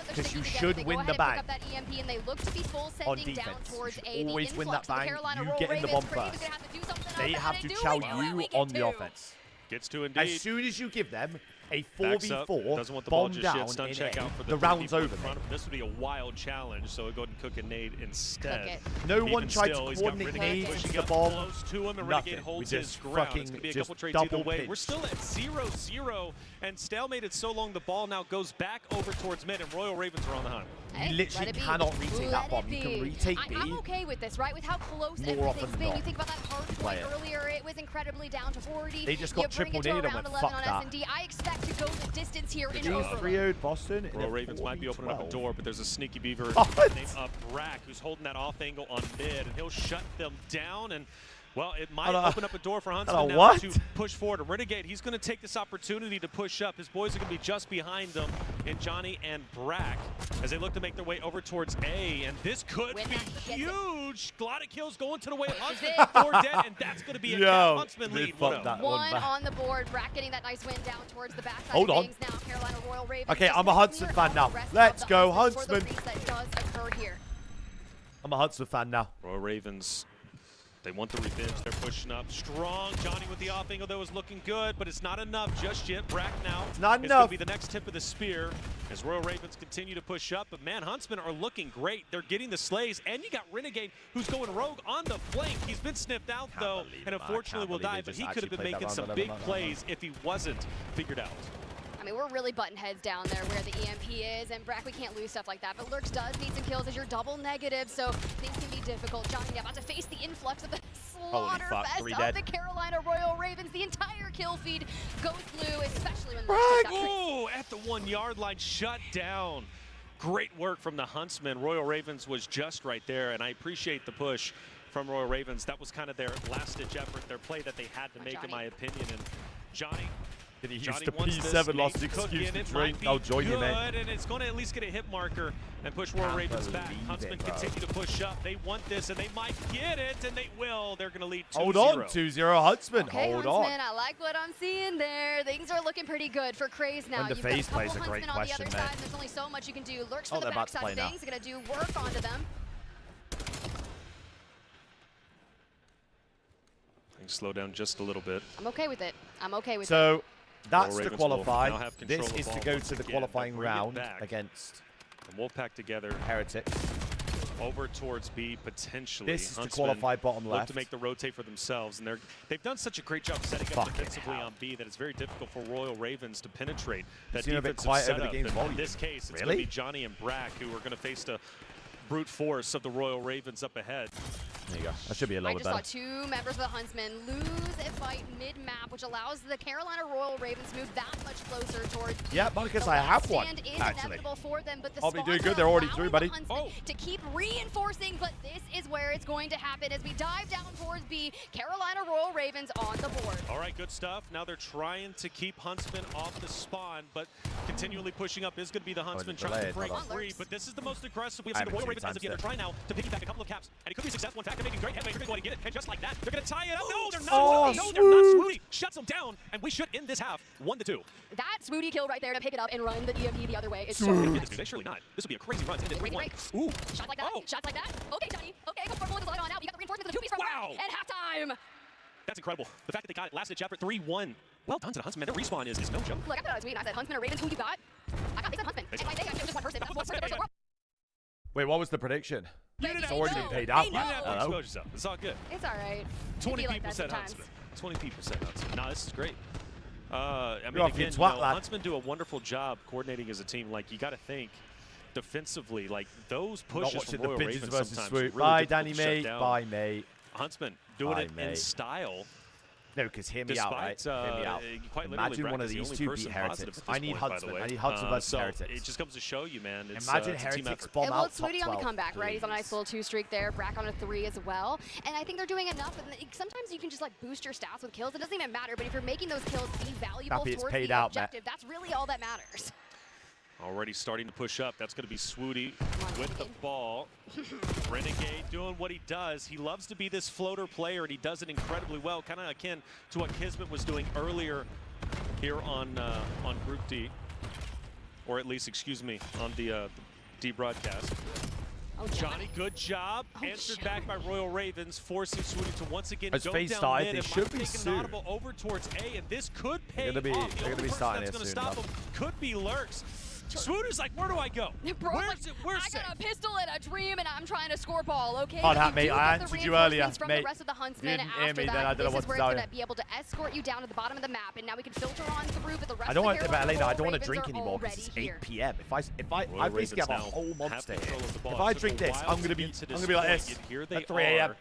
because you should win the bang. Up that EMP and they look to be full On sending down defense, towards you A. should always win that bang. Carolina You Royal get in the bomb Ravens first. They have to chow you on the offense. Gets to indeed. As soon as you give them a Backs up, 4v4 doesn't want the ball bomb just down yet. Stun in check A, out for the the round's over. This would be a wild challenge, so we'll go ahead and cook a nade instead. No one tried to coordinate nades into the bomb. Close to him, and Nothing. Renegade holds We his just ground. fucking It's going to be a just couple trades either double way. pinch. We're still at 0-0, and stalemated so long the ball now goes back over towards mid, and Royal Ravens are on the hunt. You literally cannot retake that bomb. You can retake B. I'm okay with this, right? With how close More often everything's than been. not. You think about that hard Play point it. earlier, it was incredibly down to 40. They just got triple naded naded and went, on fuck that. S&D. I expect to go the distance here in They Overlook. 3-0'd Boston. Royal Ravens might be opening up a door, but there's a sneaky beaver What? named Brack who's holding that off angle on mid, and he'll shut them down. And Well, it might open up a door for Huntsman now what? to push forward. Renegade, he's going to take this opportunity to push up. His boys are going to be just behind them in Johnny and Brack as they look to make their way over towards A. And this could be huge. A lot of kills going to the way of Huntsman. 4 dead, and that's going to be a Huntsman lead. One on the board. Brack getting that nice win down towards the backside. Hold on. Now, Carolina Royal Ravens. Okay, I'm a Huntsman fan now. Let's go, Huntsman. I'm a Huntsman fan now. Royal Ravens, they want the revenge. They're pushing up strong. Johnny with the off angle, that was looking good, but it's not enough just yet. Brack now. It's not It's enough. going to be the next tip of the spear as Royal Ravens continue to push up. But man, Huntsmen are looking great. They're getting the slays, and you got Renegade who's going rogue on the flank. He's been sniffed out though, and unfortunately will die. But he could have been making some big plays if he wasn't figured out. I mean, we're really butting heads down there where the EMP is, and Brack, we can't lose stuff like that. But Lurks does need some kills as you're double negative, so things can be difficult. Johnny about to face the influx of the slaughter fest of the Carolina Royal Ravens. The entire kill feed goes blue, especially when Lurks takes Oh, at the 1 yard line, shut down. Great work from the Huntsmen. Royal Ravens was just right there, and I appreciate the push from Royal Ravens. That was kind of their last-ditch effort, their play that they had to make, in my opinion. And Johnny. He used to P7, lost his excuse to drink. I'll join you, mate. And it's going to at least get a hit marker and push Royal Ravens back. Huntsmen continue to push up. They want this, and they might get it, and they will. They're going to lead 2-0. Hold on, 2-0 Huntsman. Okay, Hold Huntsman, on. I like what I'm seeing there. Things are looking pretty good for Craze now. When the You've got phase a couple plays a great Huntsmen on the question, other mate. side, and there's only so much you can do. Lurks for the they're about to backside play of now. things. Going to do work onto them. Things slow down just a little bit. I'm okay with it. I'm okay with it. So that's to Ravens qualify. will now have control This of the is to ball go once to the again. qualifying They'll bring it round back. against And Wolfpack together. Heretics. Over towards B, potentially. This is to Huntsmen qualify bottom look left. to make the rotate for themselves, and they've done such a great job setting up defensively on B that it's very difficult for Royal Ravens to penetrate that Seem a bit defensive quiet over the setup. game's And volume. in this case, it's going Really? to be Johnny and Brack who are going to face the brute force of the Royal Ravens up ahead. There you go. That should be a I little just bit saw better. 2 members of the Huntsmen lose a fight mid-map, which allows the Carolina Royal Ravens to move that much closer towards. Yeah, because the I have last one, stand is actually. inevitable for them, but the I'll be doing spawns good. are They're already allowing through, the buddy. Huntsmen to keep reinforcing, but this is where it's going to happen as we dive down towards B. Carolina Royal Ravens on the board. All right, good stuff. Now they're trying to keep Huntsman off the spawn, but continually pushing up is going to be the Huntsman trying to delayed, break hold on. free. But this is the most aggressive we've I seen the haven't Royal seen Ravens as of yet. They're trying now to piggyback a couple of caps, and it could be successful. In fact, they're making great headway. They're going to go ahead and get it, and just like that, they're going to tie it up. No, they're not. Oh, no, they're not. Swooty shuts them down, and we should end this half 1-2. That Swooty kill right there to pick it up and run the EMP the other way. It's so They surely not. This would be a crazy run to end it 3-1. Ooh. Shots like that. Shots like that. Okay, Johnny. Okay, go for it. Light on out. You got the reinforcements of the 2 piece from Wow. at halftime. That's incredible. The fact that they got it last ditch effort 3-1. Well done to the Huntsman. Their respawn is no joke. Look, I thought I was tweeting. I said Huntsman or Ravens. Who you got? I got Mason Huntsman. And I think I just one person. But that's one person. There's a world. Wait, what was the prediction? It's already been paid out. You didn't have to Hello? expose yourself. It's all good. It's all right. 20 like people that said sometimes. Huntsman. 20 people said Huntsman. No, this is great. I mean, You're off your again, twat, lad. Huntsmen do a wonderful job coordinating as a team. Like, you got to think defensively, like, those Not pushes watching from the Royal Pigeons Ravens versus sometimes Swoop. really Bye, difficult Danny, to shut mate. down. Bye, mate. Huntsman doing Bye, it in mate. style. No, because hear me out, right? Despite, Hear me out. quite literally, Imagine Brack one of is the these only two person beat positive Heretics. at this I need point, by the Huntsman. way. I need Huntsman versus So Heretics. it just comes to show you, man. It's, Imagine it's a team Heretics effort. bomb Well, out top Swooty on the 12. comeback, right? He's on a nice little 2 streak there. Brack on a 3 as well. And I think they're doing enough. And sometimes you can just like boost your stats with kills. It doesn't even matter. But if you're making those kills be valuable Happy it's towards paid the out, Matt. objective, that's really all that matters. Already starting to push up. That's going to be Swooty with the ball. Renegade doing what he does. He loves to be this floater player, and he does it incredibly well, kind of akin to what Kismet was doing earlier here on Group D, or at least, excuse me, on the D broadcast. Oh, Johnny, good job. Answered back by Royal Ravens, forcing Swooty to once again As go phase down started, mid they and should might be take soon. an audible over towards A, and this could pay They're gonna be- off. The they're only gonna be person starting that's here going to soon, stop him could be Lurks. Swooter's like, where do I go? Bro, Where's it? Where's I got a pistol and a dream, and I'm trying to score ball, okay? Hard But hat, you mate. do I get the answered you earlier, reinforcements from mate. the rest of the Huntsmen You didn't hear after me, that. then I don't know This what is to where tell it's you. going to be able to escort you down to the bottom of the map, and now we can filter on through, but the rest I don't of want the to, but Elena, I Carolina don't want to Ravens drink are anymore because it's already 8 here. p.m. I Royal basically have a Ravens whole now monster have here. control of the ball. If It I took drink a this, while I'm to gonna be get to I'm this gonna be like point, this and here they at 3 a.m. are.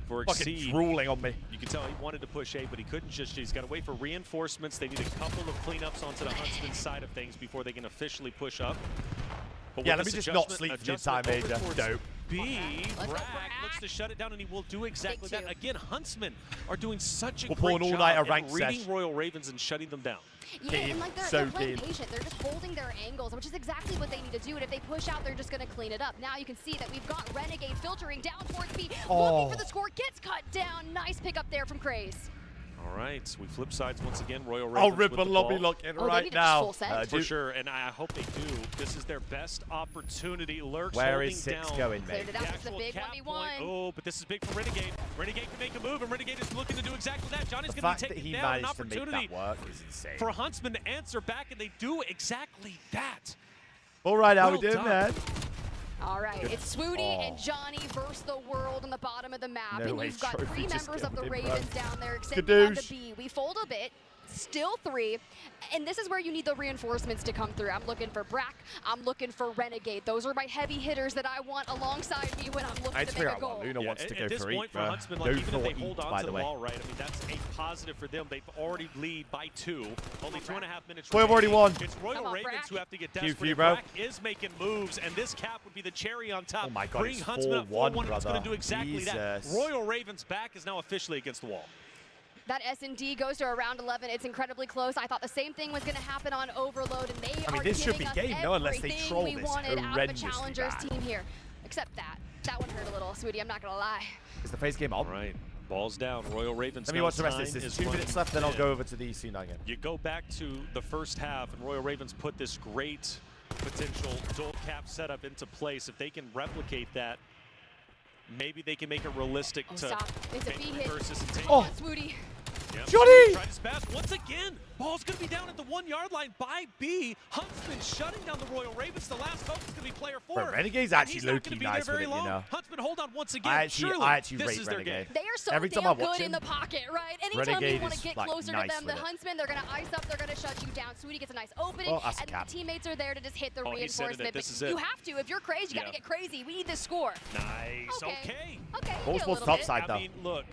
For Fucking Exceed, drooling on me. you can tell he wanted to push A, but he couldn't just. He's got to wait for reinforcements. They need a couple of cleanups onto the Huntsman side of things before they can officially push up. But Yeah, with let me this just not adjustment sleep for the entire over major. towards Dope. B. Brack looks to shut it down, and he will do exactly that. Again, Huntsmen are doing such a great pulling all night job a rank at reading sesh. Royal Ravens and shutting them down. Yeah, and like they're playing patient. They're just holding their angles, which is exactly what they need to do. And if they push out, they're just going to clean it up. Now you can see that we've got Renegade filtering down towards B, looking for the score, gets cut down. Nice pick up there from Craze. All right, we flip sides once again. Royal Ravens. I'll rip a lobby lock in right now. For sure, and I hope they do. This is their best opportunity. Lurks Where is holding 6 down. going, mate? Cleared it out. It's a big 1v1. Oh, but this is big for Renegade. Renegade can make a move, and Renegade is looking to do exactly that. Johnny's The going fact to be that taking he down an managed to make opportunity that work is insane. for Huntsman to answer back, and they do exactly that. All right, how Well we doing, done. man? All right, it's Swooty and Johnny versus the world on the bottom of the map. No and way, you've got Trophy 3 just members of the killed him, Ravens bro. down there extending on the Skadoosh. B. We fold a bit. Still 3, and this is where you need the reinforcements to come through. I'm looking for Brack. I'm looking for Renegade. Those are my heavy hitters that I want alongside me when I'm looking to make a goal. Luna wants to go at this for point eat, for Huntsman, like, Go even for if they eat, hold on by to the the way. ball, right? I mean, that's a positive for them. They've already lead by 2. Only 2.5 minutes. Boy, I've already won. It's Royal Ravens who have to get Q for desperate. you, bro. Brack is making moves, and this cap would be the cherry on top. Oh my God, Bring it's Huntsman up 4-1, 4-1, and it's going to brother. do exactly that. Jesus. Royal Ravens back is now officially against the wall. That S&D goes to around 11. It's incredibly close. I thought the same thing was going to happen on Overload, and they are this should giving be us game, no, unless they everything troll we this wanted out of a horrendously Challengers bad. team here. Except that. That one hurt a little, Sweetie. I'm not going to lie. Is the face game on? All right, balls down. Royal Ravens. Let me now watch the rest of time this. There's is 2 running minutes left, then I'll thin. go over to the C9 again. You go back to the first half, and Royal Ravens put this great potential dual cap setup into place. If they can replicate that, maybe they can make it realistic to Stop. It's a B hit. versus and take. Oh, Swooty. Yep. Johnny! Tried his best once again. Ball's going to be down at the 1-yard line by B. Huntsman shutting down the Royal Ravens. The last focus is going to be player 4. Bro, Renegade's And actually he's not low-key gonna be nice there with very it, you long. know. Huntsman, hold on once again. I Surely, actually this rate is their Renegade. game. They are so Every time damn I watch good in him, the pocket, right? Anytime Renegade you want to is, get like, closer nice to them, the with it. Huntsmen, they're going to ice up, they're going to shut you down. Sweetie gets a nice opening, Well, that's a and cap. the teammates are there to just hit the Oh, he said it. reinforcement. This is But it. you have to. If you're crazy, you got to get crazy. We need this score. Nice. Okay. Okay. Ball's a supposed little top bit. side, though. I mean, look.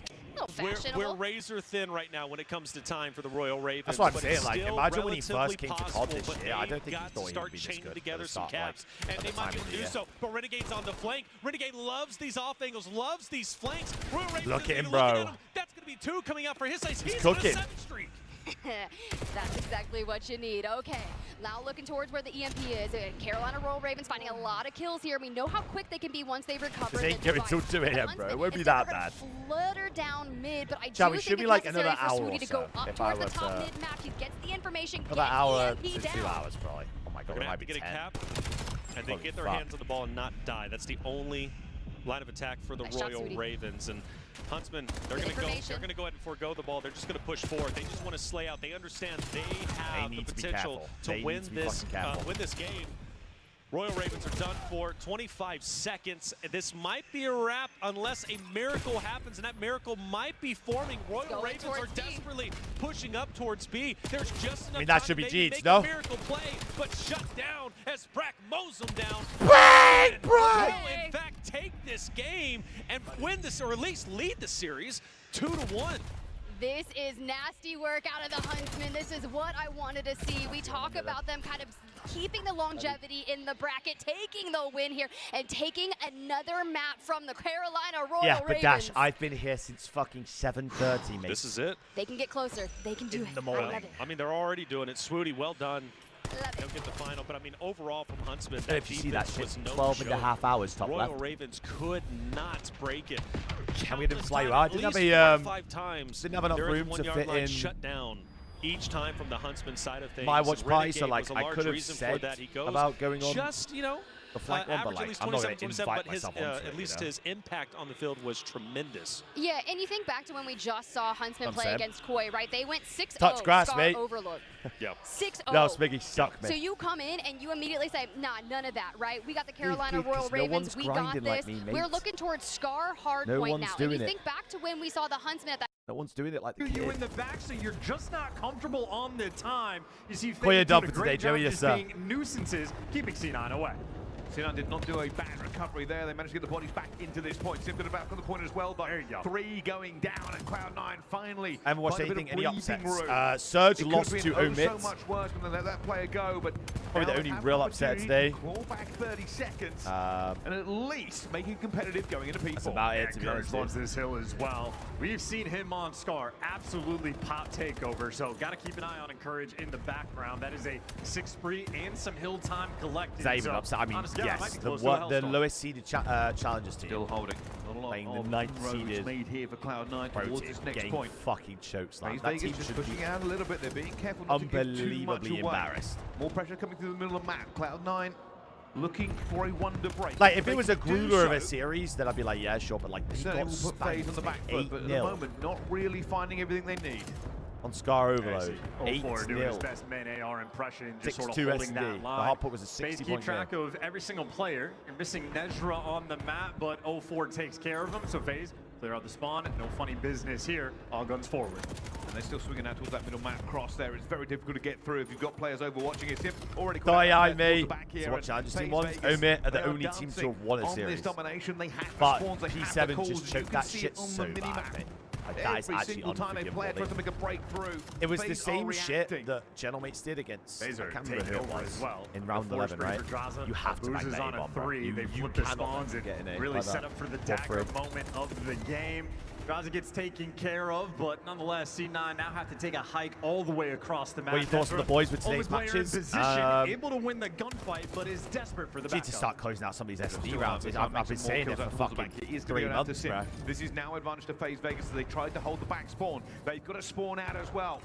We're fashionable. razor thin right now when it comes to time for the Royal Ravens. That's what I'm but saying, it's like, still imagine when he first relatively came to COD possible, this but year, I they've don't think he got thought to he start would be this chaining good together at the some start, like, caps, at and the they might time be of able the to do year. so. But Renegade's on the flank. Renegade loves these off angles, loves these flanks. Royal Ravens Look isn't at him, even looking bro. at him. That's going to be 2 coming out for his size. He's He's on a cooking. 7 streak. That's exactly what you need. Okay, now looking towards where the EMP is. Carolina Royal Ravens finding a lot of kills here. We know how quick they can be once they've recovered. This ain't going till 2 a.m., bro. It won't be that bad. Flutter down mid, but I Chad, do we think should be it's like necessary another for hour Swooty or to go so, up if I towards the were top to- mid map. He gets the information, Another get hour EMP to down. 2 hours, probably. Oh my God, They're it going to might have be to get a 10. cap, and they Holy get their fuck. hands on the ball and not die. That's the only line of attack for the Nice shot, Royal Sweetie. Ravens. And Huntsman, they're Good going to go. information. They're going to go ahead and forego the ball. They're just going to push forward. They just want to slay out. They understand they have the need to be potential careful. to They win need to be this fucking careful. win this game. Royal Ravens are done for. 25 seconds. This might be a wrap unless a miracle happens, and that miracle might be forming. Royal Going Ravens are towards B. desperately pushing up towards B. There's just enough that time should be to maybe Jeets, make no? a miracle play, but shut down as Brack mows them down. Brack! And will, in fact, take this game and win this, or at least lead the series 2-1. This is nasty work out of the Huntsmen. This is what I wanted to see. We talk about them kind of keeping the longevity in the bracket, taking the win here, and taking another map from the Carolina Royal Yeah, but Ravens. Dash, I've been here since fucking 7:30, mate. This is it. They can get closer. They can do it. the I morning. love it. I mean, they're already doing it. Swooty, well done. Love it. They'll get the final, but I mean, overall from Huntsman, And if you see that defense shit, was no 12 and a joke. half hours top Royal left. Ravens could not break it. And we didn't Countless fly you times, out. at Didn't have least a, 4 or 5 times. didn't have enough they're at the room to 1-yard fit line in shut down each time from the Huntsman side of things. my watch And party, so Renegade like was a I large could have reason for said that. He goes about going on just, you know, the flank one, but average at like least I'm not going 27, to 27, invite but his, myself onto it, at least you know? his impact on the field was tremendous. Yeah, and you think back to when we just saw Huntsman I'm play sad. against Koi, right? They went 6-0. Touch grass, Scar mate. Overload. Yeah. 6-0. No, Smiggy, suck, So mate. you come in and you immediately say, nah, none of that, right? We got the Carolina dude, Royal 'cause no Ravens. one's We got grinding this. like me, We're mate. looking towards Scar hard No point one's now. And doing you it. think back to when we saw the Huntsman at that. No one's doing it like the You kid. in the back, so you're just not comfortable on the time. You see, Well, you're Faye's done doing a for today, great Joey, job yes, just sir. being nuisances, keeping C9 away. C9 did not do a bad recovery there. They managed to get the bodies back into this point. Sim got it back on the point as well, though. 3 going down, and Cloud9 finally. I haven't watched anything, any upsets. Surge lost to Omit. So much worse when they let that player go, but probably the only real upset today. Claw back 30 seconds, and at least make it competitive going into P4. That's about it, to be honest. Loves this hill as well. We've seen him on Scar absolutely pop takeover, so got to keep an eye on Encourage in the background. That is a 6 spree and some hill time collected. Is that even upset? I mean, honestly, yes, the lowest seeded challengers team. Still holding. Playing the 9th seeded. Made here for Cloud9 towards this next point. Fucking chokeslam. That team just pushing out a little bit. They're being careful not to give too much away. Embarrassed. More pressure coming through the middle of the map. Cloud9 looking for a wonder break. Like, if it was a grueler of a series, then I'd be like, yeah, sure, but like, they certainly got will put FaZe on the back foot, but at the moment, not really finding everything they need. On Scar Overload, 8-4 doing his best main AR impression, just sort of 6-2 holding SD. that line. The hard put was a 60 keep track of every single player. You're missing Nezra on the map, but 0-4 takes care of him. So FaZe clear out the spawn. No funny business here. All guns forward. And they're still swinging out towards that middle map cross there. It's very difficult to get through if you've got players overwatching it. Already me. So what challenges team wants? Omit are the only team to have won a series. Domination, they have but spawns, they P7 have just choked that shit so bad. That is actually unforgivable. It was the same shit that Gentlemates did against in round 11, right? You have to back that on a 3. They flip the spawns and really set up for the dagger moment of the game. Draza gets taken care of, but nonetheless, C9 now have to take a hike all the way across the map. What are your thoughts on the boys with today's matches? Able to win the gunfight, but is desperate for the backup. Need to start closing out some of these SD rounds. I've been saying it for fucking 3 months, bro. This is now advantage to FaZe Vegas, so they tried to hold the back spawn. They've got to spawn out as well.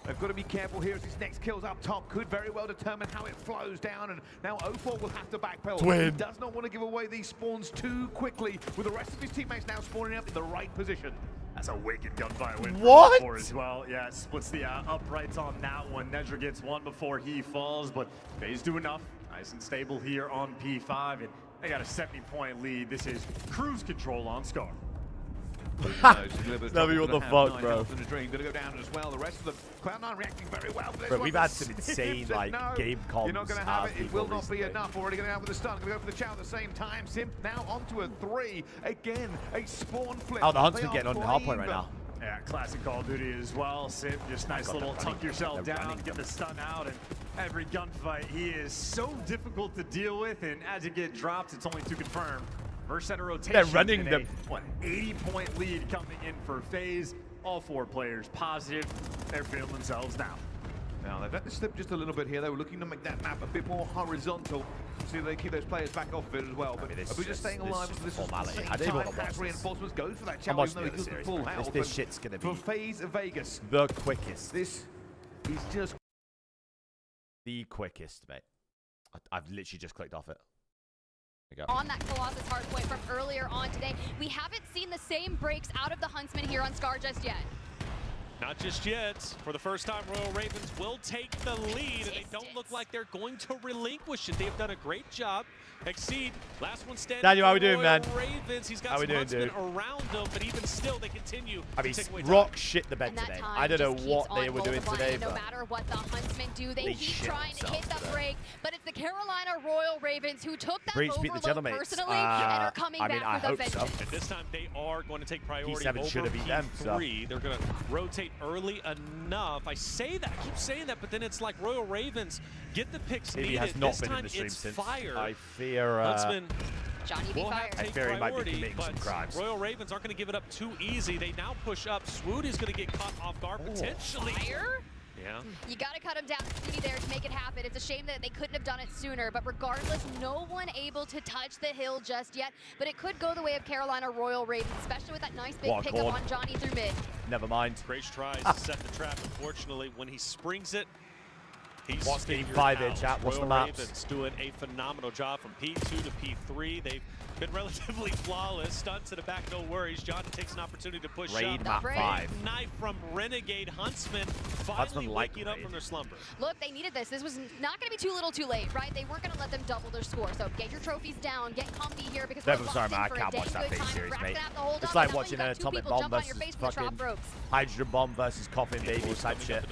They've got to be careful here as his next kills up top could very well determine how it flows down, and now 0-4 will have to backpedal. He does not want to give away these spawns too quickly, with the rest of his teammates now spawning up in the right position. That's a wicked gunfight win for 0-4 as well. Yeah, it splits the uprights on that one. Nezra gets one before he falls, but FaZe do enough. Nice and stable here on P5, and they got a 70-point lead. This is cruise control on Scar. Tell me what the fuck, bro. Gonna go down as well. The rest of them, Cloud9 reacting very well for this bro, one. We've had some insane game comms. You're not gonna have it. It will not be enough. Already going out with the stun. Gonna go for the chow at the same time. Simp now onto a 3. Again, a spawn flip. Oh, the Huntsman getting on the hard point right now. Yeah, classic Call of Duty as well. Simp, just nice little tuck yourself down, get the stun out, and every gunfight he is so difficult to deal with, and as you get dropped, it's only to confirm. First set of rotation. They're running them. 80-point lead coming in for FaZe. All 4 players positive. They're feeling themselves now. Now, they've let this slip just a little bit here. They were looking to make that map a bit more horizontal. See if they keep those players back off of it as well. But if we're just staying alive with this formality. I don't want to watch reinforcements. Go for that challenge, even though he doesn't full health. This shit's going to be for FaZe Vegas. The quickest. This is just the quickest, mate. I've literally just clicked off it. On that Colossus hardpoint from earlier on today, we haven't seen the same breaks out of the Huntsman here on Scar just yet. Not just yet. For the first time, Royal Ravens will take the lead, and they don't look like they're going to relinquish it. They've done a great job. Exceed, last one standing. Daniel, how we doing, man? Ravens. He's got some Huntsmen around him, but even still, they continue. I mean, Rock shit the bed today. I don't know what they were doing today, no matter what the Huntsmen do, they keep trying to hit the break. But it's the Carolina Royal Ravens who took that overload personally and are coming back with a vengeance. And this time, they are going to take priority P7 should have been them. They're going to rotate early enough. I say that, I keep saying that, but then it's like Royal Ravens get the picks needed. Has not this been time in the stream it's since. fire. I fear Johnny will have to take he might be priority, committing some crimes. Royal Ravens aren't going to give it up too easy. They now push up. Swoot is going to get caught off guard potentially. Fire? Yeah. You got to cut him down, Swooty, there to make it happen. It's a shame that they couldn't have done it sooner, but regardless, no one able to touch the hill just yet. But it could go the way of Carolina Royal Ravens, especially with that nice big pickup on Johnny through mid. Never mind. Grace tries to set the trap. Unfortunately, when he springs it, he's What's game 5 in, chat? What's the maps? Ravens doing a phenomenal job from P2 to P3. They've been relatively flawless. Stun to the back, no worries. Johnny takes an opportunity to push Raid up. map 5. Knife from Renegade Huntsman. finally waking up from their slumber. Look, they needed this. This was not going to be too little too late, right? They weren't going to let them double their score. So get your trophies down, get comfy here because we're sorry, man, I can't watch that FaZe series, mate. It's like watching an atomic bomb versus fucking hydrogen bomb versus coffin baby type shit.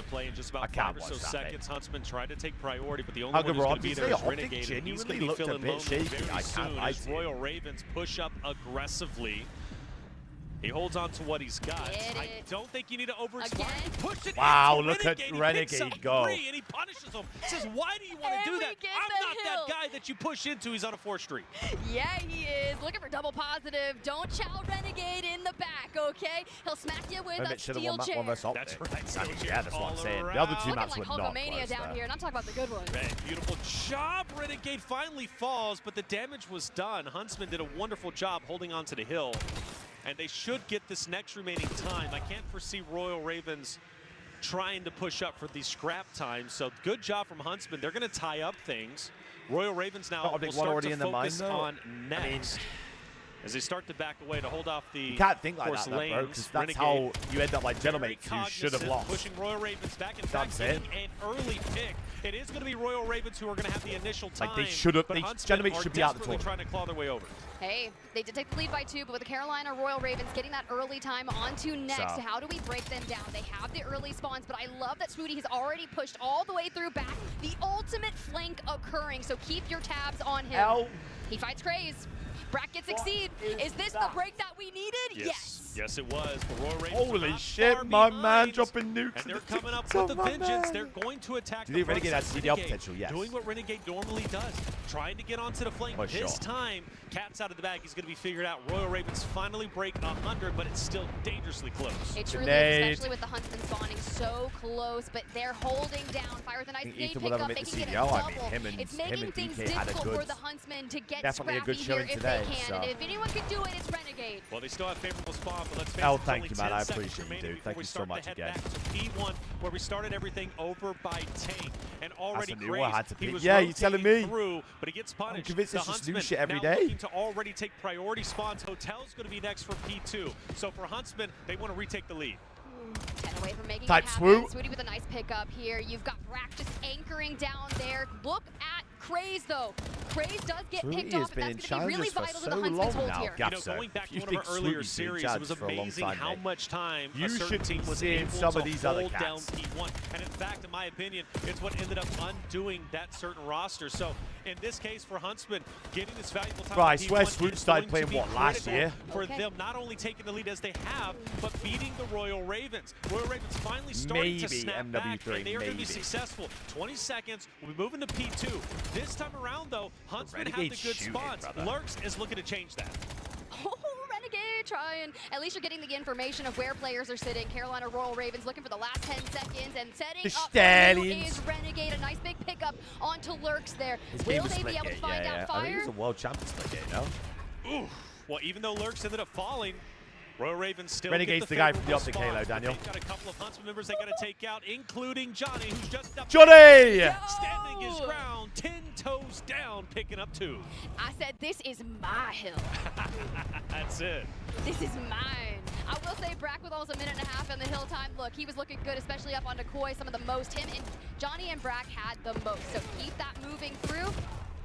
I can't watch that, seconds. Huntsman tried to take priority, but the only one who's going to be there is Renegade. And he's going to be feeling lonely very soon as Royal Ravens push up aggressively. He holds on to what he's got. I don't think you need to overextend. Push it. Wow, look at Renegade go. And he punishes him. Says, why do you want to do that? I'm not that guy that you push into. He's on a 4th street. Yeah, he is. Looking for double positive. Don't chow Renegade in the back, okay? He'll smack you with a steel chair. That's right. Yeah, that's what I'm saying. The other two maps were not close down here, and I'm talking about the good ones. Hey, beautiful job. Renegade finally falls, but the damage was done. Huntsman did a wonderful job holding on to the hill. And they should get this next remaining time. I can't foresee Royal Ravens trying to push up for these scrap times. So good job from Huntsman. They're going to tie up things. Royal Ravens now will start to focus on next. As they start to back away to hold off the you can't think like that, bro, because that's how you end up like Gentlemates who should have lost. Pushing Royal Ravens back. In fact, getting an early pick. It is going to be Royal Ravens who are going to have the initial time. Like they should have. Gentlemates should be out the tournament. Trying to claw their way over. Hey, they did take the lead by 2, but with the Carolina Royal Ravens getting that early time onto next, how do we break them down? They have the early spawns, but I love that Swooty has already pushed all the way through back. The ultimate flank occurring, so keep your tabs on him. He fights Craze. Brack gets Exceed. Is this the break that we needed? Yes. Yes, it was. For Royal Ravens, holy shit, my man dropping nukes. And they're coming up with the vengeance. They're going to attack the Renegade has CDL potential, yes. Doing what Renegade normally does. Trying to get onto the flank. This time, Cat's out of the bag. He's going to be figured out. Royal Ravens finally break 100, but it's still dangerously close. It truly is, especially with the Huntsman spawning so close, but they're holding down. Fire with a nice gate pickup, making it a double. It's making things difficult for the Huntsman to get scrappy here if they can. And if anyone can do it, it's Renegade. Well, they still have favorable spawn. But let's face it, thank you, man. I appreciate you, dude. Thank you so much again. P1, where we started everything over by Tank, and already Craze. Yeah, you're telling me. Through, but he gets punished. I'm convinced it's just new shit every day. Looking to already take priority spawns. Hotel's going to be next for P2. So for Huntsman, they want to retake the lead. 10 away from making it happen. Swooty with a nice pickup here. You've got Brack just anchoring down there. Look at Craze, though. Craze does get picked off, but that's going to be really vital to the Huntsman's hold here. You know, going back to one of our earlier series, it was amazing how much time a certain team was able to hold down P1. And in fact, in my opinion, it's what ended up undoing that certain roster. So in this case, for Huntsman, getting this valuable time I swear Swoop started playing, what, last year? For them not only taking the lead as they have, but beating the Royal Ravens. Royal Ravens finally starting to snap back, and they are going to be successful. 20 seconds, we'll be moving to P2. This time around, though, Huntsman have the good spawns. Lurks is looking to change that. Oh, Renegade trying. At least you're getting the information of where players are sitting. Carolina Royal Ravens looking for the last 10 seconds and setting up is Renegade. A nice big pickup onto Lurks there. Will they be able to find out Fire? I think he was a world champion split game, no? Ooh. Well, even though Lurks ended up falling, RoyalRavens still Renegade's the guy from the Optic Halo, Daniel. They've got a couple of Huntsman members they got to take out, including Johnny, who's just up standing his ground, 10 toes down, picking up 2. I said, this is my hill. That's it. This is mine. I will say Brack with almost a minute and a half on the hill time. Look, he was looking good, especially up onto Koi, some of the most. Him and Johnny and Brack had the most. So keep that moving through.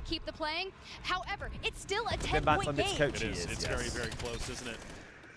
Keep the playing. However, it's still a 10-point game. It is. It's very, very close, isn't it?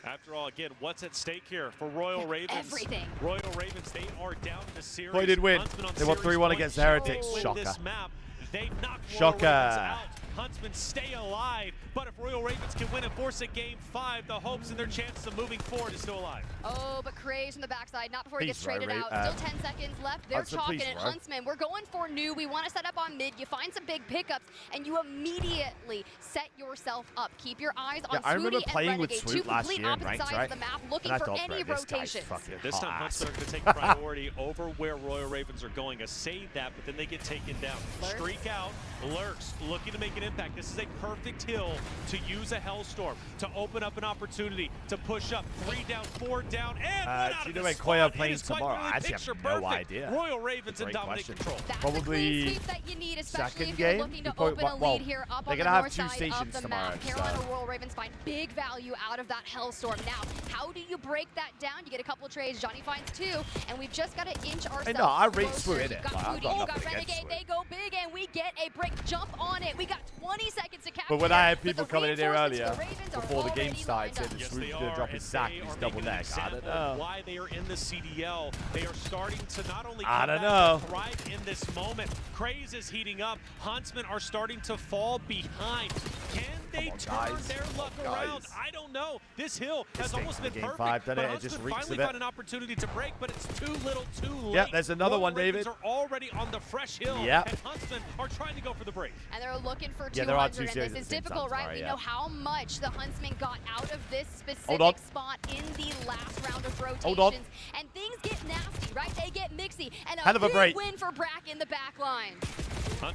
After all, again, what's at stake here for Royal Ravens? Everything. Royal Ravens, they are down in the series. Boy, did win. They won 3-1 against the Heretics. Shocker. This map, they knocked Royal Ravens out. Huntsmen stay alive, but if Royal Ravens can win and force it game 5, the hopes and their chances of moving forward is still alive. Oh, but Craze from the backside, not before he gets traded out. Still 10 seconds left. They're chalking it. Huntsman, we're going for new. We want to set up on mid. You find some big pickups, and you immediately set yourself up. Keep your eyes on I remember Swooty playing and with Renegade. Swoop Two last complete year in opposite ranked, sides right? of the map, looking for any rotations. This time Huntsmen are going to take priority over where Royal Ravens are going. A save that, but then they get taken down. Streak out. Lurks looking to make an impact. This is a perfect hill to use a Hellstorm, to open up an opportunity, to push up. 3 down, 4 down, and do you know when Koya plays tomorrow? I actually have no idea. Royal Ravens in dominant control. That's the clean sweep that you needed. especially second if you're game. looking to Probably, open a lead here up on the north side of the tomorrow, map. Carolina Royal Ravens find big value out of that Hellstorm. Now, how do you break that down? You get a couple of trades. Johnny finds 2, and we've just got to inch ourselves No, I rate closer. Swoot in it. Got Like, I've Swoody, got you nothing got against Renegade. Swoot. They go big, and we get a break. Jump on it. We got 20 seconds to capture. But when I had people the coming in here reinforcements earlier, for the Ravens are before the game already started, lined saying up. that Yes, Swoot's they going to are, drop his and sack, they he's are double making an neck. I don't example know. of why they are in the CDL. They are starting to not only I come don't back, know. but thrive in this moment. Craze is heating up. Huntsmen are starting to fall behind. Can they turn their luck around? I don't know. This hill has almost been Game perfect, 5, doesn't but it? It just Huntsmen reeks finally of it. found an opportunity to break, but it's too little, too late. Yep, there's another Royal one, Ravens David. are already on the fresh hill, Yep. and Huntsmen are trying to go for the break. And they're looking for 200, Yeah, there are 2 and series this at is the same difficult, time right? tomorrow, We yeah. know how much the Huntsmen got out of this Hold on. specific spot in the last round of rotations. Hold on. And things get nasty, right? They get mixy. And Hell of a big break. win for Brack in the back line.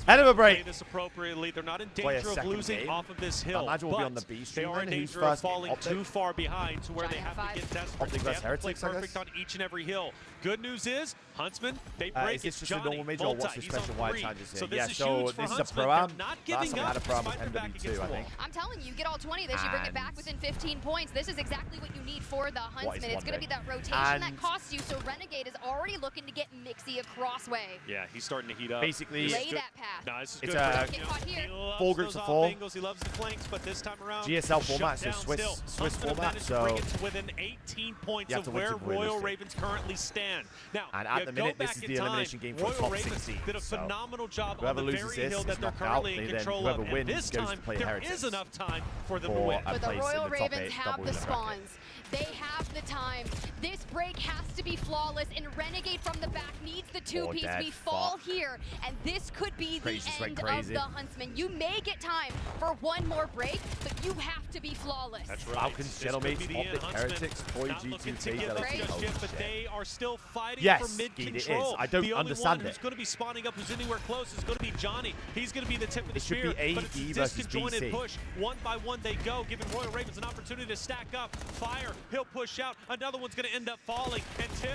Hell of a break. Play this appropriately. They're not in Play a danger of second losing game. off of this I hill, imagine we'll be on but the B they stream are in then. Who's danger of first game? falling Optic? too far behind to where they Giant have to get desperate. Optic They versus have to play Heretics, I perfect guess. on each and every hill. Good news is, Huntsman, they break Is this it. just a Johnny, normal major or what's the He's on special wide 3. challenges here? So this Yeah, is so huge for this is a Huntsman. pro-am. They're not Last giving time we up had a pro-am despite with their back MW2, against the I wall. think. I'm telling you, get all 20. They should bring it back And- within 15 points. This is exactly what you need for the Huntsman. It's one going to be day? that rotation that And- costs you. So Renegade is already looking to get mixy across way. Yeah, he's starting to heat up. Basically, Lay that path. No, this is It's good. a for him. Get caught here. He loves Four groups those of 4. off angles. He loves the flanks, but this time around, GSL shut format, so down Swiss still. Swiss Huntsman have format, managed to so bring it to within 18 points you have of to win where to win, Royal obviously. Ravens currently stand. Now, And at you the go minute, this back is in the time, elimination game for Royal top Ravens 16. did a So phenomenal job whoever on the loses very hill this that is they're knocked out. currently They in then- control whoever of. wins And this goes to time, play there Heretics is enough time for them to for win. a But the place Royal in the top Ravens 8, have double the in the bracket. spawns. They have the time. This break has to be flawless, and Renegade from the back needs the 2-piece. dead. We fall Fuck. here, and this could be Crazy the just went end of crazy. the Huntsman. You may get time for one more break, but you have to be flawless. That's right. Falcons, This could Shadowmates, be the end. Optic, Huntsman Heretics, Toy, not looking to G2, give up LSD. the Holy shift, but shit. they are still fighting Yes, for mid Geet, it is. control. I don't the only understand one who's it. going to be spawning up, who's anywhere close, is going to be Johnny. He's going to be the tip of the It should spear. be but it's AE a versus disconjointed BC. push. One by one they go, giving Royal Ravens an opportunity to stack up. Fire, he'll push out. Another one's going to end up falling. And Tiff,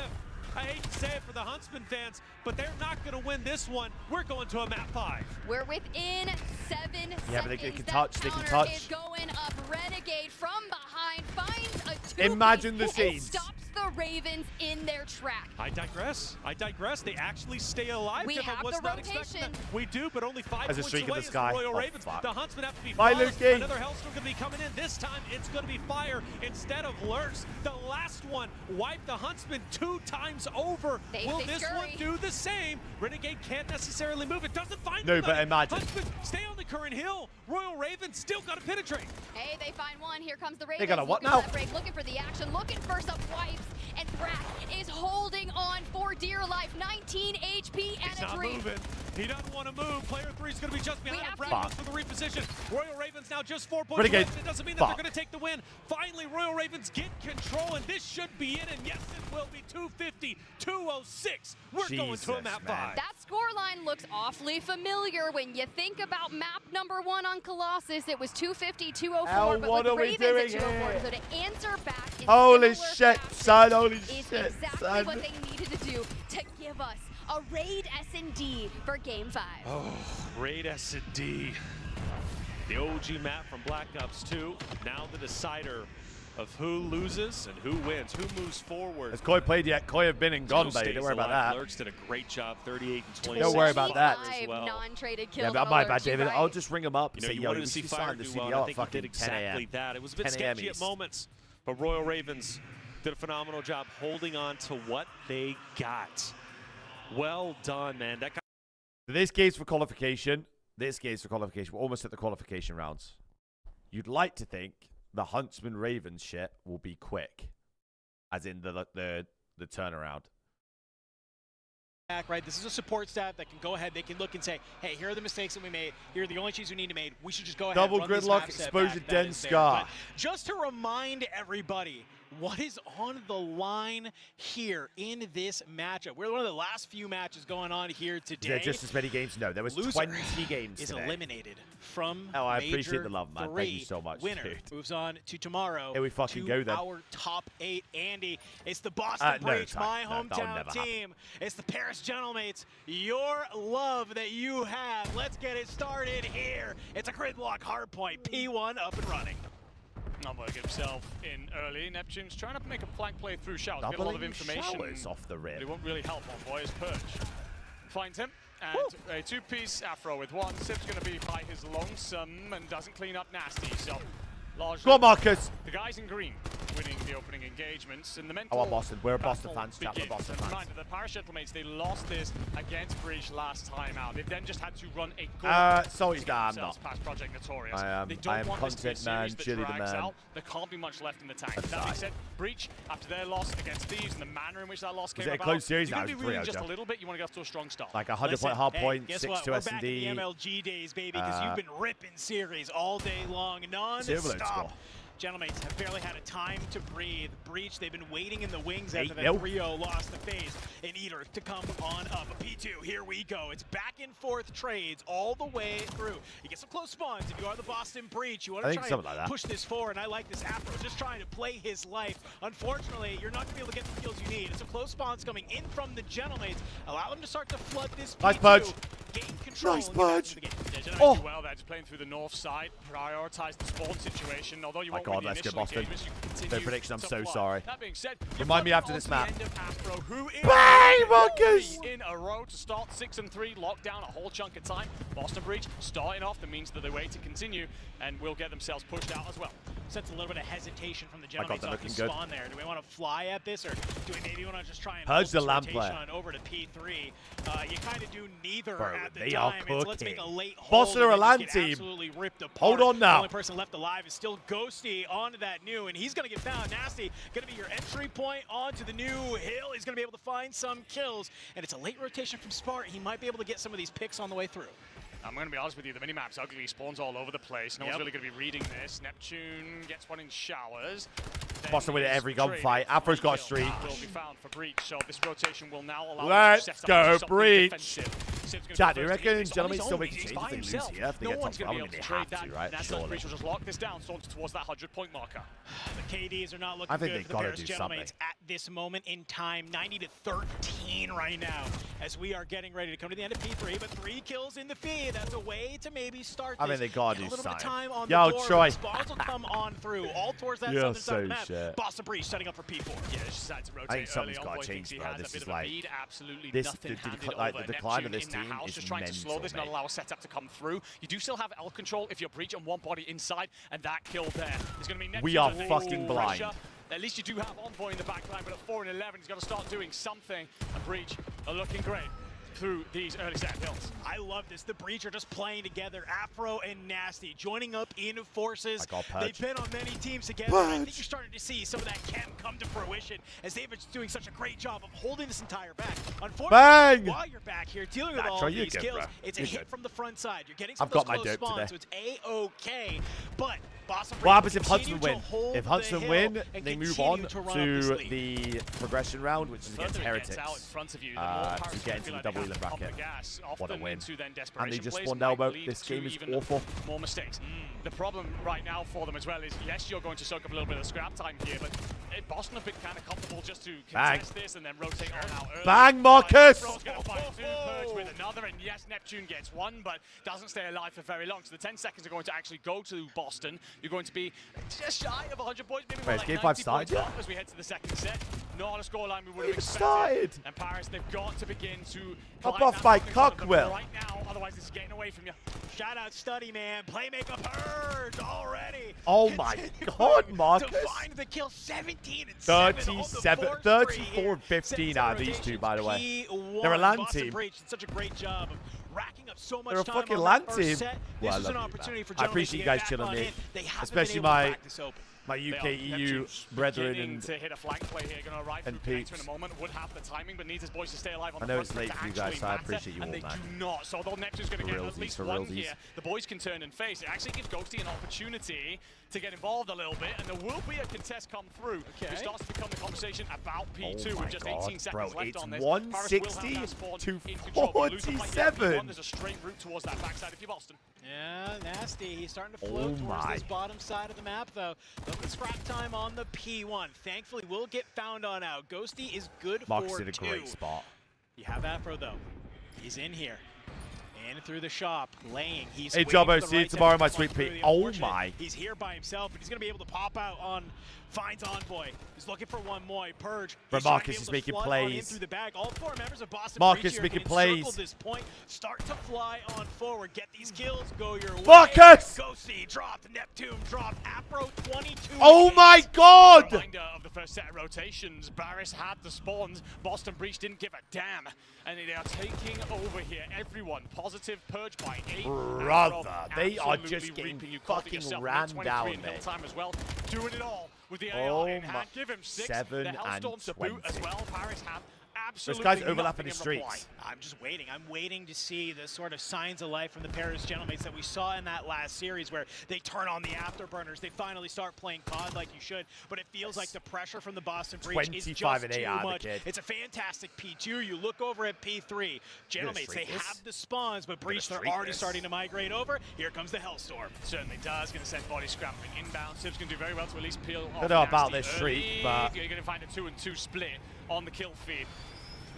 I hate to say it for the Huntsman fans, but they're not going to win this one. We're going to a map 5. We're within 7 seconds. Yeah, but they can That touch, they can counter touch. is going up. Renegade from behind finds a 2-piece. Imagine the and scenes. stops the Ravens in their track. I digress. I digress. They actually stay alive. We Tiff, I have was the not expecting rotation. that. We do, but only 5 As a points streak in away the is sky. the Royal Oh, Ravens. fuck. The Huntsmen have to be Bye, flawless. Lukey. Another Hellstorm going to be coming in. This time it's going to be Fire instead of Lurks. The last one wiped the Huntsman 2 times over. Will they this scurry. one do the same? Renegade can't necessarily move. It doesn't find No, anybody. but imagine. Huntsman, stay on the current hill. Royal Ravens still got to penetrate. Hey, they find one. Here comes the Ravens. got a what looking for now? that break, looking for the action, looking for some wipes. And Brack is holding on for dear life. 19 HP and He's a not dream. moving. He doesn't want to move. Player 3 is going to be just behind him. have Brack to- looks for the reposition. Royal Ravens now just 4 points Renegade. away. It doesn't mean that Fuck. they're going to take the win. Finally, Royal Ravens get control, and this should be it. And yes, it will be 250, 206. We're going to a Jesus, map man. 5. That scoreline looks awfully familiar when you think about map number 1 on Colossus. It was 250, 204, Hell, but what with are we Ravens doing at 204. here? So to answer back in Holy similar shit, fashion son. Holy is shit, exactly son. what they needed to do to give us a raid S&D for Game 5. Oh, Raid S&D. The OG map from Black Ops 2. Now the decider of who loses and who wins, who moves forward. Has Koi played yet? Koi have been and gone, Still baby. stays Don't worry about alive. that. Lurks did a great job, 38 and 20. Don't worry about that. As well. Non-traded kills. Yeah, but on my Alert, bad, you're David. right. I'll just ring him up and You know, say, you yo, wanted we to see should Fire sign the do well, and CDL I at think he fucking did 10 exactly a.m. that. It was a bit 10 a.m. sketchy at East. moments, but Royal Ravens did a phenomenal job holding on to what they got. Well done, man. That guy. This game's for qualification. This game's for qualification. We're almost at the qualification rounds. You'd like to think the Huntsman Ravens shit will be quick, as in the turnaround. Right, this is a support staff that can go ahead. They can look and say, "Hey, here are the mistakes that we made. Here are the only changes we need to make. We should just go ahead." Double run this gridlock, map set exposure, back." That den is there. scar. But just to remind everybody, What is on the line here in this matchup? We're one of the last few matches going on here today. There just as many games? No, there was 20 games is today. Eliminated from I Major appreciate the love, man. Thank you so much, winner dude. moves on to tomorrow. Here we fucking go, then. Our top 8, Andy. It's the Boston Breach, my hometown team. It's the Paris Gentlemates. Your love that you have. Let's get it started here. It's a gridlock hardpoint. P1 up and running. Not working himself in early. Neptune's trying to make a flank play through Showers. Get a lot of information. Showers off the rip. But it won't really help on Boy's Perch. Finds him. And a two-piece Afro with one. Sip's going to be by his lonesome and doesn't clean up Nasty. So largely, go on, Marcus. The guys in green winning the opening engagements. And the mental I want Boston. We're Boston fans. Chat with Boston fans. Reminder, the Paris Gentlemates, they lost this against Breach last time out. They then just had to run a sorry, I'm not. Past Project Notorious. I am content man, chilly the man. Out. There can't be much left in the tank. That being said, Breach, after their loss against Thieves and the manner in which that loss came about, a close series now? You're going to be reeling just a little bit. You want to get off to a strong start. Like 100-point hard point, guess 6 what? to We're S&D. back in the MLG days, baby, because you've been ripping series all day long, non-stop. Gentlemen have barely had a time to breathe. Breach, they've been waiting in the wings after that 3-0 loss to FaZe. And Eater to come on up. A P2, here we go. It's back and forth trades all the way through. You get some close spawns if you are the Boston Breach. You want to try and push this forward, and I like this. Afro just trying to play his life. Unfortunately, you're not going to be able to get the kills you need. Some close spawns coming in from the Gentlemen. Allow them to start to flood this P2. Nice purge. Gain control. Nice purge. Yeah, do well there, just playing through the north side. Prioritize the spawn situation. Although you won't God, let's go Boston. No prediction, I'm so sorry. That being said, remind me after this map. Bang, Marcus! In a row to start 6-3, lock down a whole chunk of time. Boston Breach starting off, that means that they wait to continue and will get themselves pushed out as well. Sense a little bit of hesitation from the Gentlemen off the spawn there. Do we want to fly at this, or do we maybe want to just try and purge the lamp rotation on over to P3? You kind of do neither at the they time. Are let's make a late Boston are a land team. Ripped apart. Hold on now. The only person left alive is still Ghosty onto that new, and he's going to get found. Nasty going to be your entry point onto the new hill. He's going to be able to find some kills, and it's a late rotation from Spart. He might be able to get some of these picks on the way through. I'm going to be honest with you, the minimap's ugly, spawns all over the place. No one's really going to be reading this. Neptune gets one in Showers. Boston with it every gunfight. Afro's got a streak. Will be found for Breach, so this rotation will now allow Let's go, Breach. Chat, do you reckon Gentlemen still make changes if they lose here? If they get top 12, I mean, they have to, right? Surely. Breach will just lock this down towards that 100-point marker. The KDs are not looking good for the Paris Gentlemen at this moment in time. 90-13 right now as we are getting ready to come to the end of P3, but 3 kills in the feed. That's a way to maybe start this. I mean, they gotta do a little bit of something. time on Yo, the door. Troy. Spawns will come on through, all towards that southern side of the map. Boston Breach setting up for P4. Yeah, just decides to rotate. I think something's got to change, bro. This is like the decline of this team is just trying to slow this, not allow a setup to come through. You do still have elf control if you're Breach and one body inside, and that kill there is going to be next. We are fucking blind. At least you do have Envoy in the backline, but at 4 and 11, he's got to start doing something. And Breach are looking great through these early set hills. I love this. The Breach are just playing together. Afro and Nasty joining up in forces. They've been on many teams together. I think you're starting to see some of that chem come to fruition as they've been doing such a great job of holding this entire back. Unfortunately, while you're back here dealing with all these kills, it's a hit from the front side. You're getting some of those close spawns, so it's A-okay. But what happens if Huntsman win? If Huntsman win, they move on to the progression round, which is against Heretics, to get into the double wheeler bracket. What a win. And they just spawned elbow. This game is awful. More mistakes. The problem right now for them as well is, yes, you're going to soak up a little bit of scrap time here, but Boston have been kind of comfortable just to contest this and then rotate on out early. Bang, Marcus! Going to find 2, Purge with another, and yes, Neptune gets 1, but doesn't stay alive for very long. So the 10 seconds are going to actually go to Boston. You're going to be just shy of 100 points, maybe more like game 90 5 started, points as we head to the second set. Not a scoreline we would have expected. Started. And Paris, they've got to begin to hop off my cock, Will. Right now, otherwise this is getting away from you. Shout out Study, man. Playmaker Purge already. Oh my God, Marcus. To find the kill 17 and 34 and 15 out of these two, by the way. They're a land team. Breach did such a great job of racking up so much They're a time fucking on land that team. first set. This is an opportunity for I appreciate you guys chilling me, especially my UK, EU brethren and to hit a flank play here, going to arrive and through peeps. in a moment, would have the timing, but needs his boys to stay alive on I the know front it's late for you guys, so I appreciate you all, and they man. do not. So although Neptune's going to get at Realsies least for one realsies. here, the boys can turn and face. It actually gives Ghosty an opportunity to get involved a little bit, and there will be a contest come through. It starts to become the conversation about P2 with just 18 seconds left on this. 160 to 47. There's a straight route towards that backside if you're Boston. Yeah, nasty. He's starting to float towards this bottom side of the map, though. Look at scrap time on the P1. Thankfully, will get found on out. Ghosty is good Marcus for did a 2. great spot. You have Afro, though. He's in here. In through the shop, laying. He's hey, Jumbo, see you tomorrow, my sweet Pete. Oh, my. He's here by himself, but he's going to be able to pop out on finds Envoy. He's looking for one more. Purge. But Marcus is making plays. Through the bag. All 4 members of Boston Marcus Breach making here plays. This point. Start to fly on forward. Get these kills. Go your way. Marcus! Ghosty dropped. Neptune dropped. Afro 22. Oh my God! Reminder of the first set of rotations. Barris had the spawns. Boston Breach didn't give a damn. And they are taking over here. Everyone positive. Purge by 8. Brother, they are just getting fucking ran down, man. Time as well. Doing it all with the AR in hand. Give him 6. 7 the Hellstorm and to boot 20. as well. Paris have absolutely Those guys overlapping the nothing in reply. streets. I'm just waiting. I'm waiting to see the sort of signs of life from the Paris Gentlemen that we saw in that last series where they turn on the afterburners. They finally start playing COD like you should, but it feels like the pressure from the Boston Breach is just 25 and 8 too out of the much. kid. It's a fantastic P2. You look over at P3. Gentlemen, they have the spawns, but Breach, they're already starting to migrate over. Here comes the Hellstorm. Certainly does. Going to send body scrapping inbound. Sib's going to do very well to at least peel off. I don't know about Nasty this streak, early. but You're going to find a 2-and-2 split on the kill feed.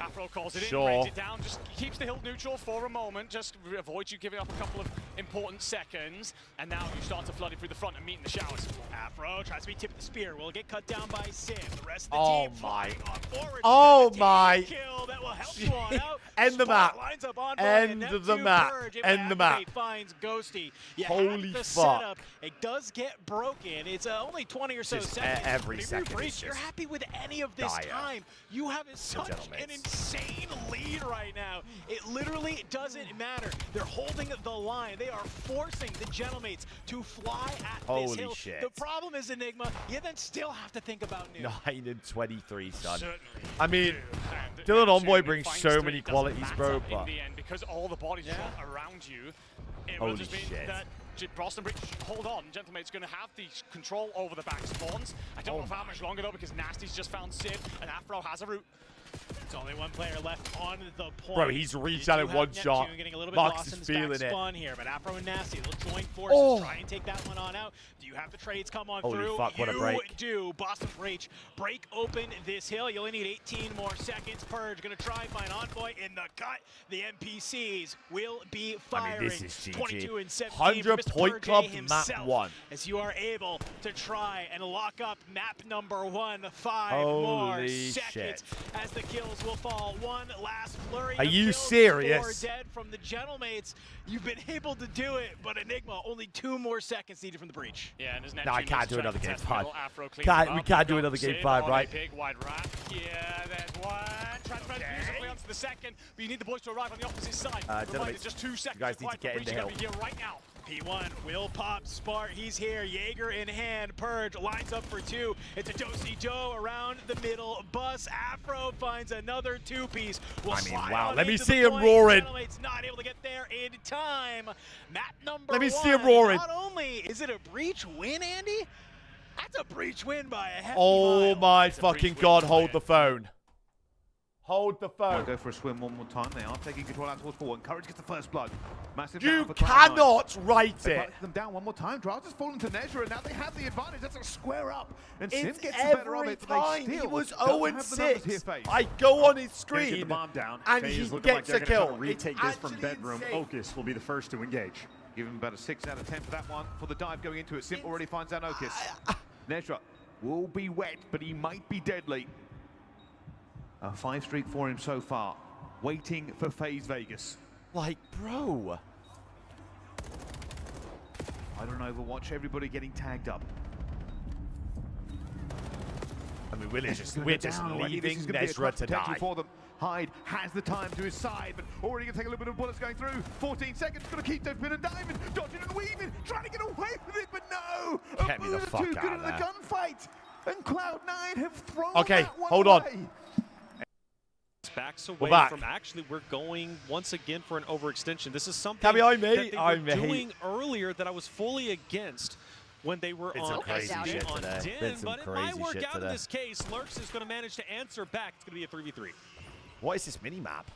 Afro calls it Sure. in, rains it down, just keeps the hill neutral for a moment, just avoids you giving up a couple of important seconds, and now you start to flood it through the front and meet in the showers. Afro tries to be tipped the spear. Will get cut down by Sim. The rest of the Oh team my. flying on forward. Oh my. Kill that will help you on out. End the map. Lines up on End the map. End the map. Finds Ghosty. You Holy have the fuck. setup. It does get broken. It's only 20 or so Just seconds. every But if second you breach, is you're just happy with any of this dire. time. You have such gentlemen. an insane lead right now. It literally doesn't matter. They're holding the line. They are forcing the Gentlemates to fly at this Holy hill. shit. The problem is, Enigma, you then still have to think about new. 9 and 23, son. Certainly. I mean, And Dylan Envoy Neptune brings finds so 3, many doesn't qualities, matter bro, in but the end, because all the bodies are around you, it will Holy just mean shit. that Boston Breach, hold on, Gentlemate's going to have the control over the back spawns. I don't know for how much longer though, because Nasty's just found Sid, and Afro has a route. It's only one player left on the point. Bro, he's reached out at one shot. Getting a little bit Marcus lost is in this feeling back it. spawn here, but Afro and Nasty, they'll join forces, try and take that one on out. Do you have the trades come on Holy through? fuck, what a break. You do. Boston Breach break open this hill. You only need 18 more seconds. Purge gonna try find Envoy in the cut. The NPCs will be firing. I mean, this is GG. 22 and 17 100 for Mr. point Purge club himself, map 1. as you are able to try and lock up map number 1. 5 Holy more shit. seconds as the kills will fall. One last flurry Are of you kills serious? before dead from the Gentlemates. You've been able to do it, but Enigma, only 2 more seconds needed from the breach. Yeah, and his No, I can't do another game 5. We We can't do another game 5, right? Big wide wrap. Yeah, there's one. Transfers beautifully onto the second, but you need the boys to arrive on the opposite side. Reminder, Gentlemates, just 2 seconds. you guys need to get in the hill. Here right now. P1 will pop Spart. He's here. Jaeger in hand. Purge lines up for 2. It's a do-si-do around the middle. Bus. Afro finds another 2-piece. I mean, wow. Let me see him roaring. Gentlemate's not able to get there in time. Map number Let me 1. see him roaring. Not only is it a breach win, Andy, that's a breach win by a hefty Oh mile. my fucking God, hold the phone. Hold the phone. Might go for a swim one more time. They are taking control out towards forward. Courage gets the first blood. Massive You down for Cloud9. cannot write They it. back them down one more time. Drafts has fallen to Nezra, and now they have the advantage. That's a square up. And Sim It's gets the better of every it, but they time. still He was don't 0 have and the numbers 6. here, Faye. I go on his Gonna get the screen bomb down. and Faye he is looking like gets they're a gonna try kill. to retake It's this from actually bedroom. insane. Okus will be the first to engage. Give him about a 6 out of 10 for that one. For the dive going into it, Sim already finds out Okus. Nezra will be wet, but he might be deadly. A 5 streak for him so far. Waiting for FaZe Vegas. Like, bro. I don't Overwatch, everybody getting tagged up. I mean, we're just leaving Nezra to die. For them. Hyde has the time to his side, but already going to take a little bit of bullets going through. 14 seconds, going to keep those pin and diving, dodging and weaving, trying to get away with it, but no! Get me the fuck too good out at of the there. gunfight, and Cloud9 have thrown Okay, that one hold on. away. Backs We're away back. from actually we're going once again for an overextension. This is something Cabby, I'm that me. they I'm were me. doing earlier that I was fully against. when they were Been some on crazy shit today. Din, Been some but it might crazy work shit out in today. this case. Lurks is going to manage to answer back. It's going to be a 3v3. What is this mini-map?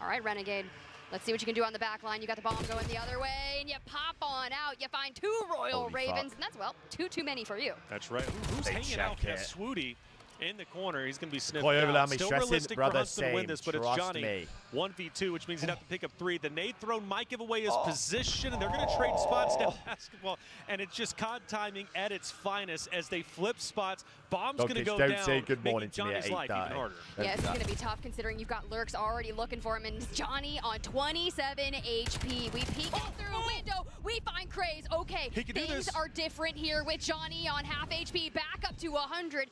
All right, Renegade. Let's see what you can do on the back line. You got the bomb going the other way, and you pop on out. You find 2 Royal Holy Ravens, fuck. and that's, well, too many for you. That's right. Who's They hanging out? check That's it. Swooty in the corner. He's going to be sniffed Koi out. overlap me Still stressing, realistic brother, for Huntsman to win same. this, but it's Trust Johnny. me. 1v2, which means he'd have to pick up 3. The nade thrown might give away his position, and they're going to trade spots down basketball. And it's just COD timing at its finest as they flip spots. Bomb's going to go don't down, say good morning making to me at Johnny's life 8:30. even harder. Yeah, this is going to be tough considering you've got Lurks already looking for him, and Johnny on 27 HP. We peek in through a window. We find Craze. Okay, He can do things this. are different here with Johnny on half HP, back up to 100.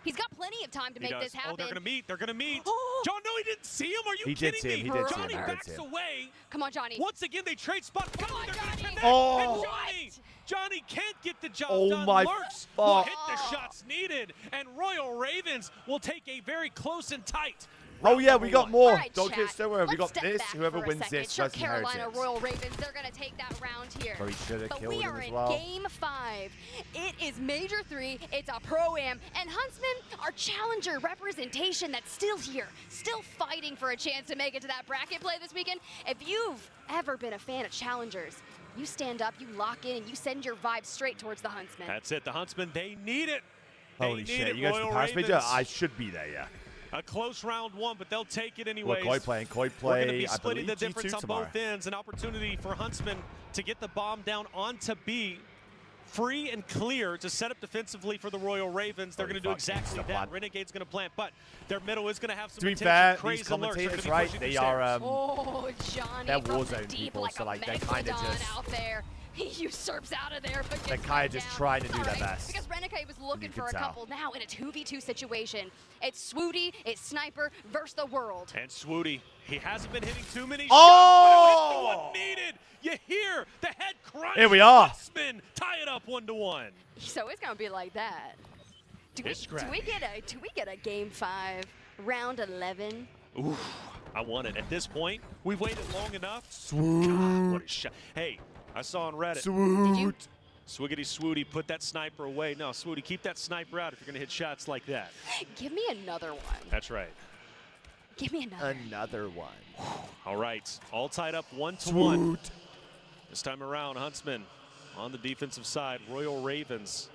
He's got plenty of time to make this happen. Oh, they're going to meet. They're going to meet. John, no, he didn't see him. Are you He did kidding see him. me? He did see him. Johnny He did backs see him. away. Come on, Johnny. Once again, they trade spots. Come on, Johnny. Oh. And Johnny can't get the job Oh done. my Lurks will fuck. hit the shots needed, and Royal Ravens will take a very close and tight. Oh, yeah, we got more. All right, Don't chat. get so worried. We Let's got step this. back Whoever for a wins second. this Sure, does Carolina Heretics. Royal Ravens, they're going to take that round here. Or he should have But killed we him are as in well. Game 5. It is Major 3. It's a Pro-Am. And Huntsman, our challenger representation that's still here, still fighting for a chance to make it to that bracket play this weekend. If you've ever been a fan of challengers, you stand up, you lock in, and you send your vibe straight towards the Huntsman. That's it. The Huntsmen, they need it. They Holy need shit. it, You guys Royal can pass me? Ravens. I should be there, yeah. A close round 1, but they'll take it Well, anyways. Koi playing. Koi We're play, going to be I splitting the believe, difference G2 on tomorrow. both ends. An opportunity for Huntsman to get the bomb down onto B. Free and clear to set up defensively for the Royal Ravens. They're going to do exactly that. Renegade's going to plant, but their middle is going to have some To be attention. fair, Craze these and Lurks are gonna commentators, be right, pushing they through are, stairs. Oh, Johnny they're from Warzone the deep people, like so, a like, they're kinda megalodon just- out there. He usurps out of there, but They're gets kinda knocked just down. trying to It's do all their right, best. Because Renegade was looking can for a tell. couple now in a 2v2 situation. It's Swooty, it's Sniper versus the world. And Swooty, he hasn't been hitting too many Oh! shots, but he'll hit the one needed. You hear the head crunch. Here we are. Huntsman tie it up 1-1. So it's gonna be like that. Do we It's scrappy. get a game 5, round 11? Ooh, I want it. At this point, we've waited long enough. Swoot. God, what a shot. Hey, I saw on Reddit. Swoot. Swiggity Swooty, put that sniper away. No, Swooty, keep that sniper out if you're going to hit shots like that. Give me another one. That's right. Give me another. Another one. All right, all tied up 1-1. Swoot. This time around, Huntsman on the defensive side. Royal Ravens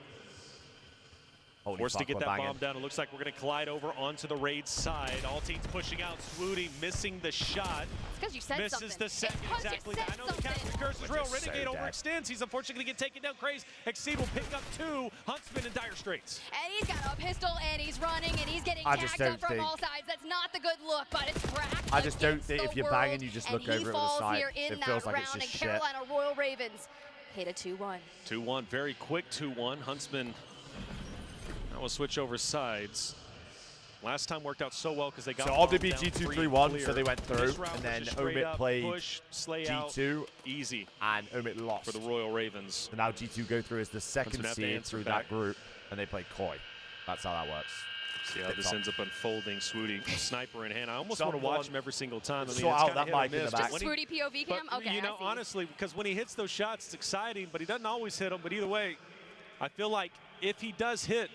Holy forced to fuck, get we're that banging. bomb down. It looks like we're going to collide over onto the raid side. All teams pushing out. Swooty missing the shot. It's because you said Misses something. the second. It's 'cause you Exactly. said I know the captain something. curse is Which real. is so Renegade dead. overextends. He's unfortunately going to get taken down. Craze. Exceed will pick up 2. Huntsman in dire straits. And he's got a pistol and he's running and he's getting I just tagged up don't from think- all sides. That's not the good look, but it's cracked. I just don't against think the if you're world, banging, you just and look over it he with a falls sight. here in It that feels like it's round, just and shit. Carolina Royal Ravens hit a 2-1. 2-1. Very quick 2-1. Huntsman. Now we'll switch over sides. Last time worked out so well because they got So the bomb RWB down G2 free 3-1, clear. so they went through, This round and was then just straight Omit up played push, slay out, G2, easy and Omit lost. for the Royal Ravens. So now G2 go through as the second gonna have to seed answer through back. that group, and they play Koi. That's how that works. See how Bit this top. ends up unfolding. Swooty, sniper in hand. I almost Someone want to watch him every single time. I mean, sort it's out kinda that hit or mic in the miss, back. but when he- Swooty POV cam? But, Okay, you know, I see. honestly, because when he hits those shots, it's exciting, but he doesn't always hit them. But either way, I feel like if he does hit,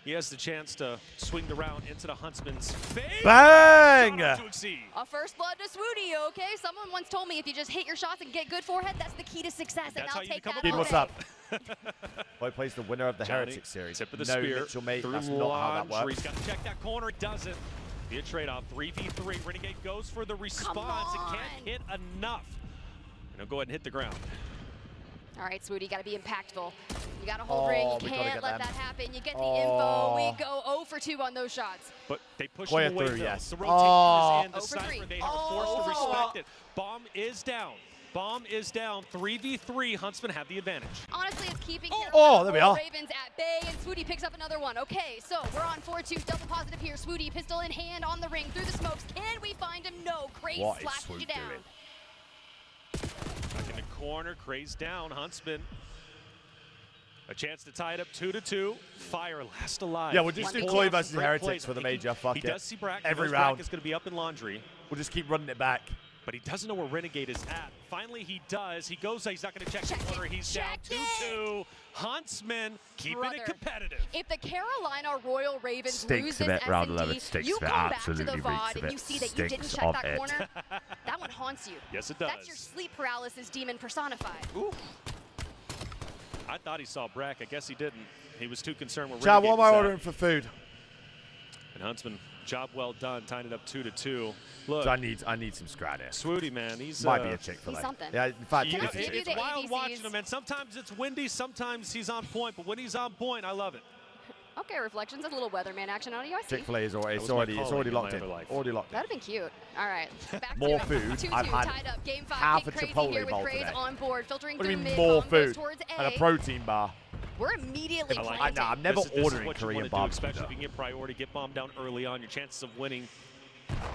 he has the chance to swing the round into the Huntsman's face. Bang! Shot out to exceed. A first blood to Swooty, okay? Someone once told me if you just hit your shots and get good forehead, that's the key to success, and That's I'll how you take become that a Dean, all what's day. up? Koi plays the winner of the Johnny, Heretics series. tip of the no, spear. Mitchell, mate, Through that's not how that laundry. works. He's got to check that corner. It doesn't. Be a trade-off. 3v3. Renegade goes for the response. It can't hit enough. And he'll go ahead and hit the ground. All right, Swooty, you got to be impactful. You got to hold ring. You we gotta can't get let them. that happen. You get the Oh. info. We go 0 for 2 on those shots. But they push Koi him away, through, though. yes. The Oh. rotation is in. The 0 for 3. sniper, they are forced to respect it. Bomb is down. Bomb is down. 3v3. Huntsmen have the advantage. Honestly, it's keeping Oh, there we Royal are. Ravens at bay, and Swooty picks up another one. Okay, so we're on 4-2, double positive here. Swooty, pistol in hand on the ring, through the smokes. Can we find him? No. Craze What is slaps you Swoot down. doing? Back in the corner. Craze down. Huntsman. A chance to tie it up 2-2. Fire last alive. Yeah, we'll just do Pull Koi off versus great Heretics plays. for the He can- major. Fuck He it. does see Brack. Every Brack round. is going to be up in laundry. We'll just keep running it back. But he doesn't know where Renegade is at. Finally, he does. He goes, he's not going to check the corner. He's down 2-2. Huntsman keeping it competitive. If the Carolina Royal Ravens Stinks lose of this it, round S&D, 11 stinks you of it, come back to the absolutely VOD reeks of and you it, see that you didn't stinks check of that it. corner. That one haunts you. Yes, it does. That's your sleep paralysis demon personified. Ooh. I thought he saw Brack. I guess he didn't. He was too concerned with Chad, Renegade what am I was at. ordering for food? And Huntsman, job well done, tying it up 2-2. Look, So I need some Scrat here. Swooty, man, he's Might be a Chick-fil-A. He's something. Yeah, in fact, You know, it's a Chick-fil-A. it's wild watching him, and sometimes it's windy, sometimes he's on point, but when he's on point, I love it. Okay, Reflections, a little weatherman action out of you, I see. Chick-fil-A is already, That it's was my already calling in locked my in. other life. Already locked in. That'd have been cute. All right, back More to food. 2-2, I've had tied up. Game 5, half getting a crazy here Chipotle with bowl Craze today. on board, filtering What do you through mean mid, more bomb goes food towards and a A. protein bar? We're immediately I like planting. it. I'm never This is ordering what you Korean wanna do, barbecue, especially though. if you can get priority, get bombed down early on. Your chances of winning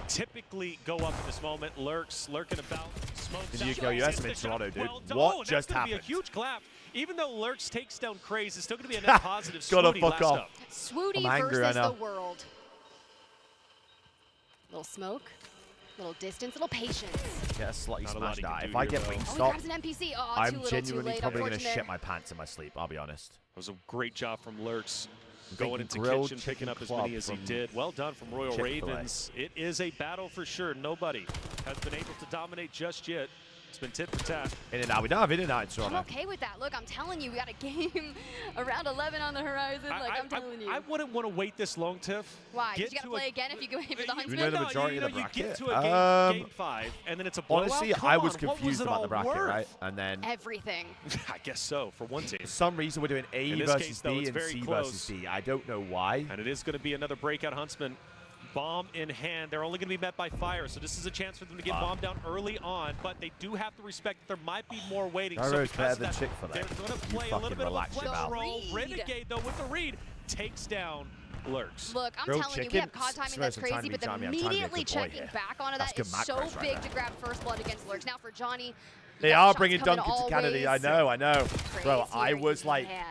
typically go up in this moment. Lurking about, smokes Did you out, go hits US the in shot. Toronto, dude? Well done. What Oh, and just that's gonna happened? be a huge clap. Even though Lurks takes down Craze, it's still going to be a net positive. Gotta Swooty fuck last off. up. Swooty I'm angry, I versus the know. world. Little smoke, little distance, little patience. Yeah, slightly Not a lot smash he can that. do If I here, get though. wing Oh, he stop, grabs an NPC. Oh, I'm too little, genuinely too late. probably going to Unfortunate. shit my pants in my sleep, I'll be honest. It was a great job from Lurks. I'm Going thinking into grilled kitchen, picking chicken up as many club as he from did. Well done from Royal Chick-fil-A. Ravens. It is a battle for sure. Nobody has been able to dominate just yet. It's been tit for tat. In and out. We don't have in and out in I'm Toronto. okay with that. Look, I'm telling you, we got a game around 11 on the horizon. I'm telling you. I wouldn't want to wait this long, Tiff. Why? Get You got to to play again if you go into the Huntsman? know the majority of the You get bracket? to a game 5, and then it's a blowout. Honestly, Come I was on, what confused it about all the bracket, worth? right? And then Everything. I guess so, for one team. for some reason we're doing A In this versus case, though, B it's and very C close. versus D. I don't know why. And it is going to be another breakout. Huntsman, bomb in hand. They're only going to be met by fire, so this is a chance for them to get bombed down early on, but they do have to respect that there might be more waiting. So Gyro's because better of than that, Chick-fil-A. they're going to You play a fucking little bit of a relax your flex mouth. roll. Read. Renegade, though, with the read, takes down Lurks. Look, I'm Grilled telling you, we chicken, have COD timing smells that's some time crazy, to but be then Johnny. I'm trying to be a immediately good boy checking here. back onto That's that is good so macros right big there. to grab first blood against Lurks. Now for Johnny, They got are shots bringing coming Duncan to all Kennedy. I ways. know, I know. Bro, Craze I here, was like, yeah.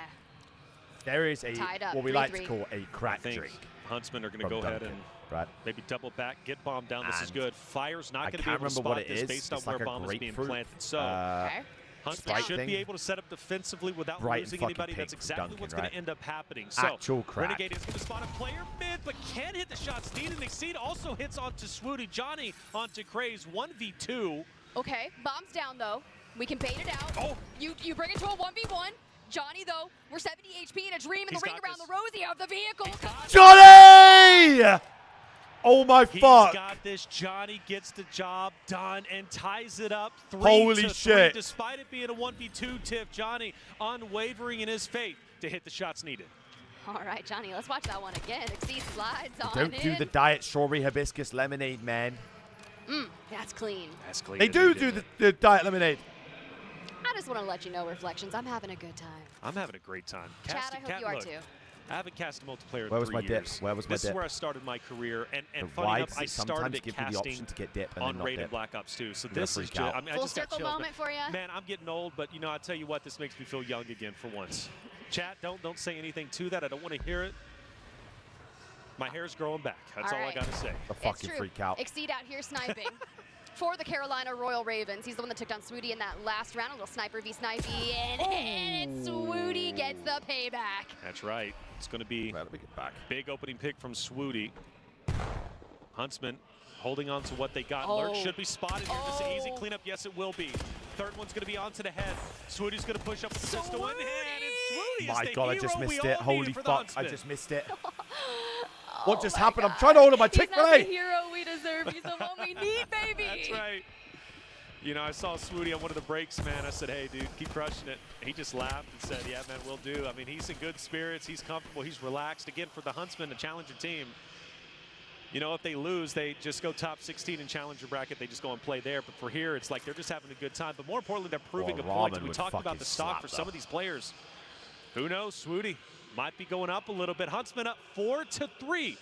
there is a Tied up, what we 3-3. like to call a I crack think drink. Huntsmen are going to from go ahead Duncan, and right? maybe double back, get bombed down. This is And good. Fire's not I going to be can't able to remember what spot it this is. based on It's where like a bomb is being grapefruit, planted. So Okay. Huntsman should thing. be able to set up defensively without Bright losing fucking anybody. pig That's from exactly Duncan, what's going right? to end up happening. So Actual crack. Renegade is going to spot a player mid, but can't hit the shots needed. Exceed also hits onto Swooty. Johnny onto Craze. 1v2. Okay, bombs down though. We can bait it out. Oh. You bring it to a 1v1. Johnny though, we're 70 HP in a dream in He's the ring got around this. the rosy of the vehicle. Johnny! Oh my He's fuck! got this. Johnny gets the job done and ties it up 3-3. Holy shit. Despite it being a 1v2 Tiff, Johnny unwavering in his faith to hit the shots needed. All right, Johnny, let's watch that one again. Exceed slides on Don't do in. the diet strawberry hibiscus lemonade, man. That's clean. That's clean. They do the diet lemonade. I just want to let you know, Reflections, I'm having a good time. I'm having a great time. Chad, I hope you are look, too. I haven't cast a multiplayer in Where was 3 my years. dip? Where was my This is dip? where I started my career, and The funny why enough, does I it started sometimes at give me the casting option to get dip and on then not Raid and dip? Black Ops 2. So I'm gonna this is freak just, out. I mean, I Full just got circle chills, moment for ya? Man, I'm getting old, but you know, I tell you what, this makes me feel young again for once. Chat, don't say anything to that. I don't want to hear it. My hair's growing back. That's all I right. got to say. The It's fucking true. freak out. Exceed out here sniping for the Carolina Royal Ravens. He's the one that took down Swooty in that last round. A little sniper v snipey, and Swooty gets the payback. That's right. It's going to be Let me get back. big opening pick from Swooty. Huntsman holding on to what they got. Oh. Lurk should be spotted here. This is an easy Oh. cleanup. Yes, it will be. Third one's going to be onto the head. Swooty's going to push up with the pistol in hand. And Swooty My is the God, I just hero we missed all it. Holy needed for the fuck, Huntsman. I just missed it. Oh What just my happened? I'm God. trying to order my He's not Chick-fil-A. the hero we deserve. He's the one we need, baby. That's right. You know, I saw Swooty on one of the breaks, man. I said, hey, dude, keep crushing it. He just laughed and said, yeah, man, we'll do. I mean, he's in good spirits. He's comfortable. He's relaxed. Again, for the Huntsman, the challenger team, you know, if they lose, they just go top 16 in challenger bracket. They just go and play there. But for here, it's like they're just having a good time. But more importantly, they're proving a point. Ramen And we would talked about fucking the stock slap, for some though. of these players. Who knows? Swooty might be going up a little bit. Huntsman up 4-3.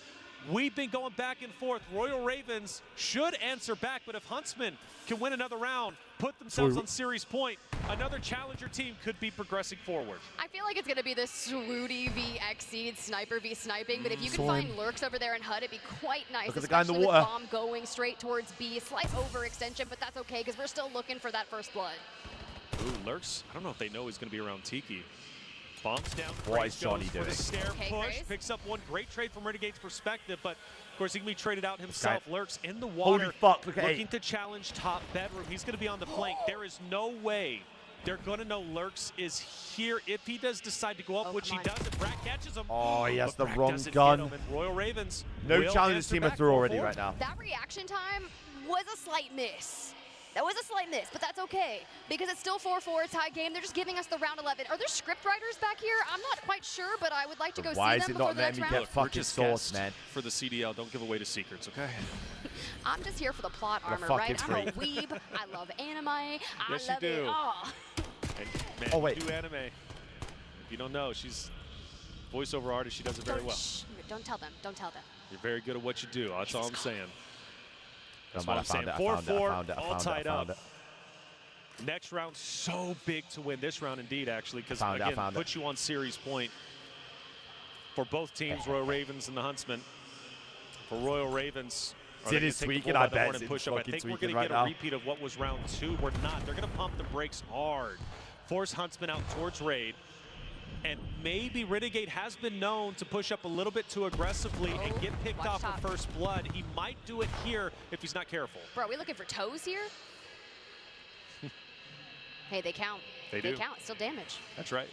We've been going back and forth. Royal Ravens should answer back, but if Huntsman can win another round, put themselves on series point, another challenger team could be progressing forward. I feel like it's going to be the Swooty v Exceed, Sniper v Sniping, but if you can find Lurks over there in HUD, it'd be quite nice, Look at the guy in the especially water. with Bomb going straight towards B. Slight overextension, but that's okay, because we're still looking for that first blood. Ooh, Lurks, I don't know if they know he's going to be around Tiki. Bombs down. What is Johnny goes doing? For the stair Okay, push, Grace. picks up one. Great trade from Renegade's perspective, but of course he can be traded out himself. Lurks in the water. Holy fuck, look at looking 8. to challenge top bedroom. He's going to be on the flank. There is no way they're going to know Lurks is here if he does decide to go up, which he does. If Brack catches him. Oh, he has but the Brack wrong doesn't gun. get him, and Royal Ravens No will challenges answer team are back through 4-4. already right now. That reaction time was a slight miss. That was a slight miss, but that's okay, because it's still 4-4, tie game. They're just giving us the round 11. Are there script writers back here? I'm not quite sure, but I would like to go see them before the next round. Look, we're fucking just sauce, guests man. for the CDL. Don't give away the secrets, okay? I'm just here for the plot The armor, right? fucking I'm a weeb. I love anime. I Yes, you love it do. all. And, man, Oh, wait. you do anime. If you don't know, she's voiceover artist. She does it very well. Don't tell them. Don't tell them. You're very good at what you do. That's all I'm saying. That's Never what I'm mind, saying. I found it, I 4-4, found it, I all found it, I tied found up. Next round so big to win. This round indeed, actually, because Found it, I again, found it. puts you on series point for both teams, Royal Ravens and the Huntsmen. For Royal Ravens, are they Zin is gonna take the tweaking, bull by I the bet horn and Zin's push up? I fucking think we're tweaking going to get right a now. repeat of what was round 2. We're not. They're going to pump the brakes hard. Force Huntsman out towards Raid. And maybe Renegade has been known to push up a little bit too aggressively and get picked Watch off top. for first blood. He might do it here if he's not careful. Bro, are we looking for toes here? Hey, they count. They do. count. Still damage. That's right.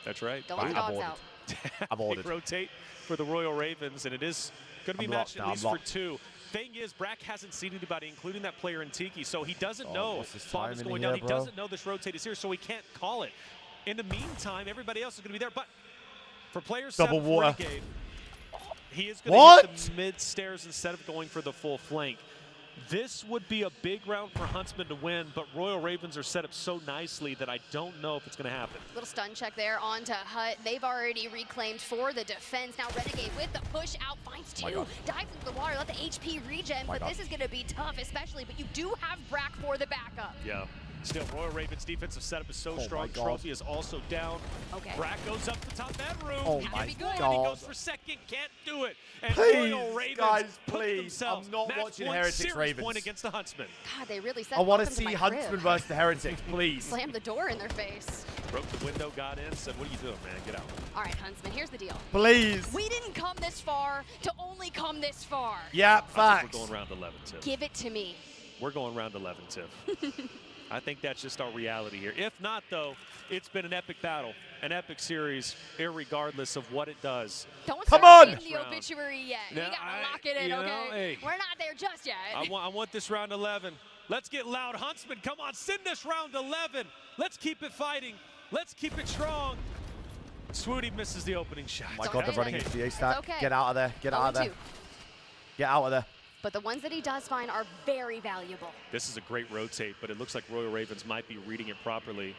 That's right. Don't let the dogs out. I'm Big ordered. rotate for the Royal Ravens, and it is going to be I'm matched locked at now, least I'm for locked. 2. Thing is, Brack hasn't seen anybody, including that player in Tiki, so he doesn't Oh, know what's this Bomb is timing going here, down. He bro? doesn't know this rotate is here, so he can't call it. In the meantime, everybody else is going to be there, but for player Double 7 for water. Renegade, he is going to What? hit the mid stairs instead of going for the full flank. This would be a big round for Huntsman to win, but Royal Ravens are set up so nicely that I don't know if it's going to happen. Little stun check there onto Hut. They've already reclaimed for the defense. Now Renegade with the push out finds my 2. God. Dives into the water, let the HP regen, My but God. this is going to be tough, especially. But you do have Brack for the backup. Yeah. Still, Royal Ravens' defensive setup is so Oh my strong. God. Trophy is also down. Okay. Brack goes up the top bedroom. Oh Can my be good. God. He goes for second, can't do it. And Please, Royal Ravens guys, put please. themselves I'm not match watching point, Heretics series Ravens. point against the Huntsmen. God, they really said I want to welcome see my Huntsman crib. versus the Heretics, please. Slam the door in their face. Broke the window, got in, said, what are you doing, man? Get out. All right, Huntsman, here's the deal. Please. We didn't come this far to only come this far. Yeah, I think facts. we're going round 11, Tiff. Give it to me. We're going round 11, Tiff. I think that's just our reality here. If not, though, it's been an epic battle, an epic series, irregardless of what it does. Don't Come start on! reading the obituary yet. No, we gotta I- lock it in, you know, okay? hey. We're not there just yet. I want this round 11. Let's get loud. Huntsman, come on, send this round 11. Let's keep it fighting. Let's keep it strong. Swooty misses the opening shot. Oh my It's God, okay, they're running then. into the A It's stack. okay. Get out of there. Get out of there. 0-2. Get out of there. But the ones that he does find are very valuable. This is a great rotate, but it looks like Royal Ravens might be reading it properly.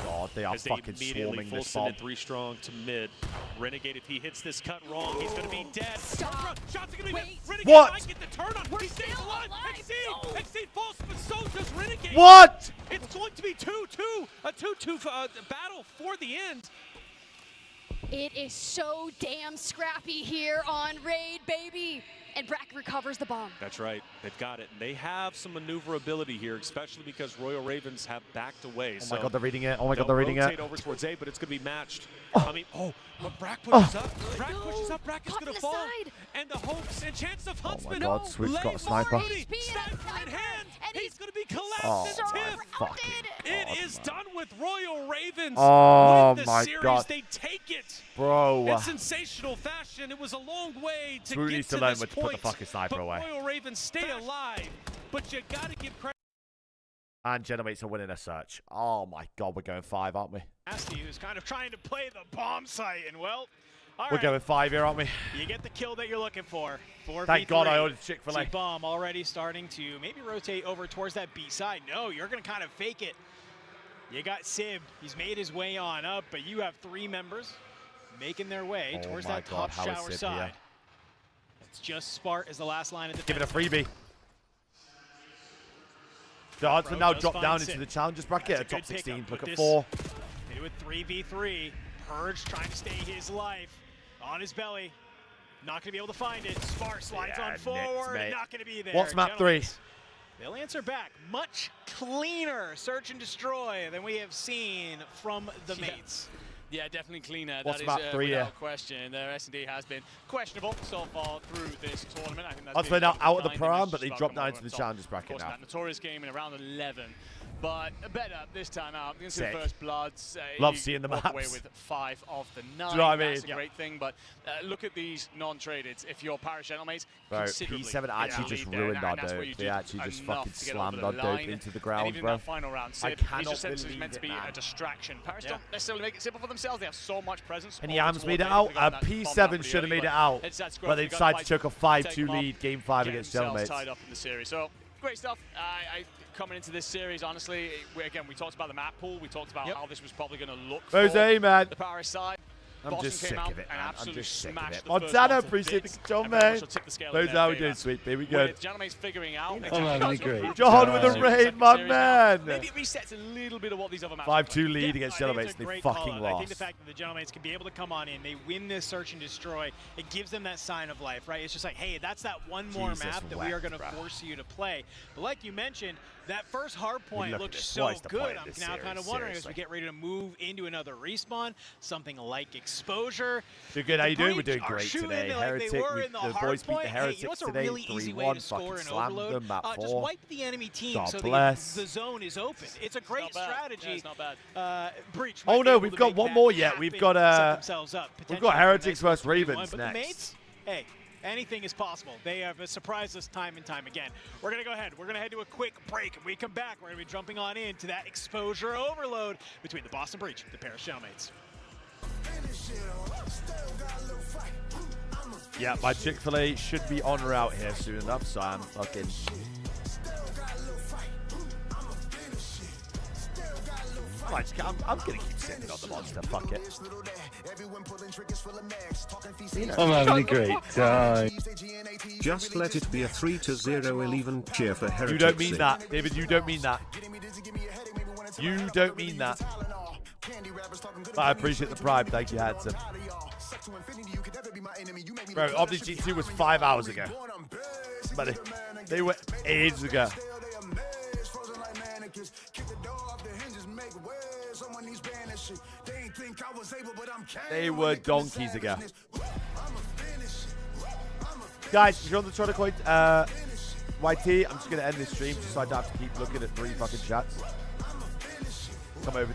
God, they are As they fucking immediately swarming full this send bomb. it 3 strong to mid. Renegade, if he hits this cut wrong, he's going to be dead. Stop. Shots are going to be Wait. missed. Renegade What? might get the turn on. He stays still alive. alive. Exceed. No. Exceed falls, but so does Renegade. What? It's going to be 2-2. A 2-2 battle for the end. It is so damn scrappy here on Raid, baby. And Brack recovers the bomb. That's right. They've got it. And they have some maneuverability here, especially because Royal Ravens have backed away. Oh my God, they're reading it. Oh my God, they're reading rotate it. over towards A, but it's going to be matched. I mean, but Brack pushes up. Brack pushes up. Brack is Pop going to the fall. side. And the hopes and chance of Huntsman. God, Swift's got a sniper. Sniper in hand. And He's going to be collapsed. Oh and my Tiff. fucking It God, is man. done with Royal Ravens. Oh Win the my series. God. They take it. Bro. In sensational fashion. It was a long way to Swoot get needs to to learn this when to put point. the fucking sniper but away. Royal Ravens stay alive. But you got to give credit. And Genomates are winning a search. Oh my God, we're going 5, aren't we? Nasty, who's kind of trying to play the bomb site, and well, all We're right, going 5 here, aren't we? you get the kill that you're looking for. 4v3. Thank God I ordered Chick-fil-A. See Bomb already starting to maybe rotate over towards that B side. No, you're going to kind of fake it. You got Sib. He's made his way on up, but you have 3 members making their way Oh towards my that God, top how is shower Sib side. here? It's just Spart as the last line of defense. Give it a freebie. The Huntsman now drop down into the challengers bracket at top 16. Look at 4. They do it 3v3. Purge trying to stay his life on his belly. Not going to be able to find it. Spart slides on forward. Not going to be there. What's map 3? They'll answer back. Much cleaner search and destroy than we have seen from the mates. Yeah, definitely cleaner. What's that map is 3? without question. Their S&D has been questionable so far through this tournament. I think that's Huntsman now out of the prime, but they dropped down into the challengers bracket now. That notorious game in around 11. But better this time out. Against the First Bloods. Love seeing the maps. Away with 5 of the 9. Do you know what I mean? That's a great thing. But look at these non-tradeds. If you're Parish Gentlemen, bro, P7 actually just ruined our dope. They actually just fucking slammed our dope into the ground, bro. Final round, I cannot just believe meant to be it, a distraction. Parish don't necessarily make it simple for themselves. They have so much presence. And Yams made it out. P7 should have made it out, but they decided to take a 5-2 lead Game 5 against Gentlemen. Tied up in the series. So great stuff. Coming into this series, honestly, we talked about the map pool. We talked about how this was probably going to look Jose, for man. the Parish side. I'm Boston just came sick out of it, and man. I'm absolutely just sick of smashed it. the first Montana, one to appreciate the bits, John, and very man. much will tip the scale Those in how their we favour. do, sweet baby. Good. With Gentlemen's figuring out. John with a raid, my man. Maybe it resets a little bit of what these other matches 5-2 lead against Gentlemen. They fucking lost. I think the fact that the Gentlemen can be able to come on in, they win this search and destroy, it gives them that sign of life, right? It's just like, hey, that's that one more map that we are going to force you to play. But like you mentioned, that first hard point looked so good. I'm now kind of wondering as we get ready to move into another respawn, something like Exposure. You're good. How you doing? We're doing great today. Heretic, the boys beat the Heretics today. 3-1. Fucking slammed them. Map 4. Just wipe the enemy team God so bless. the zone is open. It's a great strategy. Yeah, it's not bad. Breach. Oh no, we've got one more yet. We've got Heretics versus Ravens next. Hey. Anything is possible. They have surprised us time and time again. We're going to go ahead. We're going to head to a quick break. When we come back, we're going to be jumping on into that exposure overload between the Boston Breach and the Parish Gentlemen. Yeah, my Chick-fil-A should be on route here soon enough, so I'm fucking... I'm gonna keep sitting on the monster, fuck it. I'm having a great time. Just let it be a 3-0 even cheer for Heretics. You don't mean that, David, you don't mean that. You don't mean that. I appreciate the pride, thank you, Hanson. Bro, Omni G2 was 5 hours ago. But they were ages ago. They were donkeys ago. Guys, if you're on the Twitter coin, YT, I'm just going to end this stream just so I don't have to keep looking at 3 fucking chats. Come over